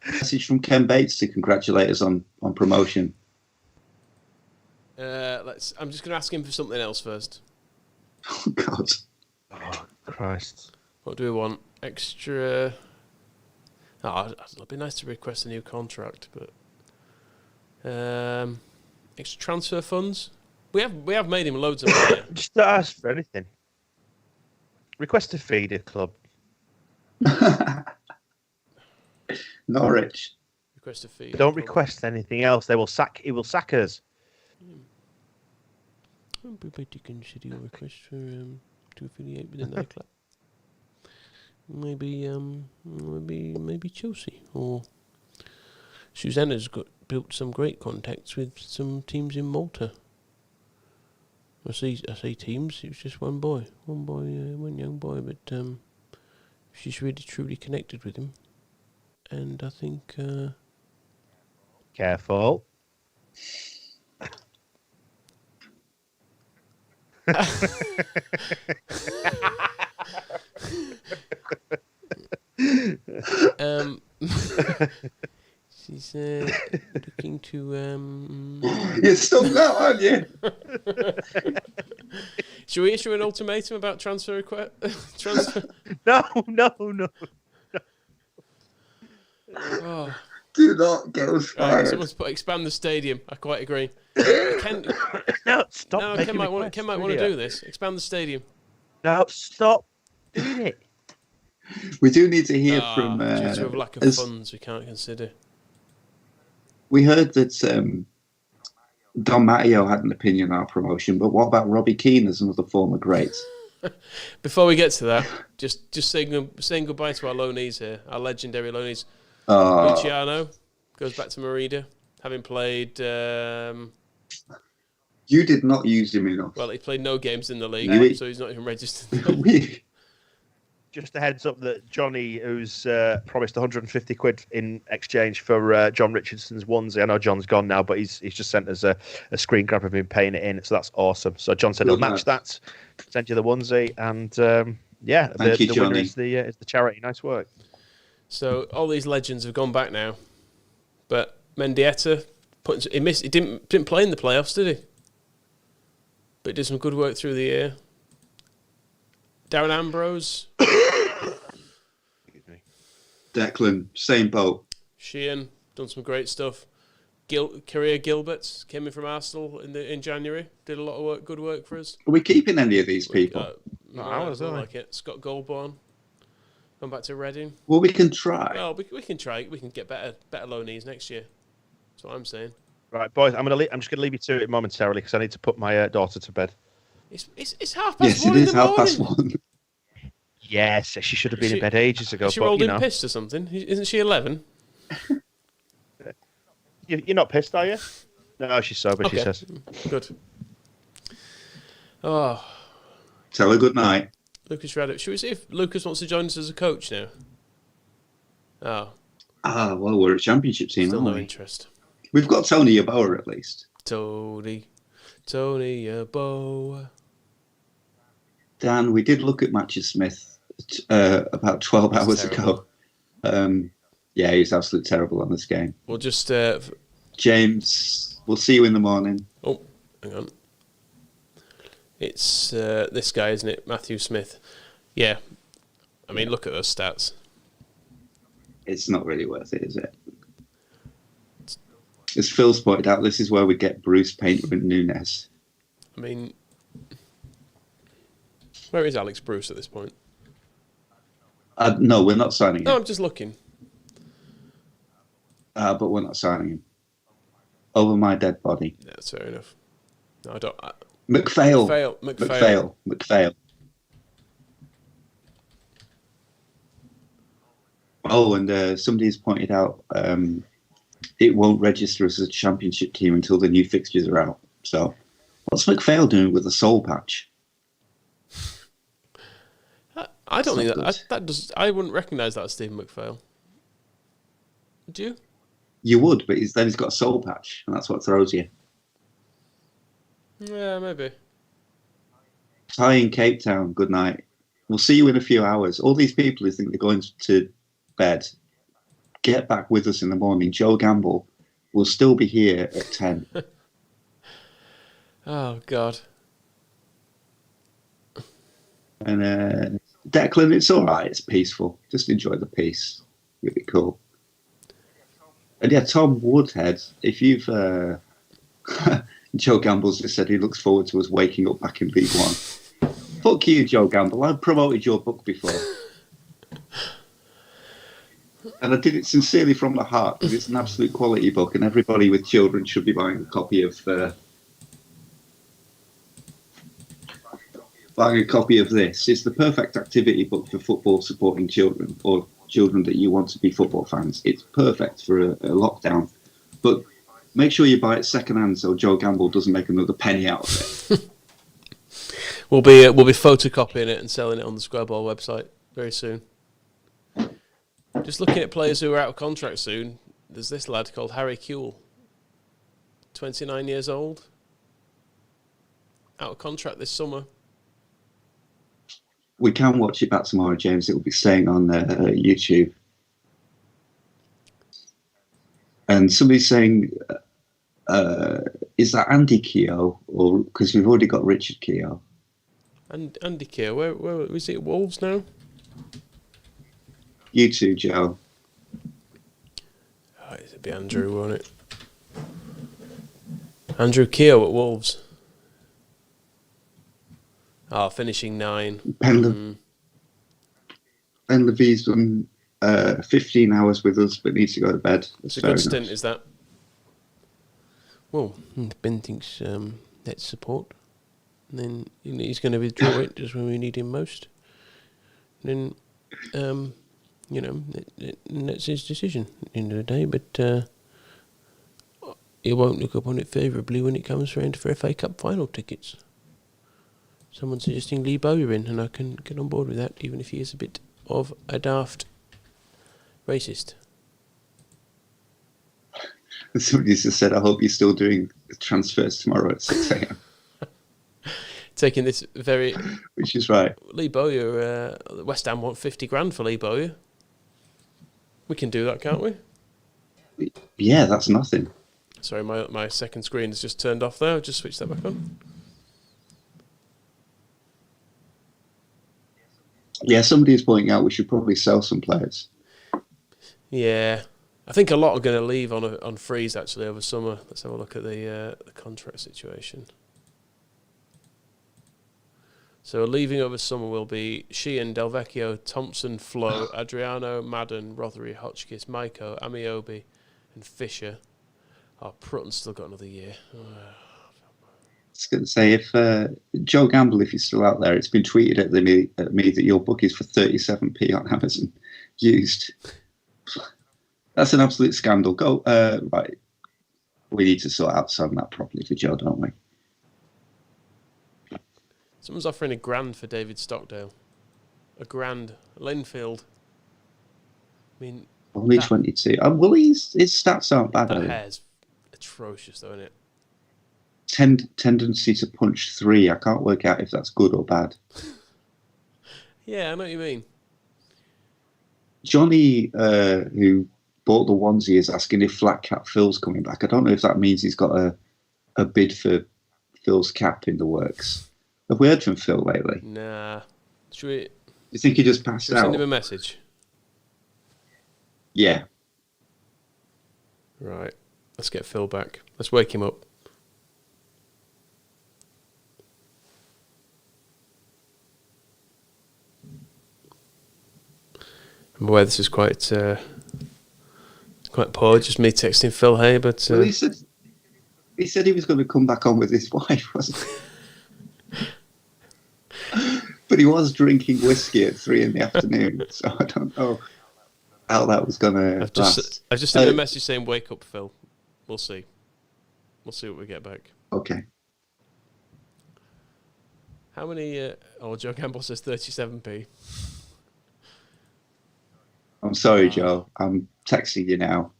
Message from Ken Bates to congratulate us on promotion. I'm just going to ask him for something else first. Oh, God. Oh, Christ. What do we want? Extra... Oh, it'd be nice to request a new contract, but... extra transfer funds? We have made him loads of money. Just don't ask for anything. Request a feeder club. Norwich. Request a fee. Don't request anything else. He will sack us. I'm prepared to consider your request for to affiliate with another club. Maybe Chelsea or Susanna's built some great contacts with some teams in Malta. I say teams. It was just one young boy, but she's really truly connected with him, and I think. Careful. She's looking to. You're stuck now, aren't you? Should we issue an ultimatum about transfer request? Transfer? No. Oh. Do not get us fired. Right, someone's put expand the stadium. I quite agree. Ken, no, stop. No, Ken might want to do this. Expand the stadium. No, stop doing it. We do need to hear from. Due to a lack of funds, we can't consider. We heard that Don Matteo had an opinion on our promotion, but what about Robbie Keane as another former great? Before we get to that, just saying goodbye to our loanees here, our legendary loanees. Luciano goes back to Merida, having played. You did not use him enough. Well, he played no games in the league, so he's not even registered. Just a heads up that Johnny, who's promised 150 quid in exchange for John Richardson's onesie. I know John's gone now, but he's just sent us a screen grab of him paying it in, so that's awesome. So John said he'll match that, send you the onesie, and the winner is the charity. Nice work. So all these legends have gone back now, but Mendieta he didn't play in the playoffs, did he? But he did some good work through the year. Darren Ambrose. Declan, same boat. Sheehan, done some great stuff. Career Gilbert came in from Arsenal in January. Did a lot of good work for us. Are we keeping any of these people? I don't like it. Scott Goldborn. Gone back to Reading. Well, we can try. Well, we can try. We can get better loanees next year. That's what I'm saying. Right, boys. I'm just gonna leave you to it momentarily because I need to put my daughter to bed. It's 1:30. Yes, it is 1:30. Yes, she should have been in bed ages ago. She rolled in pissed or something. Isn't she 11? You're not pissed, are you? No, she's sober. Okay. She says. Good. Oh. Tell her good night. Lucas Raddick. Should we see if Lucas wants to join us as a coach now? Oh. Well, we're a championship team, Still aren't we? No interest. We've got Tony Yeboah at least. Tony Yeboah. Dan, we did look at Matthew Smith about 12 hours ago. Yeah, he's absolutely terrible on this game. We'll just... James, we'll see you in the morning. Oh, hang on. It's this guy, isn't it? Matthew Smith. Yeah. I mean, look at those stats. It's not really worth it, is it? As Phil's pointed out, this is where we get Bruce, Painter and Nunes. I mean... Where is Alex Bruce at this point? No, we're not signing him. No, I'm just looking. But we're not signing him. Over my dead body. Yeah, that's fair enough. No, I don't... McPhail. Oh, and somebody's pointed out it won't register as a championship team until the new fixtures are out. So, what's McPhail doing with a soul patch? I don't think that does. I wouldn't recognise that as Stephen McPhail. Would you? You would, but then he's got a soul patch, and that's what throws you. Yeah, maybe. Hi in Cape Town. Good night. We'll see you in a few hours. All these people who think they're going to bed get back with us in the morning. Joe Gamble will still be here at 10. Oh, God. And Declan, it's all right. It's peaceful. Just enjoy the peace. Really cool. And yeah, Tom Woodhead, if you've... Joe Gamble's just said he looks forward to us waking up back in League One. Fuck you, Joe Gamble. I've promoted your book before. And I did it sincerely from the heart, because it's an absolute quality book, and everybody with children should be buying a copy of this. It's the perfect activity book for football supporting children, or children that you want to be football fans. It's perfect for a lockdown. But make sure you buy it secondhand so Joe Gamble doesn't make another penny out of it. We'll be photocopying it and selling it on the Square Ball website very soon. Just looking at players who are out of contract soon, there's this lad called Harry Kewell, 29 years old, out of contract this summer. We can watch it back tomorrow, James. It will be staying on YouTube. And somebody's saying, is that Andy Keogh? Or because we've already got Richard Keogh. And Andy Keogh, where is he at Wolves now? You too, Joe. Oh, it'd be Andrew, won't it? Andrew Keogh at Wolves. Finishing 9. Ben Levy's done 15 hours with us, but needs to go to bed. It's a good stint, is that? Well, Ben thinks let's support. And then he's going to withdraw it just when we need him most. And then, that's his decision at the end of the day. But he won't look upon it favourably when it comes around for FA Cup final tickets. Someone's suggesting Lee Bowyer in, and I can get on board with that, even if he is a bit of a daft racist. Somebody just said, I hope you're still doing transfers tomorrow at 6 a.m. Taking this very... Which is right. Lee Bowyer, West Ham want 50 grand for Lee Bowyer. We can do that, can't we? Yeah, that's nothing. Sorry, my second screen has just turned off there. I'll just switch that back on. Yeah, somebody is pointing out we should probably sell some players. Yeah. I think a lot are going to leave on freeze, actually, over summer. Let's have a look at the contract situation. So leaving over summer will be Sheehan, Delvecchio, Thompson, Flo, Adriano, Madden, Rothery, Hotchkiss, Maiko, Amiobi, and Fisher. Oh, Prutton's still got another year. I was going to say, if Joe Gamble, if he's still out there, it's been tweeted at me that your book is for 37p on Amazon used. That's an absolute scandal. Go right. We need to sort out selling that properly for Joe, don't we? Someone's offering £1,000 for David Stockdale. £1,000. Linfield. I mean, only 22. Well, his stats aren't bad. That hair's atrocious, though, isn't it? Tendency to punch 3. I can't work out if that's good or bad. Yeah, I know what you mean. Johnny, who bought the onesie, is asking if Flat Cap Phil's coming back. I don't know if that means he's got a bid for Phil's cap in the works. Have we heard from Phil lately? Nah. Should we... You think he just passed out? Send him a message. Yeah. Right. Let's get Phil back. Let's wake him up. I'm aware this is quite poor, just me texting Phil, hey, but... Well, he said he was going to come back on with his wife, wasn't he? But he was drinking whiskey at 3 PM, so I don't know how that was going to last. I've just sent him a message saying, wake up, Phil. We'll see. We'll see what we get back. Okay. How many... Joe Campbell says 37p. I'm sorry, Joe. I'm texting you now.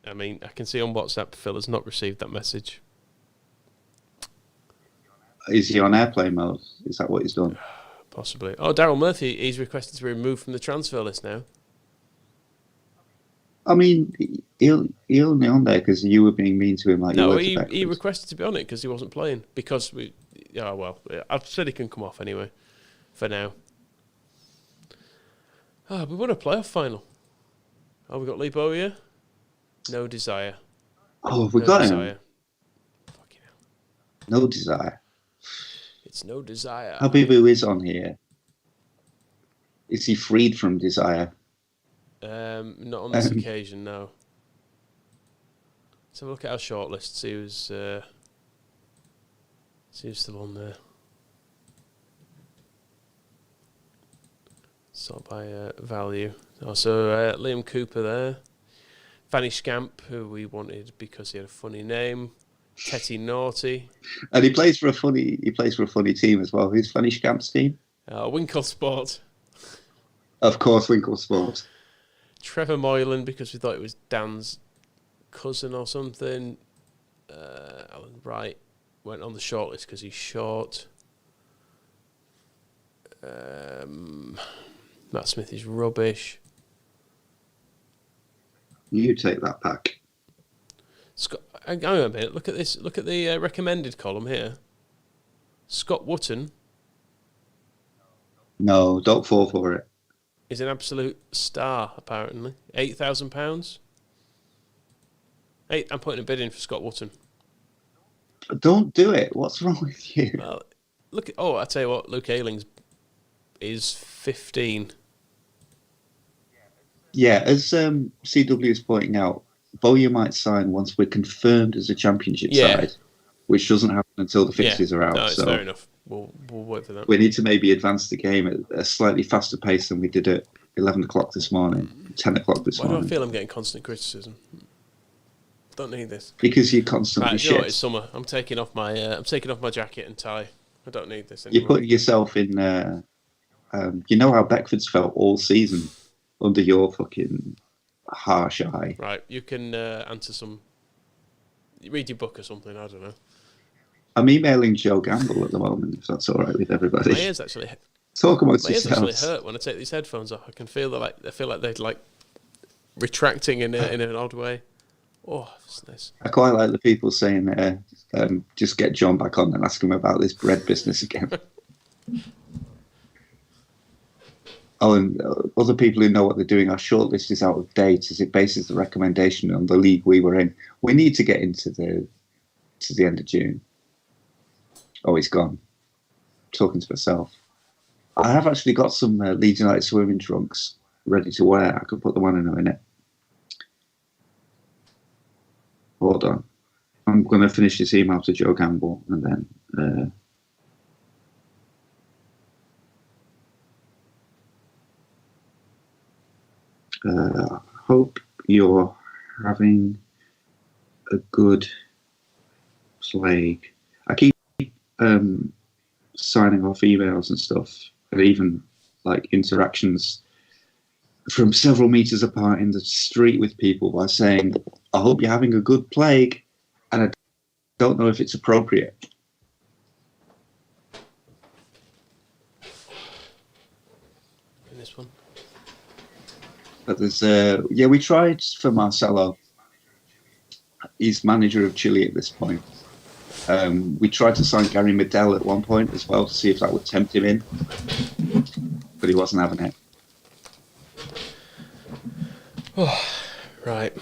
I mean, I can see on WhatsApp Phil has not received that message. Is he on airplane mode? Is that what he's done? Possibly. Oh, Daryl Murphy, he's requested to be removed from the transfer list now. I mean, he'll only on there because you were being mean to him like you No, were he requested to be on it because he wasn't playing. Because I've said he can come off anyway, for now. We won a playoff final. Oh, we got Lee Bowyer? No desire. Oh, have we got desire. him? Fucking hell. No desire. It's no desire. Habibu is on here. Is he freed from desire? Not on this occasion, no. Let's have a look at our shortlist. See who's still on there. Sort by value. Also, Liam Cooper there. Fanny Scamp, who we wanted because he had a funny name. Tetty Naughty. And he plays for a funny team as well. Who's Fanny Scamp's team? Winkle Sport. Of course, Winkle Sport. Trevor Moylan, because we thought it was Dan's cousin or something. Alan Wright went on the shortlist because he's short. Matt Smith is rubbish. You take that back. Scott, hang on a minute. Look at this. Look at the recommended column here. Scott Wootton. No, don't fall for it. Is an absolute star, apparently. £8,000. I'm putting a bid in for Scott Wootton. Don't do it. What's wrong with you? Well, I tell you what, Luke Ayling's is 15. Yeah, as CW is pointing out, Bowyer might sign once we're confirmed as a championship side, which doesn't happen until the fixtures are out. No, it's fair enough. We'll wait for that. We need to maybe advance the game at a slightly faster pace than we did at 11 o'clock this morning, 10 o'clock this morning. Why do I feel I'm getting constant criticism? Don't need this. Because you're constantly shit. You know what, it's summer. I'm taking off my jacket and tie. I don't need this anymore. You're putting yourself in. You know how Beckford's felt all season under your fucking harsh eye. Right, you can answer some. Read your book or something. I don't know. I'm emailing Joe Gamble at the moment, if that's all right with everybody. My ears actually. Talk amongst my ears yourselves. actually hurt when I take these headphones off. I can feel I feel like they're retracting in an odd way. Oh, it's nice. I quite like the people saying, just get John back on and ask him about this bread business again. Oh, and other people who know what they're doing, our shortlist is out of date as it bases the recommendation on the league we were in. We need to get into the end of June. Oh, he's gone. Talking to myself. I have actually got some Leeds United swimming trunks ready to wear. I could put them on in a minute. Hold on. I'm going to finish this email to Joe Gamble and then... hope you're having a good plague. I keep signing off emails and stuff, and even like interactions from several meters apart in the street with people by saying, I hope you're having a good plague, and I don't know if it's appropriate. In this one. But there's we tried for Marcelo. He's manager of Chile at this point. We tried to sign Gary Medel at one point as well to see if that would tempt him in, but he wasn't having it. Oh, right.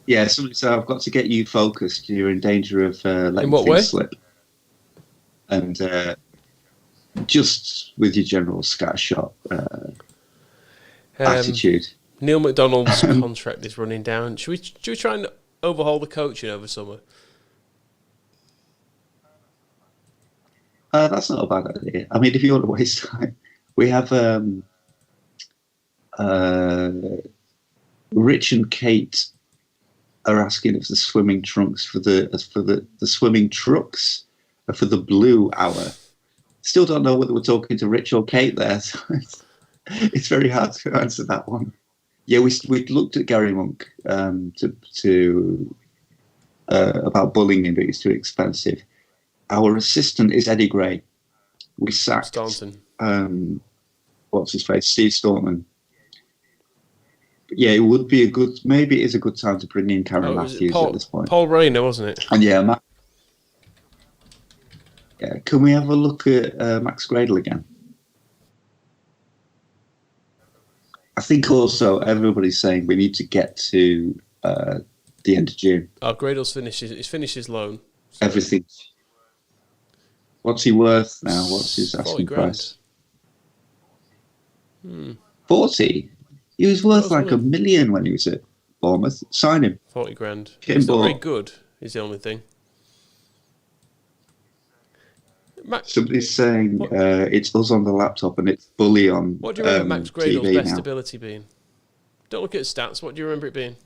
Yeah, so I've got to get you focused. You're in danger of letting what things way? slip. And just with your general scattershot attitude. Neil McDonald's contract is running down. Should we try and overhaul the coaching over summer? That's not a bad idea. I mean, if you want to waste time, we have Rich and Kate are asking if the swimming trunks for the swimming trucks are for the blue hour. Still don't know whether we're talking to Rich or Kate there, so it's very hard to answer that one. Yeah, we looked at Gary Monk to about bullying him, but he's too expensive. Our assistant is Eddie Gray, we sacked Staunton. What's his face, Steve Staunton. Yeah, it would be maybe it is a good time to bring in Karen Matthews at this point. Paul Rayner, wasn't it? And yeah, can we have a look at Max Gradle again? I think also everybody's saying we need to get to the end of June. Oh, Gradle's finished his loan. So. Everything. What's he worth now? What's his asking price? 40? He was worth like $1 million when he was at Bournemouth. Sign him. 40 grand. He's not very good, is the only thing. Somebody's saying it's us on the laptop and it's Bully on What do you remember Max Gradle's TV best now. ability being? Don't look at stats. What do you remember it being?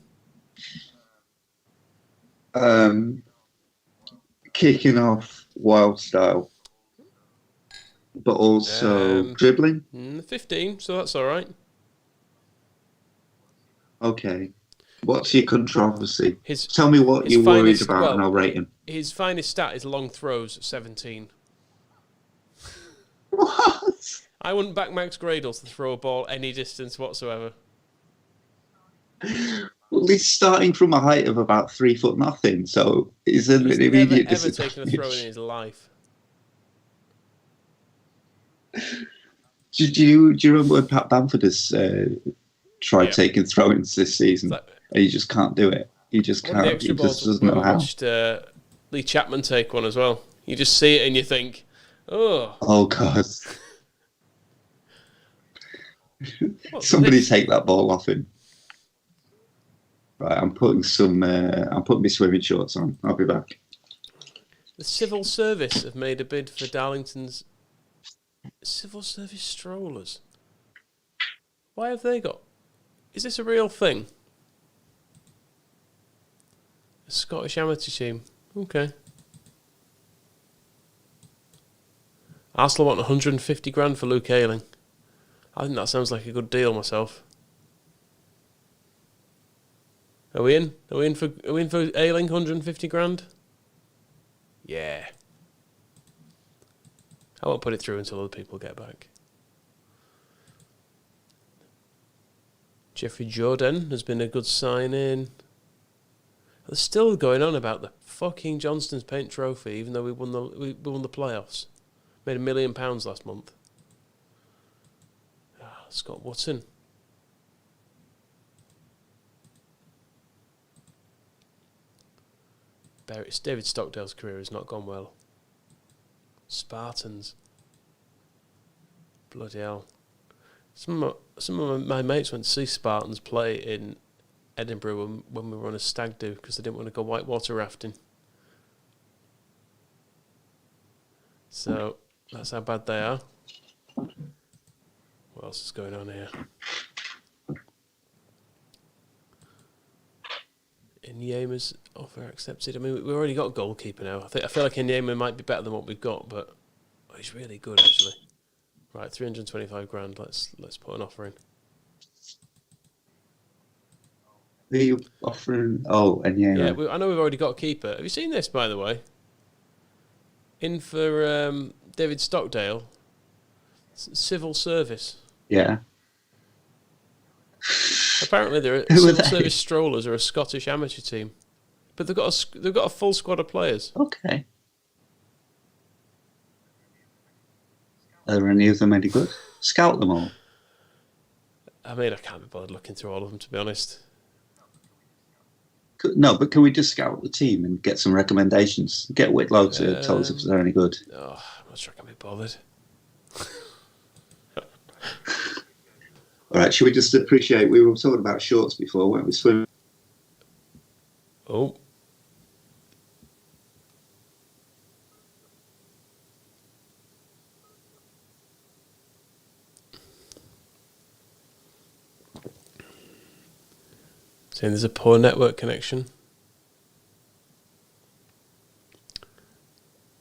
Kicking off wild style, but also dribbling. 15, so that's all right. Okay. What's your controversy? Tell me what you're worried about and I'll rate him. His finest stat is long throws, 17. What? I wouldn't back Max Gradle to throw a ball any distance whatsoever. Well, he's starting from a height of about 3 foot nothing, so he's an immediate disadvantage. He's never taken a throw in his life. Do you remember when Pat Bamford has tried taking throw-ins this season? And he just can't do it. He just can't. He just doesn't know how. I watched Lee Chapman take one as well. You just see it and you think, oh. Oh, God. Somebody take that ball off him. Right, I'm putting my swimming shorts on. I'll be back. The Civil Service have made a bid for Darlington's Civil Service strollers. Why have they got? Is this a real thing? A Scottish amateur team. Okay. Arsenal want 150 grand for Luke Ayling. I think that sounds like a good deal myself. Are we in? Are we in for Ayling? 150 grand? Yeah. I won't put it through until other people get back. Jeffrey Jordan has been a good sign-in. They're still going on about the fucking Johnston's Paint Trophy, even though we won the playoffs. Made £1 million last month. Scott Wootton. David Stockdale's career has not gone well. Spartans. Bloody hell. Some of my mates went to see Spartans play in Edinburgh when we were on a stag do because they didn't want to go whitewater rafting. So that's how bad they are. What else is going on here? Inyema's offer accepted. I mean, we've already got a goalkeeper now. I feel like Inyema might be better than what we've got, but he's really good actually. Right, 325 grand. Let's put an offer in. Who are you offering? Oh, Inyema. Yeah, I know we've already got a keeper. Have you seen this, by the way? In for David Stockdale. Civil Service. Yeah. Apparently, Civil Service Strollers are a Scottish amateur team, but they've got a full squad of players. Okay. Are any of them any good? Scout them all. I mean, I can't be bothered looking through all of them, to be honest. No, but can we just scout the team and get some recommendations? Get Whitlow to tell us if they're any good. Oh, I'm not sure I can be bothered. All right, should we just appreciate... We were talking about shorts before, weren't we? Swim. Oh. Saying there's a poor network connection.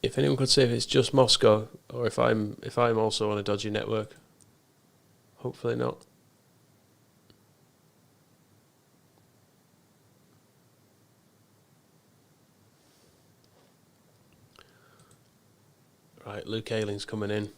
If anyone could say if it's just Moscow or if I'm also on a dodgy network. Hopefully not. Right, Luke Ayling's coming in.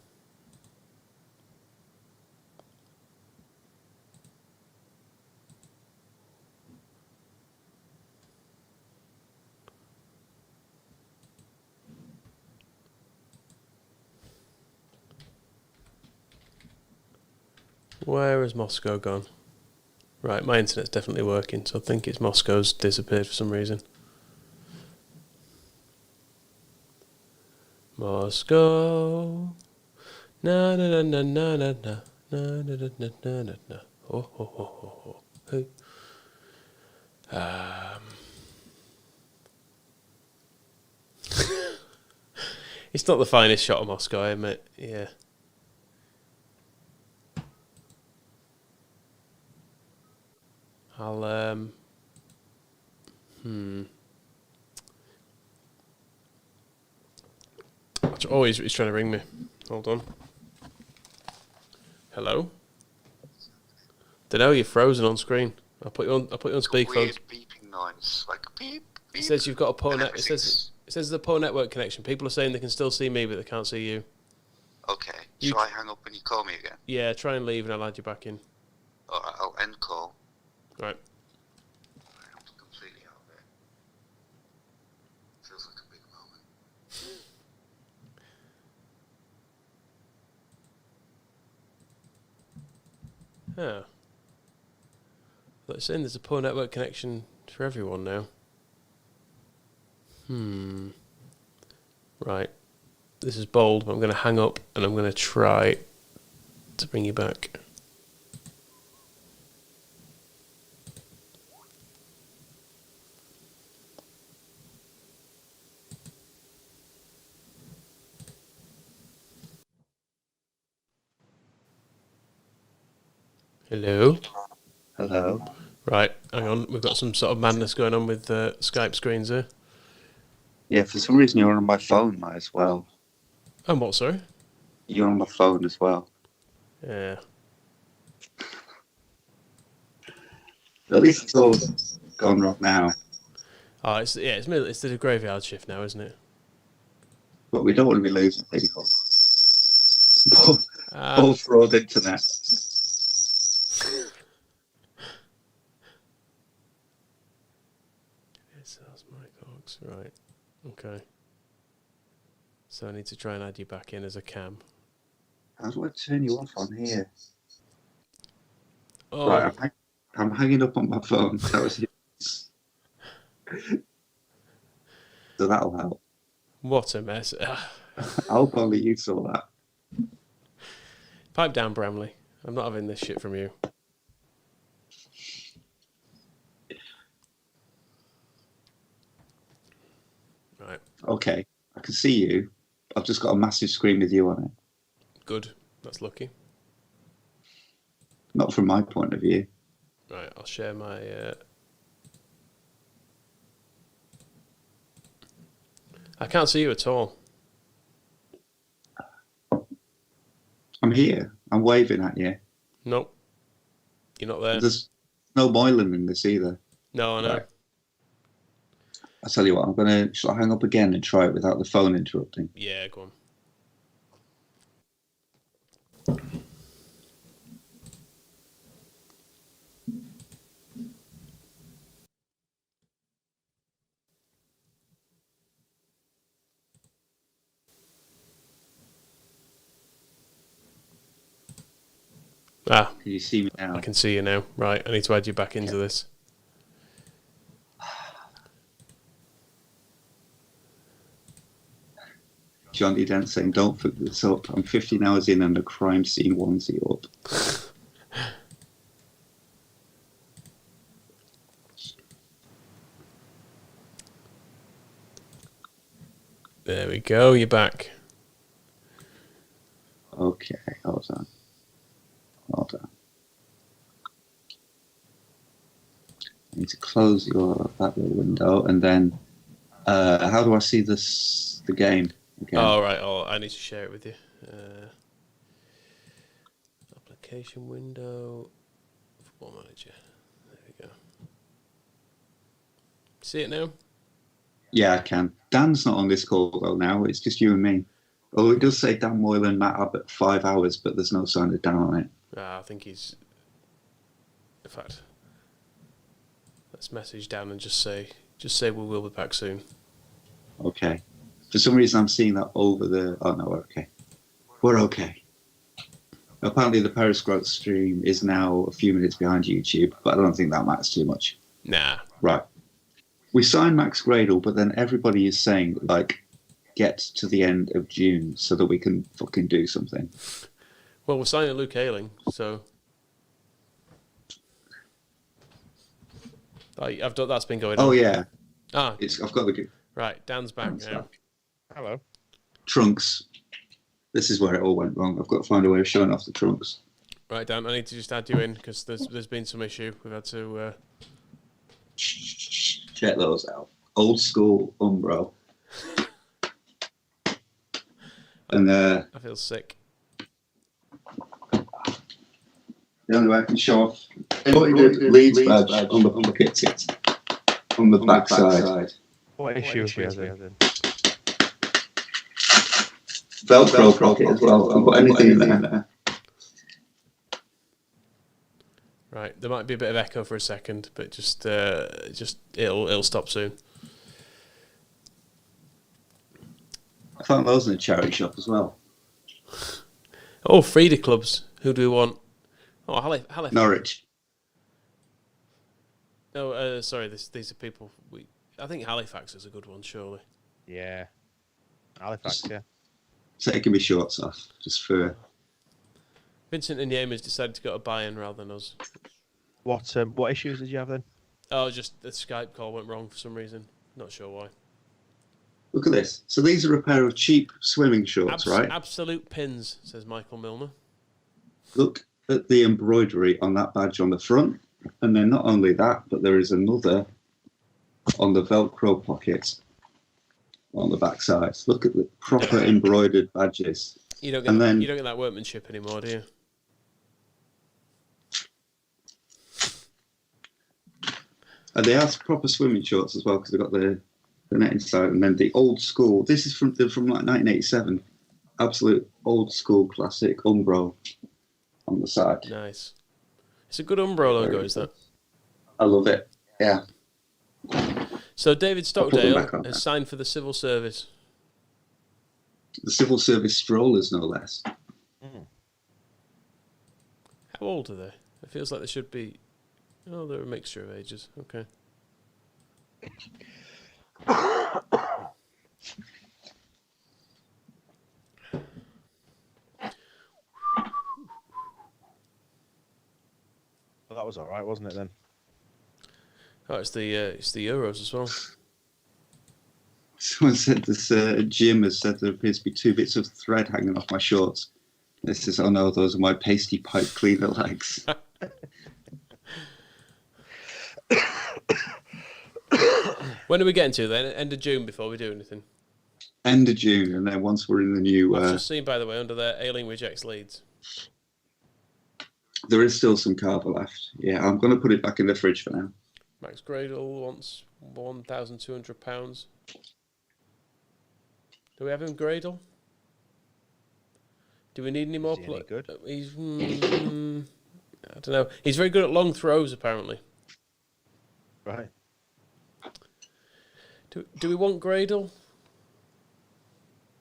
Where has Moscow gone? Right, my internet's definitely working, so I think it's Moscow's disappeared for some reason. Moscow. Na na na na na na na na na na na na na. Oh ho ho ho ho. Hey. It's not the finest shot of Moscow, I admit. Yeah. I'll Oh, he's trying to ring me. Hold on. Hello? Dunno, you're frozen on screen. I'll put you on speakerphone. Weird beeping noise, like beep, beep. It says you've got a poor net. It says there's a poor network connection. People are saying they can still see me, but they can't see you. Okay. Shall I hang up and you call me again? Yeah, try and leave and I'll add you back in. Alright, I'll end call. Right. I'm completely out of it. Feels like a big moment. Oh. But it's saying there's a poor network connection for everyone now. Right. This is bold, but I'm going to hang up and I'm going to try to bring you back. Hello? Hello. Right, hang on. We've got some sort of madness going on with Skype screens here. Yeah, for some reason you're on my phone as well. And what, sorry? You're on my phone as well. Yeah. At least it's all gone wrong now. Oh, it's the graveyard shift now, isn't it? But we don't want to be losing people. All fraud internet. That's my cogs. Right. Okay. So I need to try and add you back in as a cam. How do I turn you off on here? Oh. Right, I'm hanging up on my phone. That was it. So that'll help. What a mess. I'll probably use all that. Pipe down, Bramley. I'm not having this shit from you. Right. Okay, I can see you. I've just got a massive screen with you on it. Good. That's lucky. Not from my point of view. Right, I'll share my... I can't see you at all. I'm here. I'm waving at you. Nope. You're not there. There's no Moylan in this either. No, I know. Right. I'll tell you what, shall I hang up again and try it without the phone interrupting? Yeah, go on. Can you see me now? I can see you now. Right, I need to add you back into this. Johnny Dent saying, don't fuck this up. I'm 15 hours in and the crime scene onesie up. There we go, you're back. Okay, hold on. I need to close that little window and then how do I see the game again? Oh, right. Oh, I need to share it with you. Application window, Football Manager. There we go. See it now? Yeah, I can. Dan's not on this call though now. It's just you and me. Oh, it does say Dan Moylan, Matt Abbott, 5 hours, but there's no sign of Dan on it. I think he's... In fact, let's message Dan and just say we will be back soon. Okay. For some reason, I'm seeing that over the... Oh, no, we're okay. We're okay. Apparently, the Periscope stream is now a few minutes behind YouTube, but I don't think that matters too much. Nah. Right. We signed Max Gradle, but then everybody is saying, like, get to the end of June so that we can fucking do something. Well, we're signing Luke Ayling, so... That's been going on. Oh, yeah. Ah, I've got the... right, Dan's back now. Hello. Trunks. This is where it all went wrong. I've got to find a way of showing off the trunks. Right, Dan, I need to just add you in because there's been some issue. We've had to... Check those out. Old school Umbro. And I feel sick. the only way I can show off embroidered Leeds badge on the kit ticket. On the back side. What issue have we had then? Velcro pocket as well. I've got anything in there. Right, there might be a bit of echo for a second, but just it'll stop soon. I found those in a charity shop as well. Oh, Frida clubs. Who do we want? Oh, Halifax. Norwich. No, sorry. These are people. I think Halifax is a good one, surely. Yeah. Halifax, yeah. Taking my shorts off just for. Vincent and Yeamer's decided to go to Bayern rather than us. What issues did you have then? Oh, just the Skype call went wrong for some reason. Not sure why. Look at this. So these are a pair of cheap swimming shorts, right? Absolute pins, says Michael Milner. Look at the embroidery on that badge on the front. And then not only that, but there is another on the Velcro pocket on the back side. Look at the proper embroidered badges. You don't get that workmanship anymore, do you? And they are proper swimming shorts as well because they've got the net inside. And then the old school. This is from like 1987. Absolute old school classic Umbro on the side. Nice. It's a good Umbro logo, is that? I love it. Yeah. So David Stockdale has signed for the civil service. The civil service strollers, no less. Mm. How old are they? It feels like they should be... Oh, they're a mixture of ages. Okay. Well, that was all right, wasn't it then? Oh, it's the Euros as well. Someone said this. Jim has said there appears to be 2 bits of thread hanging off my shorts. This is, oh no, those are my pasty pipe cleaner legs. When are we getting to then? End of June before we do anything? End of June, and then once we're in the new... I've just seen, by the way, under there, Ayling rejects Leeds. There is still some carver left. Yeah, I'm going to put it back in the fridge for now. Max Gradle wants £1,200. Do we have him Gradle? Do we need any more? Is he any good? He's I don't know. He's very good at long throws, apparently. Right. Do we want Gradle?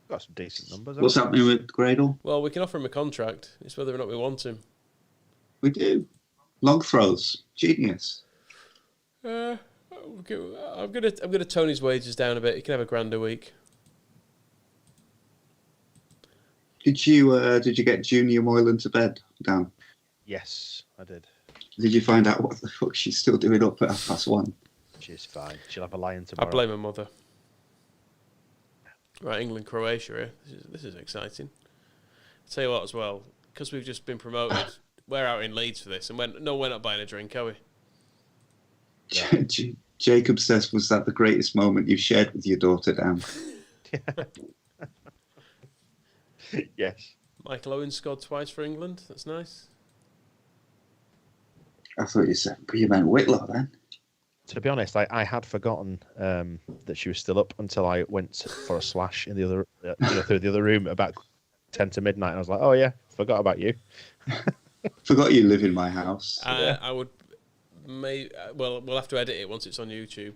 Got some decent numbers. What's happening with Gradle? Well, we can offer him a contract. It's whether or not we want him. We do. Long throws. Genius. I'm gonna tone his wages down a bit. He can have £1,000 a week. Did you get Junior Moylan to bed, Dan? Yes, I did. Did you find out what the fuck she's still doing up at 1:30? She's fine. She'll have a lion tomorrow. I blame her mother. Right, England, Croatia. Here. This is exciting. I'll tell you what, as well, because we've just been promoted. We're out in Leeds for this, and we're not buying a drink, are we? Yeah. Jacob says, "Was that the greatest moment you've shared with your daughter, Dan?" Yes. Michael Owen scored twice for England. That's nice. I thought you meant Whitlow then. To be honest, I had forgotten that she was still up until I went for a slash in the other through the other room about 10 to midnight, and I was like, "Oh yeah, forgot about you." Forgot you live in my house. Yeah. I would. We'll have to edit it once it's on YouTube.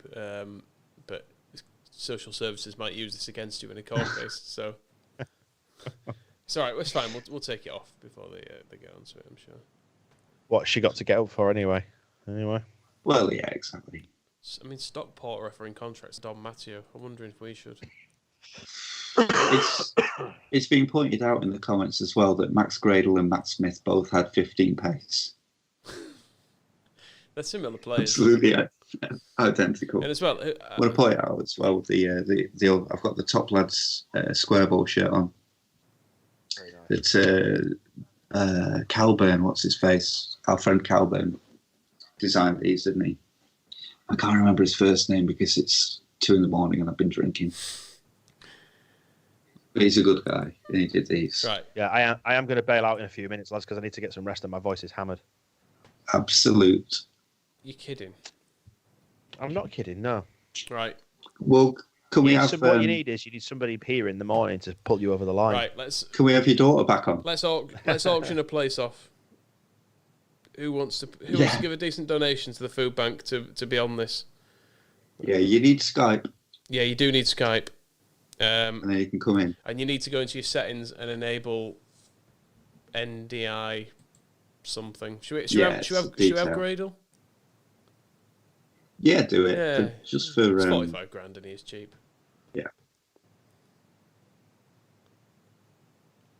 But social services might use this against you in a court case. So It's all right. It's fine. We'll take it off before they get onto it. I'm sure. What she got to get up for anyway? Well, yeah, exactly. I mean, Stockport are offering contracts to Don Matteo. I'm wondering if we should. It's been pointed out in the comments as well that Max Gradle and Matt Smith both had 15 pace. They're similar players. Absolutely identical. And as well, I want to point out as well the I've got the Top Lads square ball shirt on. Very nice. It's Calburn, what's his face? Our friend Calburn designed these, didn't he? I can't remember his first name because it's 2 a.m. and I've been drinking. But he's a good guy, and he did these. Right. Yeah, I am going to bail out in a few minutes, lads, because I need to get some rest and my voice is hammered. Absolute. You're kidding. I'm not kidding, no. Right. Well, can we have... what you need is you need somebody here in the morning to pull you over the line. Right, Can we have your daughter back on? Let's auction a place off. Who wants to give a decent donation to the food bank to be on this? Yeah, you need Skype. Yeah, you do need Skype. And then you can come in. And you need to go into your settings and enable NDI something. Should we have Gradle? Yeah, do it. Yeah. Just for... It's 45 grand and he is cheap. Yeah.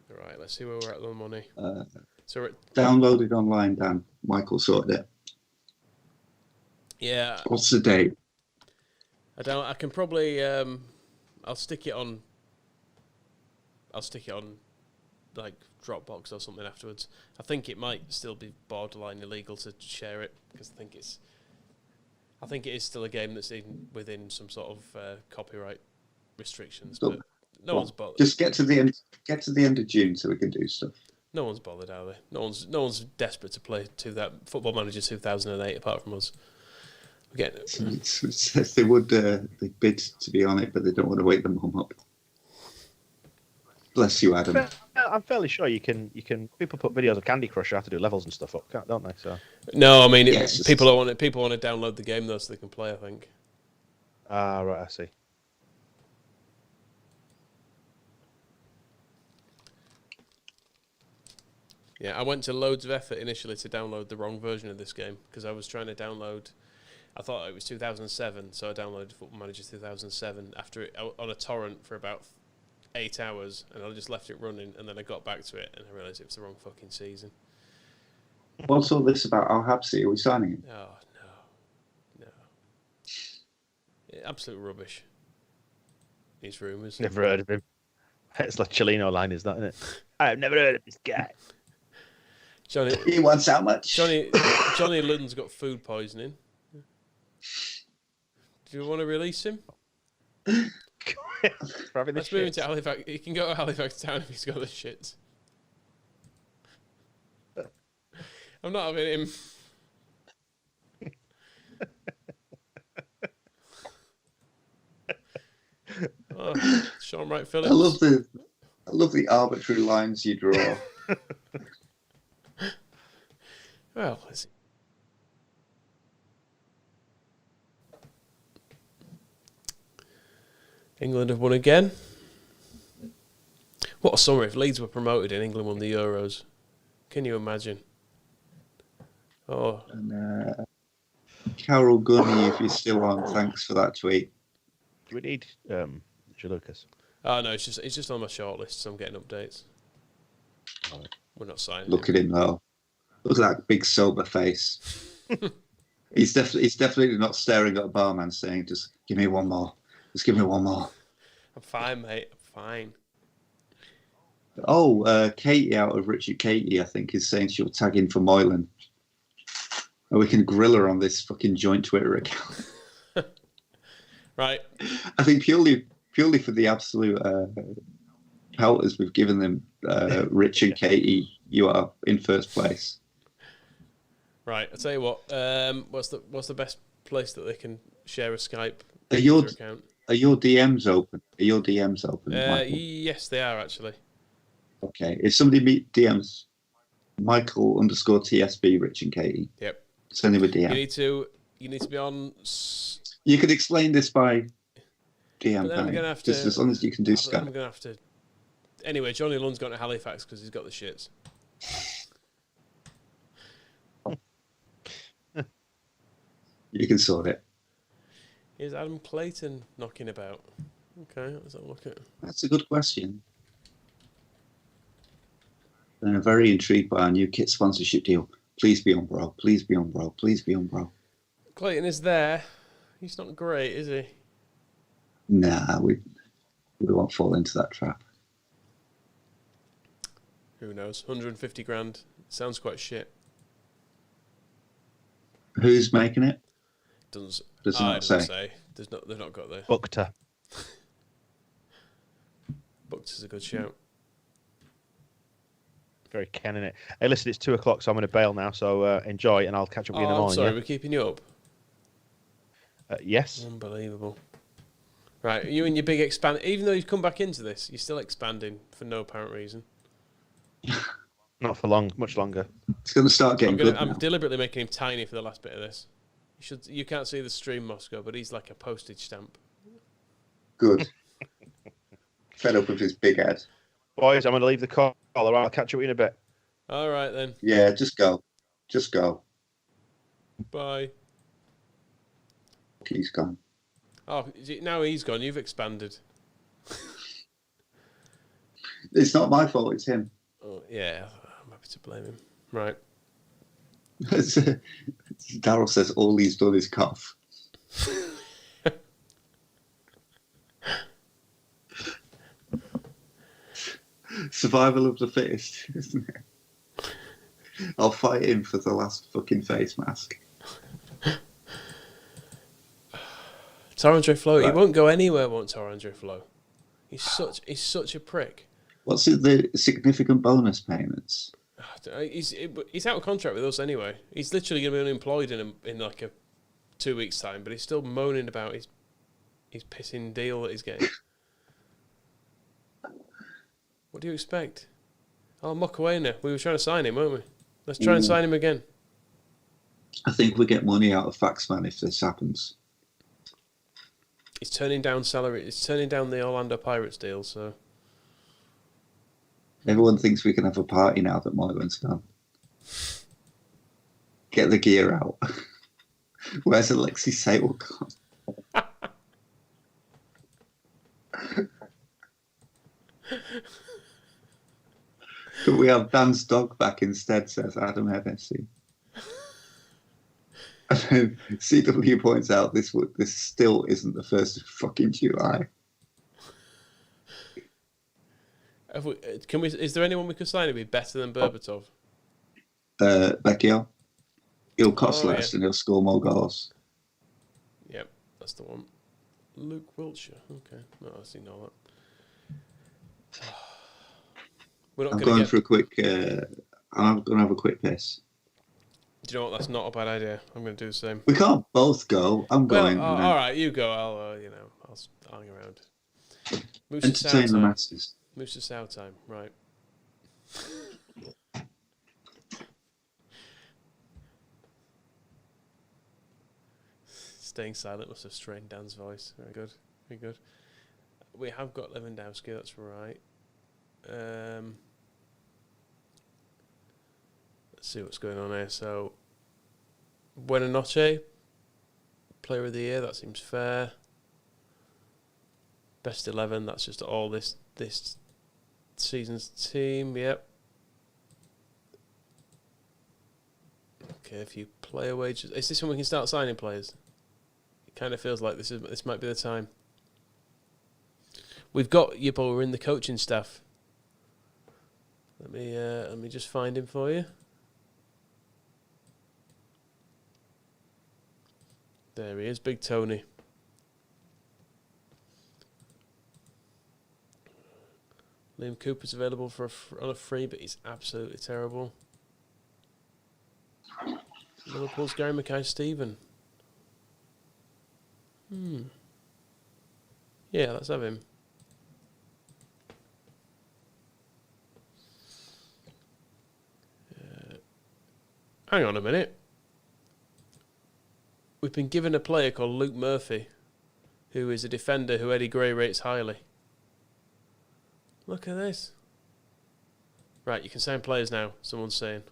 Right, let's see where we're at with the money. So we're at... Downloaded online, Dan. Michael sorted it. Yeah. What's the date? I can probably... I'll stick it on like Dropbox or something afterwards. I think it might still be borderline illegal to share it because I think it is still a game that's within some sort of copyright restrictions. But no one's bothered. Just get to the end. Get to the end of June so we can do stuff. No one's bothered, are they? No one's desperate to play Football Manager 2008 apart from us. Again, they would they bid to be on it, but they don't want to wake the mum up. Bless you, Adam. I'm fairly sure you can. People put videos of Candy Crush how to do levels and stuff up, don't they? So. No, I mean people want to download the game though, so they can play. I think. Ah, right. I see. Yeah, I went to loads of effort initially to download the wrong version of this game because I was trying to download. I thought it was 2007, so I downloaded Football Manager 2007 on a torrent for about 8 hours, and I just left it running, and then I got back to it, and I realised it was the wrong fucking season. What's all this about Al Habsi? Are we signing him? Oh, no. Absolute rubbish. These rumours. Never heard of him. It's like Chileno line, is that, isn't it? I've never heard of this guy. Johnny, he wants how much? Johnny Ludden's got food poisoning. Do you want to release him? Let's move him to Halifax. He can go to Halifax town if he's got the shits. I'm not having him. Sean Wright Phillips. I love the arbitrary lines you draw. Well, let's see. England have won again. What a summer if Leeds were promoted and England won the Euros. Can you imagine? Oh. And, Carol Gunny, if you're still on, thanks for that tweet. Do we need Lucas? Oh no, it's just on my shortlist, so I'm getting updates. We're not signing. Look at him though. Look at that big sober face. He's definitely not staring at a barman saying, "Just give me one more. Just give me one more." I'm fine, mate. I'm fine. Oh, Katie out of Richard Katie, I think, is saying she'll tag in for Moylan. And we can grill her on this fucking joint Twitter account. Right. I think purely for the absolute pelters we've given them, Rich and Katie, you are in first place. Right. I'll tell you what. What's the best place that they can share a Skype account? Are your DMs open? Yes, they are actually. Okay. If somebody DMs Michael_TSB Rich and Katie. Yep. Send him a DM. You need to be on. You could explain this by DM. But then I'm gonna have to. Just as long as you can do Skype. I'm gonna have to Anyway, Johnny Lund's gone to Halifax because he's got the shits. You can sort it. Is Adam Clayton knocking about? Okay, let's have a look at. That's a good question. And I'm very intrigued by our new kit sponsorship deal. Please be on, bro. Please be on, bro. Please be on, bro. Clayton is there. He's not great, is he? Nah, we won't fall into that trap. Who knows? 150 grand. Sounds quite shit. Who's making it? Doesn't not say. They've not got the Buckter. Buckter's a good shout. Very Ken in it. Hey, listen, it's 2:00, so I'm going to bail now. So enjoy, and I'll catch up with you in the morning. Sorry, yeah? we're keeping you up. Yes. Unbelievable. Right, you and your big expand. Even though you've come back into this, you're still expanding for no apparent reason. Not for long, much longer. It's going to start getting good I'm now. deliberately making him tiny for the last bit of this. You can't see the stream, Moscow, but he's like a postage stamp. Good. Fed up with his big head. Boys, I'm going to leave the call. All right, I'll catch up with you in a bit. All right, then. Yeah, just go. Just go. Bye. He's gone. Oh, now he's gone. You've expanded. It's not my fault, it's him. Oh, yeah, I'm happy to blame him. Right. Daryl says all he's done is cough. Survival of the fittest, isn't it? I'll fight him for the last fucking face mask. Torrandre Flo, Right. he won't go anywhere once Torrandre Flo. He's such a prick. What's the significant bonus payments? He's out of contract with us anyway. He's literally going to be unemployed in like a 2 weeks' time, but he's still moaning about his pissing deal that he's getting. What do you expect? Oh, Mokoena, we were trying to sign him, weren't we? Let's try and sign him again. I think we get money out of Faxman if this happens. He's turning down salary. He's turning down the Orlando Pirates deal, so... Everyone thinks we can have a party now that Moylan's gone. Get the gear out. Where's Alexis Sale gone? Could we have Dan's dog back instead, says Adam Hennessy. And then CW points out this still isn't the 1st of fucking July. Is there anyone we could sign to be better than Berbatov? Vecchio. He'll cost Oh, less yeah. and he'll score more goals. Yep, that's the one. Luke Wiltshire. Okay, no, I've seen all that. We're not I'm going going to for a quick. I'm going to have a quick piss. Do you know what? That's not a bad idea. I'm going to do the same. We can't both go. I'm going. Well, all right, you go. I'll hang around. Moose to Sow Entertain the time. masses. Moose to Sow time. Right. Staying silent must have strained Dan's voice. Very good. Very good. We have got Lewandowski. That's right. Let's see what's going on here. So, Buonanotte, Player of the Year. That seems fair. Best 11. That's just all this season's team. Yep. Okay, a few player wages. Is this when we can start signing players? It kind of feels like this might be the time. We've got you, but we're in the coaching staff. Let me just find him for you. There he is, Big Tony. Liam Cooper's available on a free, but he's absolutely terrible. Liverpool's Gary Mackay-Steven. Yeah, let's have him. Hang on a minute. We've been given a player called Luke Murphy, who is a defender who Eddie Gray rates highly. Look at this. Right, you can sign players now, someone's saying.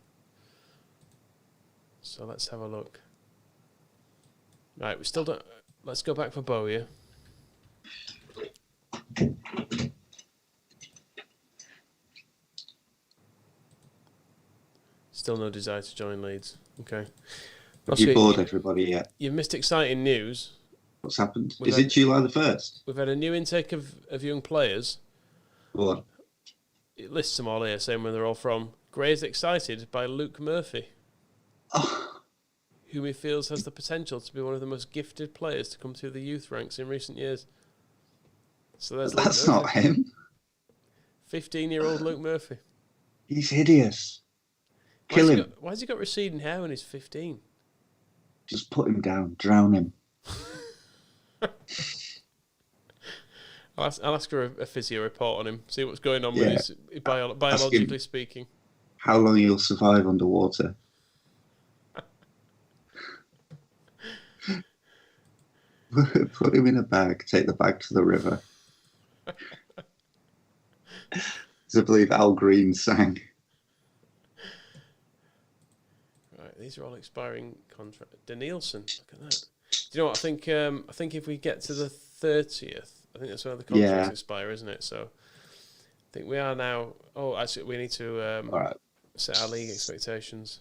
So let's have a look. Right, we still don't... Let's go back for Bowyer. Still no desire to join Leeds. Okay. Have you bored everybody yet? You've missed exciting news. What's happened? Is it July the 1st? We've had a new intake of young players. Go on. It lists them all here, saying where they're all from. Gray is excited by Luke Murphy, whom he feels has the potential to be one of the most gifted players to come through the youth ranks in recent years. So that's not him. 15-year-old Luke Murphy. He's hideous. Kill him. Why has he got receding hair when he's 15? Just put him down. Drown him. I'll ask her a physio report on him, see what's going on with his biologically speaking. How long he'll survive underwater. Put him in a bag, take the bag to the river. I believe Al Green sang. Right, these are all expiring contracts. Danielson, look at that. Do you know what I think? I think if we get to the 30th, I think that's when the contracts expire, isn't it? So I think we are now. Oh, actually, we need to set our league expectations.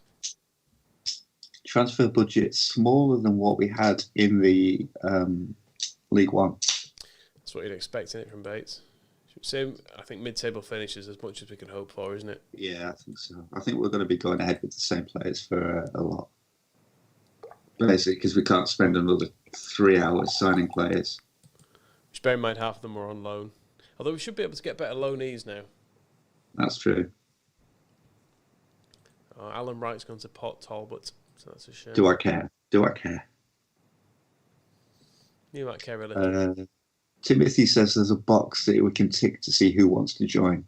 Transfer budget smaller than what we had in the League One. That's what you'd expect, isn't it, from Bates? Same, I think mid-table finishes as much as we can hope for, isn't it? Yeah, I think so. I think we're going to be going ahead with the same players for a lot. Basically, because we can't spend another 3 hours signing players. Which, bear in mind, half of them are on loan. Although we should be able to get better loanees now. That's true. Alan Wright's gone to Port Talbot, so that's a shame. Do I care? You might care a little. Timothy says there's a box that we can tick to see who wants to join.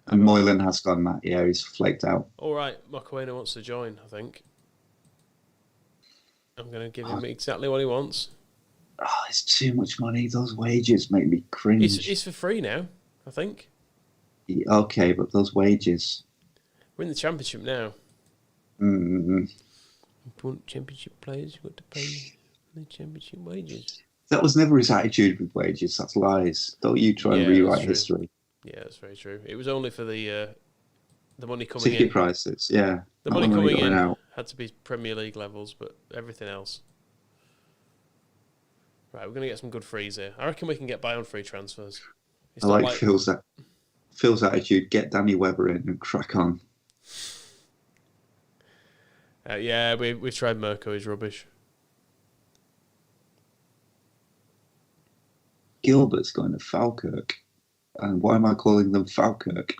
And Moylan has gone that. Yeah, he's flaked out. All right, Mokoena wants to join, I think. I'm going to give him exactly what he wants. Oh, it's too much money. Those wages make me cringe. It's for free now, I think. Okay, but those wages. We're in the championship now. Mm-hmm. Want championship players, you've got to pay the championship wages. That was never his attitude with wages. That's lies. Don't you try and rewrite history. Yeah, that's very true. It was only for the money coming in. Ticket prices, yeah. The money coming in had to be Premier League levels, but everything else. Right, we're going to get some good frees here. I reckon we can get by on free transfers. I like Phil's attitude. Get Danny Webber in and crack on. Yeah, we've tried Mirko. He's rubbish. Gilbert's going to Falkirk. And why am I calling them Falkirk?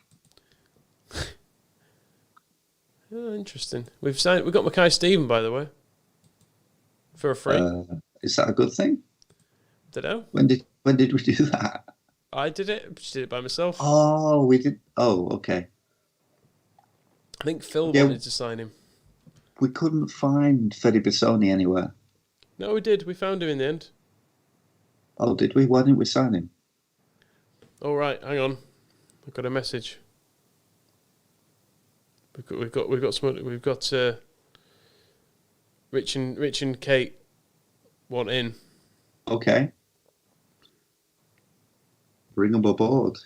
Oh, interesting. We've got Mackay Stephen, by the way, for a free. Is that a good thing? Don't know. When did we do that? I did it. Just did it by myself. Oh, we did. Oh, okay. I think Phil wanted to sign him. We couldn't find Fede Bissoni anywhere. No, we did. We found him in the end. Oh, did we? Why didn't we sign him? All right, hang on. I've got a message. We've got Rich and Kate want in. Okay. Bring them aboard.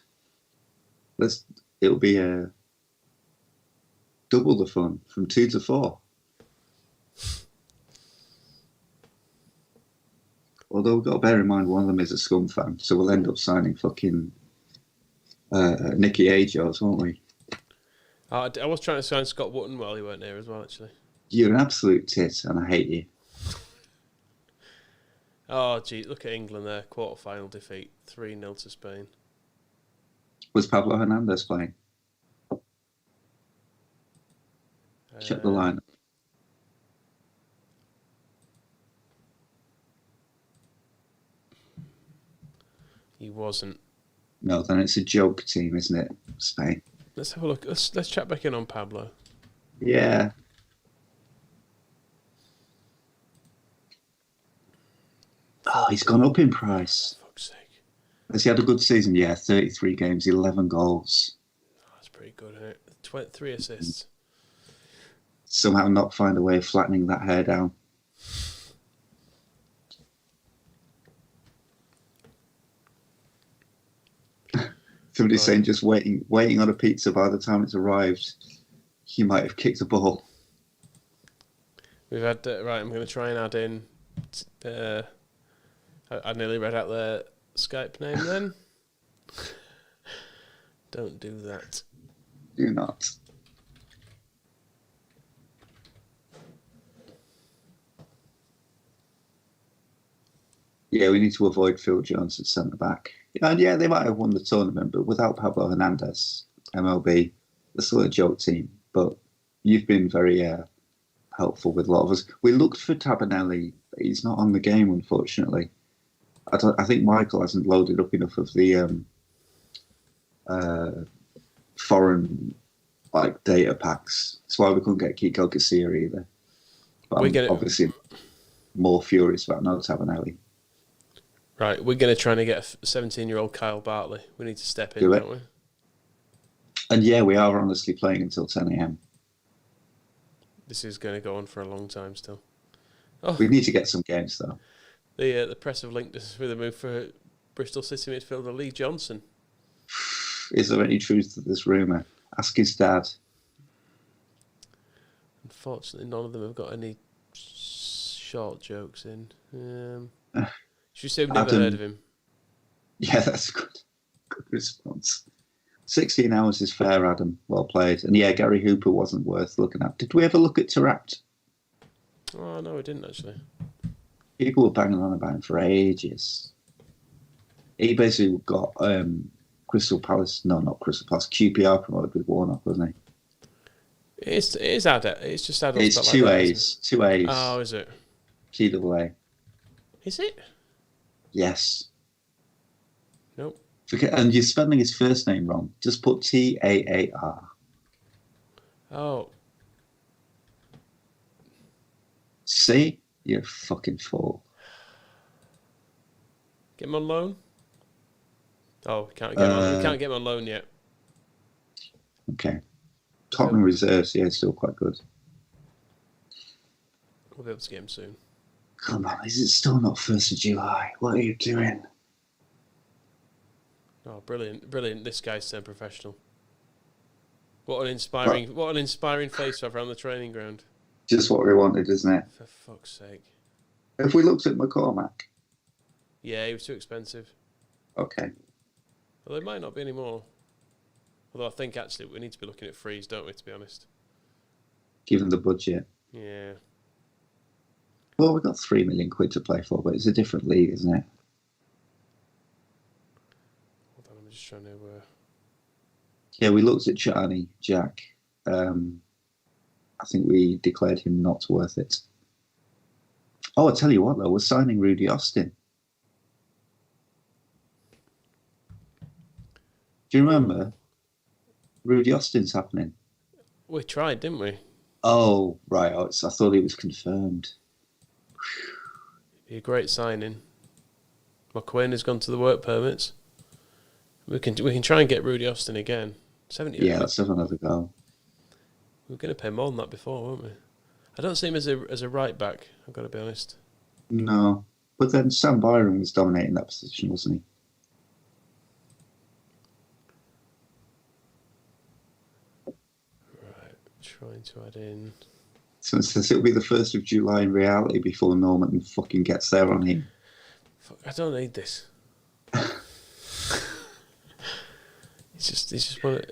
It'll be double the fun from 2 to 4. Although we've got to bear in mind one of them is a Scum fan, so we'll end up signing fucking Nicky Ajos, won't we? I was trying to sign Scott Wootton while he weren't there as well, actually. You're an absolute tit, and I hate you. Oh, gee, look at England there. Quarter-final defeat, 3-0 to Spain. Was Pablo Hernandez playing? Check the lineup. He wasn't. No, then it's a joke team, isn't it? Spain. Let's have a look. Let's chat back in on Pablo. Yeah. Oh, he's gone up in price. For fuck's sake. Has he had a good season? Yeah, 33 games, 11 goals. Oh, very good, isn't it? 3 assists. Somehow not find a way of flattening that hair down. Somebody's saying just waiting on a pizza. By the time it's arrived, you might have kicked a ball. We've had right. I'm going to try and add in. I nearly read out their Skype name then. Don't do that. Do not. Yeah, we need to avoid Phil Jones at centre back. And yeah, they might have won the tournament, but without Pablo Hernandez, MLB, they're still a joke team. But you've been very helpful with a lot of us. We looked for Tabanelli, but he's not on the game, unfortunately. I think Michael hasn't loaded up enough of the foreign data packs. That's why we couldn't get Kiko Garcia either. But I'm obviously more furious about no Tabanelli. Right, we're going to try and get a 17-year-old Kyle Bartley. We need to step in, don't we? And yeah, we are honestly playing until 10 a.m. This is going to go on for a long time still. Oh, we need to get some games, though. The press have linked us with a move for Bristol City midfielder Lee Johnson. Is there any truth to this rumour? Ask his dad. Unfortunately, none of them have got any short jokes in. Should we say we've never heard of him? Yeah, that's good. Good response. 16 hours is fair, Adam. Well played. And yeah, Gary Hooper wasn't worth looking at. Did we ever look at Tarapt? Oh, no, we didn't actually. People were banging on about him for ages. He basically got Crystal Palace, no, not Crystal Palace, QPR promoted with Warnock, wasn't he? It's just adult. It's two A's. Two A's. Oh, is it? TAA. Is it? Yes. Nope. And you're spelling his first name wrong. Just put TAAR. Oh. See? You're a fucking fool. Get him on loan? Oh, we can't get him on loan yet. Okay. Tottenham reserves, yeah, still quite good. We'll be able to get him soon. Come on, is it still not 1st of July? What are you doing? Oh, brilliant, brilliant. This guy's turned professional. What an inspiring face to have around the training ground. Just what we wanted, isn't it? For fuck's sake. Have we looked at McCormack? Yeah, he was too expensive. Okay. Well, there might not be any more. Although I think actually we need to be looking at frees, don't we, to be honest? Given the budget. Yeah. Well, we've got £3 million to play for, but it's a different league, isn't it? Hold on, I'm just trying to... Yeah, we looked at Charney, Jack. I think we declared him not worth it. Oh, I'll tell you what, though, we're signing Rudy Austin. Do you remember? Rudy Austin's happening. We tried, didn't we? Oh, right. I thought it was confirmed. Be a great signing. McQuinn has gone to the work permits. We can try and get Rudy Austin again. 70. Yeah, let's have another go. We were going to pay more than that before, weren't we? I don't see him as a right back, I've got to be honest. No. But then Sam Byron was dominating that position, wasn't he? Right, trying to add in... So it'll be the 1st of July in reality before Norman fucking gets there on him. Fuck, I don't need this. It's just one...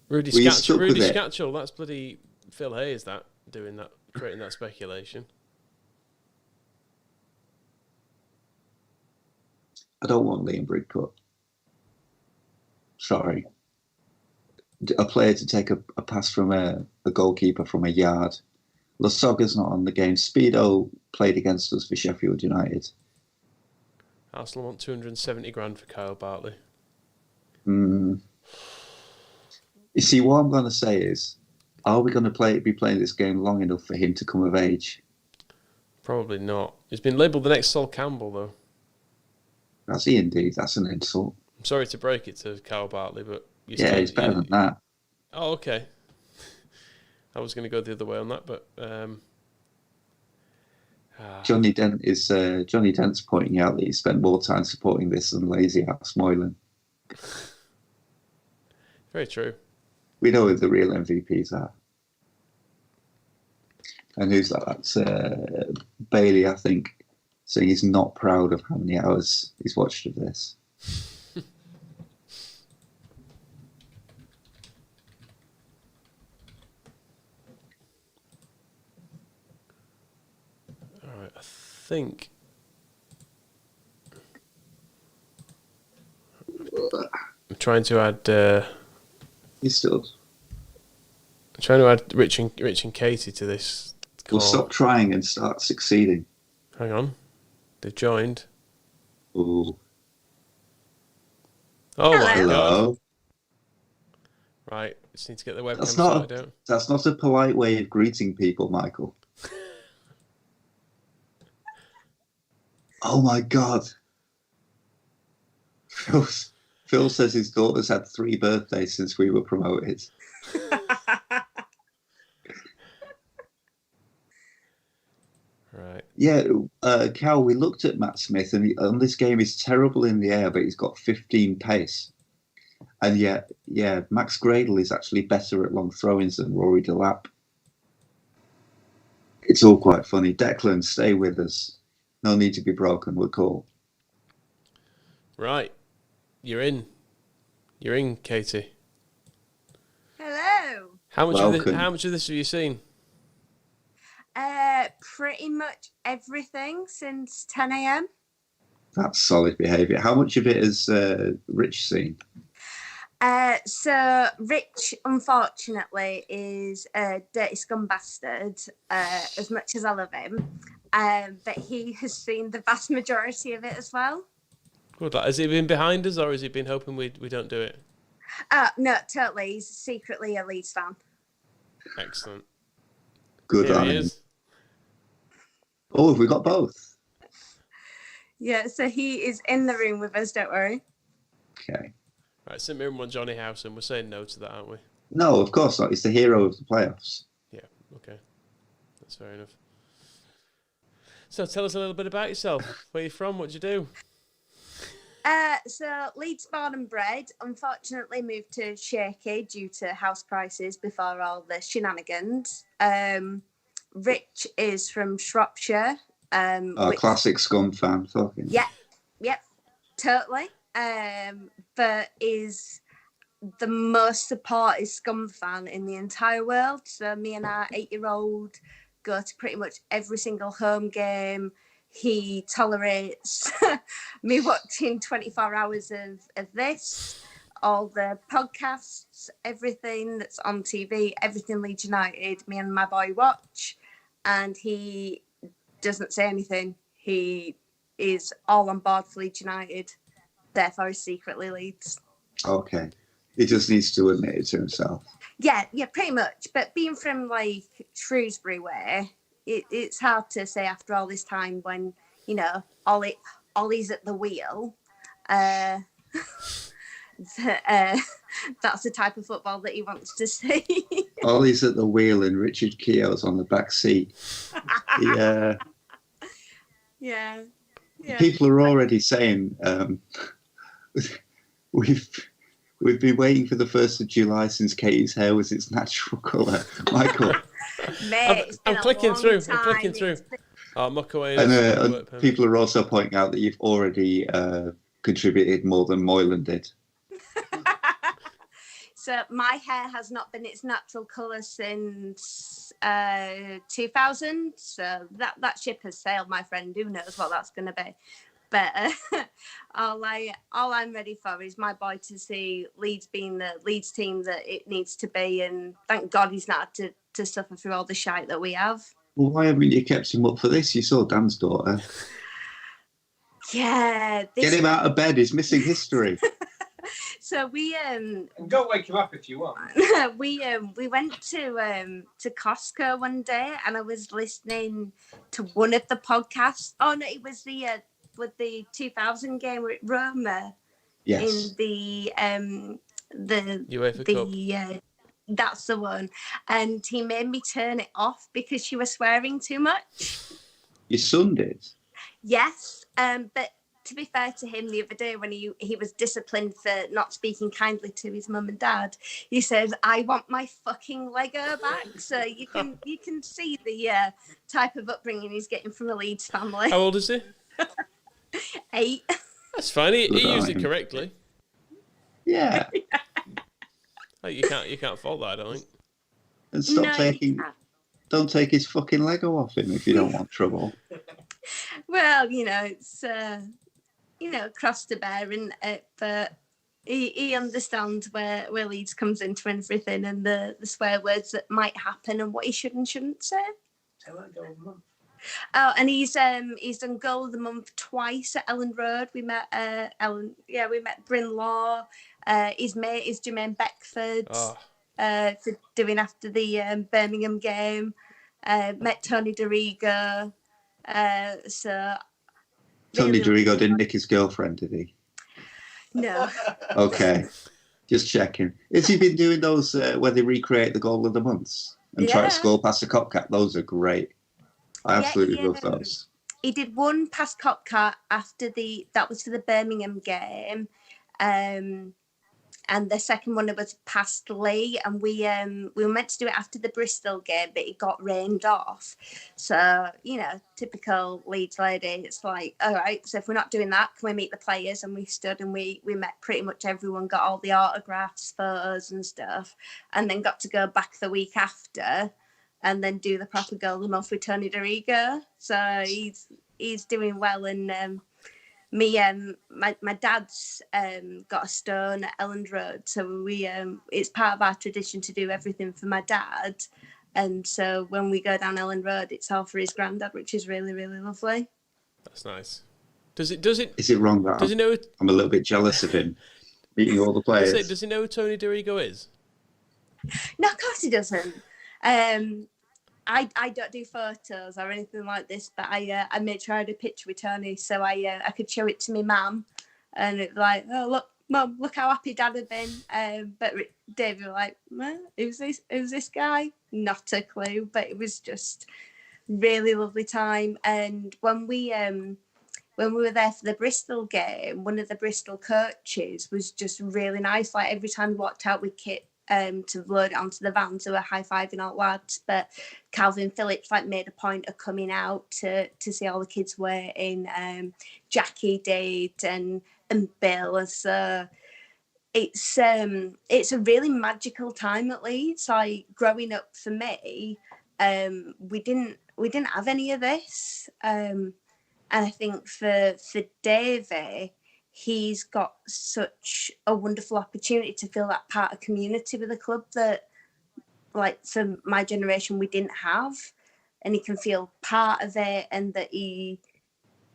Rudy Scatchell, that's bloody Phil Hayes creating that speculation. I don't want Liam Bridcut. Sorry. A player to take a pass from a goalkeeper from a yard. Lasogga's not on the game. Speedo played against us for Sheffield United. Arsenal want 270 grand for Kyle Bartley. You see, what I'm going to say is, are we going to be playing this game long enough for him to come of age? Probably not. He's been labelled the next Sol Campbell, though. Has he indeed? That's an insult. I'm sorry to break it to Kyle Bartley, but... He's better than that. Oh, okay. I was going to go the other way on that, but Johnny Dent's pointing out that he spent more time supporting this than Lazy House Moylan. very true. We know who the real MVPs are. And who's that? That's Bailey, I think, saying he's not proud of how many hours he's watched of this. All right, I think. I'm trying to add. He's still. I'm trying to add Rich and Katie to this call. We'll stop trying and start succeeding. Hang on, they've joined. Ooh. Oh my Hello. God! Right, just need to get the webcam That's sorted out. That's not a polite way of greeting people, Michael. Oh my God. Phil says his daughter's had 3 birthdays since we were promoted. Right. Yeah, Cal, we looked at Matt Smith, and on this game, he's terrible in the air, but he's got 15 pace. And yet, yeah, Max Gradle is actually better at long throw-ins than Rory Delap. It's all quite funny. Declan, stay with us. No need to be broken, we're cool. Right. You're in. You're in, Katie. Hello. How much Welcome. how much of this have you seen? Pretty much everything since 10 a.m. That's solid behaviour. How much of it has Rich seen? So Rich, unfortunately, is a dirty scum bastard, as much as I love him. But he has seen the vast majority of it as well. Good. Has he been behind us, or has he been hoping we don't do it? No, totally. He's secretly a Leeds fan. Excellent. Good Here on he him. is. Oh, have we got both? Yeah, so he is in the room with us, don't worry. Okay. Right, St Mirren won Johnny House, and we're saying no to that, aren't we? No, of course not. He's the hero of the playoffs. Yeah, okay. That's fair enough. So tell us a little bit about yourself. Where you from? What do you do? So Leeds born and bred, unfortunately moved to Shaky due to house prices before all the shenanigans. Rich is from Shropshire. Classic Scum fan talking. Yep, totally. But is the most supported Scum fan in the entire world. So me and our 8-year-old go to pretty much every single home game. He tolerates me watching 24 hours of this, all the podcasts, everything that's on TV, everything Leeds United, me and my boy watch. And he doesn't say anything. He is all on board for Leeds United. Therefore, he's secretly Leeds. Okay. He just needs to admit it to himself. Yeah, pretty much. But being from like Shrewsbury way, it's hard to say after all this time when, you know, Ollie's at the wheel. That's the type of football that he wants to see. Ollie's at the wheel and Richard Keogh's on the back seat. Yeah. Yeah. People are already saying we've been waiting for the 1st of July since Katie's hair was its natural colour. Michael. Mate, I'm clicking through. I'm clicking through. Oh, Muckaway. And people are also pointing out that you've already contributed more than Moylan did. So my hair has not been its natural colour since 2000. So that ship has sailed, my friend. Who knows what that's going to be? But all I'm ready for is my boy to see Leeds being the Leeds team that it needs to be, and thank God he's not had to suffer through all the shite that we have. Well, why haven't you kept him up for this? You saw Dan's daughter. Yeah. Get him out of bed. He's missing history. So we And don't wake him up if you want. we went to Costco one day, and I was listening to one of the podcasts. Oh no, it was with the 2000 game with Roma. Yes. In the UEFA Cup. That's the one. And he made me turn it off because she was swearing too much. Your son did? Yes, but to be fair to him, the other day when he was disciplined for not speaking kindly to his mum and dad, he says, "I want my fucking Lego back." So you can see the type of upbringing he's getting from a Leeds family. How old is he? 8. That's fine. He used it Right. correctly. Yeah. Oh, you can't fault that, I don't think. And stop No, taking. Don't take his fucking Lego off him if you don't want trouble. Well, it's cross to bear, but he understands where Leeds comes into everything and the swear words that might happen and what he should and shouldn't say. Oh, and he's done goal of the month twice at Ellen Road. We met we met Bryn Law. His mate is Jermaine Beckford. Oh. For doing after the Birmingham game. Met Tony Dorigo. So Tony really Dorigo didn't nick his girlfriend, did he? No. Okay. Just checking. Has he been doing those where they recreate the goal of the months and try to score past the Copcat? Those are great. I absolutely love those. He did one past Copcat after that was for the Birmingham game. And the second one was past Lee, and we were meant to do it after the Bristol game, but it got rained off. So, typical Leeds lady. It's like, all right, so if we're not doing that, can we meet the players? And we stood and we met pretty much everyone, got all the autographs, photos and stuff, and then got to go back the week after and then do the proper goal of the month with Tony Dorigo. So he's doing well, and my dad's got a stone at Elland Road, so we it's part of our tradition to do everything for my dad, and so when we go down Elland Road, it's all for his granddad, which is really, really lovely. That's nice. Does it? Is it wrong that does he know? I'm a little bit jealous of him meeting all the players? Does he know who Tony Dorigo is? No, of course he doesn't. I don't do photos or anything like this, but I made sure I had a picture with Tony so I could show it to my mum, and it was like, oh look, Mum, look how happy Dad had been. But David was like, who's this guy? Not a clue, but it was just really lovely time. And when we were there for the Bristol game, one of the Bristol coaches was just really nice. Like every time we walked out with kit to load it onto the vans, they were high-fiving our lads, but Calvin Phillips made a point of coming out to see all the kids waiting. Jackie did and Bill. So it's a really magical time at Leeds. Like growing up for me, we didn't have any of this, and I think for Davey, he's got such a wonderful opportunity to feel that part of community with the club that, like, for my generation, we didn't have. And he can feel part of it, and that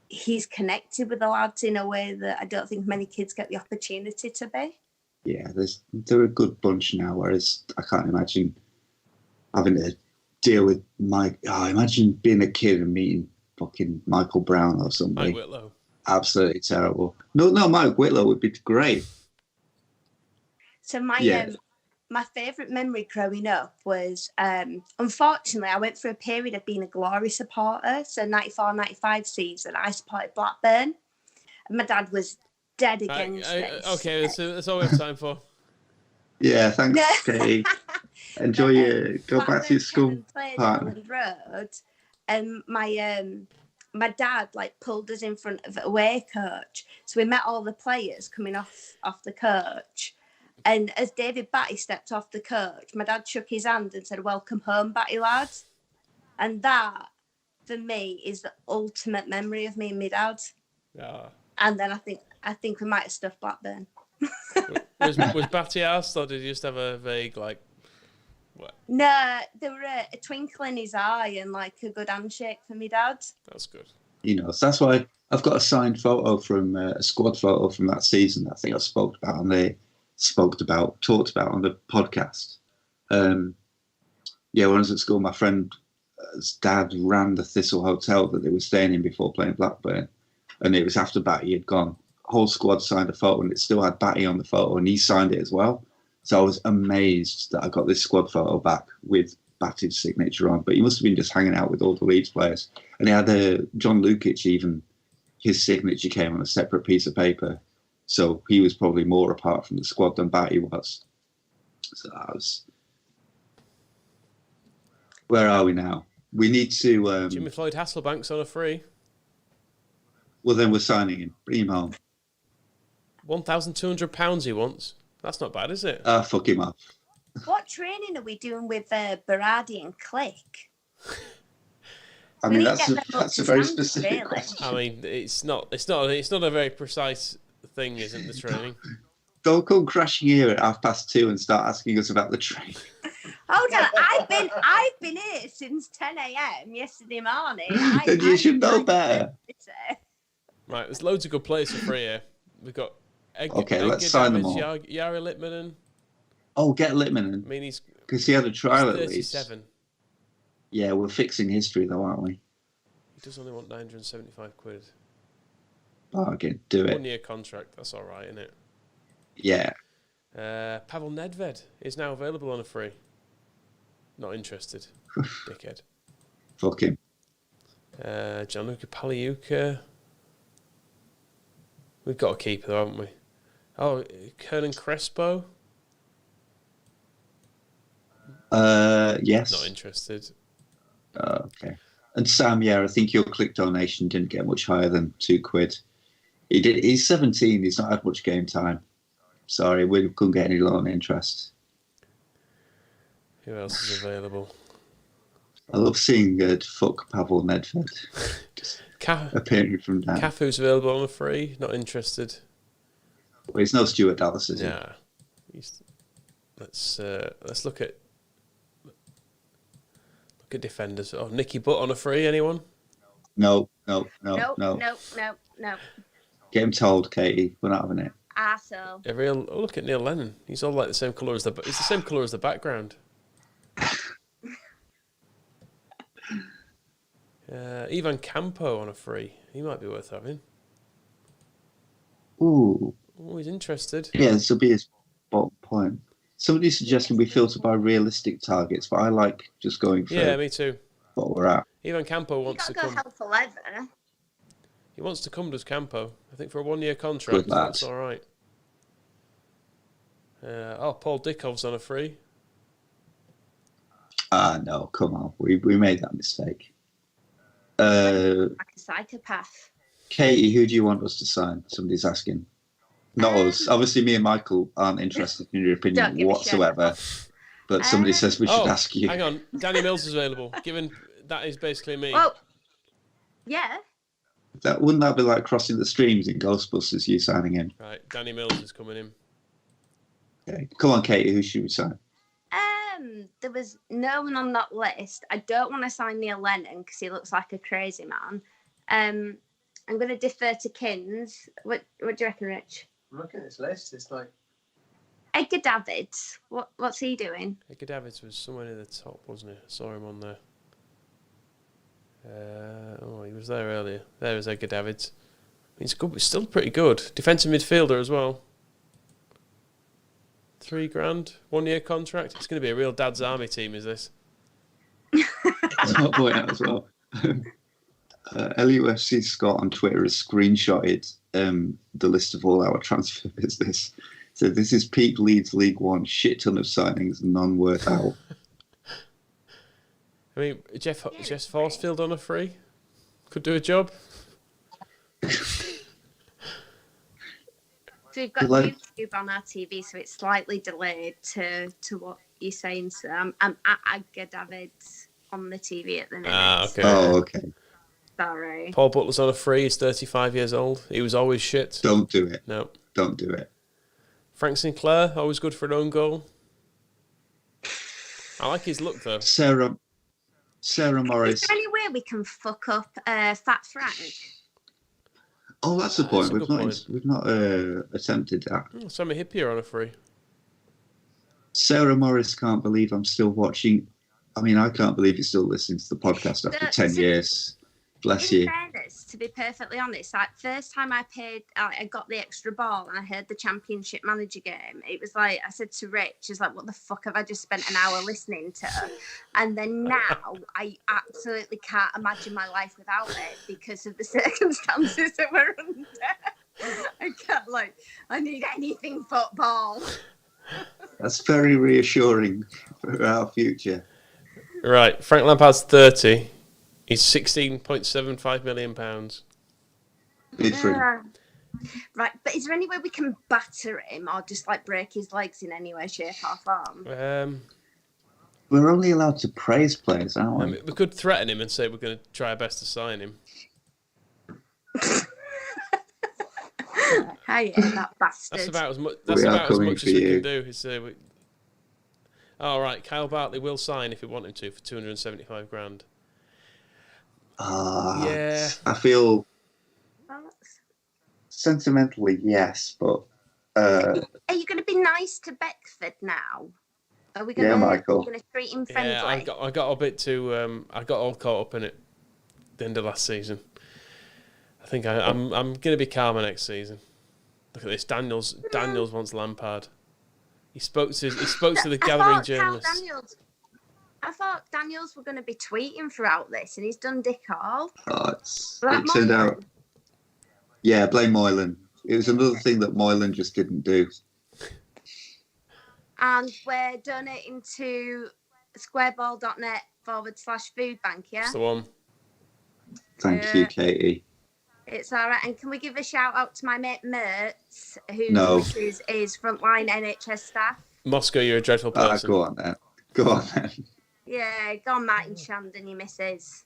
he's connected with the lads in a way that I don't think many kids get the opportunity to be. Yeah, they're a good bunch now, whereas I can't imagine having to deal with imagine being a kid and meeting fucking Michael Brown or something. Mike Whitlow. Absolutely terrible. No, Mike Whitlow would be great. So my favourite memory growing up was, unfortunately, I went through a period of being a Glory supporter. So 94-95 season, I supported Blackburn. And my dad was dead against this. Okay, that's all we have time for. Yeah, thanks, Katie. Enjoy go back to your school partner. Road, and my dad pulled us in front of an away coach, so we met all the players coming off the coach, and as David Batty stepped off the coach, my dad shook his hand and said, "Welcome home, Batty lad." And that for me is the ultimate memory of me and my dad. Yeah. And then I think we might have stuffed Blackburn. Was Batty asked, or did you just have a vague what? No, there were a twinkle in his eye and a good handshake for me dad. That's good. So that's why I've got a signed photo from a squad photo from that season. I think I talked about on the podcast. When I was at school, my friend's dad ran the Thistle Hotel that they were staying in before playing Blackburn, and it was after Batty had gone. Whole squad signed a photo, and it still had Batty on the photo, and he signed it as well. So I was amazed that I got this squad photo back with Batty's signature on. But he must have been just hanging out with all the Leeds players. And he had John Lukic, even his signature came on a separate piece of paper. So he was probably more apart from the squad than Batty was. So that was... Where are we now? We need to... Jimmy Floyd Hasselbank's on a free. Well, then we're signing him. Bring him home. £1,200 he wants. That's not bad, is it? Fuck him up. What training are we doing with Berardi and Click? I mean, that's a very specific question. I mean, it's not a very precise thing, isn't the training? Don't come crashing here at 2:30 and start asking us about the train. Hold on, I've been here since 10 a.m. yesterday morning. Then you should know better. Right, there's loads of good players for free here. We've got let's sign them all. Yari Littmanen. Oh, get Littmanen. I mean, he's because he had a trial at least. 37. Yeah, we're fixing history though, aren't we? He does only want £975. Bargain, do it. 1 year contract, that's all right, isn't it? Yeah. Pavel Nedved is now available on a free. Not interested, dickhead. Fuck him. Gianluca Paliuca. We've got a keeper, though, haven't we? Oh, Kernan Crespo. Yes. Not interested. Okay. And Sam, I think your click donation didn't get much higher than £2. He's 17. He's not had much game time. Sorry, we couldn't get any loan interest. Who else is available? I love seeing fuck Pavel Nedved just appearing from down. Cafu's available on a free. Not interested. Well, he's no Stuart Dallas, is he? Yeah. Let's look at defenders. Oh, Nicky Butt on a free. Anyone? No. Get him told, Katie. We're not having it. Arsehole. Look at Neil Lennon. He's all like the same colour as it's the same colour as the background. Ivan Campo on a free. He might be worth having. Ooh. Oh, he's interested. Yeah, this will be his bottom point. Somebody suggested we filter by realistic targets, but I like just going for me too. What we're at. Ivan Campo wants to come. Help for leather. He wants to come, does Campo? I think for a 1 year contract. That's all right. Paul Dickov's on a free. No, come on. We made that mistake. Like a psychopath. Katie, who do you want us to sign? Somebody's asking. Not us. Obviously, me and Michael aren't interested in your opinion whatsoever. But somebody says we should ask you. Hang on. Danny Mills is available, given that is basically me. Well, yeah. Wouldn't that be like crossing the streams in Ghostbusters, you signing him? Right, Danny Mills is coming in. Okay. Come on, Katie, who should we sign? There was no one on that list. I don't want to sign Neil Lennon because he looks like a crazy man. I'm going to defer to Kins. What do you reckon, Rich? I'm looking at this list. It's like Edgar Davids. What's he doing? Edgar Davids was somewhere near the top, wasn't he? I saw him on there. He was there earlier. There was Edgar Davids. He's good, but still pretty good. Defensive midfielder as well. $3,000, 1 year contract. It's going to be a real Dad's Army team, is this? I'll point out as well. LUFC Scott on Twitter has screenshotted the list of all our transfer business. So this is peak Leeds League One, shit ton of signings, none worth out. I mean, Jeff Forsfield on a free could do a job. So we've got YouTube on our TV, so it's slightly delayed to what you're saying. So I'm at Edgar Davids on the TV at the minute. Okay. Oh, okay. Sorry. Paul Butler's on a free. He's 35 years old. He was always shit. Don't do it. No. Don't do it. Frank Sinclair, always good for an own goal. I like his look, though. Sarah Morris. Is there any way we can fuck up Fat Frank? Oh, that's the point. That's We've not attempted that. Sammy Hippier on a free. Sarah Morris can't believe I'm still watching. I mean, I can't believe you're still listening to the podcast after 10 years. Bless In you. fairness, to be perfectly honest, like first time I got the extra ball and I heard the Championship Manager game. It was like I said to Rich, "Is like, what the fuck have I just spent an hour listening to?" And then now I absolutely can't imagine my life without it because of the circumstances that we're under. I can't I need anything football. That's very reassuring for our future. Right, Frank Lampard's 30. He's £16.75 million. Bid for him. Right, but is there any way we can batter him or just break his legs in any way, shape, or form? We're only allowed to praise players, aren't we? I mean, we could threaten him and say we're going to try our best to sign him. Hey, that bastard. That's about as much. We That's are about as coming much for as we you. can do. Is all right. Kyle Bartley will sign if we want him to for $275,000. Yeah. I feel sentimentally yes, but Are you going to be nice to Beckford now? Are we going Yeah, Michael. to treat him friendly? Yeah, I got a bit too. I got all caught up in it. At the end of last season. I think I'm going to be calmer next season. Look at this. Daniels wants Lampard. He spoke to the gathering journalists. I thought Daniels were going to be tweeting throughout this, and he's done dick all. It turned out. Yeah, blame Moylan. It was another thing that Moylan just didn't do. And we're donating to squareball.net/food bank, yeah? That's the one. Thank you, Katie. It's all right. And can we give a shout out to my mate Mertz, who is frontline NHS staff? Moscow, you're a dreadful person. Go on then. Yeah, go on, Martin Shandon, you missus.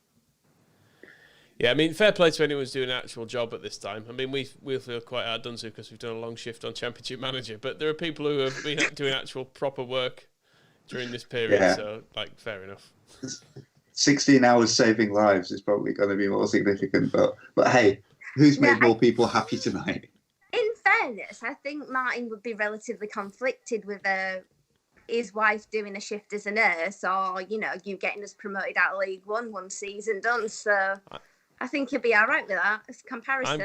Yeah, I mean, fair play to anyone who's doing an actual job at this time. I mean, we feel quite hard done to because we've done a long shift on Championship Manager, but there are people who have been doing actual proper work during this period, so, fair enough. 16 hours saving lives is probably going to be more significant, but hey, who's made more people happy tonight? In fairness, I think Martin would be relatively conflicted with his wife doing a shift as a nurse, or you getting us promoted out of League One season done. So I think he'll be all right with that. It's comparison.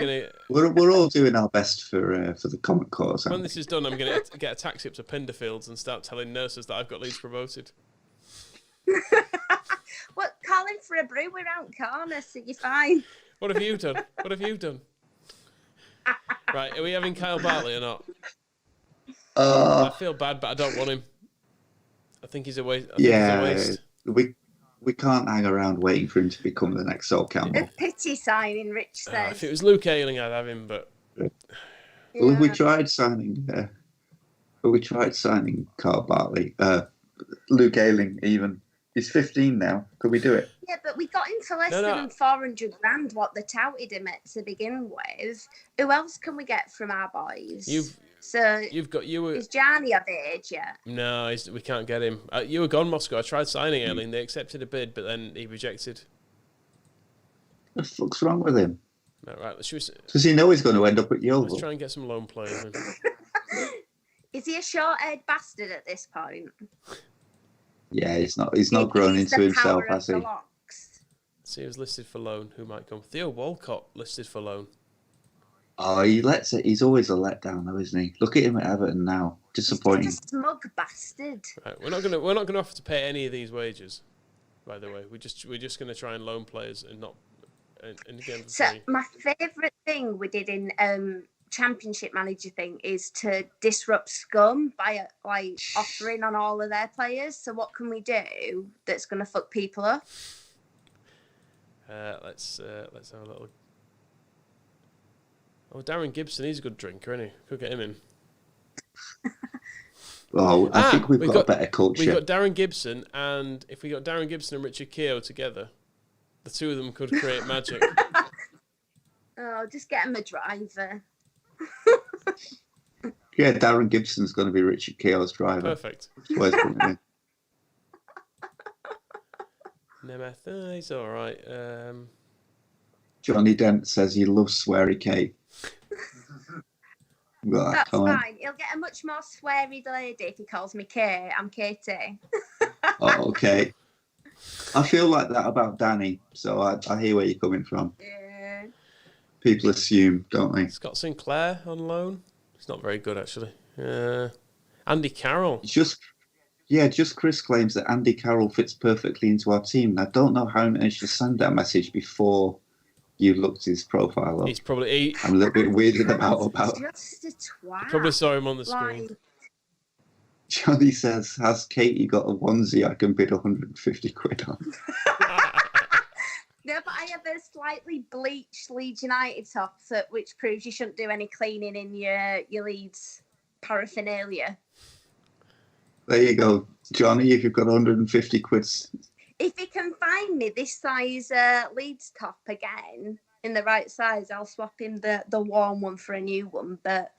We're all doing our best for the common cause. When this is done, I'm going to get a taxi up to Penderfields and start telling nurses that I've got Leeds promoted. Well, call him for a brew around corner, so you're fine. What have you done? Right, are we having Kyle Bartley or not? I feel bad, but I don't want him. I think he's a waste. We can't hang around waiting for him to become the next Sol Campbell. A pity signing, Rich says. If it was Luke Ayling, I'd have him, but... Well, we tried signing Carl Bartley. Luke Ayling, even. He's 15 now. Could we do it? Yeah, but we got him for less than $400,000, what they touted him at to begin with. Who else can we get from our boys? Is Gianni of age yet? No, we can't get him. You were gone, Moscow. I tried signing Ayling. They accepted a bid, but then he rejected. What the fuck's wrong with him? No, right. Does he know he's going to end up at Yeovil? Let's try and get some loan players in. Is he a short-haired bastard at this point? Yeah, he's not grown into himself, has he? See who's listed for loan. Who might come? Theo Walcott listed for loan. Oh, he's always a letdown, though, isn't he? Look at him at Everton now. Disappointing. He's just a smug bastard. Right, we're not gonna have to pay any of these wages. By the way, we're just gonna try and loan players and not. And again, so my favourite thing we did in Championship Manager thing is to disrupt Scum by offering on all of their players. So what can we do that's going to fuck people up? Let's have a little. Oh, Darren Gibson, he's a good drinker, isn't he? Could get him in. Well, I think we've got a better culture. We've got Darren Gibson, and if we got Darren Gibson and Richard Keogh together, the two of them could create magic. Oh, just get him a driver. Yeah, Darren Gibson's going to be Richard Keogh's driver. Perfect. Where's coming in? Nemeth, he's all right. Johnny Dent says he loves sweary Kate. That's fine. He'll get a much more sweary lady if he calls me Kate. I'm Katie. Oh, okay. I feel like that about Danny, so I hear where you're coming from. Yeah. People assume, don't they? Scott Sinclair on loan. He's not very good, actually. Andy Carroll. Just Chris claims that Andy Carroll fits perfectly into our team. I don't know how he managed to send that message before you looked his profile up. He's probably... I'm a little bit weirded about. Just a twat. Probably saw him on the screen. Like, Johnny says, has Katie got a onesie I can bid 150 quid on? no, but I have a slightly bleached Leeds United top, which proves you shouldn't do any cleaning in your Leeds paraphernalia. There you go, Johnny, if you've got 150 quid. If you can find me this size Leeds top again, in the right size, I'll swap him the warm one for a new one, but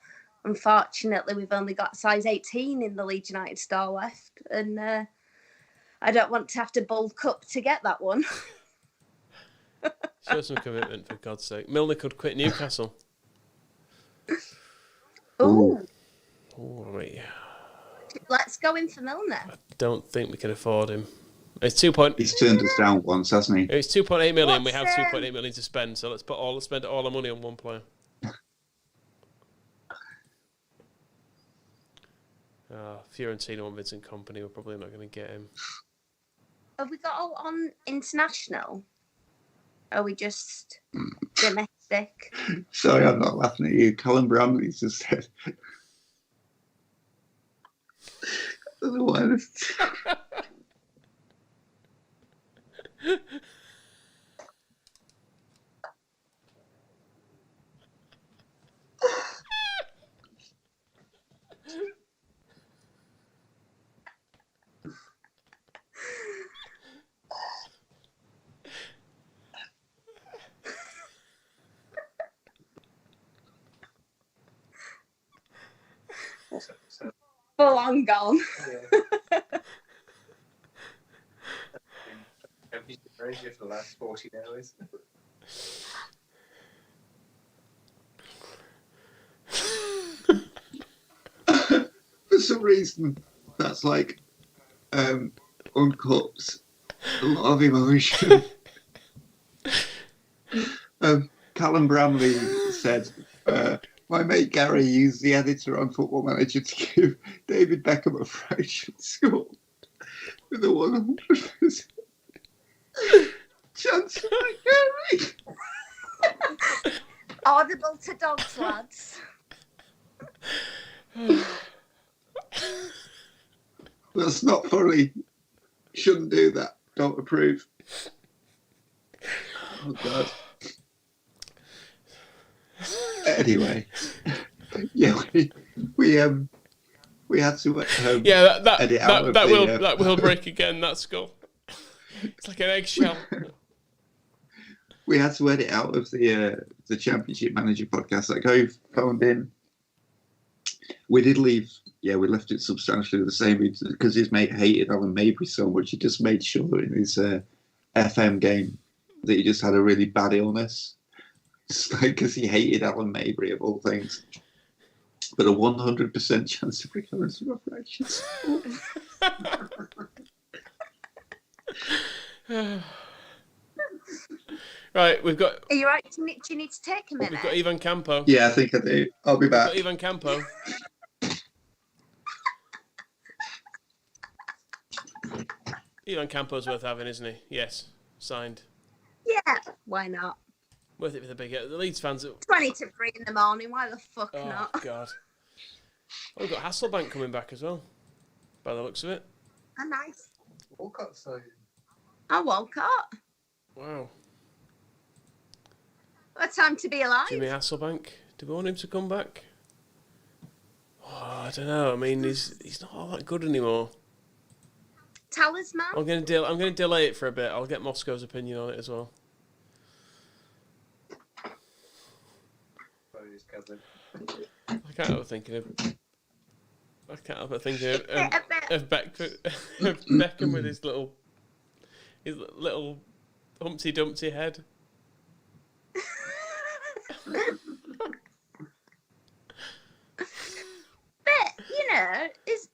unfortunately, we've only got size 18 in the Leeds United store left, and I don't want to have to bulk up to get that one. Show some commitment, for God's sake. Milner could quit Newcastle. Ooh. Oh, mate. Let's go in for Milner. I don't think we can afford him. It's He's turned us down once, hasn't he? It's 2.8 million. We What's, have 2.8 million to spend, so let's spend all our money on one player. Fiorentina and Vincent Kompany, we're probably not going to get him. Have we got all on international? Are we just domestic? Sorry, I'm not laughing at you. Callum Bramley's just said. Otherwise. Full on gone. Yeah. I've used the radio for the last 14 hours. For some reason, that's like uncups a lot of emotion. Callum Bramley said, my mate Gary used the editor on Football Manager to give David Beckham a fractured skull with a 100% chance of Gary. Audible to dogs, lads. That's not funny. Shouldn't do that. Don't approve. Oh God. Anyway, yeah, we had to edit out that will break again. That skull. It's like an eggshell. We had to edit out of the Championship Manager podcast. That guy phoned in. We did leave. Yeah, we left it substantially the same because his mate hated Alan Mabry so much. He just made sure in his FM game that he just had a really bad illness. Just like because he hated Alan Mabry of all things. But a 100% chance of recurrence of fractures. Right, we've got. Are you right? Do you need to take a minute? We've got Ivan Campo. Yeah, I think I do. I'll be back. We've got Ivan Campo. Ivan Campo's worth having, isn't he? Yes, signed. Yeah, why not? Worth it for the big. The Leeds fans. 20 to 3 in the morning. Why the fuck Oh not? God. Oh, we've got Hasselbank coming back as well. By the looks of it. Oh, nice. Walcott signed. Oh, Walcott. Wow. What a time to be alive. Jimmy Hasselbank. Do we want him to come back? Oh, I don't know. I mean, he's not all that good anymore. Talisman. I'm going to delay it for a bit. I'll get Moscow's opinion on it as well. I can't help thinking of Beckham with his little Humpty Dumpty head. But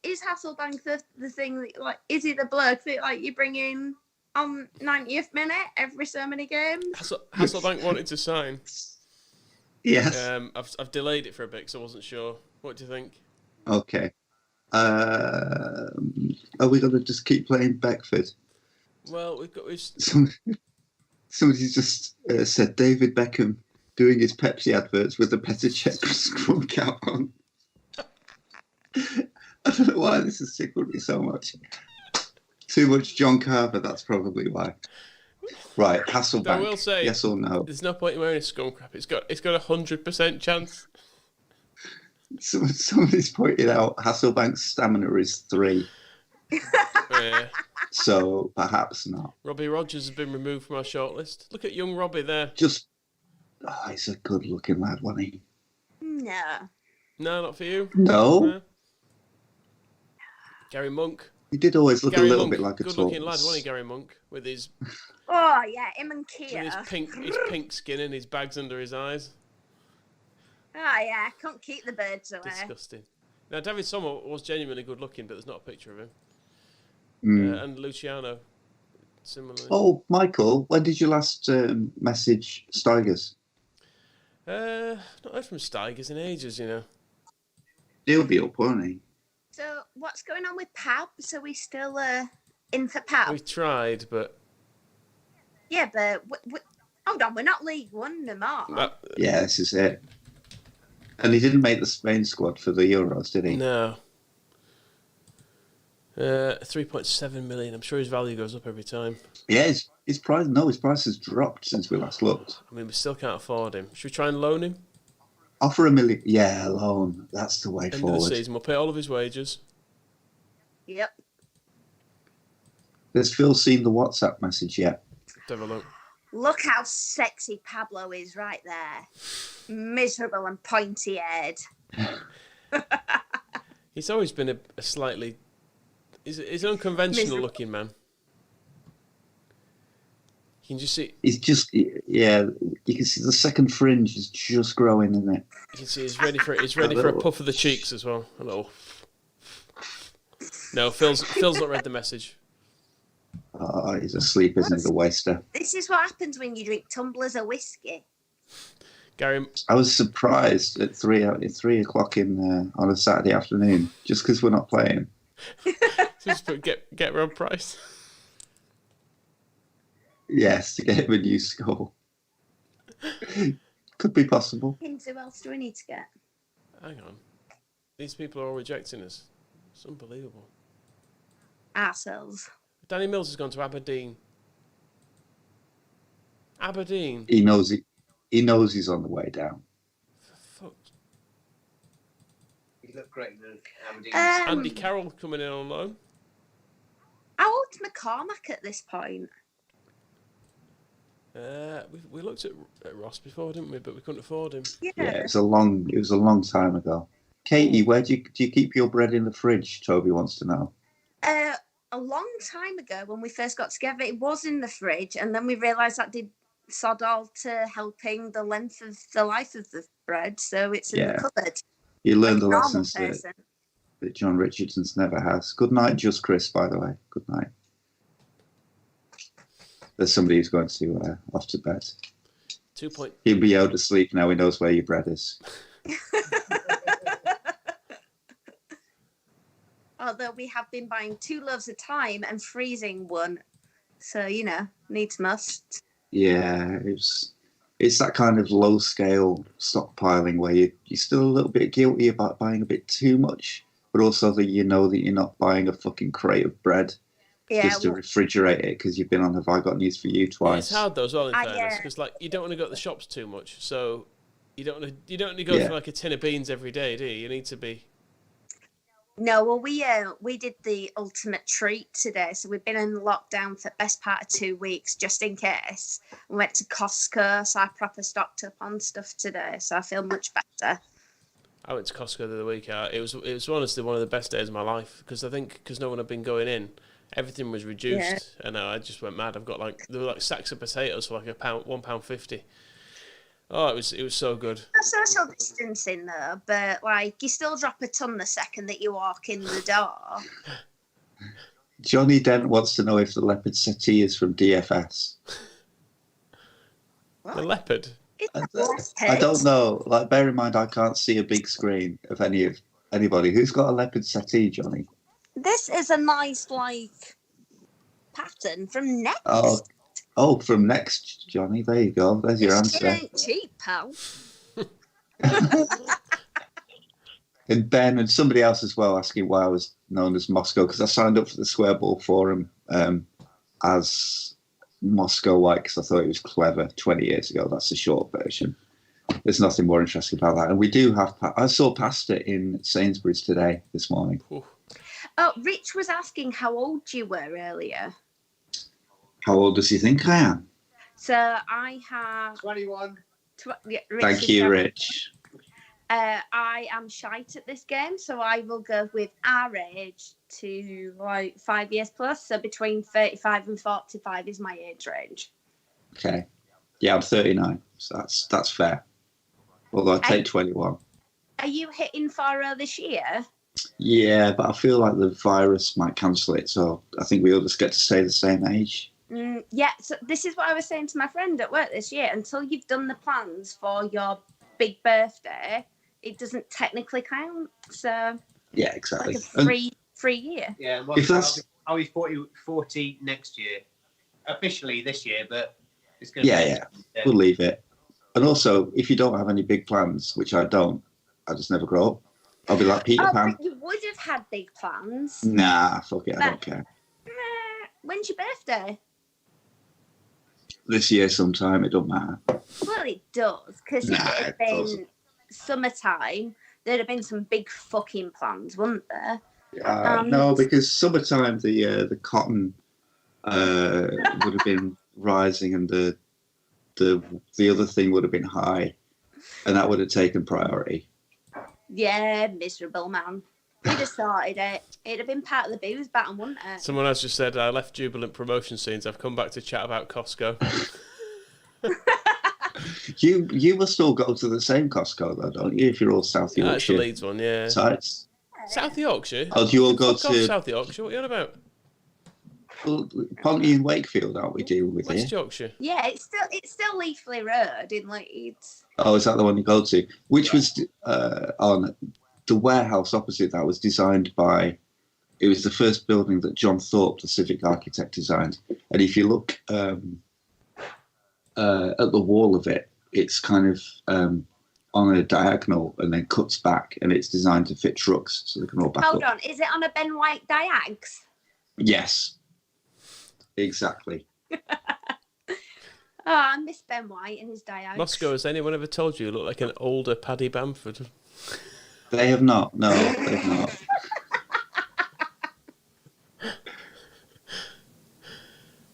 is Hasselbank the thing that, like, is he the bloke that, like, you bring in on 90th minute every so many games. Hasselbank wanted to sign. Yes. I've delayed it for a bit because I wasn't sure. What do you think? Okay. Are we going to just keep playing Beckford? Well, we've Somebody just said David Beckham doing his Pepsi adverts with the Petr Cech scrum cap on. I don't know why this has tickled me so much. Too much John Carver, that's probably why. Right, Hasselbank. I will say, yes or no? There's no point in wearing a scum cap. It's got a 100% chance. Somebody's pointed out Hasselbank's stamina is 3. Yeah. So perhaps not. Robbie Rogers has been removed from our shortlist. Look at young Robbie there. He's a good-looking lad, wasn't he? No. No, not for you. No. Gary Monk. He did always look Gary a little Monk, bit like a good-looking tortoise. lad, wasn't he, Gary Monk, with his Oh yeah, him and Kia. with his pink skin and his bags under his eyes. Oh yeah, can't keep the birds away. Disgusting. Now David Sommer was genuinely good-looking, but there's not a picture of him. And Luciano, similarly. Oh, Michael, when did you last message Steigers? Not heard from Steigers in ages, you know. He'll be up, won't he? So what's going on with Pab? So we still in for Pab? We've tried, but Yeah, but hold on, we're not League One no more. Yeah, this is it. And he didn't make the Spain squad for the Euros, did he? No. 3.7 million. I'm sure his value goes up every time. Yeah, his price. No, his price has dropped since we last looked. I mean, we still can't afford him. Should we try and loan him? Offer $1 million. Yeah, loan. That's the way End forward. of the season, we'll pay all of his wages. Yep. Has Phil seen the WhatsApp message yet? Have a look. Look how sexy Pablo is right there. Miserable and pointy-haired. He's always been a slightly... He's an unconventional looking man. You can just see... He's just... Yeah, you can see the second fringe is just growing, isn't it? You can see he's ready for a puff of the cheeks as well. A little... No, Phil's not read the message. Oh, he's asleep, isn't he, the waster? This is what happens when you drink tumblers of whiskey. Gary... I was surprised at 3 o'clock on a Saturday afternoon, just because we're not playing. Just put get Rob Price. Yes, to get him a new score. Could be possible. Who else do we need to get? Hang on. These people are all rejecting us. It's unbelievable. Ourselves. Danny Mills has gone to Aberdeen. Aberdeen. He knows he's on the way down. Fuck. He looked great in Aberdeen. Andy Carroll coming in on loan. How old's McCormack at this point? We looked at Ross before, didn't we? But we couldn't afford him. Yeah. It was a long time ago. Katie, where do you keep your bread in the fridge? Toby wants to know. A long time ago, when we first got together, it was in the fridge, and then we realised that did sod all to helping the length of the life of the bread, so it's in the cupboard. You learned the Like a lessons normal person. that John Richardson's never has. Good night, Just Chris, by the way. Good night. There's somebody who's going to off to bed. He'll be able to sleep now. He knows where your bread is. Although we have been buying 2 loaves at a time and freezing one. So, needs must. Yeah, it's that kind of low-scale stockpiling where you're still a little bit guilty about buying a bit too much, but also that you know that you're not buying a fucking crate of bread just to refrigerate it because you've been on Have I Got News For You twice. Yeah, it's hard though as well, in fairness, because you don't want to go to the shops too much, so you don't want to go for like a tin of beans every day, do you? You need to be... No, well, we did the ultimate treat today. So we've been in lockdown for the best part of 2 weeks, just in case. We went to Costco, so I proper stocked up on stuff today. So I feel much better. I went to Costco the other week. It was honestly one of the best days of my life because no one had been going in, everything was reduced, and I just went mad. I've got there were sacks of potatoes for £1.50. Oh, it was so good. Social distancing though, but you still drop a ton the second that you walk in the door. Johnny Dent wants to know if the leopard settee is from DFS. The leopard. I don't know. Like, bear in mind, I can't see a big screen of anybody. Who's got a leopard settee, Johnny? This is a nice, like, pattern from Next. Oh, from Next, Johnny. There you go. There's your answer. It ain't cheap, pal. And Ben and somebody else as well asking why I was known as Moscow, because I signed up for the Square Ball Forum as Moscow White because I thought it was clever 20 years ago. That's the short version. There's nothing more interesting about that. And we do have... I saw pasta in Sainsbury's today, this morning. Ooh. Oh, Rich was asking how old you were earlier. How old does he think I am? So I have... 21. Thank you, Rich. I am shite at this game, so I will go with our age to like 5 years plus. So between 35 and 45 is my age range. Okay. Yeah, I'm 39, so that's fair. Although I take 21. Are you hitting 40 this year? Yeah, but I feel like the virus might cancel it, so I think we all just get to stay the same age. Yeah, so this is what I was saying to my friend at work this year. Until you've done the plans for your big birthday, it doesn't technically count. So yeah, exactly. Like a free year. Yeah, I'll be 40 next year. Officially this year, but it's going to be... Yeah, we'll leave it. And also, if you don't have any big plans, which I don't, I just never grow up. I'll be like Peter Pan. But you would have had big plans. Nah, fuck it, I don't care. When's your birthday? This year sometime, it don't matter. Well, it does, because if it had been summertime, there'd have been some big fucking plans, wouldn't there? No, because summertime, the cotton would have been rising and the other thing would have been high, and that would have taken priority. Yeah, miserable man. We'd have started it. It'd have been part of the booze baton, wouldn't it? Someone else just said, I left Jubilant promotion scenes. I've come back to chat about Costco. You will still go to the same Costco, though, don't you, if you're all South Yorkshire? That's the Leeds one, yeah. Sites. South Yorkshire? Oh, do you all go to... South Yorkshire, what are you on about? Well, Ponty and Wakefield, aren't we dealing with West here? Yorkshire. Yeah, it's still Leafley Road in Leeds. Oh, is that the one you go to? Which was on the warehouse opposite that was designed by... It was the first building that John Thorpe, the civic architect, designed. And if you look at the wall of it, it's kind of on a diagonal and then cuts back, and it's designed to fit trucks so they can all back up. Hold on, is it on a Ben White diags? Yes, exactly. Oh, I miss Ben White and his diags. Moscow, has anyone ever told you look like an older Paddy Bamford? They have not. No, they've not.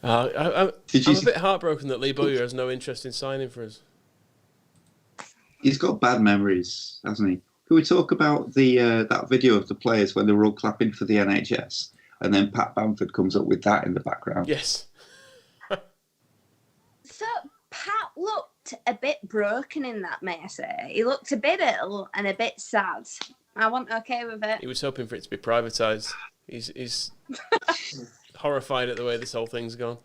I'm a bit heartbroken that Lee Bowyer has no interest in signing for us. He's got bad memories, hasn't he? Can we talk about the that video of the players when they were all clapping for the NHS, and then Pat Bamford comes up with that in the background? Yes. So Pat looked a bit broken in that, may I say. He looked a bit ill and a bit sad. I wasn't okay with it. He was hoping for it to be privatised. He's horrified at the way this whole thing's gone.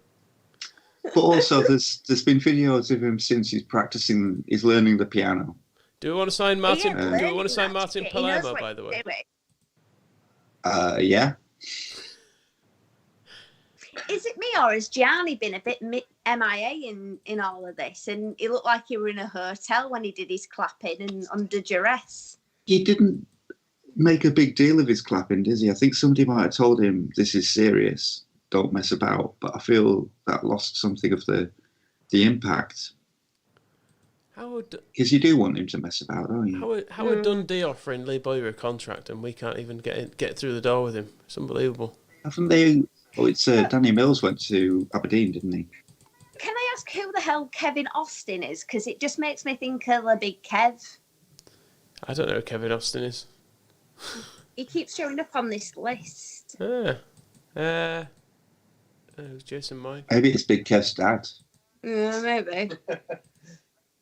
But also, there's been videos of him since he's practicing. He's learning the piano. Do we want to sign Martin? Yeah, do we want to sign Martin he knows Palermo, what by the way? Yeah. Is it me, or has Gianni been a bit MIA in all of this? And he looked like he were in a hotel when he did his clapping and under duress. He didn't make a big deal of his clapping, does he? I think somebody might have told him this is serious, don't mess about. But I feel that lost something of the impact. Because you do want him to mess about, don't you? How are Dundee offering Lee Bowyer a contract and we can't even get through the door with him? It's unbelievable. Haven't they? Oh, it's Danny Mills went to Aberdeen, didn't he? Can I ask who the hell Kevin Austin is? Because it just makes me think of a big Kev. I don't know who Kevin Austin is. He keeps showing up on this list. It was Jason Mike. Maybe it's Big Kev's dad. Maybe.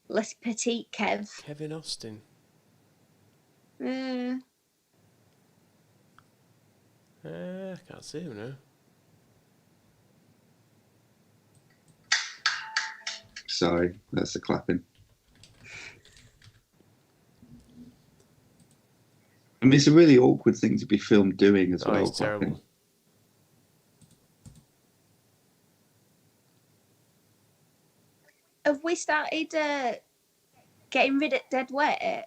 Less petite Kev. Kevin Austin. Mm. I can't see him now. Sorry, that's the clapping. I mean, it's a really awkward thing to be filmed doing as well. It's terrible. Have we started getting rid of dead weight?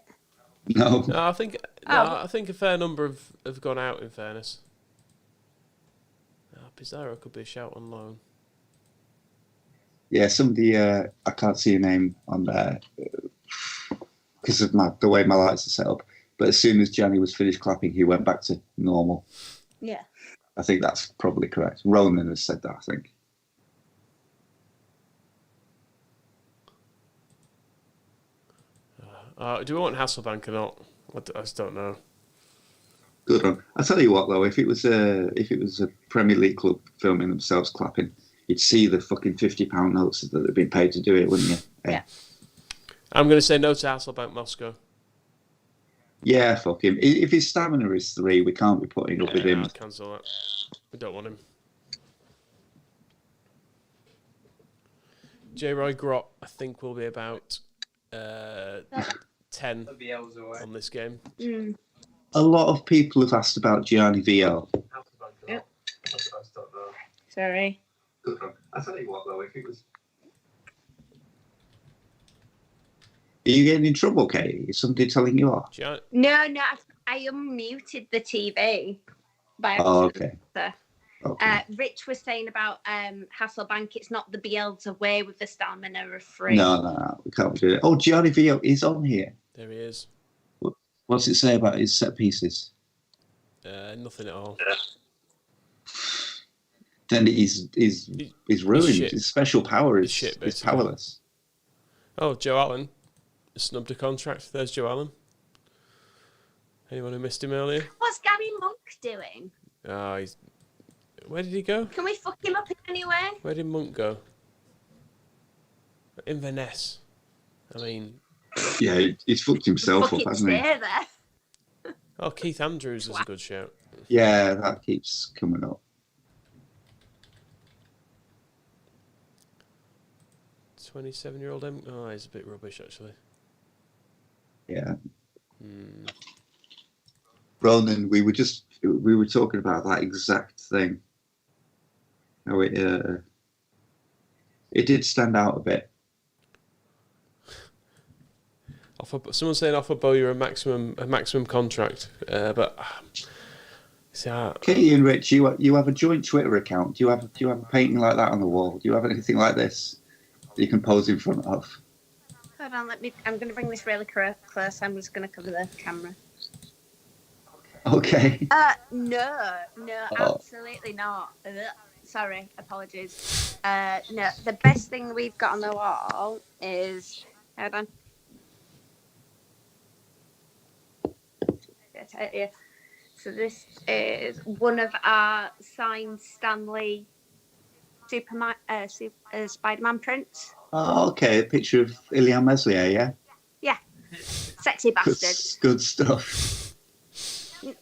No. I think I think a fair number have gone out. In fairness, Pizarro could be a shout on loan. Yeah, somebody, I can't see a name on there because of the way my lights are set up. But as soon as Gianni was finished clapping, he went back to normal. Yeah. I think that's probably correct. Ronan has said that, I think. Do we want Hasselbank or not? I just don't know. Good one. I tell you what, though, if it was a Premier League club filming themselves clapping, you'd see the fucking £50 notes that they've been paid to do it, wouldn't you? Yeah. I'm going to say no to Hasselbank Moscow. Yeah, fuck him. If his stamina is 3, we can't be putting up with him. I'll cancel that. We don't want him. J. Roy Grott, I think, will be about 10 on this game. Mm. A lot of people have asked about Gianni VL. Yep. Sorry. Good one. I tell you what, though, if it was... Are you getting in trouble, Katie? Is somebody telling you off? No, I unmuted the TV. Oh, okay. Okay. Rich was saying about Hasselbank, it's not the Bielsa way with the stamina of 3. No, we can't do it. Oh, Gianni VL is on here. There he is. What's it say about his set pieces? Nothing at all. Then he's ruined. Shit. His special power is Shit, is powerless. Oh, Joe Allen snubbed a contract. There's Joe Allen. Anyone who missed him earlier? What's Gary Monk doing? Where did he go? Can we fuck him up in any way? Where did Monk go? Inverness. I mean... Yeah, he's fucked himself up, hasn't he? Stay there. Oh, Keith Andrews is a good shout. Yeah, that keeps coming up. 27-year-old he's a bit rubbish, actually. Yeah. Ronan, we were talking about that exact thing. How it did stand out a bit. Someone saying offer Bowyer a maximum contract, but Katie and Rich, you have a joint Twitter account. Do you have a painting like that on the wall? Do you have anything like this that you can pose in front of? Hold on, I'm going to bring this really close. I'm just going to cover the camera. Okay. No, absolutely not. Sorry, apologies. No, the best thing we've got on the wall is... Hold on. So this is one of our signed Stanley Spider-Man prints. Oh, okay. A picture of Ilya Meslier, yeah? Yeah. Sexy bastard. Good stuff.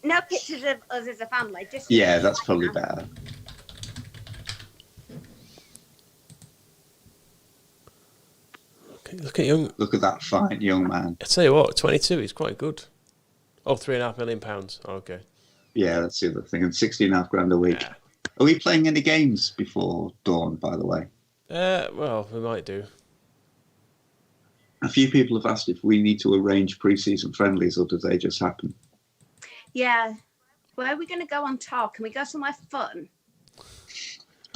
No pictures of us as a family. Just yeah, that's probably better. Look at that fine young man. I tell you what, 22, he's quite good. Oh, £3.5 million. Okay. Yeah, that's the other thing. And 16.5 grand a week. Yeah. Are we playing any games before dawn, by the way? Well, we might do. A few people have asked if we need to arrange pre-season friendlies or do they just happen? Yeah. Where are we going to go on tour? Can we go somewhere fun?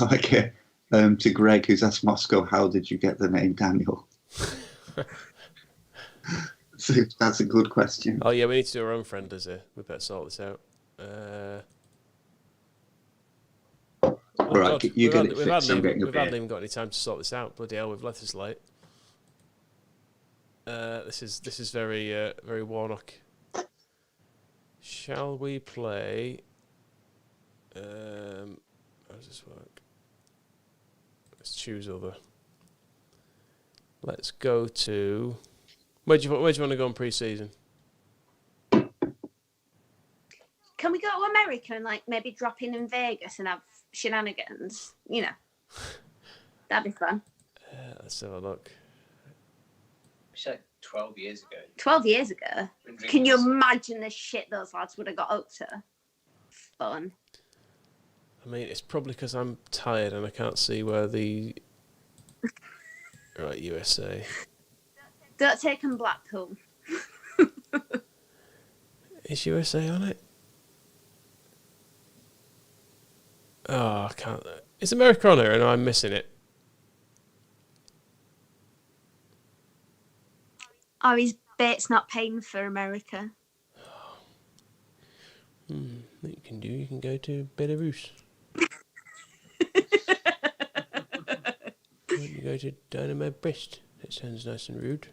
Okay. To Greg, who's asked Moscow, how did you get the name Daniel? So that's a good question. Oh, yeah, we need to do our own friendlies here. We better sort this out. Right, you get it fixed. We haven't even got any time to sort this out. Bloody hell, we've left this late. This is very very Warnock. Shall we play? How does this work? Let's choose other. Let's go to. Where do you want to go on pre-season? Can we go to America and maybe drop in Vegas and have shenanigans? You know, that'd be fun. Let's have a look. Actually, 12 years ago. 12 years ago? Can you imagine the shit those lads would have got up to? Fun. I mean, it's probably because I'm tired and I can't see where the... Right, USA. Don't take them Blackpool. Is USA on it? Oh, I can't... Is America on here and I'm missing it? Or his bait's not paying for America. What you can do, you can go to Belarus. Why don't you go to Dynamo Brest? That sounds nice and rude.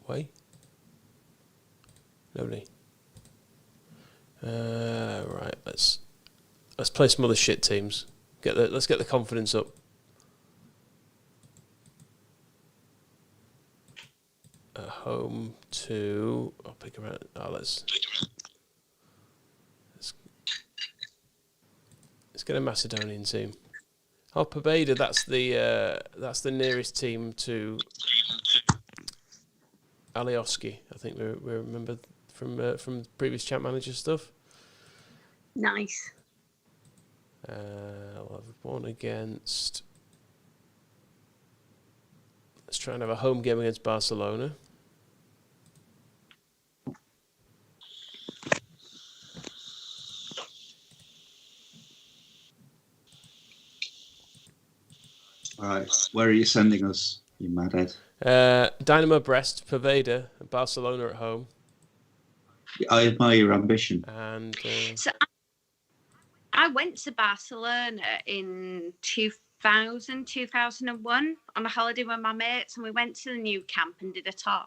Away. Lovely. Right, let's play some other shit teams. Let's get the confidence up. Home to... I'll pick around... Oh, let's get a Macedonian team. Oh, Pobeda, that's the nearest team to Alioski. I think we remember from previous champ manager stuff. Nice. I'll have one against... Let's try and have a home game against Barcelona. All right, where are you sending us, you madhead? Dynamo Brest, Poveda, Barcelona at home. I admire your ambition. And So I went to Barcelona in 2001 on a holiday with my mates, and we went to the new camp and did a tour.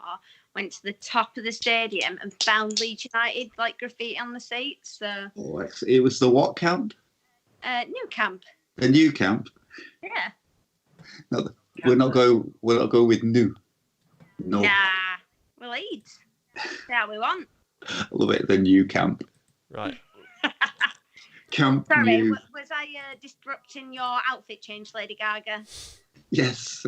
Went to the top of the stadium and found Leeds United like graffiti on the seats. So It was the what camp? new camp. The new camp. Yeah. No, we'll not go with new. No. Nah, we're Leeds. That's how we want. I love it. The new camp. right. Camp Sorry, new. was I disrupting your outfit change, Lady Gaga? Yes.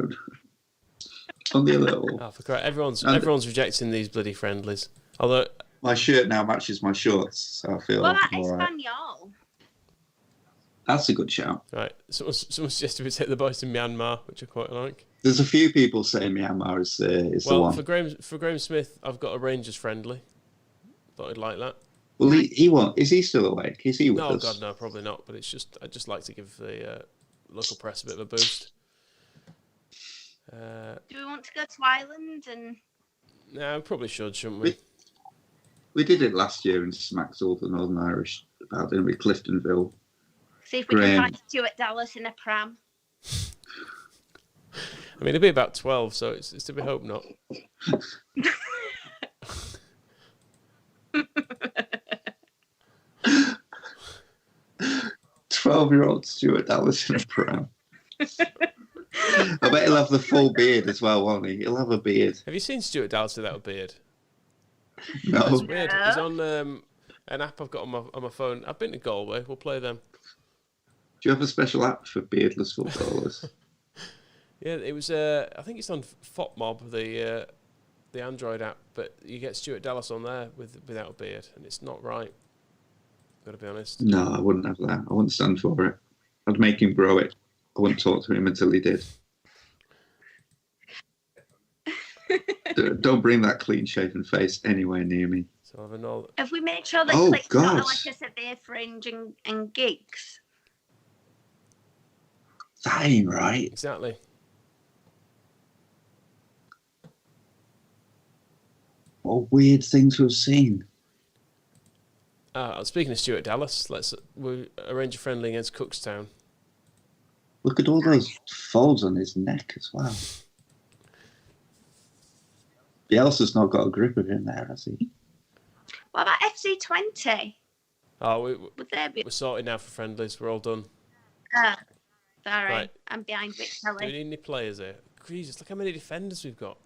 Only a little. Oh, for Christ. Everyone's rejecting these bloody friendlies. Although My shirt now matches my shorts, so I feel Well, that all right. Espanol. That's a good shout. right, someone suggested we take the boys to Myanmar, which I quite like. There's a few people saying Myanmar is the Well, one. for Graham Smith, I've got a Rangers friendly. Thought I'd like that. Well, he won't. Is he still awake? Is he with No, us? God, no, probably not. But I'd just like to give the local press a bit of a boost. Do we want to go to Ireland and? No, we probably should, shouldn't we? We did it last year and smacked all the Northern Irish about, didn't we? Cliftonville. See if we Graham. can find Stuart Dallas in a pram. I mean, it'll be about 12, so it's to be hoped not. 12-year-old Stuart Dallas in a pram. I bet he'll have the full beard as well, won't he? He'll have a beard. Have you seen Stuart Dallas without a beard? No. That's weird. He's on an app I've got on my phone. I've been to Galway. We'll play them. Do you have a special app for beardless footballers? Yeah, it was. I think it's on FOTMob, the Android app. But you get Stuart Dallas on there without a beard, and it's not right. Got to be honest. No, I wouldn't have that. I wouldn't stand for it. I'd make him grow it. I wouldn't talk to him until he did. Don't bring that clean-shaven face anywhere near me. So I have an all. Have we made sure that Oh, Click's got God. like a severe fringe and gigs? That ain't right. Exactly. What weird things we've seen. Speaking of Stuart Dallas, we'll arrange a friendly against Cookstown. Look at all those folds on his neck as well. Bielsa's not got a grip of him there, has he? What about FC20? Oh, Would there be? we're sorted now for friendlies. We're all done. Sorry, Right. I'm behind Vic Do we Kelly. need any players here? Jesus, look how many defenders we've got.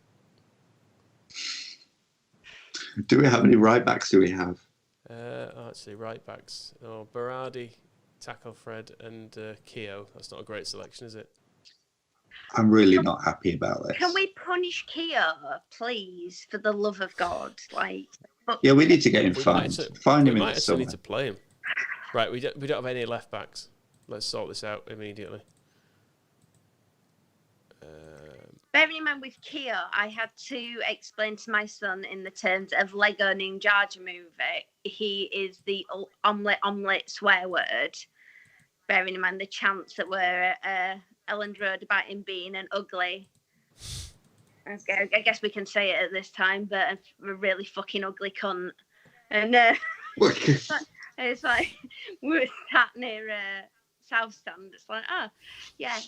How many right backs do we have? Actually, right backs. Oh, Berardi, Taco Fred, and Keogh. That's not a great selection, is it? I'm really not happy about this. Can we punish Kia, please, for the love of God? Like, Yeah, we need to get him We fined. might Fine him in might the actually need summer. to play him. Right, we don't have any left backs. Let's sort this out immediately. bearing in mind with Kia, I had to explain to my son in the terms of Lego Ninjago movie, he is the omelette swear word. Bearing in mind the chants that were Elland Road about him being an ugly. Okay, I guess we can say it at this time, but a really fucking ugly cunt. And it's like we're sat near South Stand. It's like, oh, yeah,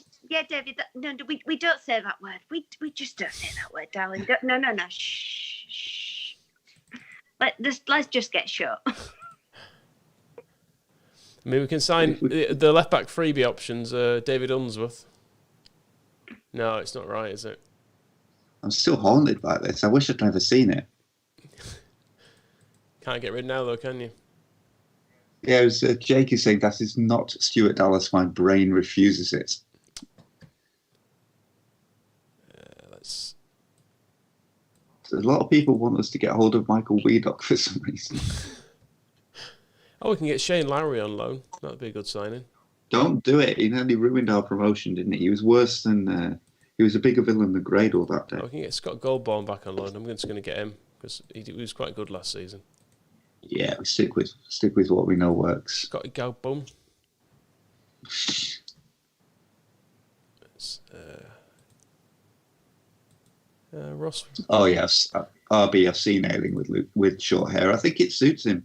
David. No, we don't say that word. We just don't say that word, darling. No. Shh. Let's just get shut. I mean, we can sign the left back freebie options. David Unsworth. No, it's not right, is it? I'm still haunted by this. I wish I'd never seen it. Can't get rid now, though, can you? Yeah, it was Jake is saying that is not Stuart Dallas. My brain refuses it. Let's. So a lot of people want us to get hold of Michael Weedock for some reason. Oh, we can get Shane Lowry on loan. That'd be a good signing. Don't do it. He nearly ruined our promotion, didn't he? He was worse than... he was a bigger villain than Gradle that day. Oh, we can get Scott Goldbaum back on loan. I'm just going to get him because he was quite good last season. Yeah, we stick with what we know works. Scotty Goldbaum. Ross. Oh yes, RB. I've seen Ailing with short hair. I think it suits him.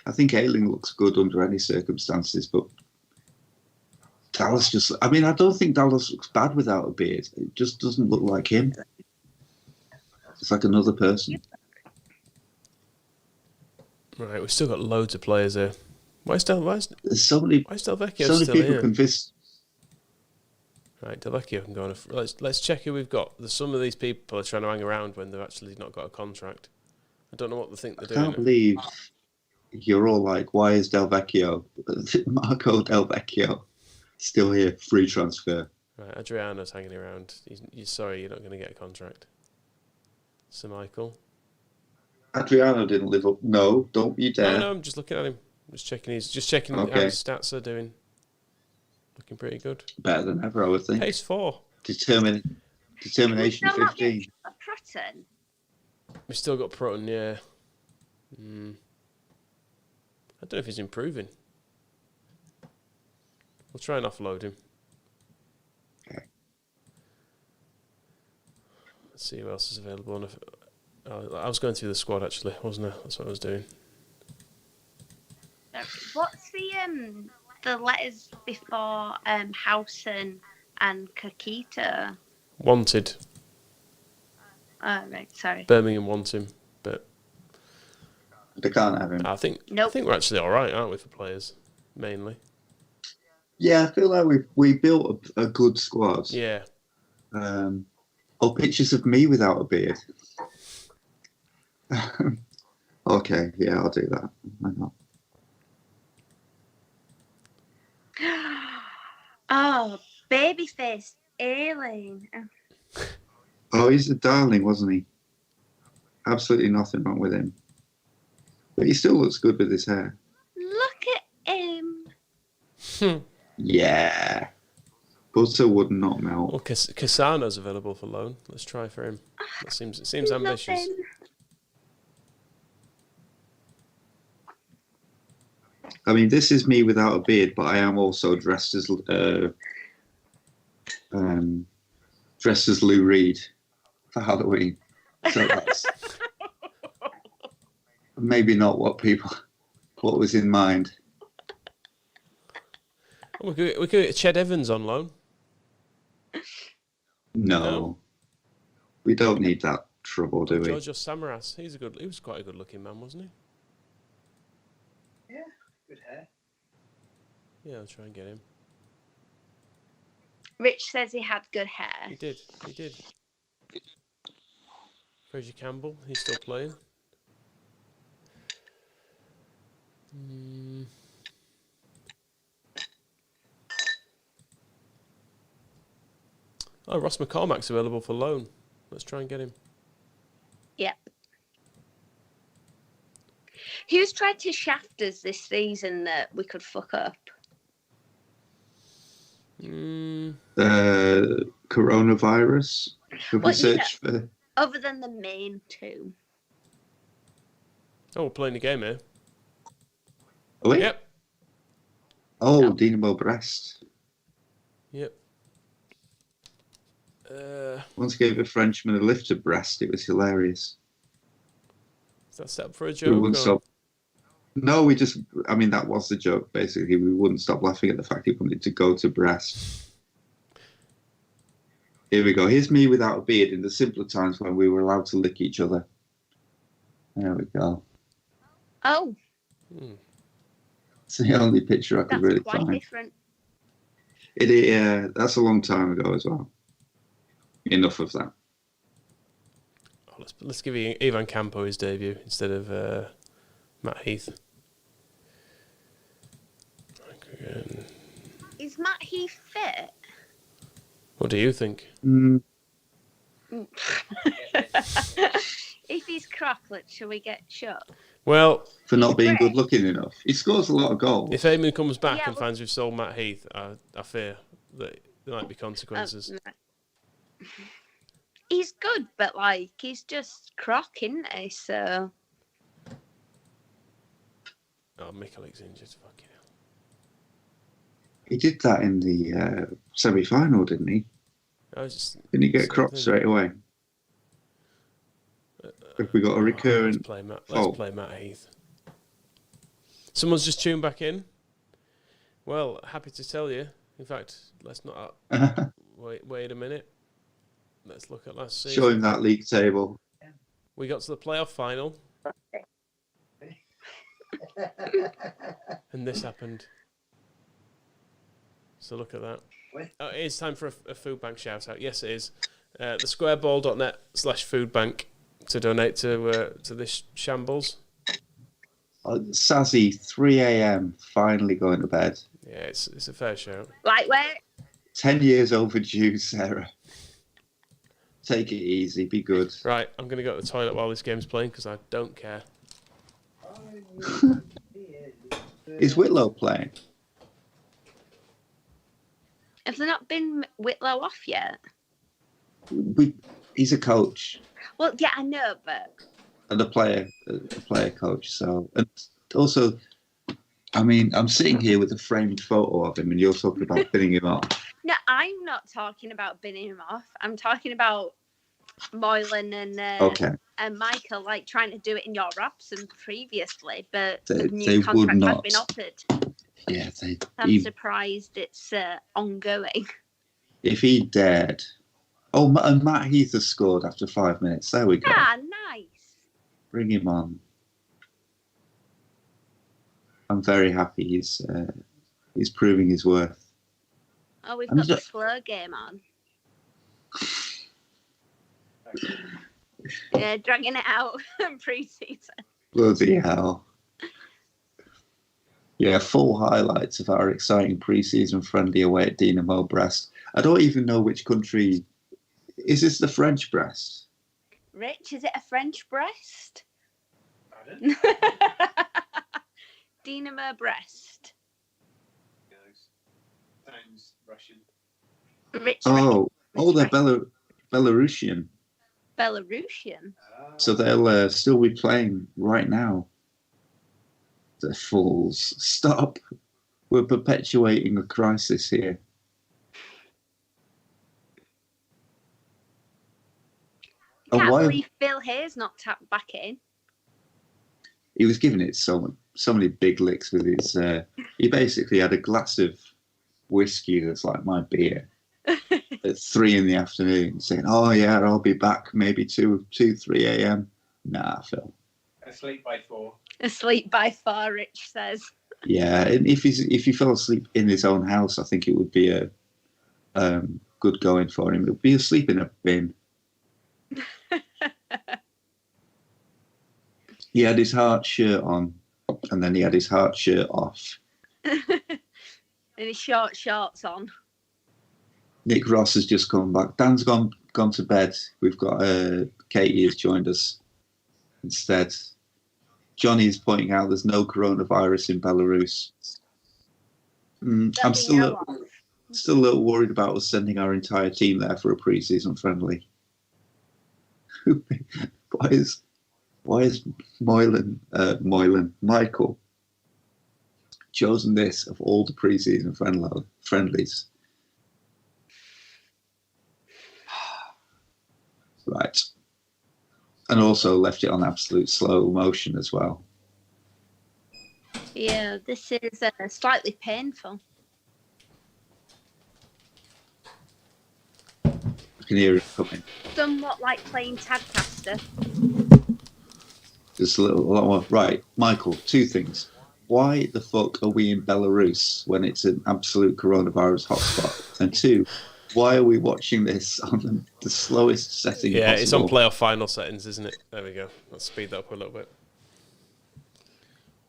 I think Ailing looks good under any circumstances, but Dallas just... I mean, I don't think Dallas looks bad without a beard. It just doesn't look like him. It's like another person. Right, we've still got loads of players here. Why's There's so many Delvecchio so many still people here? convinced. Right, Delvecchio can go on. Let's check who we've got. Some of these people are trying to hang around when they've actually not got a contract. I don't know what they think they're I doing. can't believe you're all like, why is Delvecchio, Marco Delvecchio, still here? Free transfer. Right, Adriano's hanging around. You're sorry, you're not going to get a contract. Sir Michael. Adriano didn't live up. No, don't you dare. No, I'm just looking at him. Just checking how his stats are doing. Looking pretty good. Better than ever, I would think. Pace 4. Determination 15. Prutton. We've still got Prutton, yeah. I don't know if he's improving. We'll try and offload him. Okay. Let's see who else is available. I was going through the squad actually, wasn't I? That's what I was doing. What's the letters before Howson and Kakita? Wanted. Oh, right, sorry. Birmingham wants him, but They can't have him. I think we're actually all right, aren't we, for players mainly? Yeah, I feel like we built a good squad. Yeah. Pictures of me without a beard. Okay, yeah, I'll do that. Why not? Oh, babyface Aileen. Oh, he's a darling, wasn't he? Absolutely nothing wrong with him. But he still looks good with his hair. Look at him. Yeah. Butter would not melt. Well, Cassano's available for loan. Let's try for him. It seems ambitious. I mean, this is me without a beard, but I am also dressed as Lou Reed for Halloween. So that's maybe not what was in mind. We could get Ched Evans on loan. No. We don't need that trouble, do we? Giorgio Samaras. He was quite a good looking man, wasn't he? Yeah, good hair. Yeah, I'll try and get him. Rich says he had good hair. He did. Fraser Campbell, he's still playing. Oh, Ross McCormack's available for loan. Let's try and get him. Yep. Who's tried to shaft us this season that we could fuck up? Coronavirus. Could we Well, search for? Other than the main two. Oh, we're playing the game here. Oh, wait. Yep. Oh, Dynamo Brest. Yep. Once gave a Frenchman a lift to Brest. It was hilarious. Is that set up for a We joke? wouldn't stop. No, I mean, that was the joke, basically. We wouldn't stop laughing at the fact he wanted to go to Brest. Here we go. Here's me without a beard in the simpler times when we were allowed to lick each other. There we go. Oh. It's the only picture I could really That's quite find. different. That's a long time ago as well. Enough of that. Oh, let's give Ivan Campo his debut instead of Matt Heath. Is Matt Heath fit? What do you think? If he's crocklet, shall we get shot? Well, for not being good looking enough. He scores a lot of goals. If Eamon comes back and finds we've sold Matt Heath, I fear that there might be consequences. He's good, but he's just crock, isn't he? So. Oh, Mikulic's injured. Fucking hell. He did that in the semi-final, didn't he? Didn't he get cropped straight away? If we got a recurrent... Let's play Matt Heath. Someone's just tuned back in. Well, happy to tell you. In fact, let's not... wait a minute. Let's look at last season. Show him that league table. We got to the playoff final. And this happened. So look at that. Oh, it is time for a food bank shout out. Yes, it is. thesquareball.net/foodbank to donate to this shambles. Sassy, 3 a.m. finally going to bed. Yeah, it's a fair shout. Where? 10 years overdue, Sarah. Take it easy, be good. Right, I'm going to go to the toilet while this game's playing because I don't care. Is Whitlow playing? Have there not been Whitlow off yet? He's a coach. Well, yeah, I know, but... And a player coach. So, and also, I mean, I'm sitting here with a framed photo of him and you're talking about binning him off. No, I'm not talking about binning him off. I'm talking about Moylan and Michael, trying to do it in your absence previously, but the new contract has been offered. Yeah, I'm surprised it's ongoing. If he dared. Oh, and Matt Heath has scored after 5 minutes. There we go. Ah, nice. Bring him on. I'm very happy he's proving his worth. Oh, we've got the slow game on. Yeah, dragging it out pre-season. Bloody hell. Yeah, full highlights of our exciting pre-season friendly away at Dynamo Brest. I don't even know which country. Is this the French Brest? Rich, is it a French Brest? Pardon? Dynamo Brest. Sounds Russian. Rich. They're Belarusian. Belarusian? So they'll still be playing right now. The fools. Stop. We're perpetuating a crisis here. Can't believe Phil Hayes not tapped back in. He was giving it so many big licks with his... he basically had a glass of whiskey that's like my beer at 3 in the afternoon saying, oh yeah, I'll be back maybe 3 a.m. Nah, Phil. Asleep by 4. Asleep by 4, Rich says. Yeah, and if he fell asleep in his own house, I think it would be a good going for him. It would be asleep in a bin. He had his heart shirt on, and then he had his heart shirt off. And his short shorts on. Nick Ross has just come back. Dan's gone to bed. We've got Katie has joined us instead. Johnny is pointing out there's no coronavirus in Belarus. I'm still a little worried about us sending our entire team there for a pre-season friendly. Why is Michael chosen this of all the pre-season friendlies? Right. And also left it on absolute slow motion as well. Yeah, this is slightly painful. I can hear it coming. Somewhat like playing Tadcaster. Just a lot more. Right, Michael, two things. Why the fuck are we in Belarus when it's an absolute coronavirus hotspot? And two, why are we watching this on the slowest setting possible? It's on playoff final settings, isn't it? There we go. Let's speed that up a little bit.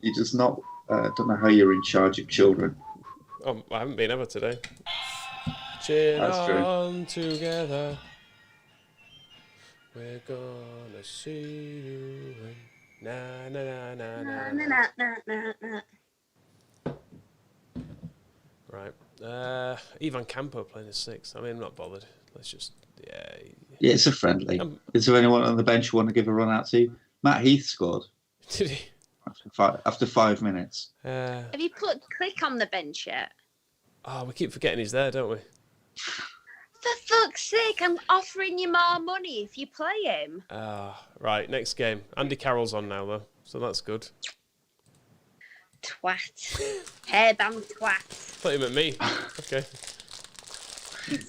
You just not... don't know how you're in charge of children. Oh, I haven't been ever today. Cheer That's on together. We're gonna see you win. Na na na na na. Right. Ivan Campo playing a six. I mean, I'm not bothered. Let's just... Yeah, it's a friendly. Is there anyone on the bench you want to give a run out to? Matt Heath scored. Did he? After 5 minutes. Have you put Click on the bench yet? Oh, we keep forgetting he's there, don't we? For fuck's sake, I'm offering you more money if you play him. Right, next game. Andy Carroll's on now, though, so that's good. Twat. Hairband twat. Put him at me. Okay.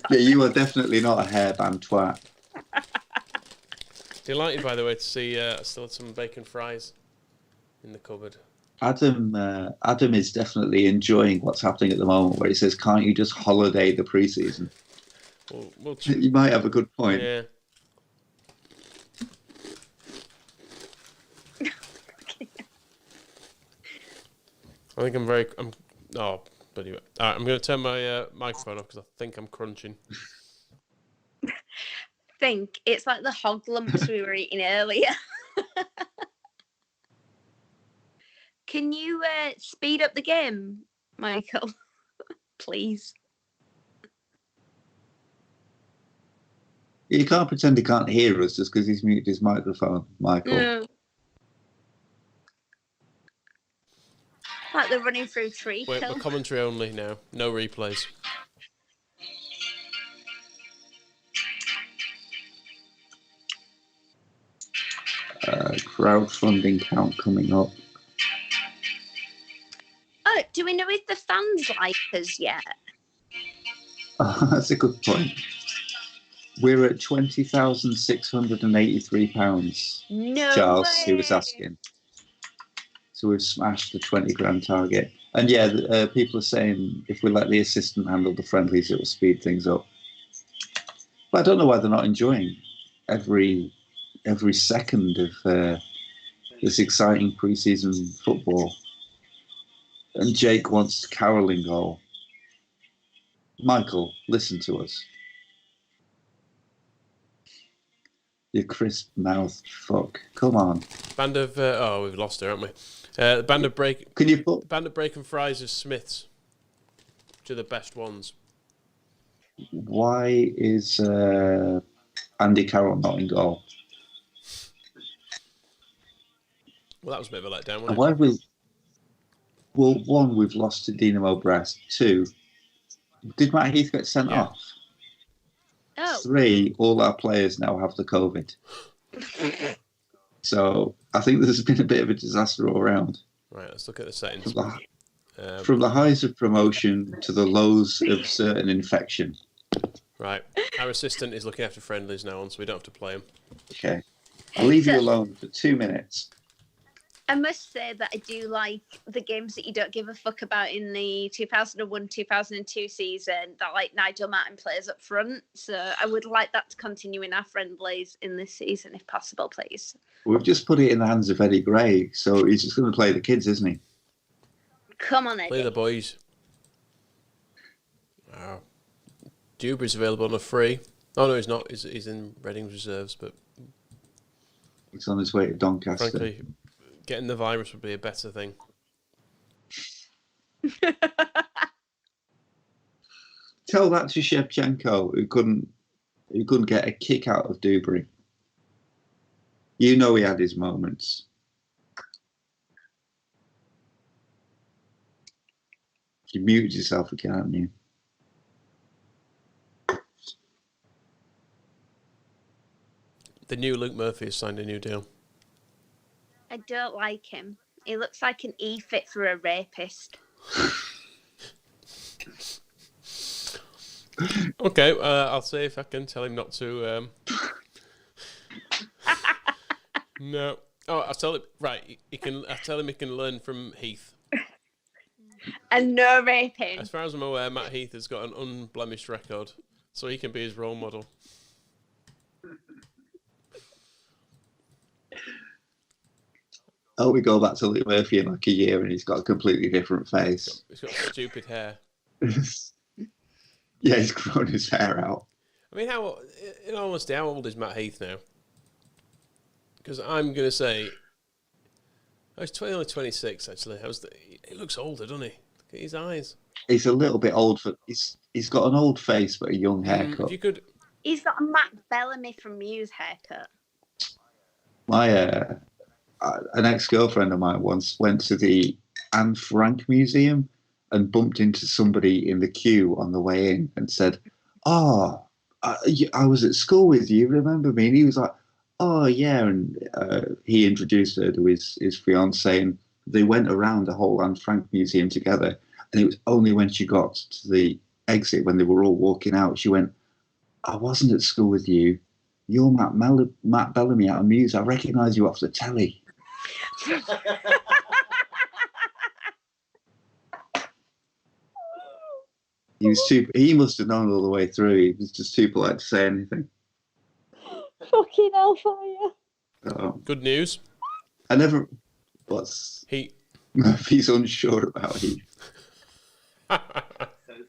Yeah, you are definitely not a hairband twat. Delighted, by the way, to see I still had some bacon fries in the cupboard. Adam is definitely enjoying what's happening at the moment, where he says, "Can't you just holiday the preseason?" You might have a good point. Yeah. I think I'm. Oh, but anyway. All right, I'm going to turn my microphone off because I think I'm crunching. It's like the hog lumps we were eating earlier. Can you speed up the game, Michael? Please. You can't pretend he can't hear us just because he's muted his microphone, Michael. No. Like they're running through tree. We're commentary only now. No replays. Crowdfunding count coming up. Oh, do we know if the fans like us yet? Oh, that's a good point. We're at £20,683. No Charles, way. he was asking. So we've smashed the 20 grand target. And yeah, people are saying if we let the assistant handle the friendlies, it will speed things up. But I don't know why they're not enjoying every second of this exciting pre-season football. And Jake wants caroling goal. Michael, listen to us. You crisp mouth fuck. Come on. Band of we've lost her, haven't we? Band of break. Can you put Band of Break and Fries of Smiths? Which are the best ones? Why is Andy Carroll not in goal? Well, that was a bit of a letdown, wasn't it? Why we? Well, one, we've lost to Dinamo Brest. Two, did Matt Heath get sent off? Oh. Three, all our players now have the COVID. So I think there's been a bit of a disaster all around. Right, let's look at the settings. From the highs of promotion to the lows of certain infection. Right, our assistant is looking after friendlies now on, so we don't have to play him. Okay. I'll leave you alone for 2 minutes. I must say that I do like the games that you don't give a fuck about in the 2001-2002 season that like Nigel Martin plays up front. So I would like that to continue in our friendlies in this season if possible, please. We've just put it in the hands of Eddie Gray, so he's just going to play the kids, isn't he? Come on, Eddie. Play the boys. Wow. Dewberry's available on a free. Oh no, he's not. He's in Reading's reserves, but He's on his way to Doncaster. frankly, getting the virus would be a better thing. Tell that to Shevchenko, who couldn't get a kick out of Dewberry. You know he had his moments. You muted yourself again, haven't you? The new Luke Murphy has signed a new deal. I don't like him. He looks like an E-fit for a rapist. Okay, I'll see if I can tell him not to. No. Oh, I'll tell him. Right, he can. I tell him he can learn from Heath. And no raping. As far as I'm aware, Matt Heath has got an unblemished record, so he can be his role model. Oh, we go back to Luke Murphy in like a year and he's got a completely different face. He's got stupid hair. Yeah, he's grown his hair out. I mean, in all honesty, how old is Matt Heath now? Because I'm going to say, he's only 26, actually. He looks older, doesn't he? Look at his eyes. He's a little bit old for. He's got an old face but a young haircut. If you could. He's got a Matt Bellamy from Muse haircut. My an ex-girlfriend of mine once went to the Anne Frank Museum and bumped into somebody in the queue on the way in and said, "Oh, I was at school with you. Remember me?" And he was like, "Oh yeah." And he introduced her to his fiancée, and they went around the whole Anne Frank Museum together. And it was only when she got to the exit, when they were all walking out, she went, "I wasn't at school with you. You're Matt Bellamy out of Muse. I recognise you off the telly." He must have known all the way through. He was just too polite to say anything. Fucking hellfire. Good news. Murphy's unsure about Heath. So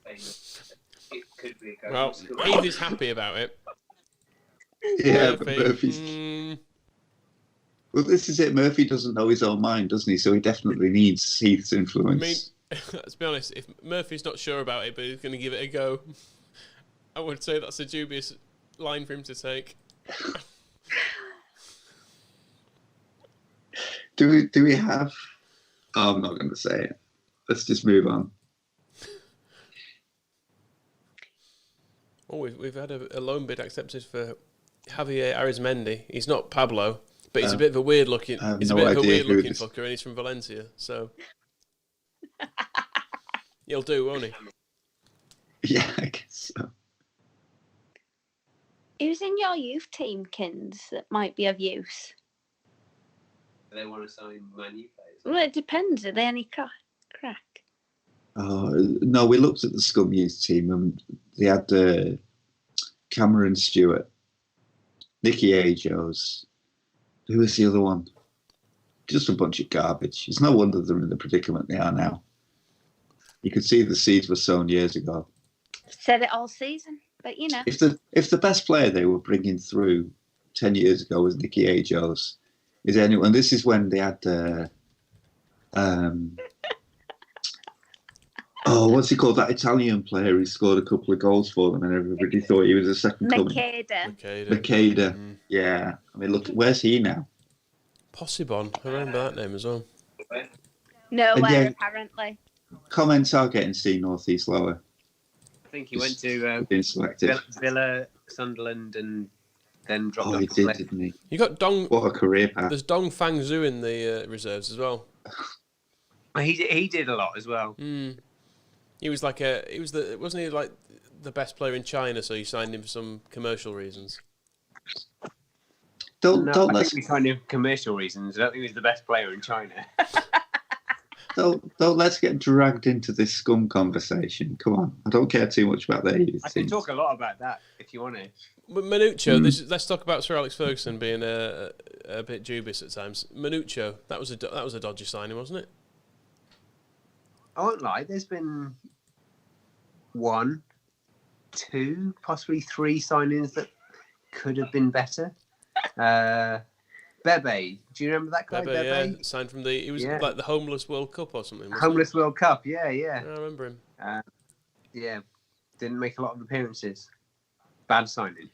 famous. It could be a Well, Heath is happy about it. Yeah, but Murphy's. Well, this is it. Murphy doesn't know his own mind, doesn't he? So he definitely needs Heath's influence. I mean, let's be honest. If Murphy's not sure about it, but he's going to give it a go, I would say that's a dubious line for him to take. Do we have? Oh, I'm not going to say it. Let's just move on. Oh, we've had a loan bid accepted for Javier Arizmendi. He's not Pablo, but he's a bit of a weird looking. He's a bit of a weird looking fucker, and he's from Valencia, so he'll do, won't he? Yeah, I guess so. Who's in your youth team, Kins, that might be of use? They want to sign Manu players. Well, it depends. Are they any crack? No, we looked at the Scum Youth team and they had Cameron Stewart, Nicky Ajos. Who was the other one? Just a bunch of garbage. It's no wonder they're in the predicament they are now. You could see the seeds were sown years ago. Said it all season, but you know. If the best player they were bringing through 10 years ago was Nicky Ajos, is anyone? This is when they had what's he called? That Italian player who scored a couple of goals for them, and everybody thought he was a second coming. Makeda. Yeah. I mean, look, where's he now? Possibon. I remember that name as well. Nowhere, apparently. Comments are getting seen North East lower. I think he went to being selected. Villa, Sunderland, and then dropped off. Oh, he did, didn't he? You got Dong. What a career path. There's Dong Fang Zhu in the reserves as well. He did a lot as well. He was like wasn't he like the best player in China? So you signed him for some commercial reasons. I think we signed him for commercial reasons. I don't think he was the best player in China. Don't let's get dragged into this Scum conversation. Come on, I don't care too much about their youth I can talk a lot about that if you want to. But Manuccio, let's talk about Sir Alex Ferguson being a bit dubious at times. Manuccio, that was a dodgy signing, wasn't it? I won't lie. There's been 1, 2, possibly 3 signings that could have been better. Bebe, do you remember that guy? Bebe, yeah, signed from he was like the Homeless World Cup or something. Homeless World Cup, yeah. I remember him. Yeah, didn't make a lot of appearances. Bad signing.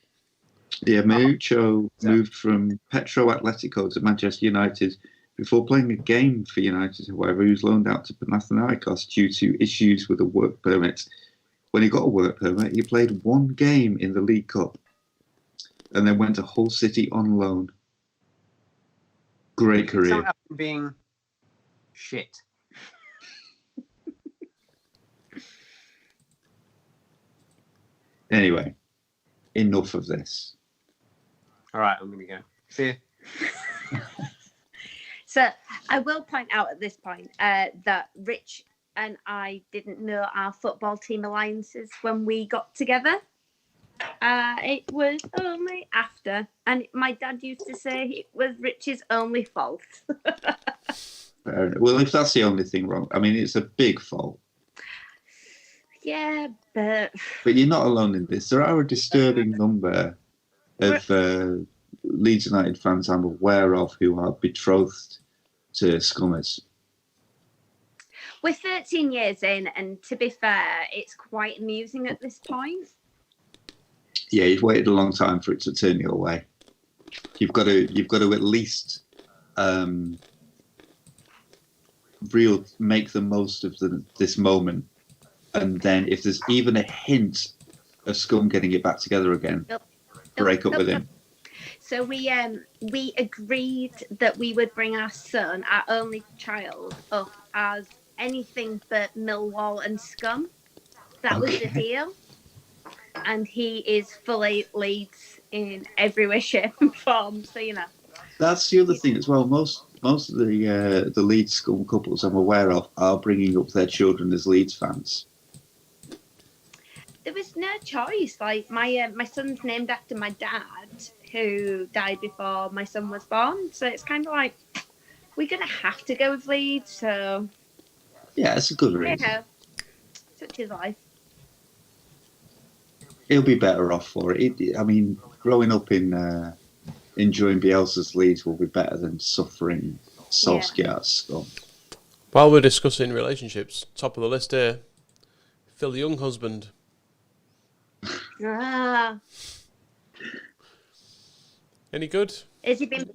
Yeah, Moucho moved from Petro Atletico to Manchester United before playing a game for United. However, he was loaned out to Panathinaikos due to issues with a work permit. When he got a work permit, he played 1 game in the League Cup and then went to Hull City on loan. Great career. It's not being shit. Anyway, enough of this. All right, I'm going to go. See you. So I will point out at this point that Rich and I didn't know our football team alliances when we got together. It was only after, and my dad used to say it was Rich's only fault. Well, if that's the only thing wrong, I mean, it's a big fault. Yeah, but you're not alone in this. There are a disturbing number of Leeds United fans I'm aware of who are betrothed to Scummers. We're 13 years in, and to be fair, it's quite amusing at this point. Yeah, you've waited a long time for it to turn your way. You've got to at least make the most of this moment, and then if there's even a hint of Scum getting it back together again, break up with him. So we agreed that we would bring our son, our only child, up as anything but Millwall and Scum. That was the deal. And he is fully Leeds in every way, shape and form. So, you know. That's the other thing as well. Most of the Leeds Scum couples I'm aware of are bringing up their children as Leeds fans. There was no choice. Like my son's named after my dad, who died before my son was born. So it's kind of like we're gonna have to go with Leeds. So yeah, it's a good reason. Yeah, such is life. He'll be better off for it. I mean, growing up in enjoying Bielsa's Leeds will be better than suffering Solskjaer's Scum. While we're discussing relationships, top of the list here, Phil Young husband. Any good? Has he been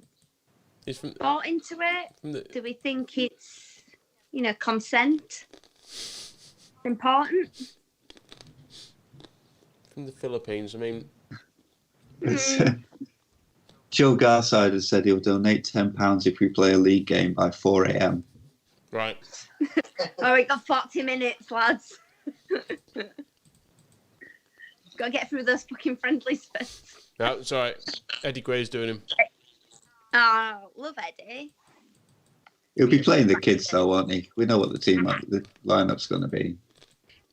bought into it? Do we think it's, consent important? From the Philippines, I mean. Joe Garside has said he'll donate £10 if we play a league game by 4 a.m. Right. Oh, we got 40 minutes, lads. Got to get through those fucking friendlies first. No, it's all right. Eddie Gray's doing him. Oh, love Eddie. He'll be playing the kids, though, won't he? We know what the lineup's going to be.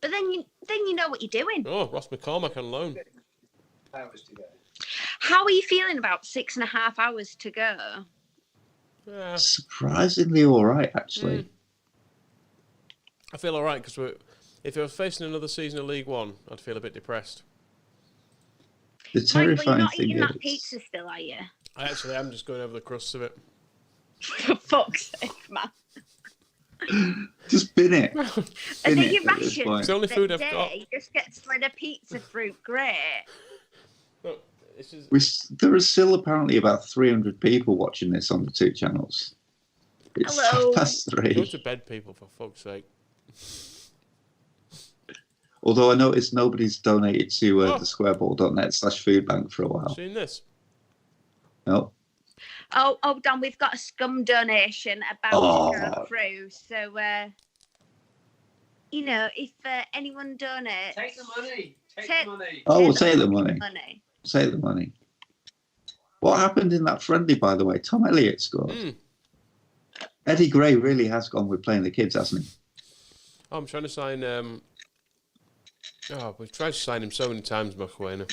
But then you know what you're doing. Oh, Ross McCormack on loan. How are you feeling about 6.5 hours to go? Surprisingly all right, actually. I feel all right because if I was facing another season of League One, I'd feel a bit depressed. The terrifying you're not thing eating is... that pizza still, are you? I actually am just going over the crusts of it. For fuck's sake, man. Just bin it. And then you ration. It's the only food I've got. You just get slid a pizza fruit, great. Look, there are still apparently about 300 people watching this on the 2 channels. It's Hello. 3:30. Go to bed, people, for fuck's sake. Although I noticed nobody's donated to the squareball.net/foodbank for a while. Seen this? No. Oh, Dan, we've got a Scum donation about to go through. So, if anyone donates... Take the money. Take the money. Oh, we'll take the money. Take the money. What happened in that friendly, by the way? Tom Elliott scored. Eddie Gray really has gone with playing the kids, hasn't he? Oh, I'm trying to sign... we've tried to sign him so many times, McWayne.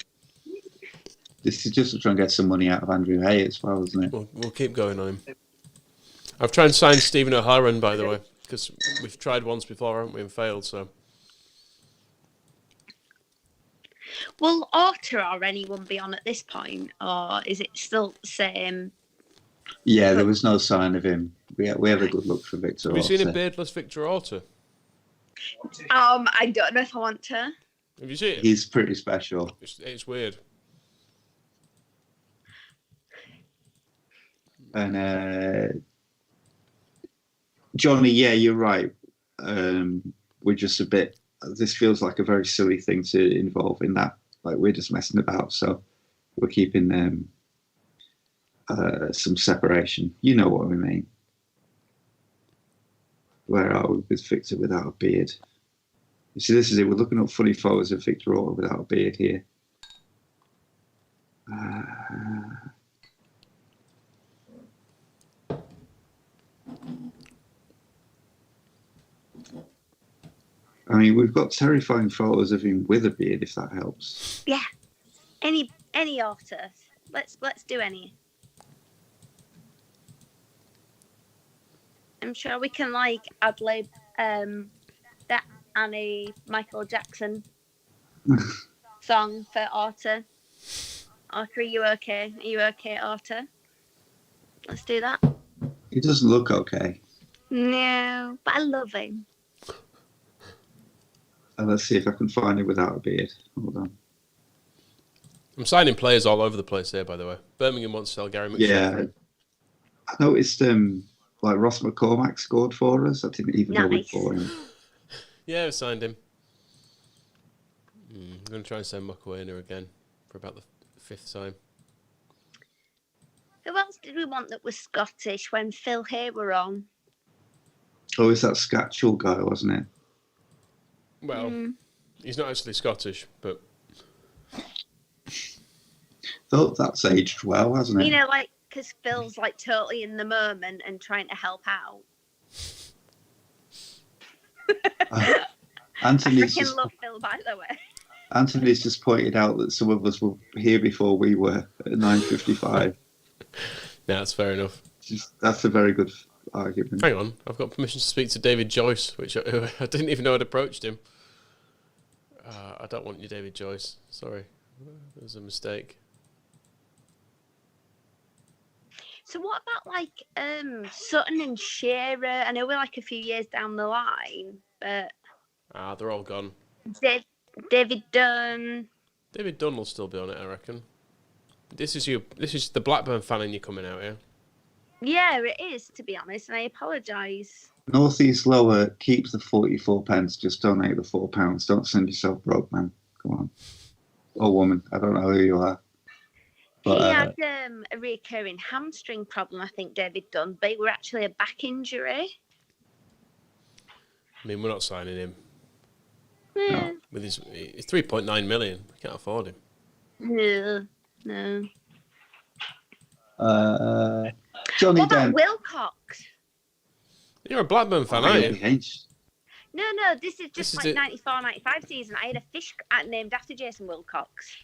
This is just to try and get some money out of Andrew Hay as well, isn't it? We'll keep going on him. I've tried to sign Stephen O'Haran, by the way, because we've tried once before, haven't we, and failed, so... Will Orta or anyone be on at this point, or is it still the same? Yeah, there was no sign of him. We had a good look for Victor. Have you seen a Orta. beardless Victor Orta? I don't know if I want to. Have you seen it? He's pretty special. It's weird. And Johnny, yeah, you're right. We're just a bit. This feels like a very silly thing to involve in that. Like we're just messing about, so we're keeping some separation. You know what we mean. Where are we with Victor without a beard? You see, this is it. We're looking up funny photos of Victor Orta without a beard here. I mean, we've got terrifying photos of him with a beard, if that helps. Yeah, any Orta. Let's do any. I'm sure we can like ad-lib that Annie Michael Jackson song for Orta. Orta, are you okay? Are you okay, Orta? Let's do that. He doesn't look okay. No, but I love him. Let's see if I can find him without a beard. Hold on. I'm signing players all over the place here, by the way. Birmingham wants to sell Gary McShaw. Yeah. I noticed like Ross McCormack scored for us. I didn't even know we'd bought him. Yeah, I signed him. I'm going to try and send Mukwayner again for about the 5th time. Who else did we want that was Scottish when Phil Hay were on? Oh, it's that Scatchel guy, wasn't it? Well, he's not actually Scottish, but... Oh, that's aged well, hasn't it? You know, like, because Phil's, like, totally in the moment and trying to help out. I freaking love Phil, by the way. Anthony's just pointed out that some of us were here before we were at 9:55. Yeah, that's fair enough. That's a very good argument. Hang on, I've got permission to speak to David Joyce, which I didn't even know I'd approached him. I don't want you, David Joyce. Sorry, it was a mistake. So what about like Sutton and Shearer? I know we're like a few years down the line, but they're all gone. David Dunn. David Dunn will still be on it, I reckon. This is the Blackburn fan in you coming out here. Yeah, it is, to be honest, and I apologise. North East Lower, keep the 44 pence. Just donate the £4. Don't send yourself broke, man. Come on. Or woman. I don't know who you are. But, he had a recurring hamstring problem, I think, David Dunn, but it were actually a back injury. I mean, we're not signing him. Yeah. With his 3.9 million, we can't afford him. No. Johnny What about Dent. Wilcox? You're a Blackburn fan, aren't you? No, this is just like 94-95 season. I had a fish named after Jason Wilcox.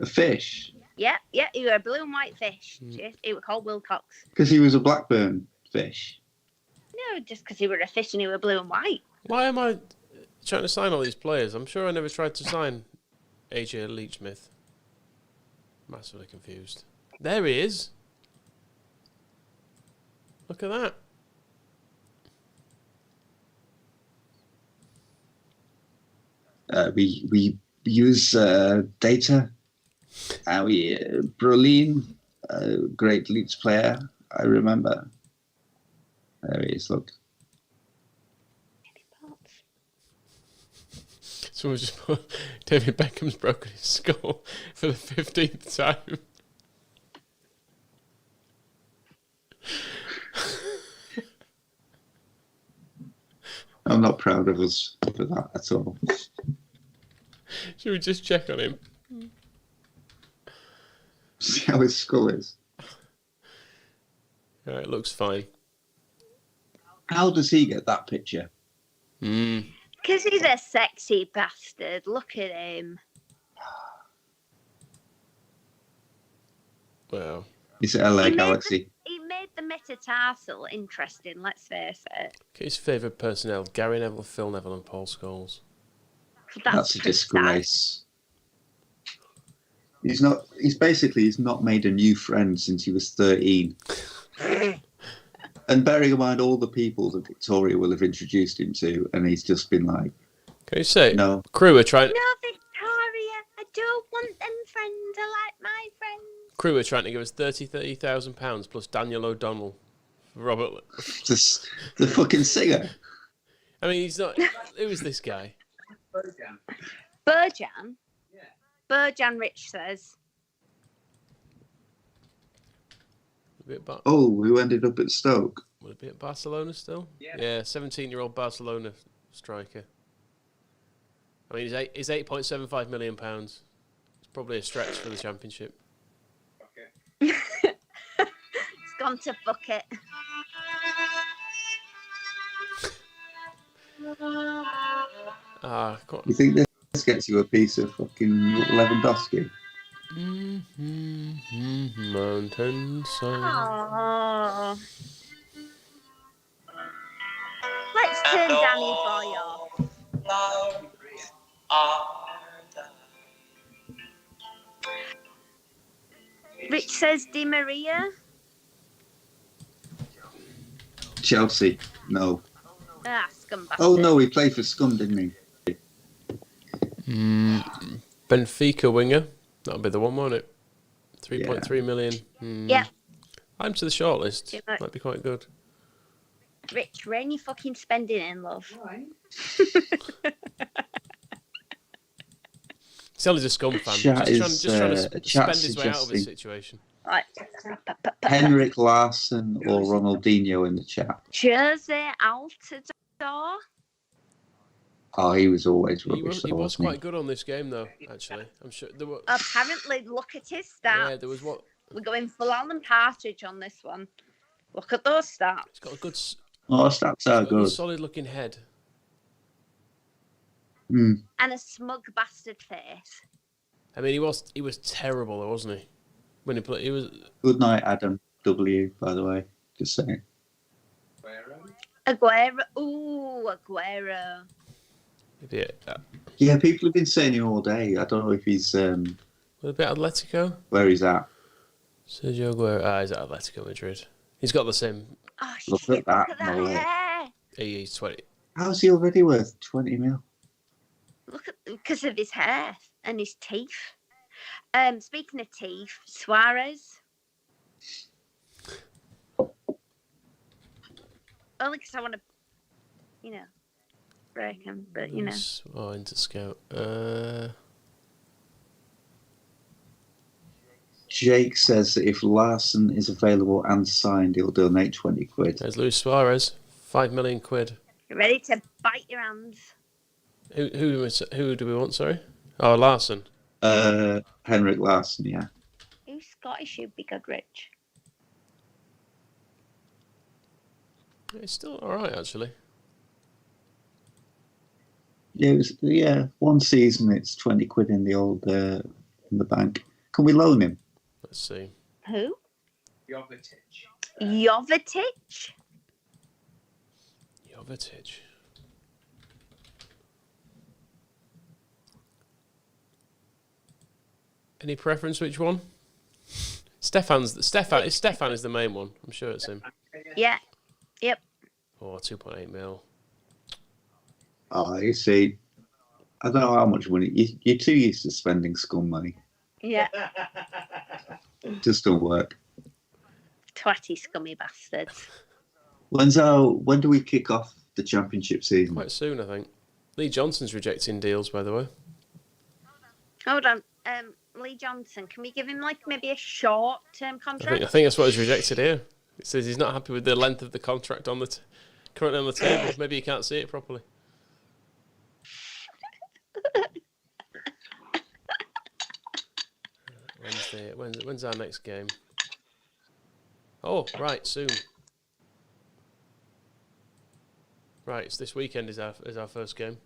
A fish? Yeah, he was a blue and white fish. He was called Wilcox. Because he was a Blackburn fish? No, just because he were a fish and he were blue and white. Why am I trying to sign all these players? I'm sure I never tried to sign AJ Leachsmith. Massively confused. There he is. Look at that. We use data. Brolin, a great Leeds player, I remember. There he is, look. Someone's just put David Beckham's broken his skull for the 15th time. I'm not proud of us for that at all. Should we just check on him? See how his skull is. Yeah, it looks fine. How does he get that picture? Because he's a sexy bastard. Look at him. Well, He's at LA Galaxy. He made the metatarsal interesting, let's face it. his favourite personnel: Gary Neville, Phil Neville, and Paul Scholes. That's a disgrace. He's not. He's not made a new friend since he was 13. And bearing in mind all the people that Victoria will have introduced him to, and he's just been like, Can you say no. Crew are trying? No, Victoria, I don't want them friends. I like my friends. Crew are trying to give us £30,000 plus Daniel O'Donnell for Robert. The fucking singer. I mean, he's not. Who is this guy? Burjan? Yeah. Burjan, Rich says. Who ended up at Stoke? Will it be at Barcelona still? Yeah. Yeah, 17-year-old Barcelona striker. I mean, he's £8.75 million. It's probably a stretch for the Championship. Okay. It's gone to fuck it. You think this gets you a piece of fucking Lewandowski? Mountainside. Aww. Let's turn Danny Boy off. Rich says Di Maria. Chelsea? No. Ah, scumbag. Oh no, he played for Scum, didn't he? Benfica winger. That'll be the one, won't it? 3.3 million. Yeah. I'm to the shortlist. Too much. Might be quite good. Rich, rein your fucking spending in, love. He's only a Scum fan. Chat Just trying to chat spend his way out of his suggesting situation. Right. Henrik Larsson or Ronaldinho in the chat. Jose Altidore. Oh, he was always He rubbish. was wasn't quite good on this game, though, actually. I'm sure there were. Apparently, look at his stats. Yeah, there was what? We're going full Alan Partridge on this one. Look at those stats. He's got a good, Oh, stats are good. solid-looking head. Mm. And a smug bastard face. I mean, he was terrible, though, wasn't he? When he played, he was. Good night, Adam W. By the way, just saying. Aguero. Ooh, Aguero. Yeah, Yeah, people have been saying him all day. I don't know if he's with a bit Atletico. where he's at. Sergio Aguero. He's at Atletico Madrid. He's got the same. Oh, Look shit, at that, look at that Molly. hair. He's 20. How's he already worth 20 mil? Look at, because of his hair and his teeth. Speaking of teeth, Suarez. Only because I want to, break him, but Oh, into scout. Jake says that if Larson is available and signed, he'll donate 20 quid. There's Luis Suarez. £5 million. ready to bite your hands. Who do we want? Sorry. Oh, Larson. Henrik Larsson, yeah. Who's Scottish? You'd be good, Rich. It's still all right, actually. Yeah, one season it's 20 quid in the old in the bank. Can we loan him? Let's see. Who? Jovetic. Jovetic? Jovetic. Any preference which one? Stefan is the main one. I'm sure it's him. Yeah. Yep. Oh, 2.8 mil. Oh, you see, I don't know how much money. You're too used to spending Scum money. Yeah. It just don't work. Twatty scummy bastards. When do we kick off the championship season? Quite soon, I think. Lee Johnson's rejecting deals, by the way. Hold on. Lee Johnson, can we give him maybe a short-term contract? I think that's what he's rejected here. It says he's not happy with the length of the contract on the currently on the table. Maybe you can't see it properly. When's our next game? Oh, right, soon. Right, it's this weekend is our first game.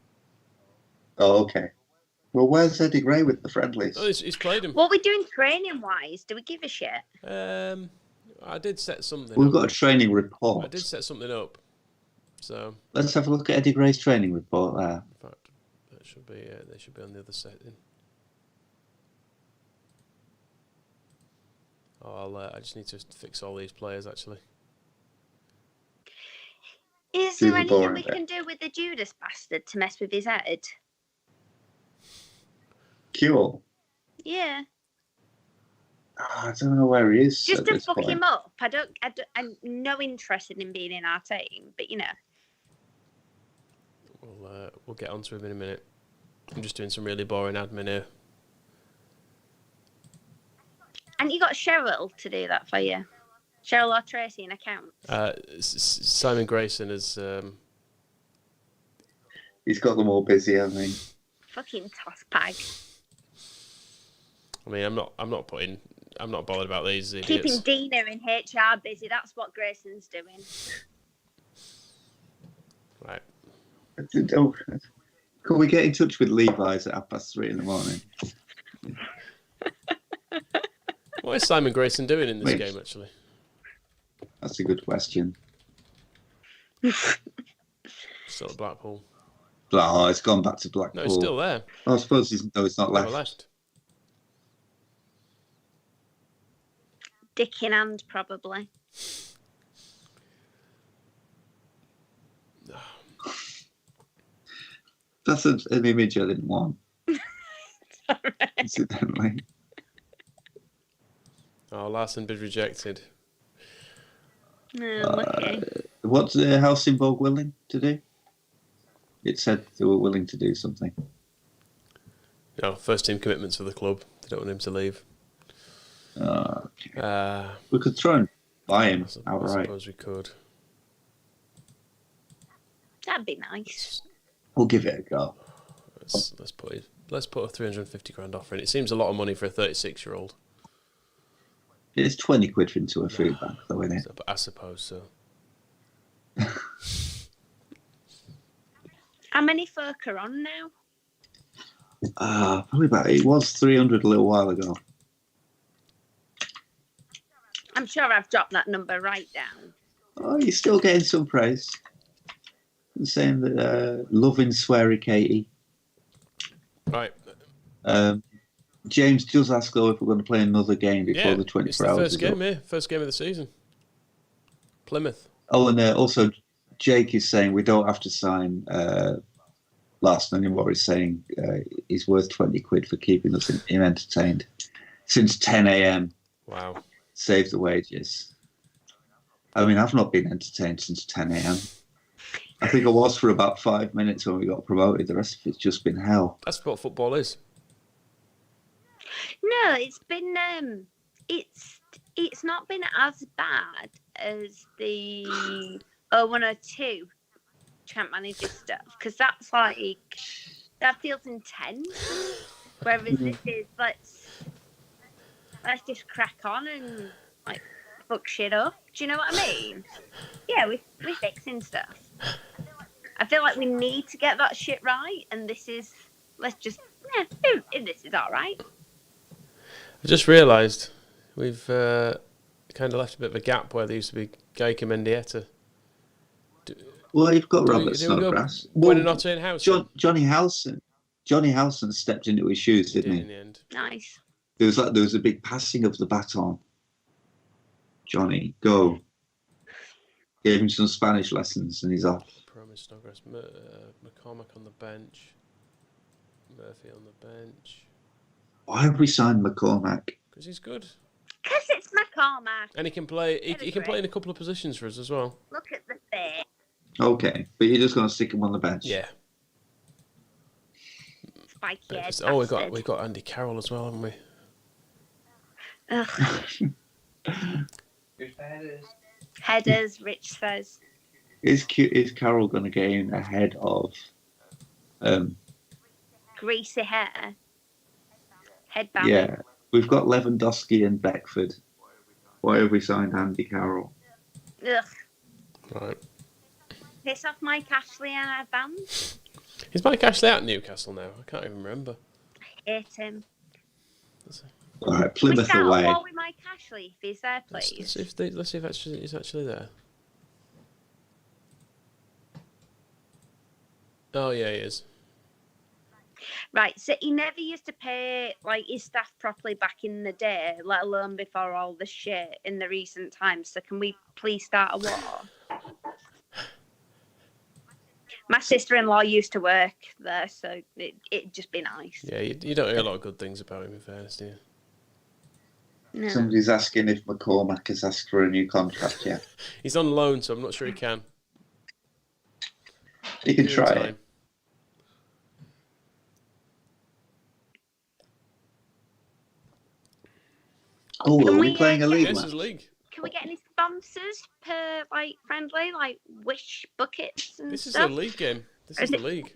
Oh, okay. Well, where's Eddie Gray with the friendlies? Oh, he's played him. What are we doing training-wise? Do we give a shit? I did set something We've up. got a training report. I did set something up. So Let's have a look at Eddie Gray's training report there. in fact, that should be they should be on the other setting. I just need to fix all these players, actually. Is Do there the anything boring we bit. can do with the Judas bastard to mess with his head? Cure. Yeah. I don't know where he is. Just at to this fuck point. him up. I'm no interested in being in our team, but you know. We'll get onto him in a minute. I'm just doing some really boring admin here. And you got Cheryl to do that for you. Cheryl or Tracy in accounts. Simon Grayson is. He's got them all busy, hasn't he? Fucking toss bag. I mean, I'm not bothered about these idiots. Keeping Dina in HR busy. That's what Grayson's doing. Right. Oh, can we get in touch with Levi's at 3:30 in the morning? What is Simon Grayson doing in this Wait. game, actually? That's a good question. Still at Blackpool. Oh, it's gone back to Blackpool. No, he's still there. I suppose he's not Never left. Dick in hand, probably. That's an image I didn't want. Sorry. Incidentally. Oh, Larson bid rejected. Lucky. What's Helsingborg willing to do? It said they were willing to do something. No, first team commitments for the club. They don't want him to leave. Okay. We could try and buy him I outright. suppose we could. That'd be nice. We'll give it a go. Let's put a 350 grand offer in. It seems a lot of money for a 36-year-old. It's 20 quid into a food bank, though, isn't it? I suppose so. How many folk are on now? Probably about. It was 300 a little while ago. I'm sure I've dropped that number right down. Oh, you're still getting some praise. I'm saying that loving sweary Katie. Right. James does ask though if we're going to play another game before the 24 it's the hours. first game here. First game of the season. Plymouth. Oh, and also Jake is saying we don't have to sign Larson anymore. He's saying he's worth 20 quid for keeping us entertained since 10 a.m. Wow. Save the wages. I mean, I've not been entertained since 10 a.m. I think I was for about 5 minutes when we got promoted. The rest of it's just been hell. That's what football is. No, it's been it's not been as bad as the 0102 champ manager stuff, because that's like, that feels intense. Whereas this is let's just crack on and like fuck shit up. Do you know what I mean? Yeah, we're fixing stuff. I feel like we need to get that shit right, and this is this is all right. I just realised we've kind of left a bit of a gap where there used to be Gaika Mendieta. Well, you've got Robert Snodgrass. Buonanotte House. Johnny Halson. Johnny Halson stepped into his shoes, didn't he? In the end. Nice. There was a big passing of the baton. Johnny, go. Gave him some Spanish lessons, and he's off. Promise Snodgrass. McCormack on the bench. Murphy on the bench. Why have we signed McCormack? Because he's good. Because it's McCormack. And he can play. He can play in a couple of positions for us as well. Look at the fit. Okay, but you're just going to stick him on the bench. Yeah. Spiky head we got Andy Carroll as well, haven't we? Ugh. Headers, Rich says. Is Carroll going to get in ahead of? Greasy hair. Headband. Yeah, we've got Lewandowski and Beckford. Why have we signed Andy Carroll? Ugh. Right. Piss off Mike Ashley and our band. Is Mike Ashley out at Newcastle now? I can't even remember. Hate him. All right, Plymouth We start away. a war with Mike Ashley if he's there, please. Let's see if he's actually there. Oh yeah, he is. Right, so he never used to pay like his staff properly back in the day, let alone before all the shit in the recent times. So can we please start a war? My sister-in-law used to work there, so it'd just be nice. Yeah, you don't hear a lot of good things about him, in fairness, do you? No. Somebody's asking if McCormack has asked for a new contract yet. He's on loan, so I'm not sure he can. You can Give him try time. it. Oh, Can are we we, playing a get league Yes, match? his league. Can we get any sponsors per like friendly, like Wish buckets and This is stuff? a league game. This Or is is the league.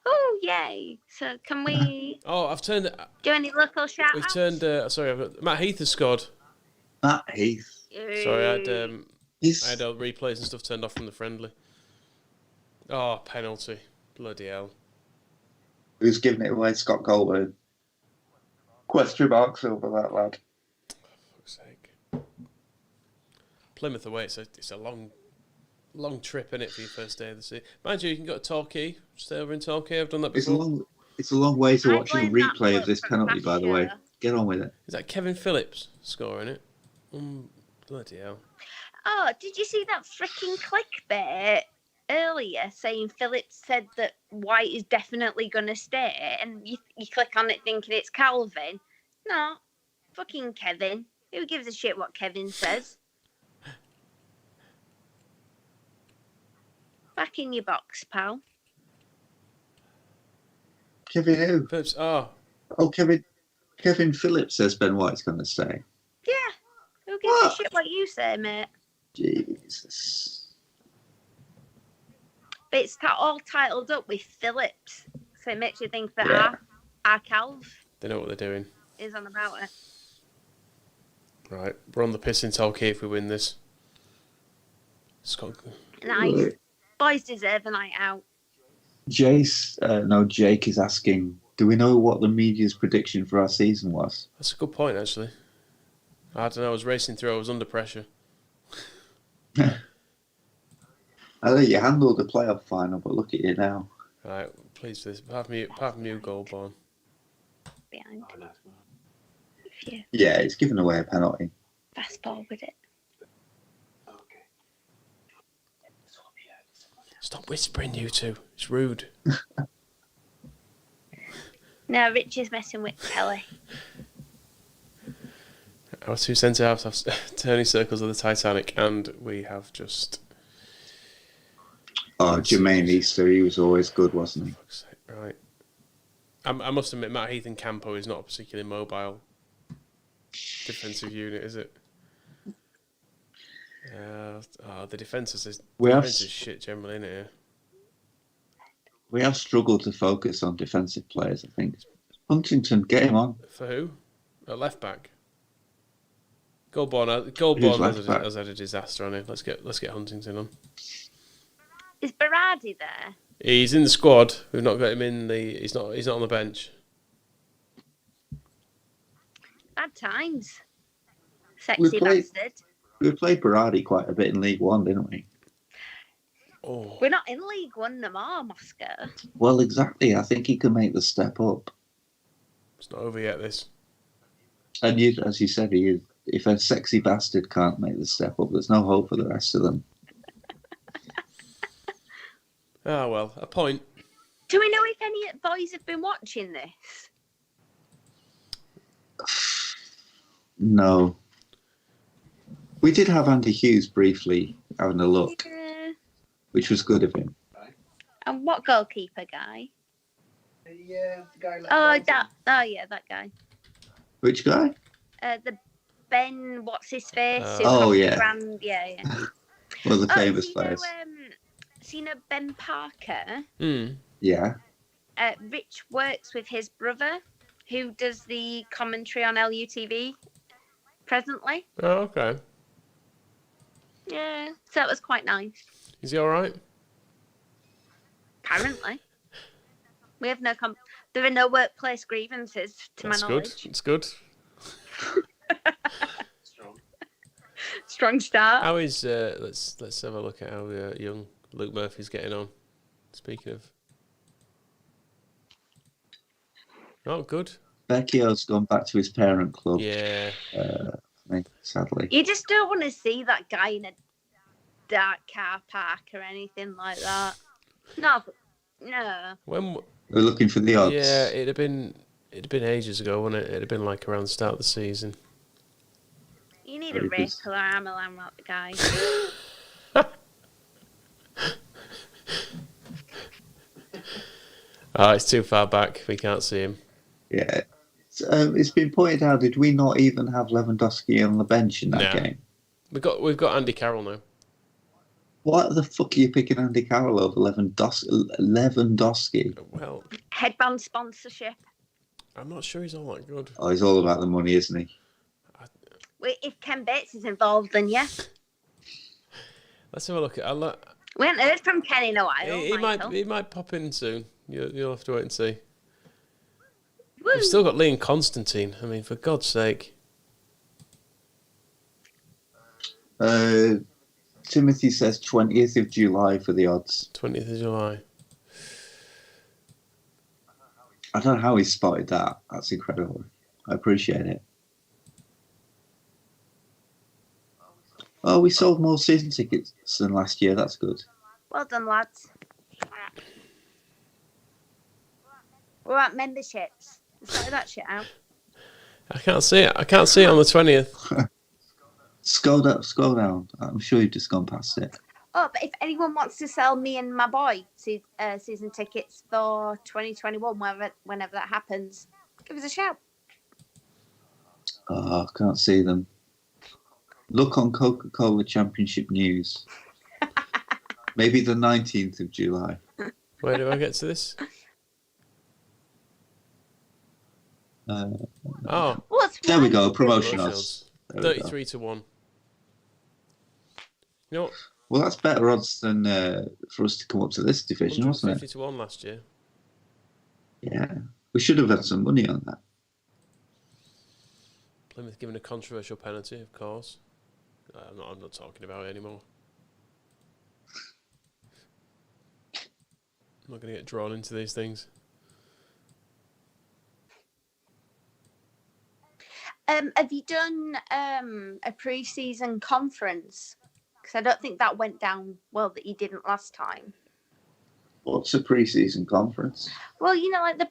Oh, yay! So can we Oh, I've turned. do any local shout We've outs? turned. Sorry, Matt Heath has scored. Matt Heath. Sorry, I had He's, replays and stuff turned off from the friendly. Oh, penalty! Bloody hell! who's giving it away? Scott Goldberg. Question marks over that lad. Fuck's sake. Plymouth away. It's a long trip in it for your first day of the season. Mind you, you can go to Torquay. Stay over in Torquay. I've done that before. It's a long way to I watching a blame that replay of bloke this from penalty, last by the way. year. Get on with it. Is that Kevin Phillips scoring it? Bloody hell! Oh, did you see that freaking clickbait earlier saying Phillips said that White is definitely going to stay, and you click on it thinking it's Calvin? No, fucking Kevin. Who gives a shit what Kevin says? Back in your box, pal. Kevin who? Phillips. Oh, Kevin Phillips says Ben White's going to stay. Yeah, who gives What? a shit what you say, mate? Jesus. But it's all titled up with Phillips, so it makes you think that Yeah. our Calv they know what they're doing. is on about it. Right, we're on the piss in Torquay if we win this. Scott. Nice. Boys deserve a night out. Jake is asking, do we know what the media's prediction for our season was? That's a good point, actually. I don't know. I was racing through. I was under pressure. I think you handled the playoff final, but look at you now. Right, please, this. Apart from you, Goldborn. Behind. If you Yeah, it's given away a penalty. fast forward it. Stop whispering, you two. It's rude. No, Rich is messing with Kelly. Our two centre halves have turning circles of the Titanic, and we have just. Oh, Jermaine Easter, he was always good, wasn't he? Fuck's sake, right. I must admit, Matt Heath and Campo is not a particularly mobile defensive unit, is it? The defence is shit generally, isn't it? We have struggled to focus on defensive players, I think. Huntington, get him on. For who? At left back. Goldborn left back? has had a disaster on him. Let's get Huntington on. Is Berardi there? He's in the squad. We've not got him in the. He's not on the bench. Bad times. Sexy played- bastard. We played Berardi quite a bit in League One, didn't we? Oh, We're not in League One no more, Moscow. Well, exactly. I think he can make the step up. it's not over yet. This. And as you said, if a sexy bastard can't make the step up, there's no hope for the rest of them. Ah well, a point. Do we know if any boys have been watching this? No. We did have Andy Hughes briefly having a look, Yeah. which was good of him. And what goalkeeper guy? The guy like that guy. Which guy? The Ben, what's his face? who Oh, cost yeah. grand, yeah. One of the famous so players. you know Ben Parker? Yeah. Rich works with his brother, who does the commentary on LUTV presently. Oh, okay. Yeah, so that was quite nice. Is he all right? Apparently, we have there are no workplace grievances to That's my good. knowledge. It's good. Strong start. How is let's have a look at how young Luke Murphy's getting on. Speaking of, Oh, good. Vecchio's gone back to his parent club. Yeah. Sadly. You just don't want to see that guy in a dark car park or anything like that. No. When We're looking for the odds. Yeah, it'd have been ages ago, wouldn't it? It'd have been like around the start of the season. You need a Rick or Amalan about the guy. Oh, it's too far back. We can't see him. Yeah. It's been pointed out, did we not even have Lewandowski on the bench in that game? We've got Andy Carroll now. What the fuck are you picking Andy Carroll over Lewandowski? Well, headband sponsorship. I'm not sure he's all that good. Oh, he's all about the money, isn't he? Wait, if Ken Bates is involved, then yeah. Let's have a look at. We haven't heard from Ken in a while. He might pop in soon. You'll have to wait and see. Woo. We've still got Lee and Constantine. I mean, for God's sake. Timothy says 20th of July for the odds. 20th of July. I don't know how he spotted that. That's incredible. I appreciate it. Oh, we sold more season tickets than last year. That's good. Well done, lads. What about memberships? Sorted that shit out. I can't see it. I can't see it on the 20th. Scroll down. I'm sure you've just gone past it. Oh, but if anyone wants to sell me and my boy season tickets for 2021, whenever that happens, give us a shout. Oh, I can't see them. Look on Coca-Cola Championship News. Maybe the 19th of July. Where do I get to this? There we go. Promotion odds. 33 to 1. You know what? Well, that's better odds than for us to come up to this division, wasn't it? 50 to 1 last year. Yeah. We should have had some money on that. Plymouth given a controversial penalty, of course. I'm not talking about it anymore. I'm not going to get drawn into these things. Have you done a pre-season conference? Because I don't think that went down well that you didn't last time. What's a pre-season conference? Well, you know, like the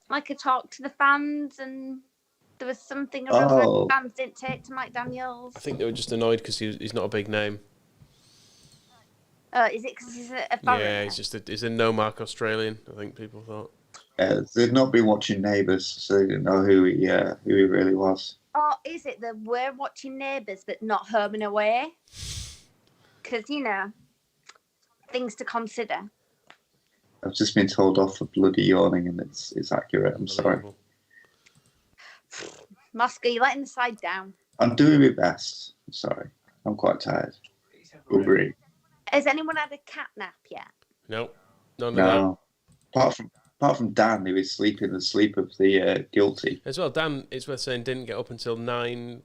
like a talk to the fans, and there was something around fans didn't take to Mike Daniels. I think they were just annoyed because he's not a big name. Is it because he's a foreigner? Yeah, he's a no-mark Australian, I think people thought. They've not been watching Neighbours, so they didn't know who he really was. Or is it that we're watching Neighbours but not Home and Away? Because, you know, things to consider. I've just been told off for bloody yawning, and it's accurate. I'm sorry. Moscow, you're letting the side down. I'm doing my best. I'm sorry. I'm quite tired. Agree. Has anyone had a cat nap yet? No. None of that. Apart from Dan, who is sleeping the sleep of the guilty. As well, Dan, it's worth saying, didn't get up until 9...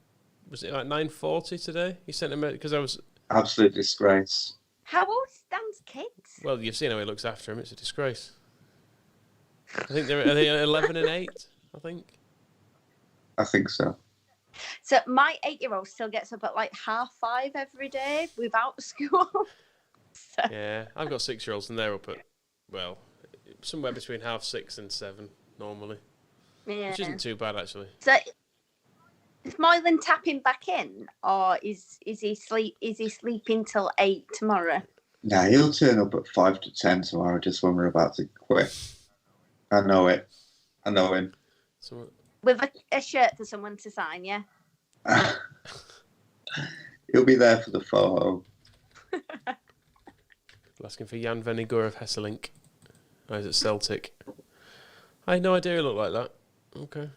Was it like 9:40 today? He sent him... Because I was... Absolute disgrace. How old is Dan's kids? Well, you've seen how he looks after him. It's a disgrace. I think are they 11 and 8, I think? I think so. So my 8-year-old still gets up at like 5:30 every day without school. So. Yeah, I've got 6-year-olds and they're up at, well, somewhere between 6:30 and 7 normally. Yeah. Which isn't too bad, actually. So is Moylan tapping back in, or is he sleeping till 8 tomorrow? Nah, he'll turn up at 5 to 10 tomorrow, just when we're about to quit. I know it. I know him. With a shirt for someone to sign, yeah? He'll be there for the photo. Asking for Jan Vennegoor of Hesselink. Oh, he's at Celtic. I had no idea he looked like that. Okay.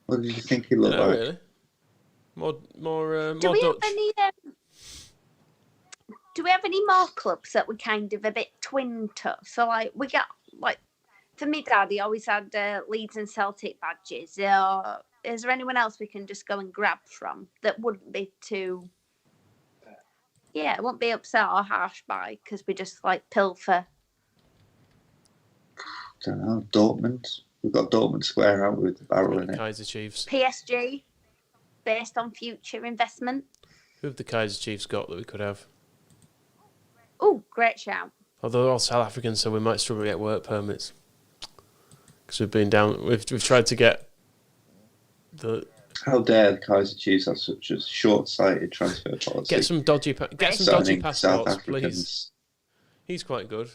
What did you think he looked like? Really? More Do we Dutch. do we have any more clubs that were kind of a bit twin to? So like we got like for me, Dad, he always had Leeds and Celtic badges. Is there anyone else we can just go and grab from that wouldn't be too? Yeah, it won't be upset or harsh by because we just like pilfer. don't know, Dortmund. We've got Dortmund Square out with the barrel in it. Kaiser Chiefs. PSG, based on future investment. Who have the Kaiser Chiefs got that we could have? Oh, great shout. Although they're all South Africans, so we might struggle to get work permits. Because we've been down, we've tried to get the. How dare the Kaiser Chiefs have such a short-sighted transfer policy? Get some dodgy Signing passports, please. He's quite good.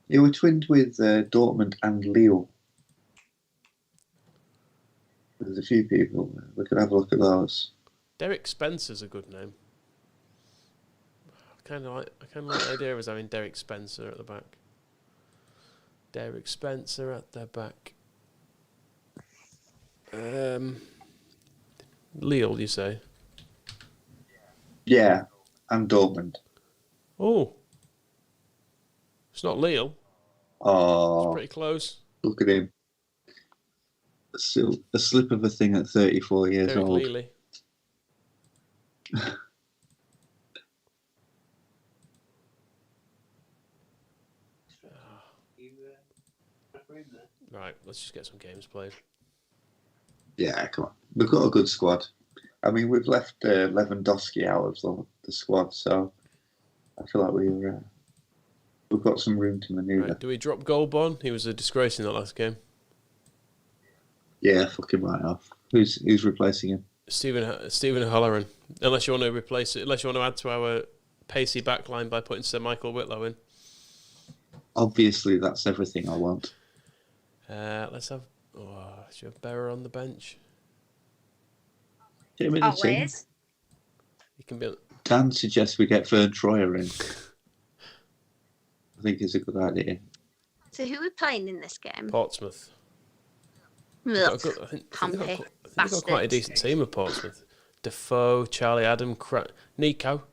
Yeah, we're twinned with Dortmund and Lille. There's a few people. We could have a look at those. Derek Spencer's a good name. I kind of like the idea of us having Derek Spencer at the back. Derek Spencer at the back. Lille, you say? Yeah, and Dortmund. Oh, it's not Lille. Oh, It's pretty close. look at him. Still a slip of a thing at 34 years Derek old. Lille. Right, let's just get some games played. Yeah, come on. We've got a good squad. I mean, we've left Lewandowski out of the squad, so I feel like we've got some room to manoeuvre. Right, do we drop Goldborn? He was a disgrace in that last game. Yeah, fuck him right off. Who's replacing him? Stephen Halloran. Unless you want to replace it, unless you want to add to our pacey backline by putting Sir Michael Whitlow in. Obviously, that's everything I want. Let's have. Should you have Berra on the bench? Get him in the team. Always. He can be. Dan suggests we get Vern Troyer in. I think it's a good idea. So who are we playing in this game? Portsmouth. Ugh, I think they've got quite a decent team of Portsmouth. Defoe, Charlie Adam, Nico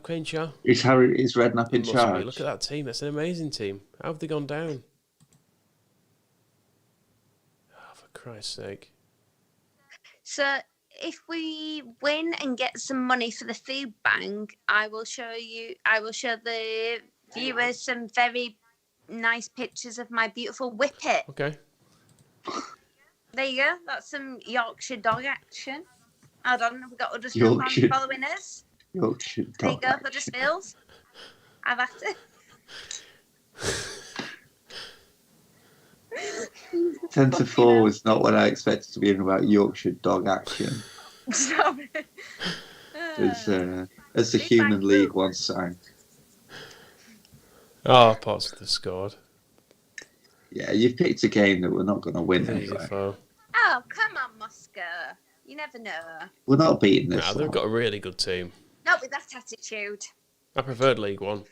Crenshaw. Is Redknapp in Must charge? be. Look at that team. That's an amazing team. How have they gone down? Oh, for Christ's sake. So if we win and get some money for the food bank, I will show the viewers some very nice pictures of my beautiful whippet. Okay. There you go. That's some Yorkshire dog action. Hold on, we've got others Yorkshire. following us. Yorkshire There you dog go, action. Huddersfield. I've had to. 10 to 4 was not what I expected to be in about Yorkshire dog action. Sorry. As the Human League once sang. Oh, Portsmouth have scored. Yeah, you've picked a game that we're not going to win anyway. Oh, come on, Moscow. You never know. We're not beating this. Nah, they've got a really good team. Not with that attitude. I preferred League One.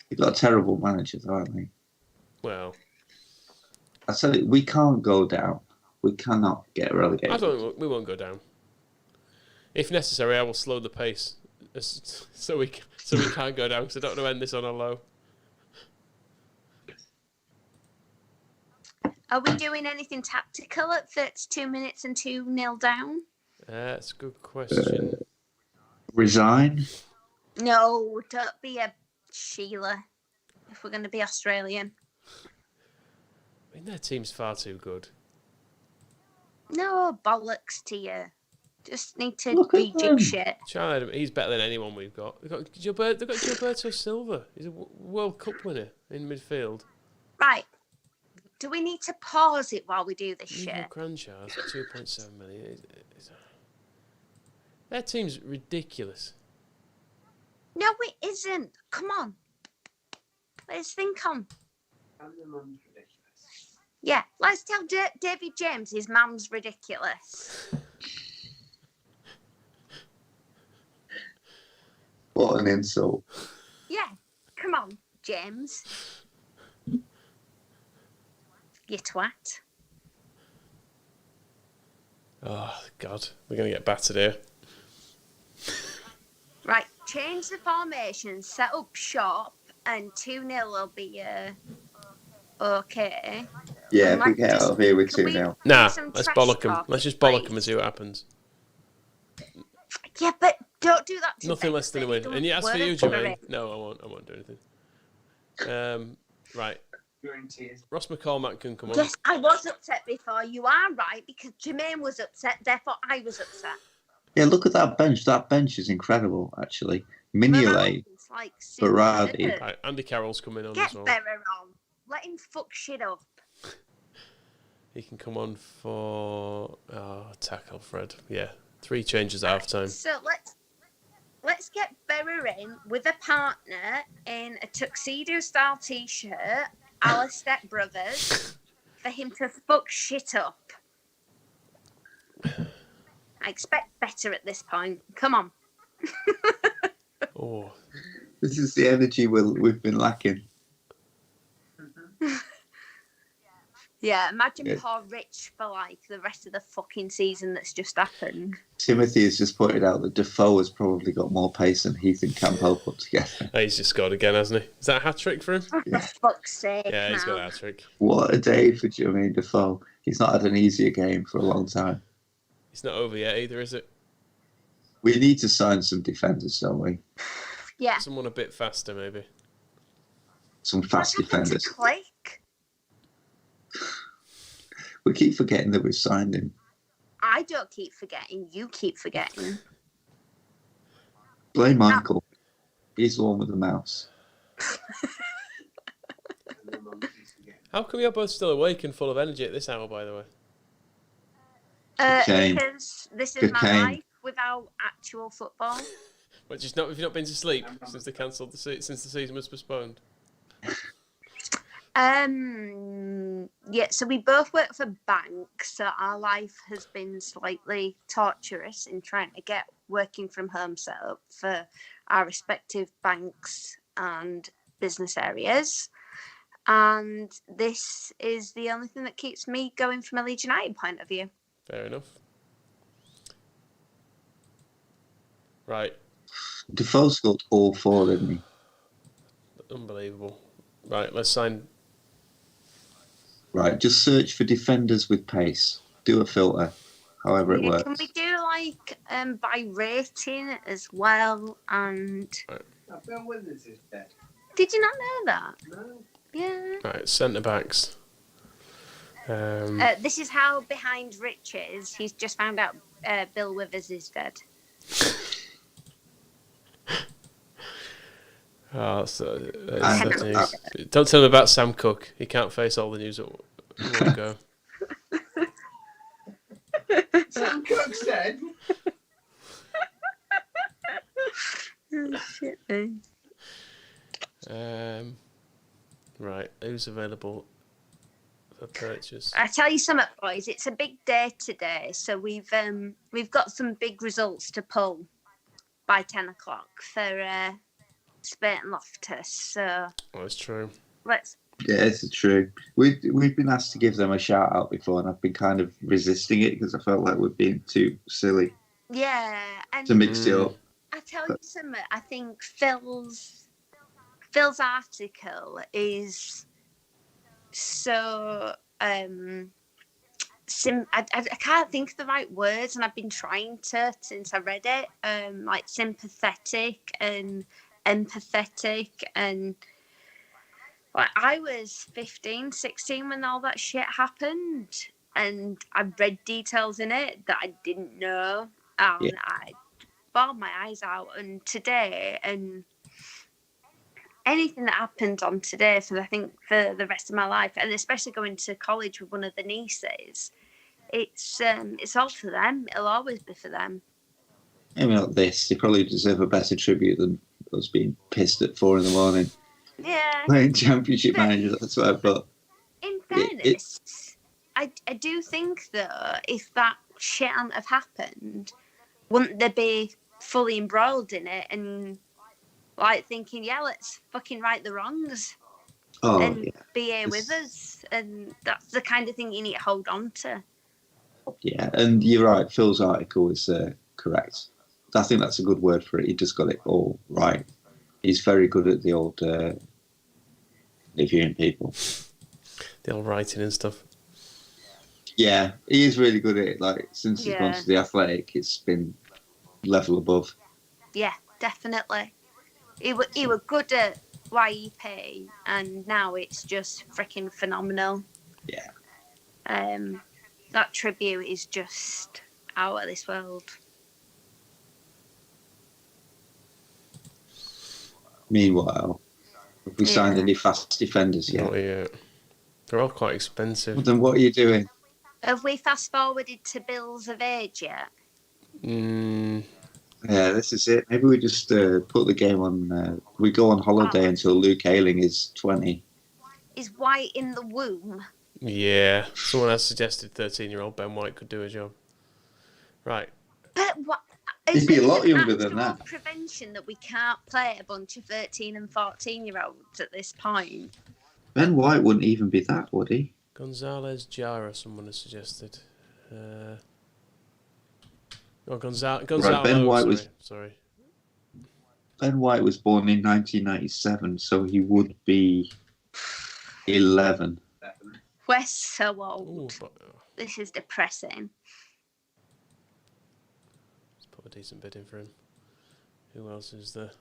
You've got terrible managers, aren't they? Well, I said it, we can't go down. We cannot get relegated. we won't go down. If necessary, I will slow the pace so we can't go down because I don't want to end this on a low. Are we doing anything tactical at 32 minutes and 2-0 down? That's a good question. Resign? No, don't be a Sheila if we're going to be Australian. I mean, their team's far too good. No, bollocks to you. Just need to Look at them. rejig shit. Charlie Adam, he's better than anyone we've got. They've got Gilberto Silva. He's a World Cup winner in midfield. Right. Do we need to pause it while we do this shit? Cranshaw, 2.7 million. Their team's ridiculous. No, it isn't. Come on. Let's think on. Yeah, let's tell David James his mum's ridiculous. What an insult. Yeah, come on, James. You twat. Oh, God. We're going to get battered here. Right, change the formation, set up shop, and 2-0 will be okay. Yeah, And if we get out of here with can we 2-0. do Nah, some let's trash bollock them. talk, Let's just bollock please? them and see what happens. Yeah, but don't do that to Nothing Bexley. less than a win. Don't And as for work you, for Jermaine, it. no, I won't do anything. Right. You're in tears. Ross McCormack can come on. Yes, I was upset before. You are right, because Jermaine was upset, therefore I was upset. Yeah, look at that bench. That bench is incredible, actually. Mignolet, It's like Berardi. superb. Right, Andy Carroll's coming on Get as well. Berra on. Let him fuck shit up. He can come on for tackle Fred. Yeah, 3 changes at half time. So let's get Berra in with a partner in a tuxedo-style t-shirt, a la Step Brothers, for him to fuck shit up. I expect better at this point. Come on. Oh, This is the energy we've been lacking. Yeah, imagine Yeah. poor Rich for like the rest of the fucking season that's just happened. Timothy has just pointed out that Defoe has probably got more pace than Heath and Campbell put together. he's just scored again, hasn't he? Is that a hat-trick for him? For fuck's sake, Yeah, he's got a now. hat-trick. What a day for Jermaine Defoe. He's not had an easier game for a long time. It's not over yet either, is it? We need to sign some defenders, don't we? Yeah. Someone a bit faster, maybe. Some fast What happened to defenders. Click? We keep forgetting that we've signed him. I don't keep forgetting. You keep forgetting. Blame Michael. He's the one with the mouse. How come you're both still awake and full of energy at this hour, by the way? Cocaine. Because this is my Cocaine. life without actual football. But have you not been to sleep since they cancelled since the season was postponed? Yeah, so we both work for banks, so our life has been slightly torturous in trying to get working from home set up for our respective banks and business areas. And this is the only thing that keeps me going from a Leeds United point of view. Fair enough. Right. Defoe scored all 4, didn't he? Unbelievable. Right, let's sign. Right, just search for defenders with pace. Do a filter, however it works. Can we do like by rating as well? And Bill Withers is dead. did you not know that? No. Yeah. Right, centre backs. This is how behind Rich is. He's just found out Bill Withers is dead. Oh, so And- don't tell him about Sam Cook. He can't face all the news at one go. Sam Cook said. Oh, shit, man. Right, who's available for purchase? I tell you something, boys. It's a big day today, so we've got some big results to pull by 10 o'clock for Spate and Loftus. So That's true. let's. Yeah, it's true. We've been asked to give them a shout out before, and I've been kind of resisting it because I felt like we're being too silly Yeah, and to mix it up. I tell you something. I think Phil's article is so I can't think of the right words, and I've been trying to since I read it. Like sympathetic and empathetic, and like I was 15, 16 when all that shit happened, and I read details in it that I didn't know, and Yeah. I bawled my eyes out. And today, and anything that happens on today for the rest of my life, and especially going to college with one of the nieces, it's all for them. It'll always be for them. Maybe not this. They probably deserve a better tribute than us being pissed at 4 a.m. Yeah. playing Championship Manager. That's what I thought. In fairness, I do think though, if that shit hadn't have happened, wouldn't they be fully embroiled in it and like thinking, yeah, let's fucking right the wrongs Oh, and yeah. be here with us? And that's the kind of thing you need to hold on to. Yeah, and you're right. Phil's article is correct. I think that's a good word for it. He just got it all right. He's very good at the old interviewing people. The old writing and stuff. Yeah, he is really good at it. Like, since he's gone Yeah. to the Athletic, it's been level above. Yeah, definitely. He were good at YEP, and now it's just freaking phenomenal. Yeah. That tribute is just out of this world. Meanwhile, have we signed any fast defenders yet? Not yet. They're all quite expensive. Well, then what are you doing? Have we fast forwarded to Bills of Age yet? Yeah, this is it. Maybe we just put the game on. We go on holiday until Luke Ayling is 20. Is White in the womb? Yeah. Someone has suggested 13-year-old Ben White could do a job. Right. But what? He'd be a lot younger than actual that. Prevention that we can't play a bunch of 13 and 14-year-olds at this point. Ben White wouldn't even be that, would he? Gonzalez Jara, someone has suggested. Gonzalo. Ben White Sorry. Ben White was born in 1997, so he would be 11. We're so old. Ooh, This is depressing. let's put a decent bid in for him. Who else is there?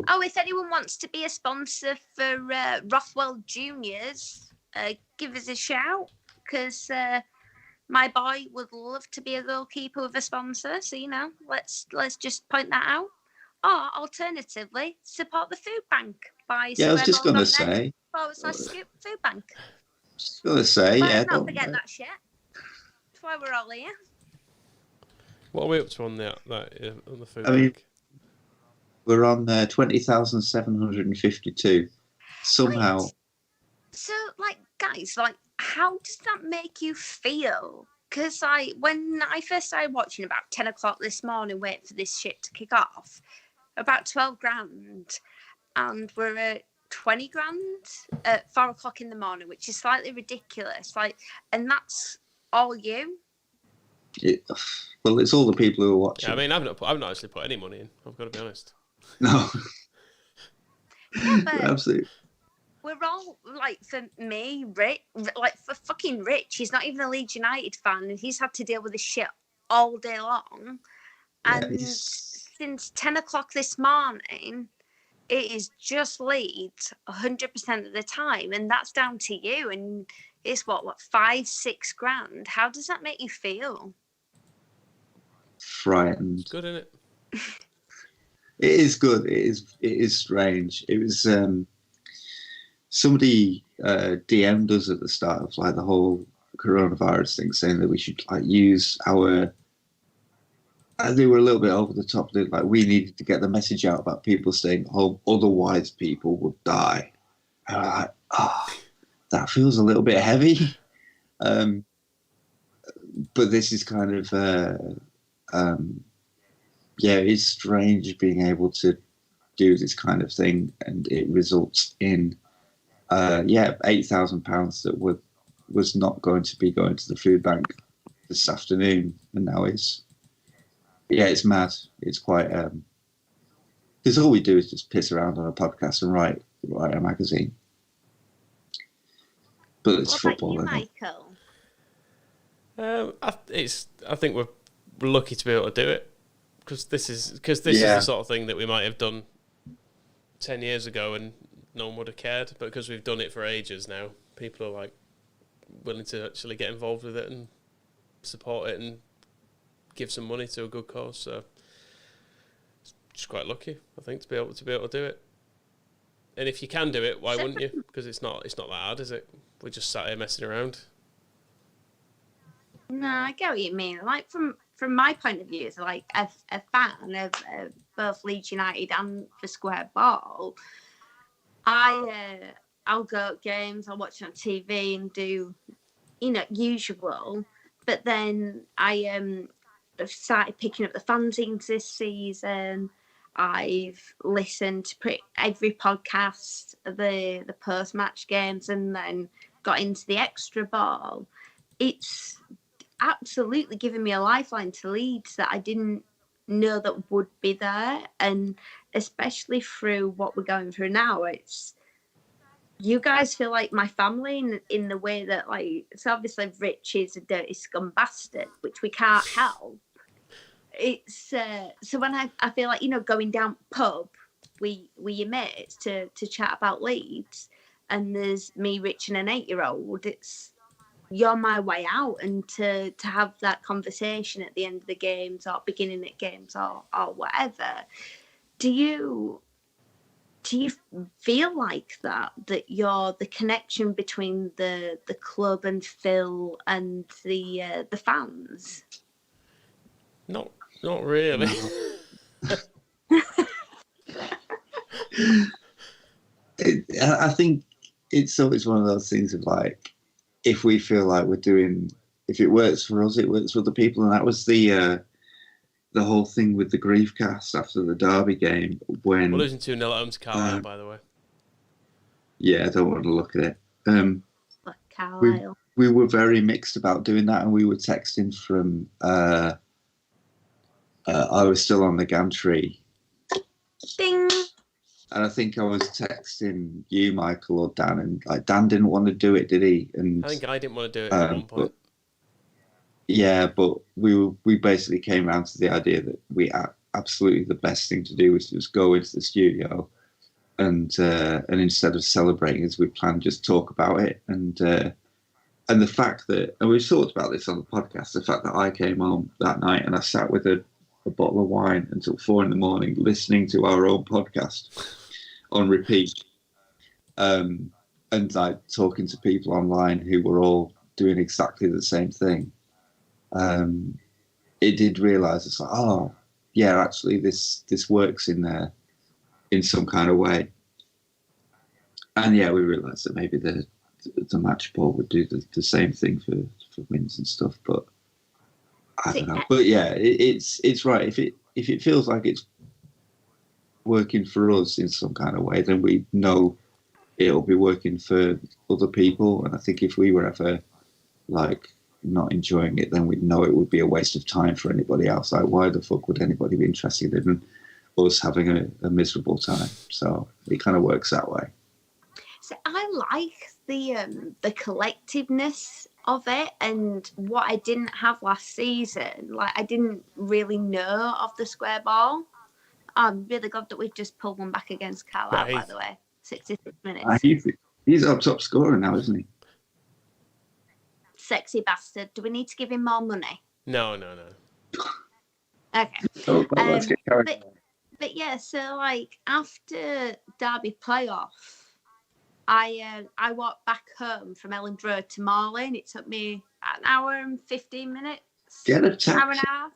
Oh, if anyone wants to be a sponsor for Rothwell Juniors, give us a shout, because my boy would love to be a goalkeeper with a sponsor. So, let's just point that out. Or alternatively, support the food bank by Yeah, I was just going to say. /Scoop food bank. Just going to say, Let's yeah. not forget that shit. That's why we're all here. What are we up to on the food I mean, bank? we're on 20,752. Somehow. Right. So, guys, how does that make you feel? Because, when I first started watching about 10 o'clock this morning, waiting for this shit to kick off, about 12 grand, and we're at 20 grand at 4 o'clock in the morning, which is slightly ridiculous. And that's all you. Well, it's all the people who are watching. Yeah, I mean, I've not actually put any money in. I've got to be honest. No. Yeah, but Absolutely. we're all for me, Rich, for fucking Rich. He's not even a Leeds United fan, and he's had to deal with this shit all day long. And since 10 o'clock this morning, it is just Leeds 100% of the time, and that's down to you. And it's what 5-6 grand. How does that make you feel? Frightened. It's good, isn't it? It is good. It is strange. It was somebody DM'd us at the start of the whole coronavirus thing, saying that we should use our. They were a little bit over the top. We needed to get the message out about people staying home, otherwise people would die. And I'm like, that feels a little bit heavy. But this is kind of. It's strange being able to do this kind of thing, and it results in £8,000 that was not going to be going to the food bank this afternoon, and now it's mad. It's quite because all we do is just piss around on a podcast and write a magazine, but it's what football. About you, Michael? I think we're lucky to be able to do it. Because this is the sort of thing that we might have done 10 years ago and no one would have cared. But because we've done it for ages now, people are willing to actually get involved with it and support it and give some money to a good cause. So just quite lucky, I think, to be able to do it. And if you can do it, why wouldn't you? Because it's not that hard, is it? We're just sat here messing around. No, I get what you mean. From my point of view, as a fan of both Leeds United and the Square Ball, I'll go at games, I'll watch on TV and do, usual. But then I started picking up the fanzines this season. I've listened to every podcast, the post-match games, and then got into the extra ball. It's absolutely given me a lifeline to Leeds that I didn't know that would be there, and especially through what we're going through now, it's you guys feel like my family in the way that so obviously Rich is a dirty scum bastard, which we can't help. It's so when I feel going down pub with your mates to chat about Leeds, and there's me, Rich, and an 8-year-old, you're my way out, and to have that conversation at the end of the games or beginning at games or whatever. Do you feel like that you're the connection between the club and Phil and the fans? Not really. I think it's always one of those things of like, if we feel like if it works for us, it works for other people, and that was the whole thing with the grief cast after the Derby game when we're losing 2-0 at home to Carlisle, by the way. Yeah, I don't want to look at it. Carlisle. We were very mixed about doing that, and we were texting from. I was still on the gantry. Ding. And I think I was texting you, Michael, or Dan, and like Dan didn't want to do it, did he? And I think I didn't want to do it at one point. But we basically came around to the idea that absolutely the best thing to do was to just go into the studio and instead of celebrating as we planned, just talk about it. And the fact that, and we've talked about this on the podcast, the fact that I came home that night and I sat with a bottle of wine until 4 a.m. listening to our own podcast on repeat, and like talking to people online who were all doing exactly the same thing. It did realise it's like, oh yeah, actually this works in there in some kind of way. And yeah, we realised that maybe the match ball would do the same thing for wins and stuff, but I don't know. But yeah, it's right. If it feels like it's working for us in some kind of way, then we know it'll be working for other people. And I think if we were ever like not enjoying it, then we'd know it would be a waste of time for anybody else. Like, why the fuck would anybody be interested in us having a miserable time? So it kind of works that way. So I like the collectiveness of it, and what I didn't have last season. Like, I didn't really know of the square ball. I'm really glad that we've just pulled one back against Carlisle, by the way. 66 minutes. He's our top scorer now, isn't he? Sexy bastard. Do we need to give him more money? No. Okay. Oh, well, let's get carried on. But yeah, so like after Derby playoff, I walked back home from Elland Road to Morley, and it took me an hour and 15 minutes. Get a taxi. Hour and a half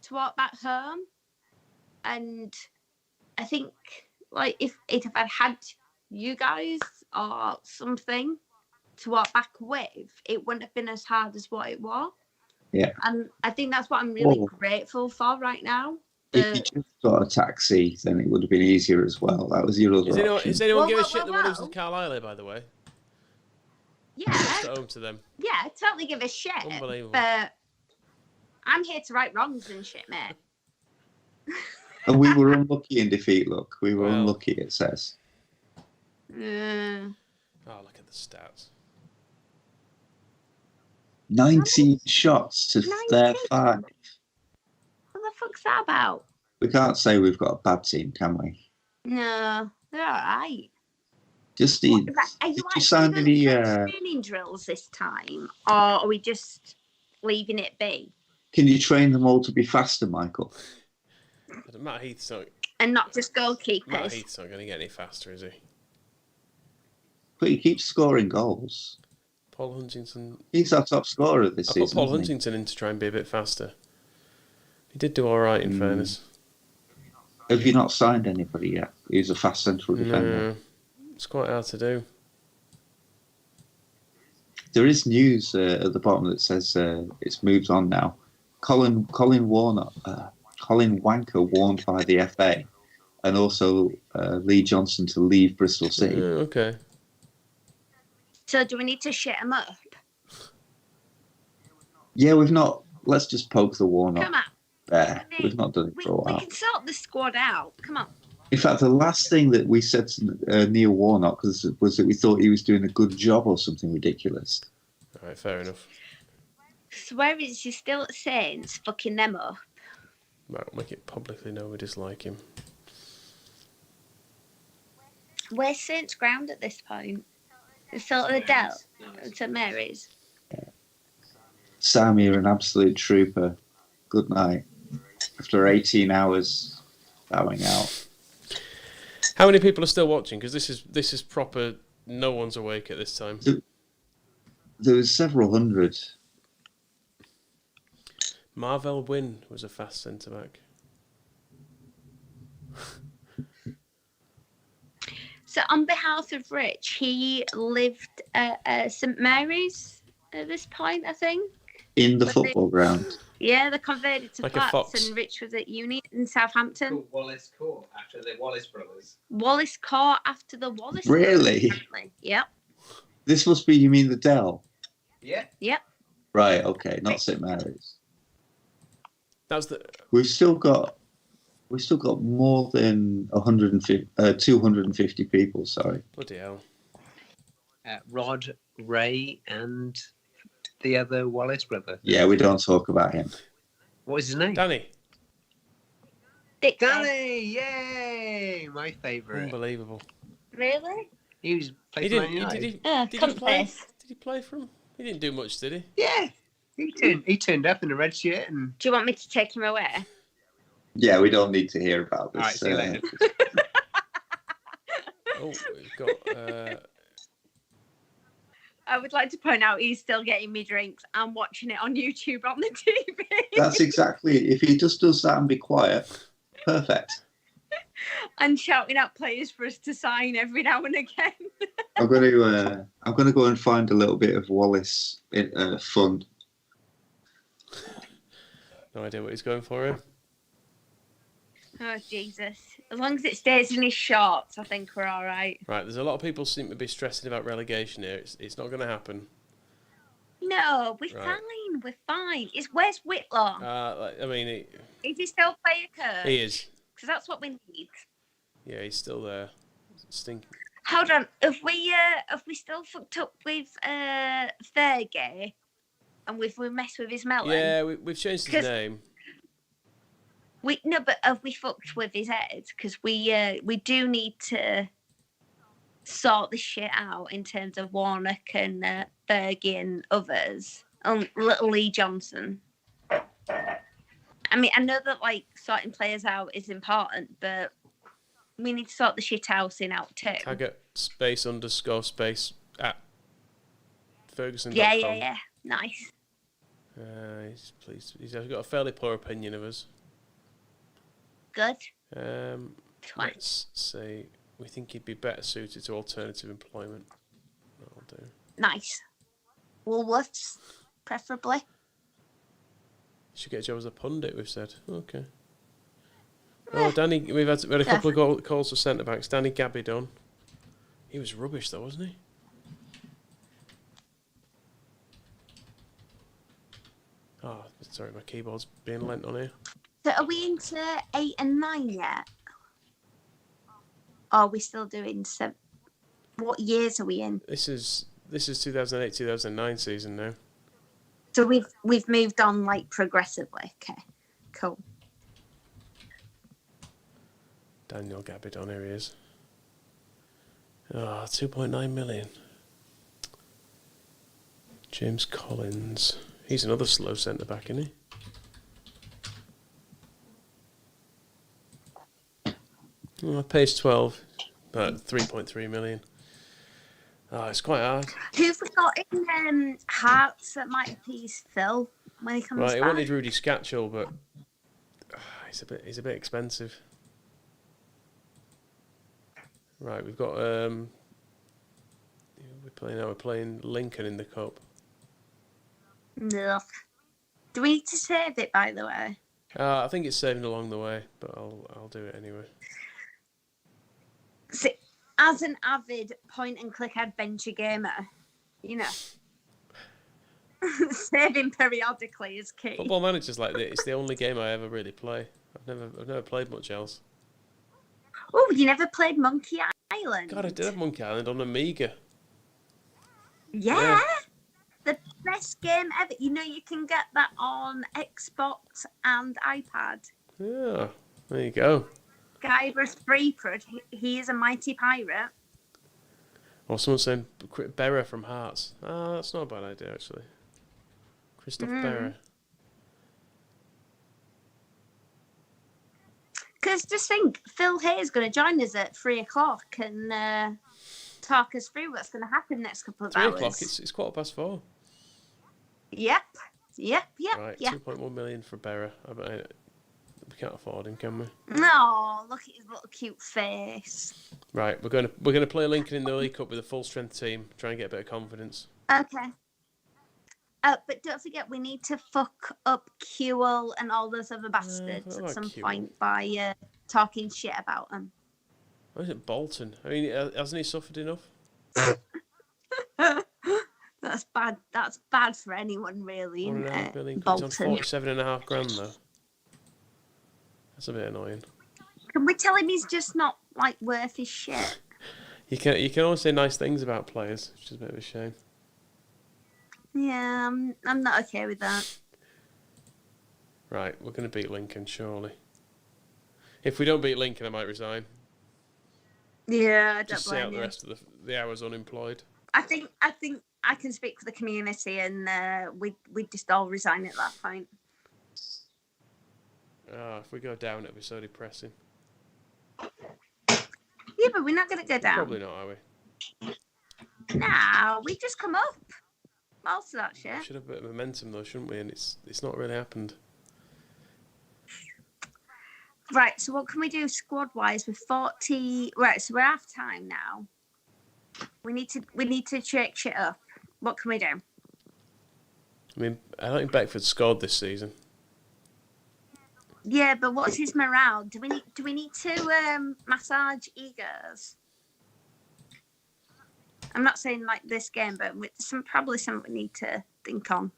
to walk back home. And I think like if I'd had you guys or something to walk back with, it wouldn't have been as hard as what it was. Yeah. And I think that's what I'm really grateful for right now. If you just got a taxi, then it would have been easier as well. That was your other option. Does anyone give a shit that we're losing to Carlisle, by the way? Yeah. Just at home to them. Yeah, I totally give a shit. Unbelievable. But I'm here to right wrongs and shit, mate. And we were unlucky in defeat, look. We were unlucky, it says. Oh, look at the stats. 19 shots to their 5. What the fuck's that about? We can't say we've got a bad team, can we? No, they're all right. Just did you sign any training drills this time, or are we just leaving it be? Can you train them all to be faster, Michael? Matt Heath's not... And not just goalkeepers. Matt Heath's not going to get any faster, is he? But he keeps scoring goals. Paul Huntington... He's our top scorer this season. I put Paul Huntington in to try and be a bit faster. He did do all right, in fairness. Have you not signed anybody yet? He's a fast central defender. No, it's quite hard to do. There is news at the bottom that says it's moved on now. Colin Wanker warned by the FA, and also Lee Johnson to leave Bristol City. Okay. So do we need to shit him up? Yeah, we've not. Let's just poke the Warnock. Come on. There. We've not done it for a while. We can sort the squad out. Come on. In fact, the last thing that we said to Neil Warnock was that we thought he was doing a good job or something ridiculous. All right, fair enough. So where is he still at Saints fucking them up? Right, we'll make it publicly known we dislike him. Where's Saints Ground at this point? It's still at the Dell? St Mary's? Sam, you're an absolute trooper. Good night. After 18 hours bowing out. How many people are still watching? Because this is proper. No one's awake at this time. There was several hundred. Marvell Wynne was a fast centre back. So on behalf of Rich, he lived at St Mary's at this point, I think. In the football ground. Yeah, they converted to Like a flats, fox. and Rich was at uni in Southampton. Called Wallace Court after the Wallace brothers. Wallace Court after the Wallace. Really? Apparently. Yep. This must be, you mean the Dell? Yeah. Yep. Right, okay, not St Mary's. That was the. We've still got more than 250 people, sorry. Bloody hell. Rod, Ray, and the other Wallace brother. Yeah, we don't talk about him. What was his name? Danny. Dick. Danny! Yay! My favourite. Unbelievable. Really? He was He played for didn't. Man United. Did he play? Compass. Did he play for him? He didn't do much, did he? Yeah. He turned up in a red shirt and. Do you want me to take him away? Yeah, we don't need to hear about this. All right, see you later. Oh, we've got. I would like to point out he's still getting me drinks and watching it on YouTube on the TV. That's exactly, if he just does that and be quiet, perfect. And shouting at players for us to sign every now and again. I'm going to go and find a little bit of Wallace fun. No idea what he's going for here. Oh, Jesus. As long as it stays in his shorts, I think we're all right. Right, there's a lot of people seem to be stressing about relegation here. It's not going to happen. No, we're Right. fine. We're fine. Where's Whitlaw? Is he still playing a curse? He is. Because that's what we need. Yeah, he's still there. Stinking. Hold on. Have we still fucked up with Fergie? And we messed with his melon? Yeah, we've changed his name. But have we fucked with his head? Because we do need to sort this shit out in terms of Warnock and Fergie and others. Little Lee Johnson. I mean, I know that like sorting players out is important, but we need to sort the shit house in out too. Taggart _space at Ferguson.com. Yeah. Nice. He's pleased. He's got a fairly poor opinion of us. Good. Let's say we think he'd be better suited to alternative employment. That'll do. Nice. Woolworths, preferably. Should get a job as a pundit, we've said. Okay. Oh, Danny, we had a couple of calls for centre backs. Danny Gabidon. He was rubbish though, wasn't he? Oh, sorry, my keyboard's being lent on here. So are we into 8 and 9 yet? Or are we still doing 7? What years are we in? This is 2008-2009 season now. So we've moved on like progressively. Okay, cool. Daniel Gabidon, here he is. Oh, 2.9 million. James Collins. He's another slow centre back, isn't he? Oh, page 12, about 3.3 million. Oh, it's quite hard. Who've we got in Hearts that might appease Phil when he comes Right, back? he wanted Rudy Scatchell, but he's a bit expensive. Right, we've got we're playing Lincoln in the cup. Ugh. Do we need to save it, by the way? I think it's saving along the way, but I'll do it anyway. See, as an avid point-and-click adventure gamer, you know, saving periodically is key. Football Manager's like this. It's the only game I ever really play. I've never played much else. Oh, you never played Monkey Island? God, I did have Monkey Island on Amiga. Yeah. The best game ever. You know, you can get that on Xbox and iPad. Yeah, there you go. Guybrush Threepwood, he is a mighty pirate. Or someone saying Berra from Hearts. Ah, that's not a bad idea, actually. Christoph Berra. Because just think, Phil Hayes is going to join us at 3:00 and talk us through what's going to happen next couple of 3 hours. o'clock, it's 4:15. Yep. Right, 2.1 million for Berra. We can't afford him, can we? No, look at his little cute face. Right, we're gonna play Lincoln in the League Cup with a full strength team. Try and get a bit of confidence. Okay. But don't forget, we need to fuck up Kewell and all those other bastards at some point by talking shit about them. Why is it Bolton? I mean, hasn't he suffered enough? That's bad. That's bad for anyone, really. $1.5 million. Bolton. He's on 47.5 grand though. That's a bit annoying. Can we tell him he's just not like worth his shit? You can always say nice things about players, which is a bit of a shame. Yeah, I'm not okay with that. Right, we're going to beat Lincoln, surely. If we don't beat Lincoln, I might resign. Yeah, I don't Just blame stay out you. the rest of the hours unemployed. I think I can speak for the community, and we just all resign at that point. If we go down, it'll be so depressing. Yeah, but we're not going to go down. Probably not, are we? Nah, we just come up. Most of that We shit. should have a bit of momentum though, shouldn't we? And it's not really happened. Right, so what can we do squad-wise with 40? Right, so we're half time now. We need to shake shit up. What can we do? I mean, I don't think Beckford scored this season. Yeah, but what's his morale? Do we need to massage egos? I'm not saying like this game, but with probably something we need to think on.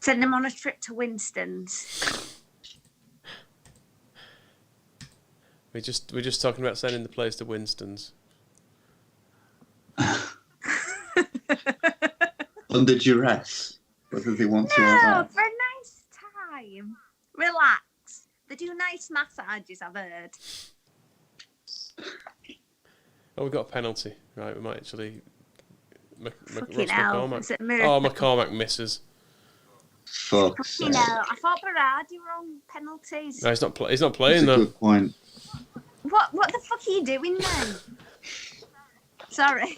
Send him on a trip to Winston's. We're just talking about sending the players to Winston's. Under duress. Whether they want to or No, not. for a nice time. Relax. They do nice massages, I've heard. Oh, we got a penalty. Right, we might actually... Fucking hell. McCormack. Is it a miracle? Oh, McCormack misses. Fuck's You sake. know, I thought Berardi were on penalties. No, he's not That's playing a though. good point. What the fuck are you doing then? Sorry.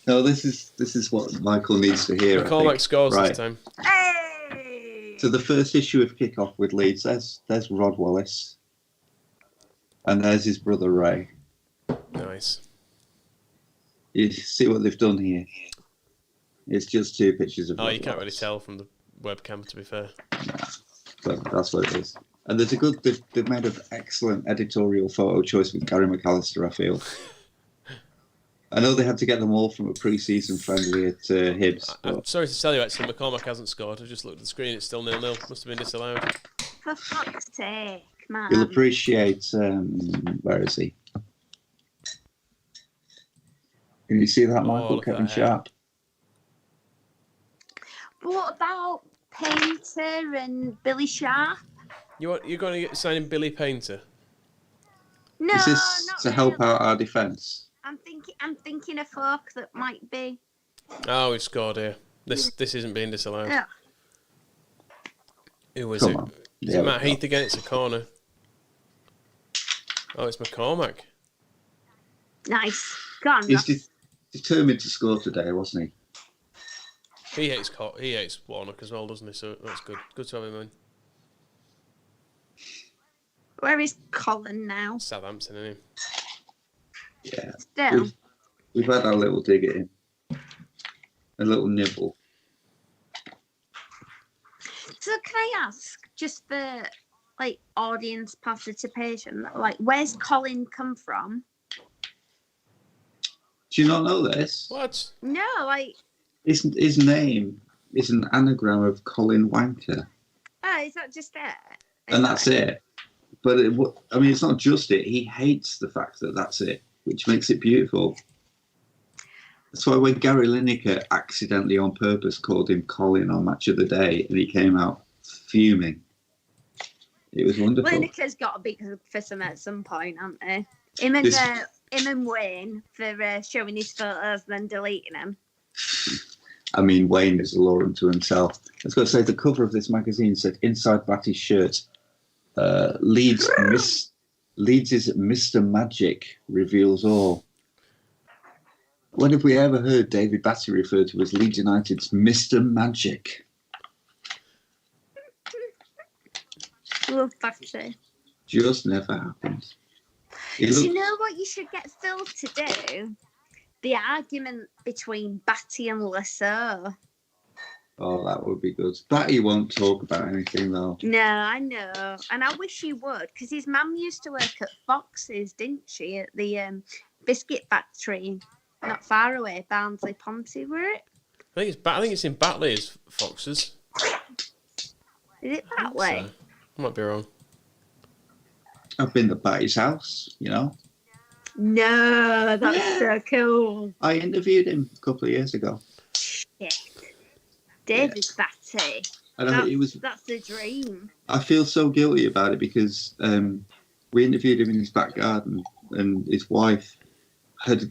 No, this is what Michael needs to hear. McCormack scores Right. this time. Hey! So the first issue of Kickoff with Leeds, there's Rod Wallace. And there's his brother Ray. Nice. You see what they've done here? It's just two pictures of Oh, Rod you can't really Wallace. tell from the webcam, to be fair. But that's what it is. And there's they've made an excellent editorial photo choice with Gary McAllister, I feel. I know they had to get them all from a pre-season friendly at Hibs. I'm But sorry to tell you, actually, McCormack hasn't scored. I've just looked at the screen, it's still 0-0. Must have been disallowed. For fuck's sake, man. you'll appreciate... where is he? Can you see that, Michael? look at Kevin that hair. Sharp? But what about Painter and Billy Sharp? You're going to sign in Billy Painter? No, Is this not to help really. out our defence? I'm thinking of folk that might be. Oh, we've scored here. This isn't being disallowed. Yeah. Who is Come it? on. Is Yeah, it Matt we've Heath again? It's a corner. Oh, it's McCormack. Nice. Go on. He's determined to score today, wasn't he? He hates Warnock as well, doesn't he? So that's good. Good to have him in. Where is Colin now? Southampton, isn't he? Yeah. Still. We've had our little dig at him. A little nibble. So can I ask, just for like audience participation, like where's Colin come from? Do you not know this? What? No, like His name is an anagram of Colin Wanker. is that just it? And that's it. But it's not just it. He hates the fact that that's it, which makes it beautiful. That's why when Gary Lineker accidentally on purpose called him Colin on Match of the Day and he came out fuming, It was wonderful. Lineker's got to be good for some at some point, haven't they? Him and Wayne for showing his photos and then deleting them. I mean, Wayne is a law unto himself. I was going to say the cover of this magazine said inside Batty's shirt, Leeds is Mr. Magic reveals all. When have we ever heard David Batty referred to as Leeds United's Mr. Magic? Love Batty. Just never happened. Do you know what you should get Phil to do? The argument between Batty and Lasso. Oh, that would be good. Batty won't talk about anything, though. No, I know. And I wish he would, because his mum used to work at Fox's, didn't she? At the biscuit factory, not far away, Barnsley Pontypridd. I think it's in Batley, is Fox's. Is it that way? So. I might be wrong. I've been to Batty's house, you know. No, that's so cool. I interviewed him a couple of years ago. Shit. David Batty. That's the dream. I feel so guilty about it because we interviewed him in his back garden, and his wife had,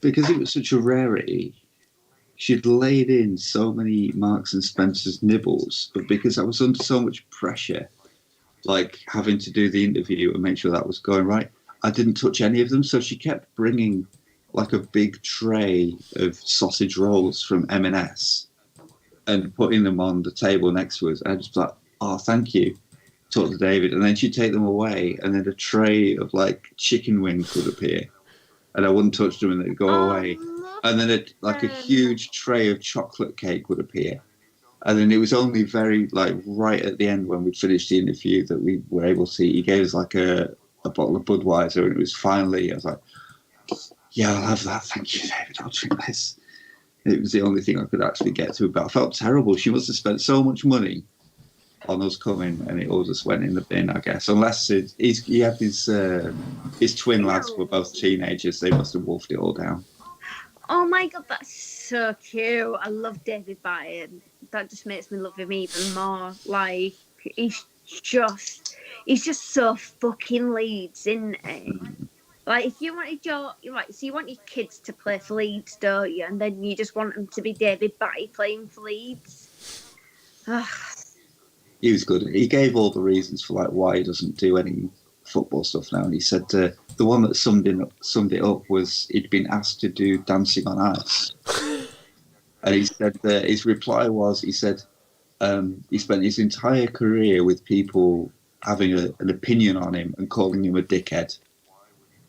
because it was such a rarity, she'd laid in so many Marks and Spencer's nibbles, but because I was under so much pressure, like having to do the interview and make sure that was going right, I didn't touch any of them. So she kept bringing like a big tray of sausage rolls from M&S and putting them on the table next to us. I just like, oh, thank you. Talk to David. And then she'd take them away, and then a tray of like chicken wings would appear, and I wouldn't touch them and they'd go away. And then a huge tray of chocolate cake would appear. And then it was only right at the end when we'd finished the interview that we were able to see. He gave us like a bottle of Budweiser, and it was finally, I was like, yeah, I'll have that. Thank you, David. I'll drink this. It was the only thing I could actually get to, but I felt terrible. She must have spent so much money on us coming, and it all just went in the bin, I guess. Unless he had his twin lads were both teenagers. They must have wolfed it all down. Oh my God, that's so cute. I love David Batty. That just makes me love him even more. Like, he's just so fucking Leeds, isn't he? Like, if you wanted so you want your kids to play for Leeds, don't you? And then you just want them to be David Batty playing for Leeds. He was good. He gave all the reasons for like why he doesn't do any football stuff now. And he said the one that summed it up was he'd been asked to do Dancing on Ice. And he said his reply was, he said he spent his entire career with people having an opinion on him and calling him a dickhead.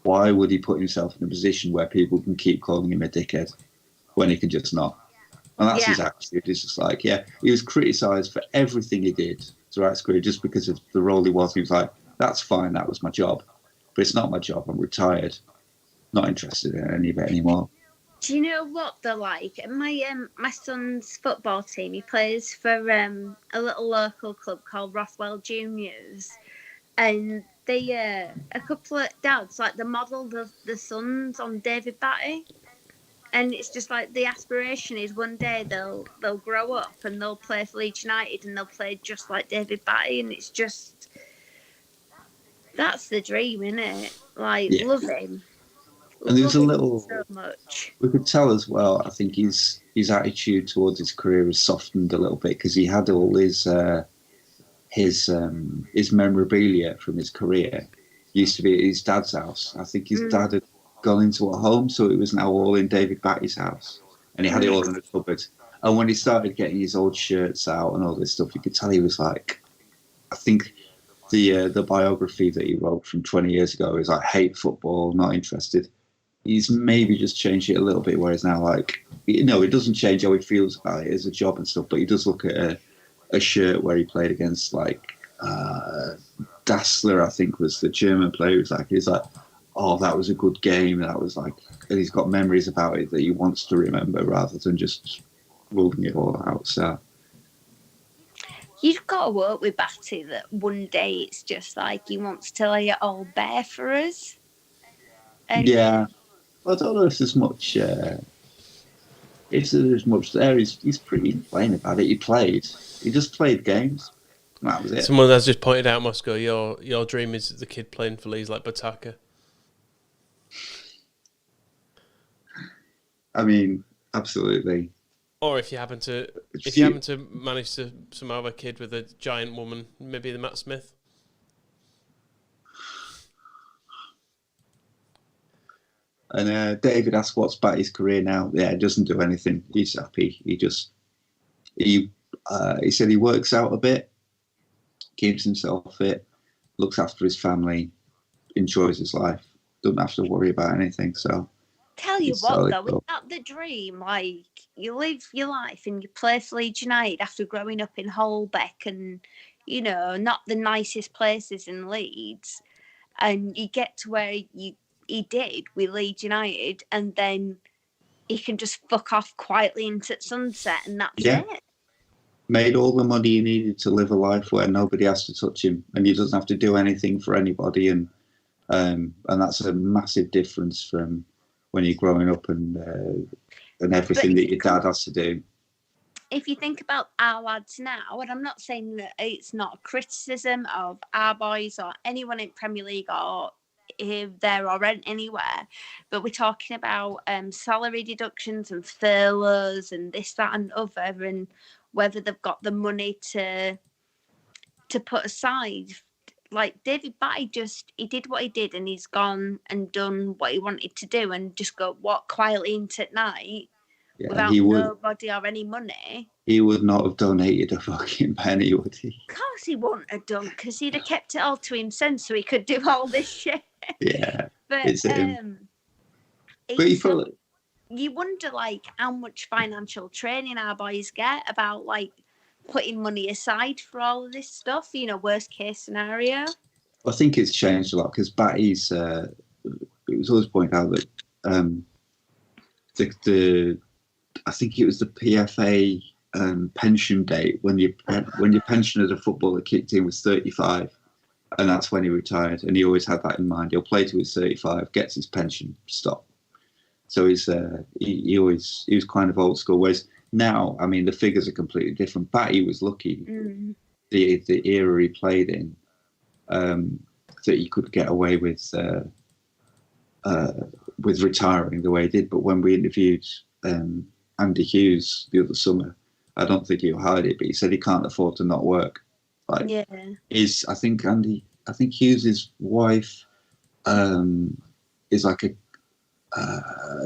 Why would he put himself in a position where people can keep calling him a dickhead when he can just not? And that's his attitude. It's just like, he was criticised for everything he did throughout his career just because of the role he was. He was like, that's fine, that was my job. But it's not my job, I'm retired. Not interested in any of it anymore. Do you know what they're like? My son's football team, he plays for a little local club called Rothwell Juniors. And they, a couple of dads, like, they modelled the sons on David Batty. And it's just like the aspiration is one day they'll grow up and they'll play for Leeds United and they'll play just like David Batty. And it's just, that's the dream, isn't it? Like, love him. And there's a little, so much. We could tell as well, I think his attitude towards his career has softened a little bit because he had all his memorabilia from his career used to be at his dad's house. I think his dad had gone into a home, so it was now all in David Batty's house, and he had it all in the cupboard. And when he started getting his old shirts out and all this stuff, you could tell he was like, I think the biography that he wrote from 20 years ago is like, hate football, not interested. He's maybe just changed it a little bit, whereas now, like, it doesn't change how he feels about it as a job and stuff, but he does look at a shirt where he played against, like, Dassler, I think was the German player. He's like, oh, that was a good game. That was like, and he's got memories about it that he wants to remember rather than just ruling it all out. So you've got to work with Batty that one day it's just like he wants to lay it all bare for us. And I don't know if there's much. If there's much there, he's pretty plain about it. He just played games. That was it. Someone has just pointed out, Moscow, your dream is the kid playing for Leeds like Bataka. I mean, absolutely. Or if you happen to manage to somehow have a kid with a giant woman, maybe the Matt Smith. And David asked, "What's Batty's career now?" Yeah, he doesn't do anything. He's happy. He said he works out a bit, keeps himself fit, looks after his family, enjoys his life, doesn't have to worry about anything. So, tell you what, though, is that the dream? Like, you live your life and you play for Leeds United after growing up in Holbeck and, you know, not the nicest places in Leeds, and you get to where he did with Leeds United, and then he can just fuck off quietly into sunset, and that's it. Made all the money he needed to live a life where nobody has to touch him, and he doesn't have to do anything for anybody, and that's a massive difference from when you're growing up and everything that your dad has to do. If you think about our lads now, and I'm not saying that it's not a criticism of our boys or anyone in Premier League or there or anywhere, but we're talking about salary deductions and furloughs and this, that, and other, and whether they've got the money to put aside. Like David Batty, he did what he did, and he's gone and done what he wanted to do, and just walk quietly into at night without nobody or any money. He would not have donated a fucking penny, would he? Of course he wouldn't have done, because he'd have kept it all to himself so he could do all this shit. Yeah, but it's him. But you wonder, like, how much financial training our boys get about, like, putting money aside for all of this stuff, you know, worst case scenario. I think it's changed a lot, because Batty's, it was always pointed out that I think it was the PFA pension date when your pension as a footballer kicked in was 35, and that's when he retired, and he always had that in mind. He'll play till he's 35, gets his pension, stop. So he was kind of old school. Whereas now, I mean, the figures are completely different. Batty was lucky the era he played in that he could get away with retiring the way he did. But when we interviewed Andy Hughes the other summer, I don't think he'll hide it, but he said he can't afford to not work. I think Hughes' wife is like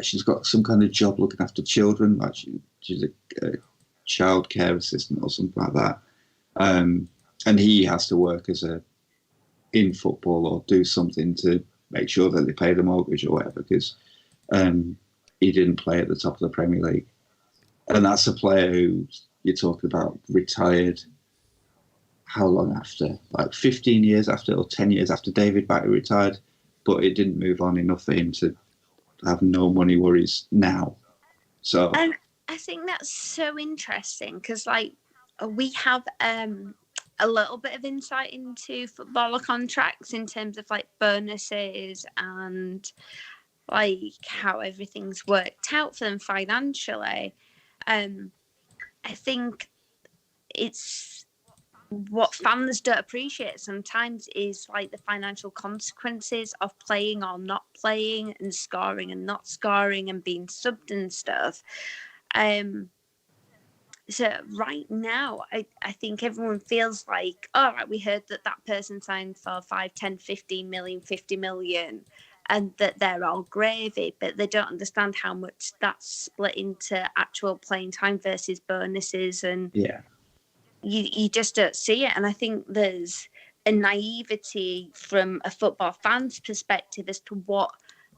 she's got some kind of job looking after children, like she's a child care assistant or something like that, and he has to work in football or do something to make sure that they pay the mortgage or whatever, because he didn't play at the top of the Premier League. And that's a player who you're talking about retired how long after? Like 15 years after or 10 years after David Batty retired, but it didn't move on enough for him to have no money worries now. So, and I think that's so interesting, because like we have a little bit of insight into footballer contracts in terms of like bonuses and like how everything's worked out for them financially. I think it's what fans don't appreciate sometimes is like the financial consequences of playing or not playing, and scoring and not scoring, and being subbed and stuff. So right now, I think everyone feels like, all right, we heard that person signed for 5, 10, 15 million, 50 million, and that they're all gravy, but they don't understand how much that's split into actual playing time versus bonuses, and you just don't see it. And I think there's a naivety from a football fan's perspective as to what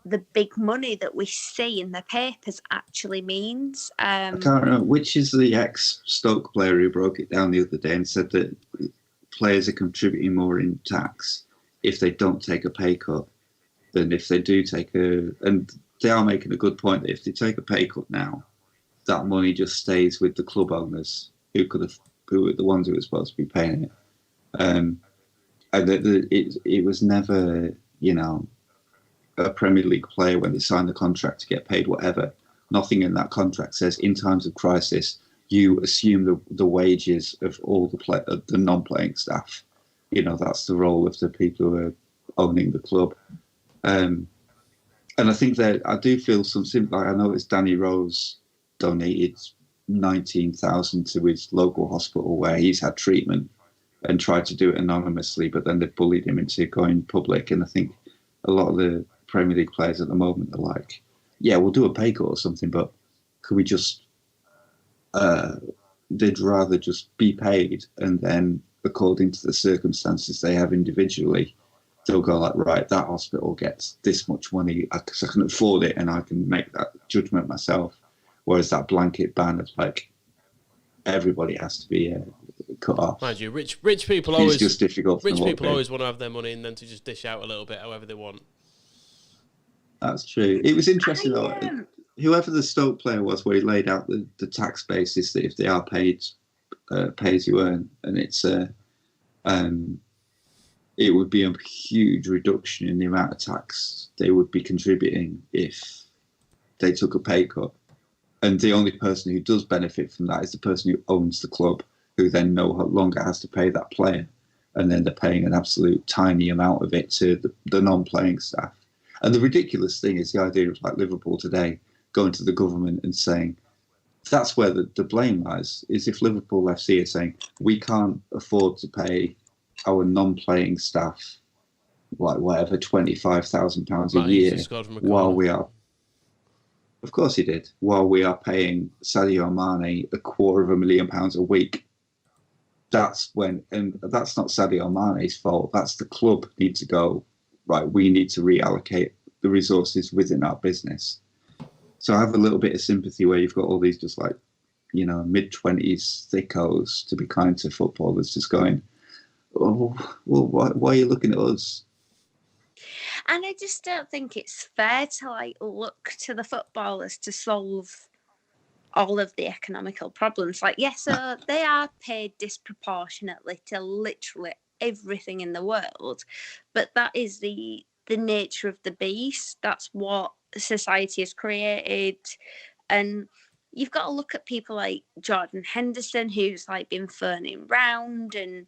the big money that we see in the papers actually means. I can't remember which is the ex-Stoke player who broke it down the other day and said that players are contributing more in tax if they don't take a pay cut than if they do take and they are making a good point that if they take a pay cut now, that money just stays with the club owners who were the ones who were supposed to be paying it. And it was never, a Premier League player when they sign the contract to get paid whatever. Nothing in that contract says in times of crisis, you assume the wages of all the non-playing staff. That's the role of the people who are owning the club. And I think that I do feel something like, I noticed Danny Rose donated 19,000 to his local hospital where he's had treatment and tried to do it anonymously, but then they've bullied him into going public. And I think a lot of the Premier League players at the moment are like, yeah, we'll do a pay cut or something, but could we just, they'd rather just be paid, and then according to the circumstances they have individually, they'll go like, right, that hospital gets this much money because I can afford it and I can make that judgment myself. Whereas that blanket ban of like, everybody has to be cut off. Mind you, rich people It's just difficult. Rich people always want to have their money and then to just dish out a little bit however they want. That's true. It was interesting though. Whoever the Stoke player was, where he laid out the tax basis that if they are paid, pay as you earn, and it would be a huge reduction in the amount of tax they would be contributing if they took a pay cut. And the only person who does benefit from that is the person who owns the club, who then no longer has to pay that player. And then they're paying an absolute tiny amount of it to the non-playing staff. And the ridiculous thing is the idea of like Liverpool today going to the government and saying, that's where the blame lies, is if Liverpool FC are saying, we can't afford to pay our non-playing staff, like whatever, £25,000 a year, while we are, of course he did, while we are paying Sadio Mane £250,000 a week. That's when, and that's not Sadio Mane's fault. That's the club need to go, right, we need to reallocate the resources within our business. So I have a little bit of sympathy where you've got all these just like, mid-20s thickos, to be kind to footballers, just going, oh, well, why are you looking at us? And I just don't think it's fair to like look to the footballers to solve all of the economical problems. Like, yes, so they are paid disproportionately to literally everything in the world, but that is the nature of the beast. That's what society has created. And you've got to look at people like Jordan Henderson, who's like been phoning round and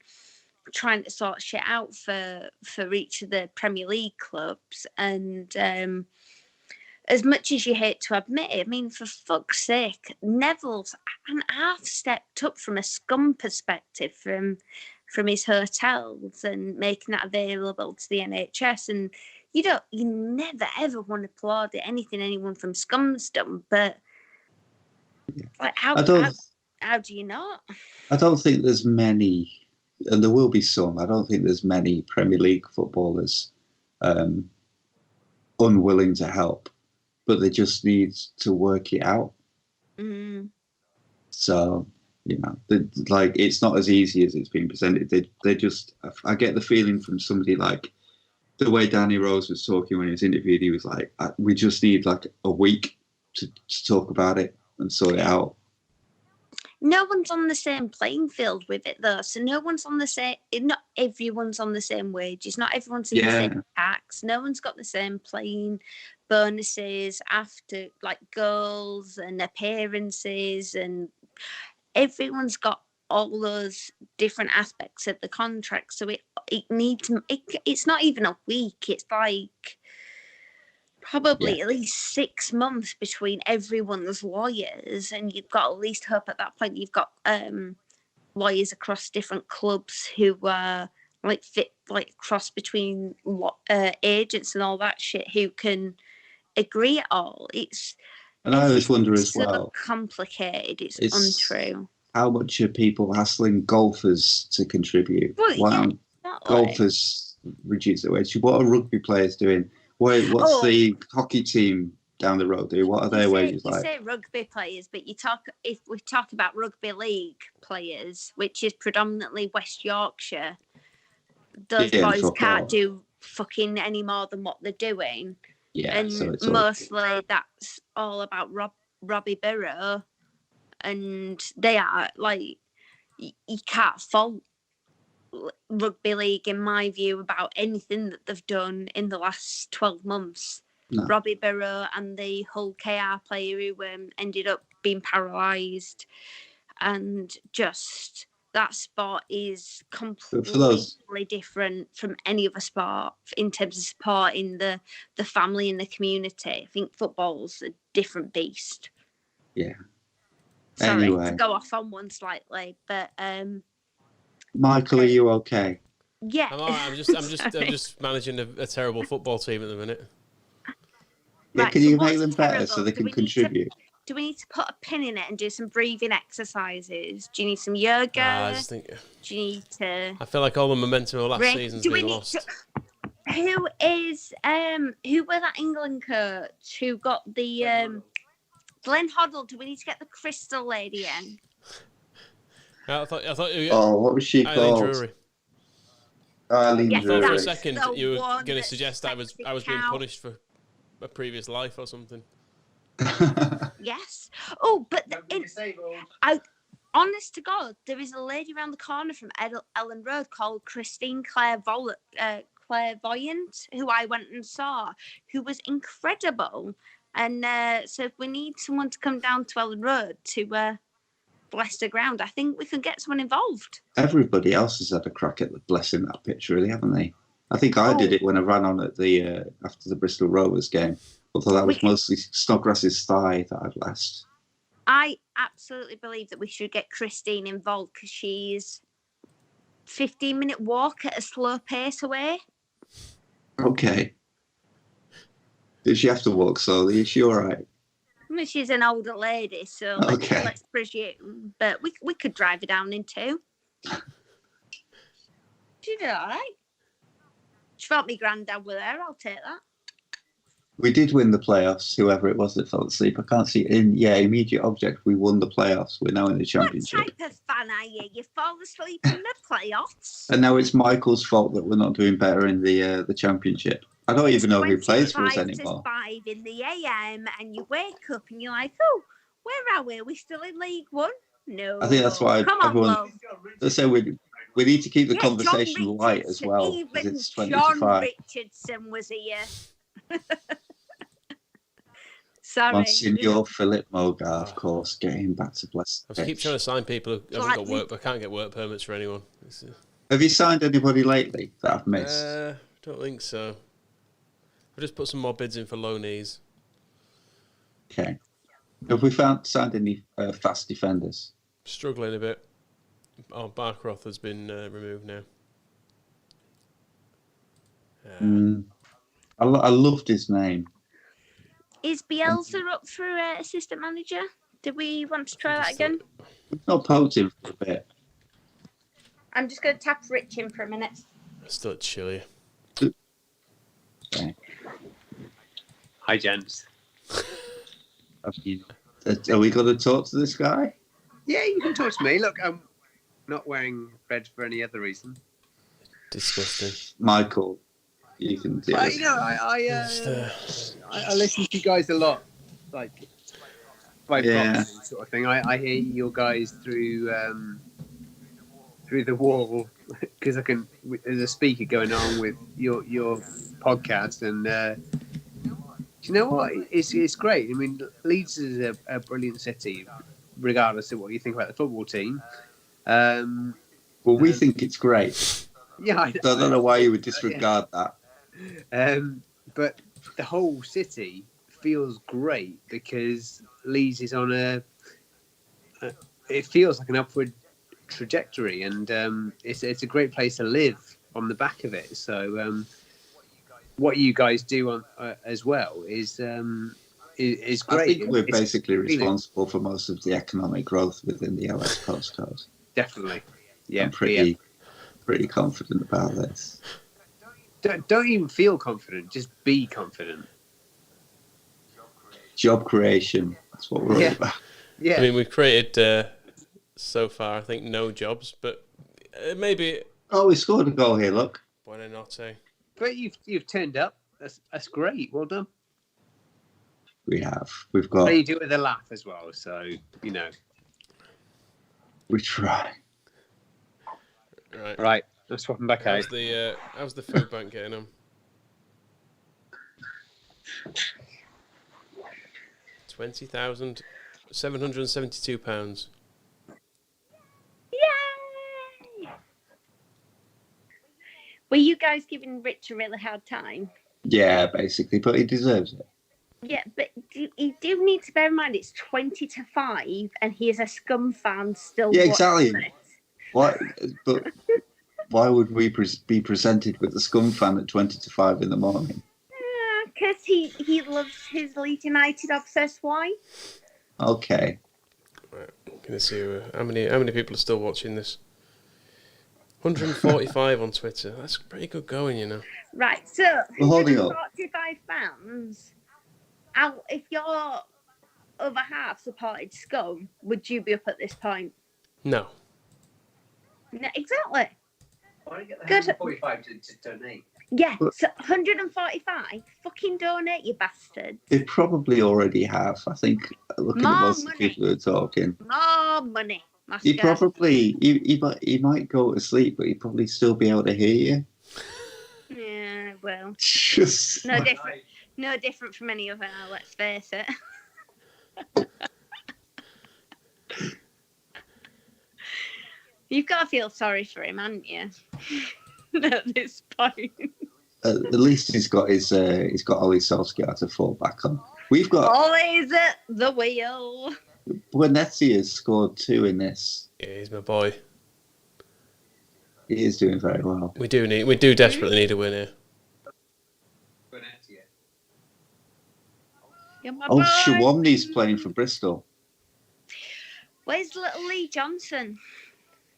trying to sort shit out for each of the Premier League clubs. And as much as you hate to admit it, I mean, for fuck's sake, Neville's an half stepped up from a scum perspective from his hotels and making that available to the NHS. And you never ever want to applaud anything anyone from Scum's done, but like how do you not? I don't think there's many, and there will be some. I don't think there's many Premier League footballers unwilling to help, but they just need to work it out. Mm. So, like, it's not as easy as it's been presented. They just, I get the feeling from somebody like the way Danny Rose was talking when he was interviewed, he was like, we just need like a week to talk about it and sort it out. No one's on the same playing field with it, though. So no one's on the same. Not everyone's on the same wages. Not everyone's in the same tax. No one's got the same playing bonuses after like goals and appearances, and everyone's got all those different aspects of the contract. So it needs. It's not even a week. It's like probably at least 6 months between everyone's lawyers, and you've got at least hope at that point you've got lawyers across different clubs who are like fit, like cross between agents and all that shit, who can agree at all. And I always wonder as well, complicated. It's untrue. How much are people hassling golfers to contribute? Well, golfers reduce their wage? What are rugby players doing? What's the hockey team down the road do? What are their wages like? You say rugby players, but if we talk about rugby league players, which is predominantly West Yorkshire, those boys can't do fucking any more than what they're doing. Yeah, and so it's mostly that's all about Robbie Burrow, and they are like, you can't fault rugby league in my view about anything that they've done in the last 12 months. No. Robbie Burrow and the Hull KR player who ended up being paralysed. and just that sport is for those- completely different from any other sport in terms of supporting the family and the community. I think football's a different beast. Yeah. Sorry Anyway. to go off on one slightly, but Michael, are you okay? yeah. I'm all right. I'm just managing a terrible football team at the minute. Yeah, Right, can so you make what's them better terrible? so they Do can we need to- contribute? Do we need to put a pin in it and do some breathing exercises? Do you need some yoga? I just think Do you need to? I feel like all the momentum of last Rick, season's do we been need lost. Who was that England coach who got the Glenn Hoddle? Do we need to get the Crystal Lady in? I thought you What was she Eileen called? Drury. Eileen Yes, I thought for a Drury. second the you were one going to that suggest I was sexy being cow. punished for a previous life or something. Yes. Oh, but honest to God, there is a lady around the corner from Ellen Road called Christine Clairvoyant, who I went and saw, who was incredible. And so if we need someone to come down to Ellen Road to bless the ground, I think we could get someone involved. Everybody else has had a crack at blessing that pitch, really, haven't they? I think I did it when I ran on at the after the Bristol Rovers game. Although that was mostly Snodgrass's thigh that I'd blessed. I absolutely believe that we should get Christine involved because she's 15-minute walk at a slow pace away. Okay. Did she have to walk slowly? Is she all right? I mean, she's an older lady, so let's presume. But we could drive her down in two. She did all right. She felt me granddad with her. I'll take that. We did win the playoffs, whoever it was that fell asleep. I can't see immediate object. We won the playoffs. We're now in the championship. What type of fan are you? You fall asleep in the playoffs? And now it's Michael's fault that we're not doing better in the championship. I don't even know who plays for us anymore. 5 in the AM, and you wake up and you're like, oh, where are we? Are we still in League One? No. I think that's why Come on, everyone. love. They say we need to keep the Yeah, conversation John light as Richardson, well, because even it's 20 John to 5. Richardson was here. Sorry. Monsignor Philip Mogar, of course, getting back to bless. I keep trying to sign people who haven't got work, but I can't get work permits for anyone. Have you signed anybody lately that I've missed? Don't think so. I've just put some more bids in for low knees. Okay. Have we signed any fast defenders? Struggling a bit. Oh, Barcroft has been removed now. I loved his name. Is Bielsa up for assistant manager? Did we want to try that again? We've not poked him for a bit. I'm just going to tap Rich in for a minute. It's still chilly. Okay. Hi, gents. Are we going to talk to this guy? Yeah, you can talk to me. Look, I'm not wearing red for any other reason. Disgusting. Michael, you can do Well, it. you know, I listen to you guys a lot, like by proxy sort of thing. I hear your guys through the wall because I can. There's a speaker going on with your podcast, and you know what? It's great. I mean, Leeds is a brilliant city, regardless of what you think about the football team. Well, we think it's great. Yeah, I don't know why you would disregard that. But the whole city feels great because Leeds is on it feels like an upward trajectory, and it's a great place to live on the back of it. So what you guys do on as well is great. I think we're basically responsible for most of the economic growth within the LS postcode. Definitely, yeah. I'm pretty confident about this. Don't even feel confident. Just be confident. Job creation. That's what we're all about. Yeah. I mean, we've created so far, I think, no jobs, but maybe. Oh, we scored a goal here. Look. Buona notte. But you've turned up. That's great. Well done. We have. We've got. But you do it with a laugh as well. So you know. We try. Right. I'm swapping back out. How's the food bank getting on? £20,772. Were you guys giving Rich a really hard time? Yeah, basically, but he deserves it. Yeah, but you do need to bear in mind it's 20-5, and he is a Scum fan still. Yeah, exactly. watching it. Why? But why would we be presented with the Scum fan at 20-5 in the morning? Because he loves his Leeds United obsessed wife. Okay. Right, gonna see how many people are still watching this. 145 on Twitter. That's pretty good going, you know. Right, so We're holding up. 145 fans. If your other half supported Scum, would you be up at this point? No. No, exactly. Why don't you get the Good. 145 to donate? Yeah, so 145. Fucking donate, you bastard. They probably already have. I think looking More at most of the money. people who are talking. More money. He probably he might go to sleep, but he'd probably still be able to hear you. Yeah, well, Just no different from any other. Let's face it. You've got to feel sorry for him, haven't you? At this point. at least he's got Ollie Solskjaer to fall back on. We've got Always at the wheel. Bonetti has scored 2 in this. Yeah, he's my boy. He is doing very well. We do desperately need a win here. You're my Oh, boy. Shawomni's playing for Bristol. Where's little Lee Johnson?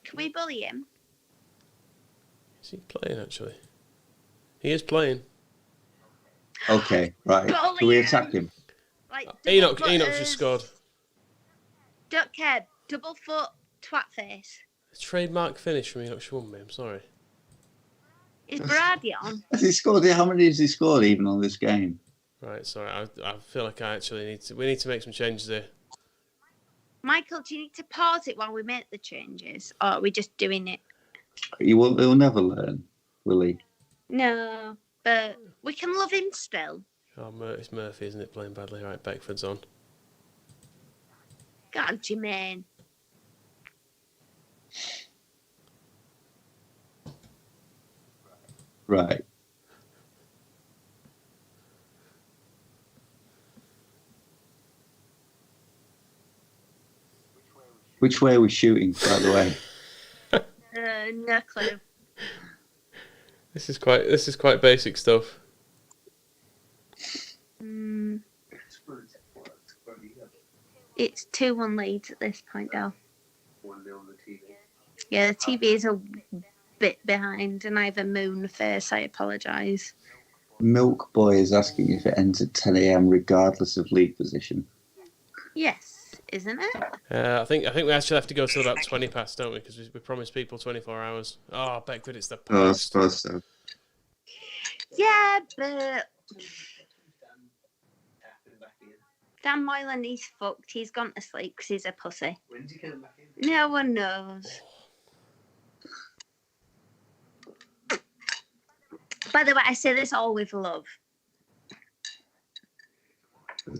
Can we bully him? Is he playing, actually? He is playing. Okay, right. Bully Can we him. attack him? Like Enoch double just footers. scored. Don't care. Double foot, twat face. Trademark finish from Enoch Schwumby, I'm sorry. Is Brady on? Has he scored? How many has he scored even on this game? Right, sorry. I feel like we need to make some changes there. Michael, do you need to pause it while we make the changes? Or are we just doing it? He'll never learn, will he? No, but we can love him still. Oh, it's Murphy, isn't it, playing badly? Right, Beckford's on. God, Jermaine. Right. Which way are we shooting, by the way? No clue. This is quite basic stuff. It's 2-1 Leeds at this point, though. 1-0 on the TV. Yeah, the TV is a bit behind, and I have a moon face. I apologise. Milk Boy is asking if it ends at 10 a.m. regardless of league position. Yes, isn't it? I think we actually have to go till about 20 past, don't we? Because we promised people 24 hours. Oh, Beckford, it's the past. Oh, I suppose so. Yeah, but Dan Moylan, he's fucked. He's gone to sleep because he's a pussy. When's he coming back in? No one knows. By the way, I say this all with love.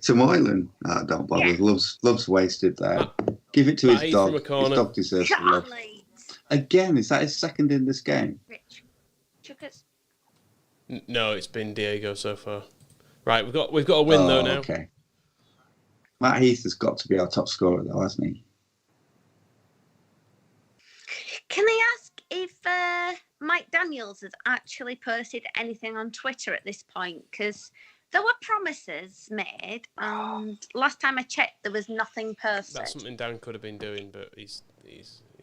To Moylan? Oh, don't bother. Yeah. Love's wasted there. Give it to his Bye dog. from a His corner. dog deserves the love. Charlie. Again, is that his second in this game? Rich. Chuckers. No, it's been Diego so far. Right, we've got a win though now. Okay. Matt Heath has got to be our top scorer though, hasn't he? Can I ask if Mike Daniels has actually posted anything on Twitter at this point? Because there were promises made, and last time I checked, there was nothing posted. That's something Dan could have been doing, but he's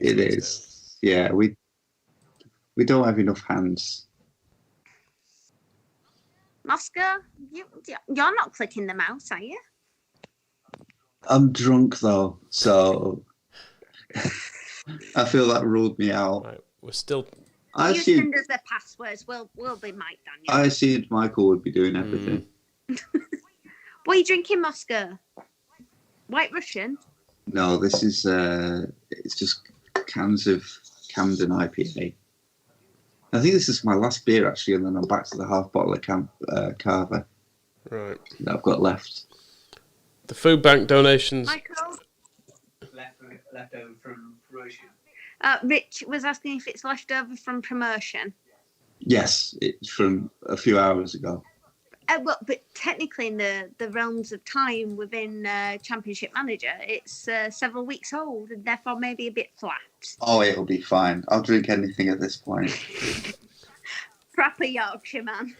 It is. Yeah, we don't have enough hands. Moscow, you're not clicking the mouse, are you? I'm drunk though, so I feel that ruled me out. Right, we're still. I You assumed send us the passwords. We'll be Mike Daniels. I assumed Michael would be doing everything. What are you drinking, Moscow? White Russian? No, this is it's just cans of Camden IPA. I think this is my last beer actually, and then I'm back to the half bottle of Carver Right. that I've got left. The food bank donations. Michael? Left over from promotion. Rich was asking if it's left over from promotion. Yes, it's from a few hours ago. Well, but technically, in the realms of time within Championship Manager, it's several weeks old and therefore maybe a bit flat. Oh, it'll be fine. I'll drink anything at this point. Proper Yorkshire man.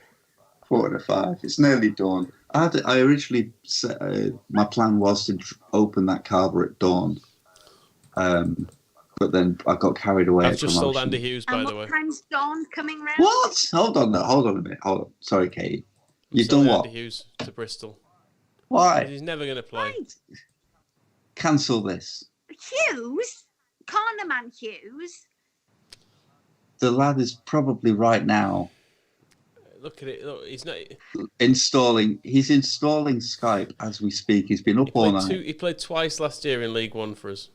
4:45. It's nearly dawn. I originally set, my plan was to open that carver at dawn, but then I got carried away. I've just sold Andy Hughes, by and the way. what time's dawn coming round? What? Hold on a minute. Hold on. Sorry, Katie. You've done what? Andy Hughes to Bristol. Why? He's never going to play. Right. Cancel this. Hughes? Cornerman Hughes? The lad is probably right now Look at it. Look, he's not. installing. He's installing Skype as we speak. He's been up all night. He played twice last year in League One for us.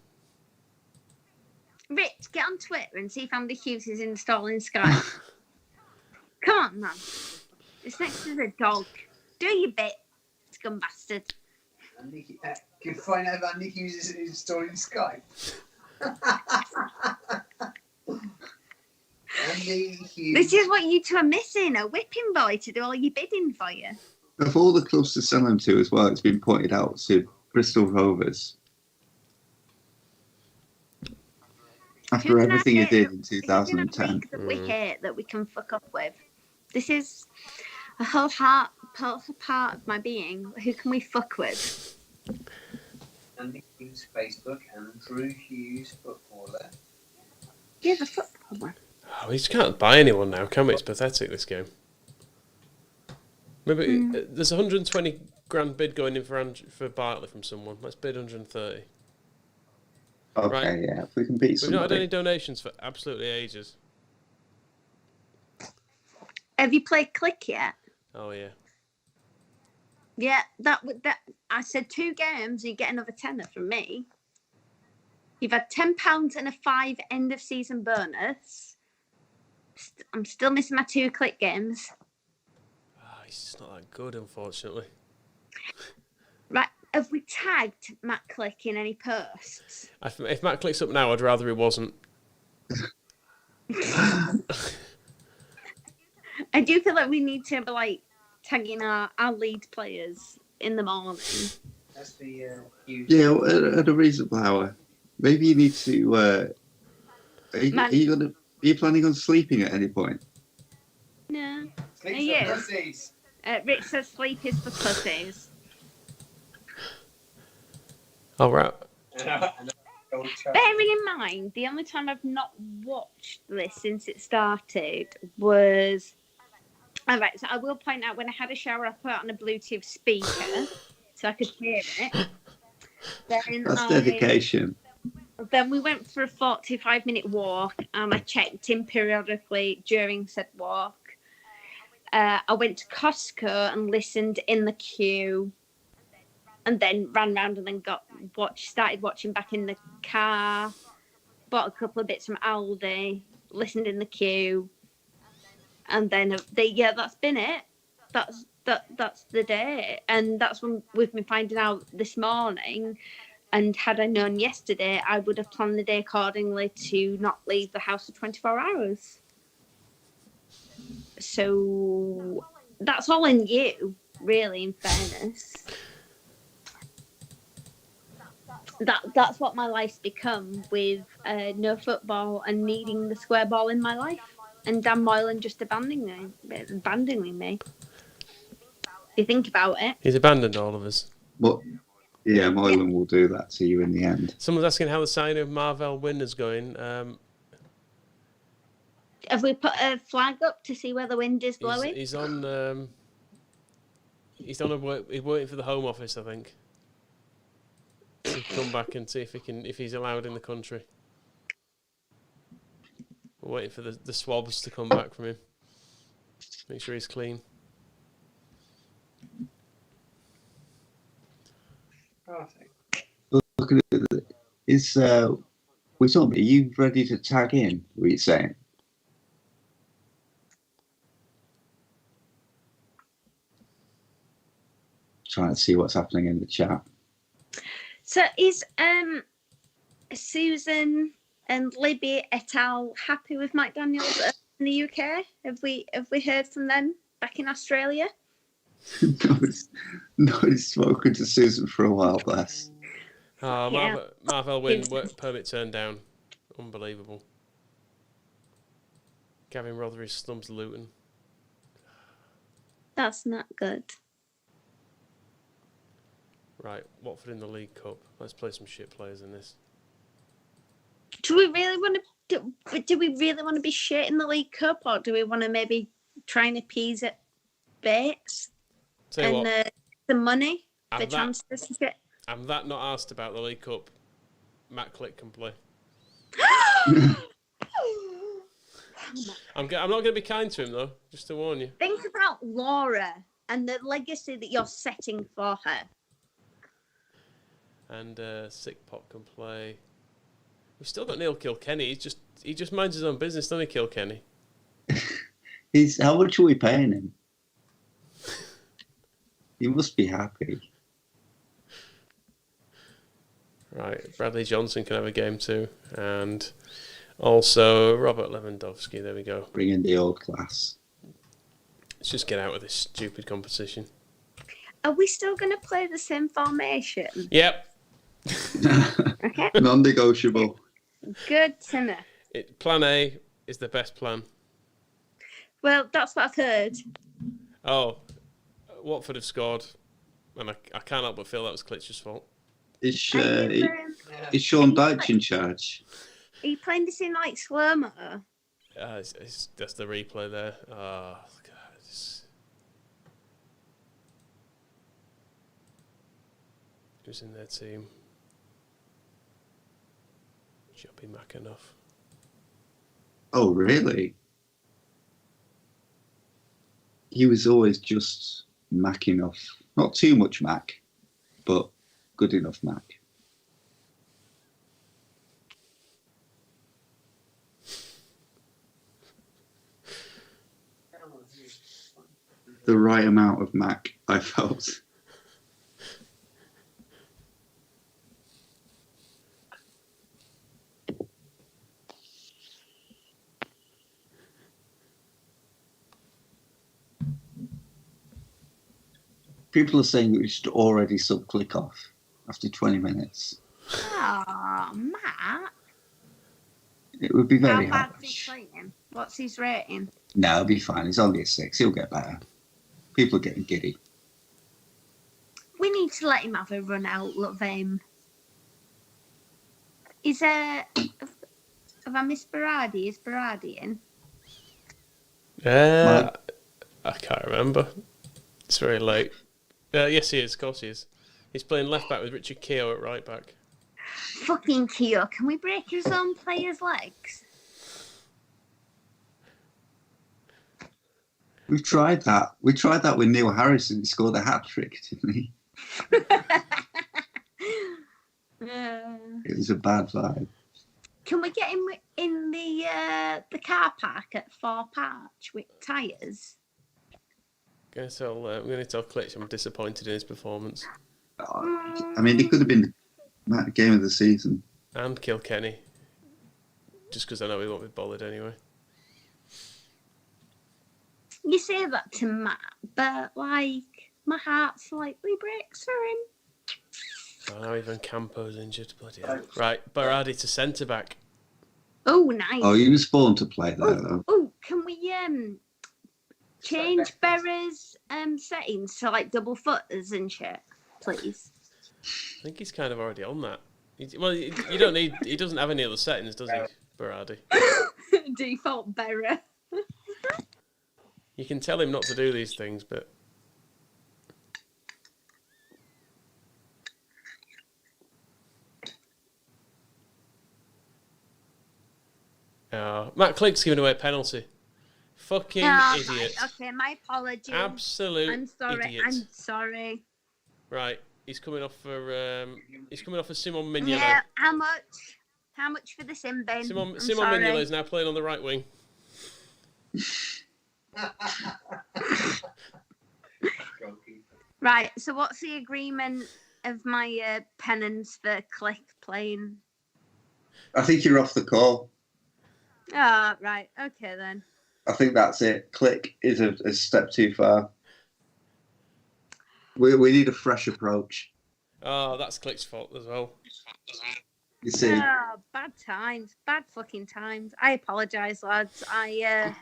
Rich, get on Twitter and see if Andy Hughes is installing Skype. Come on, man. This next is a dog. Do your bit, scum bastard. Can you find out if Andy Hughes is installing Skype? Andy Hughes. This is what you two are missing, a whipping boy to do all your bidding for you. Of all the clubs to sell him to as well, it's been pointed out to Bristol Rovers. After everything he did in 2010. That we hate that we can fuck up with. This is a whole part of my being. Who can we fuck with? Andy Hughes Facebook and Drew Hughes footballer. Yeah, the footballer. Oh, we just can't buy anyone now, can we? It's pathetic, this game. Maybe there's 120 grand bid going in for Bartley from someone. Let's bid 130. Okay, right. Yeah, if we can beat somebody. We've not had any donations for absolutely ages. Have you played Click yet? Oh yeah. Yeah, that I said 2 games, you get another tenner from me. You've had £10 and a £5 end of season bonus. I'm still missing my 2 Click games. Oh, he's just not that good, unfortunately. Right, have we tagged Matt Click in any posts? If Matt Click's up now, I'd rather he wasn't. I do feel like we need to be like tagging our lead players in the morning. That's the huge. Yeah, at a reasonable hour. Maybe you need to. Are you planning on sleeping at any point? No. Sleep Are you? for pussies. Rich says sleep is for pussies. All right. Bearing in mind, the only time I've not watched this since it started was... All right, so I will point out when I had a shower, I put it on a Bluetooth speaker so I could hear it. Then That's dedication. Then we went for a 45-minute walk, and I checked in periodically during said walk. I went to Costco and listened in the queue, and then ran round and then started watching back in the car. Bought a couple of bits from Aldi, listened in the queue, and then that's been it. That's the day, and that's when we've been finding out this morning. And had I known yesterday, I would have planned the day accordingly to not leave the house for 24 hours. So that's all in you, really, in fairness. That's what my life's become with no football and needing the square ball in my life. And Dan Moylan just abandoning me. If you think about it. He's abandoned all of us. Well, yeah, Moylan will do that to you in the end. Someone's asking how the signing of Marvell Wynn is going. Have we put a flag up to see where the wind is blowing? He's on. He's waiting for the Home Office, I think. To come back and see if he's allowed in the country. We're waiting for the swabs to come back from him. Make sure he's clean. Look at it. Are you ready to tag in? What are you saying? Trying to see what's happening in the chat. So is Susan and Libby et al. Happy with Mike Daniels as in the UK? Have we heard from them back in Australia? Nobody's spoken to Susan for a while, bless. Oh, Yeah. Marv Elwyn, work permit turned down. Unbelievable. Gavin Rothery slumps Luton. That's not good. Right, Watford in the League Cup. Let's play some shit players in this. Do we really want to be shit in the League Cup, or do we want to maybe try and appease at Bates Tell you and the money for I'm that- transfers and shit? I'm that not asked about the League Cup. Matt Click can play. I'm not going to be kind to him though, just to warn you. Think about Laura and the legacy that you're setting for her. And Sick Pop can play. We've still got Neil Kilkenny. He just minds his own business, doesn't he, Kilkenny? How much are we paying him? He must be happy. Right, Bradley Johnson can have a game too, and also Robert Lewandowski. There we go. Bring in the old class. Let's just get out of this stupid competition. Are we still going to play the same formation? Yep. Okay. Non-negotiable. Good to know. Plan A is the best plan. Well, that's what I've heard. Oh, Watford have scored, and I can't help but feel that was Klitsch's fault. Is Sean Dyche in charge? Are you playing this in like slow-mo? That's the replay there. Oh, God. Who's in their team? Joppy McAnuff. Oh, really? He was always just Mac enough. Not too much Mac, but good enough Mac. The right amount of Mac, I felt. People are saying that we should already sub-click off after 20 minutes. Oh, Matt. It would be very How bad's he harsh. playing? What's his rating? No, it'll be fine. He's only a 6. He'll get better. People are getting giddy. We need to let him have a run out of him. Is have I missed Berardi? Is Berardi in? I can't remember. It's very late. Yes, he is. Of course he is. He's playing left back with Richard Keogh at right back. Fucking Keogh, can we break his own players' legs? We've tried that. We tried that with Neil Harrison. He scored a hat-trick, didn't he? It was a bad vibe. Can we get him in the car park at Four Parch with tyres? I'm going to tell Klitsch I'm disappointed in his performance. I mean, it could have been the game of the season. And Kilkenny. Just because I know he won't be bothered anyway. You say that to Matt, but like my heart slightly breaks for him. Oh, now even Campo's injured. Bloody hell. Right, Berardi to centre back. Oh, nice. Oh, he was born to play there, though. Oh, can we change Berra's settings to like double footers and shit, please? I think he's kind of already on that. You don't need. He doesn't have any other settings, does he, Berardi? Default Berra. You can tell him not to do these things, but Matt Click's giving away a penalty. Fucking idiot. Right. Okay, my apologies. Absolute I'm sorry. idiot. I'm sorry. Right, he's coming off for Simon Mignolet. Yeah, how much? How much for the sin bin? Simon sorry. Mignolet is now playing on the right wing. Right, so what's the agreement of my penance for Click playing? I think you're off the call. Oh, right. Okay, then. I think that's it. Click is a step too far. We need a fresh approach. Oh, that's Click's fault as well. You see, Oh, bad times. Bad fucking times. I apologise, lads. I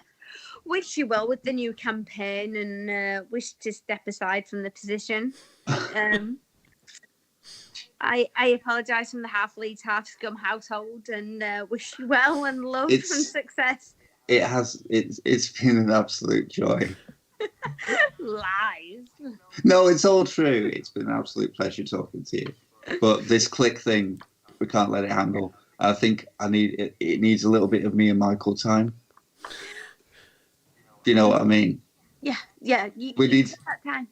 wish you well with the new campaign and wish to step aside from the position. I apologise from the half Leeds, half Scum household and wish you well and love and success. It's been an absolute joy. Lies. No, it's all true. It's been an absolute pleasure talking to you. But this Click thing, we can't let it handle. I think it needs a little bit of me and Michael time. Do you know what I mean? Yeah. We need that time.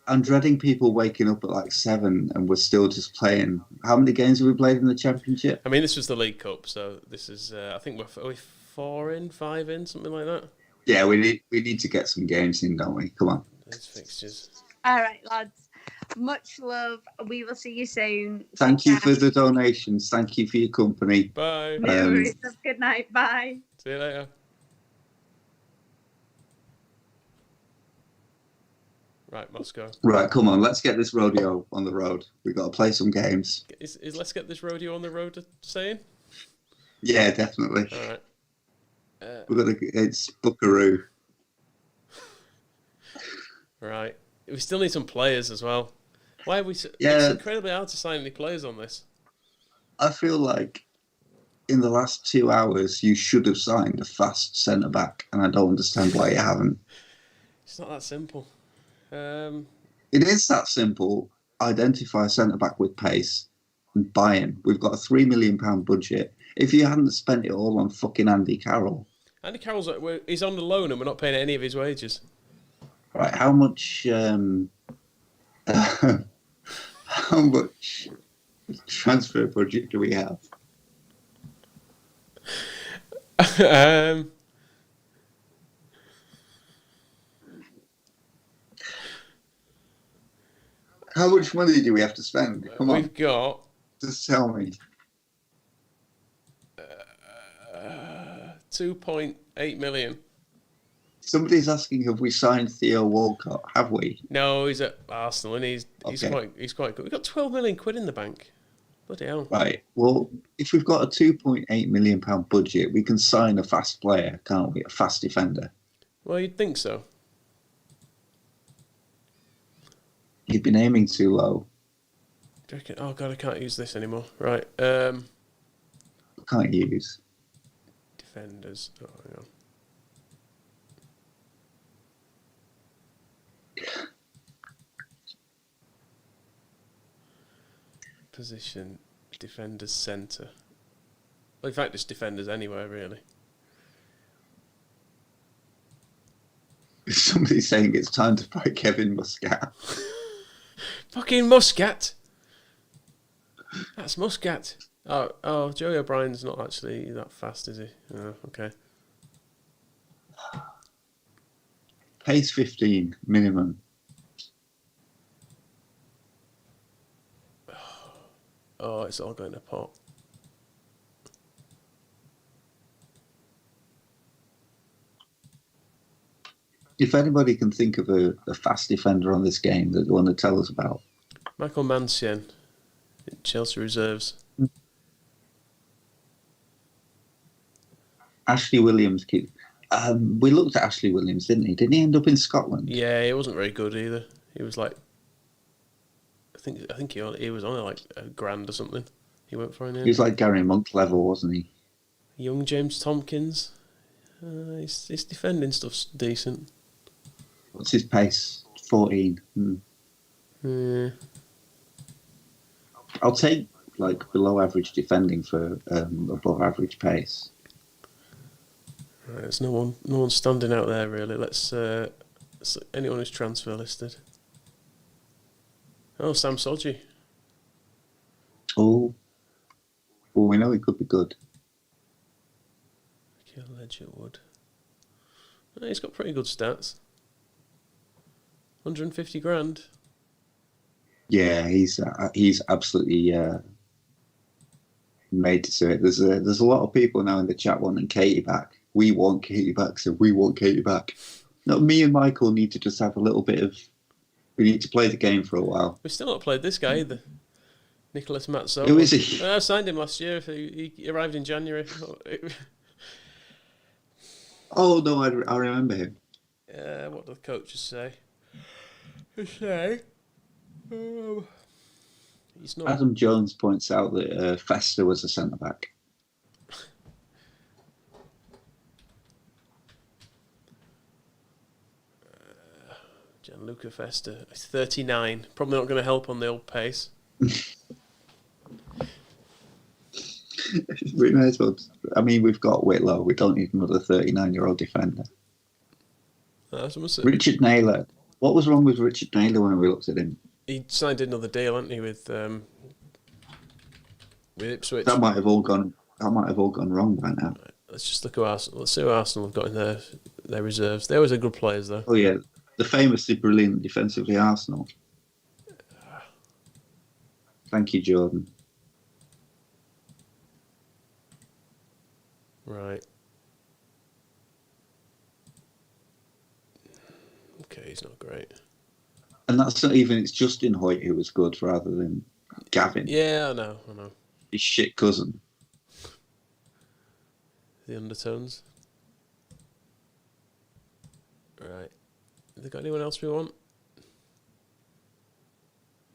I'm dreading people waking up at like 7 and we're still just playing. How many games have we played in the Championship? I mean, this was the League Cup, so this is. I think we're 4 in, 5 in, something like that. Yeah, we need to get some games in, don't we? Come on. There's fixtures. All right, lads. Much love. We will see you soon. Thank you for the donations. Thank you for your company. Bye. No worries. Good night. Bye. See you later. Right, Moscow. Right, come on. Let's get this rodeo on the road. We've got to play some games. Is let's get this rodeo on the road a saying? Yeah, definitely. All right. It's Buckaroo. Right. We still need some players as well. Why are we? Yeah. It's incredibly hard to sign any players on this. I feel like in the last 2 hours you should have signed a fast centre back, and I don't understand why you haven't. It's not that simple. It is that simple. Identify a centre back with pace and buy him. We've got a £3 million budget. If you hadn't spent it all on fucking Andy Carroll. Andy Carroll's he's on the loan and we're not paying any of his wages. Right, how much how much transfer budget do we have? How much money do we have to spend? Come on. We've got... Just tell me. 2.8 million. Somebody's asking, have we signed Theo Walcott? Have we? No, he's at Arsenal and he's Okay. quite good. We've got 12 million quid in the bank. Bloody hell. Right. Well, if we've got a £2.8 million budget, we can sign a fast player, can't we? A fast defender. Well, you'd think so. You've been aiming too low. Do you reckon? Oh god, I can't use this anymore. Right. Can't use. Defenders. Oh, hang on. Position, defenders, centre. Well, in fact, it's defenders anywhere, really. Somebody's saying it's time to buy Kevin Muscat. Fucking Muscat! That's Muscat. Oh, Joey O'Brien's not actually that fast, is he? Oh, okay. Pace 15 minimum. Oh, it's all going to pot. If anybody can think of a fast defender on this game that they want to tell us about. Michael Mancienne, Chelsea reserves. Ashley Williams. We looked at Ashley Williams, didn't he? Didn't he end up in Scotland? Yeah, he wasn't very good either. He was like, I think he was on like £1,000 or something. He went for He was like Gary Monk level, wasn't he? Young James Tompkins. His defending stuff's decent. What's his pace? 14. Yeah. I'll take like below average defending for above average pace. Right, there's no one standing out there really. Let's anyone who's transfer listed. Oh, Sam Sodji. Oh, well, we know he could be good. Kill Ledgerwood. Oh, he's got pretty good stats. 150 grand. Yeah, he's absolutely made to do it. There's a lot of people now in the chat wanting Katie back. we want Katie back, so we want Katie back. No, me and Michael need to just have a little bit of. We need to play the game for a while. We've still not played this guy either. Nicholas Matzo. Who is he? I signed him last year. He arrived in January. Oh no, I remember him. What do the coaches say? He's not. Adam Jones points out that Fester was a centre back. Gianluca Festa. He's 39. Probably not going to help on the old pace. We may as well. I mean, we've got Whitlow. We don't need another 39-year-old defender. Richard Naylor. What was wrong with Richard Naylor when we looked at him? He signed another deal, hadn't he, with Ipswich? That might have all gone wrong by now. Right, let's just look at Arsenal. Let's see what Arsenal have got in their reserves. They always are good players, though. Oh yeah, the famously brilliant defensively Arsenal. Thank you, Jordan. Right. Okay, he's not great. And that's not even, it's Justin Hoyt who was good rather than Gavin. Yeah, I know. His shit cousin. The undertones. Right. Have they got anyone else we want?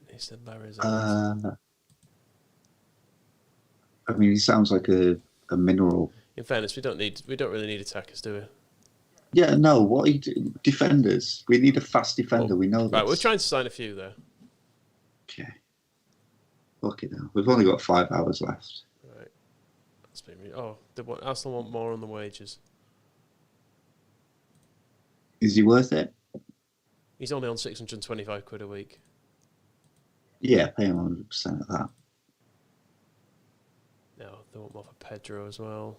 He said Barry's I mean, he sounds like a mineral. In fairness, we don't really need attackers, do we? Yeah, no. What defenders? We need a fast defender. We know that. Right, we're trying to sign a few there. Okay. Fucking hell. We've only got 5 hours left. Right. Arsenal want more on the wages. Is he worth it? He's only on £625 a week. Yeah, pay him 100% of that. No, they want more for Pedro as well.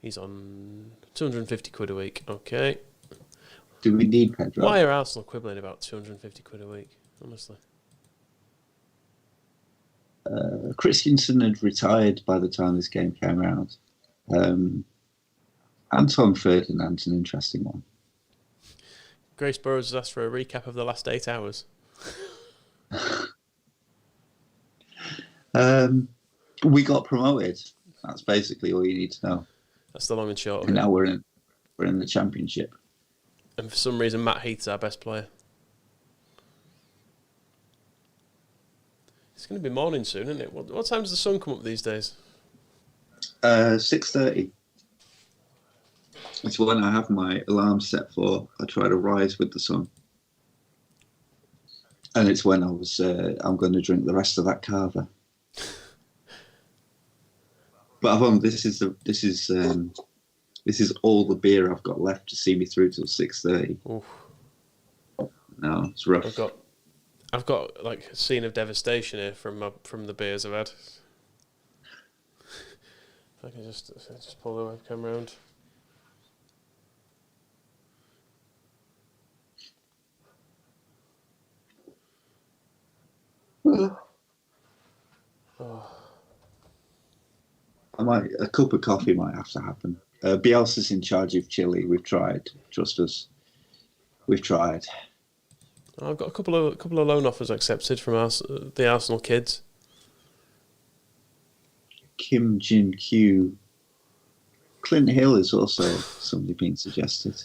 He's on £250 a week. Okay. Do we need Pedro? Why are Arsenal quibbling about £250 a week? Honestly. Christensen had retired by the time this game came around. Anton Ferdinand's an interesting one. Grace Burrows has asked for a recap of the last 8 hours. We got promoted. That's basically all you need to know. That's the long and short of and it. now we're in the championship. And for some reason, Matt Heath's our best player. It's going to be morning soon, isn't it? What time does the sun come up these days? 6:30. It's when I have my alarm set for. I try to rise with the sun. And it's when I'm going to drink the rest of that carver. But this is all the beer I've got left to see me through till 6:30. No, it's rough. I've got like a scene of devastation here from the beers I've had. If I can just pull the webcam round. Oh. A cup of coffee might have to happen. Bielsa's in charge of Chile. We've tried. Trust us. We've tried. I've got a couple of loan offers accepted from the Arsenal kids. Kim Jin Kyu. Clint Hill is also somebody being suggested.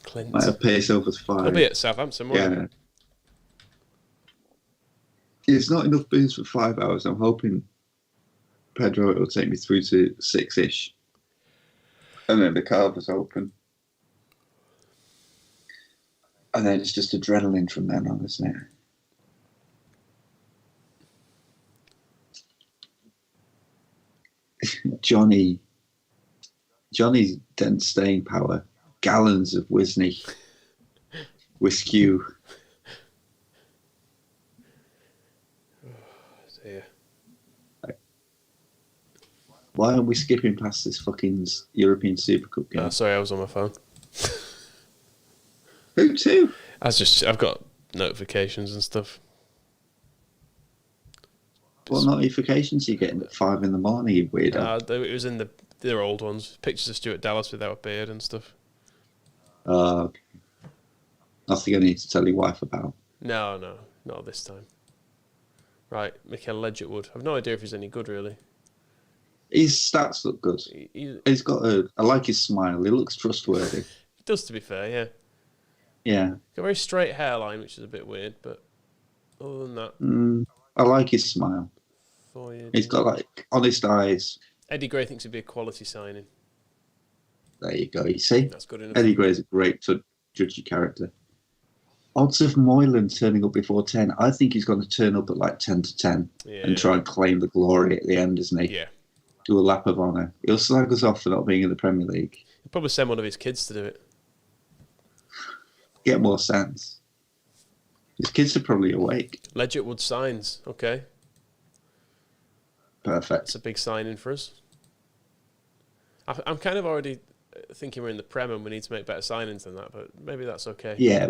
Clint. Might have pace over 5. He'll be at Southampton, won't he? It's not enough booze for 5 hours. I'm hoping Pedro will take me through to 6-ish. And then the carver's open. And then it's just adrenaline from then on, isn't it? Johnny's dense staying power. Gallons of whiskey. Why aren't we skipping past this fucking European Super Cup game? Sorry, I was on my phone. Who too? I've got notifications and stuff. What notifications are you getting at 5 a.m, you weirdo? It was in the They're old ones. Pictures of Stuart Dallas without a beard and stuff. Okay. Nothing I need to tell your wife about. No, not this time. Right, Mikel Ledgerwood. I've no idea if he's any good, really. His stats look good. He's got I like his smile. He looks trustworthy. He does, to be fair, yeah. Yeah. Got a very straight hairline, which is a bit weird, but other than that... I like his smile. He's got, like, honest eyes. Eddie Gray thinks it'd be a quality signing. There you go, you see? That's good enough. Eddie Gray's a great judgy character. Odds of Moylan turning up before 10. I think he's going to turn up at, like, 10 to 10 and try and claim the glory at the end, isn't he? Yeah. Do a lap of honour. He'll slag us off for not being in the Premier League. He'll probably send one of his kids to do it. Get more sense. His kids are probably awake. Ledgerwood signs. Okay. Perfect. That's a big signing for us. I'm kind of already thinking we're in the Prem and we need to make better signings than that, but maybe that's okay. Yeah,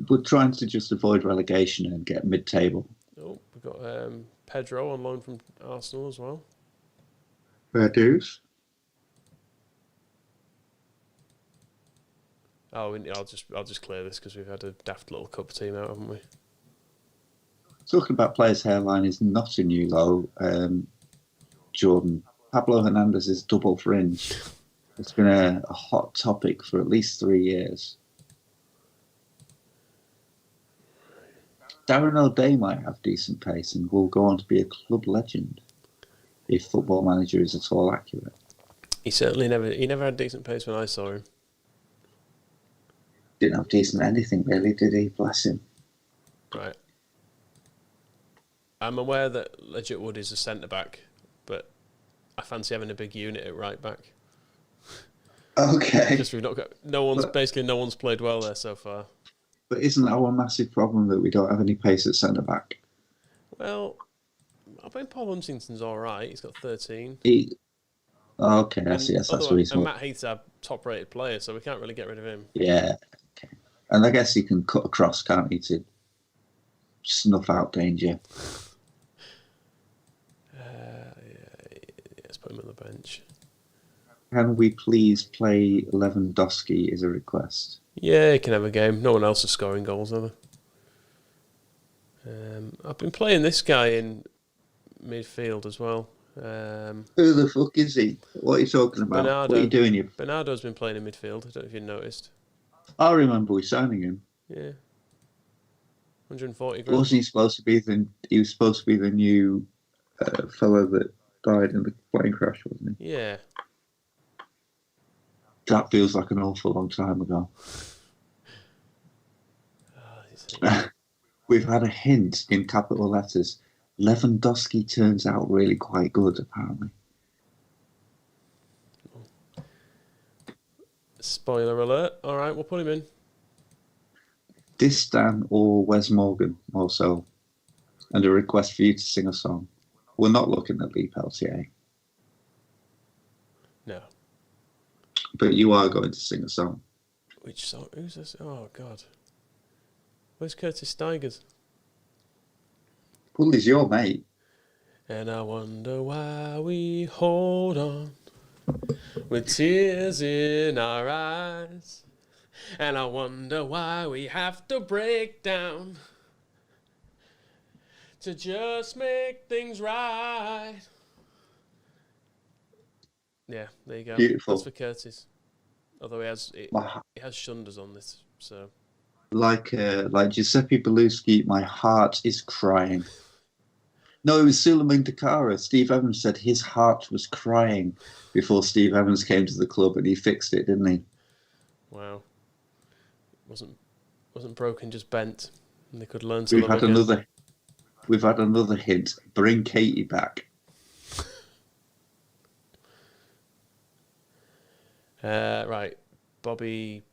we're trying to just avoid relegation and get mid-table. Oh, we've got Pedro on loan from Arsenal as well. Fair dues. Oh, I'll just clear this because we've had a daft little cup team out, haven't we? Talking about players' hairline is not a new low, Jordan. Pablo Hernandez's double fringe. It's been a hot topic for at least 3 years. Darren O'Day might have decent pace and will go on to be a club legend if Football Manager is at all accurate. He certainly never had decent pace when I saw him. Didn't have decent anything really, did he? Bless him. Right. I'm aware that Ledgerwood is a centre-back, but I fancy having a big unit at right-back. Okay. Because we've not got... No one's played well there so far. But isn't our massive problem that we don't have any pace at centre-back? Well, I think Paul Huntington's all right. He's got 13. Okay, I see. Yes, that's reasonable. And Matt Heath's our top-rated player, so we can't really get rid of him. Yeah. Okay. And I guess he can cut across, can't he, to snuff out danger. Let's put him on the bench. Can we please play Lewandowski is a request? Yeah, he can have a game. No one else is scoring goals, are there? I've been playing this guy in midfield as well. Who the fuck is he? What are you talking about? Bernardo. What are you doing here? Bernardo's been playing in midfield. I don't know if you noticed. I remember we signing him. Yeah. 140 grand. Wasn't he supposed to be he was supposed to be the new fellow that died in the plane crash, wasn't he? Yeah. That feels like an awful long time ago. We've had a hint in capital letters. Lewandowski turns out really quite good, apparently. Spoiler alert. All right, we'll put him in. Distan or Wes Morgan also. And a request for you to sing a song. We're not looking at Leap LTA. No. But you are going to sing a song. Which song? Who's this? Oh, God. Where's Curtis Stigers? Well, he's your mate. And I wonder why we hold on with tears in our eyes. And I wonder why we have to break down to just make things right. Yeah, there you go. Beautiful. That's for Curtis. Although he has shunned us on this, so. Like Giuseppe Beluschi, my heart is crying. No, it was Suleiman Dakara. Steve Evans said his heart was crying before Steve Evans came to the club, and he fixed it, didn't he? Wow. Wasn't broken, just bent. And they could learn to love again. We've had another hint. Bring Katie back. Right. Bobby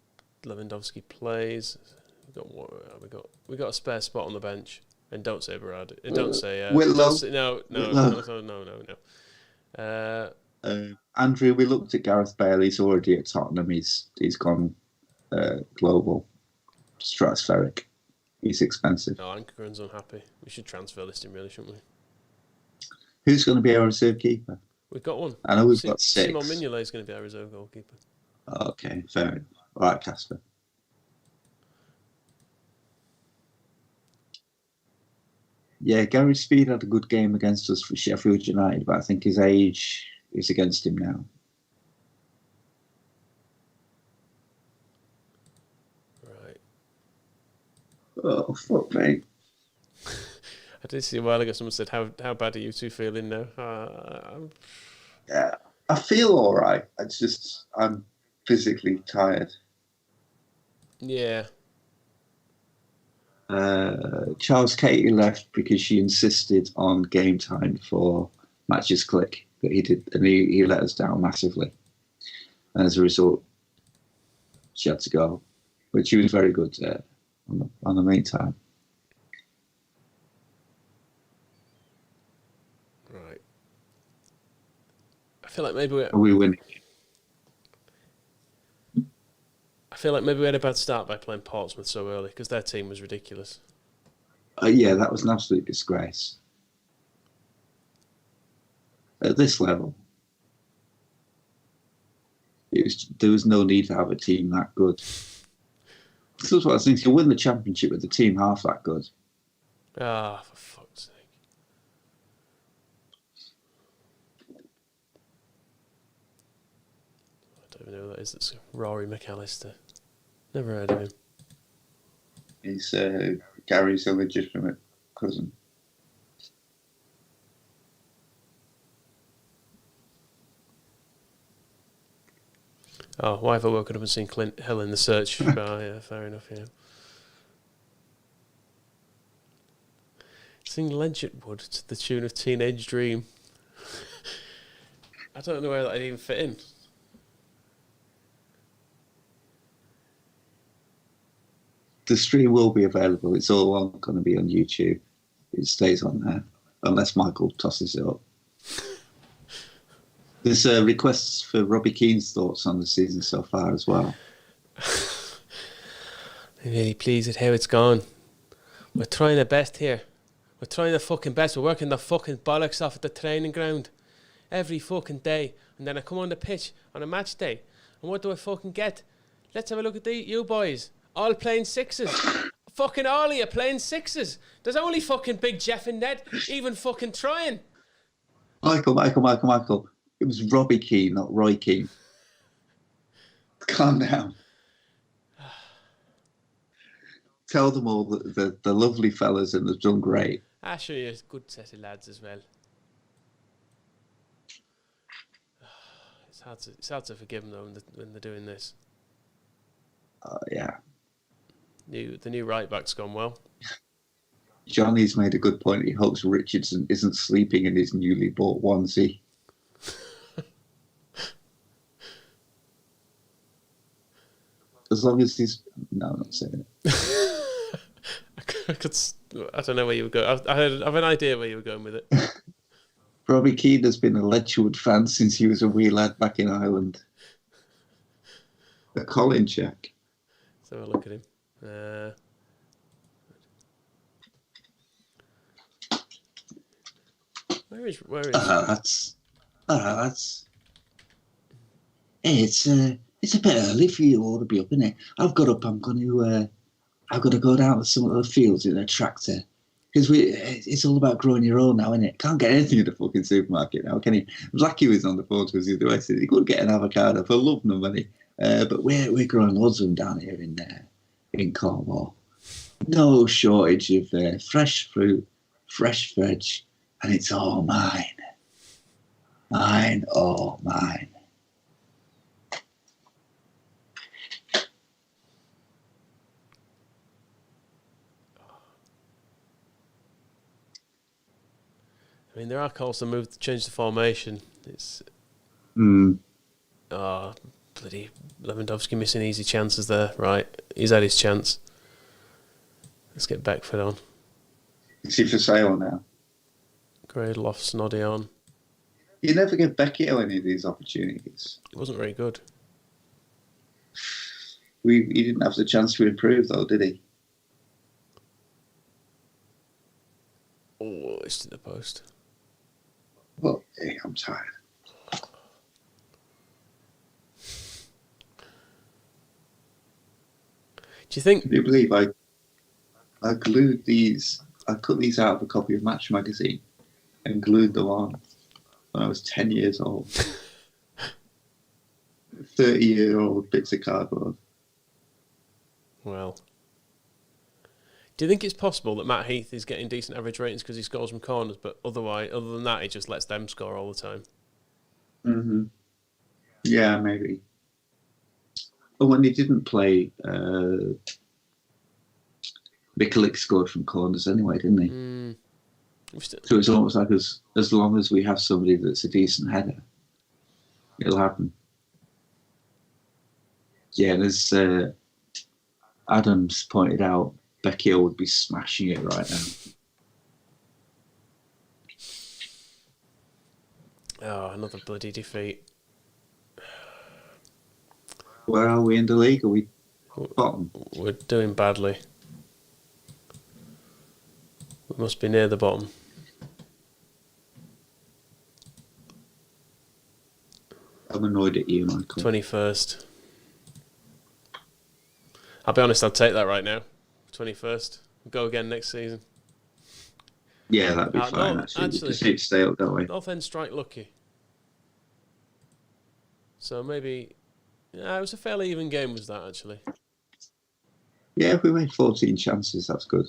Lewandowski plays. We got a spare spot on the bench. And don't say Berardi. Don't say Whitlow. No. Andrew, we looked at Gareth Bale. He's already at Tottenham. He's gone global, stratospheric. He's expensive. No, Ankergrun's unhappy. We should transfer list him, really, shouldn't we? Who's going to be our reserve keeper? We've got one. I know we've got 6. Simon Mignolet is going to be our reserve goalkeeper. Okay, fair enough. All right, Casper. Yeah, Gary Speed had a good game against us for Sheffield United, but I think his age is against him now. Right. Oh, fuck, mate. I did see a while ago someone said, how bad are you two feeling now? Yeah, I feel all right. I'm physically tired. Yeah. Charles Katie left because she insisted on game time for Matches Click, but he did, and he let us down massively. And as a result, she had to go, but she was very good on the main time. Right. I feel like maybe we winning. I feel like maybe we had a bad start by playing Portsmouth so early because their team was ridiculous. Yeah, that was an absolute disgrace. At this level, there was no need to have a team that good. This is what I think. To win the championship with a team half that good. Ah, for fuck's sake. I don't even know who that is. It's Rory McAllister. Never heard of him. He's Gary's illegitimate cousin. Oh, why have I woken up and seen Clint Hill in The Search? Oh, yeah, fair enough, yeah. Sing Ledgerwood to the tune of Teenage Dream. I don't know where that'd even fit in. The stream will be available. It's all going to be on YouTube. It stays on there, unless Michael tosses it up. There's requests for Robbie Keane's thoughts on the season so far as well. I'm really pleased at how it's gone. We're trying our best here. We're trying our fucking best. We're working the fucking bollocks off at the training ground every fucking day. And then I come on the pitch on a match day. And what do I fucking get? Let's have a look at you boys. All playing sixes. Fucking all of you playing sixes. There's only fucking Big Jeff and Ned even fucking trying. Michael. It was Robbie Keane, not Roy Keane. Calm down. Tell them all that the lovely fellas and they've done great. Sure, you're a good set of lads as well. It's hard to forgive them though when they're doing this. Yeah. The new right back's gone well. Johnny's made a good point. He hopes Richardson isn't sleeping in his newly bought onesie. As long as he's... No, I'm not saying it. I don't know where you were going. I have an idea where you were going with it. Robbie Keane has been a Ledgerwood fan since he was a wee lad back in Ireland. A Colin check. Let's have a look at him. Where is? That's. Hey, it's a bit early for you all to be up, isn't it? I've got up. I've got to go down to some of the fields in a tractor because it's all about growing your own now, isn't it? Can't get anything at the fucking supermarket now, can he? Blackie was on the phone to us the other way. Said he could get an avocado for love nor money, but we're growing loads of them down here in Cornwall. No shortage of fresh fruit, fresh veg, and it's all mine. Mine, all mine. I mean, there are calls to change the formation. It's bloody Lewandowski missing easy chances there. Right, he's had his chance. Let's get Beckford on. Is he for sale now? Gradeloff, Snoddy on. You never give Becchio any of these opportunities. It wasn't very good. He didn't have the chance to improve, though, did he? Oh, it's to the post. Well, hey, I'm tired. Do you think? Can you believe I glued these? I cut these out of a copy of Match magazine and glued them on when I was 10 years old. 30-year-old bits of cardboard. Well, do you think it's possible that Matt Heath is getting decent average ratings because he scores from corners, but other than that, he just lets them score all the time? Mm-hmm. Yeah, maybe. But when he didn't play, Mikalik scored from corners anyway, didn't he? So it's almost like as long as we have somebody that's a decent header, it'll happen. Yeah, and as Adams pointed out, Becchio would be smashing it right now. Oh, another bloody defeat. Where are we in the league? Are we bottom? We're doing badly. We must be near the bottom. I'm annoyed at you, Michael. 21st. I'll be honest, I'd take that right now. 21st. Go again next season. Yeah, that'd be fine, actually. We just need to stay up, don't we? North End strike lucky. So maybe... Yeah, it was a fairly even game, was that, actually? Yeah, if we made 14 chances, that's good.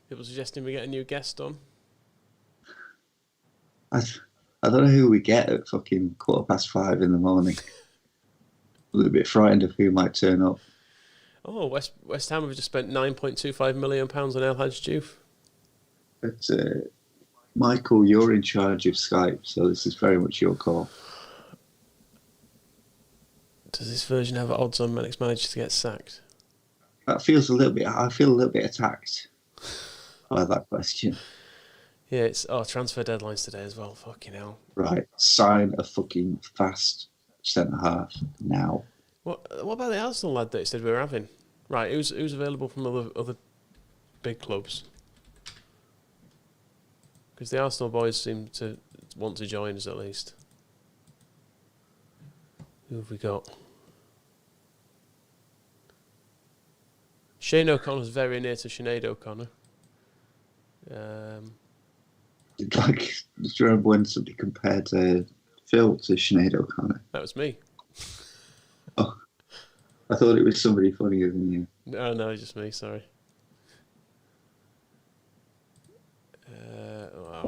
People suggesting we get a new guest on. I don't know who we get at fucking 5:15 in the morning. A little bit frightened of who might turn up. Oh, West Ham have just spent £9.25 million on El Hadj Diouf. But, Michael, you're in charge of Skype, so this is very much your call. Does this version have odds on next manager to get sacked? That feels a little bit... I feel a little bit attacked by that question. Yeah, it's... Oh, transfer deadline's today as well. Fucking hell. Right, sign a fucking fast centre-half now. What about the Arsenal lad that said we were having? Right, who's available from other big clubs? Because the Arsenal boys seem to want to join us at least. Who have we got? Shane O'Connor's very near to Sinead O'Connor. Like, do you remember when somebody compared Phil to Sinead O'Connor? That was me. Oh, I thought it was somebody funnier than you. No, just me. Sorry.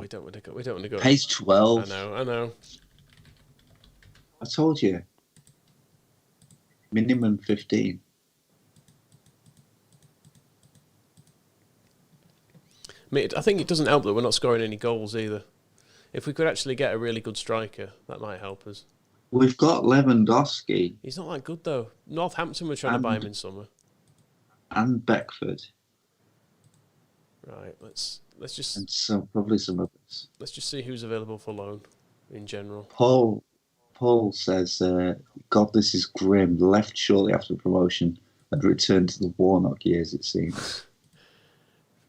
We don't want to go. We don't want to go. Page 12. I know. I told you. Minimum 15. I think it doesn't help that we're not scoring any goals either. If we could actually get a really good striker, that might help us. We've got Lewandowski. He's not that good though. Northampton were trying to buy him in summer. And Beckford. Right, let's just... And probably some others. Let's just see who's available for loan in general. Paul says, God, this is grim. Left shortly after promotion and returned to the Warnock years, it seems.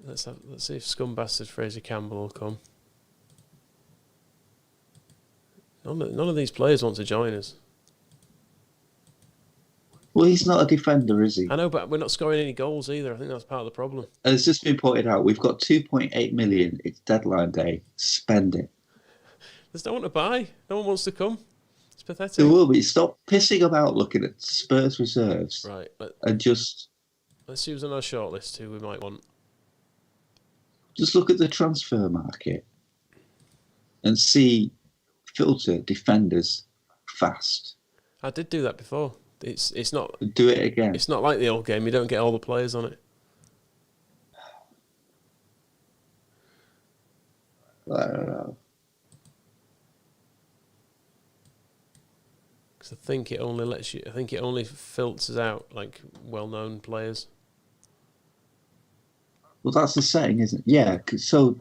Let's see if scumbastard Fraser Campbell will come. None of these players want to join us. Well, he's not a defender, is he? I know, but we're not scoring any goals either. I think that's part of the problem. And it's just been pointed out, we've got 2.8 million. It's deadline day. Spend it. There's no one to buy. No one wants to come. It's pathetic. There will be. Stop pissing about looking at Spurs reserves. Right. Let's see who's on our shortlist, who we might want. Just look at the transfer market and filter defenders fast. I did do that before. It's not... Do it again. It's not like the old game. You don't get all the players on it. I don't know. Because I think it only filters out like well-known players. Well, that's the setting, isn't it? Yeah. So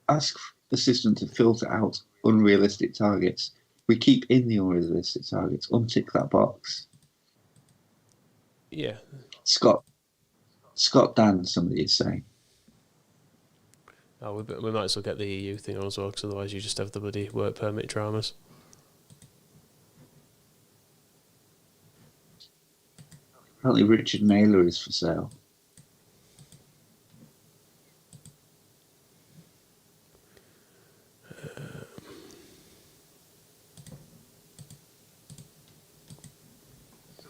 ask the system to filter out unrealistic targets. We keep in the unrealistic targets. Untick that box. Yeah. Scott Dan, somebody is saying. Oh, we might as well get the EU thing on as well, because otherwise you just have the bloody work permit dramas. Apparently Richard Naylor is for sale.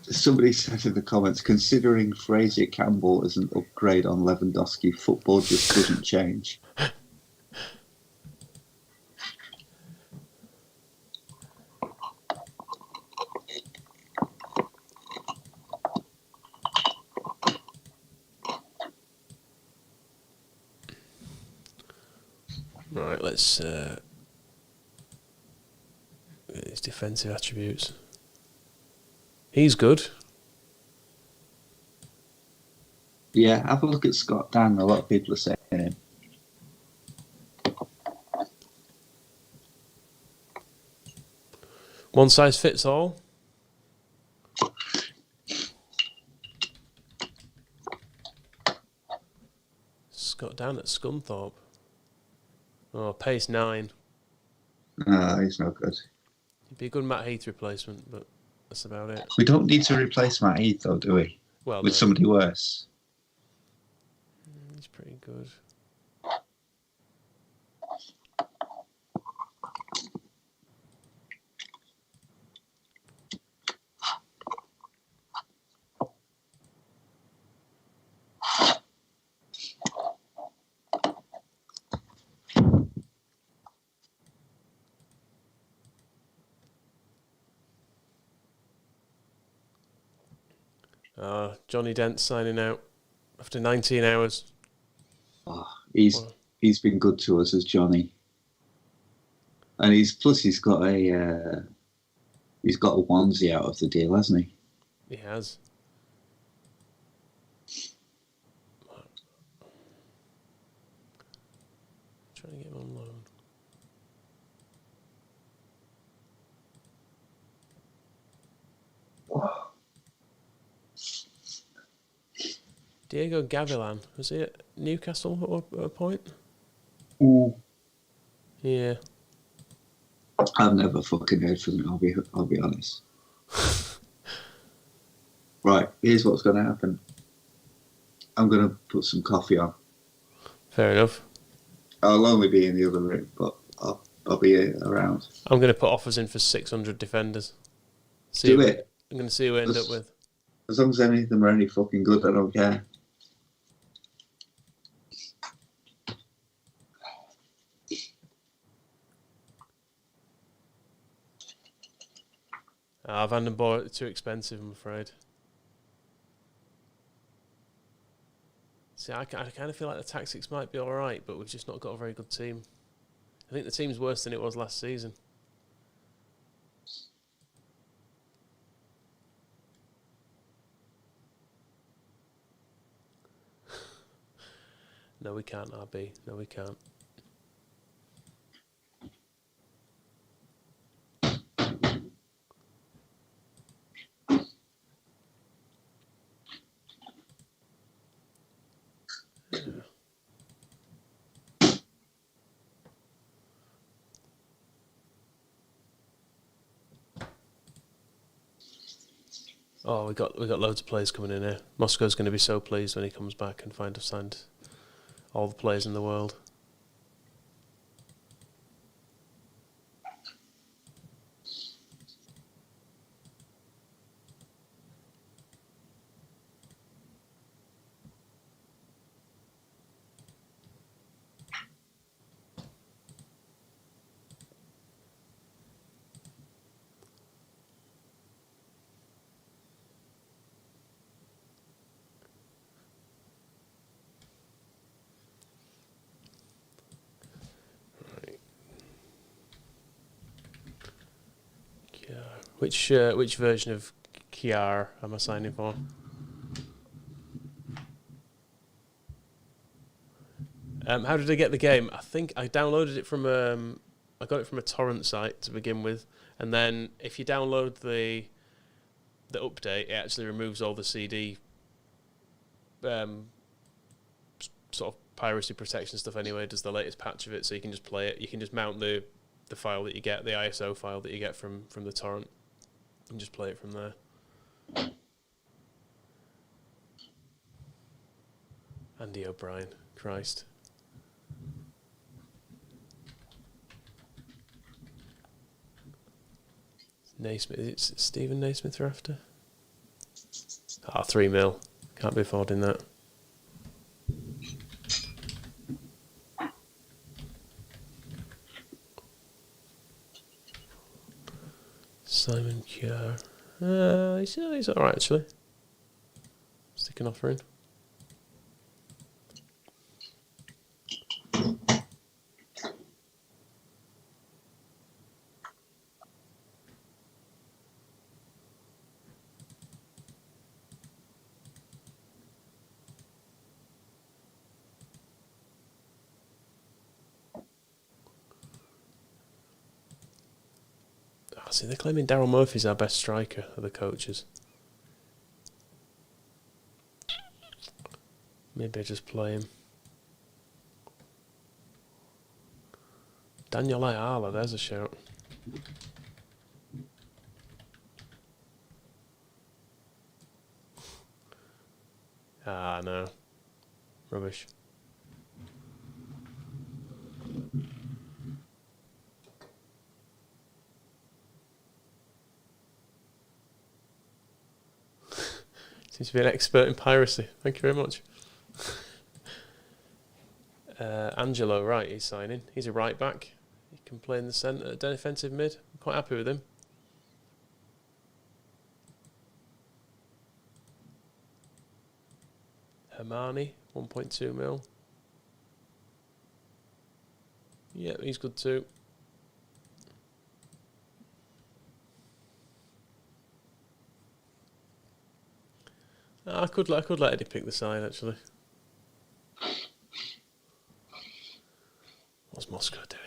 Somebody said in the comments, considering Fraser Campbell as an upgrade on Lewandowski, football just doesn't change. Right, let's his defensive attributes. He's good. Yeah, have a look at Scott Dan. A lot of people are saying him. One size fits all. Scott Dan at Scunthorpe. Oh, pace 9. No, he's not good. He'd be a good Matt Heath replacement, but that's about it. We don't need to replace Matt Heath, though, do we? Well, With no. somebody worse. He's pretty good. Johnny Dent signing out after 19 hours. Oh, he's been good to us as Johnny, and he's got a onesie out of the deal, hasn't he? He has. Trying to get him on loan. Diego Gavilan, was he at Newcastle at a point? Ooh. Yeah. I've never fucking heard from him. I'll be honest. Right, here's what's going to happen. I'm going to put some coffee on. Fair enough. I'll only be in the other room, but I'll be around. I'm going to put offers in for 600 defenders. Do it. I'm going to see who I end up with. As long as any of them are any fucking good, I don't care. Van den Boer, too expensive, I'm afraid. See, I kind of feel like the tactics might be alright, but we've just not got a very good team. I think the team's worse than it was last season. No, we can't, RB. No, we can't. Oh, we got loads of players coming in here. Moscow's going to be so pleased when he comes back and find us signed all the players in the world. Which version of Kiar am I signing for? How did I get the game? I think I downloaded it from I got it from a torrent site to begin with, and then if you download the update, it actually removes all the CD sort of piracy protection stuff anyway. It does the latest patch of it, so you can just play it. You can just mount the file that you get, the ISO file that you get from the torrent, and just play it from there. Andy O'Brien. Christ. Naismith. Is it Stephen Naismith you're after? 3 mil. Can't be affording that. Simon Cure. He's alright actually. Stick an offer in. See, they're claiming Daryl Murphy's our best striker of the coaches. Maybe I just play him. Daniel Ayala, there's a shout. No. Rubbish. Seems to be an expert in piracy. Thank you very much. Angelo, right, he's signing. He's a right back. He can play in the centre, defensive mid. I'm quite happy with him. Hermani, 1.2 mil. Yeah, he's good too. I could let Eddie pick the side actually. What's Moscow doing?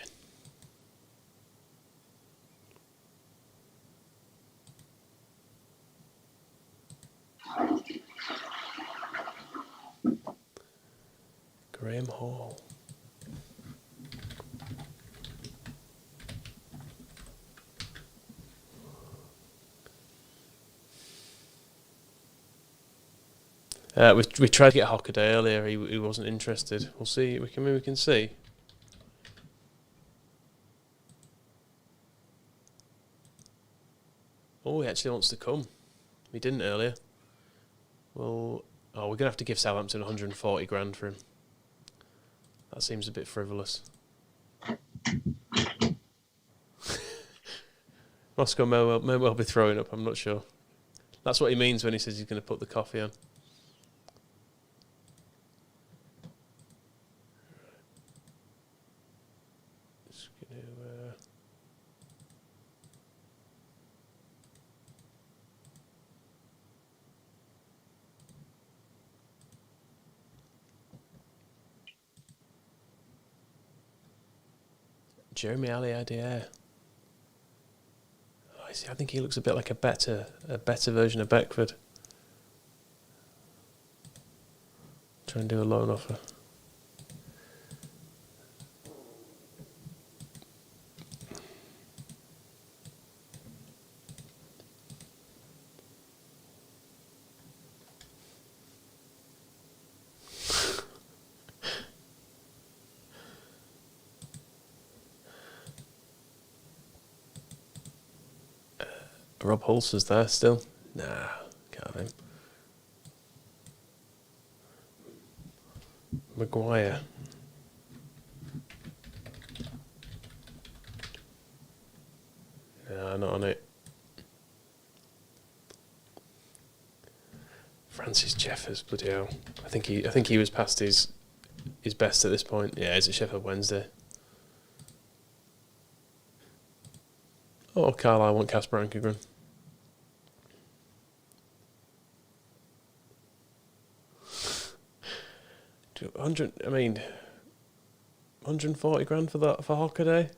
Graham Hall. We tried to get Hockaday earlier. He wasn't interested. We'll see. We can see. Oh, he actually wants to come. He didn't earlier. Well, we're gonna have to give Southampton 140 grand for him. That seems a bit frivolous. Moscow may well be throwing up. I'm not sure. That's what he means when he says he's going to put the coffee on. Just going to. Jeremy Aliadier. I see. I think he looks a bit like a better version of Beckford. Try and do a loan offer. Rob Hulser's there still? Nah, can't have him. Maguire. Nah, not on it. Francis Jeffers, bloody hell. I think he was past his best at this point. Yeah, he's at Sheffield Wednesday. Oh, Carlisle want Casper Ankergren. I mean, 140 grand for that for Hockaday.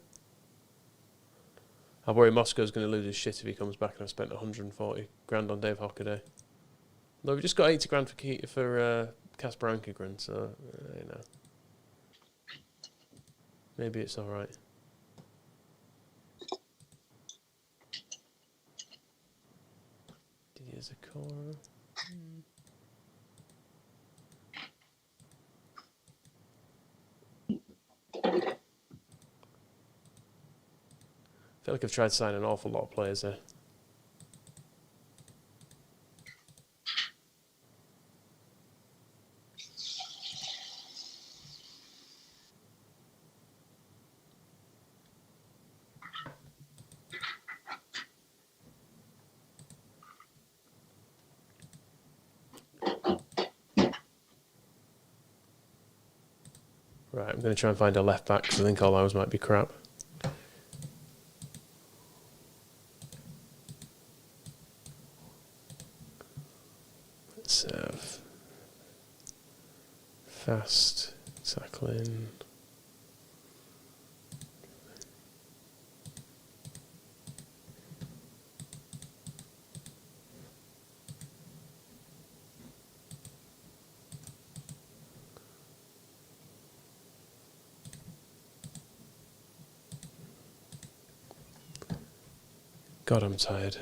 I worry Moscow's going to lose his shit if he comes back and I've spent 140 grand on Dave Hockaday. Though we've just got 80 grand for Casper Ankergren, so you know, maybe it's all right. Didier Zakora. feel like I've tried to sign an awful lot of players there. Right, I'm going to try and find a left back because I think all ours might be crap. Let's have fast tackling. God, I'm tired.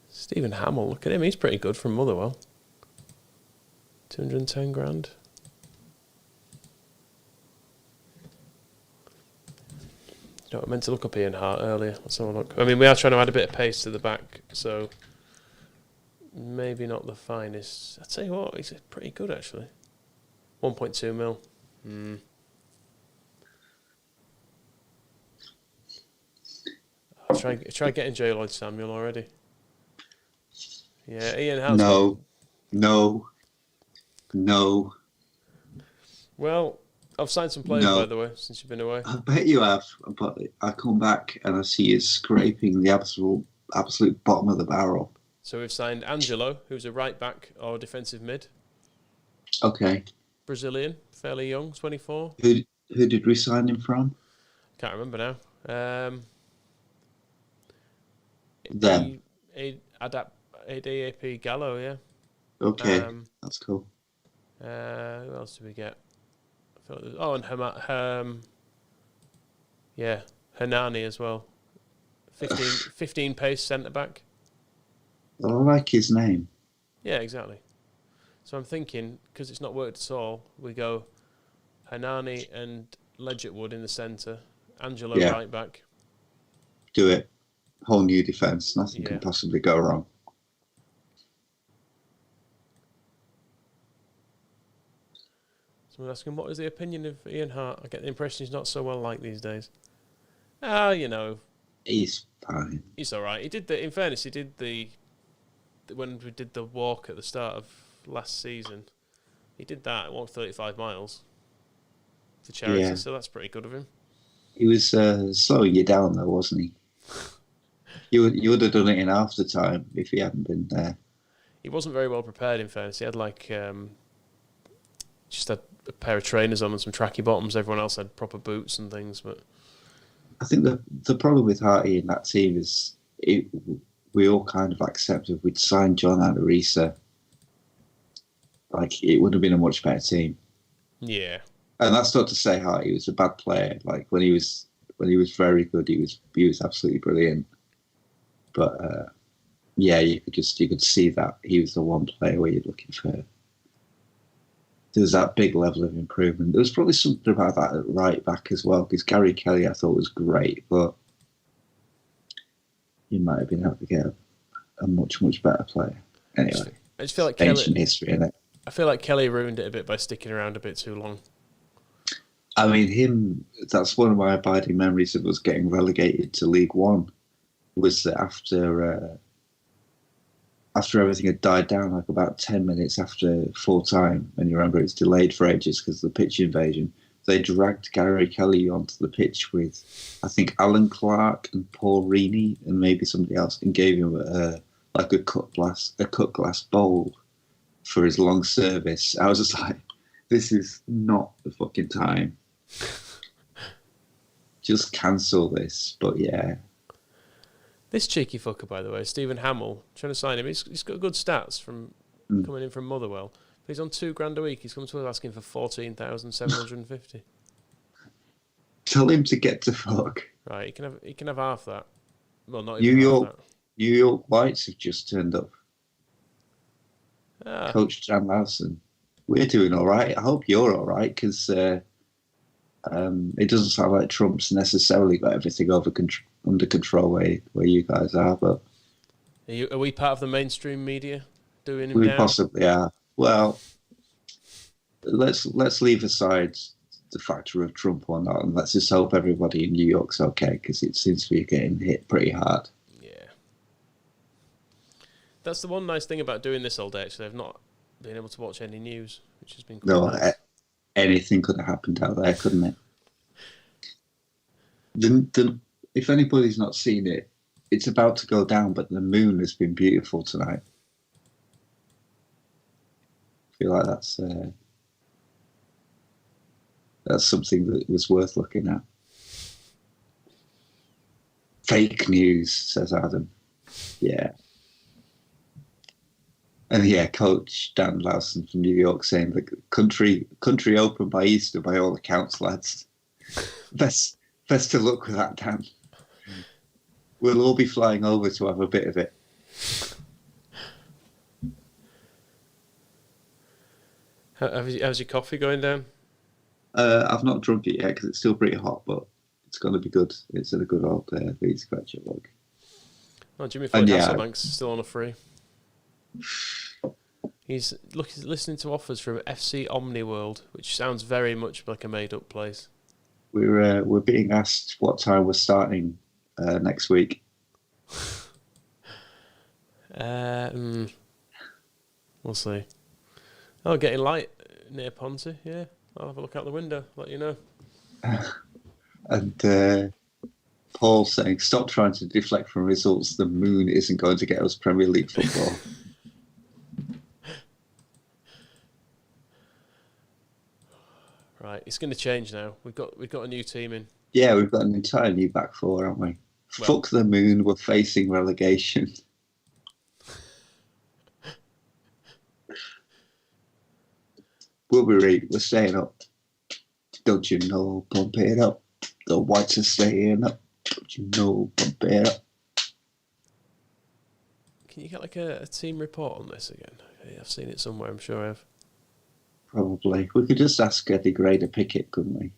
Stephen Hamill, look at him. He's pretty good from Motherwell. 210 grand. No, I meant to look up Ian Hart earlier. Let's have a look. I mean, we are trying to add a bit of pace to the back, so maybe not the finest. I'd tell you what, he's pretty good actually. 1.2 mil. I'll try getting J. Lloyd Samuel already. Yeah, Ian Hart's No. Well, I've signed some players, by the way, since you've been away. I bet you have, but I come back and I see you scraping the absolute bottom of the barrel. So we've signed Angelo, who's a right back or defensive mid. Okay. Brazilian, fairly young, 24. Who did we sign him from? Can't remember now. Them. ADAP Gallo, yeah. Okay, that's cool. Who else do we get? And Hernani as well. 15 pace centre back. I like his name. Yeah, exactly. So I'm thinking, because it's not worked at all, we go Hernani and Ledgerwood in the centre, Angelo right back. Do it. Whole new defence. Nothing can possibly go wrong. Someone asking, what is the opinion of Ian Hart? I get the impression he's not so well liked these days. You know. He's fine. He's all right. In fairness, he did when we did the walk at the start of last season, he did that. Walked 35 miles for charity, so that's pretty good of him. He was slowing you down, though, wasn't he? You would have done it in half the time if he hadn't been there. He wasn't very well prepared, in fairness. He had just had a pair of trainers on and some tracky bottoms. Everyone else had proper boots and things. But I think the problem with Harty in that team is we all kind of accepted we'd signed John Arisa. Like, it would have been a much better team. Yeah. And that's not to say Harty was a bad player. Like, when he was very good, he was absolutely brilliant. But you could see that he was the one player where you're looking for. There was that big level of improvement. There was probably something about that at right back as well, because Gary Kelly I thought was great, but you might have been able to get a much, much better player. Anyway, I just feel like ancient history, innit? I feel like Kelly ruined it a bit by sticking around a bit too long. I mean, that's one of my abiding memories of us getting relegated to League One, was that after everything had died down, like about 10 minutes after full time, and you remember it's delayed for ages because of the pitch invasion, they dragged Gary Kelly onto the pitch with, I think, Alan Clark and Paul Reaney and maybe somebody else, and gave him a cut glass bowl for his long service. I was just like, this is not the fucking time. Just cancel this. But yeah. This cheeky fucker, by the way, Stephen Hamill, trying to sign him. He's got good stats from coming in from Motherwell. But he's on $2,000 a week. He's come to us asking for 14,750. Tell him to get to fuck. Right, he can have half that. Well, not even half that. New York Whites have just turned up. Coach Jan Larson. We're doing all right. I hope you're all right, because It doesn't sound like Trump's necessarily got everything under control where you guys are, but Are we part of the mainstream media doing him we down? possibly are. Well, let's leave aside the factor of Trump or not, and let's just hope everybody in New York's okay, because it seems to be getting hit pretty hard. Yeah. That's the one nice thing about doing this all day, actually. I've not been able to watch any news, which has been quite nice. Anything could have happened out there, couldn't it? If anybody's not seen it, it's about to go down, but the moon has been beautiful tonight. I feel like that's something that was worth looking at. Fake news, says Adam. Yeah. And yeah, Coach Dan Lawson from New York saying the country open by Easter by all accounts, lads. Best of luck with that, Dan. We'll all be flying over to have a bit of it. How's your coffee going down? I've not drunk it yet because it's still pretty hot, but it's going to be good. It's in a good old beat scratcher log. Oh, Jimmy Floyd Hasselbank's still on a free. He's listening to offers from FC Omniworld, which sounds very much like a made-up place. We're being asked what time we're starting next week. We'll see. Oh, getting light near Ponty. Yeah, I'll have a look out the window. Let you know. And Paul saying, "Stop trying to deflect from results. The moon isn't going to get us Premier League football." Right, it's going to change now. We've got a new team in. Yeah, we've got an entire new back four, haven't we? Well, fuck the moon. We're facing relegation. We're staying up. Don't you know? Pump it up. The Whites are staying up. Don't you know? Pump it up. Can you get like a team report on this again? I've seen it somewhere. I'm sure I have. Probably. We could just ask Eddie Gray to pick it, couldn't we?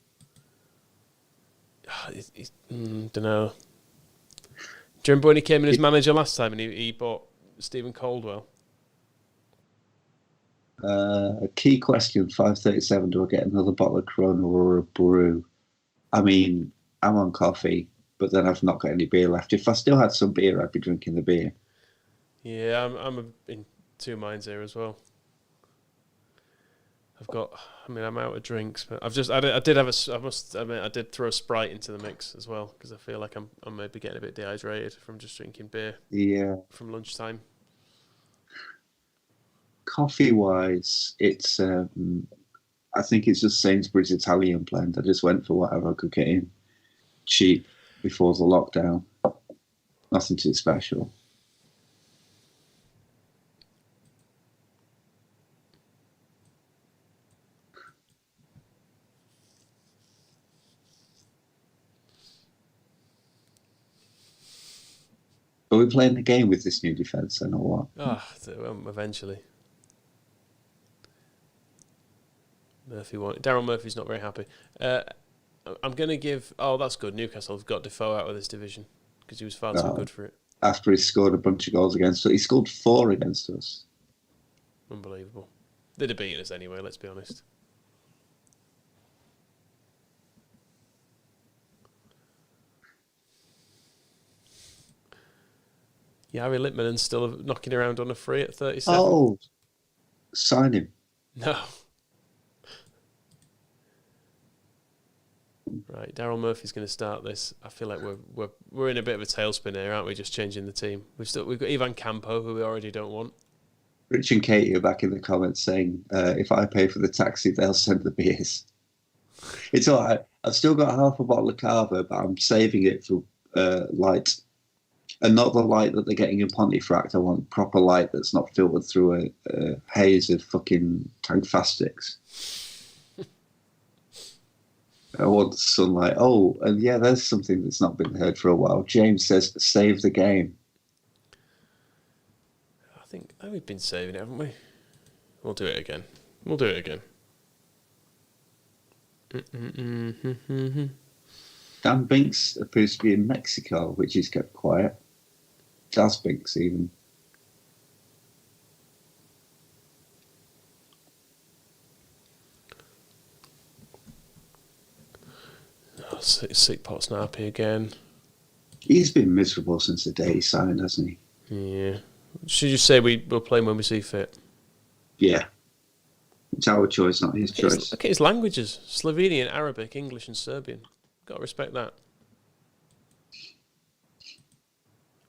Don't know. Do you remember when he came in as manager last time and he bought Stephen Caldwell? A key question, 5:37, do I get another bottle of Corona or a brew? I mean, I'm on coffee, but then I've not got any beer left. If I still had some beer, I'd be drinking the beer. Yeah, I'm in two minds here as well. I'm out of drinks, but I must admit, I did throw a Sprite into the mix as well, because I feel like I'm maybe getting a bit dehydrated from just drinking beer. Yeah. From lunchtime. Coffee-wise, it's I think it's just Sainsbury's Italian blend. I just went for whatever I could get in cheap before the lockdown. Nothing too special. Are we playing the game with this new defence then, or what? Eventually. Daryl Murphy's not very happy. I'm going to give... Oh, that's good. Newcastle have got Defoe out of this division because he was far too good for it. After he scored a bunch of goals against us. He scored 4 against us. Unbelievable. They'd have beaten us anyway, let's be honest. Jari Litmanen's still knocking around on a free at 37. Oh, sign him. No. Right, Daryl Murphy's going to start this. I feel like we're in a bit of a tailspin here, aren't we? Just changing the team. We've got Ivan Campo, who we already don't want. Rich and Katie are back in the comments saying, "If I pay for the taxi, they'll send the beers." It's all right. I've still got half a bottle of Cava, but I'm saving it for light. And not the light that they're getting in Pontefract. I want proper light that's not filtered through a haze of fucking Tangfastics. I want the sunlight. Oh, and yeah, there's something that's not been heard for a while. James says, "Save the game." I think we've been saving it, haven't we? We'll do it again. Dan Binks appears to be in Mexico, which he's kept quiet. Daz Binks, even. Oh, sick Pot's not happy again. He's been miserable since the day he signed, hasn't he? Yeah. Should you say we'll play him when we see fit? Yeah. It's our choice, not his choice. Look at his languages. Slovenian, Arabic, English and Serbian. Got to respect that.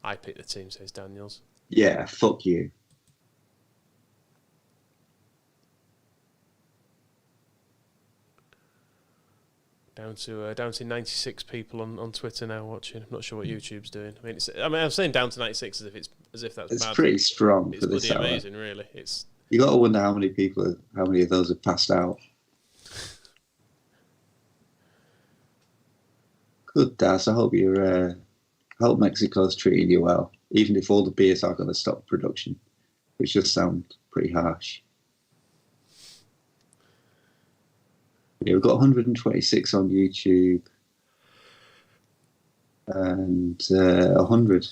I picked the team, says Daniels. Yeah, fuck you. Down to 96 people on Twitter now watching. I'm not sure what YouTube's doing. I'm saying down to 96 as if that's It's bad. pretty strong It's for this bloody hour. amazing, really. It's. You got to wonder how many of those have passed out. Good, Daz. I hope hope Mexico's treating you well, even if all the beers are going to stop production, which does sound pretty harsh. Yeah, we've got 126 on YouTube and 100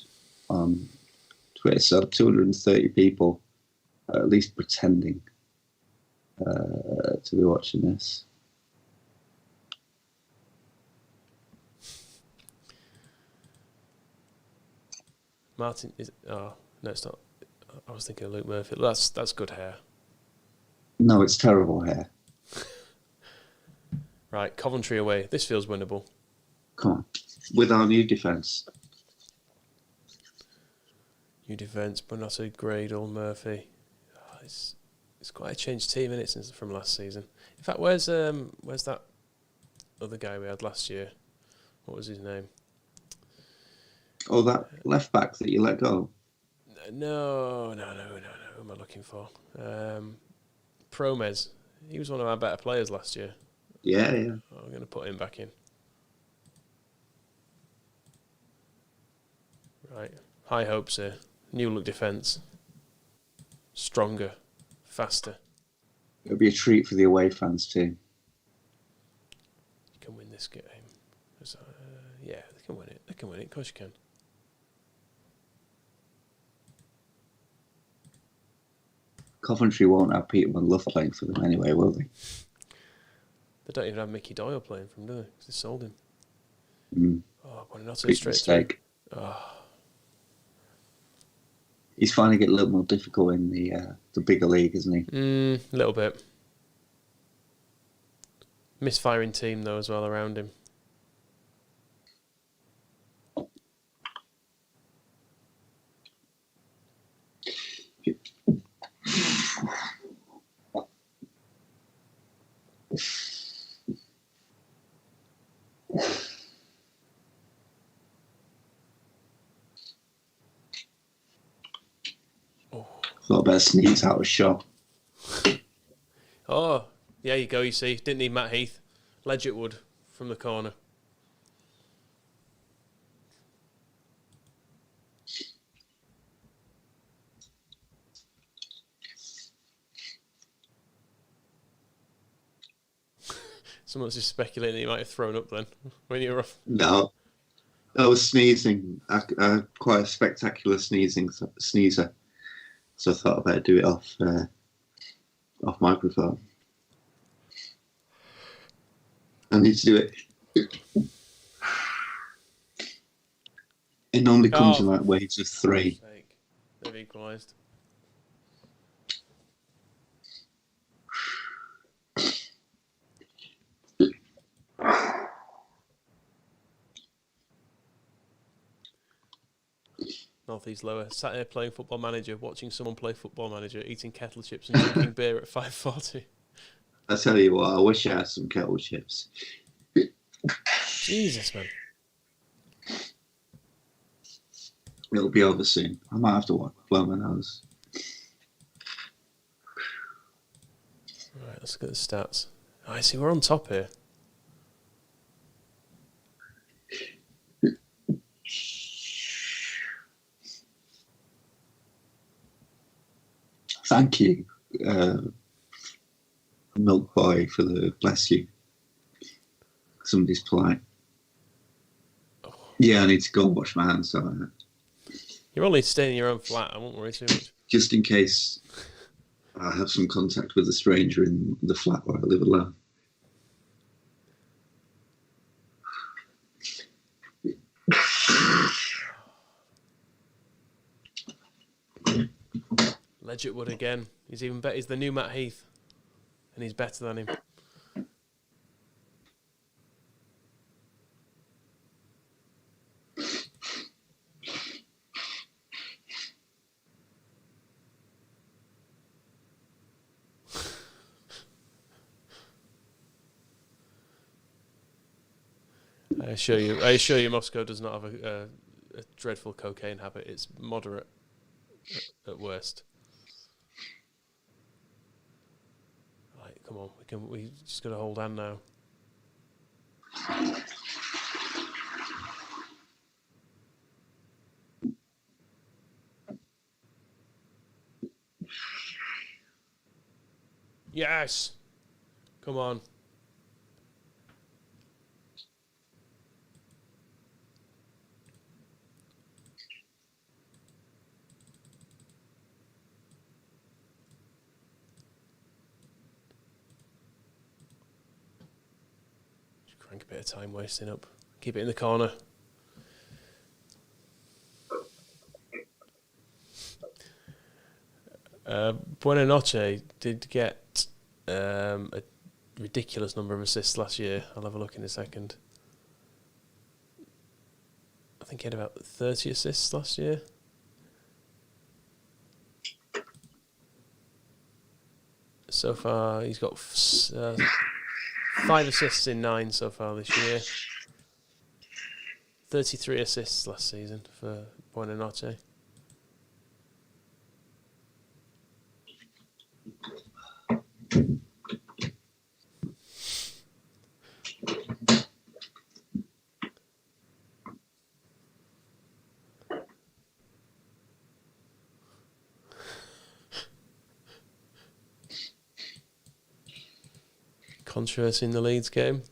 on Twitter, so 230 people are at least pretending to be watching this. Martin is. Oh no, it's not. I was thinking of Luke Murphy. That's good hair. No, it's terrible hair. Right, Coventry away. This feels winnable. Come on, with our new defence. New defence, Bonato, Gradle, Murphy. Oh, it's quite a changed team, isn't it, since from last season? In fact, where's that other guy we had last year? What was his name? Oh, that left back that you let go. No. Who am I looking for? Promes. He was one of our better players last year. Yeah. Oh, I'm going to put him back in. Right. High hopes here. New look defence. Stronger. Faster. It'll be a treat for the away fans too. You can win this game. Yeah, they can win it. They can win it. Of course you can. Coventry won't have Peterman Love playing for them anyway, will they? They don't even have Mickey Doyle playing for them, do they? Because they sold him. Oh, Bonato Big straight mistake. through. Oh. He's finding it a little more difficult in the bigger league, isn't he? A little bit. Misfiring team, though, as well, around him. Thought I better sneeze out a shot. Oh, there you go, you see. Didn't need Matt Heath. Ledgett would from the corner. Someone's just speculating that you might have thrown up then when you were off. No. I was sneezing. Quite a spectacular sneezer. So I thought I'd better do it off microphone. I need to do it. It normally comes in like waves of 3. They've equalised. Northeast Lower. Sat here playing Football Manager, watching someone play Football Manager, eating kettle chips and drinking beer at 5:40. I tell you what, I wish I had some kettle chips. Jesus, man. It'll be over soon. I might have to blow my nose. Right, let's look at the stats. Oh, I see, we're on top here. Thank you, Milk Boy, for the bless you. Somebody's polite. Yeah, I need to go and wash my hands. So You're only staying in your own flat. I won't worry too much. just in case I have some contact with a stranger in the flat where I live alone. Ledgerwood again. He's even better. He's the new Matt Heath, and he's better than him. I assure you, Moscow does not have a dreadful cocaine habit. It's moderate at worst. Right, come on, we just got to hold on now. Yes, come on. Crank a bit of time wasting up. Keep it in the corner. Buonanotte did get a ridiculous number of assists last year. I'll have a look in a second. I think he had about 30 assists last year. So far, he's got 5 assists in 9 so far this year. 33 assists last season for Buonanotte. Controversy in the Leeds game.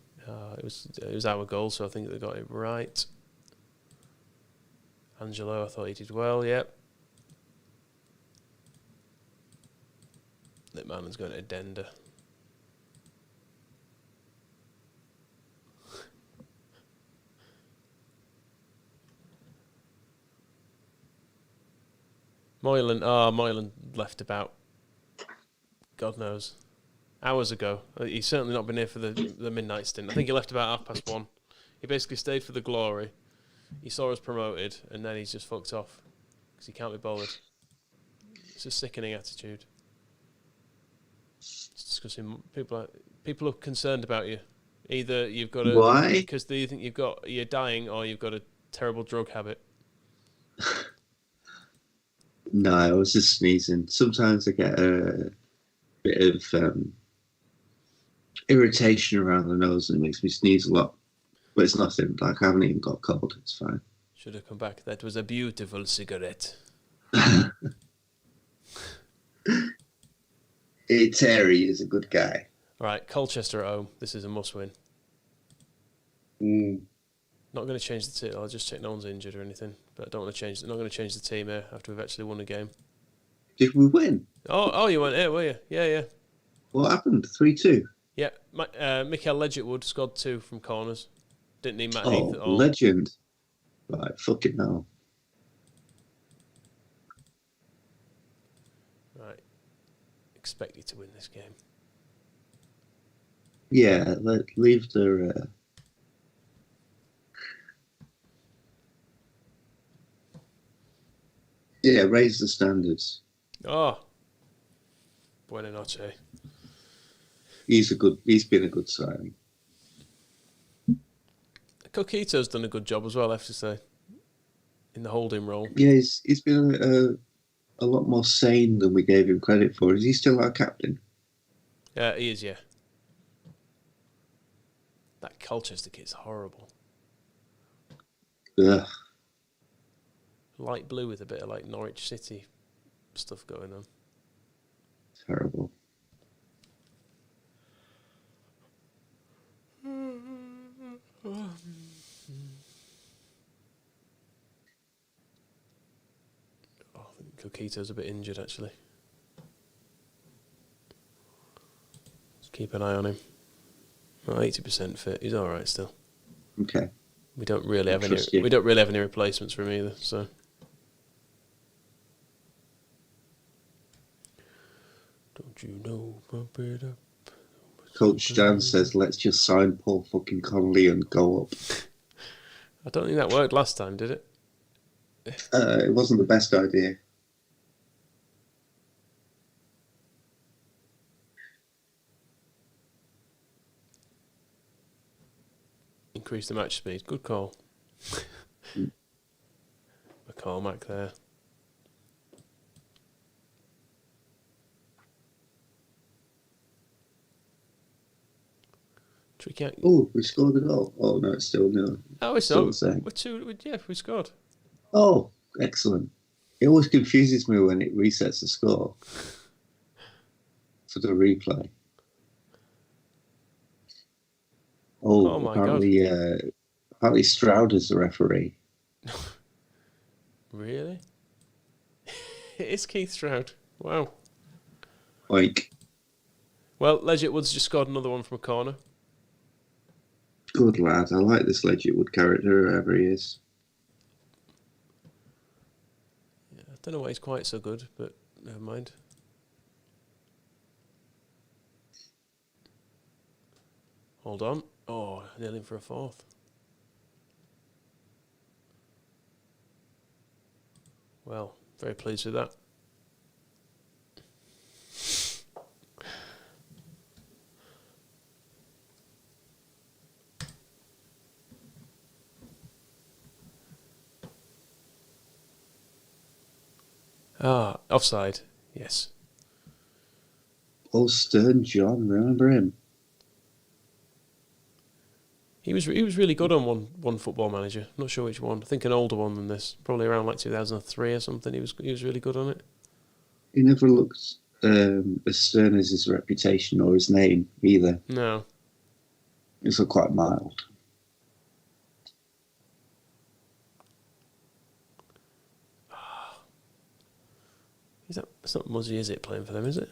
It was our goal, so I think they got it right. Angelo, I thought he did well. Yep. Littman's going to Dender. Moylan left about, God knows, hours ago. He's certainly not been here for the midnight stint. I think he left about 1:30. He basically stayed for the glory. He saw us promoted, and then he's just fucked off because he can't be bothered. It's a sickening attitude. It's discussing people are concerned about you. Either you've got a Why? Because they think you're dying, or you've got a terrible drug habit. No, I was just sneezing. Sometimes I get a bit of irritation around the nose and it makes me sneeze a lot. But it's nothing. Like, I haven't even got cold. It's fine. Should have come back. That was a beautiful cigarette. Terry is a good guy. All right, Colchester at home. This is a must-win. Not going to change the team. I'll just check no one's injured or anything. But I don't want to change. Not going to change the team here after we've actually won a game. Did we win? Oh, you weren't here, were you? Yeah. What happened? 3-2? Yeah, Michael Ledgerwood scored 2 from corners. Didn't need Matt Heath at all. Legend. Right, fucking hell. Right. Expect you to win this game. Yeah, leave the... Yeah, raise the standards. Oh. Buonanotte. He's been a good signing. Coquito's done a good job as well, I have to say, in the holding role. Yeah, he's been a lot more sane than we gave him credit for. Is he still our captain? He is, yeah. That Colchester kit's horrible. Ugh. Light blue with a bit of like Norwich City stuff going on. Terrible. Kokito's a bit injured, actually. Let's keep an eye on him. Well, 80% fit. He's all right still. Okay. We don't really have any. Trust you. We don't really have any replacements for him either. So. Don't you know? Bump it up. Coach Dan says, let's just sign Paul fucking Connolly and go up. I don't think that worked last time, did it? It wasn't the best idea. Increase the match speed. Good call. McCormack there. Tricky. Oh, we scored a goal. Oh, no, it's still nil. Oh, it's Still not. the same. We're two. Yeah, we scored. Oh, excellent. It always confuses me when it resets the score for the replay. Oh my apparently, apparently Stroud is the referee. Really? It is Keith Stroud. Wow. Like, Well, Legit Woods just scored another one from a corner. good lad. I like this Legit Wood character, whoever he is. Yeah, I don't know why he's quite so good, but never mind. Hold on. Oh, nailing for a fourth. Well, very pleased with that. Ah, offside. Yes. Oh, Stern John, remember him? He was really good on one Football Manager. Not sure which one. I think an older one than this. Probably around like 2003 or something. He was really good on it. He never looked as stern as his reputation or his name either. No. He was quite mild. It's not Muzzy, is it, playing for them, is it?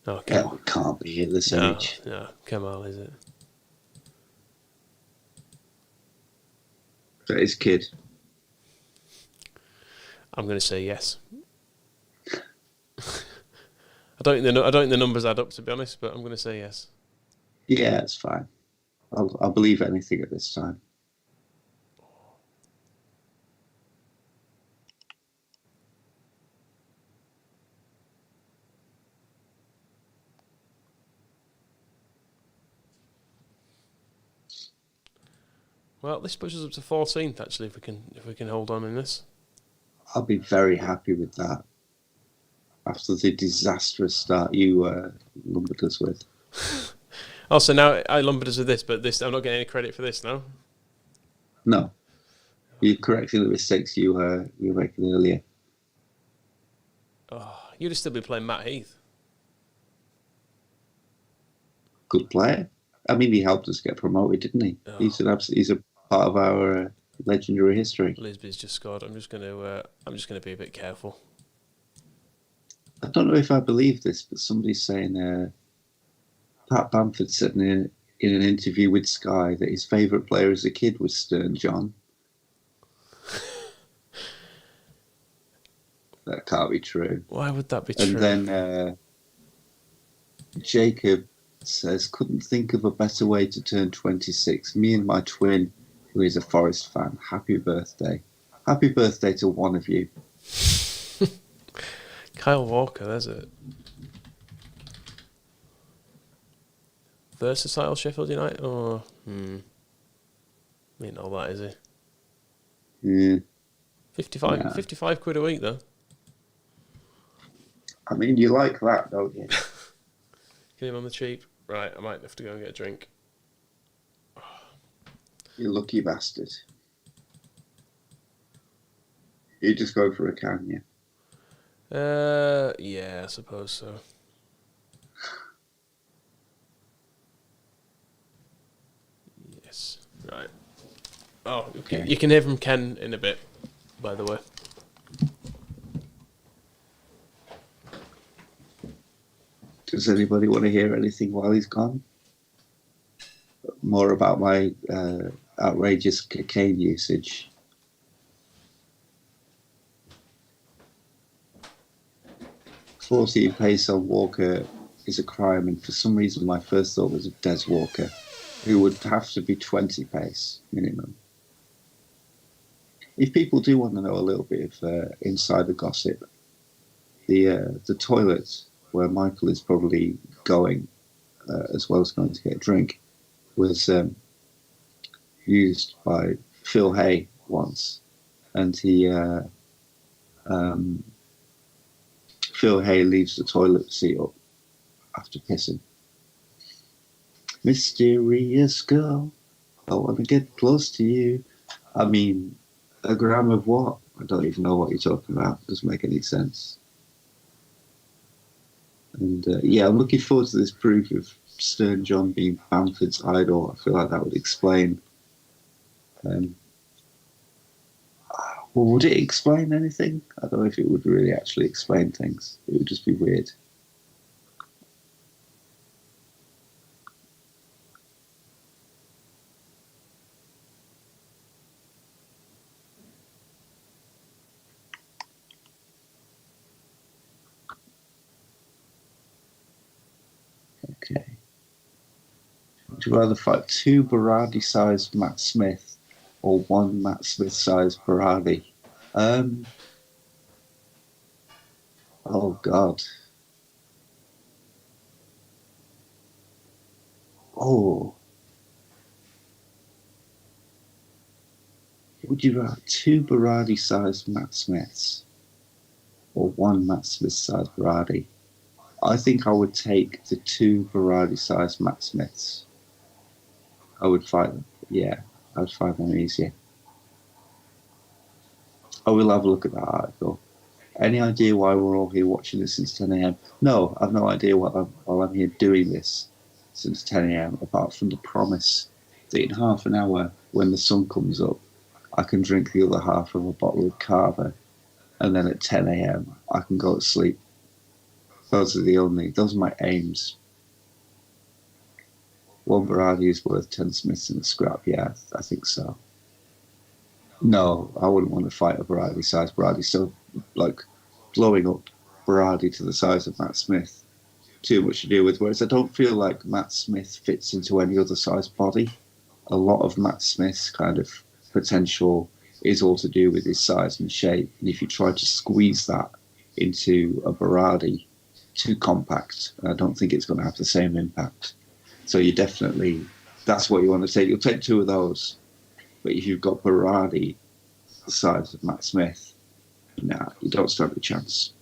Oh, It can't be at this age. No, Kamal, is it? That is kid. I'm going to say yes. I don't think the numbers add up, to be honest, but I'm going to say yes. Yeah, it's fine. I'll believe anything at this time. Well, this pushes us up to 14th, actually, if we can hold on in this. I'll be very happy with that. After the disastrous start you lumbered us with. Also, now I lumbered us with this, but this I'm not getting any credit for this now. No. You're correcting the mistakes you were making earlier. Oh, you'd have still been playing Matt Heath. Good player. I mean, he helped us get promoted, didn't he? Oh. He's a part of our legendary history. Lisby's just scored. I'm just going to be a bit careful. I don't know if I believe this, but somebody's saying Pat Bamford said in an interview with Sky that his favourite player as a kid was Stern John. That can't be true. Why would that be true? And then Jacob says, couldn't think of a better way to turn 26. Me and my twin, who is a Forest fan. Happy birthday. Happy birthday to one of you. Kyle Walker, there's it. Versatile Sheffield United? Oh, ain't all that, is it? Yeah. 55 quid a week, though. I mean, you like that, don't you? Get him on the cheap. Right, I might have to go and get a drink. You lucky bastard. You just go for a can, yeah? Yeah, I suppose so. Yes, right. Oh, okay. You can hear from Ken in a bit, by the way. Does anybody want to hear anything while he's gone? More about my outrageous cocaine usage. 14 pace on Walker is a crime, and for some reason my first thought was of Des Walker, who would have to be 20 pace minimum. If people do want to know a little bit of insider gossip, the toilet where Michael is probably going, as well as going to get a drink, was used by Phil Hay once, and Phil Hay leaves the toilet seat up after pissing. Mysterious girl, I want to get close to you. I mean, a gram of what? I don't even know what you're talking about. It doesn't make any sense. And yeah, I'm looking forward to this proof of Stern John being Bamford's idol. I feel like that would explain. Well, would it explain anything? I don't know if it would really actually explain things. It would just be weird. Okay. Would you rather fight 2 Berardi-sized Matt Smith or 1 Matt Smith-sized Berardi? Oh, God. Oh. Would you rather 2 Berardi-sized Matt Smiths or 1 Matt Smith-sized Berardi? I think I would take the 2 Berardi-sized Matt Smiths. I would fight them. Yeah, I'd find them easier. I will have a look at that article. Any idea why we're all here watching this since 10 a.m.? No, I've no idea while I'm here doing this since 10 a.m. apart from the promise that in half an hour, when the sun comes up, I can drink the other half of a bottle of Carver, and then at 10 a.m. I can go to sleep. Those are my aims. 1 Berardi is worth 10 Smiths in a scrap. Yeah, I think so. No, I wouldn't want to fight a Berardi-sized Berardi. So, like, blowing up Berardi to the size of Matt Smith, too much to deal with. Whereas I don't feel like Matt Smith fits into any other size body. A lot of Matt Smith's kind of potential is all to do with his size and shape. And if you try to squeeze that into a Berardi, too compact, I don't think it's going to have the same impact. So you definitely, that's what you want to take. You'll take 2 of those. But if you've got Berardi the size of Matt Smith, nah, you don't stand a chance.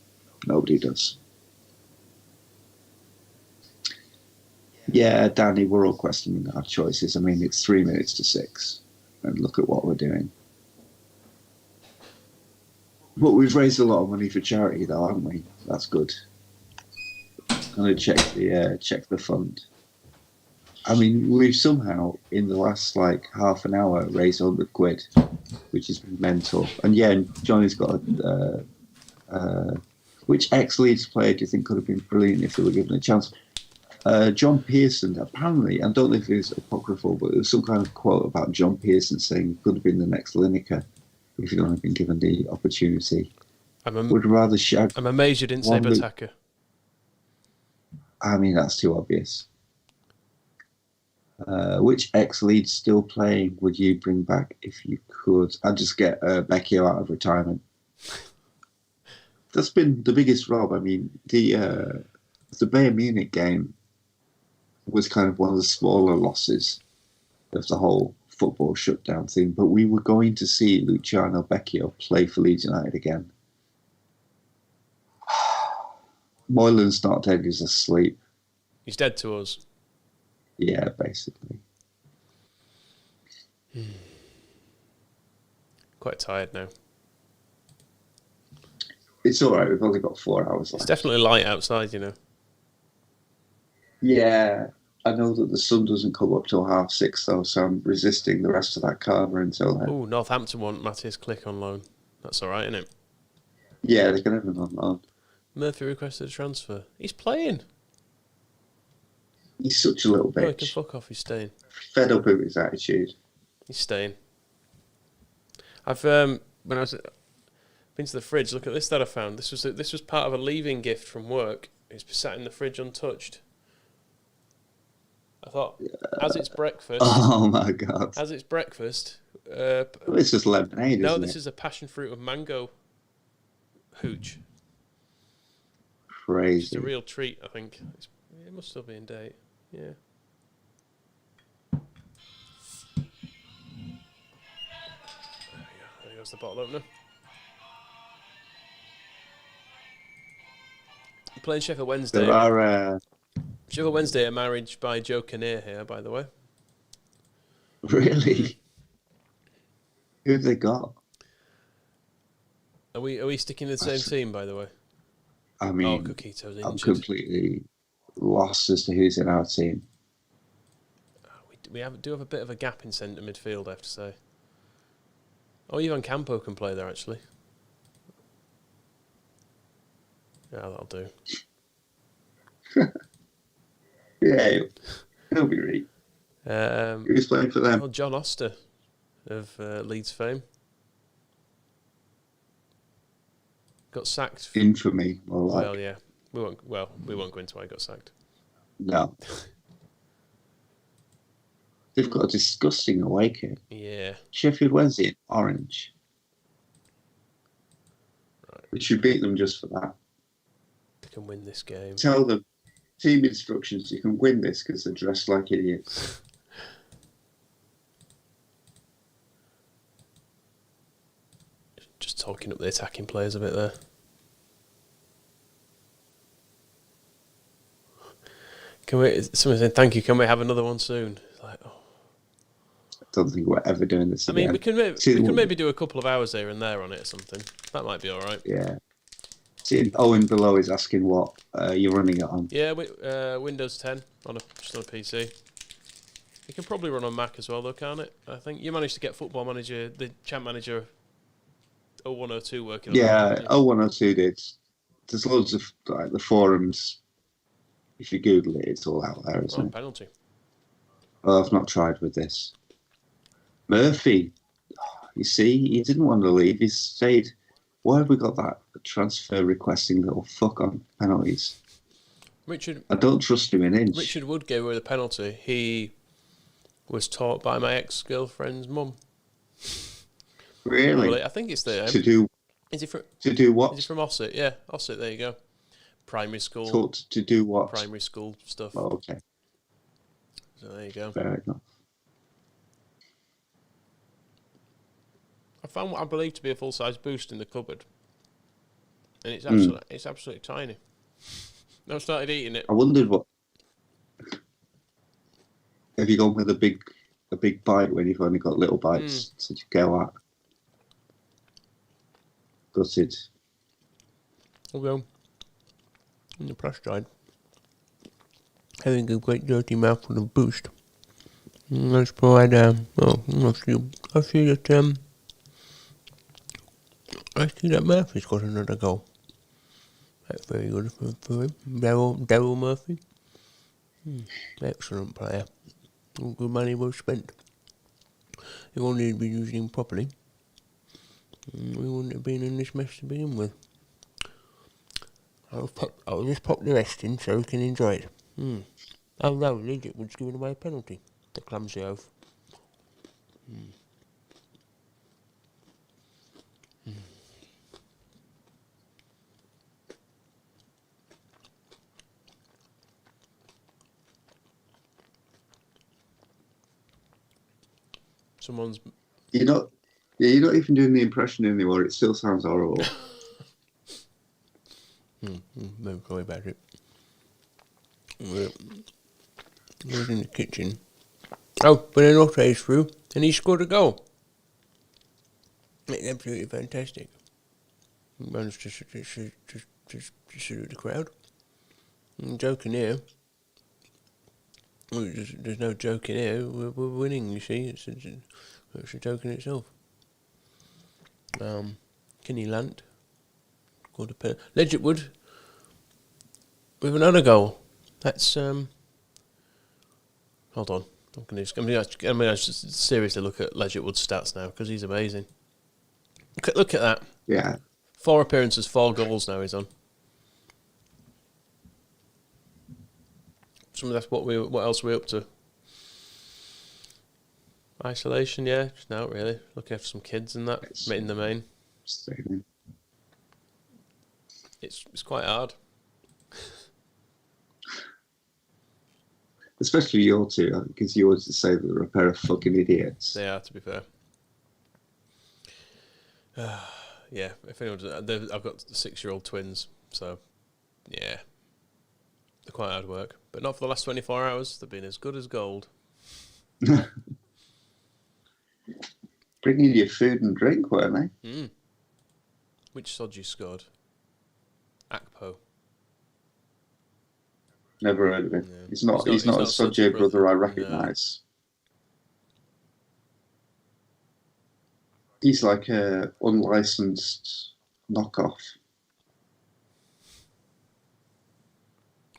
Nobody does. Yeah, Danny, we're all questioning our choices. I mean, it's 3 minutes to 6, and look at what we're doing. But we've raised a lot of money for charity, though, haven't we? That's good. I'm going to check the fund. I mean, we've somehow, in the last, half an hour, raised 100 quid, which is mental. And, yeah, Johnny's got which ex-Leeds player do you think could have been brilliant if they were given a chance? John Pearson, apparently, I don't know if it's apocryphal, but there was some kind of quote about John Pearson saying he could have been the next Lineker if he'd only been given the opportunity. Would rather shag. I'm amazed you didn't say Bataka. I mean, that's too obvious. Which ex-Leeds still playing would you bring back if you could? I'd just get Becchio out of retirement. That's been the biggest rob. I mean, the Bayern Munich game was kind of one of the smaller losses of the whole football shutdown thing, but we were going to see Luciano Becchio play for Leeds United again. Moylan's not dead, he's asleep. He's dead to us. Yeah, basically. Quite tired now. It's all right, we've only got 4 hours left. It's definitely light outside, you know. Yeah, I know that the sun doesn't come up till 6:30, though, so I'm resisting the rest of that Carver until then. Oh, Northampton want Matthias Click on loan. That's all right, isn't it? Yeah, they can have him on loan. Murphy requested a transfer. He's playing. He's such a little No, he can bitch. fuck off. He's staying. Fed up with his attitude. He's staying. I've when I was been to the fridge. Look at this that I found. This was part of a leaving gift from work. It's sat in the fridge untouched. I thought, as it's breakfast. Oh my god! As it's breakfast. This is lemonade, no, isn't this it? is a passion fruit of mango hooch. Crazy. It's a real treat, I think. It must still be in date. Yeah. There goes the bottle opener. I'm playing Sheffield Wednesday. There are. Sheffield Wednesday, a marriage by Joe Kinnear here, by the way. Really? Who've they got? Are we sticking to the same team, by the way? I mean, Coquito's I'm injured. completely lost as to who's in our team. We do have a bit of a gap in centre midfield, I have to say. Oh, Ivan Campo can play there, actually. Yeah, that'll do. Yeah, he'll be right. Who's playing for them? Well, John Oster of Leeds fame. Got sacked. Infamy, or like. Well, yeah. We won't go into why he got sacked. No. They've got a disgusting away kit. Yeah. Sheffield Wednesday in orange. Right. We should beat them just for that. They can win this game. Tell them, team instructions, you can win this because they're dressed like idiots. Just talking up the attacking players a bit there. Someone said thank you, can we have another one soon? It's like, oh. I don't think we're ever doing this again. I mean, we could maybe do a couple of hours here and there on it or something. That might be all right. Yeah. See, Owen below is asking what you're running it on. Yeah, Windows 10 just on a PC. You can probably run on Mac as well, though, can't it? I think you managed to get Football Manager, the Champ Manager 0102 working on it. Yeah, 0102 did. There's loads of like the forums. If you Google it, it's all out there, isn't it? Penalty. Oh, I've not tried with this. Murphy, you see, he didn't want to leave. He stayed. Why have we got that transfer requesting little fuck on penalties? I don't trust him an inch. Richard Woodgate with a penalty. He was taught by my ex-girlfriend's mum. Really? I think it's there. To do. Is he from? To do what? Is he from Ossett? Yeah, Ossett. There you go. Primary school. Taught to do what? Primary school stuff. Oh, okay. So there you go. Fair enough. I found what I believe to be a full-size boost in the cupboard, and it's absolutely tiny. I started eating it. I wondered what. Have you gone with a big bite when you've only got little bites to go at? Gutted. Although, on the plus side, having a great dirty mouth with a boost. Let's provide I see that Murphy's got another goal. That's very good for him. Daryl Murphy. Excellent player. All good money well spent. If only he'd been using him properly, we wouldn't have been in this mess to begin with. I'll just pop the rest in so we can enjoy it. Oh no, Legit was giving away a penalty. The clumsy oaf. Someone's. You're not even doing the impression anymore. It still sounds horrible. Don't worry about it. We're in the kitchen. Oh, Benenote's through, and he scored a goal. It's absolutely fantastic. He managed to salute the crowd. I'm joking here. Well, there's no joking here. We're winning, you see. It's a joke in itself. Kenny Lant scored a penalty. Legit Wood with another goal. That's Hold on. I'm gonna just seriously look at Ledger Wood's stats now because he's amazing. Look at that. Yeah. 4 appearances, 4 goals now he's on. That's what else are we up to? Isolation, yeah, just out really. Looking after some kids and that, in the main. It's quite hard. Especially your two, because you always say that they're a pair of fucking idiots. They are, to be fair. Yeah, if anyone's, I've got 6-year-old twins, so yeah, they're quite hard work. But not for the last 24 hours. They've been as good as gold. Bringing you food and drink, weren't they? Mm. Which sod you scored? Akpo. Never heard of him. Yeah. He's not a Sodje brother I recognise. He's like a unlicensed knockoff.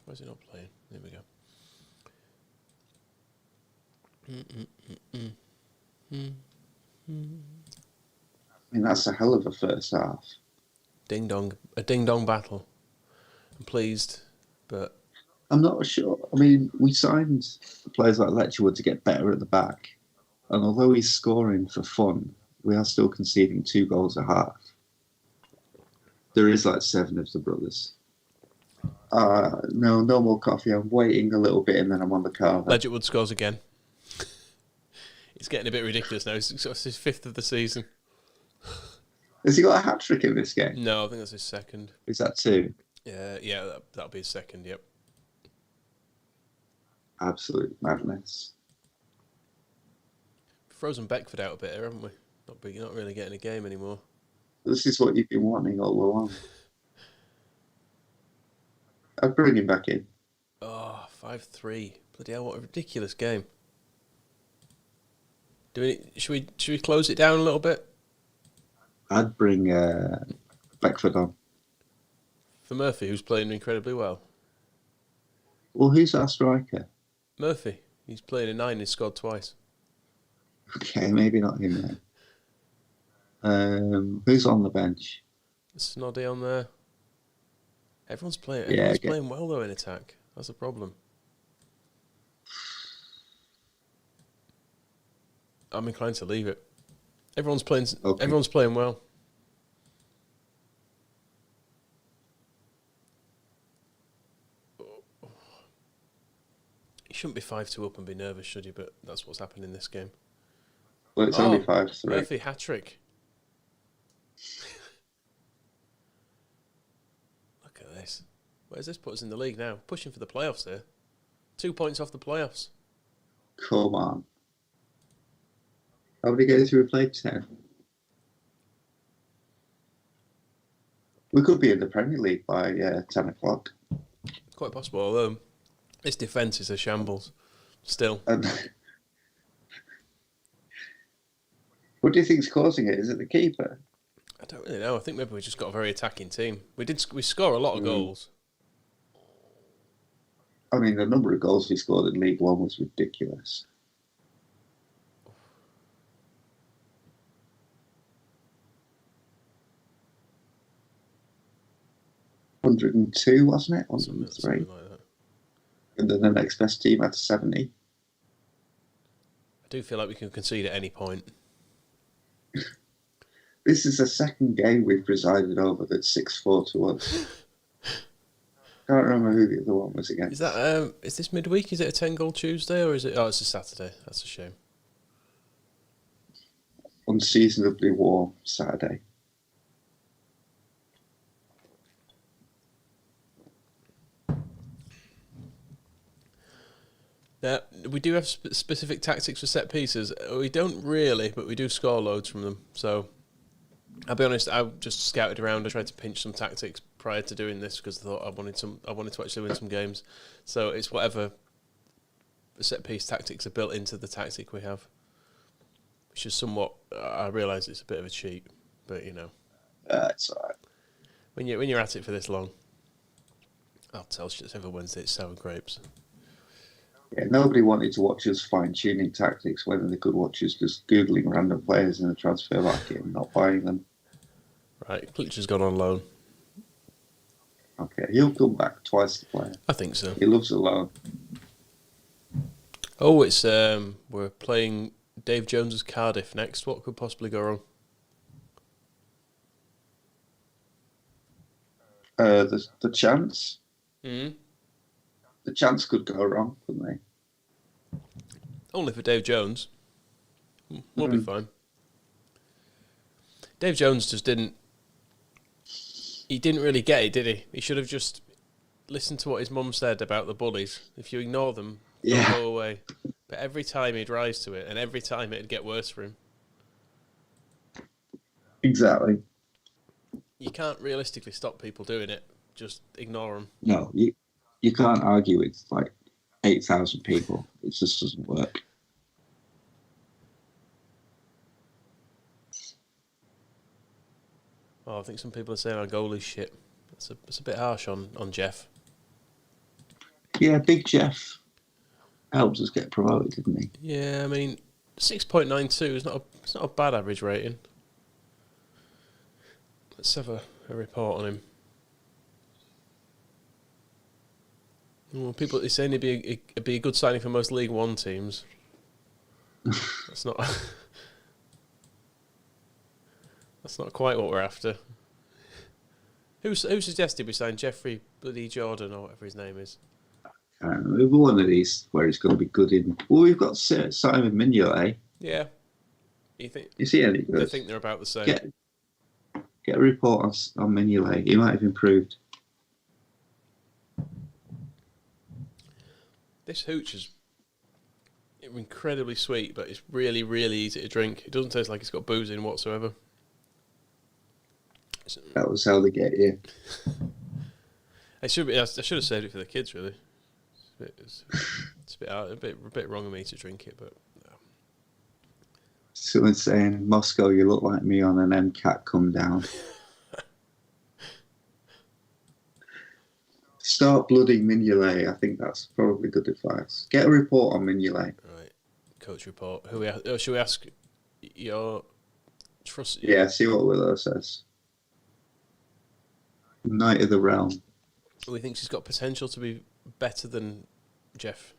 Why is he not playing? There we go. I mean, that's a hell of a first half. A ding dong battle. I'm pleased, but I'm not sure. I mean, we signed players like Letchwood to get better at the back, and although he's scoring for fun, we are still conceding 2 goals a half. There is like 7 of the brothers. No more coffee. I'm waiting a little bit and then I'm on the car. Ledgerwood scores again. It's getting a bit ridiculous now. It's his 5th of the season. Has he got a hat-trick in this game? No, I think that's his 2nd. Is that 2? Yeah, that'll be his 2nd, yep. Absolute madness. Frozen Beckford out a bit here, haven't we? Not really getting a game anymore. This is what you've been wanting all along. I'd bring him back in. Oh, 5-3. Bloody hell, what a ridiculous game. Should we close it down a little bit? I'd bring Beckford on. For Murphy, who's playing incredibly well. Well, who's our striker? Murphy. He's playing a 9, he's scored twice. Okay, maybe not him then. Who's on the bench? Snoddy on there. Everyone's playing well though in attack. That's the problem. I'm inclined to leave it. Everyone's playing well. You shouldn't be 5-2 up and be nervous, should you? But that's what's happened in this game. Well, it's only 5-3. Murphy hat-trick. Look at this. Where's this put us in the league now? Pushing for the playoffs here. 2 points off the playoffs. Come on. How many games have we played now? We could be in the Premier League by 10 o'clock. Quite possible, although this defence is a shambles. Still. What do you think's causing it? Is it the keeper? I don't really know. I think maybe we just got a very attacking team. We score a lot of goals. I mean, the number of goals we scored in League One was ridiculous. $102, wasn't it? 103. Something like that. And then the next best team had 70. I do feel like we can concede at any point. This is the second game we've presided over that's 6-4 to us. Can't remember who the other one was against. Is that is this midweek? Is it a 10-goal Tuesday or is it? Oh, it's a Saturday. That's a shame. Unseasonably warm Saturday. We do have specific tactics for set pieces. We don't really, but we do score loads from them. So I'll be honest, I just scouted around. I tried to pinch some tactics prior to doing this because I thought I wanted to actually win some games. So it's whatever set piece tactics are built into the tactic we have, which is somewhat. I realise it's a bit of a cheat, but you know, it's all right. When you're at it for this long, I'll tell shit every Wednesday it's sour grapes. Yeah, nobody wanted to watch us fine-tuning tactics when they could watch us just Googling random players in the transfer market and not buying them. Right, Klitsch has gone on loan. Okay, he'll come back twice the player. I think so. He loves a loan. Oh, it's we're playing Dave Jones's Cardiff next. What could possibly go wrong? The chance. Mm. The chance could go wrong, couldn't they? Only for Dave Jones. We'll be fine. Dave Jones just didn't. He didn't really get it, did he? He should have just listened to what his mum said about the bullies. If you ignore them, they'll go away. But every time he'd rise to it, and every time it'd get worse for him. Exactly. You can't realistically stop people doing it. Just ignore them. No, you can't argue with like 8,000 people. It just doesn't work. Oh, I think some people are saying our goalie's shit. It's a bit harsh on Jeff. Yeah, Big Jeff helped us get promoted, didn't he? Yeah, I mean, 6.92 is not a bad average rating. Let's have a report on him. Well, people are saying it'd be a good signing for most League One teams. That's not. That's not quite what we're after. Who suggested we sign Jeffrey Bloody Jordan or whatever his name is? I don't know. We've one of these where he's going to be good in. Well, we've got Simon Mignolet. Yeah. You think? Is he any good? I think they're about the same. Get a report on Mignolet. He might have improved. This hooch is incredibly sweet, but it's really, really easy to drink. It doesn't taste like it's got booze in whatsoever. That was how they get you. I should have saved it for the kids, really. It's a bit wrong of me to drink it, but no. Someone's saying, Moscow, you look like me on an MCAT come down. Start blooding Mignolet. I think that's probably good advice. Get a report on Mignolet. Right, coach report. Should we ask your trust? Yeah, see what Willow says. Knight of the Realm. We think she's got potential to be better than Jeff.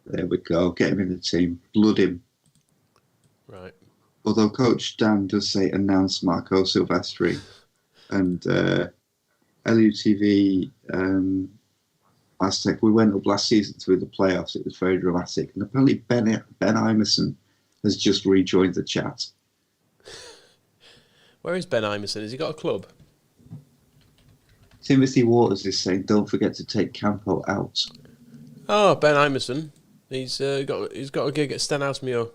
There we go. Get him in the team. Blood him. Right. Although Coach Dan does say announce Marco Silvestri. And LUTV Aztec, we went up last season through the playoffs. It was very dramatic. And apparently Ben Imerson has just rejoined the chat. Where is Ben Imerson? Has he got a club? Timothy Waters is saying, don't forget to take Campo out. Oh, Ben Imerson. He's got a gig at Stenhouse Muir.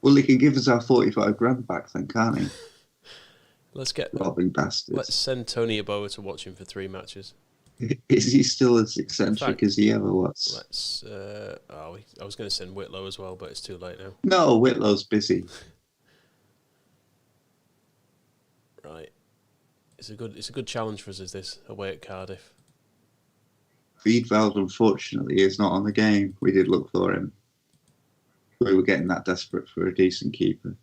Well, he can give us our 45 grand back then, can't he? Let's get robbing bastards. Let's send Tony Yeboah to watch him for 3 matches. Is he still as eccentric as he ever was? Let's. I was going to send Whitlow as well, but it's too late now. No, Whitlow's busy. Right. It's a good challenge for us, is this, away at Cardiff. Feedveld, unfortunately, is not on the game. We did look for him. We were getting that desperate for a decent keeper.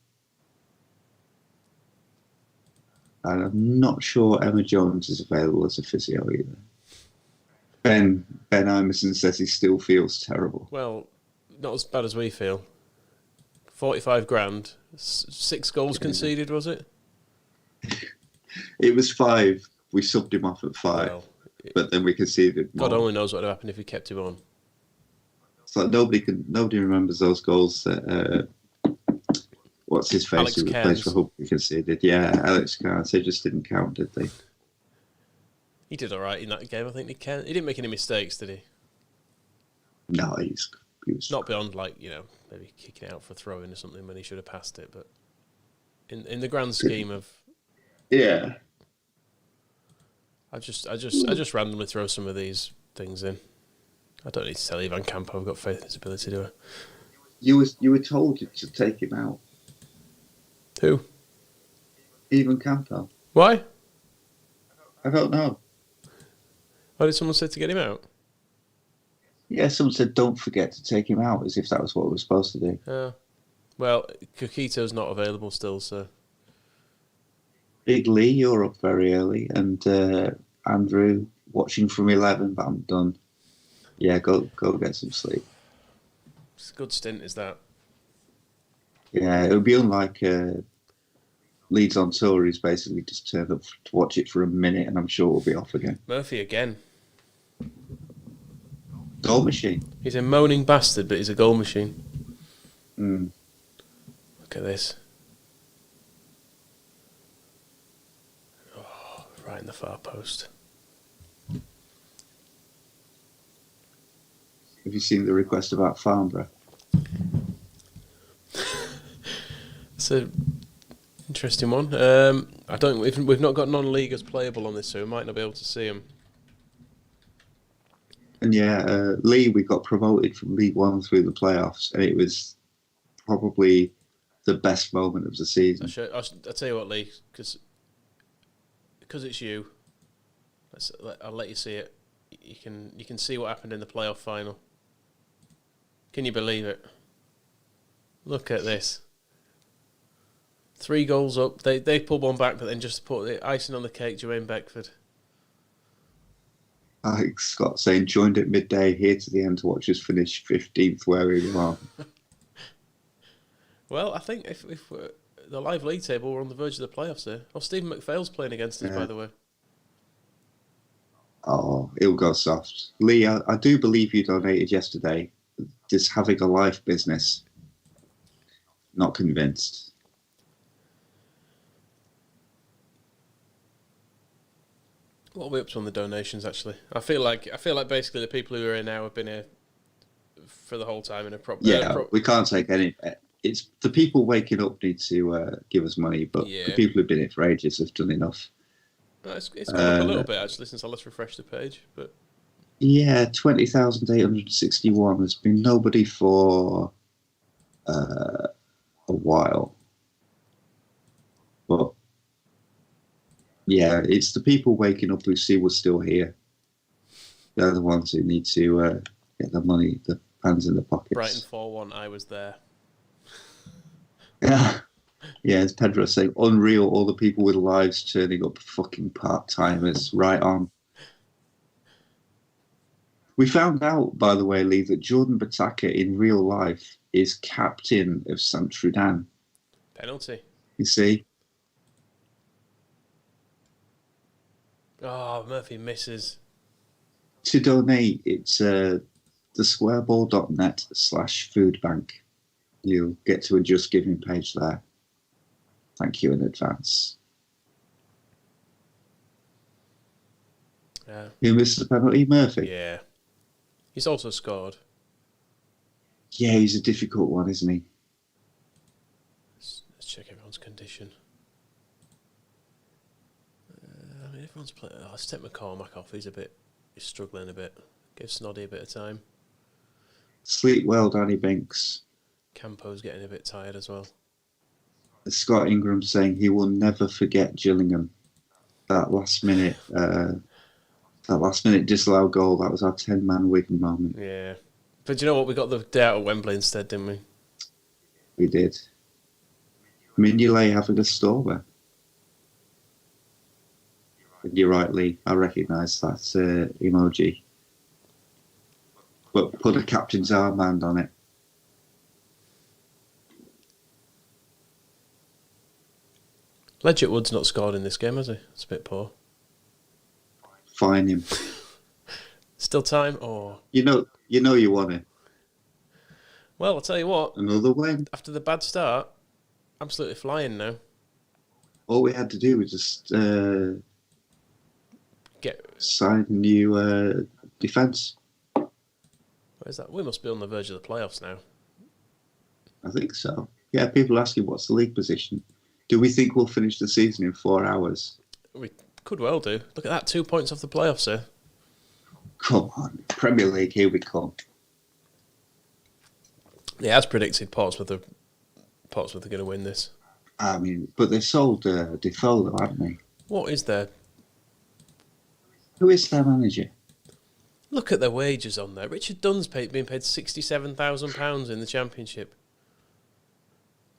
And I'm not sure Emma Jones is available as a physio either. Ben Imerson says he still feels terrible. Well, not as bad as we feel. 45 grand, 6 goals conceded, was it? It was 5. We subbed him off at 5, well, but then we conceded more. God only knows what would have happened if we kept him on. It's like nobody remembers those goals that what's his face Alex who plays for Hull conceded. Yeah, Alex Cairns. They just didn't count, did they? He did all right in that game. I think he didn't make any mistakes, did he? No, he was not beyond maybe kicking it out for a throw in or something when he should have passed it. But in the grand scheme of yeah, I just randomly throw some of these things in. I don't need to tell Ivan Campo I've got faith in his ability, do I? You were told to take him out. Who? Ivan Campo. Why? I don't know. Why did someone say to get him out? Yeah, someone said don't forget to take him out, as if that was what we were supposed to do. Well, Kokito's not available still, so... Big Lee, you're up very early, and Andrew, watching from 11, but I'm done. Yeah, go get some sleep. It's a good stint, is that? Yeah, it would be unlike Leeds on Tour, who's basically just turned up to watch it for a minute, and I'm sure we'll be off again. Murphy again. Goal machine. He's a moaning bastard, but he's a goal machine. Mm. Look at this. Oh, right in the far post. Have you seen the request about Farnborough? It's an interesting one. I don't. We've not got non-leaguers playable on this, so we might not be able to see them. And yeah, Lee, we got promoted from League One through the playoffs, and it was probably the best moment of the season. I'll tell you what, Lee, because it's you. I'll let you see it. You can see what happened in the playoff final. Can you believe it? Look at this. 3 goals up. They pulled one back, but then just put the icing on the cake, Jermaine Beckford. Like Scott saying, joined at midday, here to the end to watch us finish 15th where we are. Well, I think if the live league table, we're on the verge of the playoffs there. Oh, Stephen McPhail's playing against us, by the way. Oh, it'll go soft. Lee, I do believe you donated yesterday. Just having a life business. Not convinced. What are we up to on the donations, actually? I feel like basically the people who are here now have been here for the whole time in a proper... Yeah, we can't take any... It's the people waking up need to give us money, but the people who've been here for ages have done enough. No, it's gone up a little bit, actually, since I last refreshed the page, but... Yeah, 20,861. There's been nobody for a while. But, yeah, it's the people waking up who see we're still here. They're the ones who need to get the money, the hands in the pockets. Brighton 4-1, I was there. Yeah. Yeah, as Pedro saying, unreal, all the people with lives turning up, fucking part-timers, right on. We found out, by the way, Lee, that Jordan Bataka in real life is captain of St. Trudan. Penalty. You see? Oh, Murphy misses. To donate, it's thesquareball.net/foodbank. You'll get to a Just Giving page there. Thank you in advance. Yeah. Who missed the penalty? Murphy? Yeah. He's also scored. Yeah, he's a difficult one, isn't he? Let's check everyone's condition. I mean, everyone's playing. Oh, let's take McCormack off. He's struggling a bit. Give Snoddy a bit of time. Sleep well, Danny Binks. Campo's getting a bit tired as well. Scott Ingram saying he will never forget Gillingham. That last minute disallowed goal, that was our 10-man Wigan moment. Yeah. But do you know what? We got the day out at Wembley instead, didn't we? We did. Mignolet having a stormer. And you're right, Lee. I recognise that emoji. But put a captain's armband on it. Ledgett Wood's not scored in this game, has he? It's a bit poor. Fine him. Still time? Oh. You know you want it. Well, I'll tell you what. Another win. After the bad start, absolutely flying now. All we had to do was just sign a new defence. Where's that? We must be on the verge of the playoffs now. I think so. Yeah, people asking what's the league position. Do we think we'll finish the season in 4 hours? We could well do. Look at that, 2 points off the playoffs, sir. Come on, Premier League, here we come. Yeah, as predicted, Portsmouth are going to win this. I mean, but they sold Defoe, though, haven't they? What is there? Who is their manager? Look at their wages on there. Richard Dunn's being paid £67,000 in the Championship.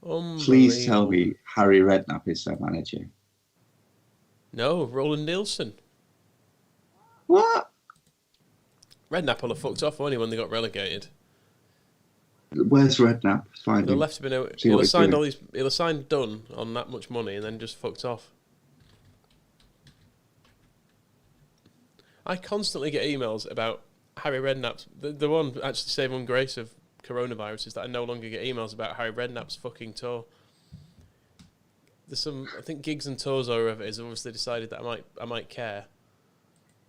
Please tell me Harry Redknapp is their manager. No, Roland Nielsen. What? Redknapp will have fucked off, won't he, when they got relegated? Where's Redknapp? He'll have signed Dunn on that much money and then just fucked off. I constantly get emails about Harry Redknapp's... The one, actually, saving grace of coronavirus is that I no longer get emails about Harry Redknapp's fucking tour. There's some... I think Gigs and Tours or whoever it is obviously decided that I might care.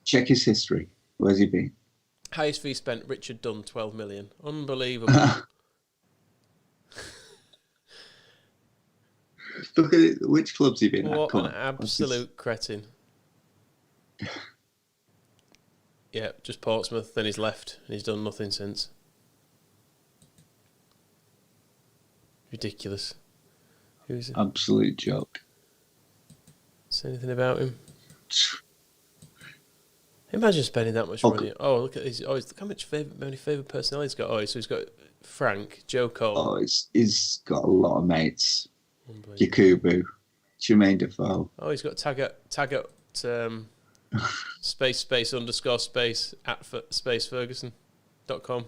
Check his history. Where's he been? Highest fee spent, Richard Dunn, 12 million. Unbelievable. Look at it. Which club's he been at? What an absolute cretin. Yeah, just Portsmouth, then he's left, and he's done nothing since. Ridiculous. Who's it? Absolute joke. Say anything about him? Imagine spending that much money. Oh, look at look how many favourite personalities he's got. Oh, so he's got Frank, Joe Cole. Oh, he's got a lot of mates. Yakubu, Jermaine Defoe. Oh, he's got Taggart space at spaceferguson.com.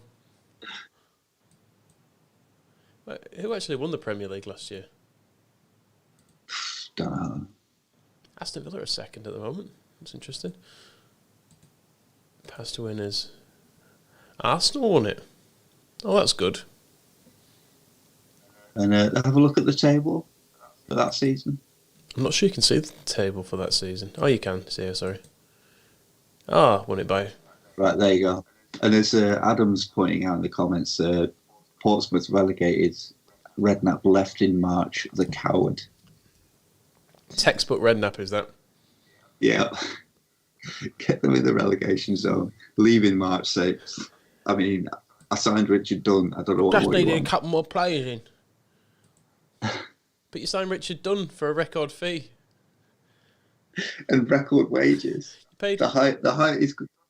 Who actually won the Premier League last year? Don't know. Aston Villa are second at the moment. That's interesting. Past winners. Arsenal won it. Oh, that's good. And have a look at the table for that season. I'm not sure you can see the table for that season. Oh, you can see it, sorry. Won it by... Right, there you go. And as Adam's pointing out in the comments, Portsmouth relegated, Redknapp left in March, the coward. Textbook Redknapp, is that? Yeah. Get them in the relegation zone. Leave in March 6th. I mean, I signed Richard Dunn. I don't know what just more needed you a want. couple more players in. But you signed Richard Dunn for a record fee. And record wages. You paid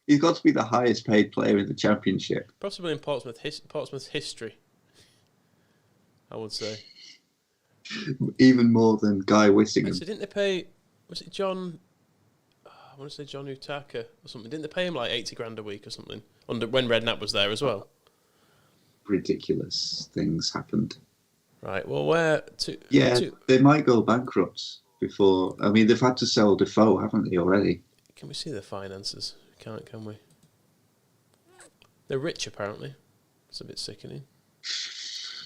he's got to be the highest paid player in the Championship. Possibly in Portsmouth's history, I would say. Even more than Guy Whittingham. So didn't they pay... Was it John... I want to say John Utaka or something. Didn't they pay him like 80 grand a week or something? When Redknapp was there as well? Ridiculous things happened. Right, well, they might go bankrupt before... I mean, they've had to sell Defoe, haven't they, already? Can we see their finances? Can we? They're rich, apparently. It's a bit sickening.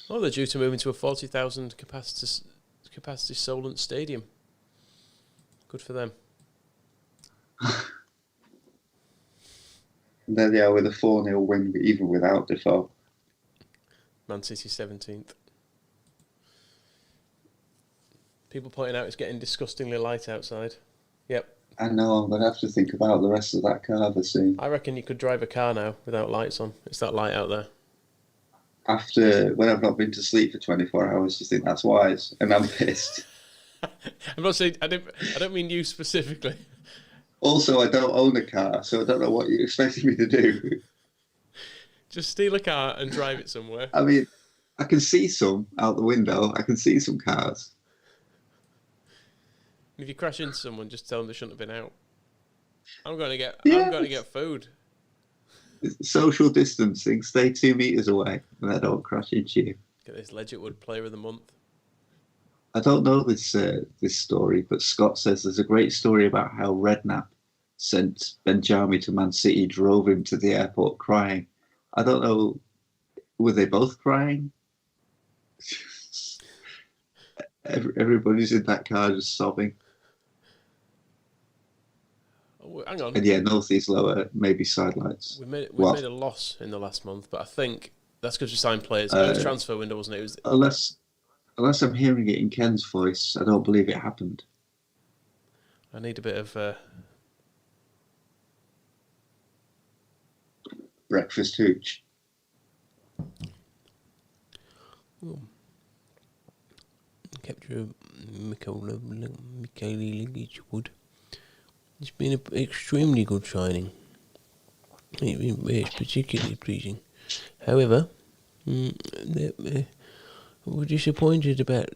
Oh, they're due to move into a 40,000 capacity Solent Stadium. Good for them. And there they are with a 4-0 win, even without Defoe. Man City 17th. People pointing out it's getting disgustingly light outside. Yep. I know, I'm going to have to think about the rest of that car this soon. I reckon you could drive a car now without lights on. It's that light out there. After, when I've not been to sleep for 24 hours, you think that's wise? And I'm pissed. I'm not saying... I don't mean you specifically. Also, I don't own a car, so I don't know what you're expecting me to do. Just steal a car and drive it somewhere. I mean, I can see some out the window. I can see some cars. If you crash into someone, just tell them they shouldn't have been out. I'm going to get food. Social distancing. Stay 2 meters away, and I don't crash into you. Get this Ledgerwood Player of the Month. I don't know this story, but Scott says there's a great story about how Redknapp sent Benjami to Man City, drove him to the airport crying. I don't know. Were they both crying? Everybody's in that car just sobbing. Oh, hang on. And yeah, northeast lower, maybe sidelights. We made a loss in the last month, but I think that's because we signed players. It was transfer window, wasn't it? Unless I'm hearing it in Ken's voice, I don't believe it happened. I need a bit of breakfast hooch. Capture Michaeli Ledgerwood. It's been an extremely good signing. It's particularly pleasing. However, we're disappointed about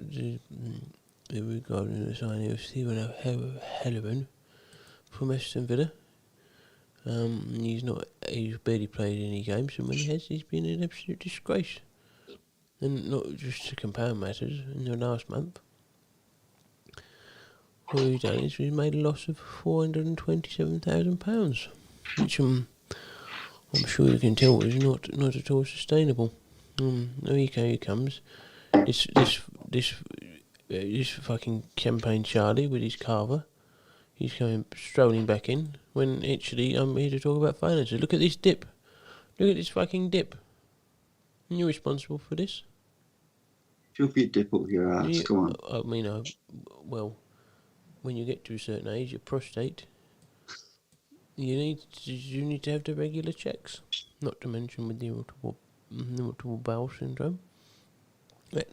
regarding the signing of Stephen O'Halloran from Aston Villa. He's barely played any games, and when he has, he's been an absolute disgrace. And not just to compound matters, in the last month, all he's done is he's made a loss of £427,000, which I'm sure you can tell is not at all sustainable. Here he comes. This fucking campaign Charlie with his carver. He's coming strolling back in when actually I'm here to talk about finances. Look at this dip. Look at this fucking dip. And you're responsible for this. Shove your dip up your ass. Go on. I mean, well, when you get to a certain age, your prostate, you need to have the regular checks. Not to mention with the irritable bowel syndrome. That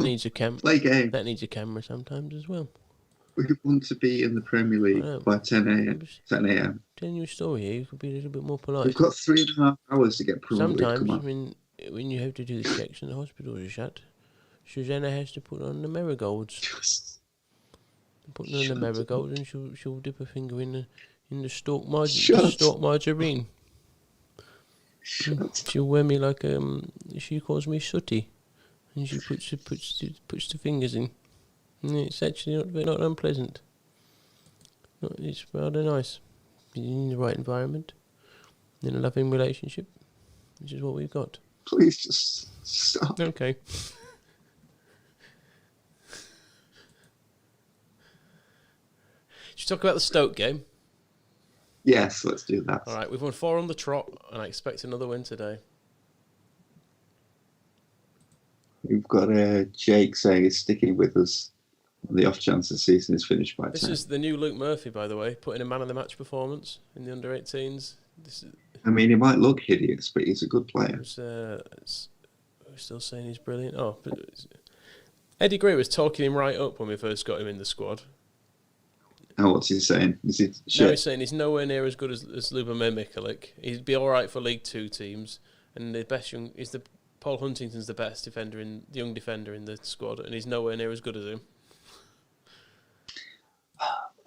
needs a play game. That needs a camera sometimes as well. We want to be in the Premier League by 10 a.m. 10 a.m. Telling you a story here, you could be a little bit more polite. We've got 3.5 hours to get promoted. Sometimes, when you have to do the checks and the hospitals are shut, Susanna has to put on the marigolds. Put on the marigolds, and she'll dip her finger in the stalk margarine. She'll wear me like she calls me sooty, and she puts the fingers in. And it's actually not unpleasant. It's rather nice. In the right environment, in a loving relationship, which is what we've got. Please just stop. Okay. Should we talk about the Stoke game? Yes, let's do that. All right, we've won 4 on the trot, and I expect another win today. We've got Jake saying he's sticking with us on the off chance the season is finished by 10. This is the new Luke Murphy, by the way, putting a man of the match performance in the under-18s. I mean, he might look hideous, but he's a good player. We're still saying he's brilliant. Oh, but Eddie Gray was talking him right up when we first got him in the squad. Oh, what's he saying? Is he shit? Now he's saying he's nowhere near as good as Lubomir Mikulik. He'd be all right for League Two teams, and the best Paul Huntington's the best young defender in the squad, and he's nowhere near as good as him.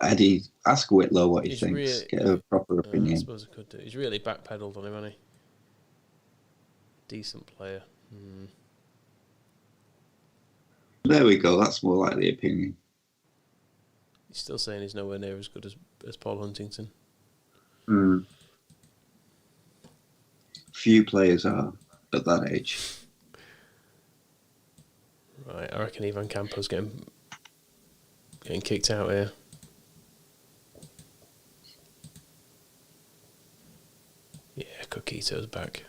Eddie, ask Whitlow what he thinks. Get a proper opinion. I suppose I could do. He's really backpedaled on him, hasn't he? Decent player. There we go. That's more like the opinion. He's still saying he's nowhere near as good as Paul Huntington. Few players are at that age. Right, I reckon Ivan Campo's getting kicked out here. Yeah, Coquito's back.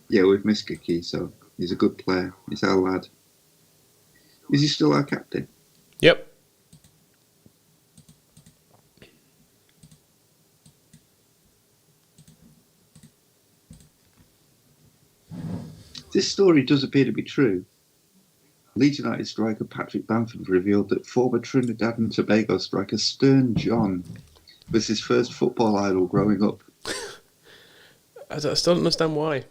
Yeah, we've missed Coquito. He's a good player. He's our lad. Is he still our captain? Yep. This story does appear to be true. Leeds United striker Patrick Bamford revealed that former Trinidad and Tobago striker Stern John was his first football idol growing up. I still don't understand why.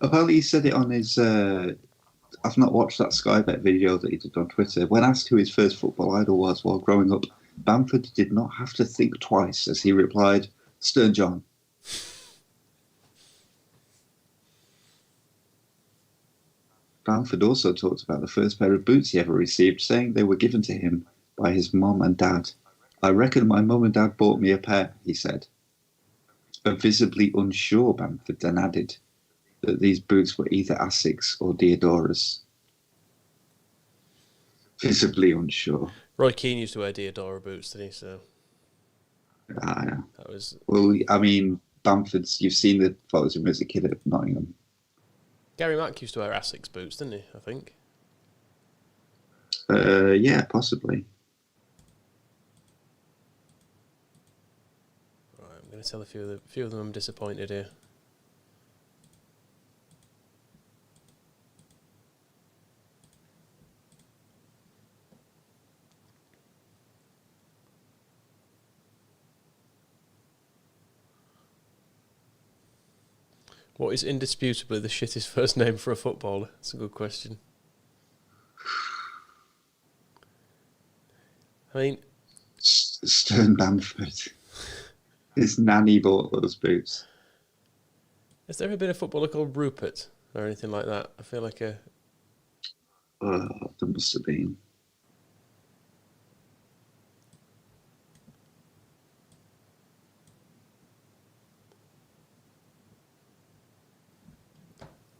Apparently he said it on his... I've not watched that Sky Bet video that he did on Twitter. When asked who his first football idol was while growing up, Bamford did not have to think twice as he replied, Stern John. Bamford also talked about the first pair of boots he ever received, saying they were given to him by his mum and dad. I reckon my mum and dad bought me a pair, he said. But visibly unsure, Bamford then added that these boots were either Asics or Diodoras. Visibly unsure. Roy Keane used to wear Diodora boots, didn't he? So yeah. That was... Well, I mean, Bamford's... You've seen the photos of him as a kid at Nottingham. Gary Mack used to wear Asics boots, didn't he? I think. Yeah, possibly. Right, I'm going to tell a few of them I'm disappointed here. What is indisputably the shittest first name for a footballer? That's a good question. I mean, Stern Bamford. His nanny bought those boots. has there ever been a footballer called Rupert or anything like that? I feel like a... Oh, there must have been.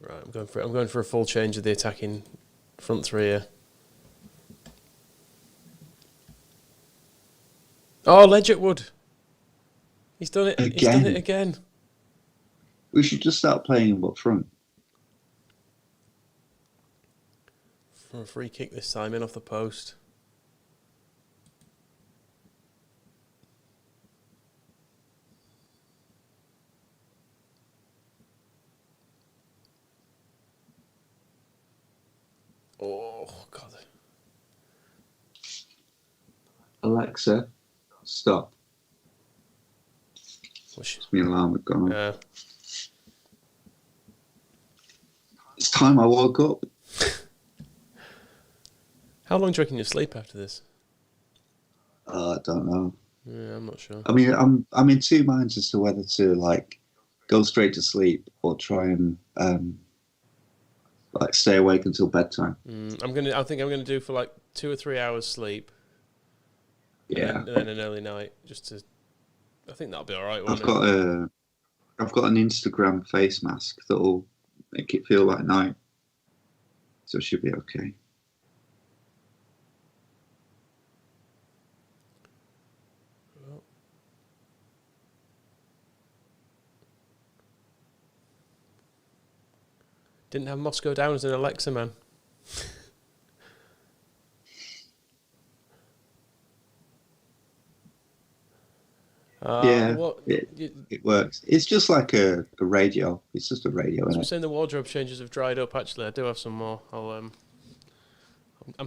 Right, I'm going for a full change of the attacking front three here. Oh, Ledgerwood. He's done it. He's done it again. We should just start playing him up front. For a free kick this time, in off the post. Oh, God. Alexa, stop. What's my alarm had gone off. It's time I woke up. How long do you reckon you'll sleep after this? I don't know. Yeah, I'm not sure. I mean, I'm in two minds as to whether to like go straight to sleep or try and like stay awake until bedtime. I think I'm gonna do for like 2 or 3 hours sleep. Yeah. And then an early night, just to. I think that'll be all right. I've got an Instagram face mask that'll make it feel like night, so it should be okay. Didn't have Moscow down as an Alexa man. It works. It's just like a radio. It's just a radio. I'm saying the wardrobe changes have dried up. Actually, I do have some more. I'm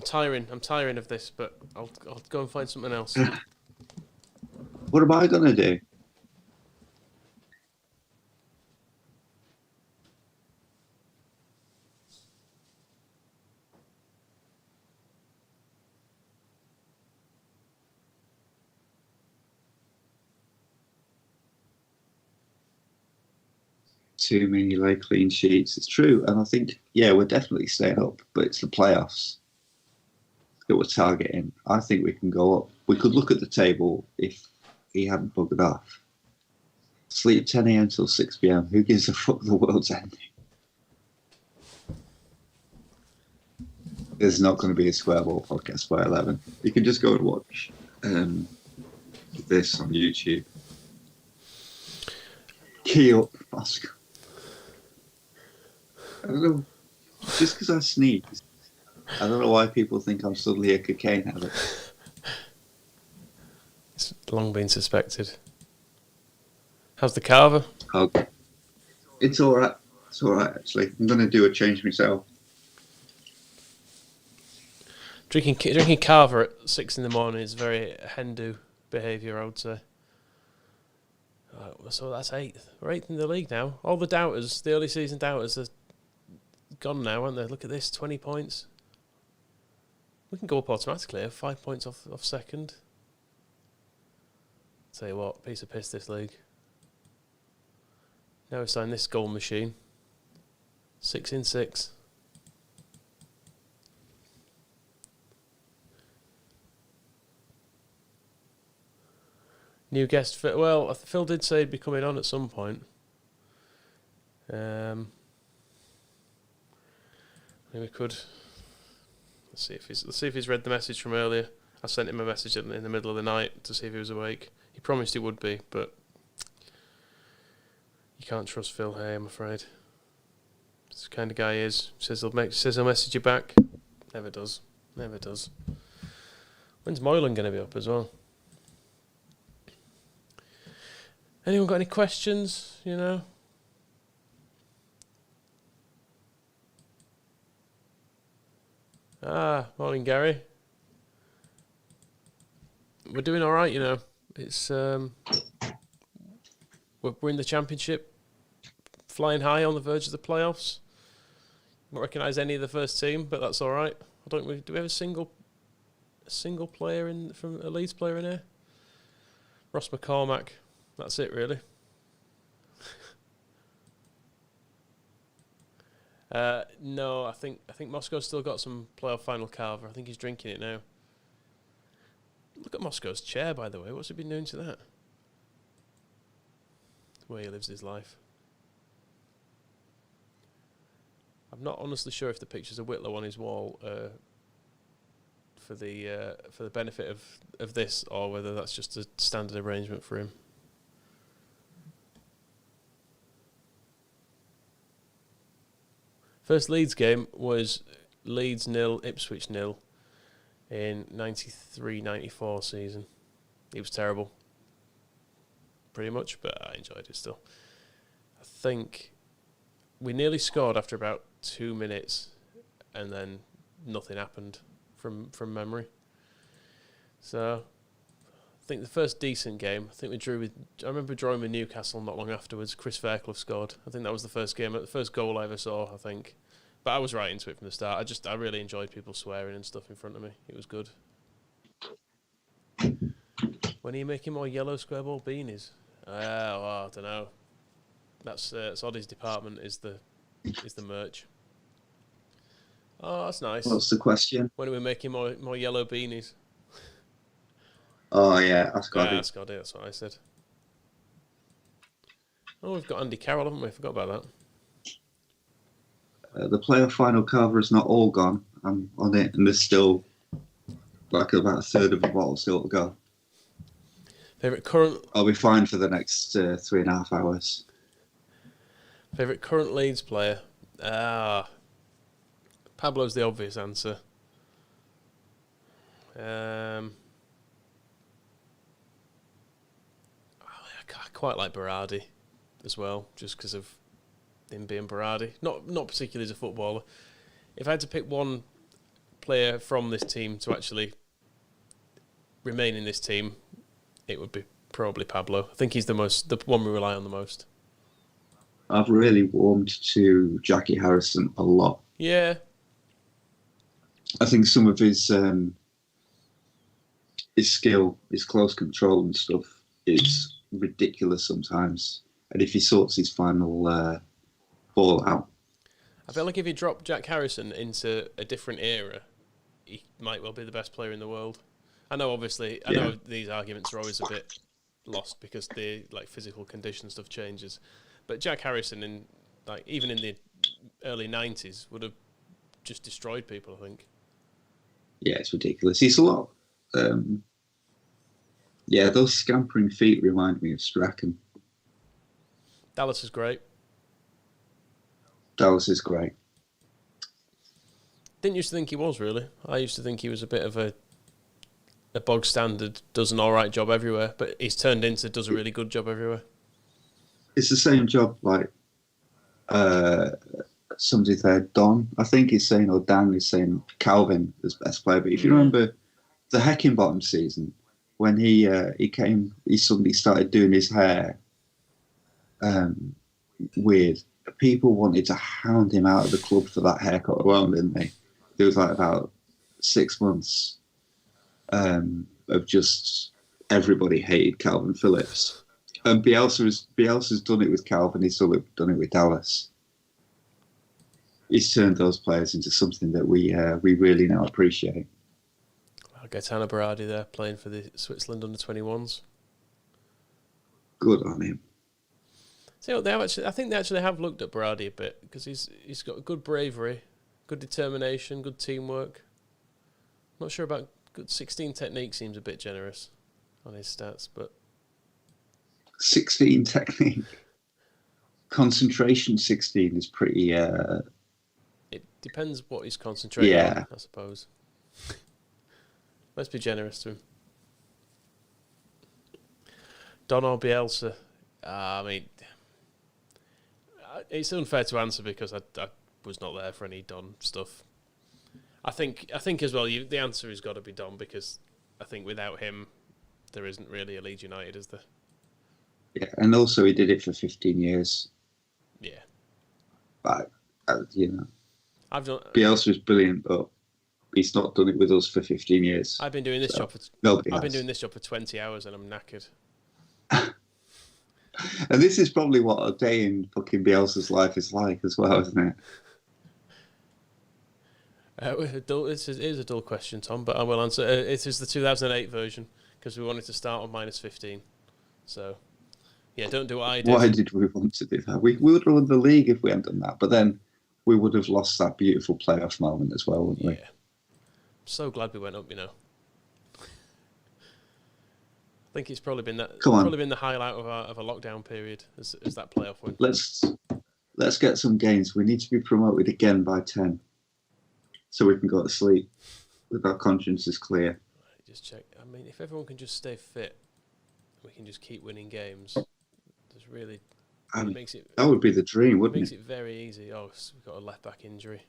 tiring of this, but I'll go and find something else. What am I gonna do? Too many low clean sheets. It's true, and I think we're definitely staying up, but it's the playoffs that we're targeting. I think we can go up. We could look at the table if he hadn't buggered off. Sleep 10 a.m. till 6 p.m. Who gives a fuck? The world's ending. There's not going to be a Square Ball podcast by 11. You can just go and watch this on YouTube. Key up, Oscar. I don't know. Just because I sneeze, I don't know why people think I'm suddenly a cocaine addict. It's long been suspected. How's the carver? Okay. It's all right. It's all right, actually. I'm going to do a change myself. Drinking carver at 6 a.m. is very hen-do behaviour, I would say. So that's 8th. We're 8th in the league now. All the doubters, the early season doubters, are gone now, aren't they? Look at this, 20 points. We can go up automatically, 5 points off second. Tell you what, piece of piss this league. Now we sign this goal machine. 6 in 6. New guest. Well, Phil did say he'd be coming on at some point. We could. Let's see if he's read the message from earlier. I sent him a message in the middle of the night to see if he was awake. He promised he would be, but you can't trust Phil Hay, I'm afraid. This kind of guy he is. Says he'll message you back. Never does. Never does. When's Moylan going to be up as well? Anyone got any questions, you know? Morning, Gary. We're doing all right, you know. It's we're in the championship, flying high on the verge of the playoffs. Don't recognise any of the first team, but that's all right. Do we have a single player from a Leeds player in here? Ross McCormack. That's it, really. No, I think Moscow's still got some playoff final carver. I think he's drinking it now. Look at Moscow's chair, by the way. What's he been doing to that? The way he lives his life. I'm not honestly sure if the pictures of Whitlow on his wall for the benefit of this, or whether that's just a standard arrangement for him. First Leeds game was Leeds 0, Ipswich 0 in 93-94 season. It was terrible, pretty much, but I enjoyed it still. I think we nearly scored after about 2 minutes, and then nothing happened from memory. So I think the first decent game, I remember drawing with Newcastle not long afterwards. Chris Fairclough scored. I think that was the first goal I ever saw, I think. But I was right into it from the start. I really enjoyed people swearing and stuff in front of me. It was good. When are you making more yellow square ball beanies? I don't know. That's Oddie's department is the merch. Oh, that's nice. What's the question? When are we making more yellow beanies? Oh yeah, that's got it. That's got it. That's what I said. Oh, we've got Andy Carroll, haven't we? Forgot about that. The playoff final carver is not all gone. I'm on it, and there's still like about a third of the bottle still to go. Favorite current? I'll be fine for the next 3.5 hours. Favorite current Leeds player? Pablo's the obvious answer. I quite like Berardi as well, just because of him being Berardi. Not particularly as a footballer. If I had to pick one player from this team to actually remain in this team, it would be probably Pablo. I think he's the one we rely on the most. I've really warmed to Jackie Harrison a lot. Yeah. I think some of his skill, his close control and stuff is ridiculous sometimes. And if he sorts his final ball out. I feel like if you drop Jack Harrison into a different era, he might well be the best player in the world. I know, obviously, I know these arguments are always a bit lost because the physical condition stuff changes. But Jack Harrison, even in the early 90s, would have just destroyed people, I think. Yeah, it's ridiculous. He's a lot. Those scampering feet remind me of Strachan. Dallas is great. Dallas is great. Didn't used to think he was, really. I used to think he was a bit of a bog standard, does an all right job everywhere, but he's turned into does a really good job everywhere. It's the same job like somebody there, Don, I think he's saying, or Dan is saying Calvin is best player. But if you remember the Heckingbottom season, when he came, he suddenly started doing his hair weird. People wanted to hound him out of the club for that haircut alone, didn't they? There was about 6 months of just everybody hated Calvin Phillips. And Bielsa's done it with Calvin. He's done it with Dallas. He's turned those players into something that we really now appreciate. Well, Gaetano Berardi there playing for the Switzerland under-21s. Good on him. So I think they actually have looked at Berardi a bit because he's got good bravery, good determination, good teamwork. Not sure about good 16 technique seems a bit generous on his stats, but 16 technique. Concentration 16 is pretty... It depends what he's concentrating on, I suppose. Let's be generous to him. Don or Bielsa? It's unfair to answer because I was not there for any Don stuff. I think as well, the answer has got to be Don because I think without him, there isn't really a Leeds United, is there? Yeah, and also he did it for 15 years. Yeah, But I've done. Bielsa is brilliant, but he's not done it with us for 15 years. I've been doing this job for. Nobody I've has. been doing this job for 20 hours, and I'm knackered. And this is probably what a day in fucking Bielsa's life is like as well, isn't it? It is a dull question, Tom, but I will answer. It is the 2008 version because we wanted to start on -15. So, yeah, don't do what I did. Why did we want to do that? We would have won the league if we hadn't done that, but then we would have lost that beautiful playoff moment as well, wouldn't we? Yeah. I'm so glad we went up, I think it's probably been the highlight of a lockdown period is that playoff win. Let's get some gains. We need to be promoted again by 10, so we can go to sleep with our consciences clear. Right, just check. I mean, if everyone can just stay fit, we can just keep winning games. There's really that would be the dream, wouldn't it? Makes it very easy. Oh, we've got a left back injury.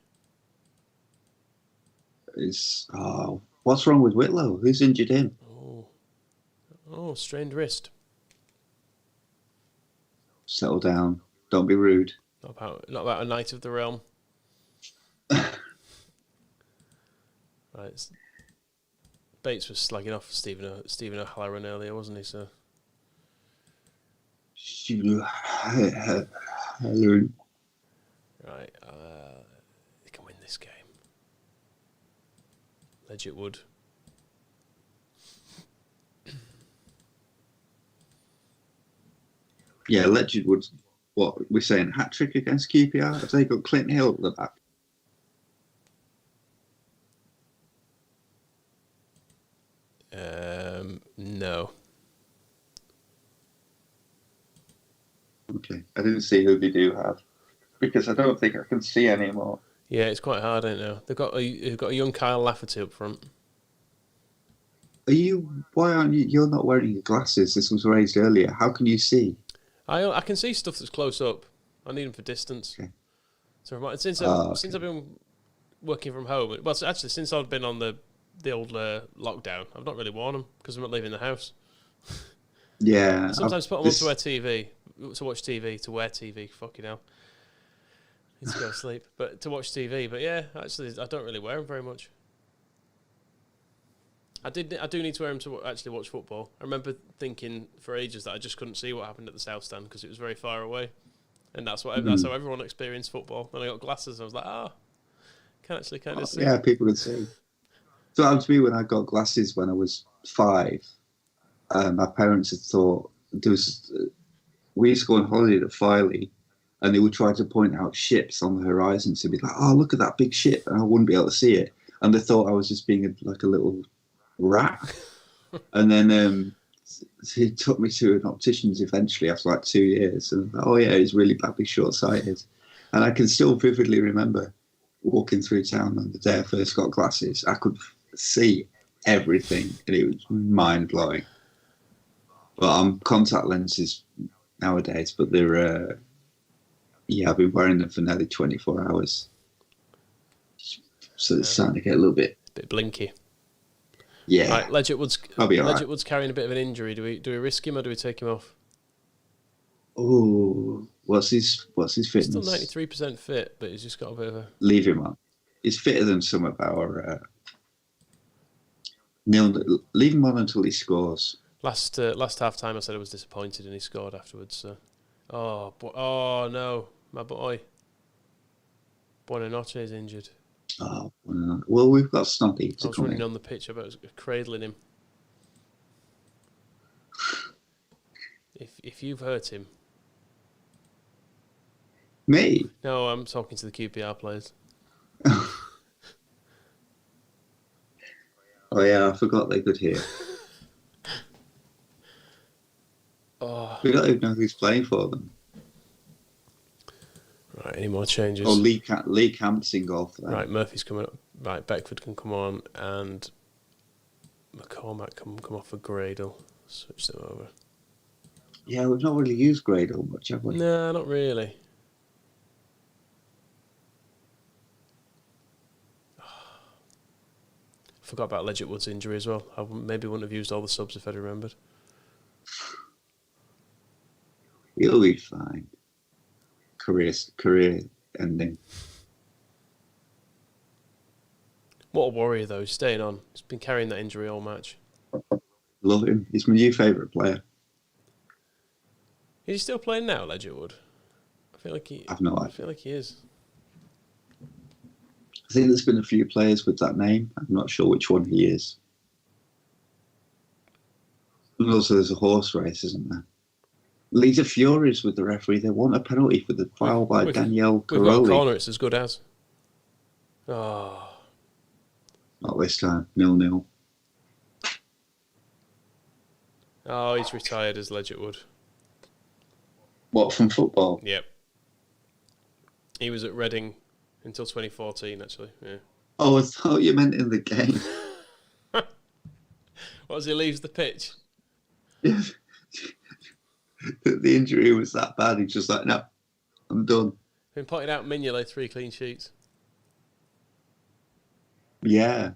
What's wrong with Whitlow? Who's injured him? Oh, strained wrist. Settle down. Don't be rude. Not about a Knight of the Realm. Right. Bates was slagging off Stephen O'Halloran earlier, wasn't he, sir? Right. They can win this game. Legit would. Yeah, Legend would. What we're saying, hat trick against QPR? Have they got Clinton Hill at the back? No. Okay, I didn't see who they do have because I don't think I can see anymore. Yeah, it's quite hard, I don't know. They've got a young Kyle Lafferty up front. Why aren't you? You're not wearing your glasses. This was raised earlier. How can you see? I can see stuff that's close up. I need them for distance. Okay. So since I've been working from home, well, actually since I've been on the old lockdown, I've not really worn them because I'm not leaving the house. Yeah. I sometimes put them on to wear TV, to watch TV, to wear TV. Fucking hell. Need to go to sleep, but to watch TV. But yeah, actually, I don't really wear them very much. I do need to wear them to actually watch football. I remember thinking for ages that I just couldn't see what happened at the South Stand because it was very far away, and that's how everyone experienced football. And I got glasses, and I was like, can actually kind of see. Yeah, people can see. So it happened to me when I got glasses when I was 5. My parents had thought we used to go on holiday to Filey, and they would try to point out ships on the horizon to be like, "Oh, look at that big ship," and I wouldn't be able to see it, and they thought I was just being like a little rat. And then he took me to an optician's eventually after like 2 years, and he's really badly short-sighted. And I can still vividly remember walking through town on the day I first got glasses. I could see everything, and it was mind-blowing. But I'm contact lenses nowadays, but they're I've been wearing them for nearly 24 hours, so it's starting to get a little bit blinky. Yeah. Right, Legit Wood's right. carrying a bit of an injury. Do we risk him or do we take him off? Oh, what's his fitness? Still 93% fit, but he's just got a bit of a. Leave him on. He's fitter than some of our. Leave him on until he scores. Last half time, I said I was disappointed, and he scored afterwards. So. Oh no, my boy. Buonanotte is injured. Oh, well, we've got Snotty to I was come running in. on the pitch, I was cradling him. If you've hurt him. Me? No, I'm talking to the QPR players. Oh yeah, I forgot they could hear. We don't even know who's playing for them. Right, any more changes? Oh, Lee Camp's in goal for them. Right, Murphy's coming up. Right, Beckford can come on, and McCormack can come off for Gradle. Switch them over. Yeah, we've not really used Gradle much, have we? No, not really. Forgot about Legit Wood's injury as well. I maybe wouldn't have used all the subs if I'd remembered. He'll be fine. Career ending. What a warrior, though, staying on. He's been carrying that injury all match. Love him. He's my new favourite player. Is he still playing now, Ledgerwood? I feel like he. I've no idea. I feel like he is. I think there's been a few players with that name. I'm not sure which one he is. And also, there's a horse race, isn't there? Leeds are furious with the referee. They want a penalty for the foul by Danielle We've got a Caroli. corner. It's as good as. Oh. Not this time. 0-0. Oh, he's retired as Ledgerwood. What, from football? Yep. He was at Reading until 2014, actually. Yeah. Oh, I thought you meant in the game. What, as he leaves the pitch? The injury was that bad. He's just like, no, I'm done. Been pointed out, Mignolet 3 clean sheets. Yeah.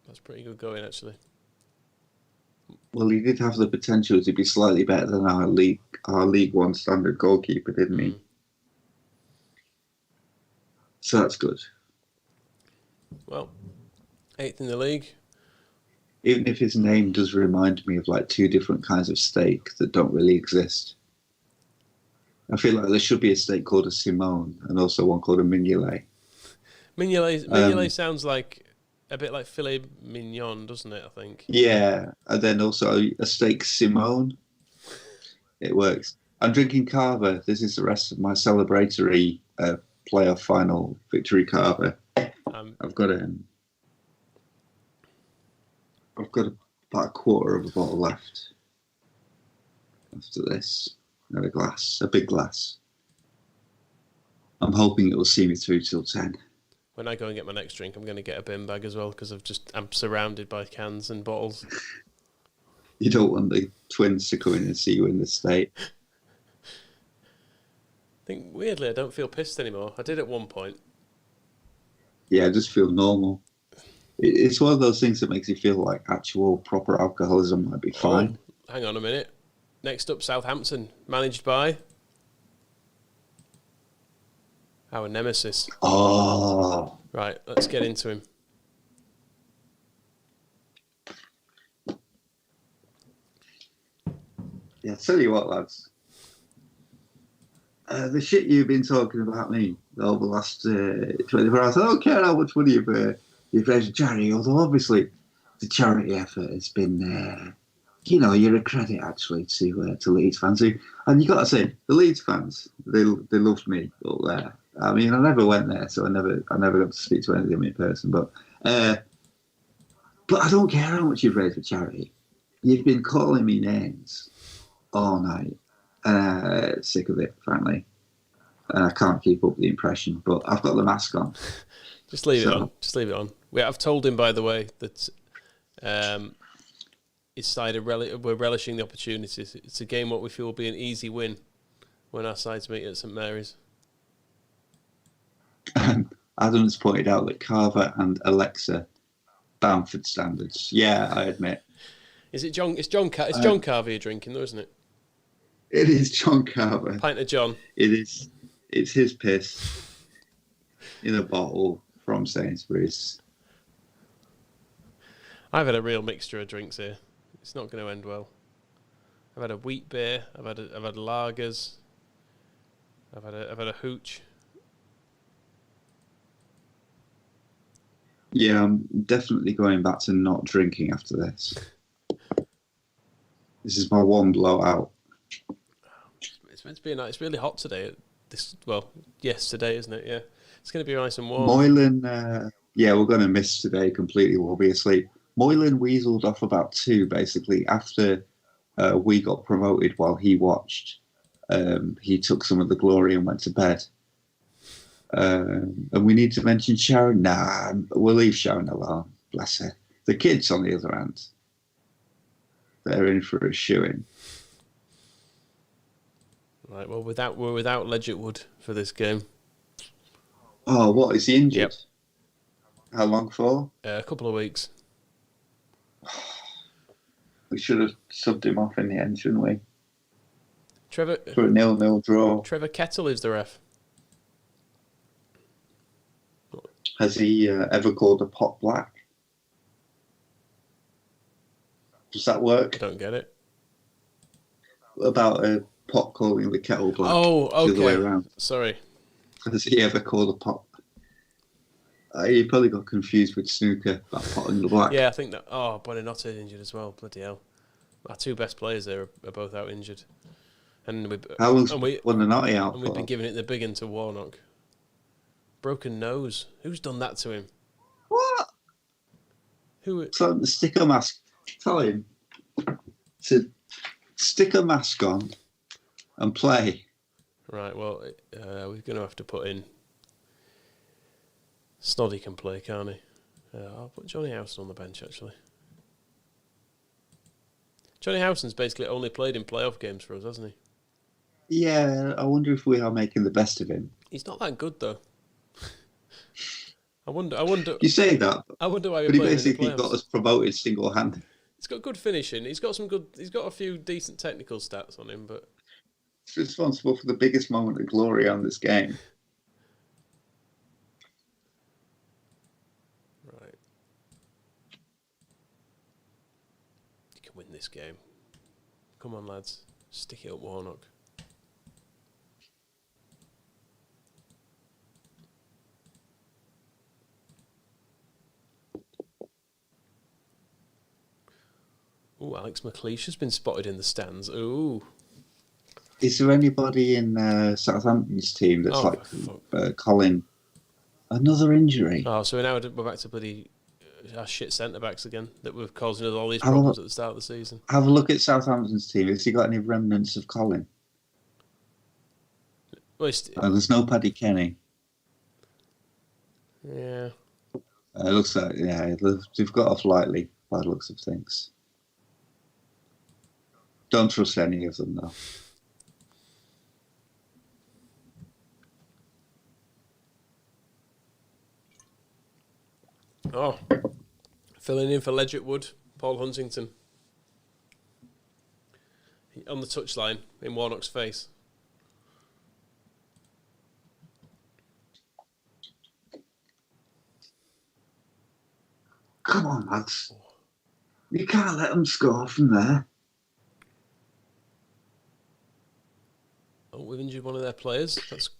That's pretty good going, actually. Well, he did have the potential to be slightly better than our League One standard goalkeeper, didn't he? So that's good. Well, 8th in the league. Even if his name does remind me of like two different kinds of steak that don't really exist. I feel like there should be a steak called a Simone and also one called a Mignolet. Mignolet sounds like a bit like filet mignon, doesn't it, I think? Yeah, and then also a steak Simone. It works. I'm drinking Carver. This is the rest of my celebratory playoff final victory Carver. I've got about a quarter of a bottle left after this. And a big glass. I'm hoping it will see me through till 10. When I go and get my next drink, I'm going to get a bin bag as well because I'm surrounded by cans and bottles. You don't want the twins to come in and see you in this state. I think, weirdly, I don't feel pissed anymore. I did at one point. Yeah, I just feel normal. It's one of those things that makes you feel like actual proper alcoholism might be fine. Oh, hang on a minute. Next up, Southampton, managed by our nemesis. Oh. Right, let's get into him. Yeah, tell you what, lads. The shit you've been talking about me over the last 24 hours, I don't care how much money you've raised for charity, although obviously the charity effort has been, you're a credit actually to Leeds fans. And you got to say, the Leeds fans, they loved me up there. I mean, I never went there, so I never got to speak to any of them in person. But I don't care how much you've raised for charity. You've been calling me names all night. Sick of it, frankly. And I can't keep up the impression, but I've got the mask on. Just leave it on. Just leave it on. I've told him, by the way, that his side we're relishing the opportunities. It's a game what we feel will be an easy win when our sides meet at St Mary's. Adam's pointed out that Carver and Alexa, Bamford standards. Yeah, I admit. Is it John? It's John Carver you're drinking, though, isn't it? It is John Carver. Pint of John. It is. It's his piss in a bottle from Sainsbury's. I've had a real mixture of drinks here. It's not going to end well. I've had a wheat beer. I've had lagers. I've had a hooch. Yeah, I'm definitely going back to not drinking after this. This is my one blowout. It's meant to be night. It's really hot today. Yes, today, isn't it? Yeah. It's going to be nice and warm. Moylan, we're going to miss today completely. We'll be asleep. Moylan weaseled off about 2, basically, after we got promoted while he watched. He took some of the glory and went to bed. And we need to mention Sharon. Nah, we'll leave Sharon alone. Bless her. The kids, on the other hand, they're in for a shoe-in. Right, well, we're without Ledgerwood for this game. Oh, what? Is he injured? Yep. How long for? A couple of weeks. We should have subbed him off in the end, shouldn't we? For a 0-0 draw. Trevor Kettle is the ref. Has he ever called a pot black? Does that I work? don't get it. About a pot calling the kettle black? Oh, The other way okay. around. Sorry. Has he ever called a pot? He probably got confused with snooker, about pot and the black. Yeah, I think that. Oh, Buonanotte injured as well. Bloody hell. Our two best players there are both out injured. And How long's we Buonanotte out and for? we've been giving it the big one to Warnock. Broken nose. Who's done that to him? What? Who? So the sticker mask. Tell him to stick a mask on and play. Right. Well, we're going to have to put in. Snoddy can play, can't he? I'll put Johnny Howson on the bench actually. Johnny Howson's basically only played in playoff games for us, hasn't he? Yeah, I wonder if we are making the best of him. He's not that good though. I wonder. You say that, I wonder why but we he play him in the basically playoffs. got us promoted single-handed. He's got good finishing. He's got a few decent technical stats on him, but He's responsible for the biggest moment of glory on this game. right. You can win this game. Come on, lads. Stick it up, Warnock. Ooh, Alex McLeish has been spotted in the stands. Ooh. Is there anybody in Southampton's team that's Colin? Another injury. Oh, so we're back to bloody our shit centre backs again that were causing us all these problems at the start of the season. Have a look at Southampton's team. Has he got any remnants of Colin? Well, there's no Paddy Kenny. Yeah. It looks like they've got off lightly by the looks of things. Don't trust any of them though. Oh, filling in for Ledgett Wood, Paul Huntington. On the touchline in Warnock's face. Come on, lads. You can't let them score from there. Oh, we've injured one of their players. That's.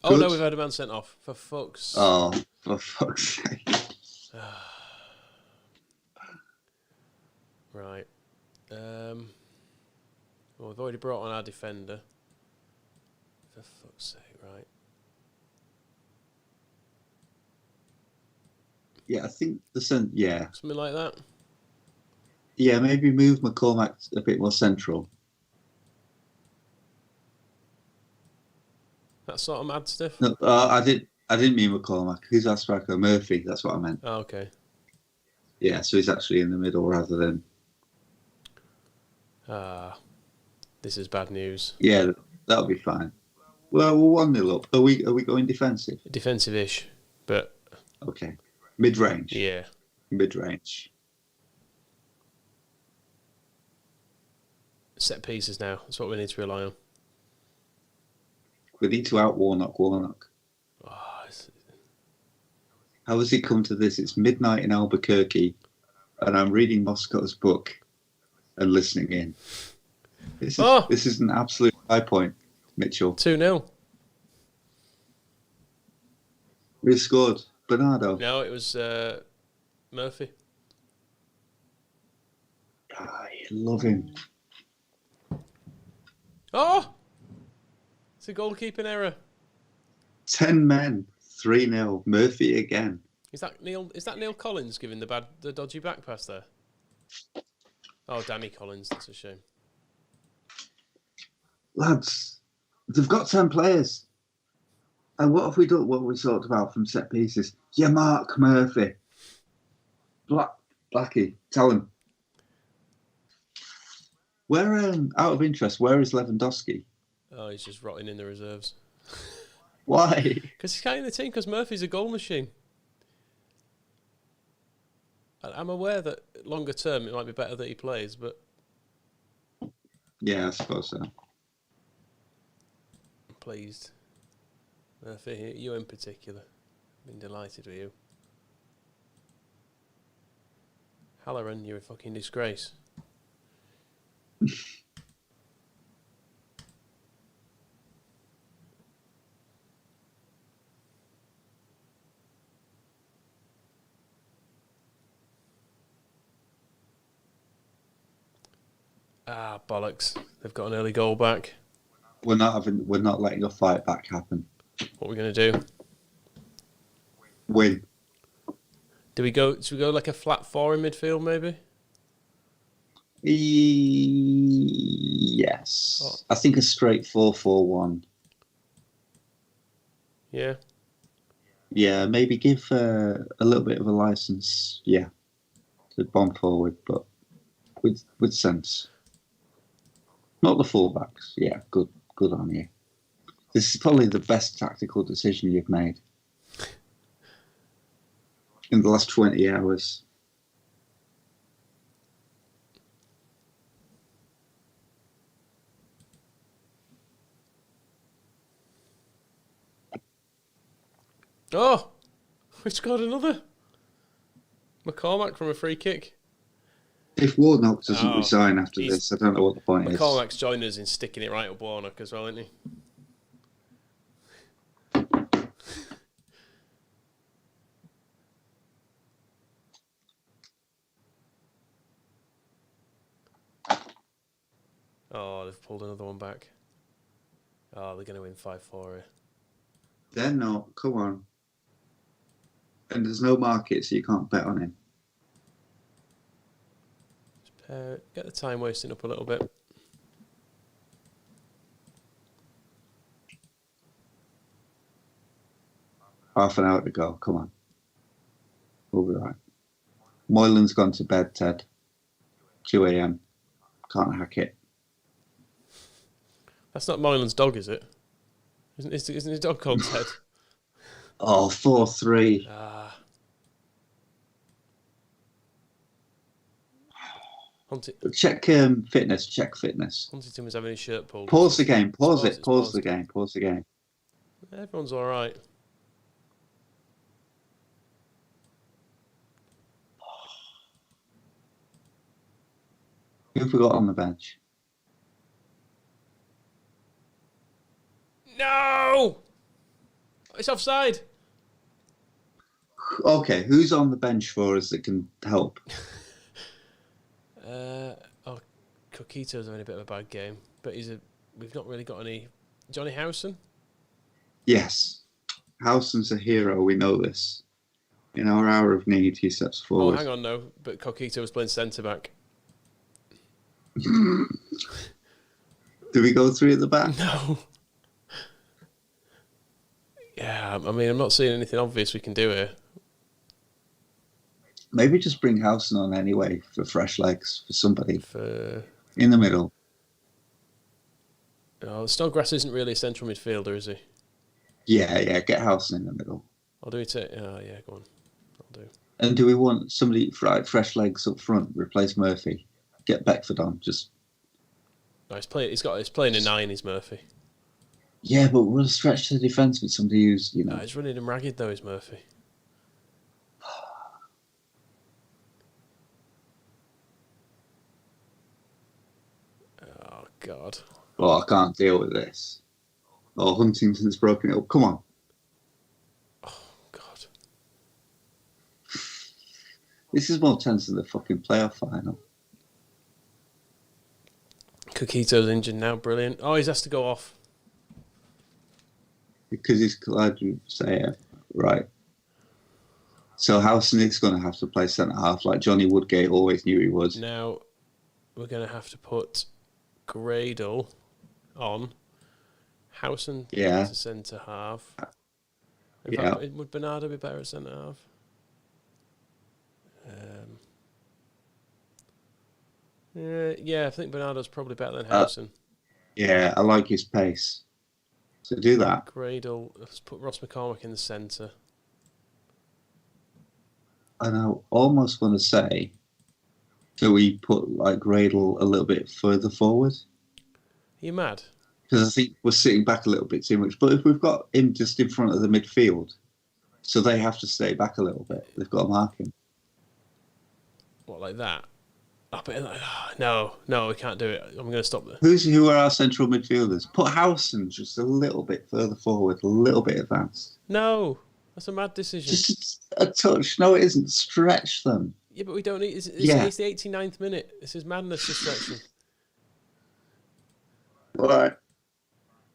Oh Good. no, we've had a man sent off. For fuck's. Oh, for fuck's sake. Right. Well, we've already brought on our defender. For fuck's sake, right. Yeah, I think yeah. Something like that. Yeah, maybe move McCormack a bit more central. That sort of mad stuff. No, I didn't mean McCormack. Who's our striker? Murphy. That's what I meant. Oh, okay. Yeah, so he's actually in the middle rather than. This is bad news. Yeah, that'll be fine. Well, we're 1-0 up. Are we going defensive? Defensive-ish, but okay. Mid-range. Yeah. Mid-range. Set pieces now. That's what we need to rely on. We need to out Warnock. Oh, How has it come to this? It's midnight in Albuquerque, and I'm reading Moscow's book and listening in. This is an absolute high point, Mitchell. 2-0. We scored. Bernardo. No, it was Murphy. I love him. Oh! It's a goalkeeping error. 10 men, 3-0. Murphy again. Is that Neil Collins giving the dodgy back pass there? Oh, Danny Collins. That's a shame. Lads, they've got 10 players. And what have we done? What have we talked about from set pieces? Yeah, Mark Murphy. Blackie, tell him. Where, out of interest, where is Lewandowski? Oh, he's just rotting in the reserves. Why? Because he's carrying the team, because Murphy's a goal machine. I'm aware that longer term it might be better that he plays, but... Yeah, I suppose so. I'm pleased. Murphy, you in particular. Been delighted with you. Halloran, you're a fucking disgrace. Ah, bollocks. They've got an early goal back. We're not letting a fight back happen. What are we going to do? Win. Should we go like a flat 4 in midfield, maybe? Yes. Oh. I think a straight 4-4-1. Yeah. Yeah, maybe give a little bit of a license, to bomb forward, but with sense. Not the fullbacks. Yeah, good on you. This is probably the best tactical decision you've made in the last 20 hours. Oh! We scored another. McCormack from a free kick. If Warnock doesn't resign after he's- this, I don't know what the point is. McCormack's joined us in sticking it right up Warnock as well, isn't he? Oh, they've pulled another one back. Oh, they're going to win 5-4 here. They're not. Come on. And there's no market, so you can't bet on him. Get the time wasting up a little bit. Half an hour to go. Come on. We'll be right. Moylan's gone to bed, Ted. 2 a.m. Can't hack it. That's not Moylan's dog, is it? Isn't his dog called Ted? Oh, 4-3. Ah. Check fitness. Check fitness. Huntington was having his shirt pulled. Pause the game. Pause It's it. Pause the game. Pause the game. Everyone's all right. Who have we got on the bench? No! It's offside. Okay, who's on the bench for us that can help? Coquito's having a bit of a bad game, but we've not really got any. Johnny Howson? Yes. Howson's a hero, we know this. In our hour of need, he steps forward. Oh, hang on, no. But Coquito was playing centre-back. Do we go 3 at the back? No. Yeah, I mean, I'm not seeing anything obvious we can do here. Maybe just bring Howson on anyway for fresh legs for somebody in the middle. Oh, Snodgrass isn't really a central midfielder, is he? Yeah, get Howson in the middle. I'll do it. Oh, yeah, go on. I'll do. And do we want somebody fresh legs up front? Replace Murphy. Get Beckford on. Just. No, he's playing a 9. He's Murphy. Yeah, but we'll stretch the defence with somebody who's No, he's running him ragged though. He's Murphy. Oh God. Oh, I can't deal with this. Oh, Huntington's broken it up. Come on. Oh God. This is more tense than the fucking playoff final. Coquito's injured now. Brilliant. Oh, he's has to go off. Because he's glad you say it. Right. So Howson is going to have to play centre half like Johnny Woodgate always knew he would. Now we're going to have to put Gradle on. Howson to centre half. In fact, would Bernardo be better at centre half? Yeah, I think Bernardo's probably better than Howson. Yeah, I like his pace. So do that. Gradle, let's put Ross McCormack in the centre. And I almost want to say, so we put like Gradle a little bit further forward. Are you mad? Because I think we're sitting back a little bit too much. But if we've got him just in front of the midfield, So they have to stay back a little bit. They've got to mark him. What, like that? No, we can't do it. I'm going to stop there. Who are our central midfielders? Put Howson just a little bit further forward, a little bit advanced. No, that's a mad decision. Just a touch. No, it isn't. Stretch them. Yeah, but we don't need... It's the 89th minute. This is madness to stretch them. All right.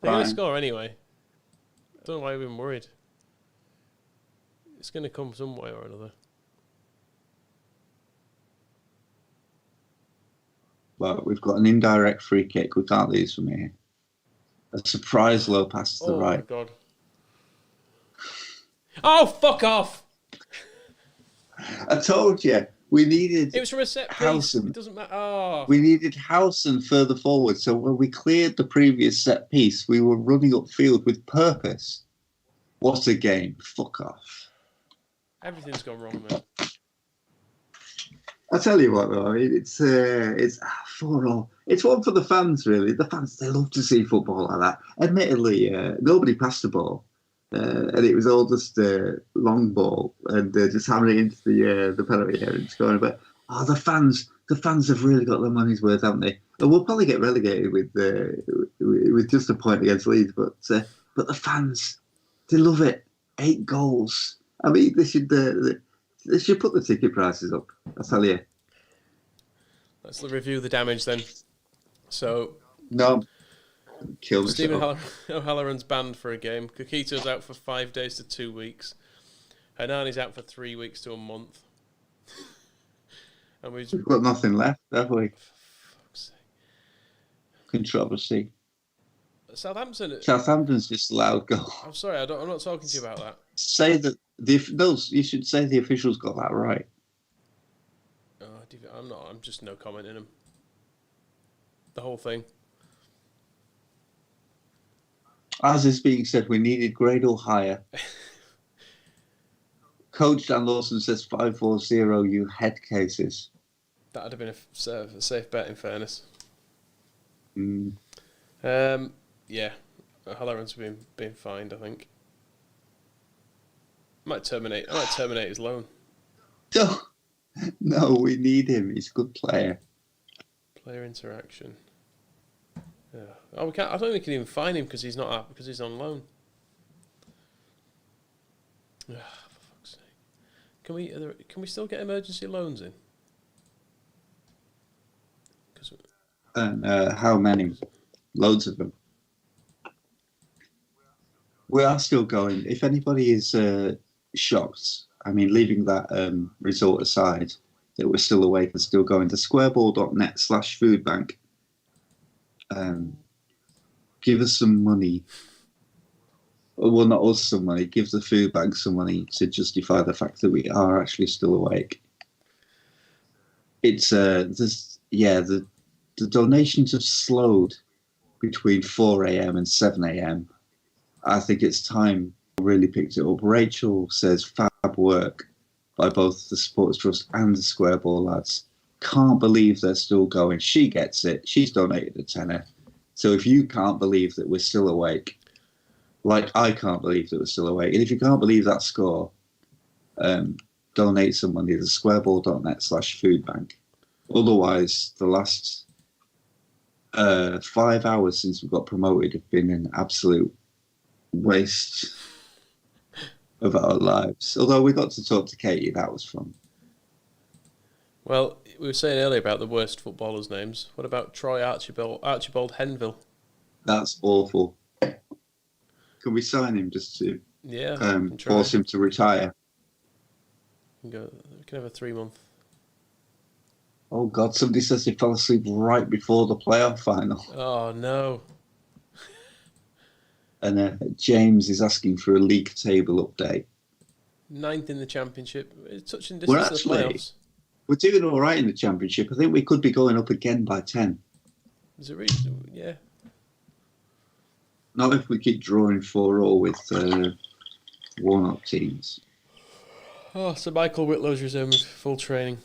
They're going to score anyway. I don't know why we're even worried. It's going to come some way or another. But we've got an indirect free kick. We can't lose from here. A surprise low pass to the right. Oh, my God. Oh, fuck off! I told you. We needed... It was from a set piece. Howson. It doesn't matter. Oh. We needed Howson further forward. So when we cleared the previous set piece, we were running upfield with purpose. What a game. Fuck off. Everything's gone wrong, man. I tell you what, though, I mean, it's 4-4. It's one for the fans, really. The fans, they love to see football like that. Admittedly, nobody passed the ball, and it was all just long ball and just hammering into the penalty area and scoring. But the fans have really got their money's worth, haven't they? And we'll probably get relegated with just a point against Leeds, but the fans, they love it. 8 goals. I mean, they should put the ticket prices up. I tell you. Let's review the damage then. So, no, kill me. Stephen O'Halloran's banned for a game. Kukito's out for 5 days to 2 weeks. Hernani's out for 3 weeks to a month. And we've got nothing left, have we? For fuck's sake. Controversy. Southampton's just allowed goal. I'm sorry, I'm not talking to you about that. Say that you should say the officials got that right. I'm not. I'm just no commenting them. The whole thing. As is being said, we needed grade or higher. Coach Dan Lawson says 5-4-0. You head cases. That would have been a safe bet, in fairness. Yeah, Halloran's been fined, I think. I might terminate his loan. No, we need him. He's a good player. Player interaction. Yeah. Oh, we can't. I don't think we can even fine him because he's not up because he's on loan. For fuck's sake! Can we still get emergency loans in? And how many? Loads of them. We are still going. If anybody is shocked, I mean, leaving that result aside, that we're still awake and still going, to squareball.net/foodbank. Give us some money. Well, not us some money. Give the food bank some money to justify the fact that we are actually still awake. It's the donations have slowed between 4 a.m. and 7 a.m. I think it's time really picked it up. Rachel says fab work by both the Supporters Trust and the Square Ball lads. Can't believe they're still going. She gets it. She's donated a tenner. So if you can't believe that we're still awake, like I can't believe that we're still awake, and if you can't believe that score, donate some money to squareball.net/foodbank. Otherwise, the last 5 hours since we got promoted have been an absolute waste of our lives. Although we got to talk to Katie, that was fun. Well, we were saying earlier about the worst footballers' names. What about Troy Archibald Henville? That's awful. Can we sign him just to force him to retire? We can have a 3-month. Oh God! Somebody says he fell asleep right before the playoff final. Oh no! And James is asking for a league table update. 9th in the championship. It's touching distance of the playoffs. We're doing all right in the championship. I think we could be going up again by 10. Is it really? Yeah. Not if we keep drawing 4-4 with worn-up teams. Oh, so Michael Whitlow's resumed full training.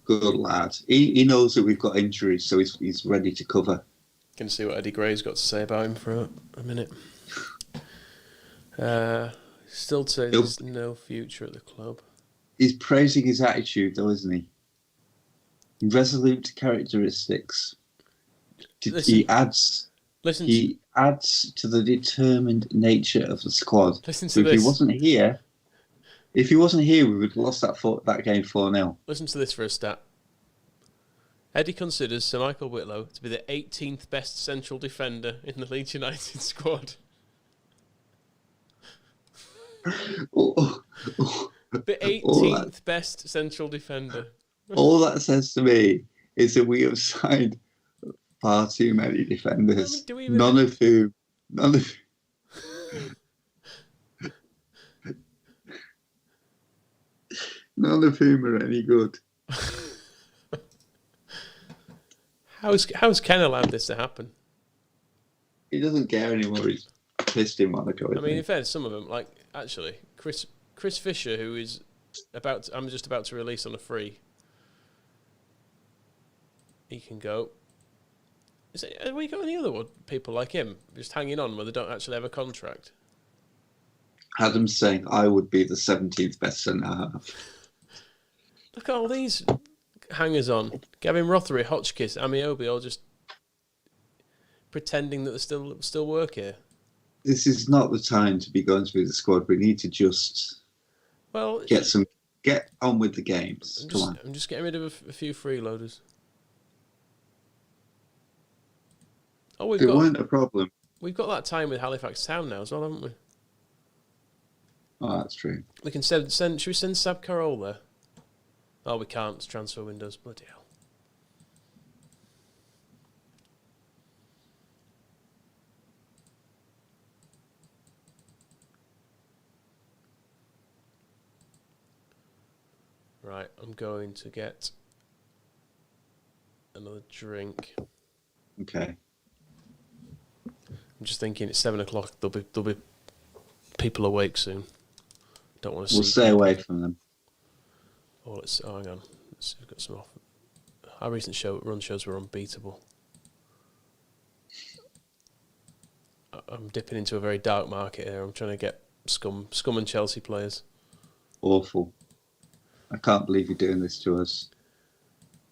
Good lad. He knows that we've got injuries, so he's ready to cover. Can see what Eddie Gray's got to say about him for a minute. Still say there's no future at the club. He's praising his attitude, though, isn't he? Resolute characteristics. He adds to the determined nature of the squad. Listen to so if this. If he wasn't here, we would have lost that game 4-0. Listen to this for a stat. Eddie considers Sir Michael Whitlow to be the 18th best central defender in the Leeds United squad. The 18th best central defender. All that says to me is that we have signed far too many defenders. None of whom are any good. How's Ken allowed this to happen? He doesn't care anymore. He's pissed in Monaco. I mean, in fairness, some of them, like actually Chris Fisher, who is I'm just about to release on a free. He can go. Have we got any other people like him just hanging on where they don't actually have a contract? Adam's saying I would be the 17th best centre half. Look at all these hangers on. Gavin Rothery, Hotchkiss, Amiobi, all just pretending that they still work here. This is not the time to be going through the squad. We need to just get on with the games. I'm just getting rid of a few freeloaders. Oh, it weren't a problem. We've got that time with Halifax Town now as well, haven't we? Oh, that's true. We can should we send Sab Carroll there? Oh, we can't. It's transfer windows. Bloody hell. Right, I'm going to get another drink. Okay. I'm just thinking it's 7 o'clock. There'll be people awake soon. Don't want to see. We'll stay away from them. Oh, hang on. Let's see, we've got some off. Our recent run shows were unbeatable. I'm dipping into a very dark market here. I'm trying to get scum and Chelsea players. Awful. I can't believe you're doing this to us.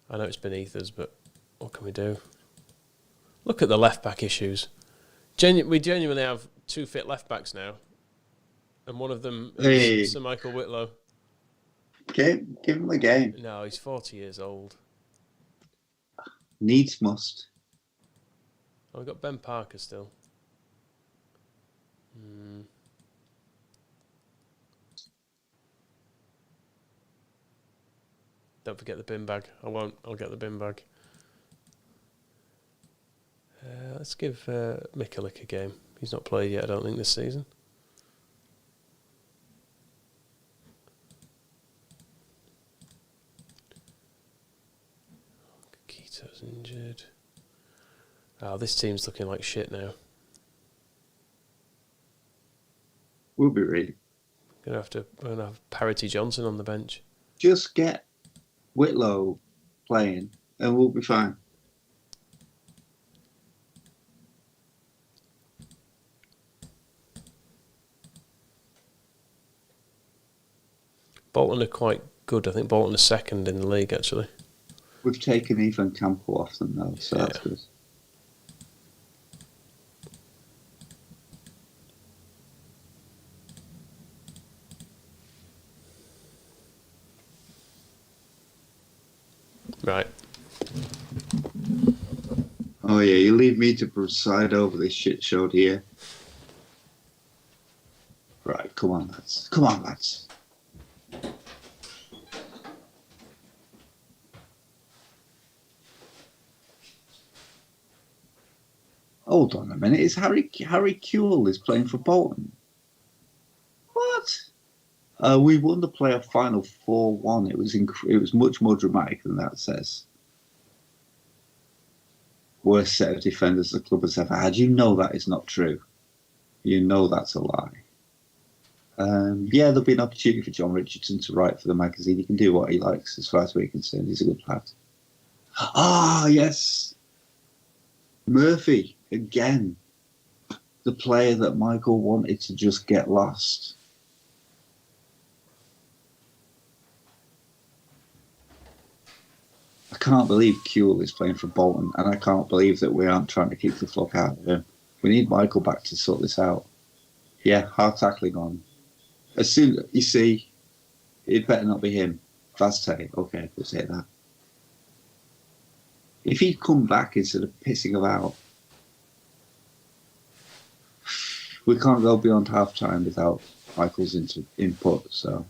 I know it's beneath us, but what can we do? Look at the left back issues. We genuinely have 2 fit left backs now, and one of them is Sir Michael Whitlow. Okay, give him a game. No, he's 40 years old. Needs must. Oh, we've got Ben Parker still. Don't forget the bin bag. I won't. I'll get the bin bag. Let's give Mikulik a game. He's not played yet, I don't think, this season. Kakito's injured. Oh, this team's looking like shit now. We'll be ready. We're gonna have Parity Johnson on the bench. Just get Whitlow playing, and we'll be fine. Bolton are quite good. I think Bolton are second in the league, actually. We've taken Ethan Campbell off them, though, so that's good. Right. Oh, yeah, you leave me to preside over this shit show here. Right, come on, lads. Come on, lads. Hold on a minute. Is Harry Kewell is playing for Bolton? What? We won the playoff final 4-1. It was much more dramatic than that says. Worst set of defenders the club has ever had. You know that is not true. You know that's a lie. Yeah, there'll be an opportunity for John Richardson to write for the magazine. He can do what he likes as far as we're concerned. He's a good lad. Ah, yes. Murphy, again. The player that Michael wanted to just get lost. can't believe Kuehl is playing for Bolton, and I can't believe that we aren't trying to keep the fuck out of him. We need Michael back to sort this out. Yeah, hard tackling on. As soon you see, it better not be him. Vazte, okay, we'll say that. If he'd come back instead of pissing about, we can't go beyond half time without Michael's input. So,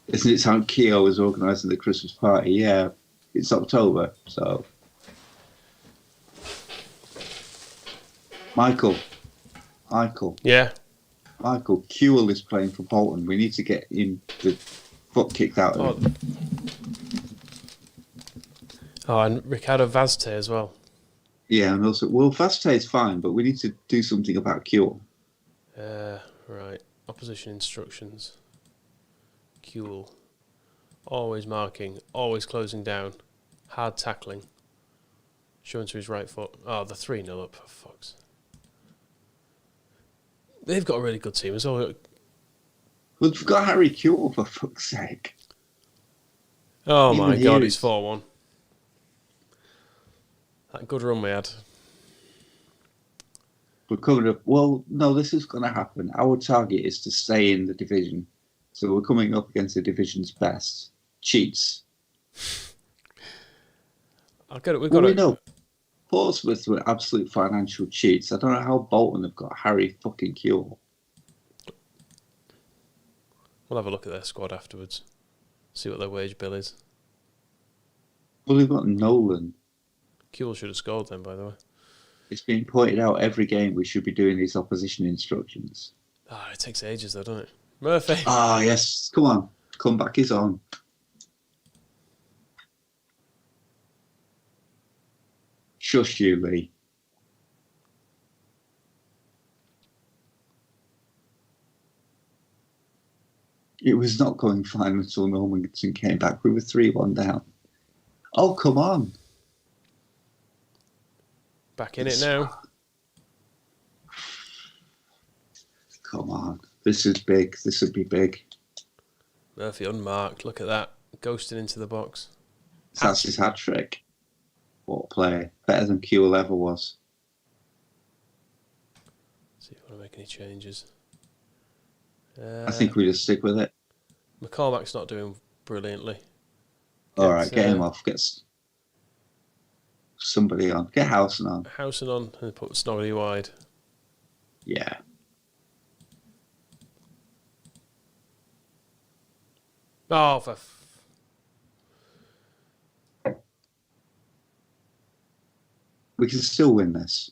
isn't it time Keogh was organising the Christmas party? Yeah, it's October, so. Michael. Yeah. Michael, Kuehl is playing for Bolton. We need to get him the foot kicked out of him. Oh, and Ricardo Vazte as well. Yeah, and also, well, Vazte is fine, but we need to do something about Kuehl. Right. Opposition instructions. Kuehl. Always marking. Always closing down. Hard tackling. Showing to his right foot. Oh, the 3-0 up, for fuck's. They've got a really good team as well. We've got Harry Kuehl, for fuck's sake. Oh Even my here God, it's it's- 4-1. That good run we had. We're coming up. Well, no, this is going to happen. Our target is to stay in the division. So we're coming up against the division's best. Cheats. I've got it. We've Well, got we it. know Portsmouth were absolute financial cheats. I don't know how Bolton have got Harry fucking Kuehl. We'll have a look at their squad afterwards. See what their wage bill is. Well, they've got Nolan. Kuehl should have scored then, by the way. It's been pointed out every game we should be doing these opposition instructions. Ah, it takes ages though, doesn't it? Murphy. Ah, yes. Come on. Comeback is on. Shush you, Lee. It was not going fine until Normanton came back. We were 3-1 down. Oh, come on. Back in it now. Come on. This is big. This would be big. Murphy unmarked. Look at that. Ghosting into the box. That's his hat trick. What a play. Better than Kuehl ever was. See if I want to make any changes. I think we just stick with it. McCormack's not doing brilliantly. All right, get him off. Get somebody on. Get Housen on. Housen on and put Snorri wide. Yeah. Oh, We can still win this.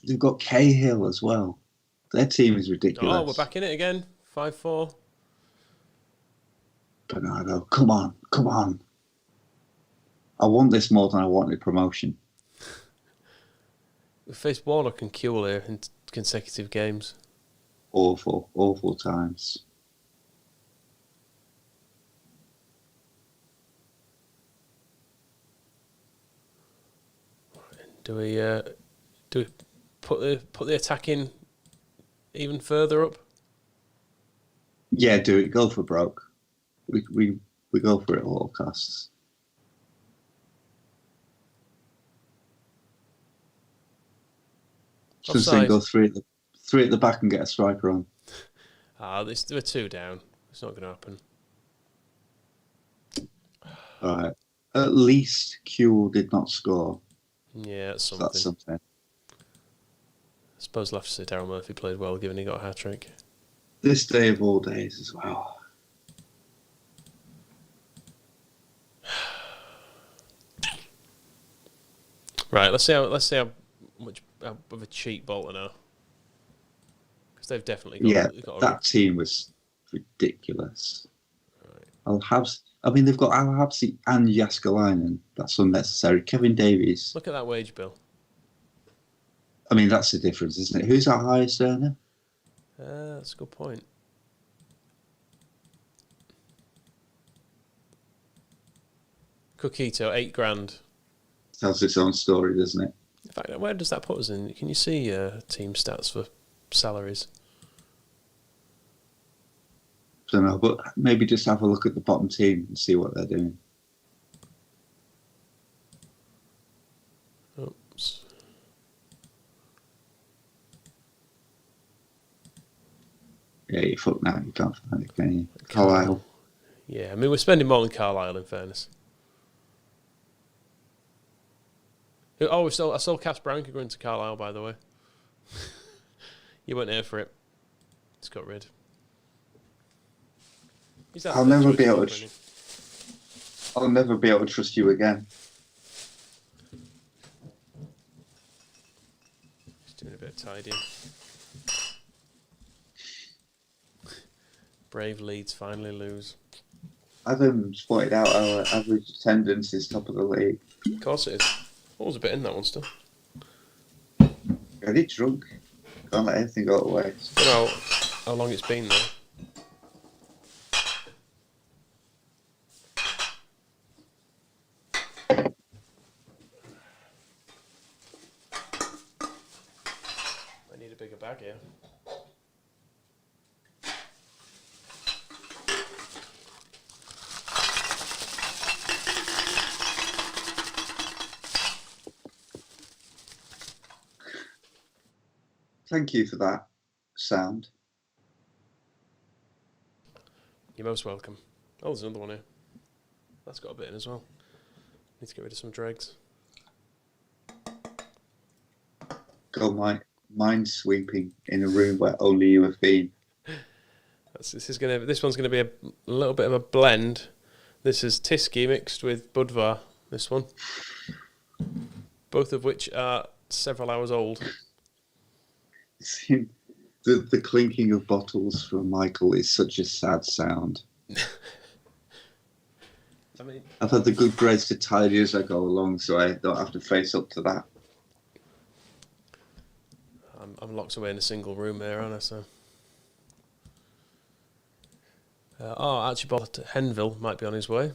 They've got Cahill as well. Their team is ridiculous. Oh, we're back in it again. 5-4. Bernardo, come on, come on. I want this more than I wanted promotion. We faced Warnock and Kuehl here in consecutive games. Awful, awful times. Do we put the attack in even further up? Yeah, do it. Go for broke. We go for it at all costs. Some saying go three at the back and get a striker on. We're 2 down. It's not going to happen. All right. At least Kuehl did not score. Yeah, that's So something. that's something. I suppose we'll have to say Darryl Murphy played well, given he got a hat-trick. This day of all days as well. Right, let's see how much of a cheat Bolton are. Because they've definitely got that team was ridiculous. Right. They've got Al-Habsi and Jaskalainen. That's unnecessary. Kevin Davies. Look at that wage bill. That's the difference, isn't it? Who's our highest earner? That's a good point. Cookito, $8,000. Tells its own story, doesn't it? In fact, where does that put us in? Can you see team stats for salaries? I don't know, but maybe just have a look at the bottom team and see what they're doing. Oops. Yeah, you're fucked now. You can't find it, can you? Carlisle. Yeah, I mean, we're spending more than Carlisle, in fairness. Oh, I saw Cass Branca going to Carlisle, by the way. You weren't here for it. It's got rid. I'll never be able to. I'll never be able to trust you again. Just doing a bit of tidying. Brave Leeds finally lose. Adam spotted out our average attendance is top of the league. Of course it is. Always a bit in that one still. Get it drunk. Can't let anything go away. I don't know how long it's been though. I need a bigger bag here. Thank you for that sound. You're most welcome. Oh, there's another one here. That's got a bit in as well. Need to get rid of some dregs. Go mind sweeping in a room where only you have been. This one's gonna be a little bit of a blend. This is Tyskie mixed with Budvar. This one, both of which are several hours old. The clinking of bottles from Michael is such a sad sound. I mean, I've had the good grace to tidy as I go along, so I don't have to face up to that. I'm locked away in a single room there, aren't I? So, Archibald Henville might be on his way.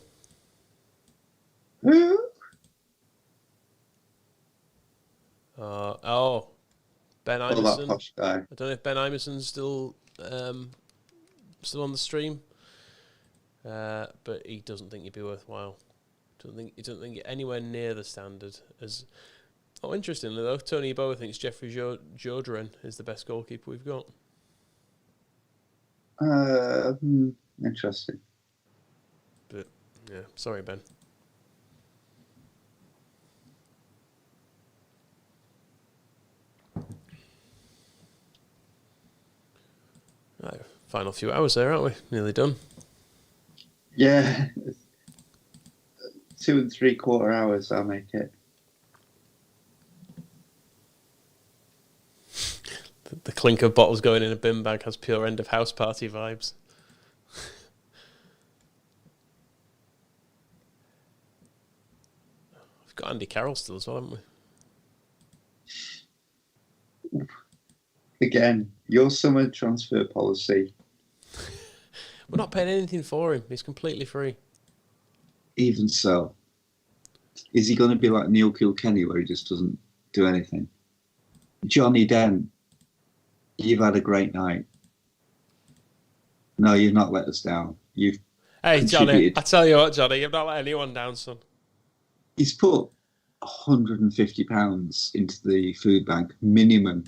Ben Imerson. That posh guy. I don't know if Ben Imerson's still on the stream, but he doesn't think you'd be worthwhile. He doesn't think you're anywhere near the standard as. Oh, interestingly though, Tony Boa thinks Jeffrey Jodren is the best goalkeeper we've got. Interesting. But yeah, sorry, Ben. Right, final few hours there, aren't we? Nearly done. Yeah. 2 3/4 hours, I'll make it. The clink of bottles going in a bin bag has pure end of house party vibes. We've got Andy Carroll still as well, haven't we? Again, your summer transfer policy. We're not paying anything for him. He's completely free. Even so, is he going to be like Neil Kilkenny where he just doesn't do anything? Johnny Dent, you've had a great night. No, you've not let us down. Hey, Johnny, I tell you what, Johnny, you've not let anyone down, son. He's put £150 into the food bank minimum,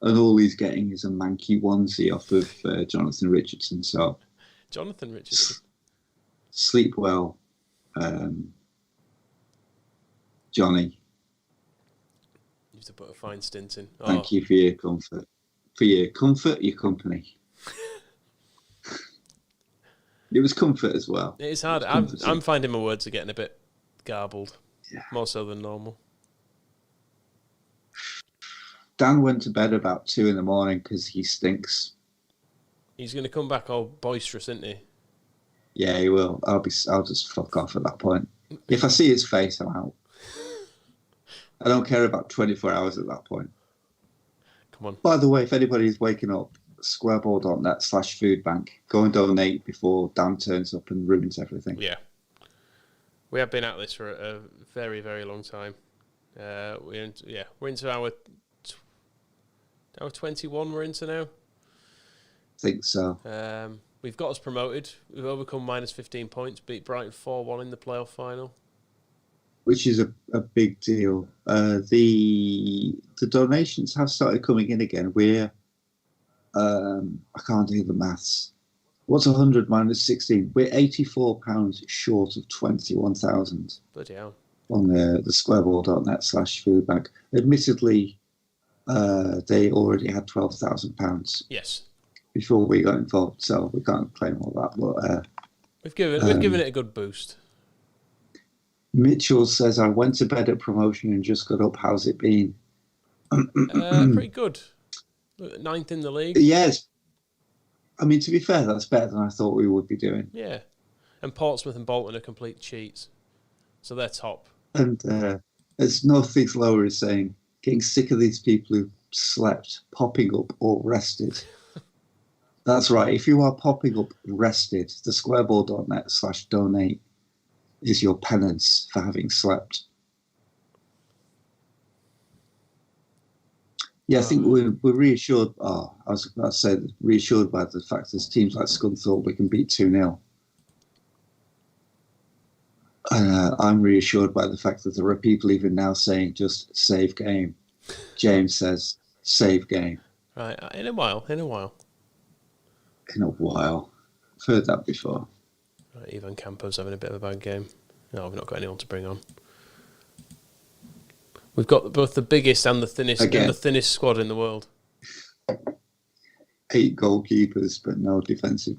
and all he's getting is a manky onesie off of Jonathan Richardson. So, Jonathan Richardson, sleep well, Johnny. You have to put a fine stint in. Thank you for your comfort. For your comfort, your company. It was comfort as well. It is hard. I'm finding my words are getting a bit garbled. Yeah. More so than normal. Dan went to bed about 2 a.m. because he stinks. He's going to come back all boisterous, isn't he? Yeah, he will. I'll just fuck off at that point. If I see his face, I'm out. I don't care about 24 hours at that point. Come on. By the way, if anybody's waking up, squareball.net/foodbank. Go and donate before Dan turns up and ruins everything. Yeah. We have been at this for a very, very long time. We're into our 21. We're into now. I think so. We've got us promoted. We've overcome minus 15 points, beat Brighton 4-1 in the playoff final. Which is a big deal. The donations have started coming in again. We're I can't do the maths. What's 100 minus 16? We're £84 short of 21,000. Bloody hell. On the squareball.net/foodbank. Admittedly, they already had £12,000. Yes. Before we got involved, so we can't claim all that. But we've given it a good boost. Mitchell says, "I went to bed at promotion and just got up. How's it been?" Pretty good. 9th in the league. Yes. I mean, to be fair, that's better than I thought we would be doing. Yeah. And Portsmouth and Bolton are complete cheats. So they're top. And as Northeast Lower is saying, getting sick of these people who slept, popping up or rested. That's right. If you are popping up rested, the squareball.net/donate is your penance for having slept. Yeah, I think we're reassured. I was about to say reassured by the fact that teams like Scunthorpe we can beat 2-0. I'm reassured by the fact that there are people even now saying just save game. James says save game. Right, in a while. In a while. I've heard that before. Right, Ivan Campos having a bit of a bad game. No, we've not got anyone to bring on. We've got both the biggest and the thinnest squad in the world. 8 goalkeepers, but no defensive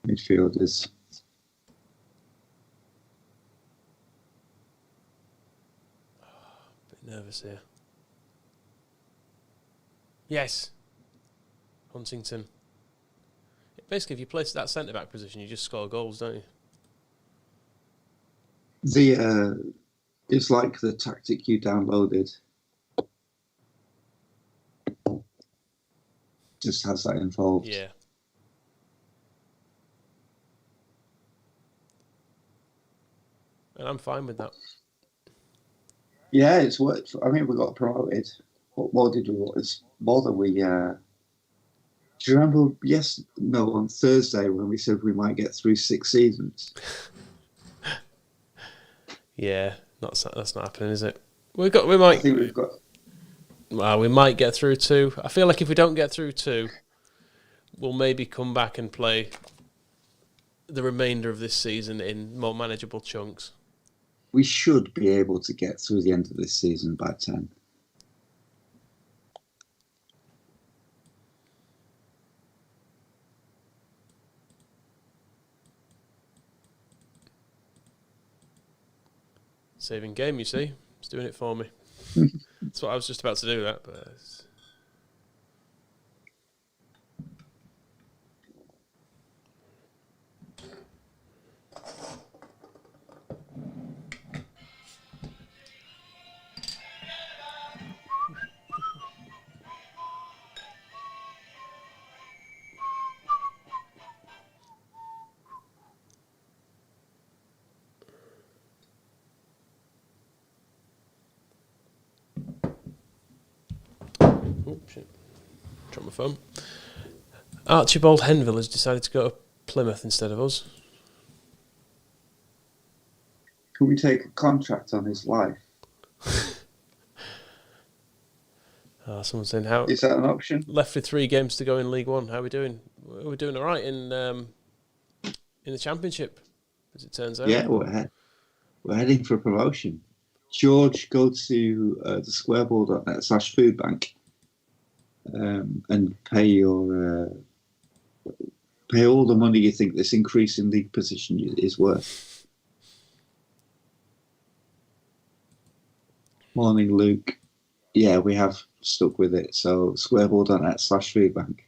midfielders. Bit nervous here. Yes. Huntington. Basically, if you place that centre-back position, you just score goals, don't you? It's like the tactic you downloaded. Just has that involved. Yeah. And I'm fine with that. Yeah, it's worked. I mean, we got promoted. What more did we want? It's more than we... do you remember, on Thursday when we said we might get through 6 seasons? Yeah, that's not happening, is it? We might get through 2. I feel like if we don't get through 2, we'll maybe come back and play the remainder of this season in more manageable chunks. We should be able to get through the end of this season by 10. Saving game, you see. It's doing it for me. That's what I was just about to do, that. But oh, shit. Dropped my phone. Archibald Henville has decided to go to Plymouth instead of us. Can we take a contract on his life? Someone's saying, how is that an option? Left with 3 games to go in League One. How are we doing? We're doing all right in the Championship, as it turns out. Yeah, we're heading for promotion. George, go to the squareball.net/foodbank and pay all the money you think this increase in league position is worth. Morning, Luke. Yeah, we have stuck with it. So squareball.net/foodbank.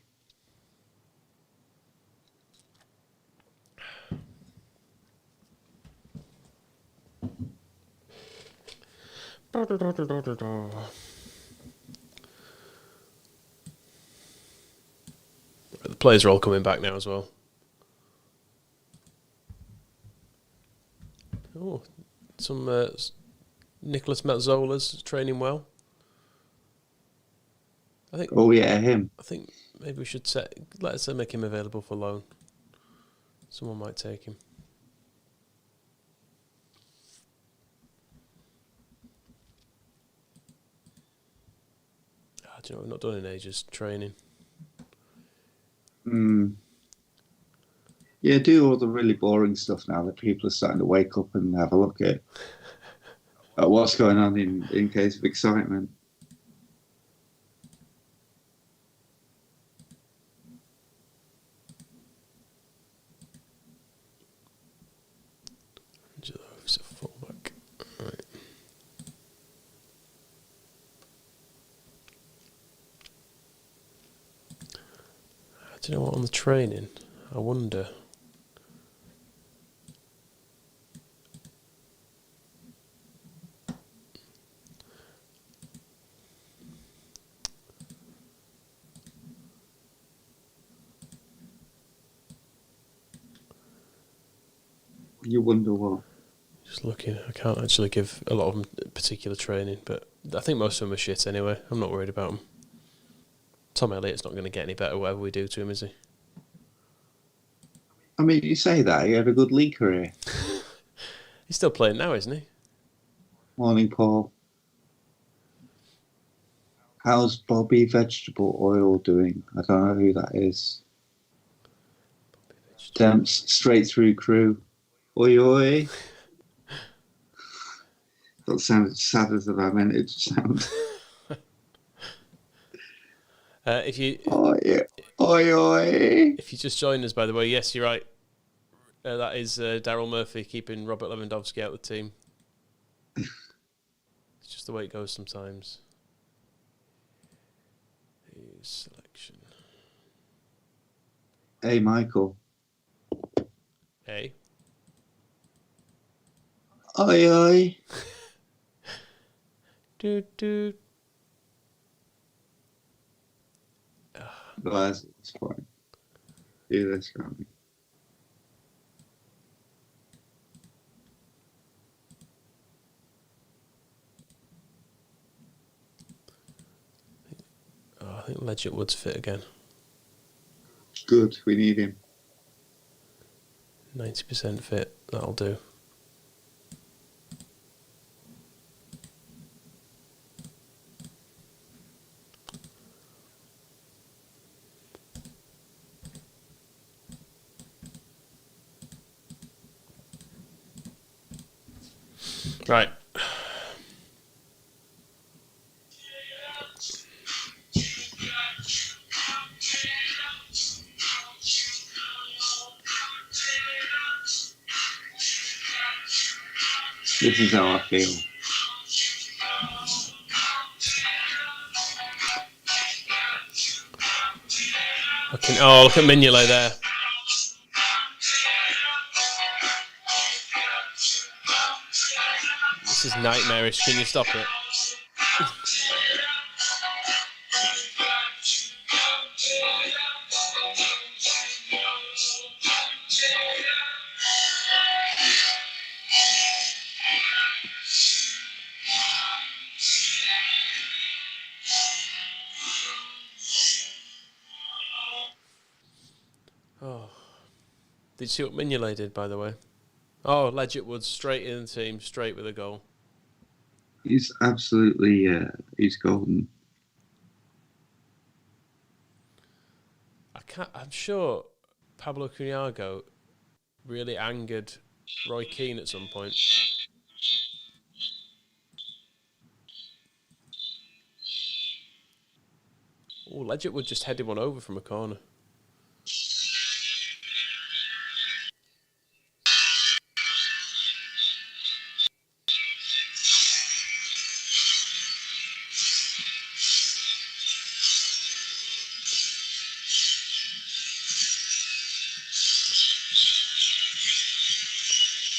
The players are all coming back now as well. Oh, some Nicholas Mazzola's training well. I think. Oh yeah, him. I think maybe we should let's make him available for loan. Someone might take him. Do you know, we've not done in ages training. Yeah, do all the really boring stuff now that people are starting to wake up and have a look at what's going on in case of excitement. Angelo's a fullback. Right. Do you know what, on the training, I wonder. You wonder what? Just looking, I can't actually give a lot of them particular training, but I think most of them are shit anyway. I'm not worried about them. Tom Elliott's not going to get any better whatever we do to him, is he? I mean, you say that, he had a good league career. He's still playing now, isn't he? Morning, Paul. How's Bobby Vegetable Oil doing? I don't know who that is. Damn, straight through crew. Oi, oi. That sounded sad as I meant it to sound. If you just joined us, by the way, yes, you're right. That is Daryl Murphy keeping Robert Lewandowski out of the team. It's just the way it goes sometimes. His selection. Hey, Michael. Hey. Oi, oi. Do. Well, that's fine. Do this, can't we? I think Legit Wood's fit again. Good, we need him. 90% fit, that'll do. Right. This is how I feel. Look at Mignolet there. This is nightmarish. Can you stop it? Oh. Did you see what Mignolet did, by the way? Oh, Legit Woods straight in the team, straight with a goal. He's absolutely, he's golden. I'm sure Pablo Cunyago really angered Roy Keane at some point. Oh, Legit Wood just headed one over from a corner.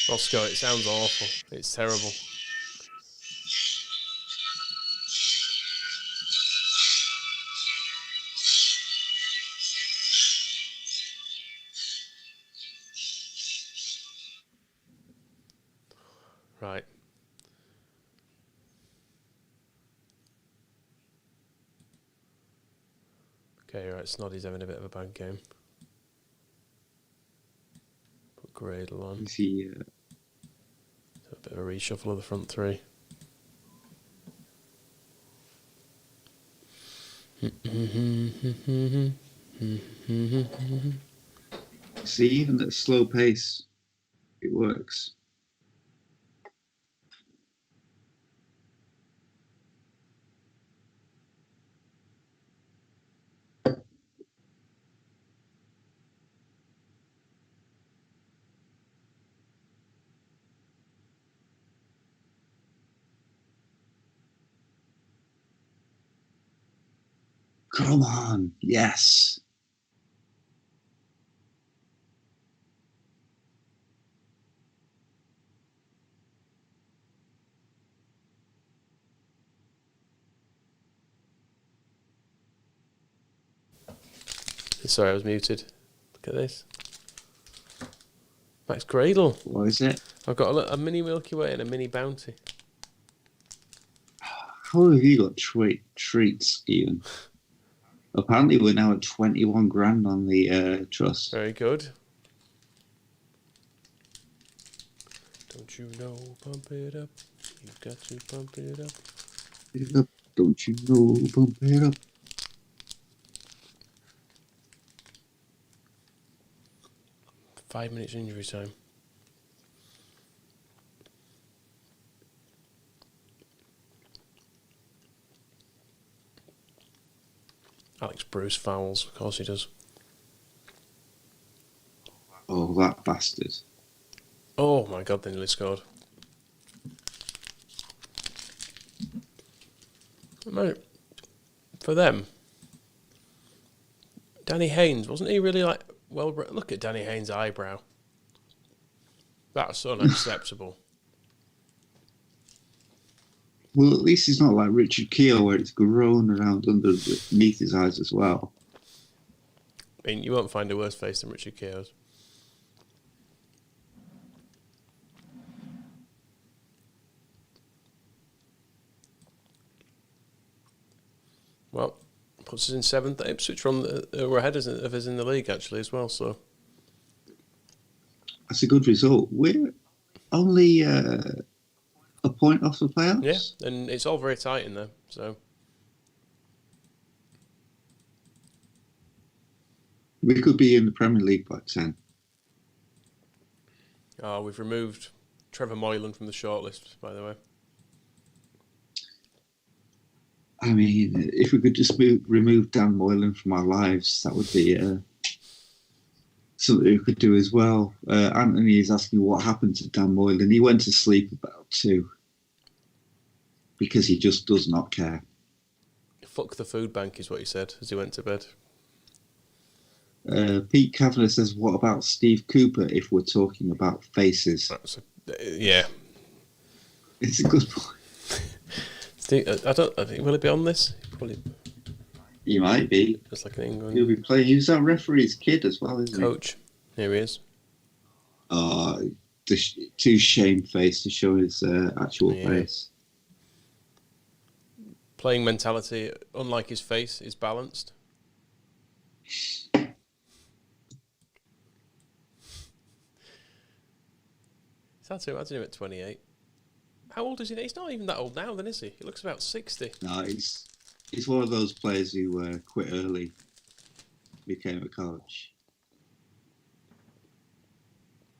Roscoe, it sounds awful. It's terrible. Right. Okay, right, Snoddy's having a bit of a bad game. Put Gradle on. Is he? A bit of a reshuffle of the front three. See, even at slow pace, it works. Come on, yes. Sorry, I was muted. Look at this. Max Gradle. What is it? I've got a mini Milky Way and a mini Bounty. How have you got treats even? Apparently, we're now at 21 grand on the trust. Very good. Don't you know, pump it up. You've got to pump it up. Don't you know, pump it up. Five minutes injury time. Alex Bruce fouls, of course he does. Oh, that bastard. Oh my god, they nearly scored. Mate, for them, Danny Haynes, wasn't he really like, well, look at Danny Haynes' eyebrow. That's unacceptable. Well, at least he's not like Richard Keogh, where it's grown around underneath his eyes as well. I mean, you won't find a worse face than Richard Keogh's. Well, puts us in seventh. Ipswich we're ahead of us in the league, actually, as well, so... That's a good result. We're only a point off the playoffs. Yeah, and it's all very tight in there, so... We could be in the Premier League by 10. Oh, we've removed Trevor Moylan from the shortlist, by the way. I mean, if we could just remove Dan Moylan from our lives, that would be something we could do as well. Anthony is asking what happened to Dan Moylan. He went to sleep about 2 because he just does not care. Fuck the food bank is what he said as he went to bed. Pete Kavanagh says, what about Steve Cooper if we're talking about faces? Yeah. It's a good point. I think will he be on this? Probably. He might be. Just like in England. He'll be playing. He's our referee's kid as well, isn't Coach. Here he is. Too shamefaced to show his actual face. Playing mentality, unlike his face, is balanced. It's hard to imagine him at 28. How old is he now? He's not even that old now, then, is he? He looks about 60. No, he's one of those players who quit early, became a coach.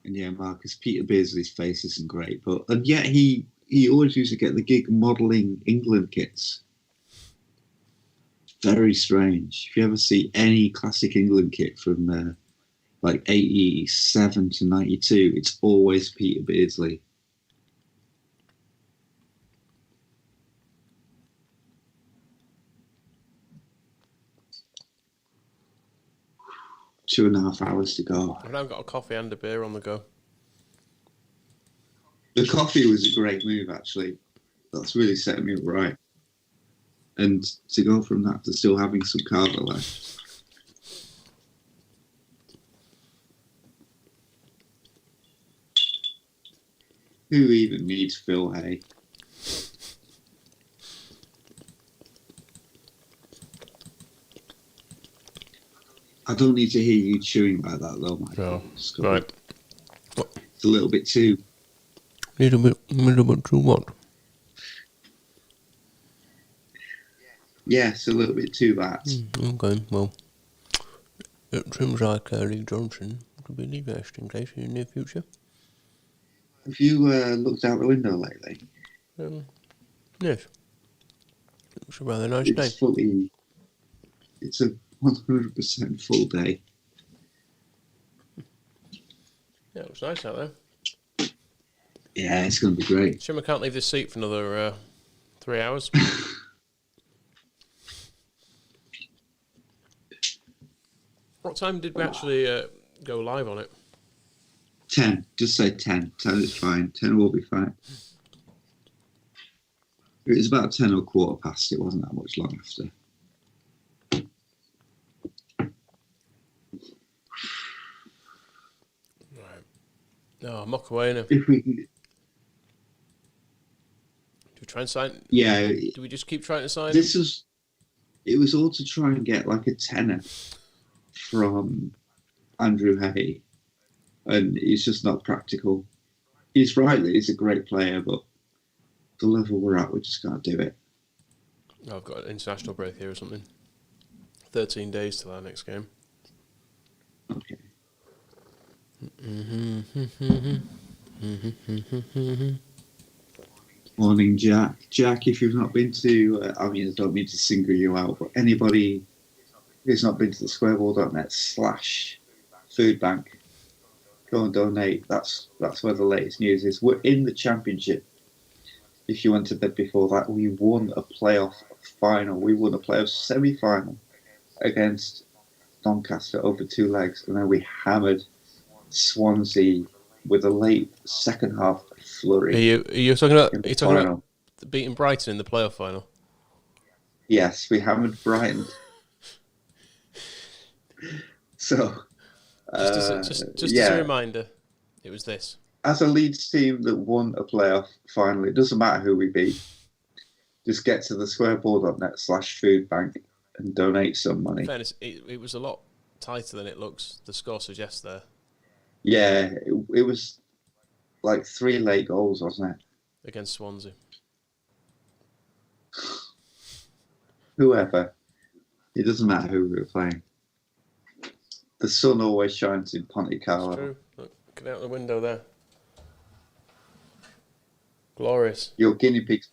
And yeah, Marcus, Peter Beardsley's face isn't great, and yet he always used to get the gig modelling England kits. Very strange. If you ever see any classic England kit from like 87 to 92, it's always Peter Beardsley. Two and a half hours to go. I've now got a coffee and a beer on the go. The coffee was a great move, actually. That's really setting me up right. And to go from that to still having some carver left. Who even needs Phil Hay? don't need to hear you chewing like that, though, Michael. No. Just go- Right. It's a little bit too... Little bit too what? Yes, a little bit too that. Okay, well, it seems like Lee Johnson could be the best in case in the near future. Have you looked out the window lately? Yes. It's a rather nice day. It's a 100% full day. Yeah, it was nice out there. Yeah, it's going to be great. Shame I can't leave this seat for another 3 hours. What time did we actually go live on it? 10. Just say 10. 10 is fine. 10 will be fine. It was about 10 or quarter past. It wasn't that much long after. Right. No, mock away now. If we can... Do we try and sign? Yeah. Do we just keep trying to sign? It was all to try and get like a tenner from Andrew Hay, and it's just not practical. He's right that he's a great player, but the level we're at, we just can't do it. I've got an international break here or something. 13 days till our next game. Okay. Morning, Jack. Jack, if you've not been to, I don't mean to single you out, but anybody who's not been to the squareball.net/food bank, go and donate. That's where the latest news is. We're in the championship. If you went to bed before that, we won a playoff final. We won a playoff semi-final against Doncaster over 2 legs, and then we hammered Swansea with a late second half flurry. Are you talking about beating Brighton in the playoff final? Yes, we hammered Brighton. So, just as a reminder, it was this. As a Leeds team that won a playoff final, it doesn't matter who we beat. Just get to the squareball.net/food bank and donate some money. In fairness, it was a lot tighter than it looks. The score suggests there. Yeah, it was like 3 late goals, wasn't it? Against Swansea. Whoever. It doesn't matter who we were playing. The sun always shines in Ponte Carlo. It's true. Look out the window there. Glorious. Your guinea pigs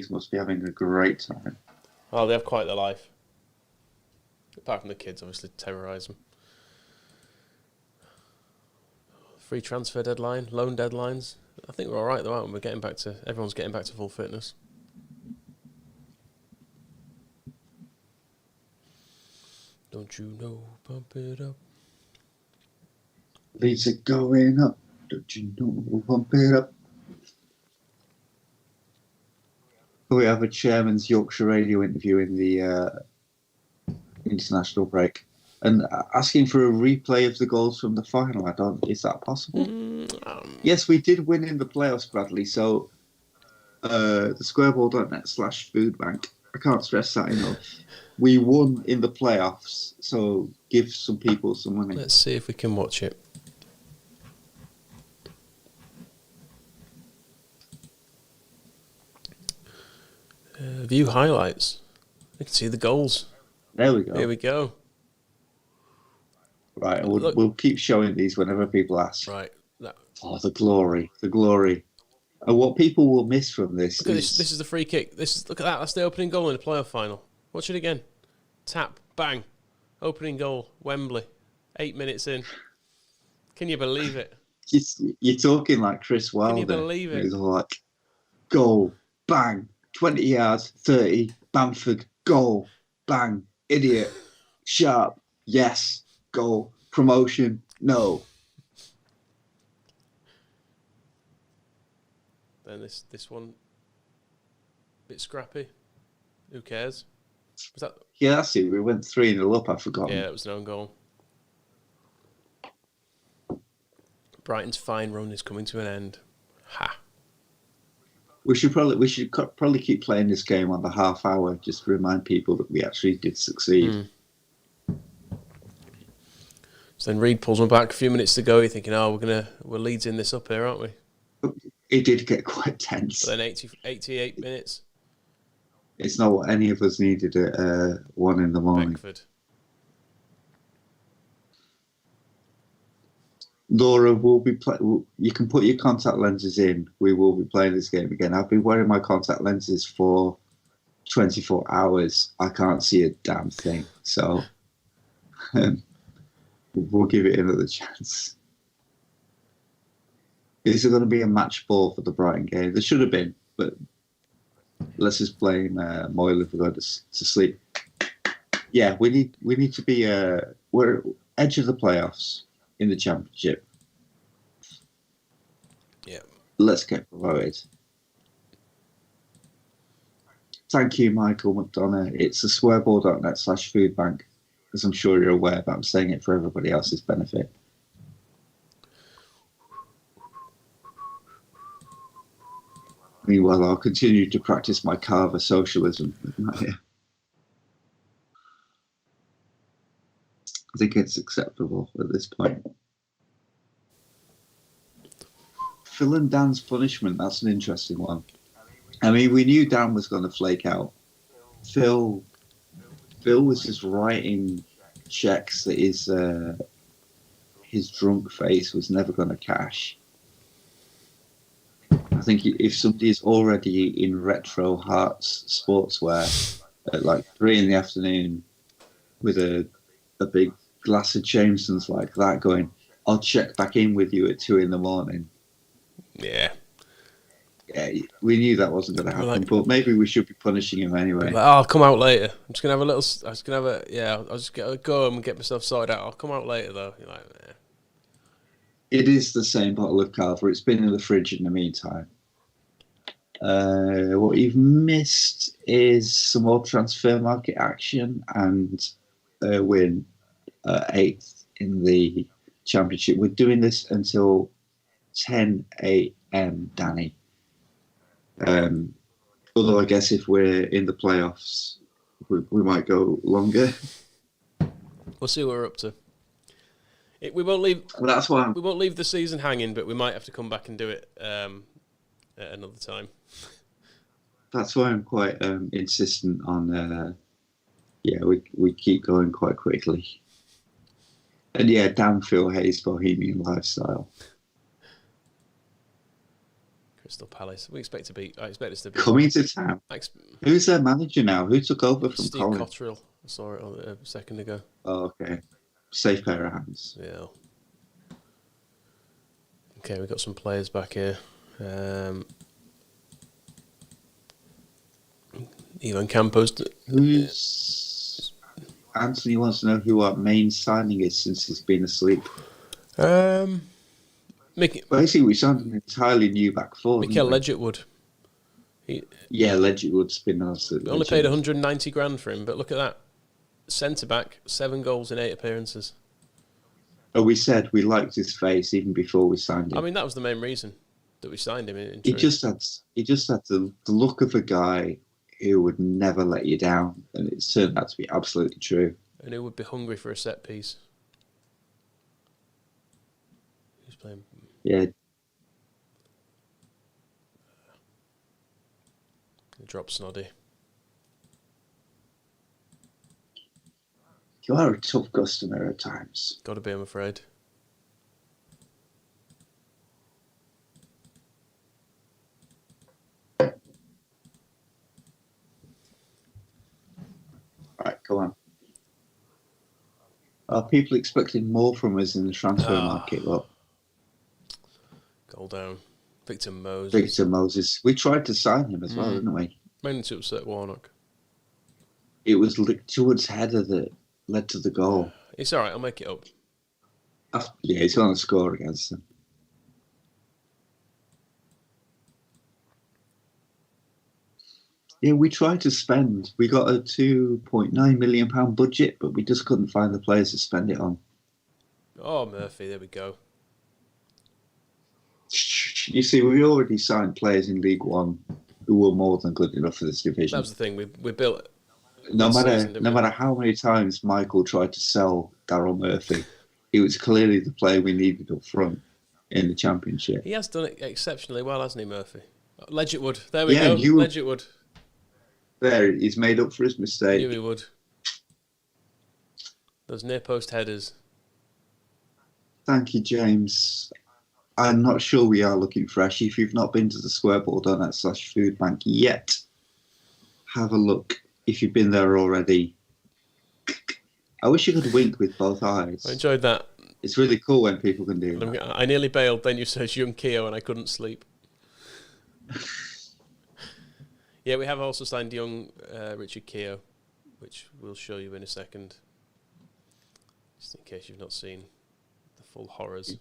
must be having a great time. Oh, they have quite their life. Apart from the kids, obviously, terrorise them. Free transfer deadline, loan deadlines. I think we're all right though, aren't we? Everyone's getting back to full fitness. Don't you know? Pump it up. Leeds are going up. Don't you know? Pump it up. We have a chairman's Yorkshire radio interview in the international break, and asking for a replay of the goals from the final. Is that possible? Yes, we did win in the playoffs, Bradley. So the squareball.net/food bank. I can't stress that enough. We won in the playoffs, so give some people some money. Let's see if we can watch it. View highlights. You can see the goals. There we go. Here we go. Right, and we'll keep showing these whenever people ask. Right. Oh, the glory. And what people will miss from this Look at this. This is the free kick. Look at that. That's the opening goal in the playoff final. Watch it again. Tap. Bang. Opening goal. Wembley. 8 minutes in. Can you believe it? You're talking like Chris Wilder. Can you believe it? He's all like, goal, bang, 20 yards, 30, Bamford, goal, bang, idiot, sharp, yes, goal, promotion, no. Then this one, bit scrappy. Who cares? Was that? Yeah, that's it. We went 3-0 up. I forgot. Yeah, it was an own goal. Brighton's fine run is coming to an end. Ha. We should probably keep playing this game on the half hour just to remind people that we actually did succeed. So then Reed pulls one back a few minutes to go. You're thinking, oh, we're leadsing this up here, aren't we? It did get quite tense. But then 88 minutes. It's not what any of us needed at 1 in the morning. Beckford. Laura will be you can put your contact lenses in. We will be playing this game again. I've been wearing my contact lenses for 24 hours. I can't see a damn thing. So we'll give it another chance. Is there going to be a match ball for the Brighton game? There should have been, but let's just blame Moyle if we're going to sleep. Yeah, we need to be we're edge of the playoffs in the Championship. Yeah. Let's get promoted. Thank you, Michael McDonough. It's a swearboard.net/foodbank, as I'm sure you're aware, but I'm saying it for everybody else's benefit. Meanwhile, I'll continue to practice my Carver socialism. I think it's acceptable at this point. Phil and Dan's punishment, that's an interesting one. I mean, we knew Dan was going to flake out. Phil was just writing checks that his drunk face was never going to cash. I think if somebody is already in retro Hearts sportswear at like 3 in the afternoon with a big glass of Jameson's like that going, I'll check back in with you at 2 in the morning. Yeah. Yeah, we knew that wasn't going to happen, but maybe we should be punishing him anyway. Like, I'll come out later. I'm just going to have a little... I'll just go home and get myself sorted out. I'll come out later, though. You're like, eh. It is the same bottle of Carver. It's been in the fridge in the meantime. What you've missed is some more transfer market action and a win 8th in the Championship. We're doing this until 10 a.m, Danny. Although I guess if we're in the playoffs, we might go longer. We'll see what we're up to. We won't leave. Well, that's why we won't leave the season hanging, but we might have to come back and do it at another time. That's why I'm quite insistent on. We keep going quite quickly. And yeah, damn Phil Hayes bohemian lifestyle. Crystal Palace. I expect us to be coming to town. Who's their manager now? Who took over from Steve Colin? Cotterill. I saw it a second ago. Oh, okay. Safe pair of hands. Yeah. Okay, we've got some players back here. Ivan Campos. Anthony wants to know who our main signing is since he's been asleep. Basically, we signed an entirely new back four. Mikel Ledgerwood. Ledgerwood's been nice. We only paid 190 grand for him, but look at that. Centre back, 7 goals in 8 appearances. Oh, we said we liked his face even before we signed him. I mean, that was the main reason that we signed him. He just had the look of a guy who would never let you down, and it's turned out to be absolutely true. And who would be hungry for a set piece? Who's playing? Yeah. Drop Snoddy. You are a tough customer at times. Got to be, I'm afraid. Right, go on. Are people expecting more from us in the transfer market? Well, goal down. Victor Moses. Victor Moses. We tried to sign him as well, didn't we? Mainly to upset Warnock. It was Lichtwood's header that led to the goal. It's all right. I'll make it up. Yeah, he's going to score against them. Yeah, we tried to spend. We got a £2.9 million budget, but we just couldn't find the players to spend it on. Oh, Murphy, there we go. You see, we already signed players in League One who were more than good enough for this division. That was the thing. We built it. No matter how many times Michael tried to sell Daryl Murphy, he was clearly the player we needed up front in the Championship. He has done it exceptionally well, hasn't he, Murphy? Ledgett would. There we Yeah, go. Ledgett would. There, he's made up for his mistake. Knew he would. Those near post headers. Thank you, James. I'm not sure we are looking fresh. If you've not been to the squareboard.net/foodbank yet, have a look. If you've been there already, I wish you could wink with both eyes. I enjoyed that. It's really cool when people can do that. I nearly bailed, then you said young Keogh and I couldn't sleep. Yeah, we have also signed young Richard Keogh, which we'll show you in a second. Just in case you've not seen the full horrors.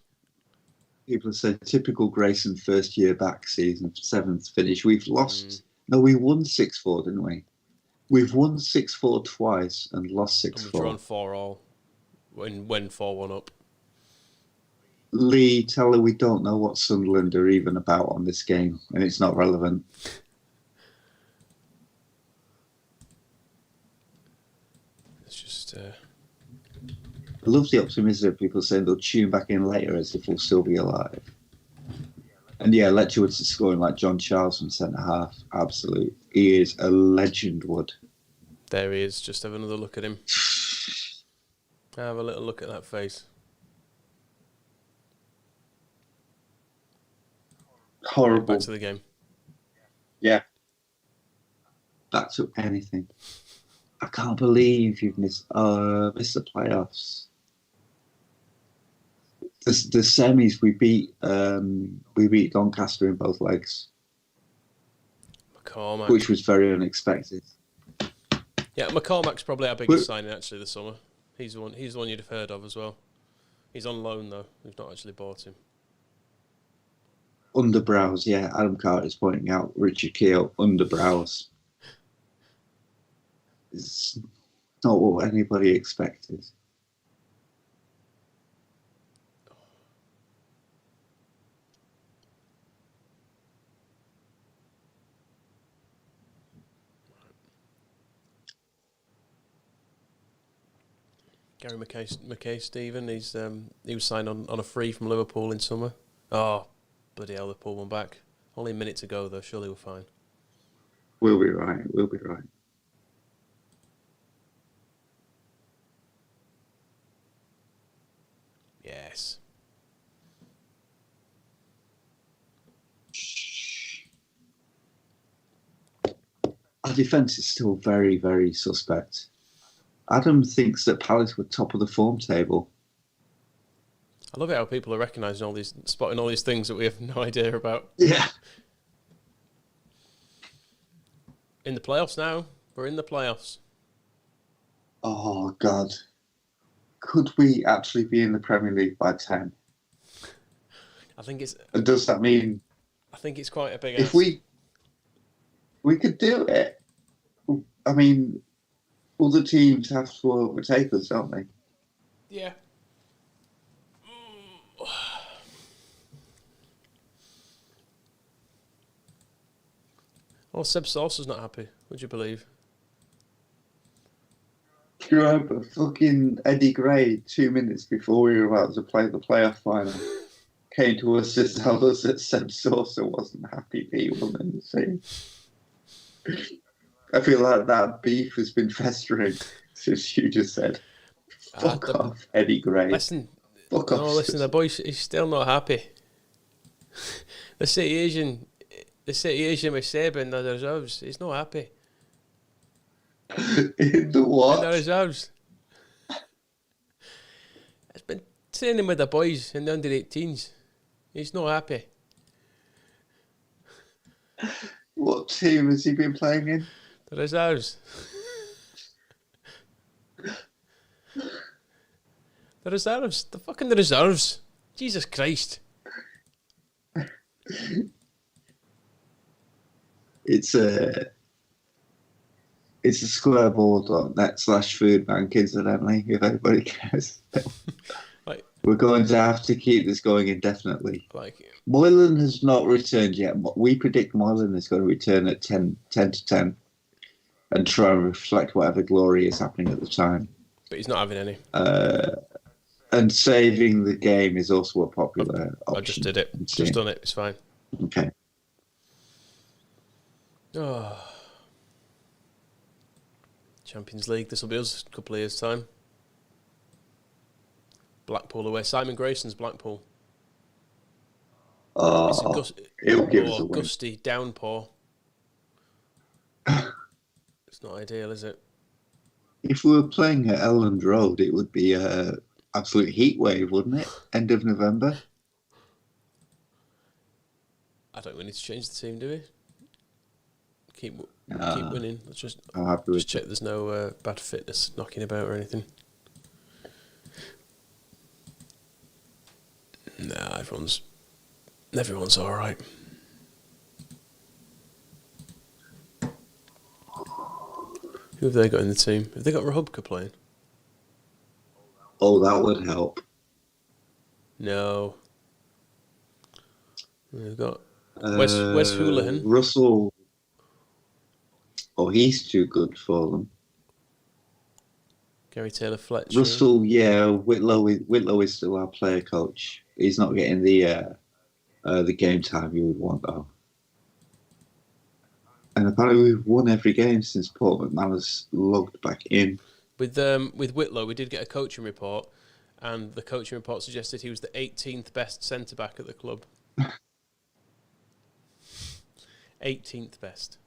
People have said typical Grayson first year back season, 7th finish. We've lost. No, we won 6-4, didn't we? We've won 6-4 twice and lost 6-4. And we've drawn 4-4 when 4-1 up. Lee, tell her we don't know what Sunderland are even about on this game, and it's not relevant. It's just... I love the optimism of people saying they'll tune back in later as if we'll still be alive. And yeah, Letchworth's scoring like John Charles from centre half. Absolute. He is a legend, Wood. There he is. Just have another look at him. Have a little look at that face. Horrible. Back to the game. Yeah. Back to anything. I can't believe you've missed the playoffs. The semis we beat Doncaster in both legs, McCormack, which was very unexpected. Yeah, McCormack's probably our biggest signing actually this summer. He's the one you'd have heard of as well. He's on loan though. We've not actually bought him. Underbrows, yeah. Adam Carter's pointing out Richard Keogh, underbrows. It's not what anybody expected. Gary McKay, Stephen. He was signed on a free from Liverpool in summer. Oh, bloody hell! They pulled one back. Only a minute to go though. Surely we're fine. We'll be right. We'll be right. Yes. Our defence is still very, very suspect. Adam thinks that Palace were top of the form table. I love it how people are spotting all these things that we have no idea about. Yeah. In the playoffs now. We're in the playoffs. Oh, God. Could we actually be in the Premier League by 10? I think it's... And does that mean... I think it's quite a big If ask. we could do it, I mean, other teams have to overtake us, don't they? Yeah. Oh, Seb Saucer's not happy. Would you believe? Do you remember fucking Eddie Gray 2 minutes before we were about to play the playoff final came to us to tell us that Seb Saucer wasn't happy he wasn't in the team. I feel like that beef has been festering since you just said, fuck off, Eddie Gray. Listen, fuck off. No, listen, the boy is still not happy. The situation with Saban, the reserves, he's not happy. In the what? In the reserves. He's been training with the boys in the under-18s. He's not happy. What team has he been playing in? The reserves. The reserves. The fucking reserves. Jesus Christ. It's a squareboard.net/foodbank, incidentally, if anybody cares. Like, we're going to have to keep this going indefinitely. Like, Moylan has not returned yet. We predict Moylan is going to return at 10 to 10 and try and reflect whatever glory is happening at the time. but he's not having any. And saving the game is also a popular option. I just did it. Just done it. It's fine. Okay. Oh. Champions League. This will be us a couple of years' time. Blackpool away. Simon Grayson's Blackpool. It's it'll give us a win. gusty downpour. It's not ideal, is it? If we were playing at Elland Road, it would be an absolute heat wave, wouldn't it? End of November. I don't think we need to change the team, do we? Keep winning. Let's just check there's no bad fitness knocking about or anything. Nah, everyone's all right. Who have they got in the team? Have they got Rahubka playing? Oh, that would help. No. They've got Wes Houlihan. Russell. Oh, he's too good for them. Gary Taylor-Fletcher. Russell, yeah. Whitlow is still our player coach. He's not getting the game time you would want, though. And apparently we've won every game since Paul McManus logged back in. With Whitlow, we did get a coaching report, and the coaching report suggested he was the 18th best centre-back at the club. 18th best.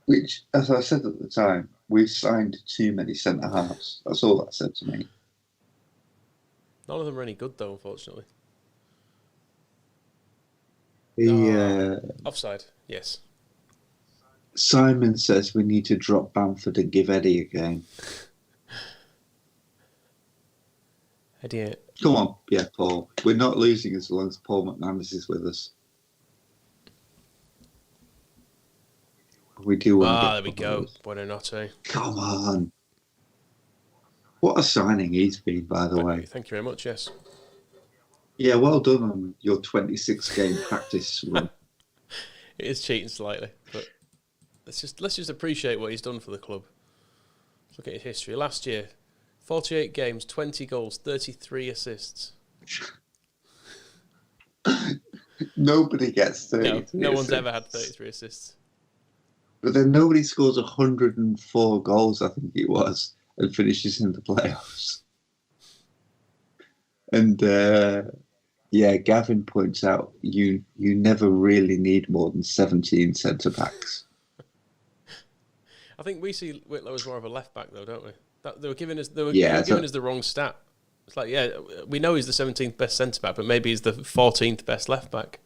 Which, as I said at the time, we've signed too many centre-halves. That's all that said to me. None of them are any good, though, unfortunately. Offside, yes. Simon says we need to drop Bamford and give Eddie a game. Eddie. Come on, yeah, Paul. We're not losing as long as Paul McManus is with us. We do want to there we go. Buonanotte. Come on. What a signing he's been, by the way. Thank you very much, yes. Yeah, well done on your 26-game practice run. It is cheating slightly, but let's just appreciate what he's done for the club. Let's look at his history. Last year, 48 games, 20 goals, 33 assists. Nobody gets 33 No one's assists. ever had 33 assists. But then nobody scores 104 goals, I think it was, and finishes in the playoffs. And Gavin points out you never really need more than 17 centre backs. I think we see Whitlow as more of a left back, though, don't we? They were giving us the wrong stat. It's like, we know he's the 17th best centre back, but maybe he's the 14th best left back,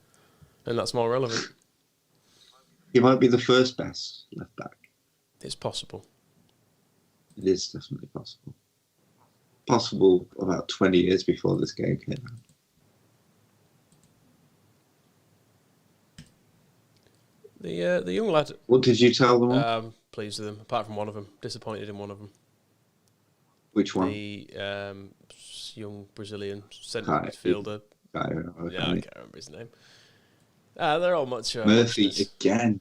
and that's more relevant. He might be the first best left back. It's possible. It is definitely possible. Possible about 20 years before this game came out. The young lad. What did you tell them on? Pleased with them, apart from one of them. Disappointed in one of them. Which one? The young Brazilian centre midfielder. I can't remember his name. They're all much... Murphy again.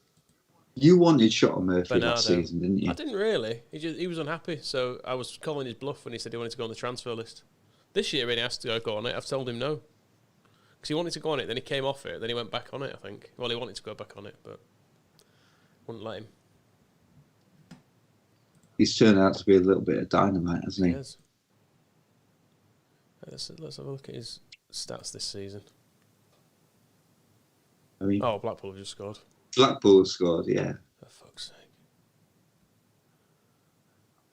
You wanted shot on Murphy last season, didn't you? I didn't really. He was unhappy, so I was calling his bluff when he said he wanted to go on the transfer list. This year, when he asked to go on it, I've told him no. Because he wanted to go on it, then he came off it, then he went back on it, I think. Well, he wanted to go back on it, but wouldn't let him. He's turned out to be a little bit of dynamite, hasn't he? He has. Let's have a look at his stats this season. Blackpool have just scored. Blackpool scored, yeah. For fuck's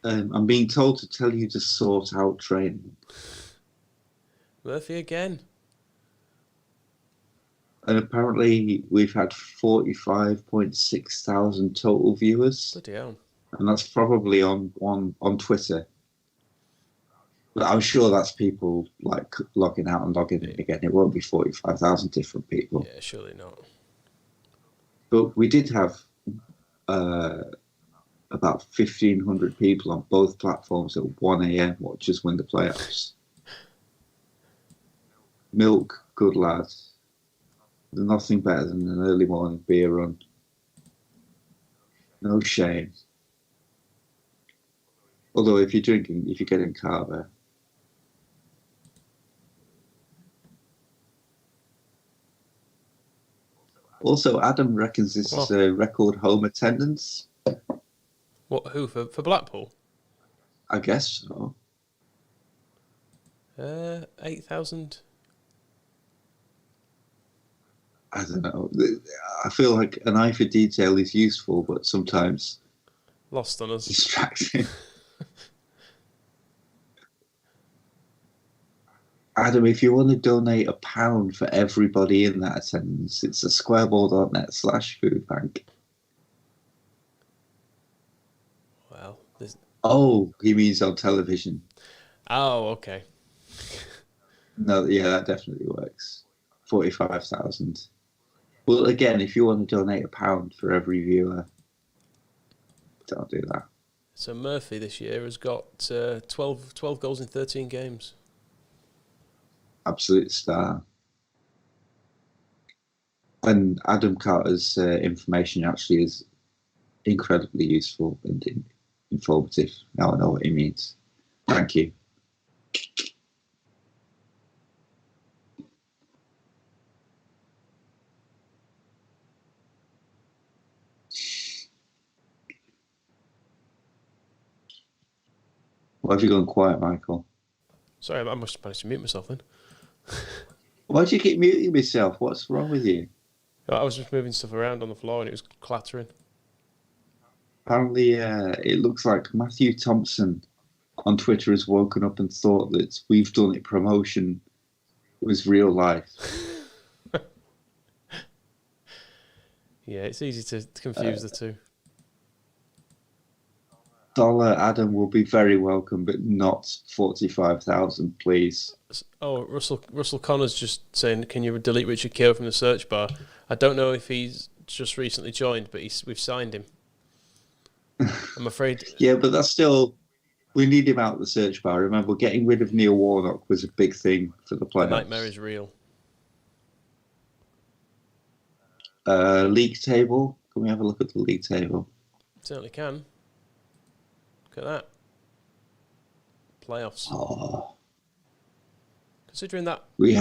sake. I'm being told to tell you to sort out training. Murphy again. And apparently we've had 45.6 thousand total viewers. Bloody hell. And that's probably on Twitter. But I'm sure that's people like logging out and logging in again. It won't be 45,000 different people. Yeah, surely not. But we did have about 1,500 people on both platforms at 1 a.m. watch us win the playoffs. Milk, good lads. There's nothing better than an early morning beer run. No shame. Although if you're getting carver, Also, Adam reckons this is a record home attendance. What? Who for Blackpool? I guess so. 8,000. I don't know. I feel like an eye for detail is useful, but sometimes Lost on us. distracting. Adam, if you want to donate £1 for everybody in that attendance, it's a squareball.net/foodbank. Well, oh, he means on television. Oh, okay. No, yeah, that definitely works. 45,000. Well, again, if you want to donate £1 for every viewer, don't do that. So Murphy this year has got 12 goals in 13 games. Absolute star. And Adam Carter's information actually is incredibly useful and informative. Now I know what he means. Thank you. Why have you gone quiet, Michael? Sorry, I must have managed to mute myself then. Why do you keep muting yourself? What's wrong with you? I was just moving stuff around on the floor and it was clattering. Apparently, it looks like Matthew Thompson on Twitter has woken up and thought that We've Done It promotion was real life. Yeah, it's easy to confuse the two. Dollar Adam will be very welcome, but not 45,000, please. Oh, Russell Connor's just saying, can you delete Richard Keogh from the search bar? I don't know if he's just recently joined, but we've signed him. I'm afraid. Yeah, but that's still... We need him out of the search bar. Remember, getting rid of Neil Warnock was a big thing for the playoffs. The nightmare is real. League table. Can we have a look at the league table? Certainly can. Look at that. Playoffs. Oh. Considering that... We've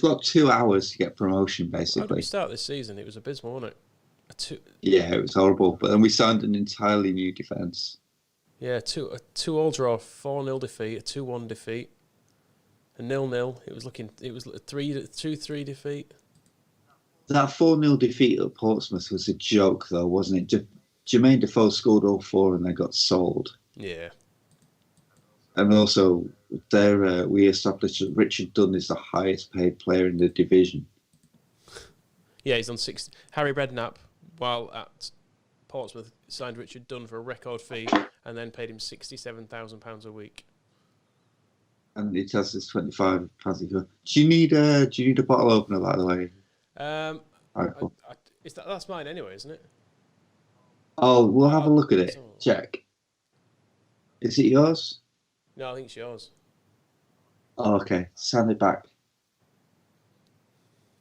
got 2 hours to get promotion, How did basically. we start this season? It was abysmal, wasn't it? Yeah, it was horrible. But then we signed an entirely new defence. Yeah, a 2-2 draw, 4-0 defeat, a 2-1 defeat, a 0-0. It was a 2-3 defeat. That 4-0 defeat at Portsmouth was a joke, though, wasn't it? Jermaine Defoe scored all 4 and they got sold. Yeah. And also, we established that Richard Dunn is the highest paid player in the division. Yeah, he's on 6. Harry Redknapp, while at Portsmouth, signed Richard Dunn for a record fee and then paid him £67,000 a week. And it has this £25. Do you need a bottle opener, by the way? That's mine anyway, isn't it? Oh, we'll have a look at it. Check. Is it yours? No, I think it's yours. Oh, okay. Send it back.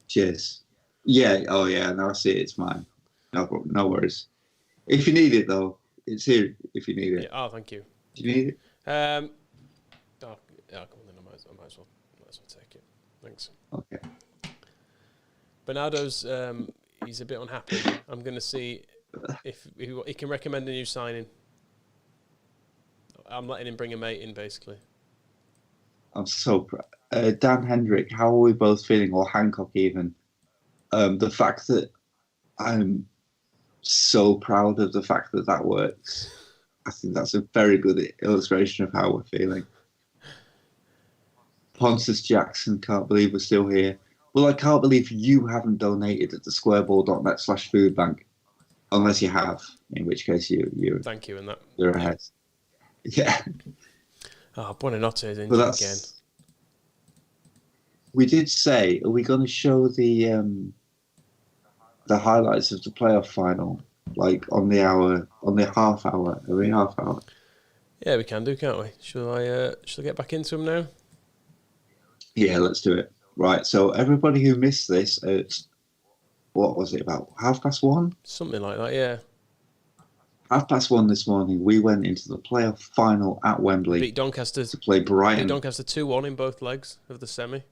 Cheers. Yeah. Oh, yeah. Now I see it. It's mine. No worries. If you need it, though, it's here. If you need it. Yeah, oh, thank you. Do you need it? Yeah, come on then. I might as well take it. Thanks. Okay. Bernardo's he's a bit unhappy. I'm going to see if he can recommend a new signing. I'm letting him bring a mate in, basically. I'm so proud. Dan Hendrick, how are we both feeling, or Hancock even? The fact that I'm so proud of the fact that works. I think that's a very good illustration of how we're feeling. Pontus Jackson, can't believe we're still here. Well, I can't believe you haven't donated at the squareball.net/foodbank, unless you have, in which case you thank you, and that you're ahead. Yeah. Oh, Buonanotte is injured again. We did say, are we going to show the highlights of the playoff final, like on the half hour, every half hour? Yeah, we can do, can't we? Shall I get back into them now? Yeah, let's do it. Right, so everybody who missed this at, what was it, about 1:30? Something like that, yeah. 1:30 this morning, we went into the playoff final at Wembley. Beat Doncaster to play Brighton. Beat Doncaster 2-1 in both legs of the semi.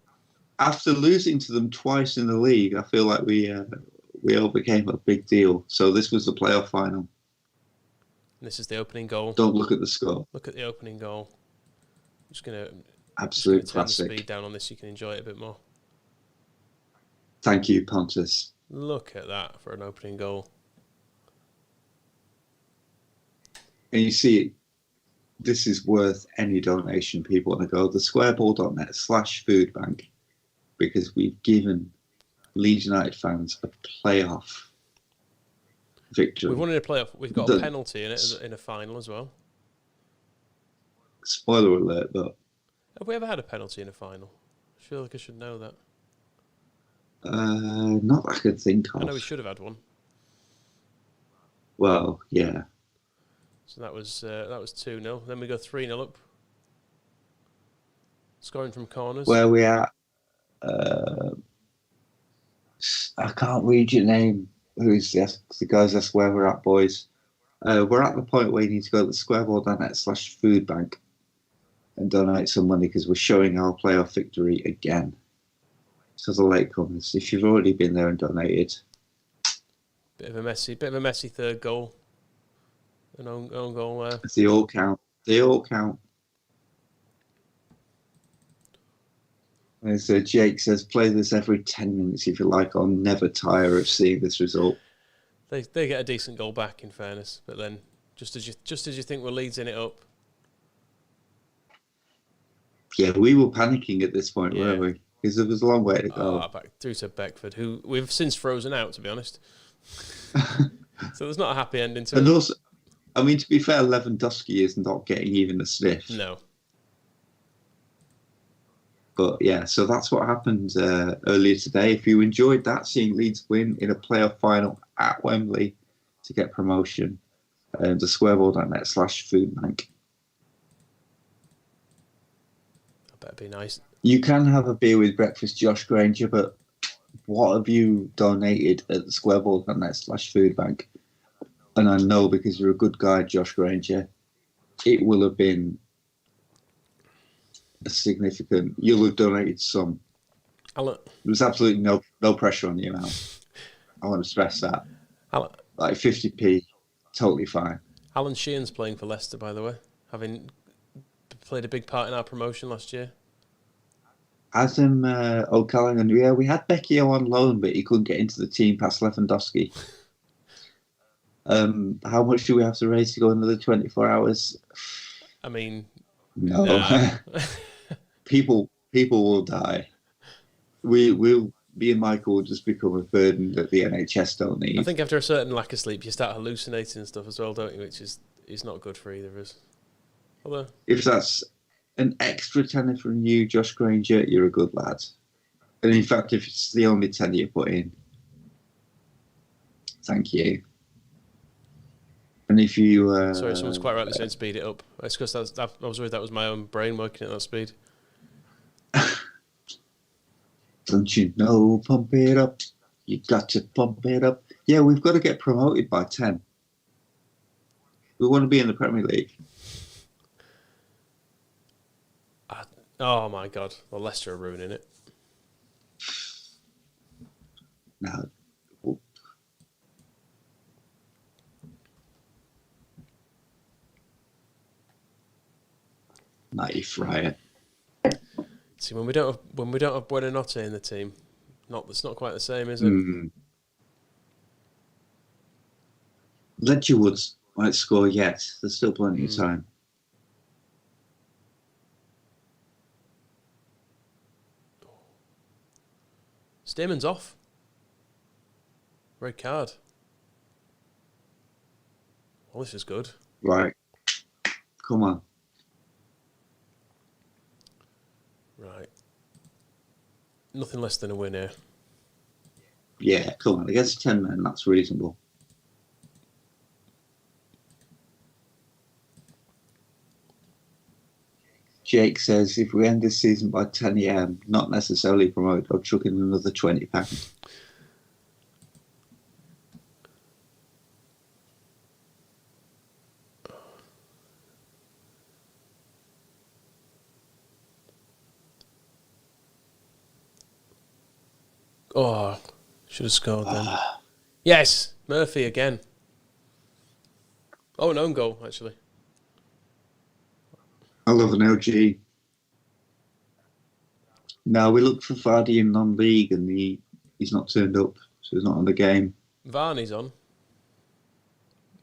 after losing to them twice in the league, I feel like we overcame a big deal. So this was the playoff final. This is the opening goal. Don't look at the score. Look at the opening goal. I'm just gonna Absolute turn classic. the speed down on this so you can enjoy it a bit more. Thank you, Pontus. Look at that for an opening goal. And you see, this is worth any donation people want to go. The squareball.net/foodbank, because we've given Leeds United fans a playoff victory. We've won in a playoff. We've got a penalty in it in a final as well. Spoiler alert, though. Have we ever had a penalty in a final? I feel like I should know that. Not that I could think of. I know we should have had one. Well, yeah. So that was 2-0. Then we go 3-0 up. Scoring from corners. Where we at? I can't read your name. Who's this? The guys, that's where we're at, boys. We're at the point where you need to go to the squareball.net/foodbank and donate some money because we're showing our playoff victory again. So the latecomers, if you've already been there and donated. Bit of a messy third goal. An own goal there. They all count. They all count. As Jake says, play this every 10 minutes if you like. I'll never tire of seeing this result. They get a decent goal back, in fairness, but then just as you think we're Leeds in it up. Yeah, we were panicking at this point, weren't we? Because there was a long way to go. Back through to Beckford, who we've since frozen out, to be honest. So there's not a happy ending to it. And also, I mean, to be fair, Lewandowski is not getting even a sniff. No. But yeah, so that's what happened earlier today. If you enjoyed that, seeing Leeds win in a playoff final at Wembley to get promotion, the squareball.net/foodbank. I bet it'd be nice. You can have a beer with breakfast, Josh Granger, but what have you donated at the squareball.net/foodbank? And I know because you're a good guy, Josh Granger, it will have been a significant. You'll have donated some. There's absolutely no pressure on the amount. I want to stress that. Like 50p, totally fine. Alan Sheehan's playing for Leicester, by the way, having played a big part in our promotion last year. Adam O'Callaghan, yeah, we had Becchio on loan, but he couldn't get into the team past Lewandowski. How much do we have to raise to go another 24 hours? I mean, no. Nah. People will die. Me and Michael will just become a burden that the NHS don't need. I think after a certain lack of sleep, you start hallucinating and stuff as well, don't you? Which is not good for either of us. Although, if that's an extra tenner from you, Josh Granger, you're a good lad. And in fact, if it's the only tenner you put in, thank you. And if you... sorry, someone's quite rightly saying speed it up. It's because I was worried that was my own brain working at that speed. Don't you know, pump it up. You got to pump it up. Yeah, we've got to get promoted by 10. We want to be in the Premier League. Oh my God. Well, Leicester are ruining it. No. Mighty Fryer. See, when we don't have Buonanotte in the team, it's not quite the same, is it? Ledgerwood might score yet. There's still plenty of time. Stearman's off. Red card. Well, this is good. Right. Come on. Right. Nothing less than a win here. Yeah, come on. Against 10 men, that's reasonable. Jake says, if we end this season by 10 a.m., not necessarily promoted, I'll chuck in another £20. Oh, should have scored then. Yes, Murphy again. Oh, an own goal, actually. I love an LG. No, we looked for Vardy in non-league and he's not turned up, so he's not on the game. Varney's on.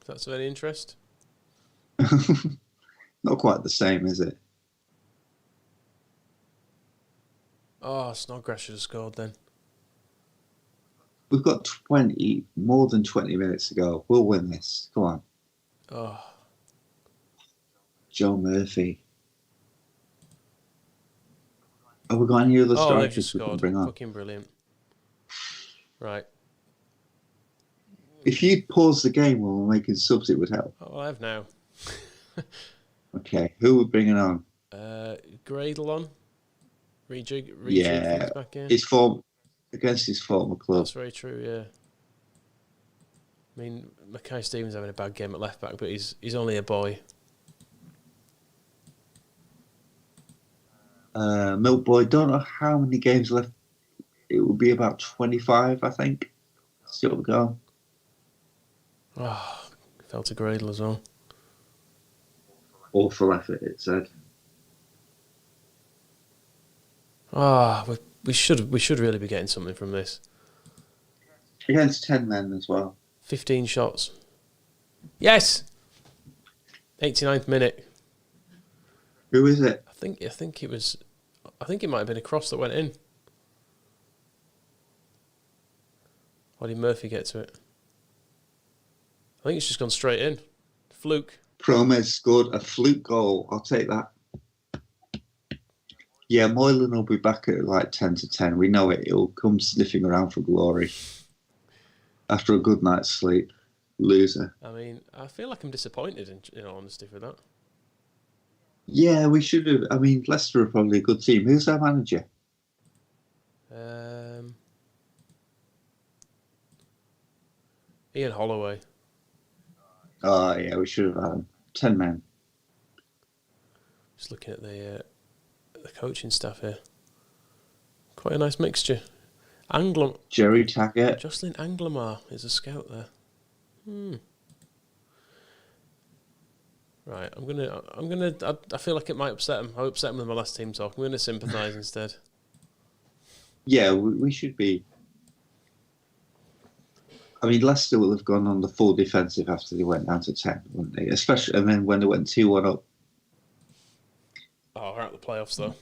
If that's of any interest. Not quite the same, is it? Oh, Snodgrass should have scored then. We've got more than 20 minutes to go. We'll win this. Come on. Oh, Joe Murphy. Have we got any other they've strikers just we can scored. bring on? Fucking brilliant. Right. If you'd pause the game while we're making subs, it would help. Oh, I have now. Okay, who are we bringing on? Gradle on. Rejig Yeah, things back in. against his former club. That's very true, yeah. I mean, Mackay Stevens having a bad game at left back, but he's only a boy. Milk Boy, don't know how many games left. It will be about 25, I think. Still to go. Oh, fell to Gradle as well. Awful effort, it said. Ah, we should really be getting something from this. Against 10 men as well. 15 shots. Yes. 89th minute. Who is it? I think it was. I think it might have been a cross that went in. Why did Murphy get to it? I think it's just gone straight in. Fluke. Promes scored a fluke goal. I'll take that. Yeah, Moylan will be back at like 10 to 10. We know it. He'll come sniffing around for glory. After a good night's sleep. Loser. I mean, I feel like I'm disappointed, in all honesty, for that. Yeah, we should have. I mean, Leicester are probably a good team. Who's our manager? Ian Holloway. Oh, yeah, we should have had him. 10 men. Just looking at the coaching staff here. Quite a nice mixture. Jerry Taggart. Jocelyn Anglamar is a scout there. Right, I feel like it might upset him. I upset him with my last team talk. I'm going to sympathise instead. Yeah, we should be. I mean, Leicester will have gone on the full defensive after they went down to 10, wouldn't they? Especially, and then when they went 2-1 up. Oh, we're out of the playoffs, though.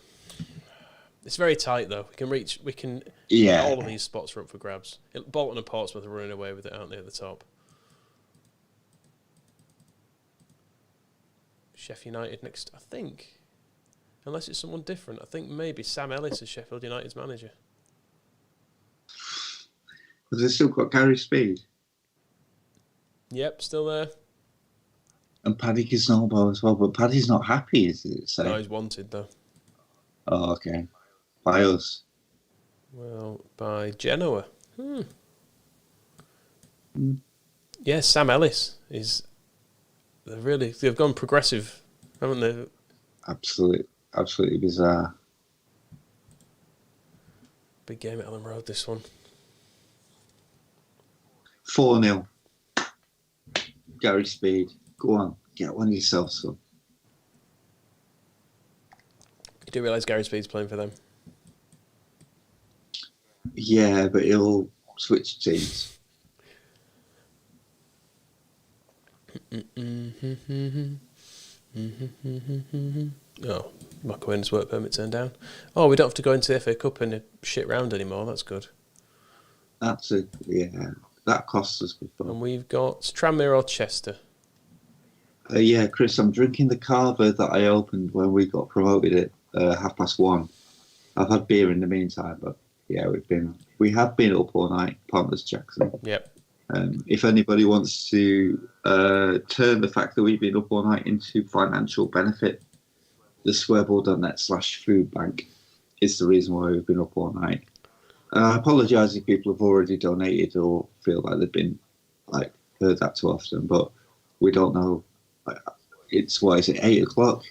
It's very tight, though. We can. Yeah. All of these spots are up for grabs. Bolton and Portsmouth are running away with it, aren't they, at the top? Sheffield United next, I think. Unless it's someone different. I think maybe Sam Ellis is Sheffield United's manager. Have they still got Gary Speed? Yep, still there. And Paddy Kisnobo as well, but Paddy's not happy, is it? So. No, he's wanted, though. Oh, okay. By us? Well, by Genoa. Yes, Sam Ellis is... They've gone progressive, haven't they? Absolutely bizarre. Big game at Ellen Road, this one. 4-0. Gary Speed. Go on, get one yourself, son. You do realise Gary Speed's playing for them? Yeah, but he'll switch teams. Oh, my Cohen's work permit turned down. Oh, we don't have to go into the FA Cup in a shit round anymore. That's good. That costs us before. And we've got Tranmere or Chester. Yeah, Chris, I'm drinking the carver that I opened when we got promoted at 1:30. I've had beer in the meantime, but yeah, we have been up all night, Ponters Jackson. Yep. If anybody wants to turn the fact that we've been up all night into financial benefit, the swearboard.net/food bank is the reason why we've been up all night. I apologise if people have already donated or feel like they've been heard that too often, but we don't know. It's 8 o'clock.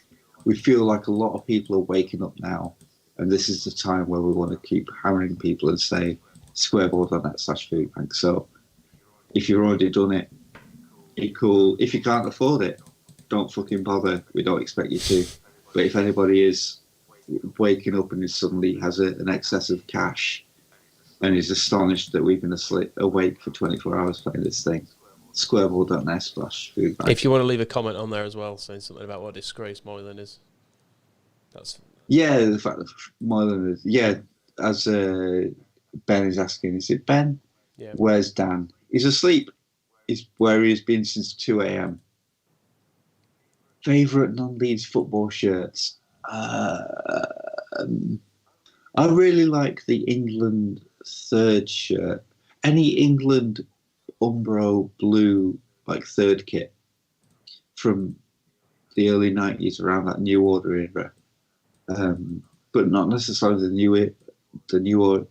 We feel like a lot of people are waking up now, and this is the time where we want to keep hammering people and say squareboard.net/food bank. So if you've already done it, it's cool. If you can't afford it, don't fucking bother. We don't expect you to. But if anybody is waking up and suddenly has an excess of cash and is astonished that we've been awake for 24 hours playing this thing, squareboard.net/food bank. If you want to leave a comment on there as well, saying something about what a disgrace Moylan is. The fact that Moylan is... Yeah, as Ben is asking, is it Ben? Yeah. Where's Dan? He's asleep. He's where he's been since 2 a.m. Favourite non-Leeds football shirts? I really like the England third shirt. Any England Umbro blue third kit from the early 90s around that New Order era. But not necessarily the New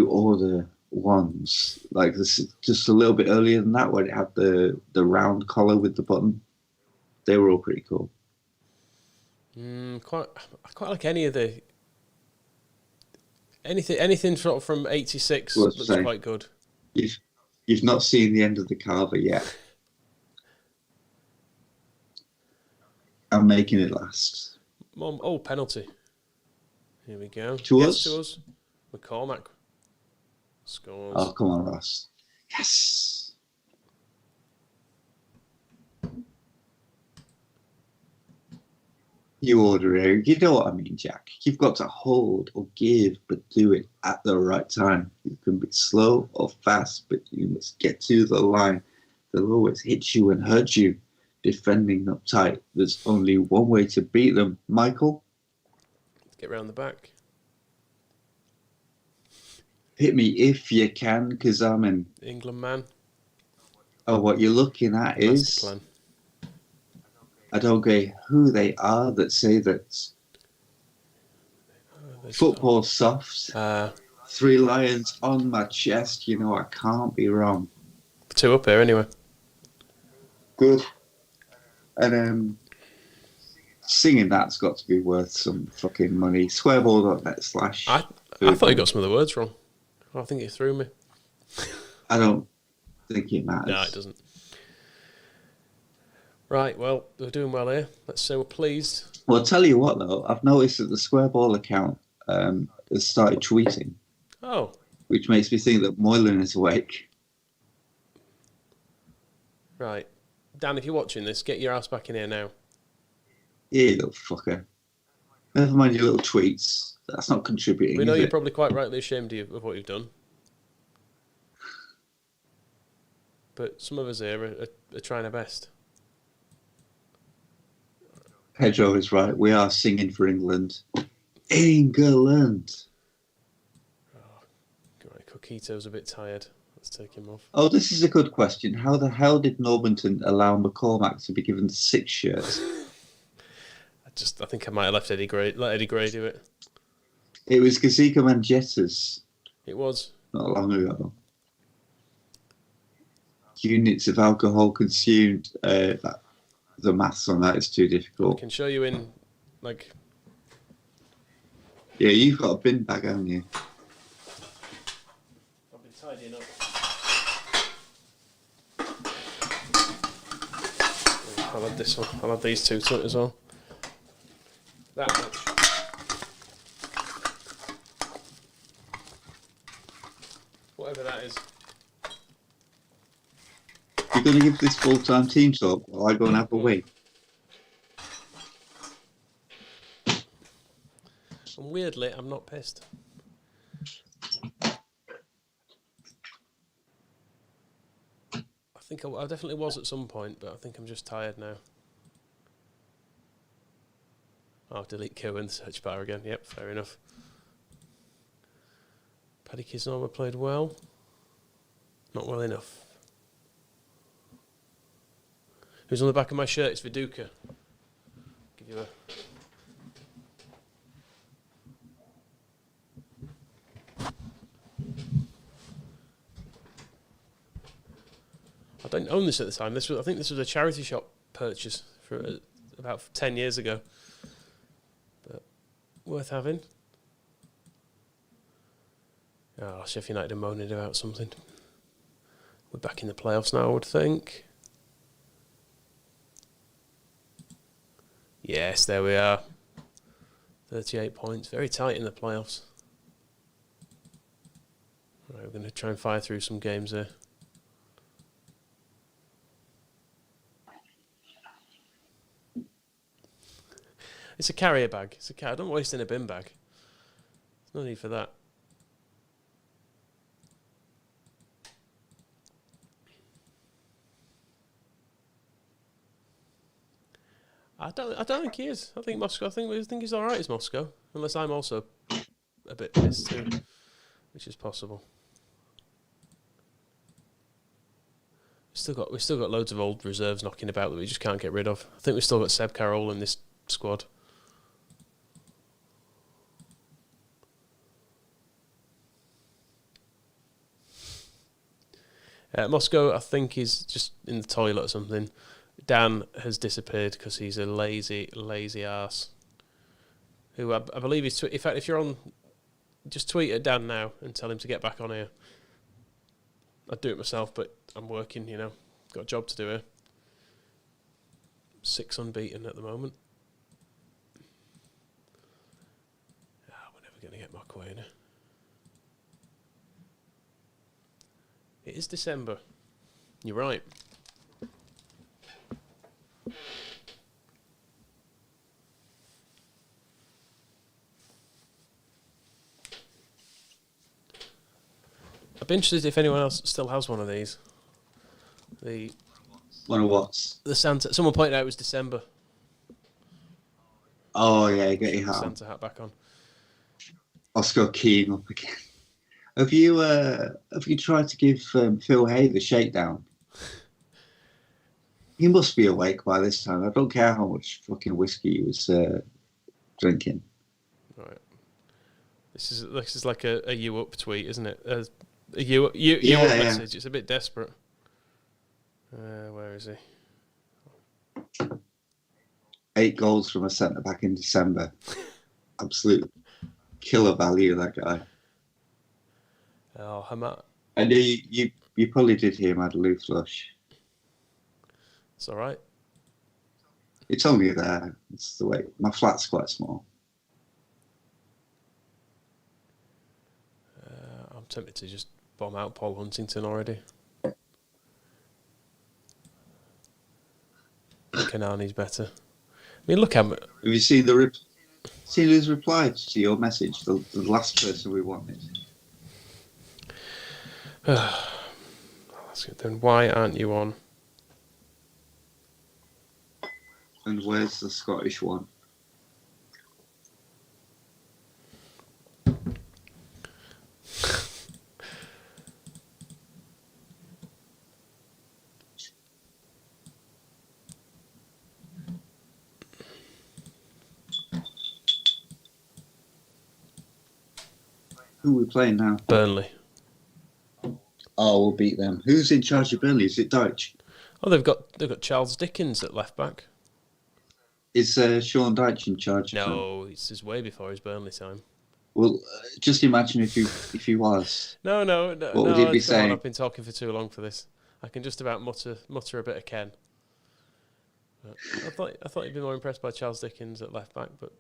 Order ones. This, just a little bit earlier than that, when it had the round collar with the button. They were all pretty cool. I quite like any of the anything sort of from '86 looks quite good. You've not seen the end of the carver yet. I'm making it last. Mom, penalty. Here we go. To us? To us. McCormack scores. Oh, come on, Ross. Yes. You order it. You know what I mean, Jack. You've got to hold or give, but do it at the right time. You can be slow or fast, but you must get to the line. They'll always hit you and hurt you. Defending uptight. There's only one way to beat them. Michael? Get round the back. Hit me if you can, because I'm in. England man. Oh, what you're looking at is... Plan. I don't care who they are that say that football soft. 3 lions on my chest. You know I can't be wrong. 2 up here anyway. Good. And singing that's got to be worth some fucking money. Squareboard.net/ I thought you got some of the words wrong. I think it threw me. I don't think it matters. No, it doesn't. Right, well, we're doing well here. Let's say we're pleased. Well, I'll tell you what, though. I've noticed that the Squareball account has started tweeting. Oh. Which makes me think that Moylan is awake. Right. Dan, if you're watching this, get your ass back in here now. Yeah, you little fucker. Never mind your little tweets. That's not contributing. We know you're probably quite rightly ashamed of what you've done. But some of us here are trying our best. Pedro is right. We are singing for England. England. Oh, right, Coquito's a bit tired. Let's take him off. Oh, this is a good question. How the hell did Normanton allow McCormack to be given 6 shirts? I think I might have let Eddie Gray do it. It was Gazika Mangetta's. It was. Not long ago. Units of alcohol consumed. The maths on that is too difficult. I can show you in, Yeah, you've got a bin bag, haven't you? I've been tidying up. I'll add this one. I'll add these 2 to it as well. That much. Whatever that is. You're going to give this full-time team talk while I go and have a wee? And weirdly, I'm not pissed. I think I definitely was at some point, but I think I'm just tired now. Oh, delete Q in the search bar again. Yep, fair enough. Paddy Kisnorma played well. Not well enough. Who's on the back of my shirt? It's Viduka. Give you a... I don't own this at the time. I think this was a charity shop purchase for about 10 years ago. But worth having. Oh, Sheffield United are moaning about something. We're back in the playoffs now, I would think. Yes, there we are. 38 points. Very tight in the playoffs. Right, we're going to try and fire through some games there. It's a carrier bag. I don't waste in a bin bag. There's no need for that. I don't think he is. I think Moscow. I think he's all right as Moscow, unless I'm also a bit pissed too, which is possible. We've still got loads of old reserves knocking about that we just can't get rid of. I think we've still got Seb Carroll in this squad. Moscow, I think, is just in the toilet or something. Dan has disappeared because he's a lazy arse. Who I believe is. In fact, if you're on, just tweet at Dan now and tell him to get back on here. I'd do it myself, but I'm working. Got a job to do here. 6 unbeaten at the moment. We're never going to get Mock away, It is December. You're right. I'd be interested if anyone else still has one of these. One of what? The Santa. Someone pointed out it was December. Oh yeah, get your hat. Santa hat back on. Oscar keying up again. Have you tried to give Phil Hay the shakedown? He must be awake by this time. I don't care how much fucking whiskey he was drinking. Right. This is like a you up tweet, isn't it? A you up message. It's a bit desperate. Where is he? 8 goals from a centre back in December. Absolute killer value, that guy. Oh, Hamat. And you probably did hear him had a loose flush. It's all right. It's only there. It's the way. My flat's quite small. I'm tempted to just bomb out Paul Huntington already. Kanani's better. I mean, look how much. Have you seen seen who's replied to your message? The last person we wanted. That's good. Then why aren't you on? And where's the Scottish one? Who are we playing now? Burnley. Oh, we'll beat them. Who's in charge of Burnley? Is it Dyche? Oh, they've got Charles Dickens at left back. Is Sean Dyche in charge? No, it's way before his Burnley time. Well, just imagine if he was. No. What would he be saying? I've been talking for too long for this. I can just about mutter a bit of Ken. But I thought you'd be more impressed by Charles Dickens at left back, but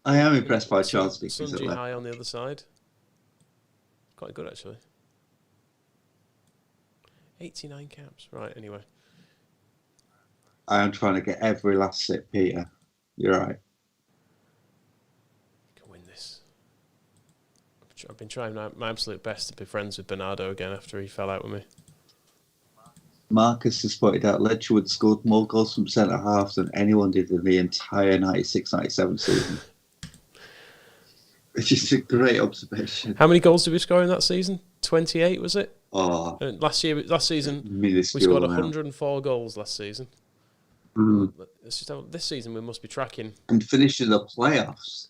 I am impressed by Charles Dickens at Sunji left. High on the other side. Quite good actually. 89 caps. Right. Anyway. I am trying to get every last sip, Peter. You're right. You can win this. I've been trying my absolute best to be friends with Bernardo again after he fell out with me. Marcus has pointed out Ledgerwood scored more goals from centre half than anyone did in the entire 96-97 season. Which is a great observation. How many goals did we score in that season? 28 was it? Oh, Last season minuscule we scored amount. 104 goals last season. Mm. This season we must be tracking. And finishing the playoffs.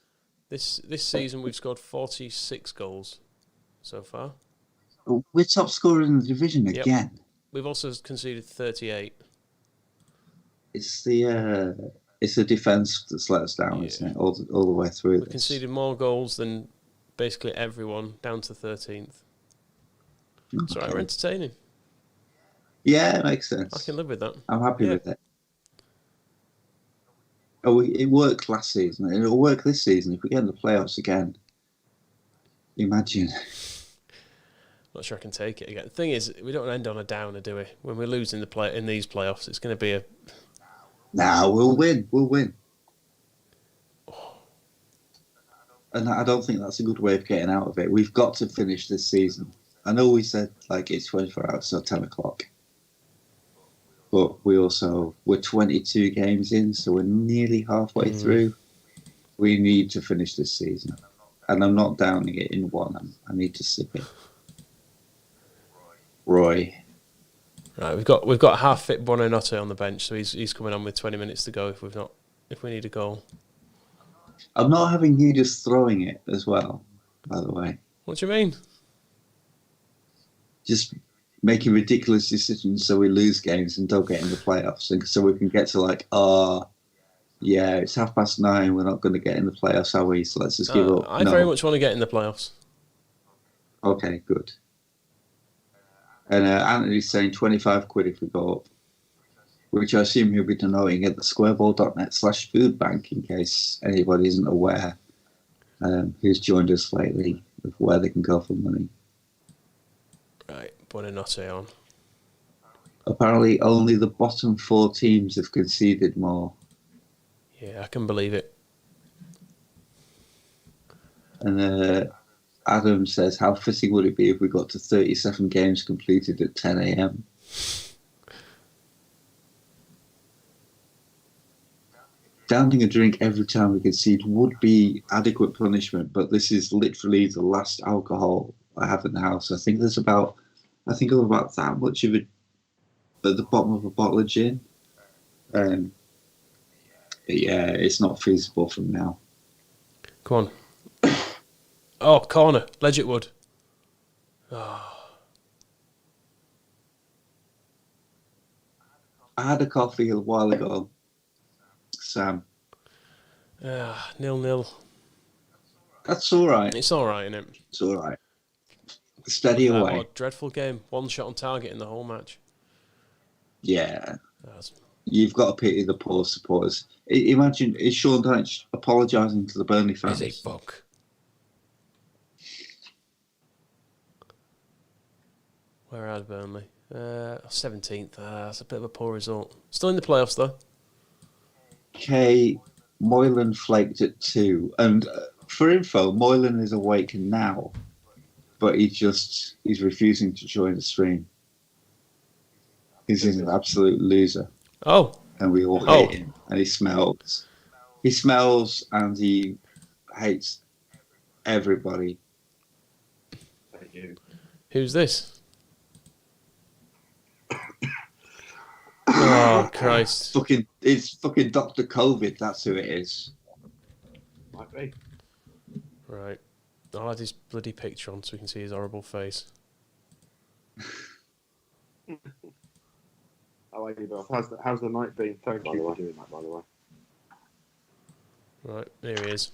This season we've scored 46 goals so far. We're top scorer in the division again. We've also conceded 38. It's the defence that's let us down, isn't it? All the way through. We've conceded more goals than basically everyone down to 13th. It's all right, we're entertaining. Yeah, it makes sense. I can live with that. I'm happy with it. Oh, it worked last season. It'll work this season if we get in the playoffs again. Imagine. Not sure I can take it again. The thing is, we don't end on a downer, do we? When we lose in these playoffs, it's going to be a... Nah, we'll win. We'll win. And I don't think that's a good way of getting out of it. We've got to finish this season. I know we said it's 24 hours, so 10 o'clock. But we're 22 games in, so we're nearly halfway through. We need to finish this season. And I'm not downing it in one. I need to sip it. Roy. Right, we've got a half-fit Buonanotte on the bench, so he's coming on with 20 minutes to go if we need a goal. I'm not having you just throwing it as well, by the way. What do you mean? Just making ridiculous decisions so we lose games and don't get in the playoffs. And so we can get to it's 9:30, we're not going to get in the playoffs, are we? So let's just give up. I very much want to get in the playoffs. Okay, good. And Anthony's saying 25 quid if we go up, which I assume he'll be denoting at the squareball.net/foodbank in case anybody isn't aware who's joined us lately of where they can go for money. Right, Buonanotte on. Apparently only the bottom 4 teams have conceded more. Yeah, I can believe it. And Adam says, how fitting would it be if we got to 37 games completed at 10 a.m.? Downing a drink every time we concede would be adequate punishment, but this is literally the last alcohol I have in the house. I think I'm about that much of it at the bottom of a bottle of gin. But yeah, it's not feasible from now. Come on. Oh, corner. Legit wood. Oh. I had a coffee a while ago, Sam. 0-0. That's all right. It's all right, isn't it? It's all right. Steady away. What a dreadful game. 1 shot on target in the whole match. Yeah. You've got to pity the poor supporters. Imagine, is Sean Dyche apologising to the Burnley fans? Is he fuck? Where are Burnley? 17th. That's a bit of a poor result. Still in the playoffs, though. Okay, Moylan flaked at 2. And for info, Moylan is awake now, but he's refusing to join the stream. He's an absolute loser. Oh. And we all hate him. And he smells. He smells and he hates everybody. Thank you. Who's this? Oh, Christ. It's fucking Dr. COVID, that's who it is. Might be. Right. I'll add his bloody picture on so we can see his horrible face. How are you, Bill? How's the night been? Thank you for doing that, by the way. Right, there he is.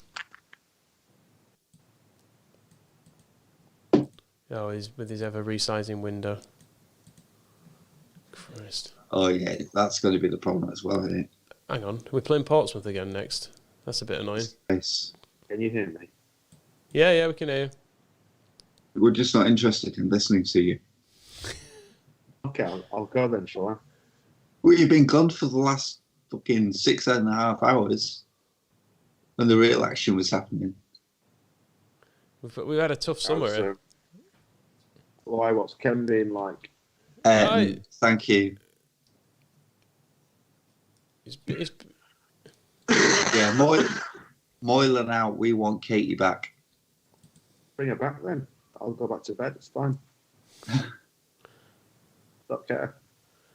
Oh, he's with his ever resizing window. Christ. Oh, yeah, that's going to be the problem as well, isn't it? Hang on, we're playing Portsmouth again next. That's a bit annoying. Nice. Can you hear me? Yeah, we can hear you. We're just not interested in listening to you. Okay, I'll go then, shall I? Well, you've been gone for the last fucking 6.5 hours when the real action was happening. We've had a tough summer. So, why? What's Ken being like? Thank you. Yeah, Moylan out. We want Katie back. Bring her back then. I'll go back to bed. It's fine. Don't care.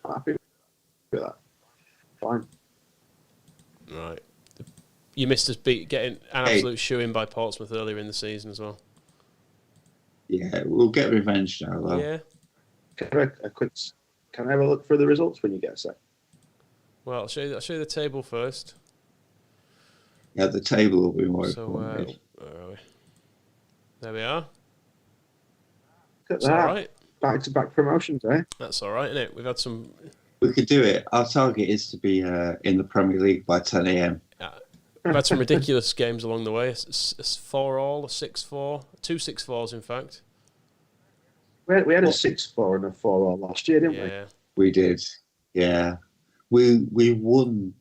I'm happy with that. Fine. Right. You missed us getting an absolute shoe-in by Portsmouth earlier in the season as well. Yeah, we'll get revenge now, though. Yeah. Can I have a look through the results when you get a sec? Well, I'll show you the table first. Yeah, the table will be more important. important. Where are we? There we are. Look at That's that. all right. Back-to-back promotions, eh? That's all right, isn't it? We've had some. We could do it. Our target is to be in the Premier League by 10 a.m. We've had some ridiculous games along the way. A 4-all, a 6-4, 2 6-4s, in fact. We had a 6-4 and a 4-all last year, didn't Yeah. We did. Yeah. We won.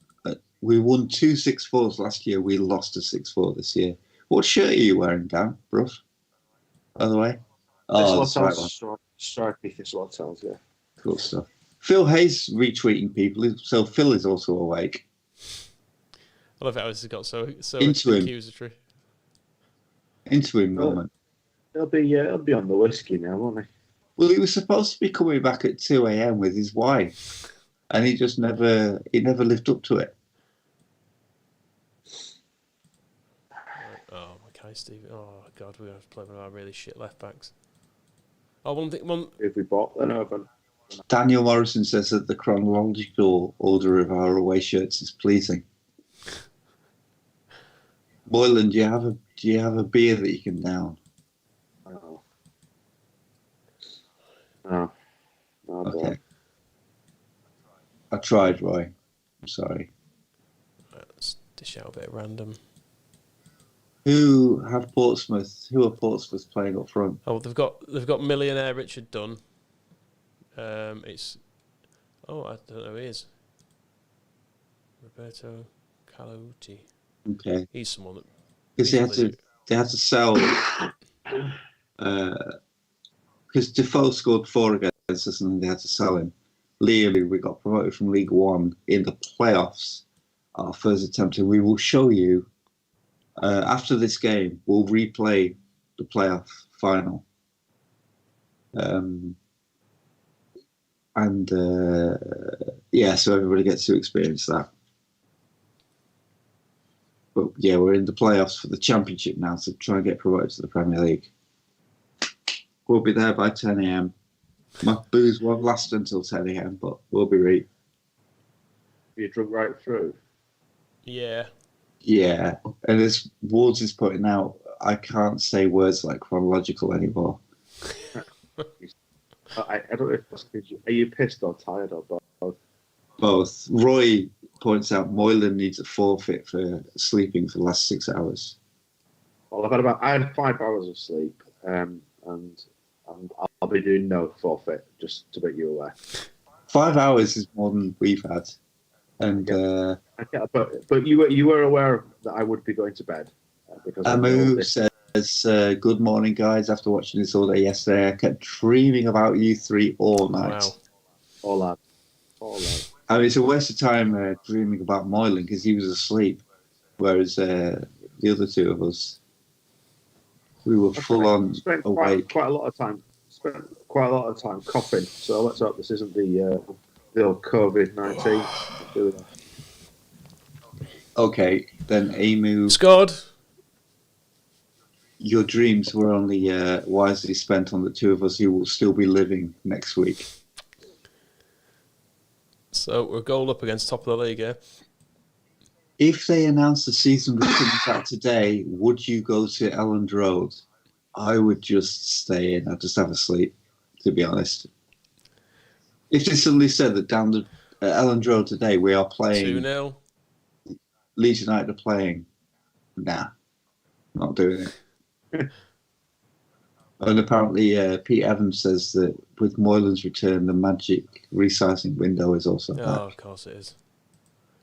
We won 2 6-4s last year. We lost a 6-4 this year. What shirt are you wearing, Dan? Bruff? By the way. Oh, that's right one. Stripey Thistle Hotels, yeah. Cool stuff. Phil Hayes retweeting people, so Phil is also awake. I love how this has got so Into him. accusatory. Into him moment. He'll be on the whiskey now, won't he? Well, he was supposed to be coming back at 2 a.m. with his wife, and he never lived up to it. Oh, okay, Steve. Oh God, we have to play with our really shit left backs. Oh, one. If we bought then over. Daniel Morrison says that the chronological order of our away shirts is pleasing. Boylan, do you have a beer that you can down? No. Okay. I tried, Roy. I'm sorry. Let's dish out a bit random. Who are Portsmouth playing up front? Oh, they've got millionaire Richard Dunn. I don't know who he is. Roberto Calotti. Okay. He's someone that Because they had to sell. Because Defoe scored 4 against us, and they had to sell him. Liam, we got promoted from League One in the playoffs. Our first attempt, and we will show you after this game. We'll replay the playoff final. So everybody gets to experience that. But yeah, we're in the playoffs for the Championship now, so try and get promoted to the Premier League. We'll be there by 10 a.m. My booze won't last until 10 a.m, but we'll be right. You drunk right through? Yeah. Yeah. And as Wards is putting out, I can't say words like chronological anymore. I don't know if that's because are you pissed or tired or both? Both. Roy points out Moylan needs a forfeit for sleeping for the last 6 hours. Well, I had 5 hours of sleep, and I'll be doing no forfeit, just to make you aware. 5 hours is more than we've had. And but you were aware that I would be going to bed because Amu says, "Good morning, guys. After watching this all day yesterday, I kept dreaming about you three all night." Wow. All that. I mean, it's a waste of time dreaming about Moylan because he was asleep, whereas the other two of us, we were full on awake. Quite a lot of time. Spent quite a lot of time coughing. So let's hope this isn't the old COVID-19. Okay, then Amu. Scored. Your dreams were only wisely spent on the two of us who will still be living next week. So we're goal up against top of the league, yeah? If they announced the season was coming back today, would you go to Elland Road? I would just stay in. I'd just have a sleep, to be honest. If they suddenly said that down the Elland Road today we are playing 2-0. Leeds United are playing, nah, not doing it. And apparently Pete Evans says that with Moylan's return, the magic resizing window is also back. Oh, of course it is.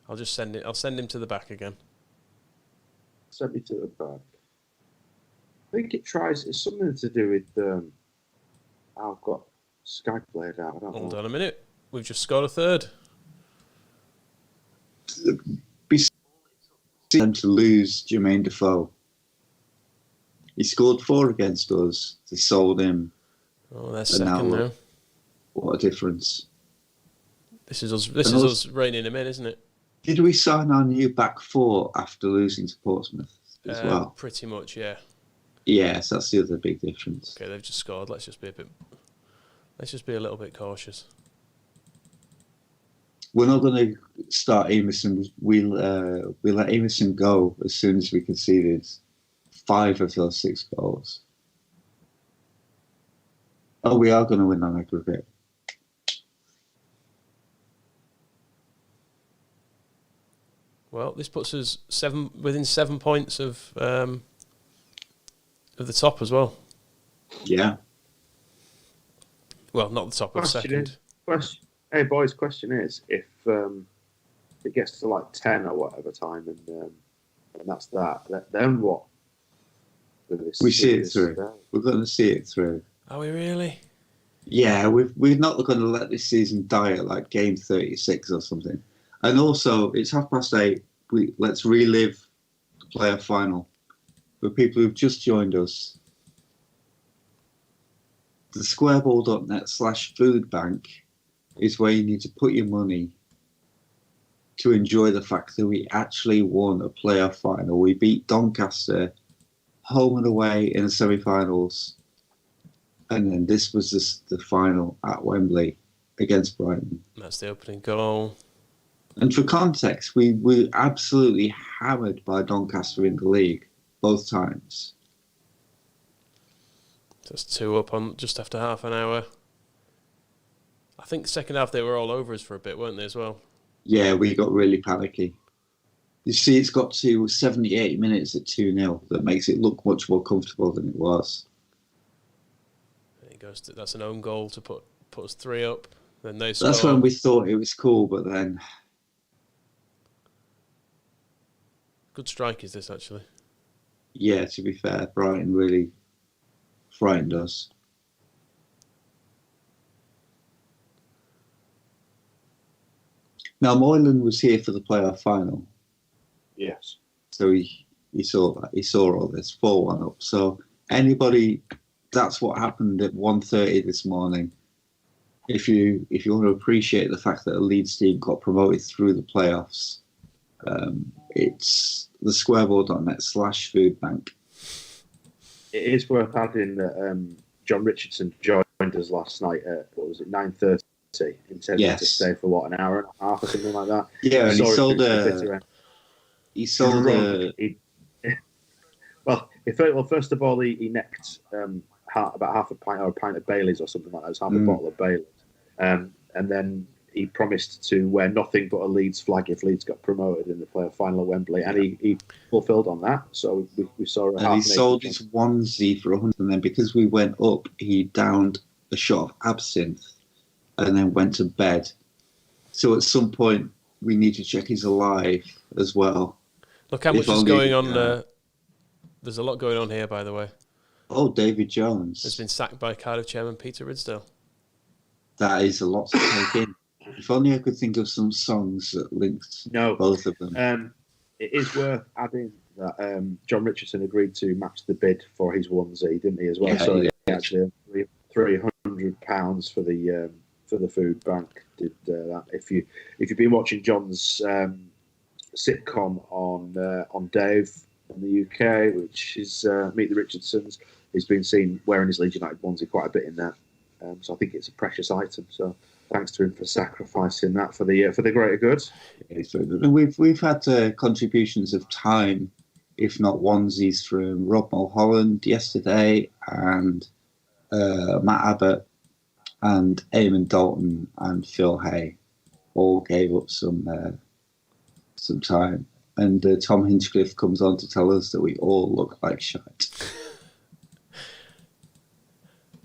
I'll send him to the back again. Send me to the back. I think it's something to do with I've got Skype played out. I don't know. Hold on a minute. We've just scored a third. Be them to lose Jermaine Defoe. He scored 4 against us. They sold him. Oh, they're second now. What a difference! This is us reining him in, isn't it? Did we sign our new back four after losing to Portsmouth as well? Pretty much, yeah. Yes, that's the other big difference. Okay, they've just scored. Let's just be a little bit cautious. We're not going to start Emerson. We'll let Emerson go as soon as we conceded 5 of those 6 goals. Oh, we are going to win on aggregate. Well, this puts us within 7 points of the top as well. Yeah. Well, not the top of second. Hey boys, question is if it gets to like 10 or whatever time, and that's that. Then what? We see it through. We're going to see it through. Are we really? Yeah, we're not going to let this season die at like game 36 or something. And also, it's 8:30. Let's relive the playoff final. For people who've just joined us, the squareball.net/food bank is where you need to put your money to enjoy the fact that we actually won a playoff final. We beat Doncaster home and away in the semi-finals. And then this was the final at Wembley against Brighton. That's the opening goal. And for context, we were absolutely hammered by Doncaster in the league both times. Just 2 up on just after half an hour. I think the second half they were all over us for a bit, weren't they, as well? Yeah, we got really panicky. You see, it's got to 78 minutes at 2-0. That makes it look much more comfortable than it was. That's an own goal to put us 3 up. Then they score. That's when we thought it was cool, but then... Good strike is this, actually. Yeah, to be fair, Brighton really frightened us. Now, Moylan was here for the playoff final. Yes. So he saw that. He saw all this 4-1 up. So anybody, that's what happened at 1:30 this morning. If you want to appreciate the fact that a Leeds team got promoted through the playoffs, it's the squareball.net/food bank. It is worth adding that John Richardson joined us last night at, what was it, 9:30, intending to stay for what, an hour and a half or something like that. Yeah, and he sold well, first of all, he necked about half a pint or a pint of Baileys or something like that. It was half a bottle of Baileys, and then he promised to wear nothing but a Leeds flag if Leeds got promoted in the playoff final at Wembley, and he fulfilled on that. So we saw. And he sold his onesie for 100, and then because we went up, he downed a shot of absinthe, and then went to bed. So at some point, we need to check he's alive as well. Look how much is going on. There's a lot going on here, by the way. Oh, David Jones has been sacked by Cardiff chairman Peter Ridsdale. That is a lot to take in. If only I could think of some songs that linked both of them. It is worth adding that John Richardson agreed to match the bid for his onesie, didn't he, as well? Yeah, so he actually £300 for the food bank did that. If you've been watching John's sitcom on Dave in the UK, which is Meet the Richardsons, he's been seen wearing his Leeds United onesie quite a bit in that. So I think it's a precious item. So thanks to him for sacrificing that for the greater good. We've had contributions of time, if not onesies, from Rob Mulholland yesterday, and Matt Abbott, and Eamon Dalton, and Phil Hay, all gave up some time. And Tom Hinchcliffe comes on to tell us that we all look like shite.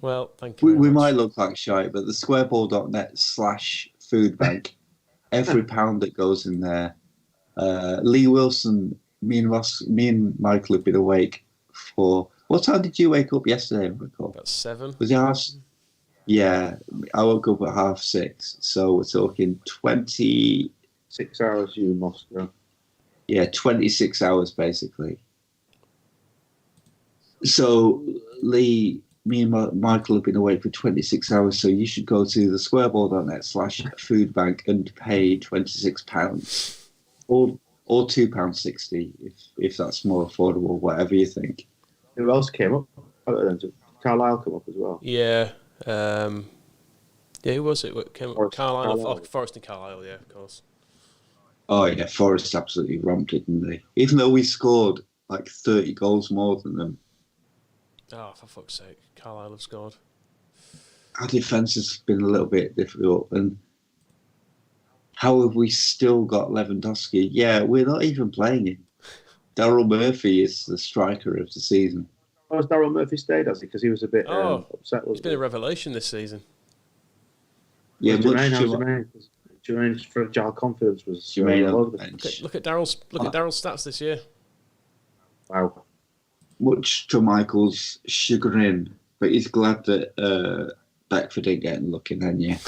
Well, thank you. We might look like shite, but the squareball.net/food bank, every pound that goes in there. Lee Wilson, me and Michael have been awake for. What time did you wake up yesterday, Michael? About 7. Was it half? Yeah, I woke up at 6:30. So we're talking 26 hours. You in Moscow? Yeah, 26 hours basically. So Lee. Me and Michael have been awake for 26 hours, so you should go to the squareball.net/food bank and pay £26 or £2.60 if that's more affordable, whatever you think. Who else came up? Did Carlisle come up as well? Yeah. Who was it? Came up? Carlisle. Forest and Carlisle, yeah, of course. Oh, yeah, Forest absolutely romped it, didn't they? Even though we scored like 30 goals more than them. Oh, for fuck's sake. Carlisle have scored. our defence has been a little bit difficult. And how have we still got Lewandowski? Yeah, we're not even playing him. Daryl Murphy is the striker of the season. Oh, has Daryl Murphy stayed, has he? Because he was a bit upset. He's been a revelation this season. Yeah, Jermaine's fragile confidence was Jermaine all over the bench. Look at Daryl's stats this year. Wow. Much to Michael's chagrin, but he's glad that Beckford ain't getting lucky then, yeah.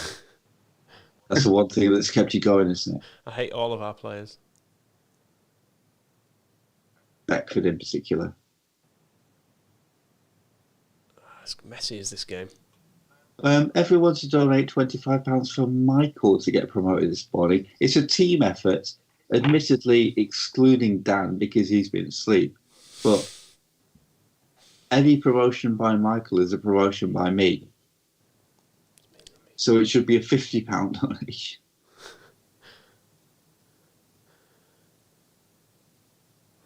That's the one thing that's kept you going, isn't it? I hate all of our players. Beckford in particular. As messy as this game. Everyone to donate £25 for Michael to get promoted this morning. It's a team effort, admittedly excluding Dan because he's been asleep. But any promotion by Michael is a promotion by me. So it should be a £50 donation.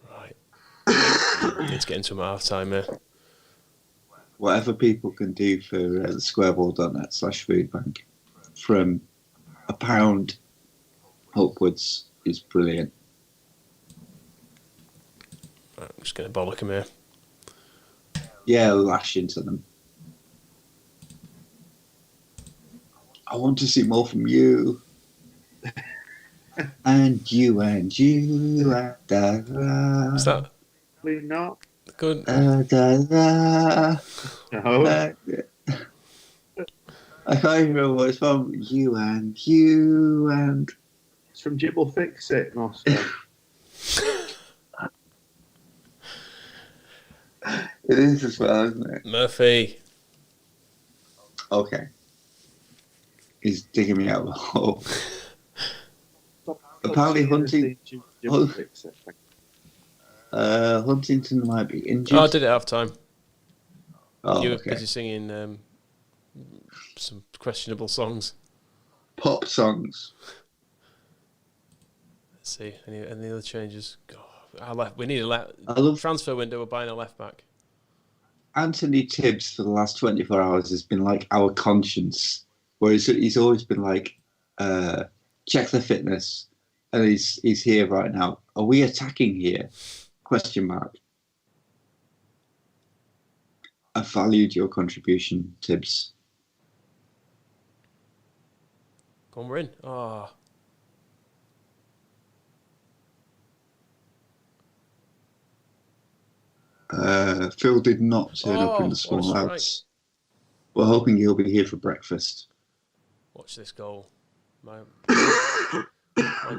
Right. Let's get into half time here. Whatever people can do for the squareball.net/foodbank from £1 upwards is brilliant. Right, I'm just going to bollock him here. Yeah, lash into them. I want to see more from you. and you. Da, da. Is that? Probably not. Good. Da, da. No. I can't even remember what it's from. You and. It's from Jibble Fix It, Master. It is as well, isn't it? Murphy. Okay. He's digging me out of the hole. Apparently Huntington might be injured. Oh, I did it half time. Oh, you were okay. busy singing some questionable songs. Pop songs. Let's see. Any other changes? God, we need a transfer window. We're buying a left back. Anthony Tibbs for the last 24 hours has been like our conscience, whereas he's always been like, check the fitness, and he's here right now. Are we attacking here? Question mark. I valued your contribution, Tibbs. Come on, we're in. Oh. Phil did not turn up in the small lads. We're hoping he'll be here for breakfast. Watch this goal. My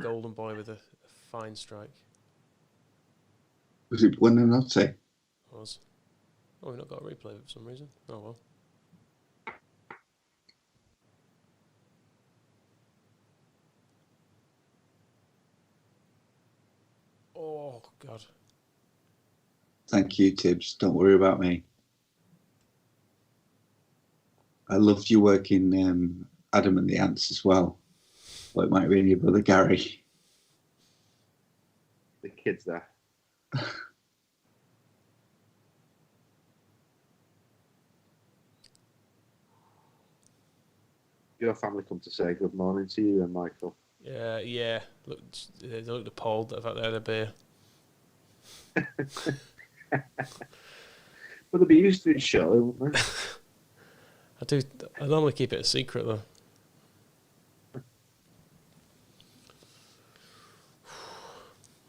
golden boy with a fine strike. Was it Buonanotte? Was. Oh, we've not got a replay for some reason. Oh, well. Oh, God. Thank you, Tibbs. Don't worry about me. I loved your work in Adam and the Ants as well. Well, it might be in your brother Gary. The kid's there. Your family come to say good morning to you and Michael. Yeah. Look, they look appalled that I've had their beer. But they'll be used to it, surely, won't they? I normally keep it a secret, though.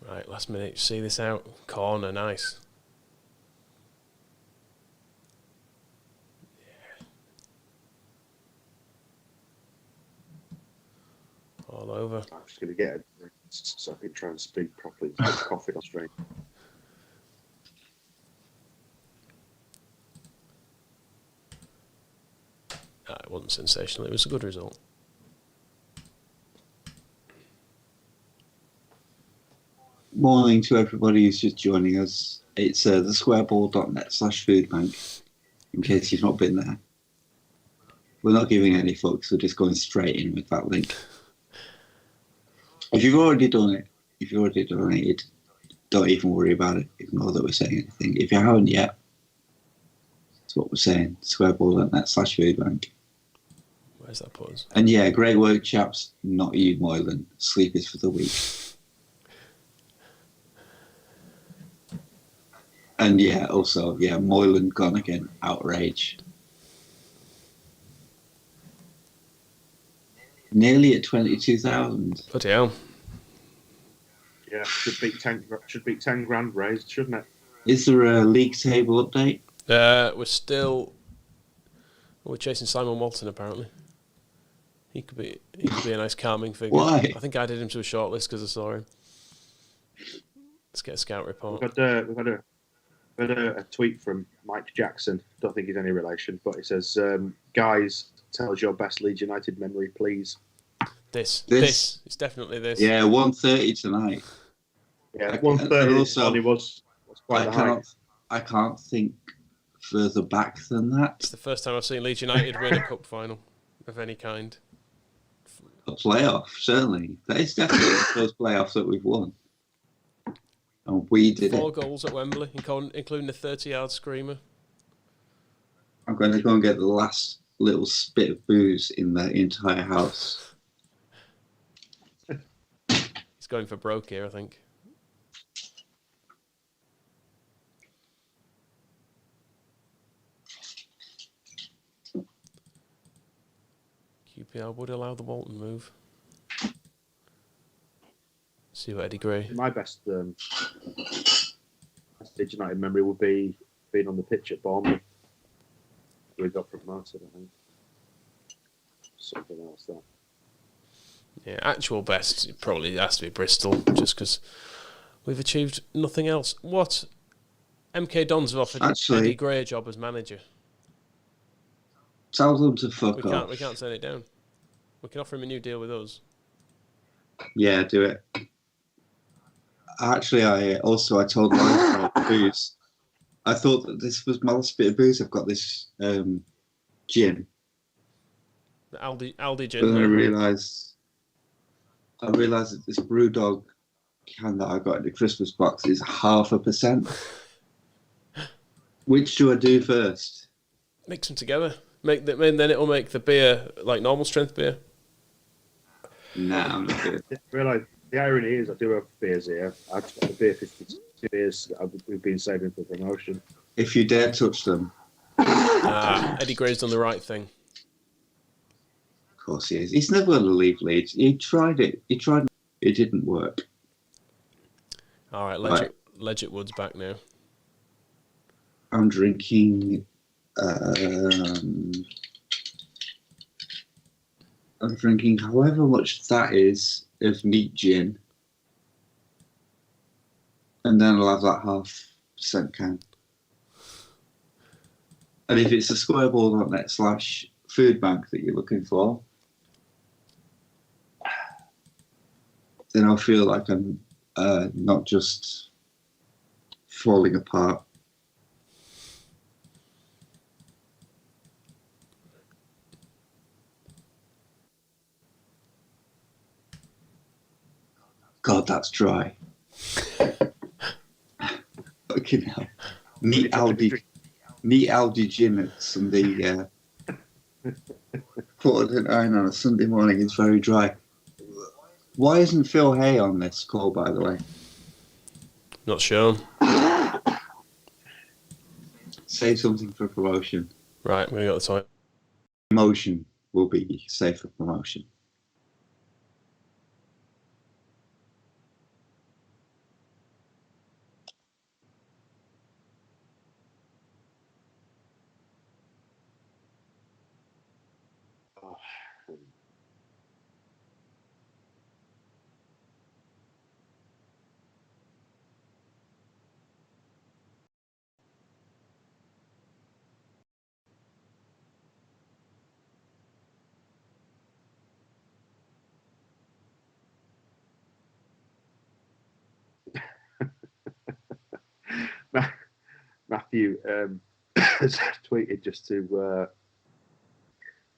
Right, last minute. See this out. Corner, nice. Yeah. All over. I'm just going to get it so I can try and speak properly. Get coffee on straight. It wasn't sensational. It was a good result. Morning to everybody who's just joining us. It's thesquareball.net/foodbank, in case you've not been there. We're not giving any fucks, we're just going straight in with that link. If you've already done it, if you already donated, don't even worry about it. Ignore that we're saying anything. If you haven't yet, that's what we're saying. Squareball.net/foodbank. Where's that put us? And yeah, great work, chaps. Not you, Moylan. Sleep is for the weak. And yeah, also, yeah, Moylan gone again. Outrage. Nearly at 22,000. Bloody hell. Yeah, should beat 10 grand raised, shouldn't it? Is there a league table update? We're chasing Simon Walton apparently. He could be a nice calming figure. Why? I think I added him to a shortlist because I saw him. Let's get a scout report. We've had a tweet from Mike Jackson. Don't think he's any relation, but he says, "Guys, tell us your best Leeds United memory, please." This. It's definitely this. Yeah, 1:30 tonight. Yeah, 1:30. Also, was quite high. I can't think further back than that. It's the first time I've seen Leeds United win a cup final of any kind. A playoff, certainly. That is definitely the first playoff that we've won. And we did 4 it. goals at Wembley, including the 30-yard screamer. I'm going to go and get the last little spit of booze in the entire house. He's going for broke here, I think. QPR would allow the Walton move. See what Eddie Gray. My best Leeds United memory would be being on the pitch at Bournemouth. We got promoted, I think. Something else that. Yeah, actual best it probably has to be Bristol, just because we've achieved nothing else. What? MK Dons have offered Eddie Gray a job as manager. Tell them to fuck off. We can't turn it down. We can offer him a new deal with us. Yeah, do it. Actually, I told Ryan about booze. I thought that this was my last bit of booze. I've got this gin. The Aldi gin. But then I realised that this BrewDog can that I got in the Christmas box is 0.5%. Which do I do first? Mix them together. Then it'll make the beer like normal strength beer. Nah, I'm not good. Realise the irony is I do have beers here. I've got the beer 52 beers that we've been saving for promotion. If you dare touch them. Eddie Gray's done the right thing. Of course he is. He's never going to leave Leeds. He tried it. It didn't work. All right, Legit Wood's back now. I'm drinking. I'm drinking however much that is of neat gin, and then I'll have that 0.5% can. And if it's a squareball.net/food bank that you're looking for, then I'll feel like I'm not just falling apart. God, that's dry. Fucking hell. Neat Aldi gin at Sunday. 4:09 on a Sunday morning is very dry. Why isn't Phil Hay on this call, by the way? Not sure. Save something for promotion. Right, we got the time. Promotion will be safe for promotion. Matthew has tweeted just to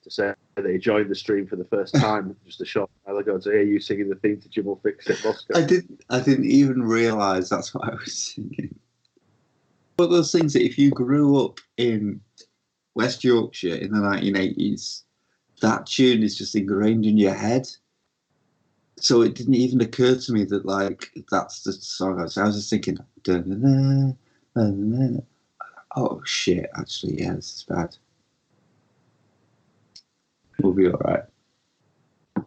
say that he joined the stream for the first time just a short while ago to hear you singing the theme to Jim Will Fix It Moscow. I didn't even realise that's what I was singing. But those things that if you grew up in West Yorkshire in the 1980s that tune is just ingrained in your head. So it didn't even occur to me that like that's the song. I was just thinking, da-na-na, da-na-na. Oh shit! Actually, yeah, this is bad. We'll be all right.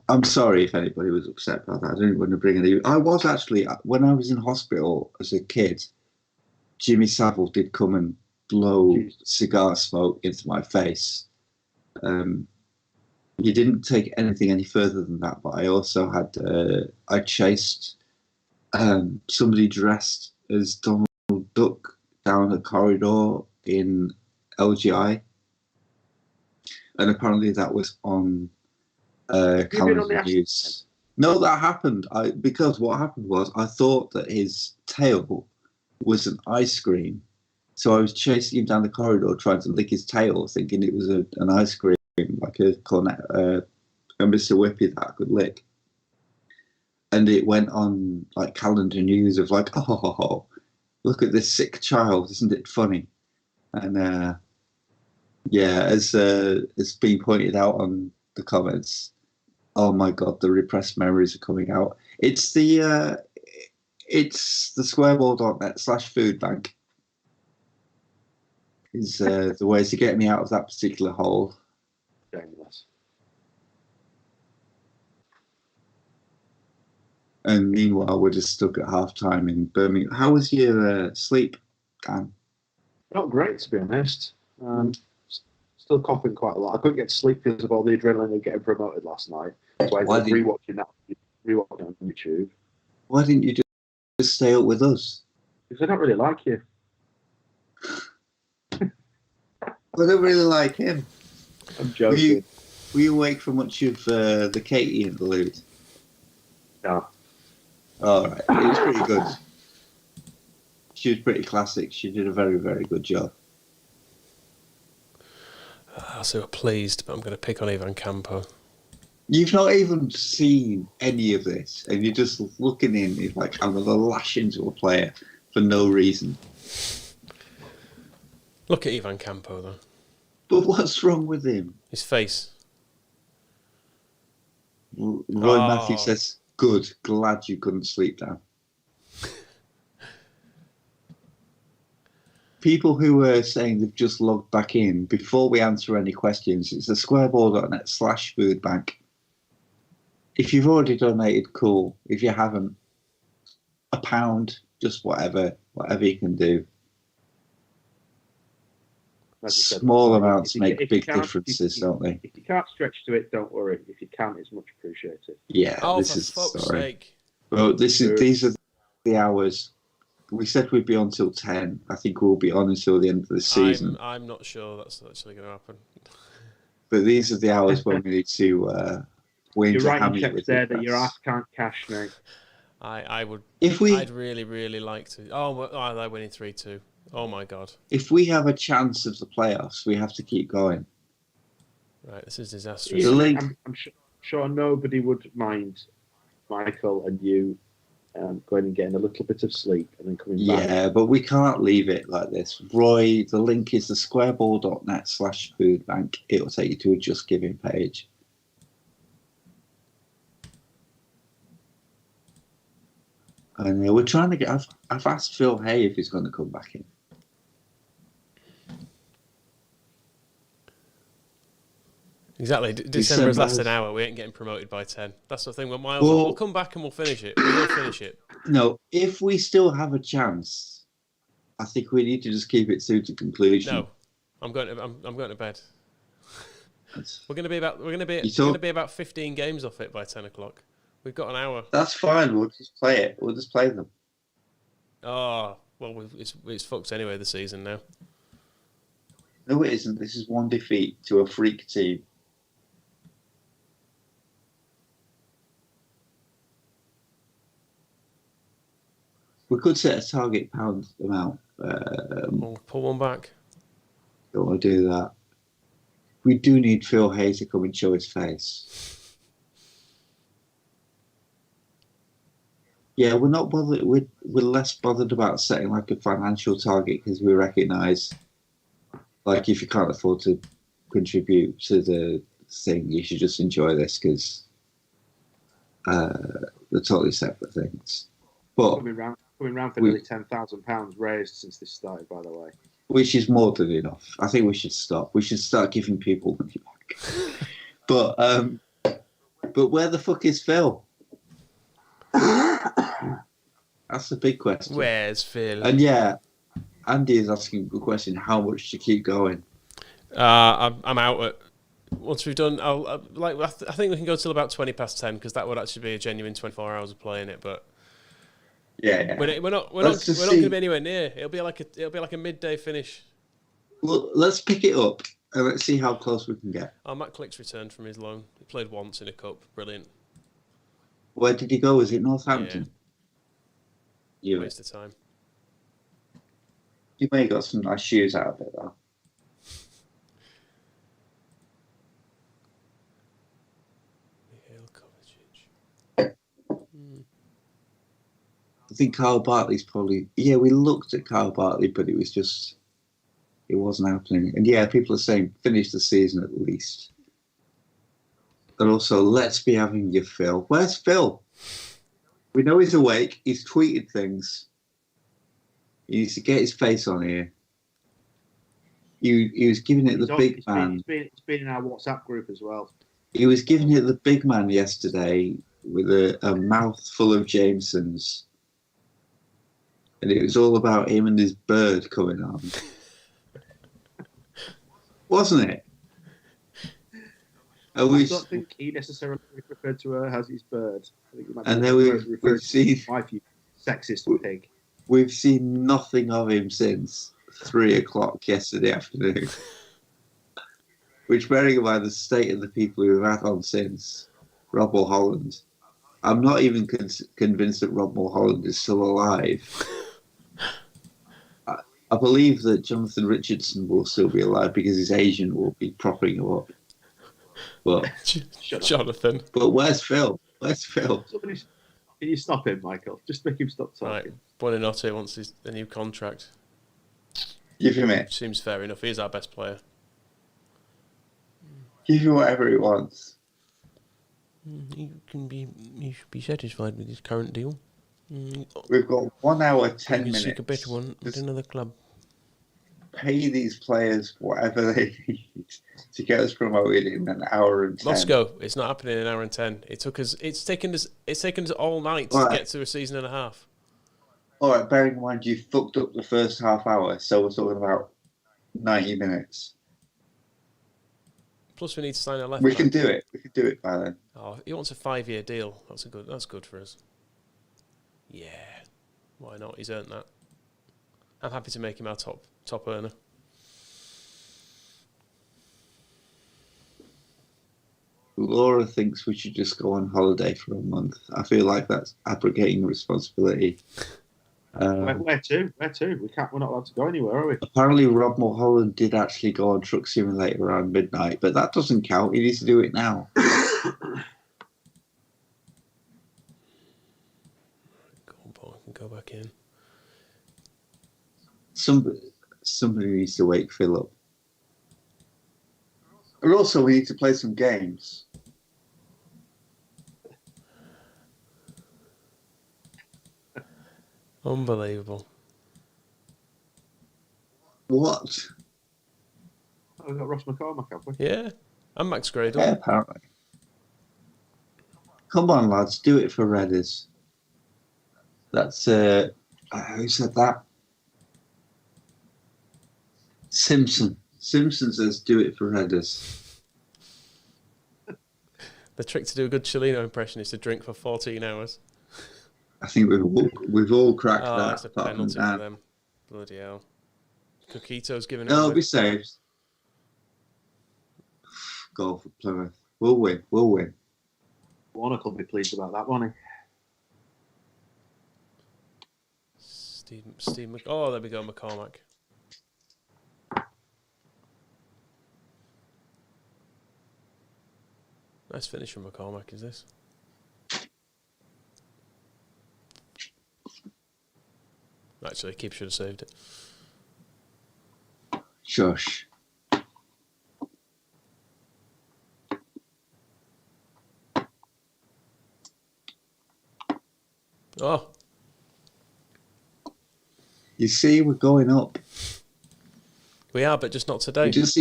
I'm sorry if anybody was upset about that. I didn't want to bring it. I was actually, when I was in hospital as a kid, Jimmy Savile did come and blow cigar smoke into my face. He didn't take anything any further than that, but I also had, I chased somebody dressed as Donald Duck down a corridor in LGI. And apparently that was on calendar news. No, that happened. Because what happened was I thought that his tail was an ice cream. So I was chasing him down the corridor trying to lick his tail, thinking it was an ice cream, like a Mr. Whippy that I could lick. And it went on like calendar news of like, oh, look at this sick child, isn't it funny? And yeah, as been pointed out on the comments, oh my god, the repressed memories are coming out. It's the squareball.net/food bank is the ways to get me out of that particular hole. Shameless. And meanwhile, we're just stuck at half time in Birmingham. How was your sleep, Dan? Not great, to be honest. Still coughing quite a lot. I couldn't get to sleep because of all the adrenaline of getting promoted last night. So I was rewatching that on YouTube. Why didn't you just stay up with us? Because I don't really like you. I don't really like him. I'm joking. Were you awake for much of the Katie interlude? No. All right. It was pretty good. She was pretty classic. She did a very, very good job. So pleased, but I'm going to pick on Ivan Campo. You've not even seen any of this, and you're just looking in like I'm going to lash into a player for no reason. Look at Ivan Campo, though. But what's wrong with him? His face. Roy Matthews says, good, glad you couldn't sleep down. People who are saying they've just logged back in, before we answer any questions, it's the squareball.net/food bank. If you've already donated, cool. If you haven't, £1, just whatever you can do. Small amounts make big differences, don't they? If you can't stretch to it, don't worry. If you can, it's much appreciated. Yeah, this for is fuck's sorry. sake. Well, these are the hours. We said we'd be on till 10. I think we'll be on until the end of the season. I'm not sure that's actually going to happen. But these are the hours when we need to You're writing checks there that your ass can't cash, mate. I would. I'd really, really like to. Oh, they're winning 3-2. Oh my god. If we have a chance of the playoffs, we have to keep going. Right, this is disastrous. I'm sure nobody would mind Michael and you going and getting a little bit of sleep and then coming back. Yeah, but we can't leave it like this. Roy, the link is the squareball.net/food bank. It'll take you to a Just Giving page. And we're trying to get. I've asked Phil Hay if he's going to come back in. Exactly. December has lasted an hour. We ain't getting promoted by 10. That's the thing. We'll come back and we'll finish it. We'll finish it. No, if we still have a chance, I think we need to just keep it through to conclusion. No, I'm going to bed. We're going to be about 15 games off it by 10 o'clock. We've got an hour. That's fine. We'll just play it. We'll just play them. Oh well, it's fucked anyway. The season now. No, it isn't. This is one defeat to a freak team. We could set a target pound amount. We'll pull one back. Don't want to do that. We do need Phil Hay to come and show his face. Yeah, we're not bothered. We're less bothered about setting like a financial target because we recognise, like, if you can't afford to contribute to the thing. You should just enjoy this because they're totally separate things. But coming round for nearly £10,000 raised since this started, by the way. Which is more than enough. I think we should stop. We should start giving people money back. But where the fuck is Phil? That's the big question. Where's Phil? And yeah, Andy is asking the question: how much to keep going? I'm out at. Once we've done, I think we can go till about 10:20 because that would actually be a genuine 24 hours of playing it. But yeah. we're not going to be anywhere near. It'll be like a midday finish. Well, let's pick it up and let's see how close we can get. Oh, Matt Click's returned from his loan. He played once in a cup. Brilliant. Where did he go? Was it Northampton? Yeah. Waste of time. You may have got some nice shoes out of it, though. I think Kyle Bartley's probably... Yeah, we looked at Kyle Bartley, but it wasn't happening. And yeah, people are saying finish the season at least. And also, let's be having you, Phil. Where's Phil? We know he's awake. He's tweeted things. He needs to get his face on here. He was giving it the big man. He's been in our WhatsApp group as well. He was giving it the big man yesterday with a mouthful of Jamesons. And it was all about him and his bird coming on. Wasn't it? I don't think he necessarily referred to her as his bird. I think and then we've seen... wife, you sexist pig. We've seen nothing of him since 3:00 yesterday afternoon. Which, bearing in mind the state of the people we've had on since, Rob Mulholland, I'm not even convinced that Rob Mulholland is still alive. I believe that Jonathan Richardson will still be alive because his agent will be propping him up. But Jonathan. But where's Phil? Where's Phil? Can you stop him, Michael? Just make him stop talking. Right. Buonanotte wants a new contract. Give him it. Seems fair enough. He's our best player. Give him whatever he wants. He should be satisfied with his current deal. We've got 1 hour, 10 minutes. Seek a better one at another club. Pay these players whatever they need to get us promoted in an hour and 10. Moscow, it's not happening in an hour and 10. It's taken us all night to get to a season and a half. All right, bearing in mind you fucked up the first half hour, so we're talking about 90 minutes. Plus, we need to sign a left. We can do it. We can do it by then. Oh, he wants a 5-year deal. That's good for us. Yeah, why not? He's earned that. I'm happy to make him our top earner. Laura thinks we should just go on holiday for a month. I feel like that's abrogating responsibility. Where to? We're not allowed to go anywhere, are we? Apparently, Rob Mulholland did actually go on Truck Simulator around midnight, but that doesn't count. He needs to do it now. Go back in. Somebody needs to wake Phil up. And also, we need to play some games. Unbelievable. What? Oh, we've got Ross McCormack, have we? Yeah. And Max Gradle. Yeah, apparently. Come on, lads, do it for Redders. That's who said that? Simpson says do it for Redders. The trick to do a good Chileno impression is to drink for 14 hours. I think we've all cracked that. That's a penalty for them. Bloody hell. Coquito's giving it No, away. be saved. Goal for Plymouth. We'll win. Warnock will be pleased about that, won't he? Oh, there we go, McCormack. Nice finish from McCormack, is this? Actually, Keep should have saved it. Shush. Oh, You see, we're going up. we are, but just not today. We just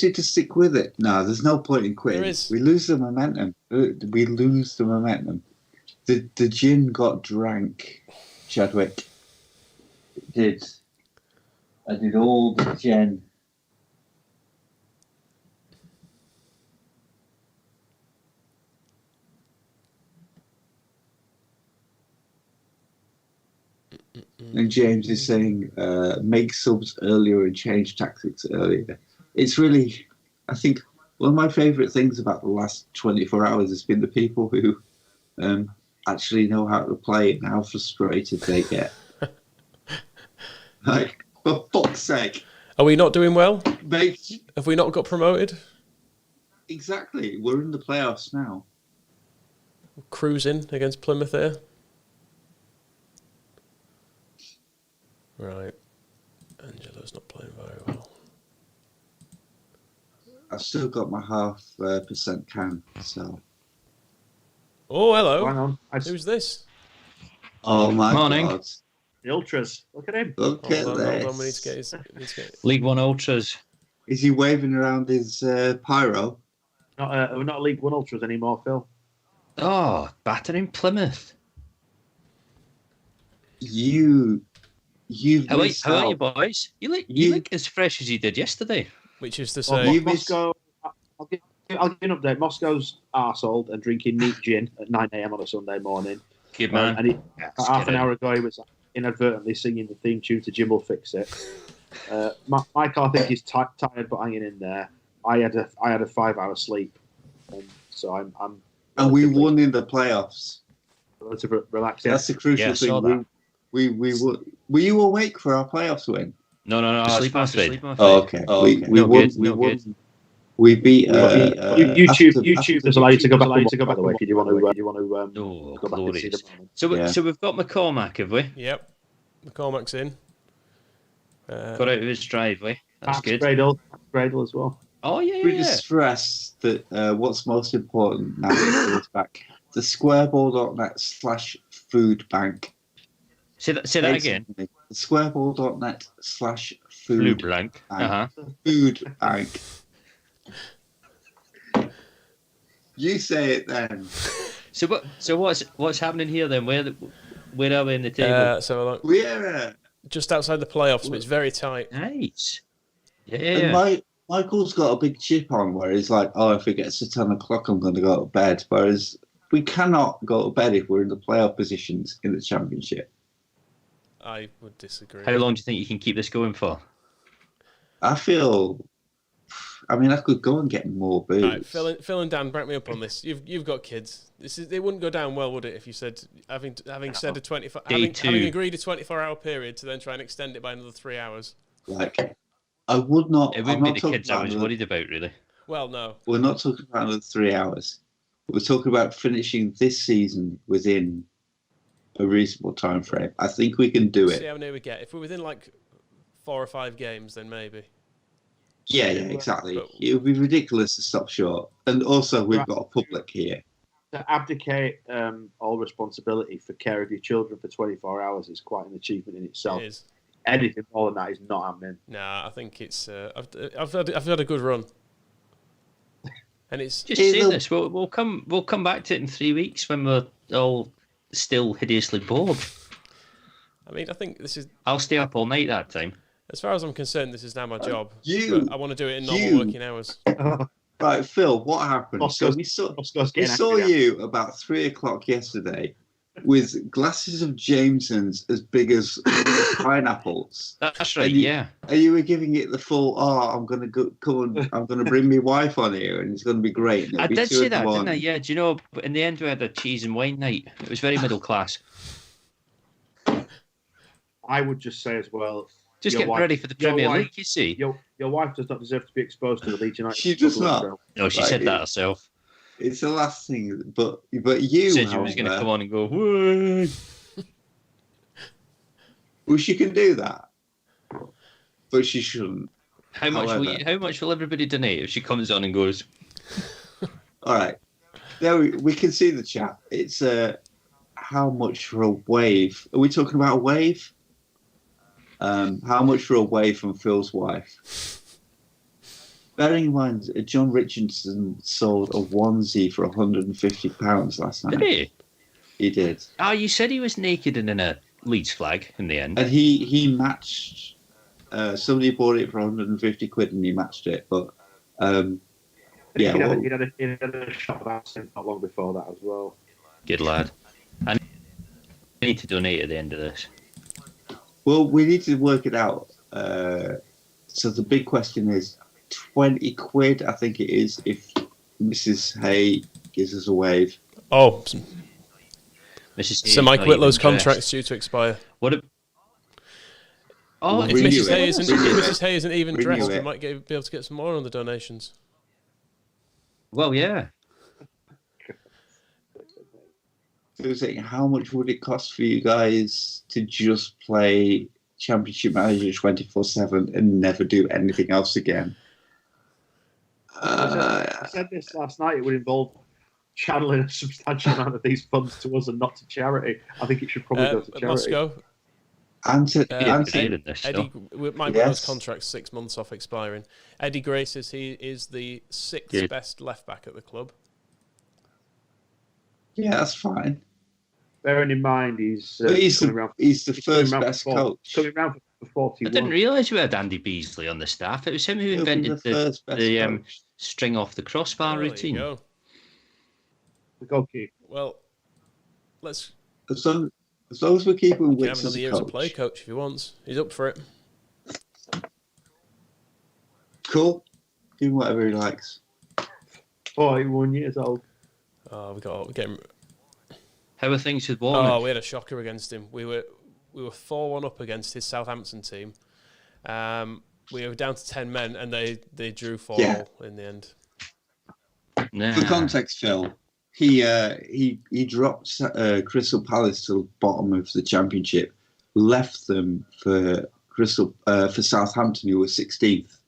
need to stick with it. No, there's no point in quitting. There is. We lose the momentum. The gin got drank, Chadwick. It did. I did all the gin. And James is saying, make subs earlier and change tactics earlier. It's really, I think, one of my favourite things about the last 24 hours has been the people who actually know how to play and how frustrated they get. Like, for fuck's sake. Are we not doing well? Mate, Have we not got promoted? exactly. We're in the playoffs now. Cruising against Plymouth here. Right. Angela's not playing very well. I've still got my %, can, so. Oh, hello. Hang on. Who's this? Oh my Morning. God. The Ultras. Look at him. Look at Hold this. on, we need to get his... League One Ultras. Is he waving around his pyro? We're not League One Ultras anymore, Phil. Oh, battering Plymouth. You've How are missed you, out. boys? You You- look as fresh as you did yesterday. Which is to Well, say... you missed- Moscow. I'll give you an update. Moscow's arsehole and drinking neat gin at 9 a.m. on a Sunday morning. Good man. And half an hour ago, he was inadvertently singing the theme tune to Jim Will Fix It. Mike, I think he's tired but hanging in there. I had a 5-hour sleep, so I'm. And we won in the playoffs. Relatively relaxed. That's the crucial Yeah, I saw thing. that. We were you awake for our playoffs win? No. I was Sleep fast on asleep. Oh, okay. We No won. good, We no won. good. We beat. YouTube does allow you to go back. By the way, did you want to? Oh, go back and see glorious. the moment? So, so we've got McCormack, have we? Yep. McCormack's in. Got out of his driveway. That's good. Gradle as well. Oh, yeah, We yeah. just stress that what's most important now is back. The squareball.net/food bank. Say that again. The squareball.net/food Blue blank. bank. Food bank. You say it then. So what's happening here then? Where are we in the table? So look, We're just outside the playoffs, but it's very tight. Nice. Yeah. and Michael's got a big chip on where he's like, oh, if it gets to 10 o'clock, I'm going to go to bed. Whereas we cannot go to bed if we're in the playoff positions in the championship. I would disagree. How long do you think you can keep this going for? I could go and get more booze. Right, Phil and Dan, back me up on this. You've got kids. It wouldn't go down well, would it, if you said having said having agreed a 24-hour period to then try and extend it by another 3 hours? Like, I would not. It I'm wouldn't be not the kids I talking was about worried about, really. Well, no. We're not talking about another 3 hours. We're talking about finishing this season within a reasonable time frame. I think we can do See it. how near we get. If we're within like 4 or 5 games, then maybe. Yeah, exactly. But- It would be ridiculous to stop short. And also, we've got a public here. To abdicate all responsibility for care of your children for 24 hours is quite an achievement in itself. It is. Anything more than that is not happening. Nah, I think it's. I've had a good run, and it's. Just say this. We'll come back to it in 3 weeks when we're all still hideously bored. I mean, I think this is. I'll stay up all night that time. As far as I'm concerned, this is now my job. you- But I want to do it in normal working hours. Right, Phil, what happened? Moscow's- we saw Moscow's getting saw angry. you about 3 o'clock yesterday with glasses of Jameson's as big as pineapples. That's right. And you- Yeah. And you were giving it the full, I'm going to go, come on, I'm going to bring my wife on here and it's going to be great. And I it'll be did 2 say in the that, didn't I? morning. Yeah. Do you know? In the end, we had a cheese and wine night. It was very middle class. I would just say as well, Just Your getting wife- ready for the your Premier wife- League. You see? your wife does not deserve to be exposed to the Leeds United. She does struggle, not. so- No, she Right, said that herself. It's the last thing, but you, Said she was going to however, come on and go. "Whey." well, she can do that, but she shouldn't. How much However- how much will everybody donate if she comes on and goes? All right, there we can see the chat. It's how much for a wave? Are we talking about a wave? How much for a wave from Phil's wife? Bearing in mind, John Richardson sold a onesie for £150 last night. Did he? He did. Oh, you said he was naked and in a Leeds flag in the end. And he matched. Somebody bought it for 150 quid and he matched it. But He had a shot of absinthe not long before that as well. Good lad. I need to donate at the end of this. Well, we need to work it out. So the big question is 20 quid, I think it is, if Mrs. Hay gives us a wave. Oh, Mrs. so Mike Whitlow's contract's due to expire. What? If Mrs. Hay isn't even dressed, we might be able to get some more on the donations. Well, yeah. So I was saying, how much would it cost for you guys to just play Championship Manager 24/7 and never do anything else again? I said this last night. It would involve channeling a substantial amount of these funds to us and not to charity. I think it should probably go to charity. Moscow. Eddie, Mike Whitlow's contract's 6 months off expiring. Eddie Gray says he is the sixth best left back at the club. Yeah, that's fine. Bearing in mind he's the first best coach. Coming round for 41. I didn't realise we had Andy Beasley on the staff. It was him who invented the string off the crossbar routine. There you go. The goalkeeper. Well, let's. As long as we're keeping Wicks have as another a year as a play coach if he wants. He's up for it. Cool. Do whatever he likes. 41 years old. Oh, we got him. How are things with Warnock? Oh, we had a shocker against him. We were 4-1 up against his Southampton team. We were down to 10 men, and they drew 4-all in the end. Nah. For context, Phil, he dropped Crystal Palace to the bottom of the Championship, left them for Southampton, who were 16th,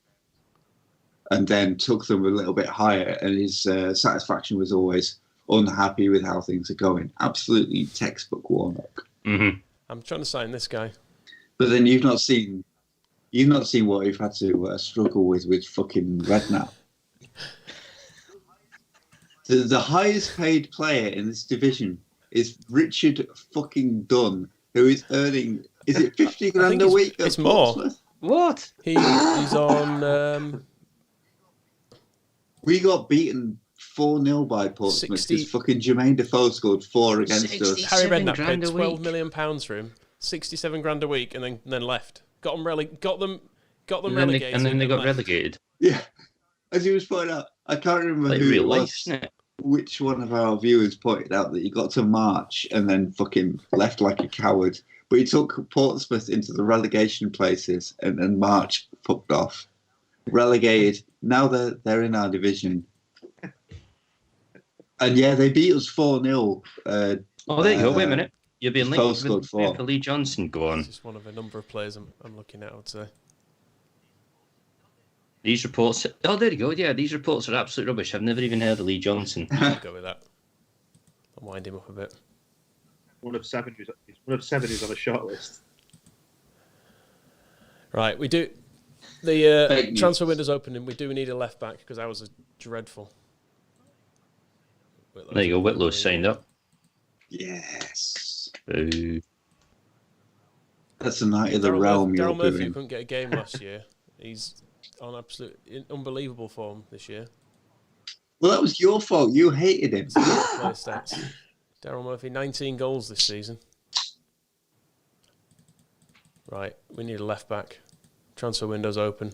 and then took them a little bit higher. And his satisfaction was always unhappy with how things are going. Absolutely textbook Warnock. Mm-hmm. I'm trying to sign this guy. But then you've not seen what we've had to struggle with fucking Redknapp. The highest paid player in this division is Richard fucking Dunn, who is earning, is it 50 grand a week? It's more. What? He's on. We got beaten 4-0 by Portsmouth because fucking Jermaine Defoe scored 4 against us. Harry Redknapp paid £12 million for him, 67 grand a week, and then left. Got them relegated. And then they got relegated. Yeah, as he was pointing out, I can't remember like who real it life, was. isn't it? Which one of our viewers pointed out that he got to March and then fucking left like a coward. But he took Portsmouth into the relegation places and then March fucked off. Relegated. Now they're in our division. And yeah, they beat us 4-0. There you go. Wait a minute. You're being linked with Lee Johnson. Go on. This is one of a number of players I'm looking at, I would say. These reports... Oh, there you go. Yeah, these reports are absolute rubbish. I've never even heard of Lee Johnson. I'll go with that. I'll wind him up a bit. One of seven who's on a short list. Right, we do... The transfer window's opening. We do need a left back because ours are dreadful. There you go. Whitlow's signed up. Yes. Boo. That's the night of the realm you're Daryl Murphy doing. couldn't get a game last year. He's on absolute unbelievable form this year. Well, that was your fault. You hated him. Player stats. Daryl Murphy, 19 goals this season. Right, we need a left back. Transfer window's open.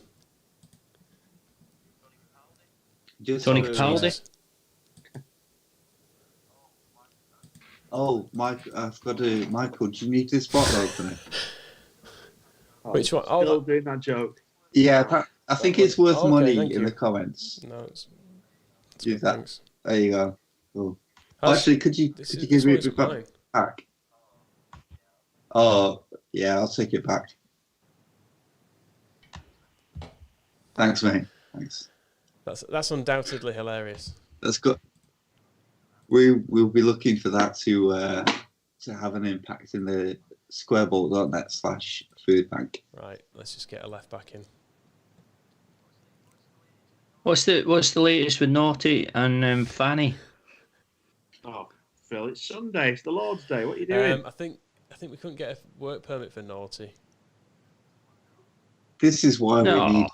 Tony Capaldi. Oh, Mike, I've got to... Michael, do you need this bottle opener? Which one? Still doing that joke. Yeah, I think it's worth Okay, money in the comments. No, it's Use that. thanks. There you go. Cool. Actually, could you give me it back? Oh, yeah, I'll take it back. Thanks, mate. Thanks. That's undoubtedly hilarious. That's good. We'll be looking for that to to have an impact in the squareball.net/food bank. Right, let's just get a left back in. What's the latest with Naughty and Fanny? Oh, Phil, it's Sunday. It's the Lord's Day. What are you doing? I think we couldn't get a work permit for Naughty. This is why we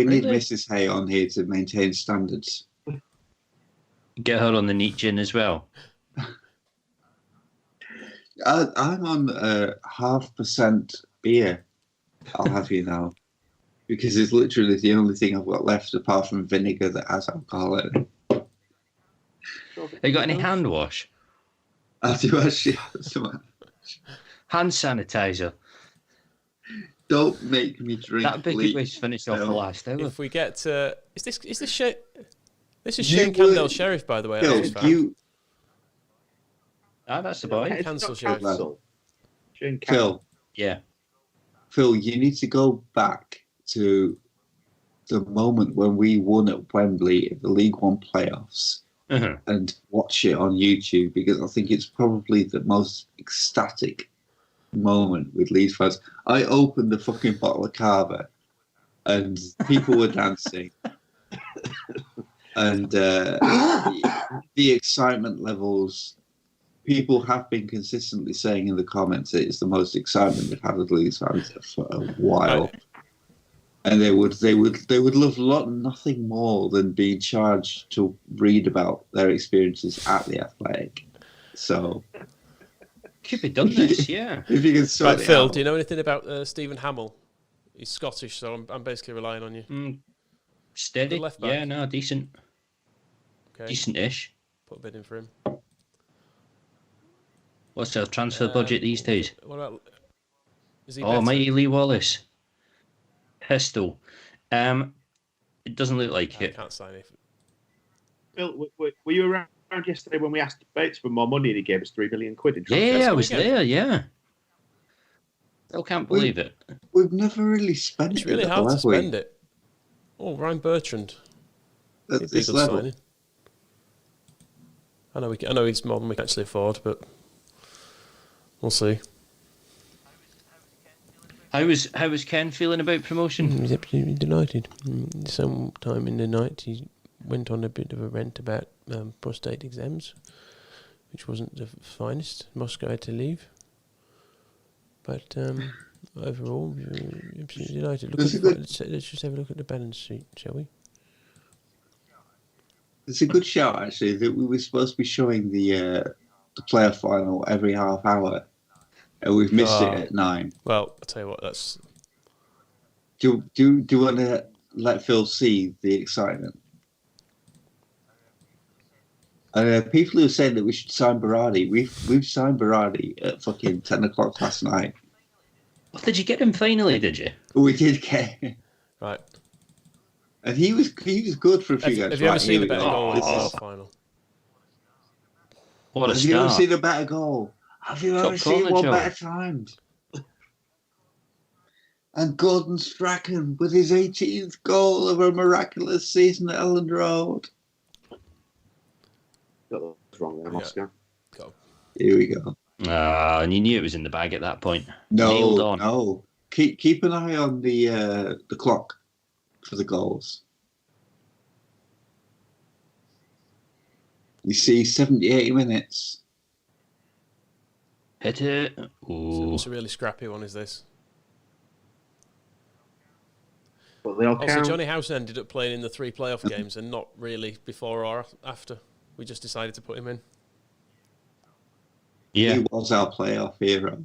need really? Mrs. Hay on here to maintain standards. Get her on the neat gin as well. I'm on 0.5% beer. I'll have you know, because it's literally the only thing I've got left apart from vinegar that has alcohol in it. Have you got any hand wash? I do actually have some. Hand sanitizer. Don't make me drink. That'd be a good way to finish off the last hour. If we get to... Is this Shane Candell Sheriff, by the way? That's the boy. Cancel Sheriff. Phil. Yeah. Phil, you need to go back to the moment when we won at Wembley in the League One playoffs and watch it on YouTube, because I think it's probably the most ecstatic moment with Leeds fans. I opened the fucking bottle of Carver and people were dancing. And the excitement levels, people have been consistently saying in the comments that it's the most excitement they've had with Leeds fans for a while. And they would love nothing more than being charged to read about their experiences at the Athletic. So could be done this, yeah. If you can sort it Phil, out. do you know anything about Stephen Hamill? He's Scottish, so I'm basically relying on you. Steady. Left back. Yeah, no, decent. Okay. Decent-ish. Put a bid in for him. What's our transfer budget these days? What about? Is he Mighty Lee Wallace. Pistol. It doesn't look like it. I can't sign it. Phil, were you around yesterday when we asked Bates for more money and he gave us £3 million in transfer? Yeah, I was there, yeah. Still can't believe it. We've never really spent It's really it, hard though, to have we? spend it. Oh, Ryan Bertrand. At He'd be a this good level. signing. I know he's more than we can actually afford, but we'll see. How was Ken feeling about promotion? He's absolutely delighted. Sometime in the night, he went on a bit of a rant about prostate exams, which wasn't the finest. Moscow had to leave. But overall, absolutely delighted. Let's just have a look at the balance sheet, shall we? It's a good shout, actually, that we were supposed to be showing the player final every half hour, and we've missed it at 9. Well, I'll tell you what, that's... Do you want to let Phil see the excitement? People who are saying that we should sign Berardi, we've signed Berardi at fucking 10 o'clock last night. Oh, did you get him finally, did you? We did get him. Right. And he was good for a few games. Have you ever seen a better goal in the final? What a Have you ever start. seen a better goal? Have you ever seen one better timed? And Gordon Strachan with his 18th goal of a miraculous season at Elland Road. Got that wrong there, Moscow. Go. Here we go. And you knew it was in the bag at that point. No, Nailed on. no. Keep an eye on the clock for the goals. You see 78 minutes. Hit it. Ooh. It's a really scrappy one, is this? But they all Also, count. Johnny House ended up playing in the 3 playoff games and not really before or after. We just decided to put him in. Yeah. He was our playoff hero.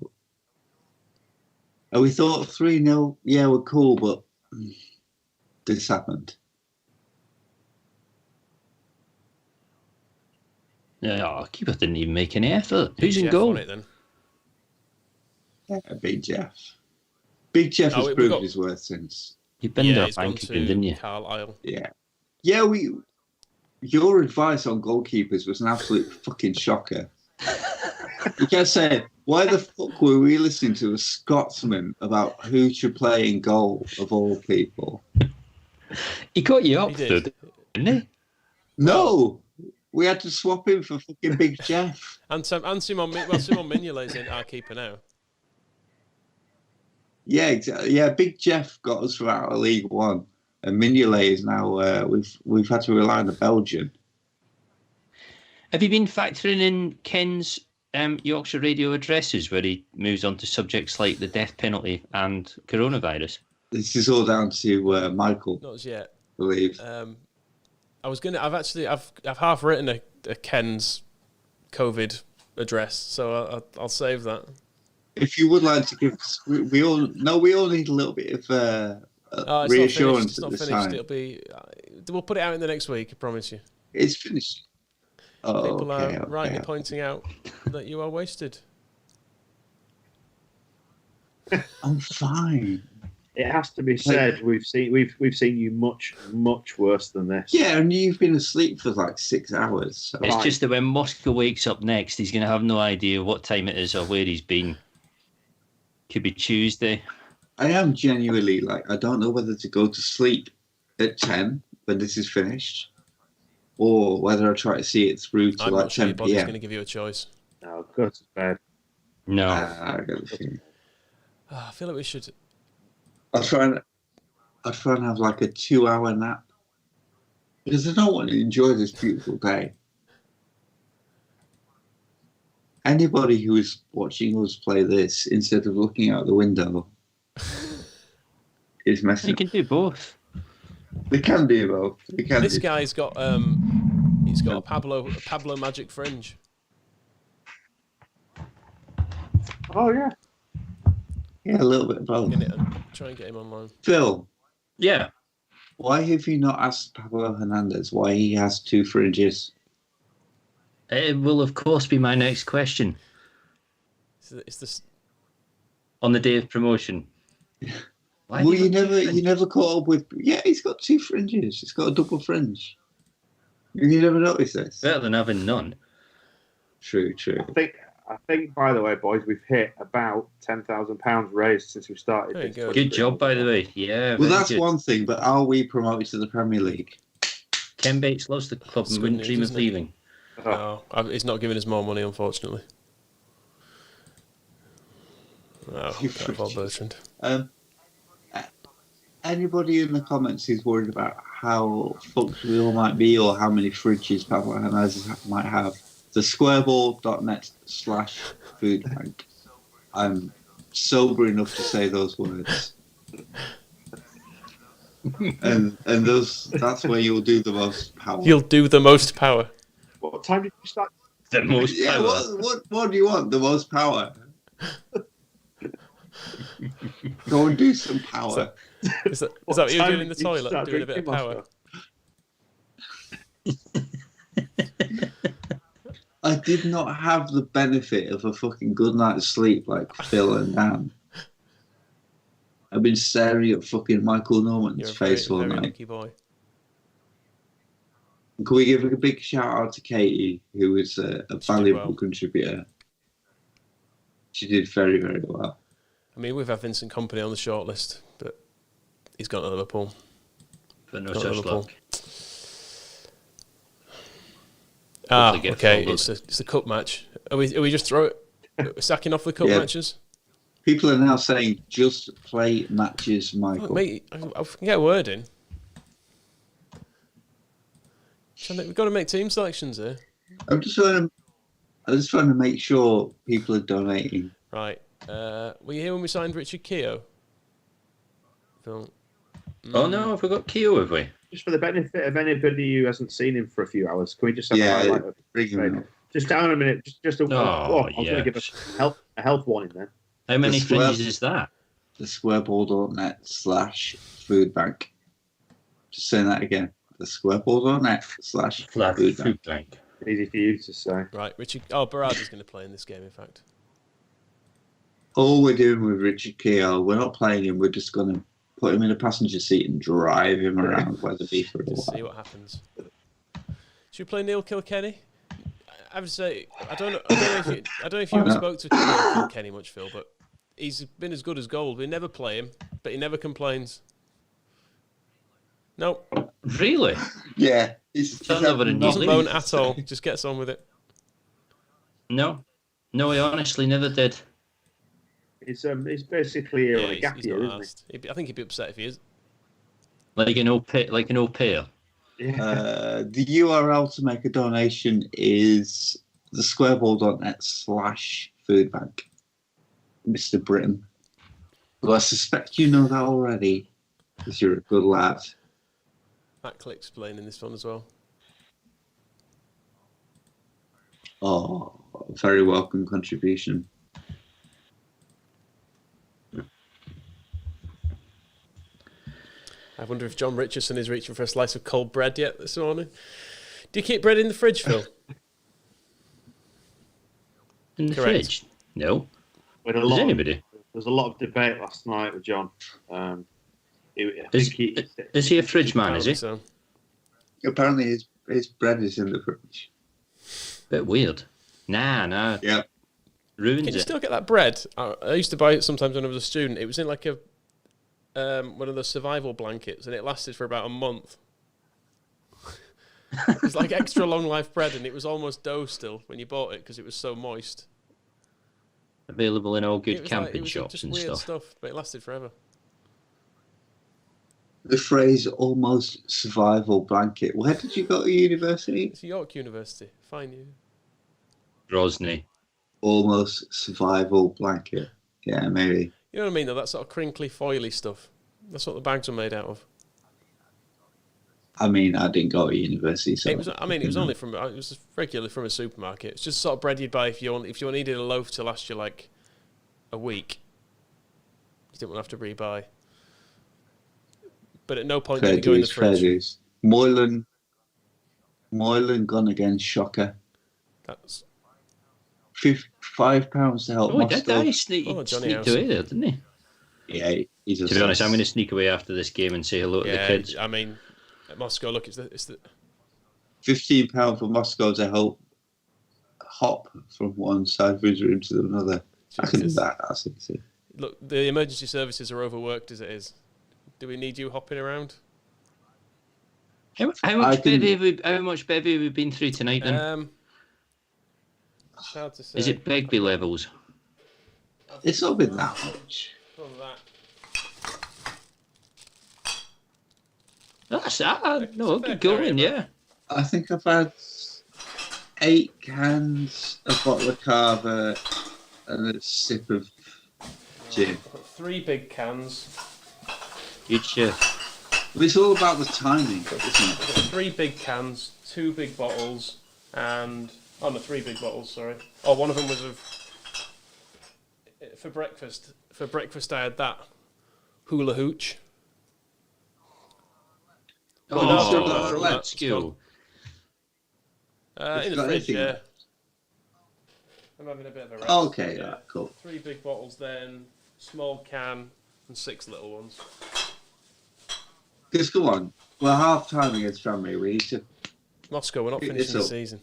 And we thought 3-0, yeah, we're cool, but this happened. Yeah, keeper didn't even make any effort. Who's in Jeff goal? on it, then. Yeah, Big Jeff. Big Jeff has we proved got- his worth since. You binned Yeah, our he's gone bank to again, didn't you? Carlisle. Yeah. Yeah, your advice on goalkeepers was an absolute fucking shocker. You can't say, why the fuck were we listening to a Scotsman about who should play in goal of all people? He got you up, He did. didn't he? No! We had to swap him for fucking Big Jeff. And Simon Mignolet's in our keeper now. Yeah, exactly. Yeah, Big Jeff got us out of League One, and Mignolet is now. We've had to rely on the Belgian. Have you been factoring in Ken's Yorkshire radio addresses, where he moves on to subjects like the death penalty and coronavirus? This is all down to Michael. Not as yet. I believe. I've half written a Ken's COVID address, so I'll save that. If you would like to give, we all need a little bit of reassurance at this time. It'll be. We'll put it out in the next week. I promise you. It's finished. Oh, People are rightly pointing out that you are wasted. I'm fine. It has to be said, we've seen you much worse than this. Yeah, and you've been asleep for like 6 hours. So. It's just that when Moscow wakes up next, he's going to have no idea what time it is or where he's been. Could be Tuesday. I am genuinely I don't know whether to go to sleep at 10 when this is finished, or whether I try to see it through to 10 p.m. Your body's going to give you a choice. No, go to bed. No. I feel like we should. I'll try and have like a 2-hour nap, because I don't want to enjoy this beautiful day. Anybody who is watching us play this instead of looking out the window is messing. You can do both. They can do both. This guy's got he's got a Pablo magic fringe. Oh yeah. Yeah, a little bit of both. Try and get him online. Phil. Yeah. Why have you not asked Pablo Hernandez why he has 2 fringes? It will, of course, be my next question. It's this on the day of promotion. Well, you never caught up with. Yeah, he's got 2 fringes. He's got a double fringe. You never noticed this. Better than having none. True. I think. By the way, boys, we've hit about £10,000 raised since we started. Good job, by the way. Yeah. Well, that's good. One thing, but are we promoted to the Premier League? Ken Bates loves the club and wouldn't dream of leaving. No, he's not giving us more money, unfortunately. No, Paul Bertrand. Anybody in the comments who's worried about how fucked we all might be, or how many fridges Pablo Hernandez might have, the squareball.net/foodbank. I'm sober enough to say those words. and that's where you'll do the most power. You'll do the most power. What time did you start? The most power. What do you want? The most power. Go and do some power. Is that what you're doing in the toilet? Doing a bit of power? I did not have the benefit of a fucking good night's sleep like Phil and Dan. I've been staring at fucking Michael Norman's face all night. Lucky boy. Can we give a big shout out to Katie, who was a valuable contributor? She did very, very well. I mean, we've had Vincent Kompany on the shortlist, but he's gone to Liverpool. But no such luck. Okay. It's the cup match. Are we just sacking off the cup matches? People are now saying just play matches, Michael. Look, mate, I can get a word in. We've got to make team selections here. I'm just trying to make sure people are donating. Right. Were you here when we signed Richard Keogh? Phil? Oh no, I forgot Keogh, have we? Just for the benefit of anybody who hasn't seen him for a few hours, can we just have just down a minute? I was going to give a health warning then. How many fringes is that? The squareball.net/foodbank. Just saying that again. The squareball.net/foodbank. Easy for you to say. Right, Richard. Oh, Berardi's going to play in this game, in fact. All we're doing with Richard Keogh, we're not playing him. We're just going to put him in a passenger seat and drive him around Weatherby for a while. See what happens. Should we play Neil Kilkenny? I have to say, I don't know if you ever spoke to Neil Kilkenny much, Phil, but he's been as good as gold. We never play him, but he never complains. Nope. Really? Yeah. Don't know what a new Doesn't league. moan at all. Just gets on with it. No, I honestly never did. He's basically here on a gap he's year, not isn't asked. I think he'd be upset if he is. Like an au pair. he? Yeah. The URL to make a donation is thesquareball.net/foodbank. Mr. Britton. Well, I suspect you know that already, because you're a good lad. That clicks playing in this one as well. Oh, very welcome contribution. I wonder if John Richardson is reaching for a slice of cold bread yet this morning. Do you keep bread in the fridge, Phil? In the Correct. fridge? No. Does Anybody? There's a lot of debate last night with John. Is he a fridge man, is he? So. Apparently his bread is in the fridge. Bit weird. Nah. Yeah. Ruins Can you it. still get that bread? I used to buy it sometimes when I was a student. It was in like a one of the survival blankets, and it lasted for about a month. It was like extra long life bread, and it was almost dough still when you bought it because it was so moist. Available in all good It was camping it was shops just and weird stuff. but it lasted forever. The phrase almost survival blanket. Where did you go to university? It's York University. Fine, you. Rosny. Almost survival blanket. Yeah, maybe. You know what I mean, though? That sort of crinkly, foily stuff. That's what the bags were made out of. I mean, I didn't go to university, so It was. I mean, it was only from. It was regularly from a supermarket. It's just sort of bread you'd buy if you needed a loaf to last you like a week. You didn't want to have to rebuy. But at no point did it go in the fridge. Fair dues. Moylan gone again. Shocker. That's. £5 to help Oh, he did. Moscow. He sneaked away there, didn't he? Yeah, he's To be honest, I'm going to sneak away after this game and say hello to the kids. I mean, at Moscow, look, it's the £15 for Moscow to help hop from one side of his room to another. I can do that. That's easy. Look, the emergency services are overworked as it is. Do we need you hopping around? How much bevy have we been through tonight then? It's hard to say. Is it Begbie levels? It's not been that much. From that. That's no, good going, yeah. I think I've had 8 cans, a bottle of Carver, and a sip of gin. I've got 3 big cans. Good shit. Well, it's all about the timing, isn't it? I've got 3 big cans, 2 big bottles, and 3 big bottles. Sorry. Oh, one of them was for breakfast. For breakfast, I had that hula hooch. Let's go. In the fridge, yeah. I'm having a bit of a rest. Okay, yeah. right, cool. 3 big bottles, then small can, and 6 little ones. Just go on. Well, half time against Tranmere, we need to. Moscow, we're not finishing the season.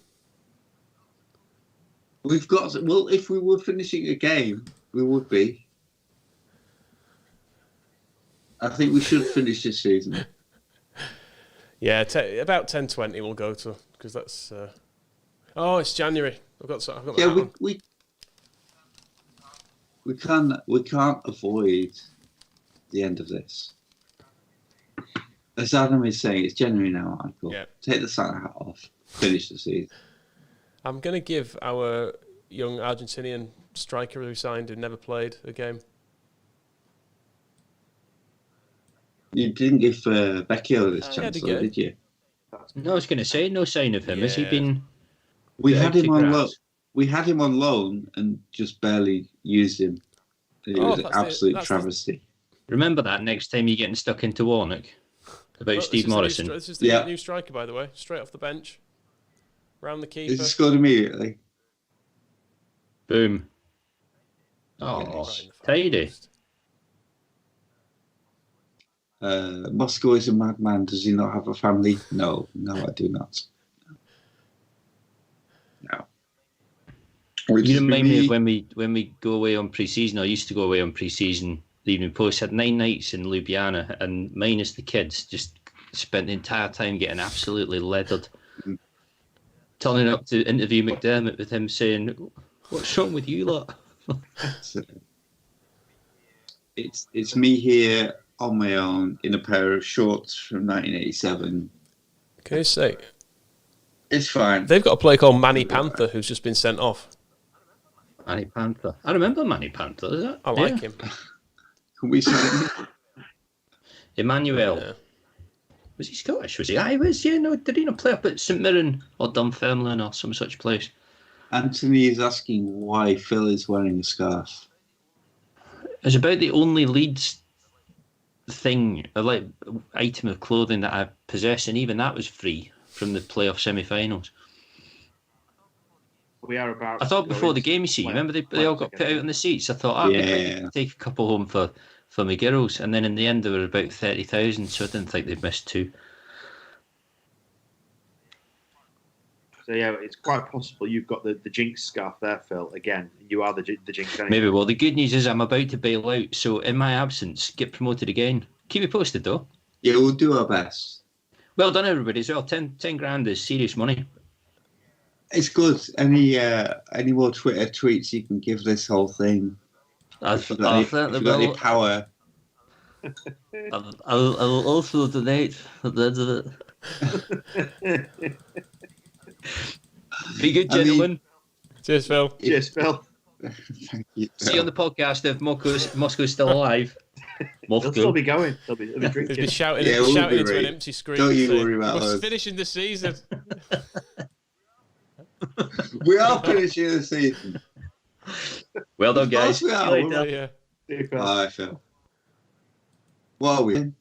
We've got. Well, if we were finishing a game, we would be. I think we should finish this season. Yeah, about 10-20 we'll go to, because that's. Oh, it's January. I've got my Yeah, hat on. we can't avoid the end of this. As Adam is saying, it's January now, Michael. Yeah. Take the Santa hat off. Finish the season. I'm going to give our young Argentinian striker who signed and never played a game. You didn't give Vecchio this Yeah, chance, though, did you? No, I was going to say, no sign of him. Has he Yeah. been... We Yeah, had him on grass. loan. We had him on loan and just barely used him. It was an absolute travesty. Remember that next time you're getting stuck into Warnock about Steve Morrison. This is the new striker, by the way. Straight off the bench. Round the keeper. He scored immediately. Boom. Oh, tidy. Moscow is a madman. Does he not have a family? No, I do not. No. You remind me of when we go away on pre-season. I used to go away on pre-season. The Evening Post had 9 nights in Ljubljana, and minus the kids, just spent the entire time getting absolutely leathered. Turning up to interview McDermott with him saying, "What's wrong with you lot?" It's me here on my own in a pair of shorts from 1987. Can you say? It's fine. They've got a player called Manny Panther who's just been sent off. Manny Panther. I remember Manny Panther. Is that? I like him. Can we sign him? Emmanuel. Yeah. Was he Scottish? Was he? I was. Yeah. No. Did he not play up at St Mirren or Dunfermline or some such place? Anthony is asking why Phil is wearing a scarf. It's about the only Leeds thing, like item of clothing that I possess, and even that was free from the playoff semi-finals. We are about. I thought before the game, you see, remember they all got put out on the seats. I thought, I'd take a couple home for my girls, and then in the end there were about 30,000, so I didn't think they'd missed two. So yeah, it's quite possible you've got the Jinx scarf there, Phil. Again, you are the Jinx. Anyway. Maybe. Well, the good news is I'm about to bail out, so in my absence, get promoted again. Keep me posted, though. Yeah, we'll do our best. Well done, everybody. As well, 10 grand is serious money. It's good. Any more Twitter tweets you can give this whole thing? If you've got any power. I'll also donate at the end of it. Be good, gentlemen. Cheers, Phil. Cheers, Phil. Thank you. See you on the podcast if Moscow's still alive. They'll still be going. They'll be drinking. They'll be shouting, we'll shouting be into right. an empty screen. Don't you saying, worry about we're us. finishing the season. We are finishing the season. Well done, guys. We are. See you later. Yeah. See you, Phil. Bye, Phil. What are we in?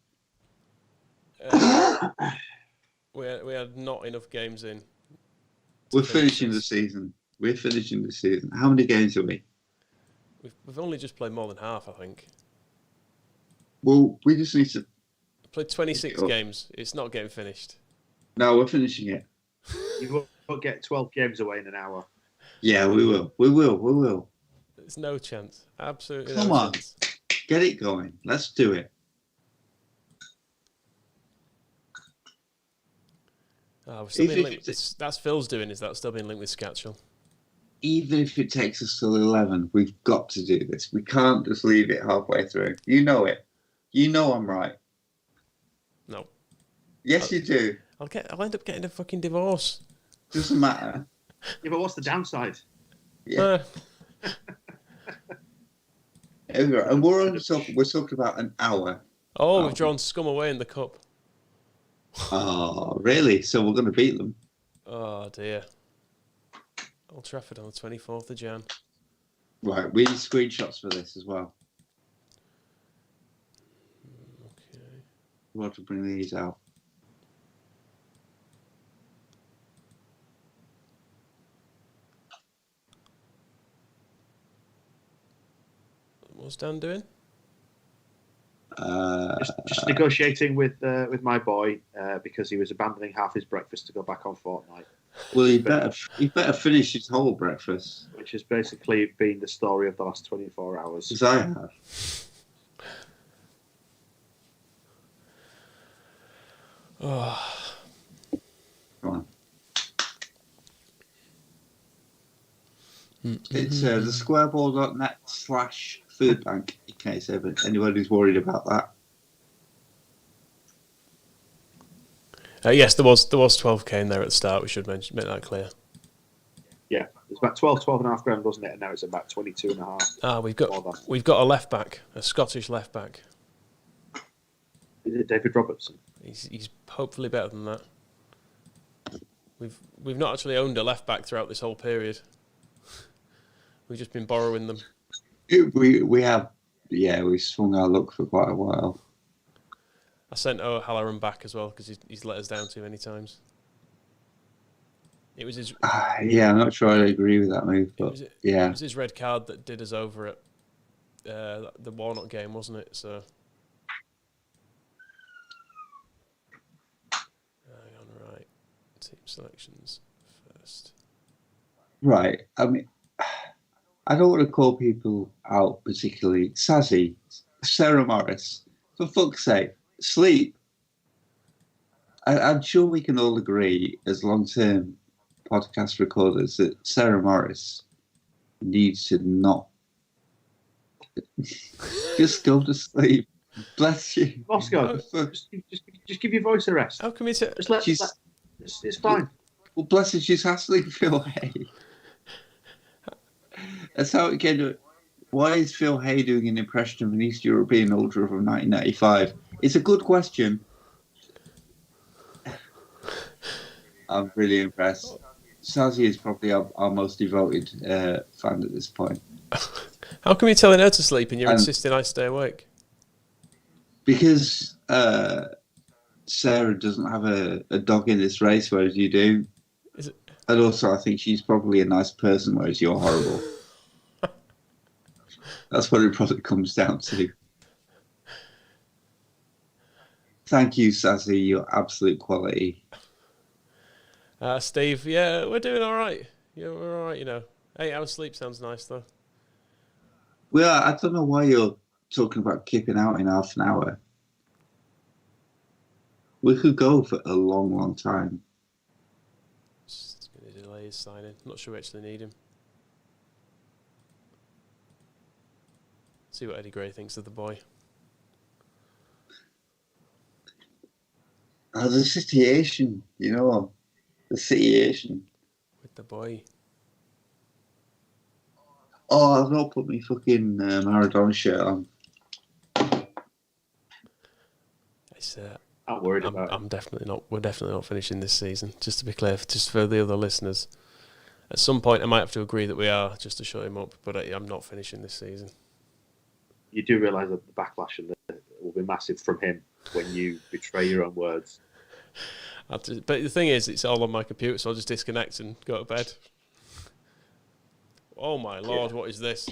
We had not enough games in. We're finishing the season. We're finishing the season. How many games are we? We've only just played more than half, I think. Well, we just need to. We played 26 games. It's not getting finished. No, we're finishing it. You will get 12 games away in an hour. Yeah, we will. We will. There's no chance. Absolutely Come no on. chance. Get it going. Let's do it. Oh, we're still being linked. That's Phil's doing. Is that still being linked with Scatchel? Even if it takes us till 11, we've got to do this. We can't just leave it halfway through. You know it. You know I'm right. No. Yes, you do. I'll end up getting a fucking divorce. Doesn't matter. Yeah, but what's the downside? Yeah. And we're talking about an hour. Oh, we've drawn Scum away in the cup. Oh, really? So we're going to beat them? Oh, dear. Old Trafford on the 24th of Jan. Right, we need screenshots for this as well. Okay. We'll have to bring these out. What's Dan doing? Just negotiating with my boy because he was abandoning half his breakfast to go back on Fortnite. Well, he better finish his whole breakfast. Which has basically been the story of the last 24 hours. Because I have. Oh. Come on. It's the squareball.net/food bank, in case anybody's worried about that. Yes, there was 12k in there at the start. We should make that clear. Yeah, it's about 12.5 grand, wasn't it? And now it's about 22.5. Ah, we've got a left back, a Scottish left back. Is it David Robertson? He's hopefully better than that. We've not actually owned a left back throughout this whole period. We've just been borrowing them. We have, we swung our luck for quite a while. I sent O'Halloran back as well because he's let us down too many times. It was his. I'm not sure I agree with that move, but it yeah, was his red card that did us over at the Warnock game, wasn't it? So. Hang on, right. Team selections first. Right. I mean, I don't want to call people out particularly. Sazzy, Sarah Morris, for fuck's sake, sleep. I'm sure we can all agree, as long-term podcast recorders, that Sarah Morris needs to not just go to sleep. Bless you. Moscow, just give your voice a rest. How come it's... It's fine. Well, bless her, she's hassling Phil Hay. That's how it came to it. Why is Phil Hay doing an impression of an East European ultra from 1995? It's a good question. I'm really impressed. Sazzy is probably our most devoted fan at this point. How come you're telling her to sleep and you're insisting I stay awake? Because Sarah doesn't have a dog in this race, whereas you do. Is it? And also, I think she's probably a nice person, whereas you're horrible. That's what it probably comes down to. Thank you, Sassy. You're absolute quality. Steve, yeah, we're doing all right. Yeah, we're all right, you know. 8 hours sleep sounds nice, though. Well, I don't know why you're talking about keeping out in half an hour. We could go for a long, long time. Just going to delay his signing. Not sure we actually need him. See what Eddie Gray thinks of the boy. The situation, you know. The situation. With the boy. Oh, I've not put my fucking Maradona shirt on. It's, I'm worried about it. I'm definitely not. We're definitely not finishing this season. Just to be clear, just for the other listeners. At some point, I might have to agree that we are, just to shut him up. But I'm not finishing this season. You do realise that the backlash will be massive from him when you betray your own words. But the thing is, it's all on my computer, so I'll just disconnect and go to bed. Oh my lord, what is this?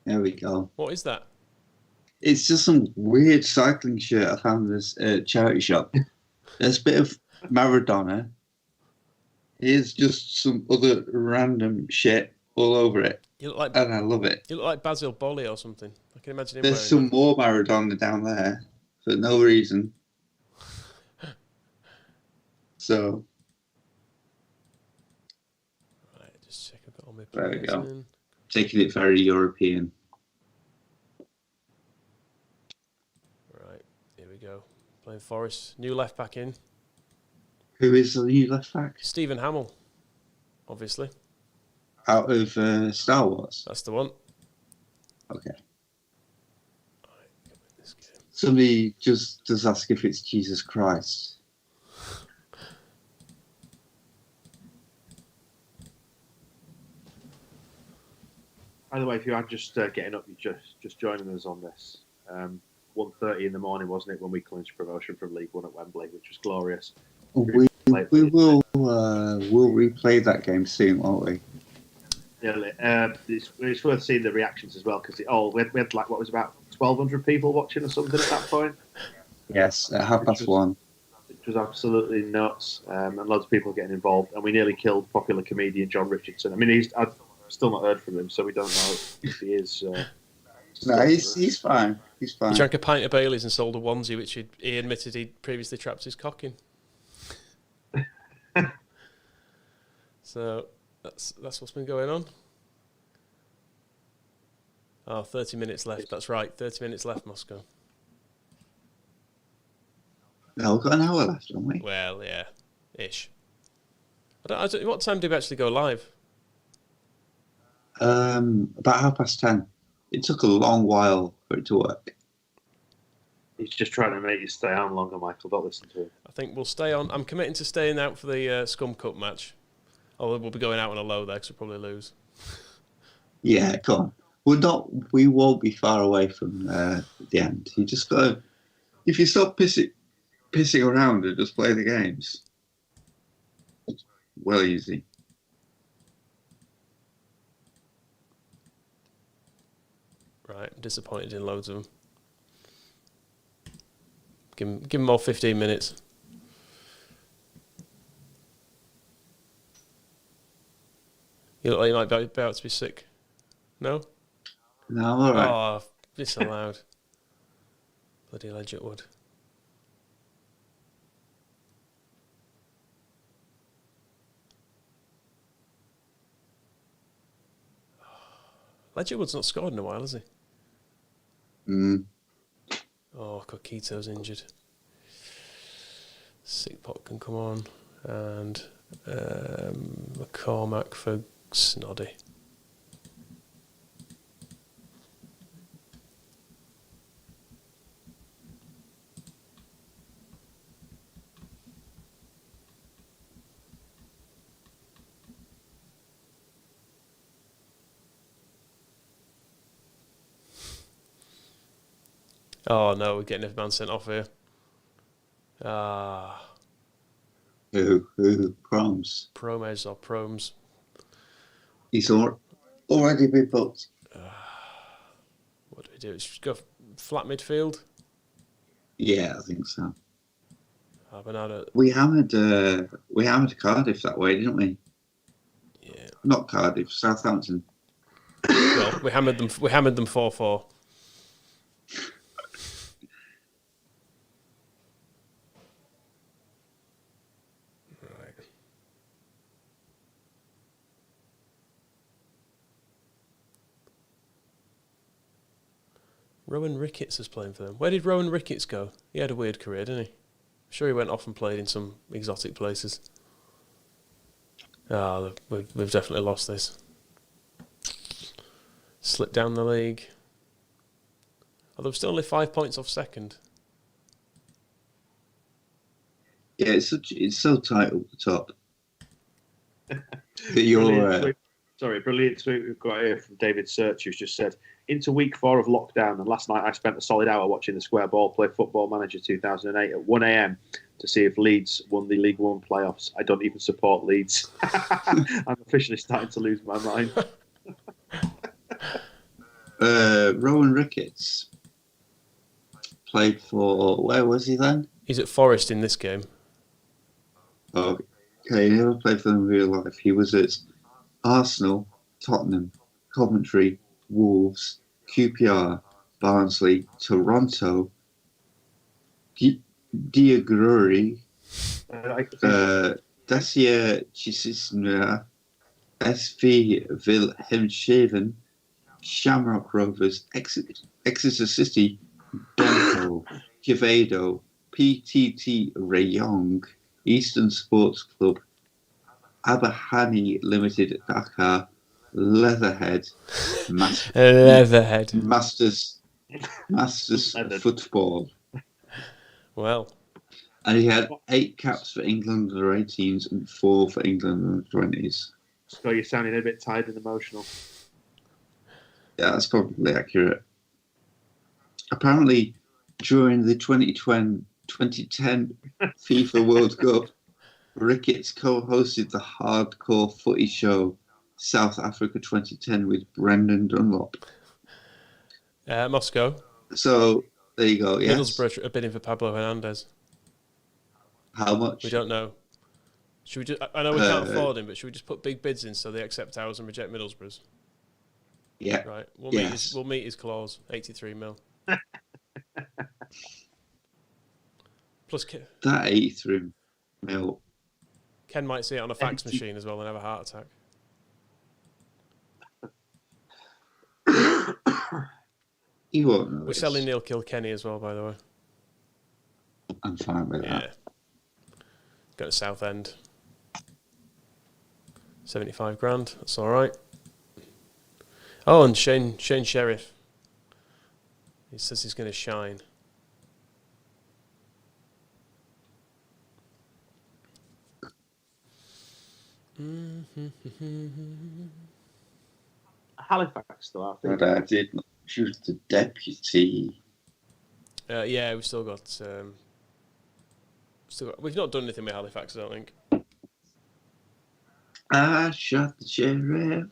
There we go. What is that? It's just some weird cycling shirt I found in this charity shop. There's a bit of Maradona. Here's just some other random shit all over it. You look like, and I love it. You look like Basil Boli or something. I can imagine him. There's some more Maradona down there for no reason. So. Right, just check I've got all my There we go. in. Taking it very European. Right, here we go. Playing Forest. New left back in. Who is the new left back? Stephen Hamill, obviously. Out of Star Wars? That's the one. Okay. Right, this game. Somebody just does ask if it's Jesus Christ. By the way, if you are just getting up, you're just joining us on this. 1:30 in the morning, wasn't it, when we clinched promotion from League One at Wembley, which was glorious. We will we'll replay that game soon, won't we? Yeah, it's worth seeing the reactions as well, because we had like, what was about 1,200 people watching or something at that point. Yes, at 1:30. It was absolutely nuts, and loads of people getting involved, and we nearly killed popular comedian John Richardson. I mean, I've still not heard from him, so we don't know if he is. No, he's fine. He's fine. He drank a pint of Baileys and sold a onesie, which he admitted he'd previously trapped his cock in. So that's what's been going on. Oh, 30 minutes left. That's right. 30 minutes left, Moscow. No, we've got an hour left, haven't we? Well, yeah, ish. I don't, what time do we actually go live? About 10:30. It took a long while for it to work. He's just trying to make you stay on longer, Michael. Don't listen to him. I think we'll stay on. I'm committing to staying out for the Scum Cup match. Although we'll be going out on a low there because we'll probably lose. Yeah, come on. We won't be far away from the end. You just got to... If you stop pissing around and just play the games, it's well easy. Right, I'm disappointed in loads of them. Give them all 15 minutes. You look like you might be about to be sick. No? No, I'm all right. Oh, disallowed. Bloody Ledgett would. Ledgett Wood's not scored in a while, has he? Oh, Coquito's injured. Sickpot can come on. And McCormack for Snoddy. Oh no, we're getting a man sent off here. Who? Proms. Promes or Promes. He's already been booked. What do we do? Just go flat midfield? Yeah, I think so. We hammered Cardiff that way, didn't we? Yeah. Not Cardiff, Southampton. Well, we hammered them 4-4. Rowan Ricketts is playing for them. Where did Rowan Ricketts go? He had a weird career, didn't he? I'm sure he went off and played in some exotic places. We've definitely lost this. Slipped down the league. Although we're still only 5 points off second. Yeah, it's so tight up the top. Brilliant tweet we've got here from David Search, who's just said, into week 4 of lockdown, and last night I spent a solid hour watching the Square Ball play Football Manager 2008 at 1 a.m. to see if Leeds won the League One playoffs. I don't even support Leeds. I'm officially starting to lose my mind. Rowan Ricketts played for, where was he then? He's at Forest in this game. Okay, he never played for them in real life. He was at Arsenal, Tottenham, Coventry, Wolves, QPR, Barnsley, Toronto, Diaguri, Dacia Chisisna, SV Wilhelmshaven, Shamrock Rovers, Exeter City, Benko, Quevedo, PTT Rayong, Eastern Sports Club, Abahani Limited Dakar, Leatherhead, Masters Football. Well. And he had 8 caps for England under 18s and 4 for England under 20s. So you're sounding a bit tired and emotional. Yeah, that's probably accurate. Apparently, during the 2010 FIFA World Cup, Ricketts co-hosted the Hardcore Footy Show South Africa 2010 with Brendan Dunlop. Moscow. So, there you go, yes. Middlesbrough are bidding for Pablo Hernandez. How much? We don't know. Should we just? I know we can't afford him, but should we just put big bids in so they accept ours and reject Middlesbrough's? Yeah. Right. We'll meet his clause. 83 mil. Plus, that 83 mil. Ken might see it on a fax machine as well and have a heart attack. He won't know. We're selling Neil Kilkenny as well, by the way. I'm fine with that. Yeah. Go to Southend. 75 grand. That's all right. Oh, and Shane Sheriff. He says he's going to shine. Halifax, though, I think. But I did not choose the deputy. Yeah, we've still got. We've not done anything with Halifax, I don't think. I shot the sheriff.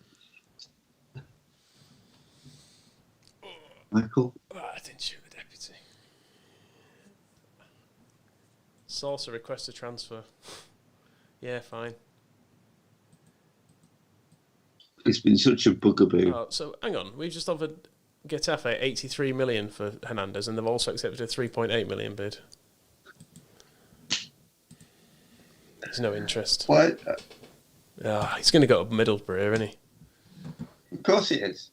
Michael? I didn't shoot the deputy. Saucer requests a transfer. Yeah, fine. It's been such a bugaboo. Oh, so hang on, we've just offered Getafe 83 million for Hernandez, and they've also accepted a 3.8 million bid. There's no interest. What? He's going to go to Middlesbrough, isn't he? Of course it is.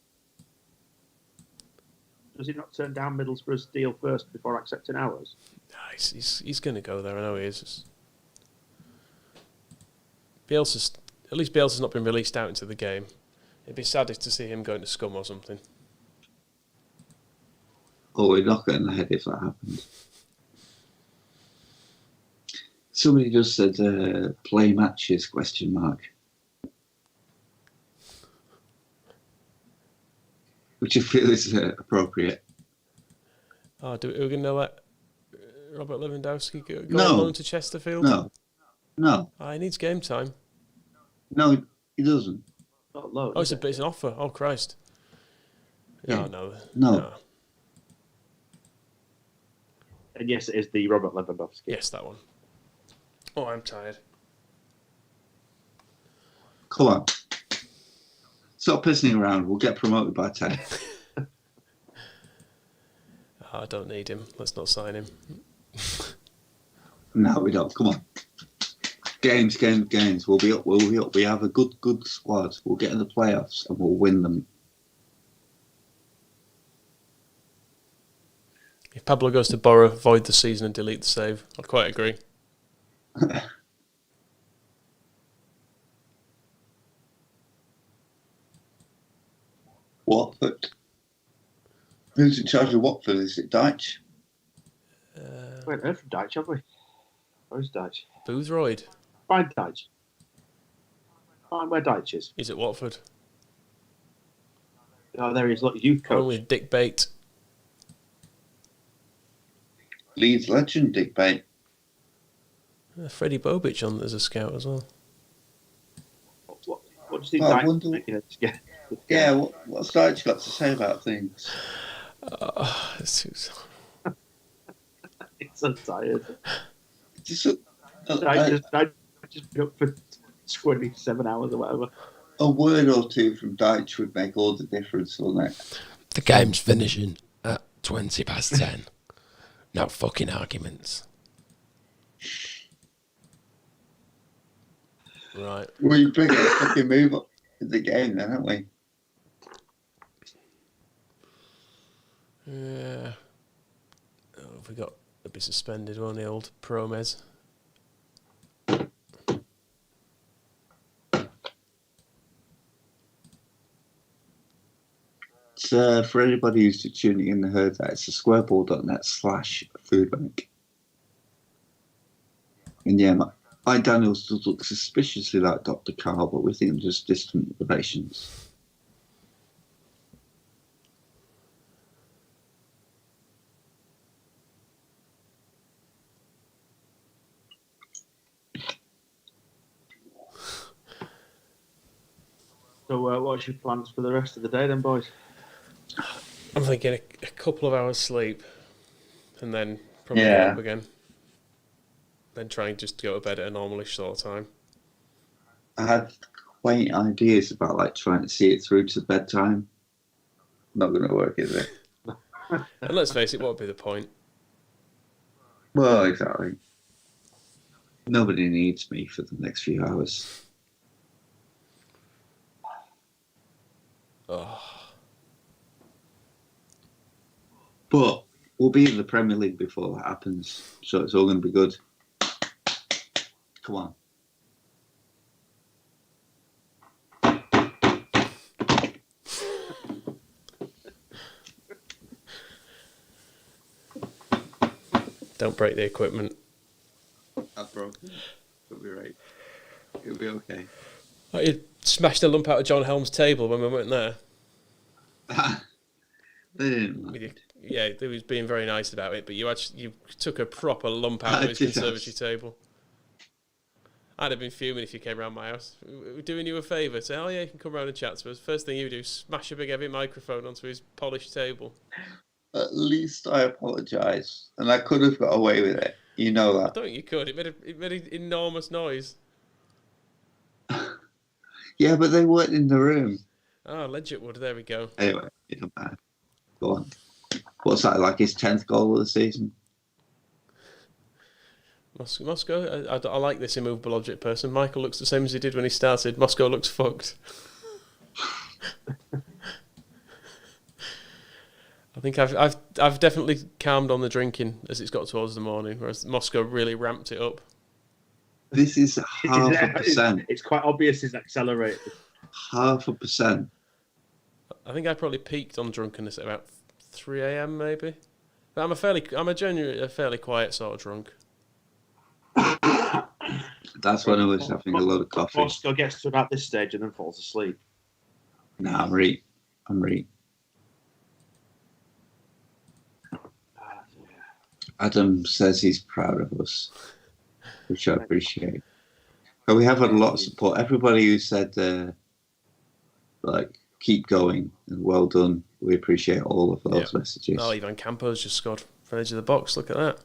Does he not turn down Middlesbrough's deal first before accepting ours? He's going to go there. I know he is. At least Bielsa's not been released out into the game. It'd be saddest to see him going to Scum or something. Oh, we're not getting ahead if that happened. Somebody just said play matches, ? Which I feel is appropriate. Are we going to know that Robert Lewandowski go No. on loan to Chesterfield? No. He needs game time. No, he doesn't. Not low. It's an offer. Oh, Christ. Yeah. No. And yes, it is the Robert Lewandowski. Yes, that one. Oh, I'm tired. Come on. Stop pissing around. We'll get promoted by 10. I don't need him. Let's not sign him. No, we don't. Come on. Games. We'll be up. We have a good squad. We'll get in the playoffs and we'll win them. If Pablo goes to Borough, void the season and delete the save. I'd quite agree. Watford. Who's in charge of Watford? Is it Deitch? We haven't heard from Deitch, have we? Where's Deitch? Boothroyd. Find Deitch. Find where Deitch is. He's at Watford. Oh, there he is. Look, youth coach. Only Dick Bate. Leeds legend, Dick Bate. Freddie Bobic on as a scout as well. What do you think Deitch is making it to get? Yeah, what's Deitch got to say about things? It's It's so tired. Just Deitch just be up for 27 hours or whatever. a word or two from Deitch would make all the difference, wouldn't it? The game's finishing at 20 past 10. No fucking arguments. Right. We bring a fucking move up in the game then, haven't we? Yeah. Have we got a bit suspended on the old Promes? It's, for anybody who's just tuning in and heard that, it's a squareball.net/foodbank. And yeah, my Daniels does look suspiciously like Dr. Carl, but we think they're just distant relations. So, what's your plans for the rest of the day, then, boys? I'm thinking a couple of hours sleep, and then probably Yeah. get up again. Then try and just go to bed at a normalish sort of time. I had quaint ideas about like trying to see it through to bedtime. Not going to work, is it? And let's face it, what would be the point? Well, exactly. Nobody needs me for the next few hours. Oh. But we'll be in the Premier League before that happens, so it's all going to be good. Come on. Don't break the equipment. I've broken it. It'll be right. It'll be okay. You smashed a lump out of John Helm's table when we weren't there. They didn't mind. Yeah, he was being very nice about it, but you took a proper lump out of his conservatory table. I'd have been fuming if you came round my house. We're doing you a favour. Say, oh yeah, you can come round and chat to us. First thing you do, smash a big heavy microphone onto his polished table. At least I apologise, and I could have got away with it. You know I that. don't think you could. It made an enormous noise. Yeah, but they weren't in the room. Oh, Legit would. There we go. Anyway, it doesn't matter. Go on. What's that, like his 10th goal of the season? Moscow, I like this immovable object person. Michael looks the same as he did when he started. Moscow looks fucked. I think I've definitely calmed on the drinking as it's got towards the morning, whereas Moscow really ramped it up. This is 0.5%. It's quite obvious it's accelerated. 0.5%. I think I probably peaked on drunkenness at about 3 a.m. maybe. But I'm a genuinely fairly quiet sort of drunk. That's when I was having a lot of coffee. Moscow gets to about this stage and then falls asleep. No, I'm right. Adam says he's proud of us, which I appreciate. But we have had a lot of support. Everybody who said, keep going and well done. We appreciate all of those messages. Oh, Ivan Campos just scored from the edge of the box. Look at that.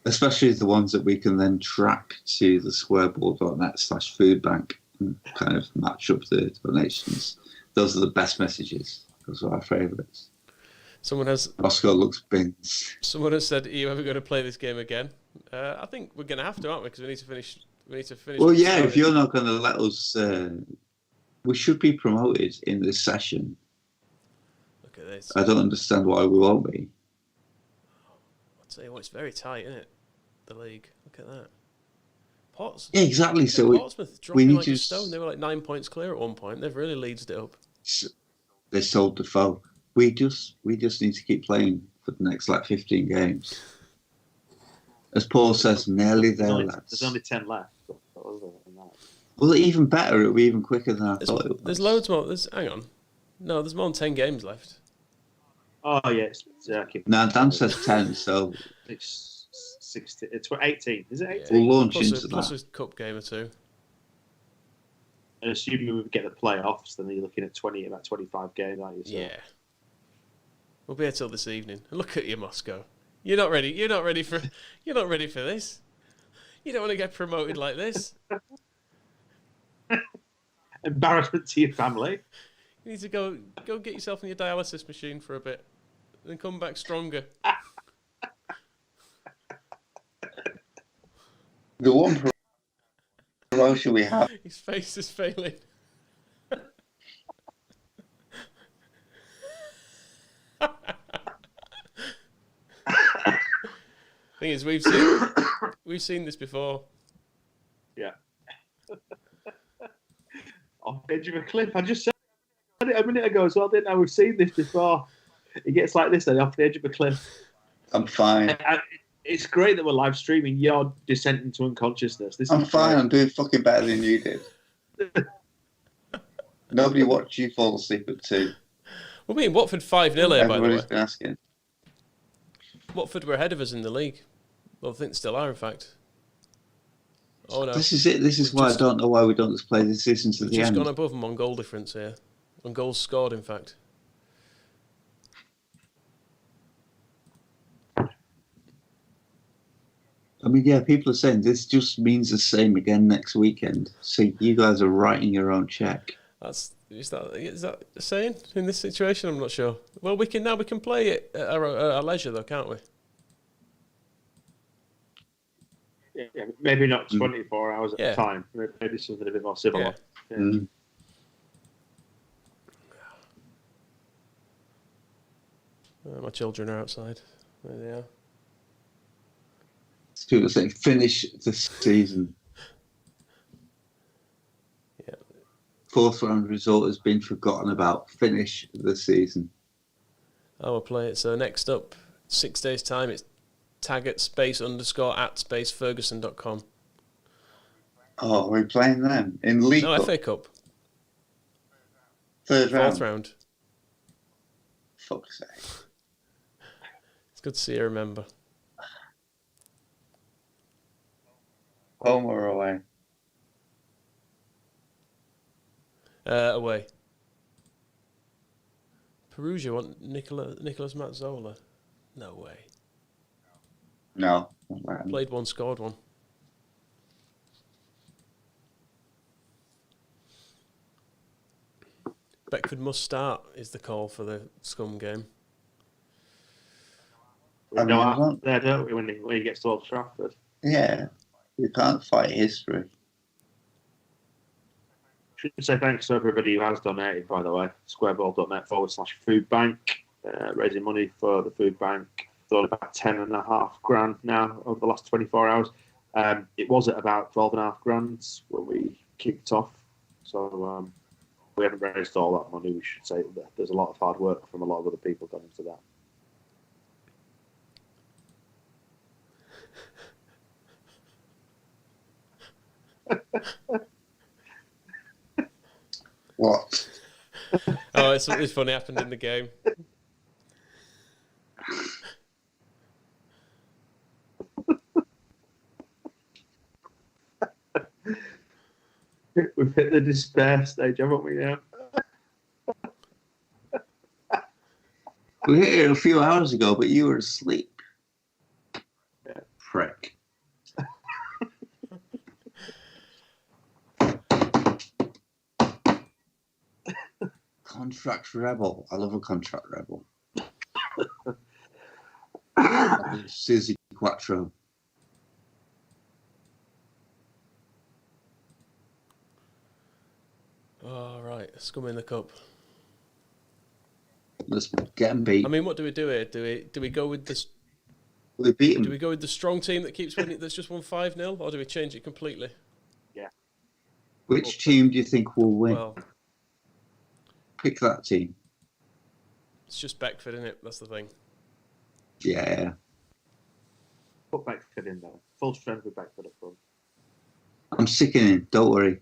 Especially the ones that we can then track to the squareball.net/foodbank and kind of match up the donations. Those are the best messages. Those are our favourites. Moscow looks bins. Someone has said, "Are you ever going to play this game again?" I think we're going to have to, aren't we? Because we need to finish. Well, yeah. If you're not going to let us, we should be promoted in this session. Look at this. I don't understand why we won't be. I'll tell you what, it's very tight, isn't it? The league. Look at that. Yeah, exactly. So Portsmouth dropping like a stone. They were like 9 points clear at one point. They've really leadsed it up. They sold the foe. We just need to keep playing for the next 15 games. As Paul says, nearly there, lads. There's only 10 left. Well, even better. It'll be even quicker than I thought it was. There's loads more. Hang on. No, there's more than 10 games left. Oh, yeah. No, Dan says 10, so... It's 16. It's 18. Is it 18? We'll launch into that. Plus a cup game or two. And assuming we get the playoffs, then you're looking at about 25 games, aren't you? So. Yeah. We'll be here till this evening. Look at you, Moscow. You're not ready. You're not ready for this. You don't want to get promoted like this. Embarrassment to your family. You need to go get yourself in your dialysis machine for a bit, and come back stronger. The one promotion we have. His face is failing. Thing is, we've seen this before. Yeah. Off the edge of a cliff. I just said it a minute ago as well, didn't I? We've seen this before. It gets like this, then off the edge of a cliff. I'm fine. And it's great that we're live streaming your descent into unconsciousness. I'm fine. I'm doing fucking better than you did. Nobody watched you fall asleep at 2. Well, we in Watford 5-0 here, by the way. Everybody's been asking. Watford were ahead of us in the league. Well, I think they still are, in fact. Oh no! This is it. This is why I don't know why we don't just play this season to the end. We've just gone above them on goal difference here. On goals scored, in fact. I mean, yeah, people are saying this just means the same again next weekend. So you guys are writing your own check. Is that a saying in this situation? I'm not sure. Well, we can play it at our leisure, though, can't we? Yeah, maybe not 24 hours at a time. Maybe something a bit more civil. Yeah. Mm. My children are outside. There they are. People are saying finish the season. Yeah. 4th round result has been forgotten about. Finish the season. I will play it. So next up, 6 days' time, it's taggart_@Ferguson.com. Oh, we're playing them in League No, Cup? FA Cup. 3rd round. 4th round. Fuck's sake. It's good to see you remember. Home or away? Away. Perugia want Nicolas Mazzola? No way. No. Played one, scored one. Beckford must start is the call for the Scum game. We go out there, don't we, when he gets to Old Trafford? Yeah, you can't fight history. Should say thanks to everybody who has donated, by the way. Squareball.net/food bank, raising money for the food bank. Thought about 10.5 grand now over the last 24 hours. It was at about 12.5 grand when we kicked off. So we haven't raised all that money. We should say that there's a lot of hard work from a lot of other people gone into that. What? Oh, something funny happened in the game. We've hit the despair stage, haven't we now? We hit it a few hours ago, but you were asleep. Yeah. Prick. Contract rebel. I love a contract rebel. Susie Quattro. Oh, right. Scum in the cup. Let's get them beat. I mean, what do we do here? Do we go with this? We beat them. Do we go with the strong team that keeps winning? That's just won 5-0, or do we change it completely? Yeah. Which team do you think will win? Well, pick that team. It's just Beckford, isn't it? That's the thing. Yeah. Put Beckford in there. Full strength with Beckford up front. I'm sickening. Don't worry.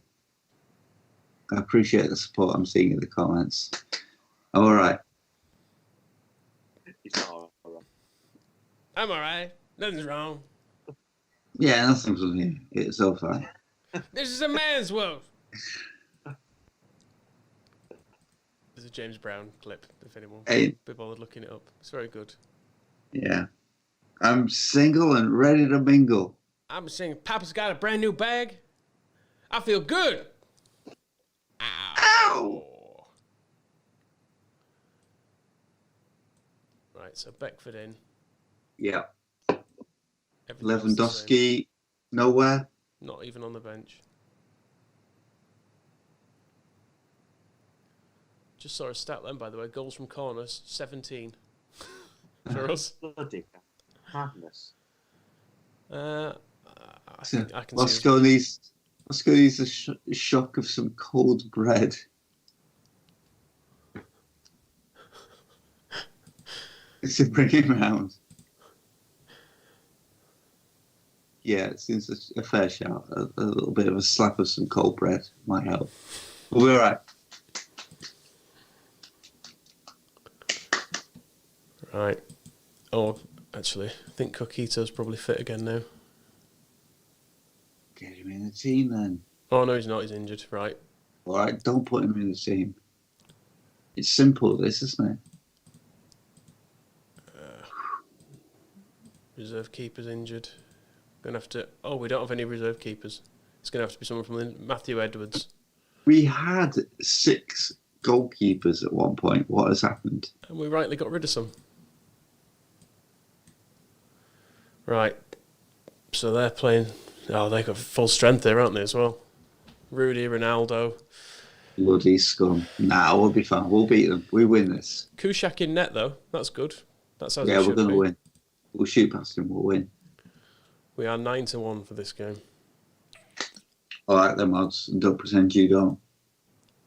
I appreciate the support I'm seeing in the comments. I'm all right. He's not all right. I'm all right. Nothing's wrong. Yeah, nothing's wrong here. It's all fine. This is a man's world. There's a James Brown clip, if anyone be bothered looking it up. It's very good. Yeah. I'm single and ready to mingle. I'm saying Papa's got a brand new bag. I feel good. Ow. Right, so Beckford in. Yeah. Everything Lewandowski, nowhere. Not even on the bench. Just saw a stat then, by the way. Goals from corners, 17 for us. Bloody madness. I can Moscow needs a shock of some cold bread. To bring him round. Yeah, it seems a fair shout. A little bit of a slap of some cold bread might help. But we're all right. Right. Oh, actually, I think Coquito's probably fit again now. Get him in the team then. Oh, no, he's not. He's injured. Right. All right, don't put him in the team. It's simple, this, isn't it? Reserve keeper's injured. Gonna have to. Oh, we don't have any reserve keepers. It's gonna have to be someone from Matthew Edwards. We had 6 goalkeepers at one point. What has happened? And we rightly got rid of some. Right. So they're playing. Oh, they got full strength there, aren't they, as well? Rudy, Ronaldo. Bloody scum. Nah, we'll be fine. We'll beat them. We win this. Kushak in net, though. That's good. That's how we're going to win. We'll shoot past him. We'll win. We are 9-1 for this game. All right, then, mods. And don't pretend you don't.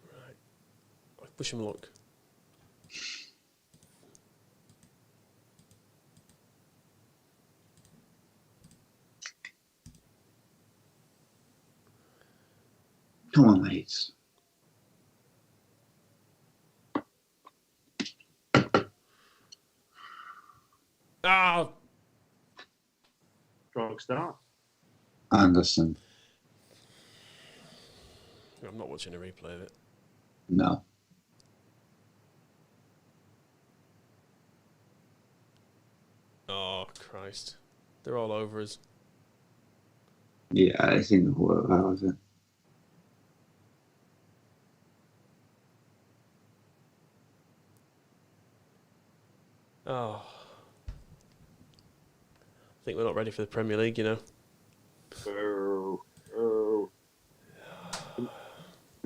Right. Wish him luck. Come on, mates. Ah! Strong start. Anderson. I'm not watching a replay of it. No. Oh, Christ. They're all over us. Yeah, I think that was it. Oh. think we're not ready for the Premier League, you know. Oh. We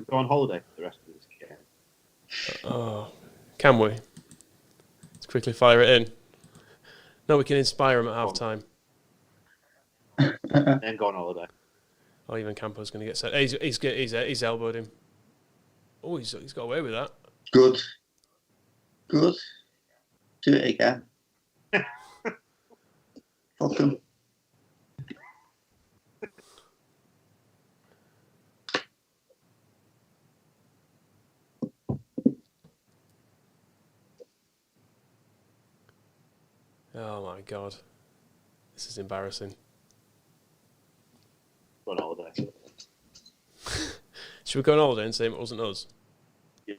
go on holiday for the rest of this game. Oh, can we? Let's quickly fire it in. No, we can inspire him at half time. Then go on holiday. Oh, even Campo's going to get set. He's elbowed him. Oh, he's got away with that. Good. Do it again. Fuck him. Oh my God. This is embarrassing. Go on holiday. Should we go on holiday and say it wasn't us? Yeah.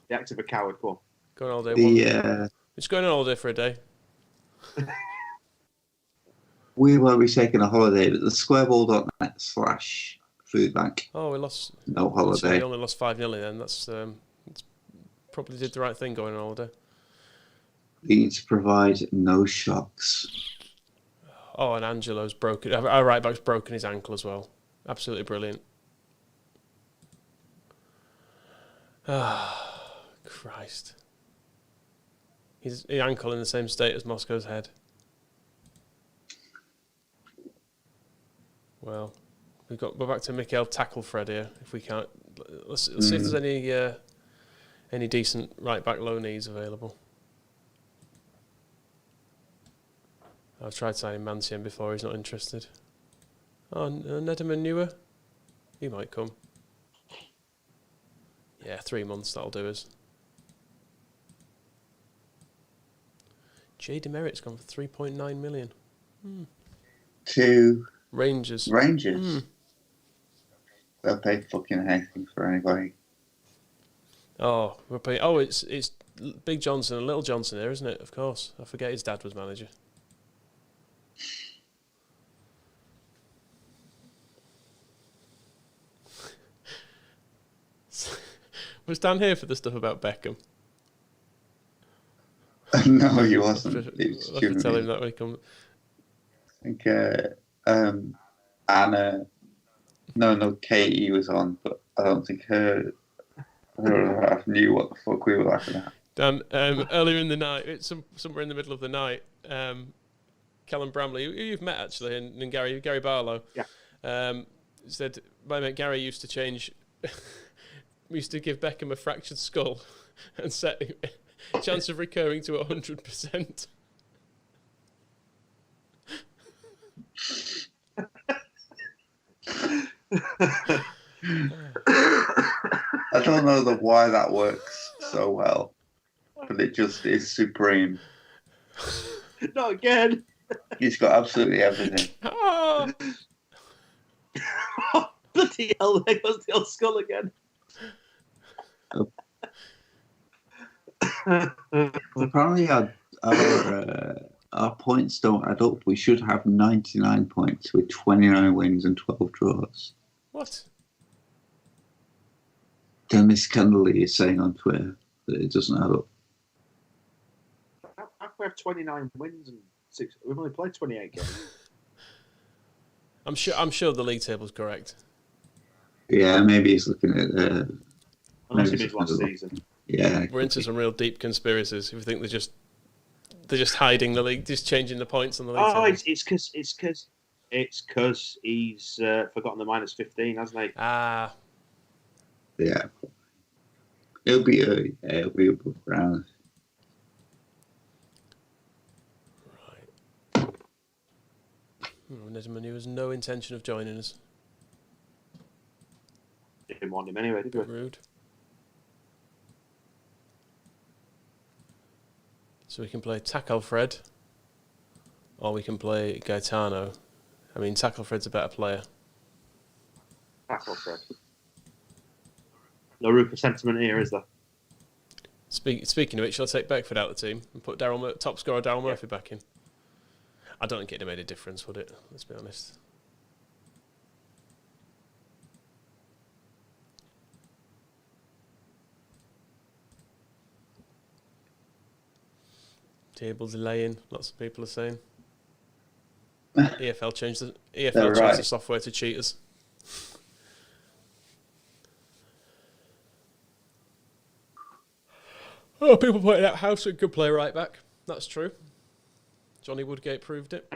The act of a coward, go on. Go on holiday. We're just going on holiday for a day. We won't be taking a holiday, but the squareball.net/food bank. Oh, we lost. No holiday. We only lost 5-0 then. That's probably did the right thing going on holiday. We need to provide no shocks. Oh, and Angelo's broken. Our right back's broken his ankle as well. Absolutely brilliant. Ah, Christ. His ankle in the same state as Moscow's head. Well, we're back to Mikhail Tacklefred here. If we can't, let's see if there's any decent right back loanees available. I've tried signing Mancian before. He's not interested. Oh, Nediman Newer, he might come. Yeah, 3 months, that'll do us. Jay Demerit's gone for 3.9 million. To Rangers. They'll pay fucking anything for anybody. Oh, we're paying. Oh, it's Big Johnson and Little Johnson here, isn't it? Of course. I forget his dad was manager. Was Dan here for the stuff about Beckham? No, he wasn't. I'll have to tell him that when he comes. I think Anna, no, Katie was on, but I don't think her half knew what the fuck we were laughing at. Dan, earlier in the night, somewhere in the middle of the night, Callum Bramley, who you've met actually, and Gary Barlow, said my mate Gary used to change. We used to give Beckham a fractured skull and set chance of recurring to 100%. I don't know why that works so well, but it just is supreme. Not again. He's got absolutely everything. Oh. Bloody hell, there goes the old skull again. Apparently our points don't add up. We should have 99 points with 29 wins and 12 draws. What? Dennis Kennelly is saying on Twitter that it doesn't add up. How can we have 29 wins and 6? We've only played 28 games. I'm sure the league table's correct. Yeah, maybe he's looking at. Unless he did last season. Yeah, we're into some real deep conspiracies. If you think they're just hiding the league, just changing the points on the league. Oh, it's because he's forgotten the -15, hasn't he? Ah. Yeah. It'll be above ground. Right. Nesmanu has no intention of joining us. Didn't want him anyway, did we? Rude. So we can play Tacklefred, or we can play Gaetano. I mean, Tacklefred's a better player. Tacklefred. No room for sentiment here, is there? Speaking of which, shall I take Beckford out of the team and put top scorer Daryl Murphy back in? I don't think it'd have made a difference, would it? Let's be honest. Table delaying, lots of people are saying. EFL changed the software to cheaters. Oh, people pointed out Housen could play right back. That's true. Johnny Woodgate proved it.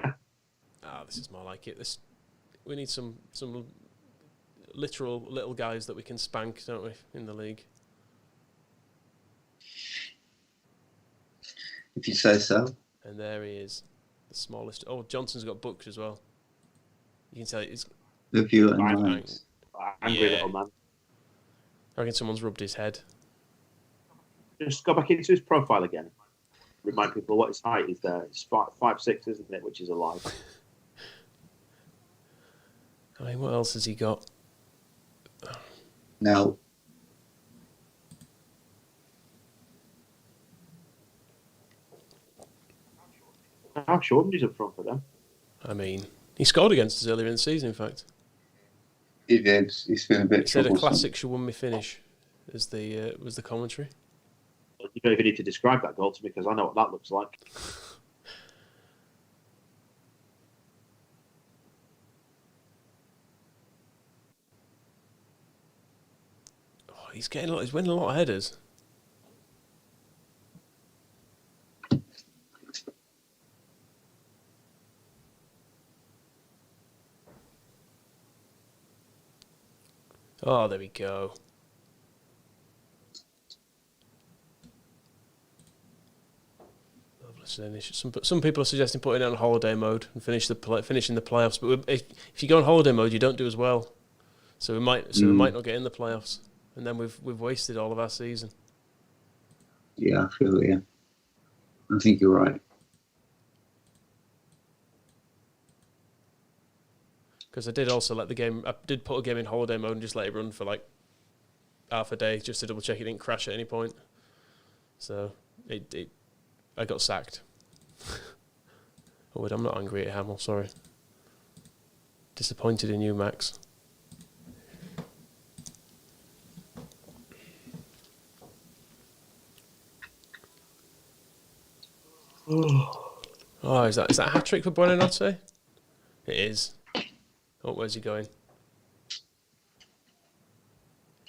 This is more like it. We need some literal little guys that we can spank, don't we, in the league? If you say so. And there he is, the smallest. Oh, Johnson's got booked as well. You can tell it's. The view and lines. Angry little man. I reckon someone's rubbed his head. Just go back into his profile again. Remind people what his height is there. It's 5'6", isn't it? Which is a lie. I mean, what else has he got? No. How short is up front for them? I mean, he scored against us earlier in the season, in fact. He did. He's been a bit troublesome. He said a classic Shawumi finish was the commentary. You don't even need to describe that goal to me because I know what that looks like. Oh, he's winning a lot of headers. Oh, there we go. Some people are suggesting putting it on holiday mode and finishing the playoffs. But if you go on holiday mode, you don't do as well. So we might not get in the playoffs, and then we've wasted all of our season. Yeah, I feel it. Yeah, I think you're right. Because I did also I did put a game in holiday mode and just let it run for like half a day just to double check it didn't crash at any point. So I got sacked. Oh wait, I'm not angry at Hamill, sorry. Disappointed in you, Max. Oh, is that a hat-trick for Buonanotte? It is. Oh, where's he going?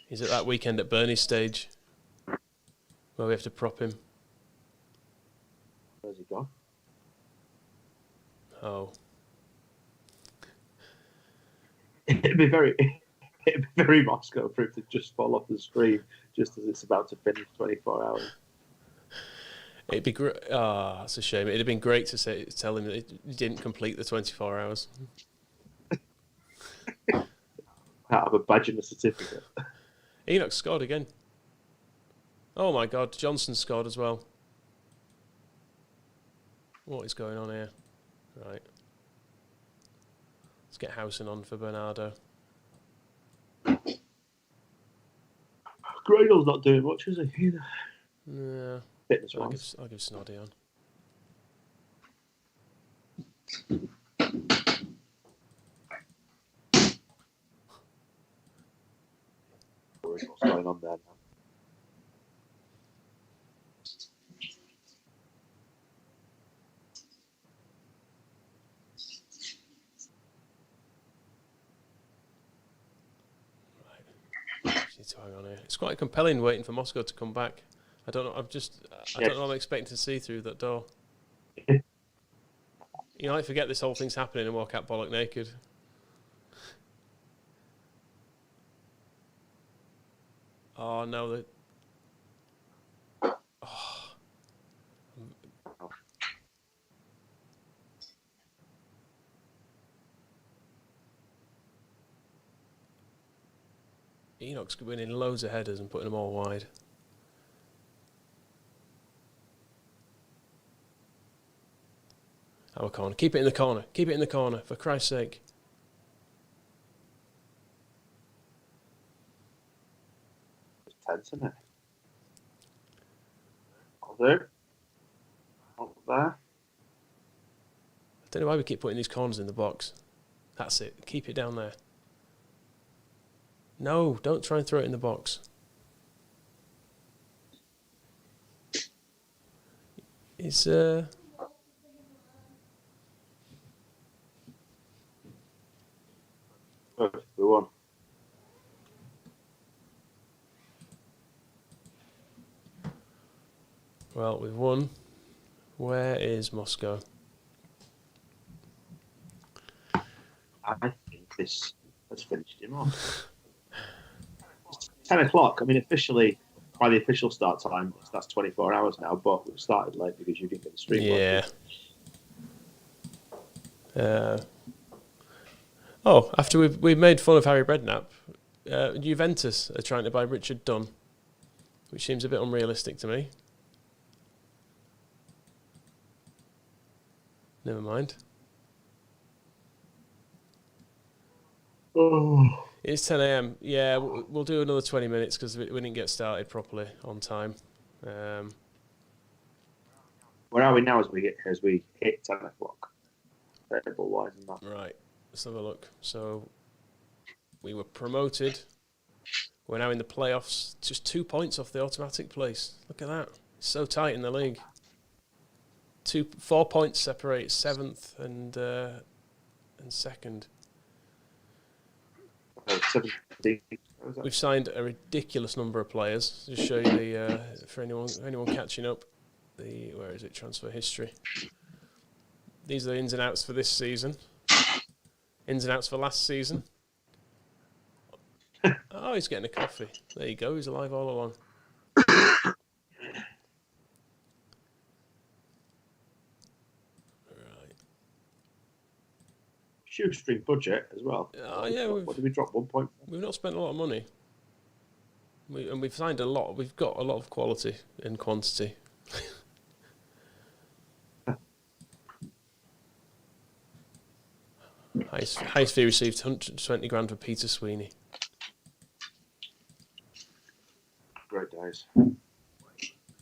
He's at that weekend at Bernie's stage where we have to prop him. Where's he gone? Oh. It'd be very Moscow for it to just fall off the screen just as it's about to finish 24 hours. It'd be great. That's a shame. It'd have been great to tell him that he didn't complete the 24 hours. Out of a badge and a certificate. Enoch scored again. Oh my God, Johnson scored as well. What is going on here? Right. Let's get Housen on for Bernardo. Gradle's not doing much, is he? Either. Yeah. Fitness-wise. I'll give Snoddy on. What's going on there now? To hang on here. It's quite compelling waiting for Moscow to come back. I don't know. I don't know what I'm expecting to see through that door. You might forget this whole thing's happening and walk out bollock naked. Oh no! Enoch's winning loads of headers and putting them all wide. Our corner. Keep it in the corner. Keep it in the corner, for Christ's sake. It's tense, isn't it? Up there. Up there. I don't know why we keep putting these corners in the box. That's it. Keep it down there. No, don't try and throw it in the box. It's Well, we've won. Where is Moscow? I think this has finished him off. It's 10 o'clock. I mean, officially, by the official start time, that's 24 hours now, but we started late because you didn't get the stream. Yeah. After we've made fun of Harry Redknapp, Juventus are trying to buy Richard Dunn, which seems a bit unrealistic to me. Never mind. Oh. It's 10 a.m. Yeah, we'll do another 20 minutes because we didn't get started properly on time. Where are we now as we hit 10 o'clock? Table wise and that. Right, let's have a look. So we were promoted. We're now in the playoffs. Just 2 points off the automatic place. Look at that. It's so tight in the league. 4 points separate 7th and second. 17. We've signed a ridiculous number of players. Just show you the for anyone catching up. Where is it? Transfer history. These are the ins and outs for this season. Ins and outs for last season. Oh, he's getting a coffee. There you go. He's alive all along. Shoestring budget as well. Oh yeah. What did we drop? 1 point? We've not spent a lot of money. We've signed a lot. We've got a lot of quality and quantity. Highest fee received 120 grand for Peter Sweeney. Great days.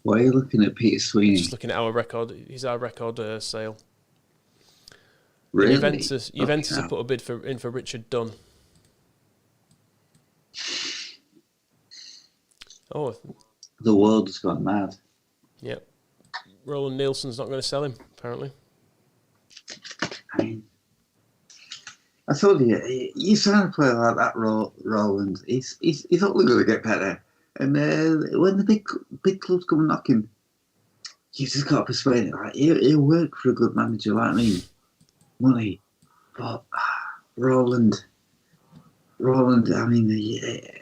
Why are you looking at Peter Sweeney? Just looking at our record. He's our record sale. Really? Juventus have put a bid in for Richard Dunn. Oh, the world has gone mad. Yep. Roland Nielsen's not going to sell him, apparently. I mean, I told you, you sign a player like that, Roland. He's only going to get better. And when the big clubs come knocking, you just got to persuade him. Like, he'll work for a good manager like me. Money, but Roland. I mean,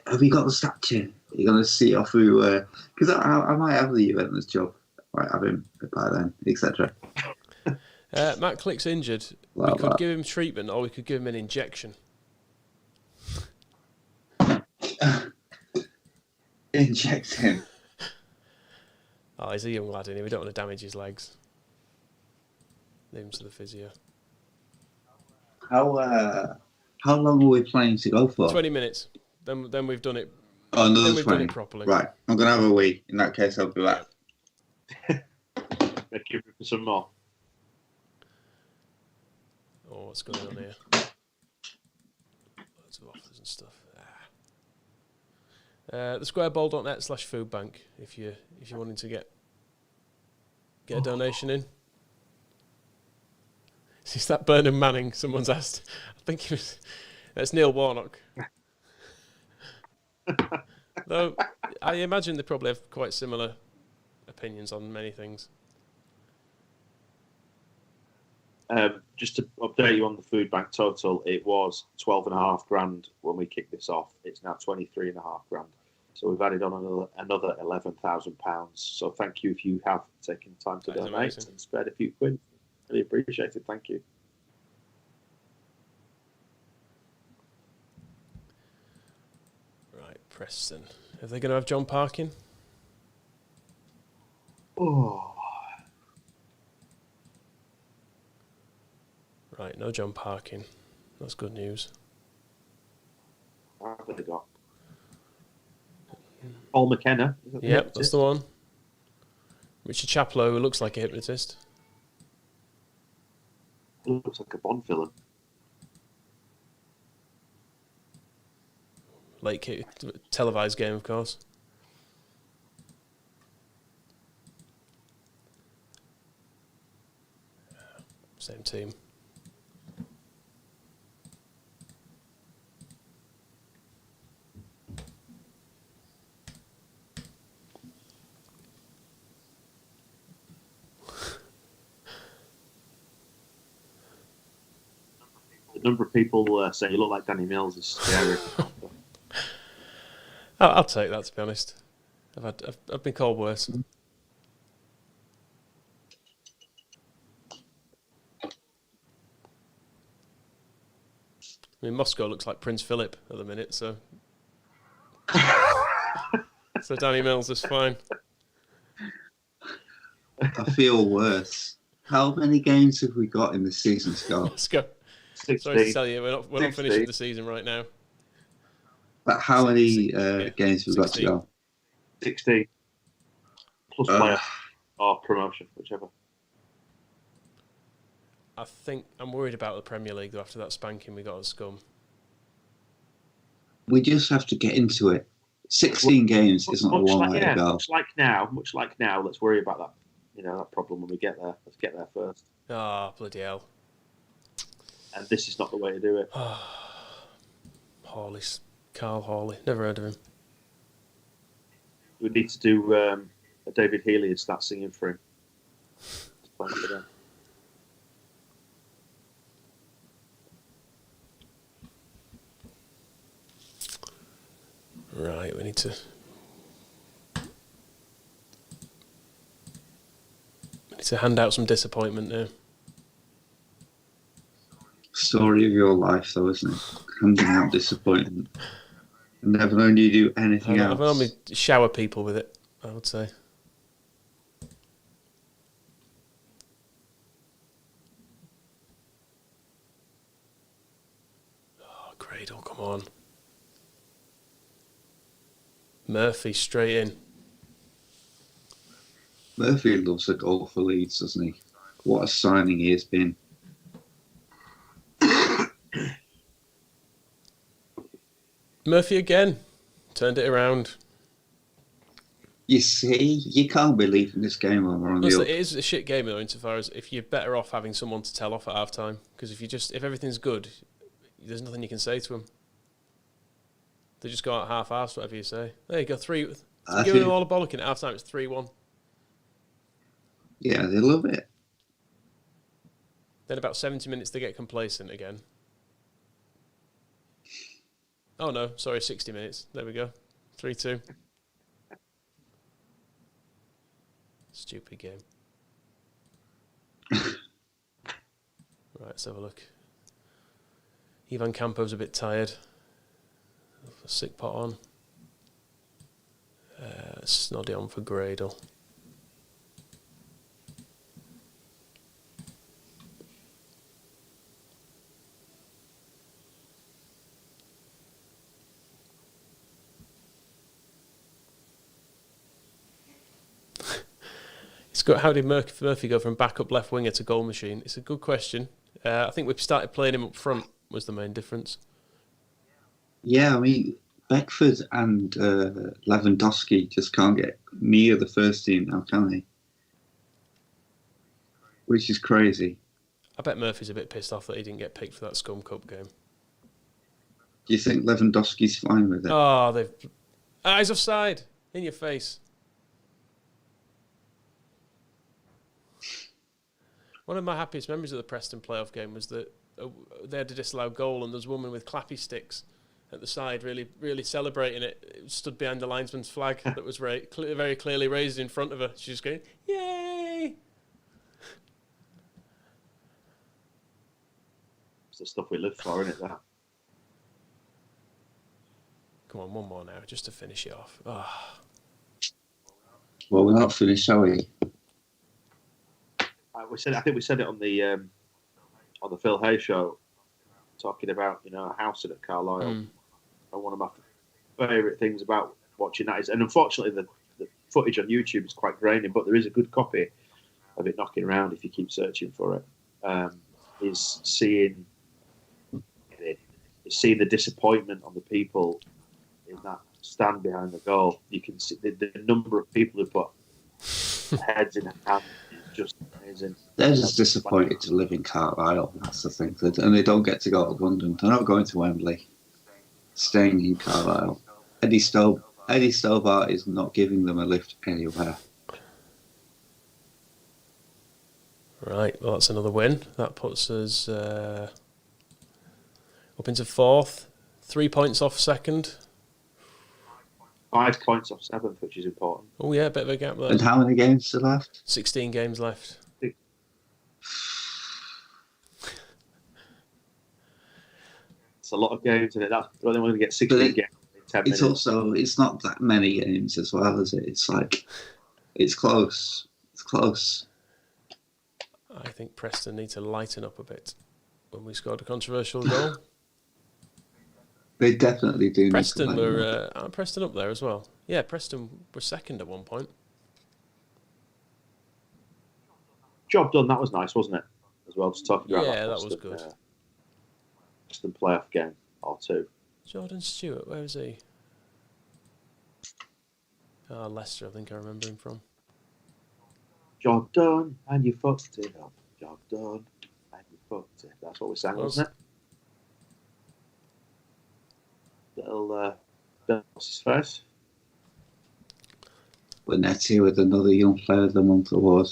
have you got the stature? You're going to see off who? Because I might have the Juventus job. I might have him by then, etc. Matt Click's injured. We could give him treatment, or we could give him an injection. Inject him. Oh, he's a young lad, isn't he? We don't want to damage his legs. Leave him to the physio. How long are we planning to go for? 20 minutes. Then we've done it. Oh, another then we've 20. done it properly. Right. I'm going to have a wee. In that case, I'll be back. Thank you for some more. Oh, what's going on here? Loads of offers and stuff. thesquareball.net/foodbank if you're wanting to get a donation in. Is that Bernard Manning? Someone's asked. I think it's Neil Warnock. Though I imagine they probably have quite similar opinions on many things. Just to update you on the food bank total, it was 12.5 grand when we kicked this off. It's now 23.5 grand. So we've added on another £11,000. So thank you if you have taken time to donate and spared a few quid. Really appreciate it. Thank you. Right, Preston. Are they going to have John Parkin? Oh. Right, no John Parkin. That's good news. What have they got? Paul McKenna. Yep, that's the one. Richard Chaplow, who looks like a hypnotist. Looks like a Bond villain. Late kick, televised game, of course. Same team. number of people say you look like Danny Mills is scary. I'll take that, to be honest. I've been called worse. I mean, Moscow looks like Prince Philip at the minute, so so Danny Mills is fine. I feel worse. How many games have we got in the season, Scott? Moscow. 16. Sorry to tell you, we're not finishing the season right now. But how many games have we got to 16. go? 16 plus player or promotion, whichever. I think I'm worried about the Premier League though. After that spanking we got at Scum, We just have to get into it. 16 games isn't a long way to go. Much like now, let's worry about that. That problem when we get there. Let's get there first. Ah, bloody hell! And this is not the way to do it. Carl Hawley, never heard of him. We need to do a David Healy and start singing for him. Playing for them. Right, we need to hand out some disappointment now. Story of your life, though, isn't it? Handing out disappointment. Never known you do anything else. I've only shower people with it, I would say. Oh, Cradle, come on. Murphy, straight in. Murphy loves a goal for Leeds, doesn't he? What a signing he has been. Murphy again. Turned it around. You see, you can't be leaving this game when we're on the up. It is a shit game though, insofar as if you're better off having someone to tell off at half time. Because if everything's good, there's nothing you can say to them. They just go out half-assed, whatever you say. There you go, giving them all a bollocking at half time. It's 3-1. Yeah, they love it. Then about 70 minutes they get complacent again. Oh no, sorry, 60 minutes. There we go. 3-2. Stupid game. Right, let's have a look. Ivan Campo's a bit tired. Sick pot on. Snoddy on for Gradle. It's good. How did Murphy go from backup left winger to goal machine? It's a good question. I think we started playing him up front was the main difference. Yeah, I mean, Beckford and Lewandowski just can't get near the first team now, can they? Which is crazy. I bet Murphy's a bit pissed off that he didn't get picked for that Scum Cup game. Do you think Lewandowski's fine with it? Oh, they've... Eyes offside! In your face. One of my happiest memories of the Preston playoff game was that they had a disallowed goal and there was a woman with clappy sticks at the side really, really celebrating it. It stood behind the linesman's flag that was very clearly raised in front of her. She was going, yay! It's the stuff we live for, isn't it, that? Come on, one more now, just to finish it off. Oh. Well, we're not finished, are we? I think we said it on the Phil Hay show, talking about a house at Carlisle. And one of my favourite things about watching that is, and unfortunately the footage on YouTube is quite grainy, but there is a good copy of it knocking around if you keep searching for it. Is seeing the disappointment on the people in that stand behind the goal. You can see the number of people who put heads in hands is just amazing. They're just disappointed to live in Carlisle. That's the thing, and they don't get to go to London. They're not going to Wembley. Staying in Carlisle. Eddie Stobart is not giving them a lift anywhere. Right, well, that's another win. That puts us Up into fourth, 3 points off second. 5 points off seventh, which is important. Oh yeah, a bit of a gap there. And how many games are left? 16 games left. It's a lot of games, and that's we're going to get 16 games in 10 minutes. It's not that many games as well, is it? It's like, it's close. It's close. I think Preston need to lighten up a bit when we scored a controversial goal. They definitely do. Preston were Preston up there as well. Yeah, Preston were second at one point. Job done. That was nice, wasn't it? As well, just talking about that was good. Preston playoff game or two. Jordan Stewart, where was he? Leicester, I think I remember him from. Job done, and you fucked it up. Job done, and you fucked it. That's what we sang, wasn't it? Little what's his face? Bonetti with another Young Player of the Month award.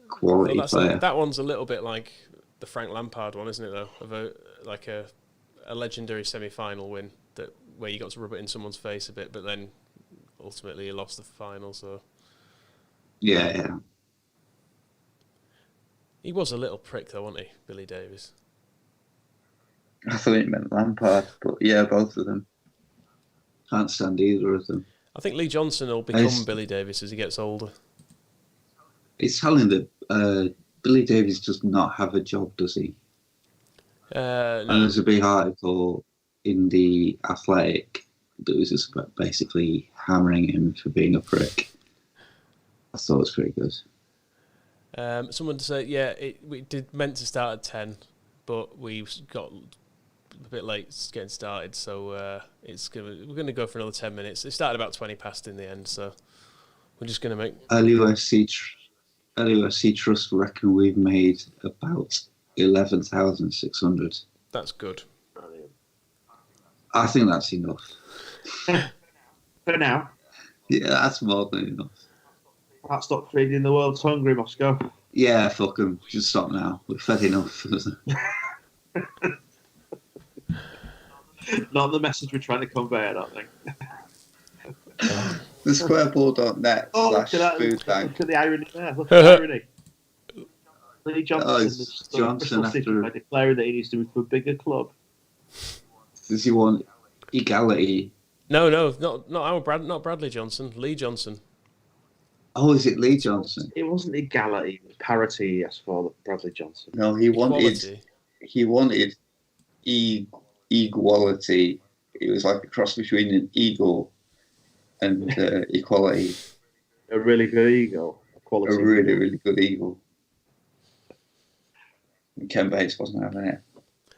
Quality player. That one's a little bit like the Frank Lampard one, isn't it? Though, of a legendary semi-final win where you got to rub it in someone's face a bit, but then ultimately you lost the final. So yeah. He was a little prick, though, wasn't he, Billy Davies? I thought it meant Lampard, but yeah, both of them. Can't stand either of them. I think Lee Johnson will become Billy Davies as he gets older. It's telling that Billy Davies does not have a job, does he? No. And there's a big article in The Athletic that was just basically hammering him for being a prick. I thought it was pretty good. Someone said, we meant to start at 10, but we got a bit late getting started, so we're going to go for another 10 minutes. It started about 20 past in the end, so we're just going to make... LUFC Trust reckon we've made about 11,600. That's good. I think that's enough. For now. Yeah, that's more than enough. Can't stop feeding the world's hungry, Moscow. Yeah, fuck them. Just stop now. We've fed enough. Not the message we're trying to convey, I don't think. The squareboard.net /food bank. Look at the irony there. Look at the irony. Lee Johnson after by declaring that he needs to move to a bigger club. Does he want equality? No, not Bradley Johnson. Lee Johnson. Oh, is it Lee Johnson? It wasn't equality. It was parity. As for Bradley Johnson. No, he wanted equality. It was like a cross between an eagle and equality. A really good eagle. A really, really good eagle. And Ken Bates wasn't having it.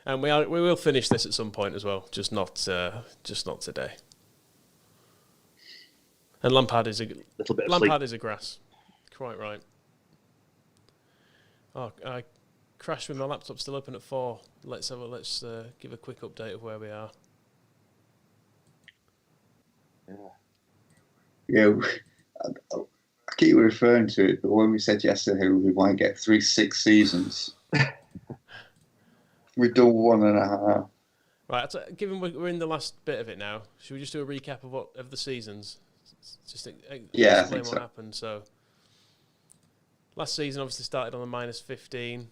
And we will finish this at some point as well. Just not today. And Lampard is a grass. Quite right. Oh, I crashed with my laptop still open at 4. Let's give a quick update of where we are. Yeah, I keep referring to it, but when we said yesterday we might get 3-6 seasons, we've done 1.5. Right, given we're in the last bit of it now, should we just do a recap of the seasons? Just explain what happened. So, last season obviously started on a -15.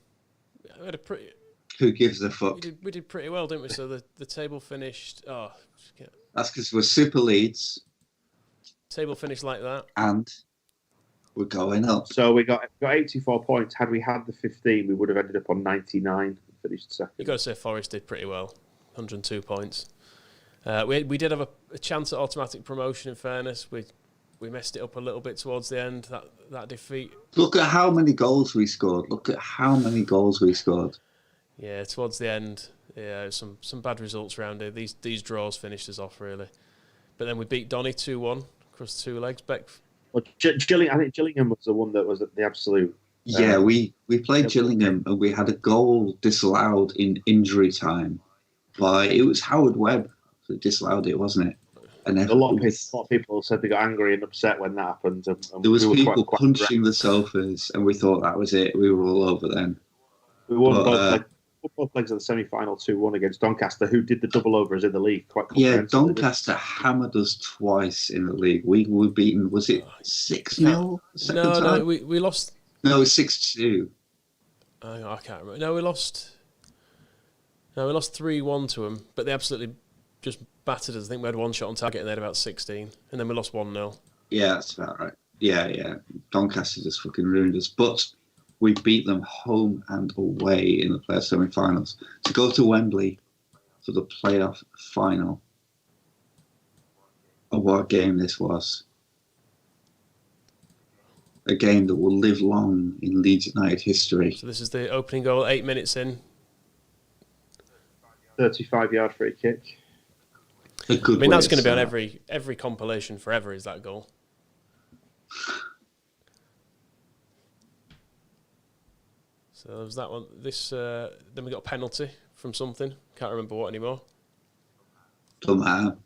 We had a pretty. Who gives a fuck? We did pretty well, didn't we? So the table finished. That's because we're Super Leeds. Table finished like that, and we're going up. So we got 84 points. Had we had the 15, we would have ended up on 99 and finished second. You got to say Forest did pretty well, 102 points. We did have a chance at automatic promotion. In fairness, we messed it up a little bit towards the end. That defeat. Look at how many goals we scored. Yeah, towards the end, some bad results around here. These draws finished us off really, but then we beat Donny 2-1 across 2 legs. Well, I think Gillingham was the one that was the absolute. Yeah, we played Gillingham and we had a goal disallowed in injury time it was Howard Webb that disallowed it, wasn't it? And a lot of people said they got angry and upset when that happened. And there was people punching the sofas, and we thought that was it. We were all over then. We won both. both legs of the semi-final 2-1 against Doncaster, who did the double overs in the league quite Yeah, comprehensively. Doncaster hammered us twice in the league. We were beaten, was it 6-0 the second time? No, we lost. No, it was 6-2. I can't remember. No, we lost 3-1 to them, but they absolutely just battered us. I think we had one shot on target and they had about 16, and then we lost 1-0. Yeah, that's about right. Yeah. Doncaster just fucking ruined us. But we beat them home and away in the playoff semi-finals. To go to Wembley for the playoff final. Oh, what a game this was. A game that will live long in Leeds United history. So this is the opening goal, 8 minutes in. 35-yard free kick. I mean, that's going to be on every compilation forever, is that goal. So there was that one. Then we got a penalty from something. Can't remember what anymore. Don't matter.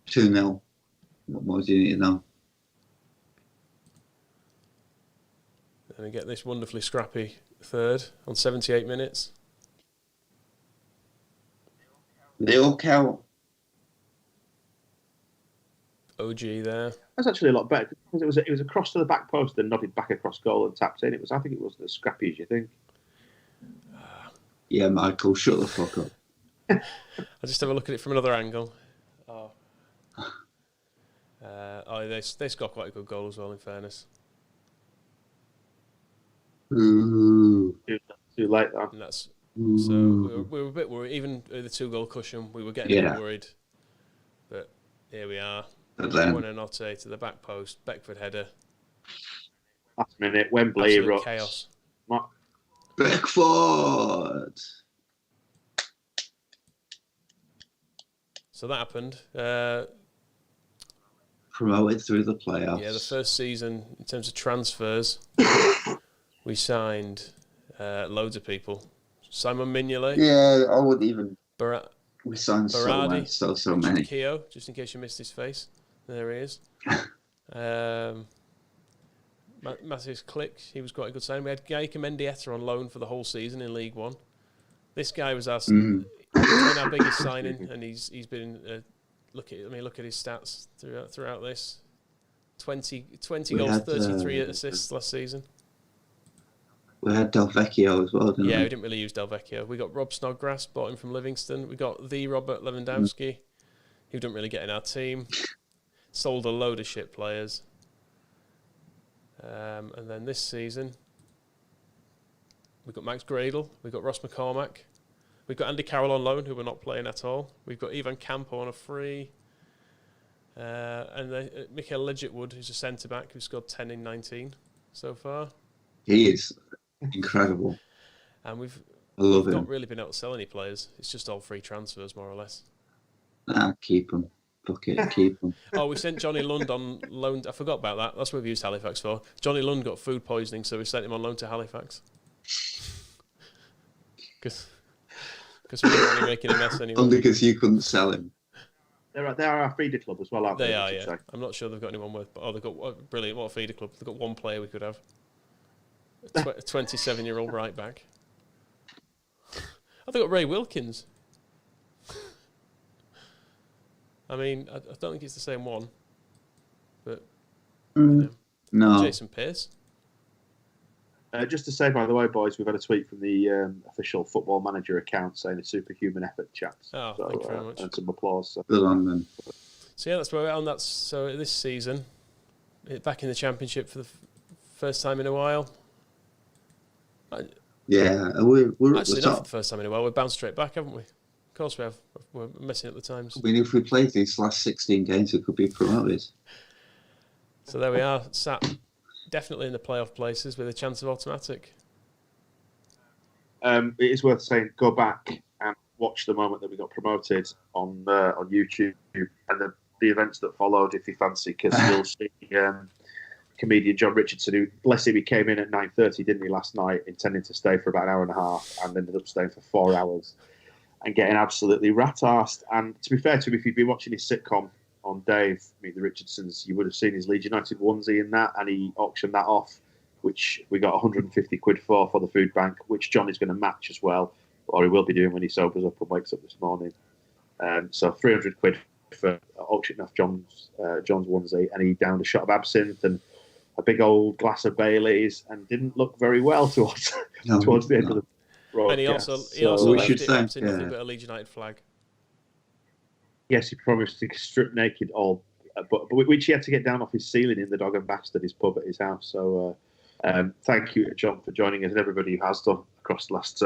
2-0. What more do you need to know? And we get this wonderfully scrappy third on 78 minutes. They all count. OG there. That's actually a lot better because it was a cross to the back post and nodded back across goal and tapped in. I think it wasn't as scrappy as you think. Yeah, Michael, shut the fuck up. I'll just have a look at it from another angle. They scored quite a good goal as well, in fairness. Ooh. Too late, though. And that's so we were a bit worried. Even with the 2-goal cushion, we were getting a bit worried. But here we are. Buonanotte to the back post. Beckford header. Last minute, Wembley erupts. Chaos. Beckford! So that happened. Promoted through the playoffs. Yeah, the first season, in terms of transfers, we signed loads of people. Simon Mignolet. Yeah, I wouldn't even... we signed Berardi, so many. Keogh, just in case you missed his face. There he is. Matthias Klick, he was quite a good signing. We had Gaika Mendieta on loan for the whole season in League One. This guy was been our biggest signing, and he's been look at his stats throughout this. 20 goals, 33 assists last season. We had Del Vecchio as well, didn't we? Yeah, we didn't really use Del Vecchio. We got Rob Snodgrass, bought him from Livingston. We got the Robert Lewandowski, who didn't really get in our team. Sold a load of shit players. And then this season, we've got Max Gradle, we've got Ross McCormack, we've got Andy Carroll on loan, who we're not playing at all. We've got Ivan Campo on a free. And then Michael Legitwood, who's a centre-back, who scored 10 in 19 so far. He is incredible. And we've him. Not really been able to sell any players. It's just all free transfers, more or less. Nah, keep them. Fuck it, keep them. Oh, we sent Johnny Lund on loan. I forgot about that. That's what we've used Halifax for. Johnny Lund got food poisoning, so we sent him on loan to Halifax. Because we didn't want him making a mess anymore. Only because you couldn't sell him. They are our feeder club as well, aren't they? They are, yeah. Say. I'm not sure they've got anyone worth. Oh, they've got brilliant. What a feeder club! They've got one player we could have. A 27-year-old right back. Oh, they've got Ray Wilkins. I mean, I don't think it's the same one, but no. Jason Pearce. Just to say, by the way, boys, we've had a tweet from the official Football Manager account saying a superhuman effort, chaps. Oh, so, thank you very much. And some applause. So. Good on them. So yeah, that's where we're at on that. So this season, back in the Championship for the first time in a while. Yeah, we're actually at the not top. for the first time in a while. We've bounced straight back, haven't we? Of course we have. We're messing up the times. I mean, if we played these last 16 games, we could be promoted. So there we are, sat definitely in the playoff places with a chance of automatic. It is worth saying, go back and watch the moment that we got promoted on YouTube and the events that followed, if you fancy, because you'll see comedian John Richardson, who, bless him, he came in at 9:30, didn't he, last night, intending to stay for about an hour and a half, and ended up staying for 4 hours and getting absolutely rat-arsed. And to be fair to him, if you'd been watching his sitcom on Dave, Meet the Richardsons, you would have seen his Leeds United onesie in that, and he auctioned that off which we got 150 quid for the food bank, which John is going to match as well, or he will be doing when he sobers up and wakes up this morning. So 300 quid for auctioning off John's onesie, and he downed a shot of absinthe and a big old glass of Baileys, and didn't look very well towards the end of the broadcast. And he also we left should it thank, wrapped in nothing but a Leeds United flag. Yes, he promised to strip naked all, but which he had to get down off his ceiling in the Dog and Bastard, his pub at his house. So thank you, John, for joining us, and everybody who has done across the last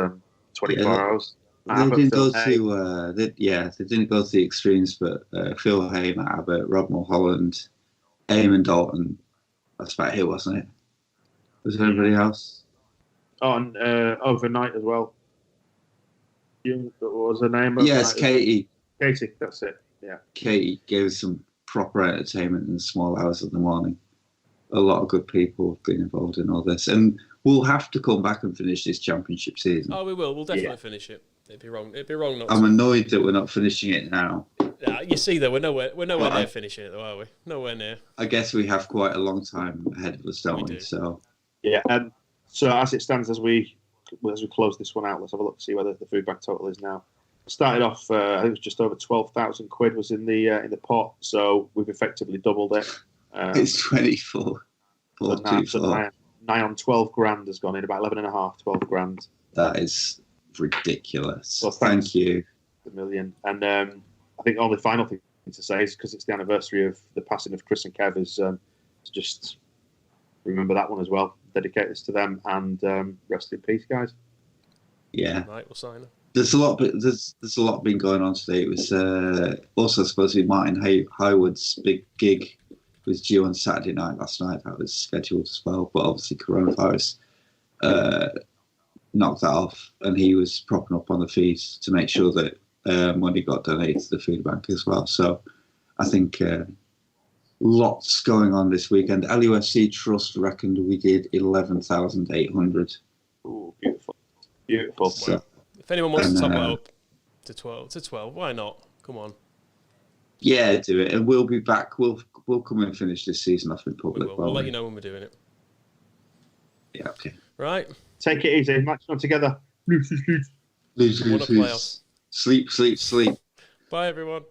24 hours. They didn't go to they didn't go to the extremes, but Phil Hay, Matt Abbott, Rob Mulholland, Eamon Dalton. That's about it, wasn't it? Was there anybody else? Oh, and overnight as well. What was her name? Yes, Katie. Katie, that's it. Yeah. Katie gave us some proper entertainment in the small hours of the morning. A lot of good people have been involved in all this, and we'll have to come back and finish this championship season. Oh, we will. We'll definitely finish it. It'd be wrong not I'm to. annoyed that we're not finishing it now. You see, though, we're nowhere near finishing it, though, are we? Nowhere near. I guess we have quite a long time ahead of us, don't we? So yeah, so as it stands, as we close this one out, let's have a look to see whether the food bank total is now. Started off, I think it was just over 12,000 quid was in the pot, so we've effectively doubled it. It's 24. So nigh on 12 grand has gone in, about 11.5, 12 grand. That is ridiculous. So thank you. A million. And I think the only final thing to say is, because it's the anniversary of the passing of Chris and Kev, is to just remember that one as well. Dedicate this to them, and rest in peace, guys. Yeah. Right, we'll sign it. There's a lot been going on today. It was also supposed to be Martin Highwood's big gig was due on Saturday night last night. That was scheduled as well, but obviously coronavirus knocked that off, and he was propping up on the fees to make sure that money got donated to the food bank as well. So I think lots going on this weekend. LUFC Trust reckoned we did 11,800. Oh, beautiful. So, if anyone wants to top it up to 12, why not? Come on. Yeah, do it, and we'll be back. We'll come and finish this season off in public. We'll let you know when we're doing it. Yeah, okay. Right. Take it easy. Match on together. Sleep. Sleep. Bye, everyone.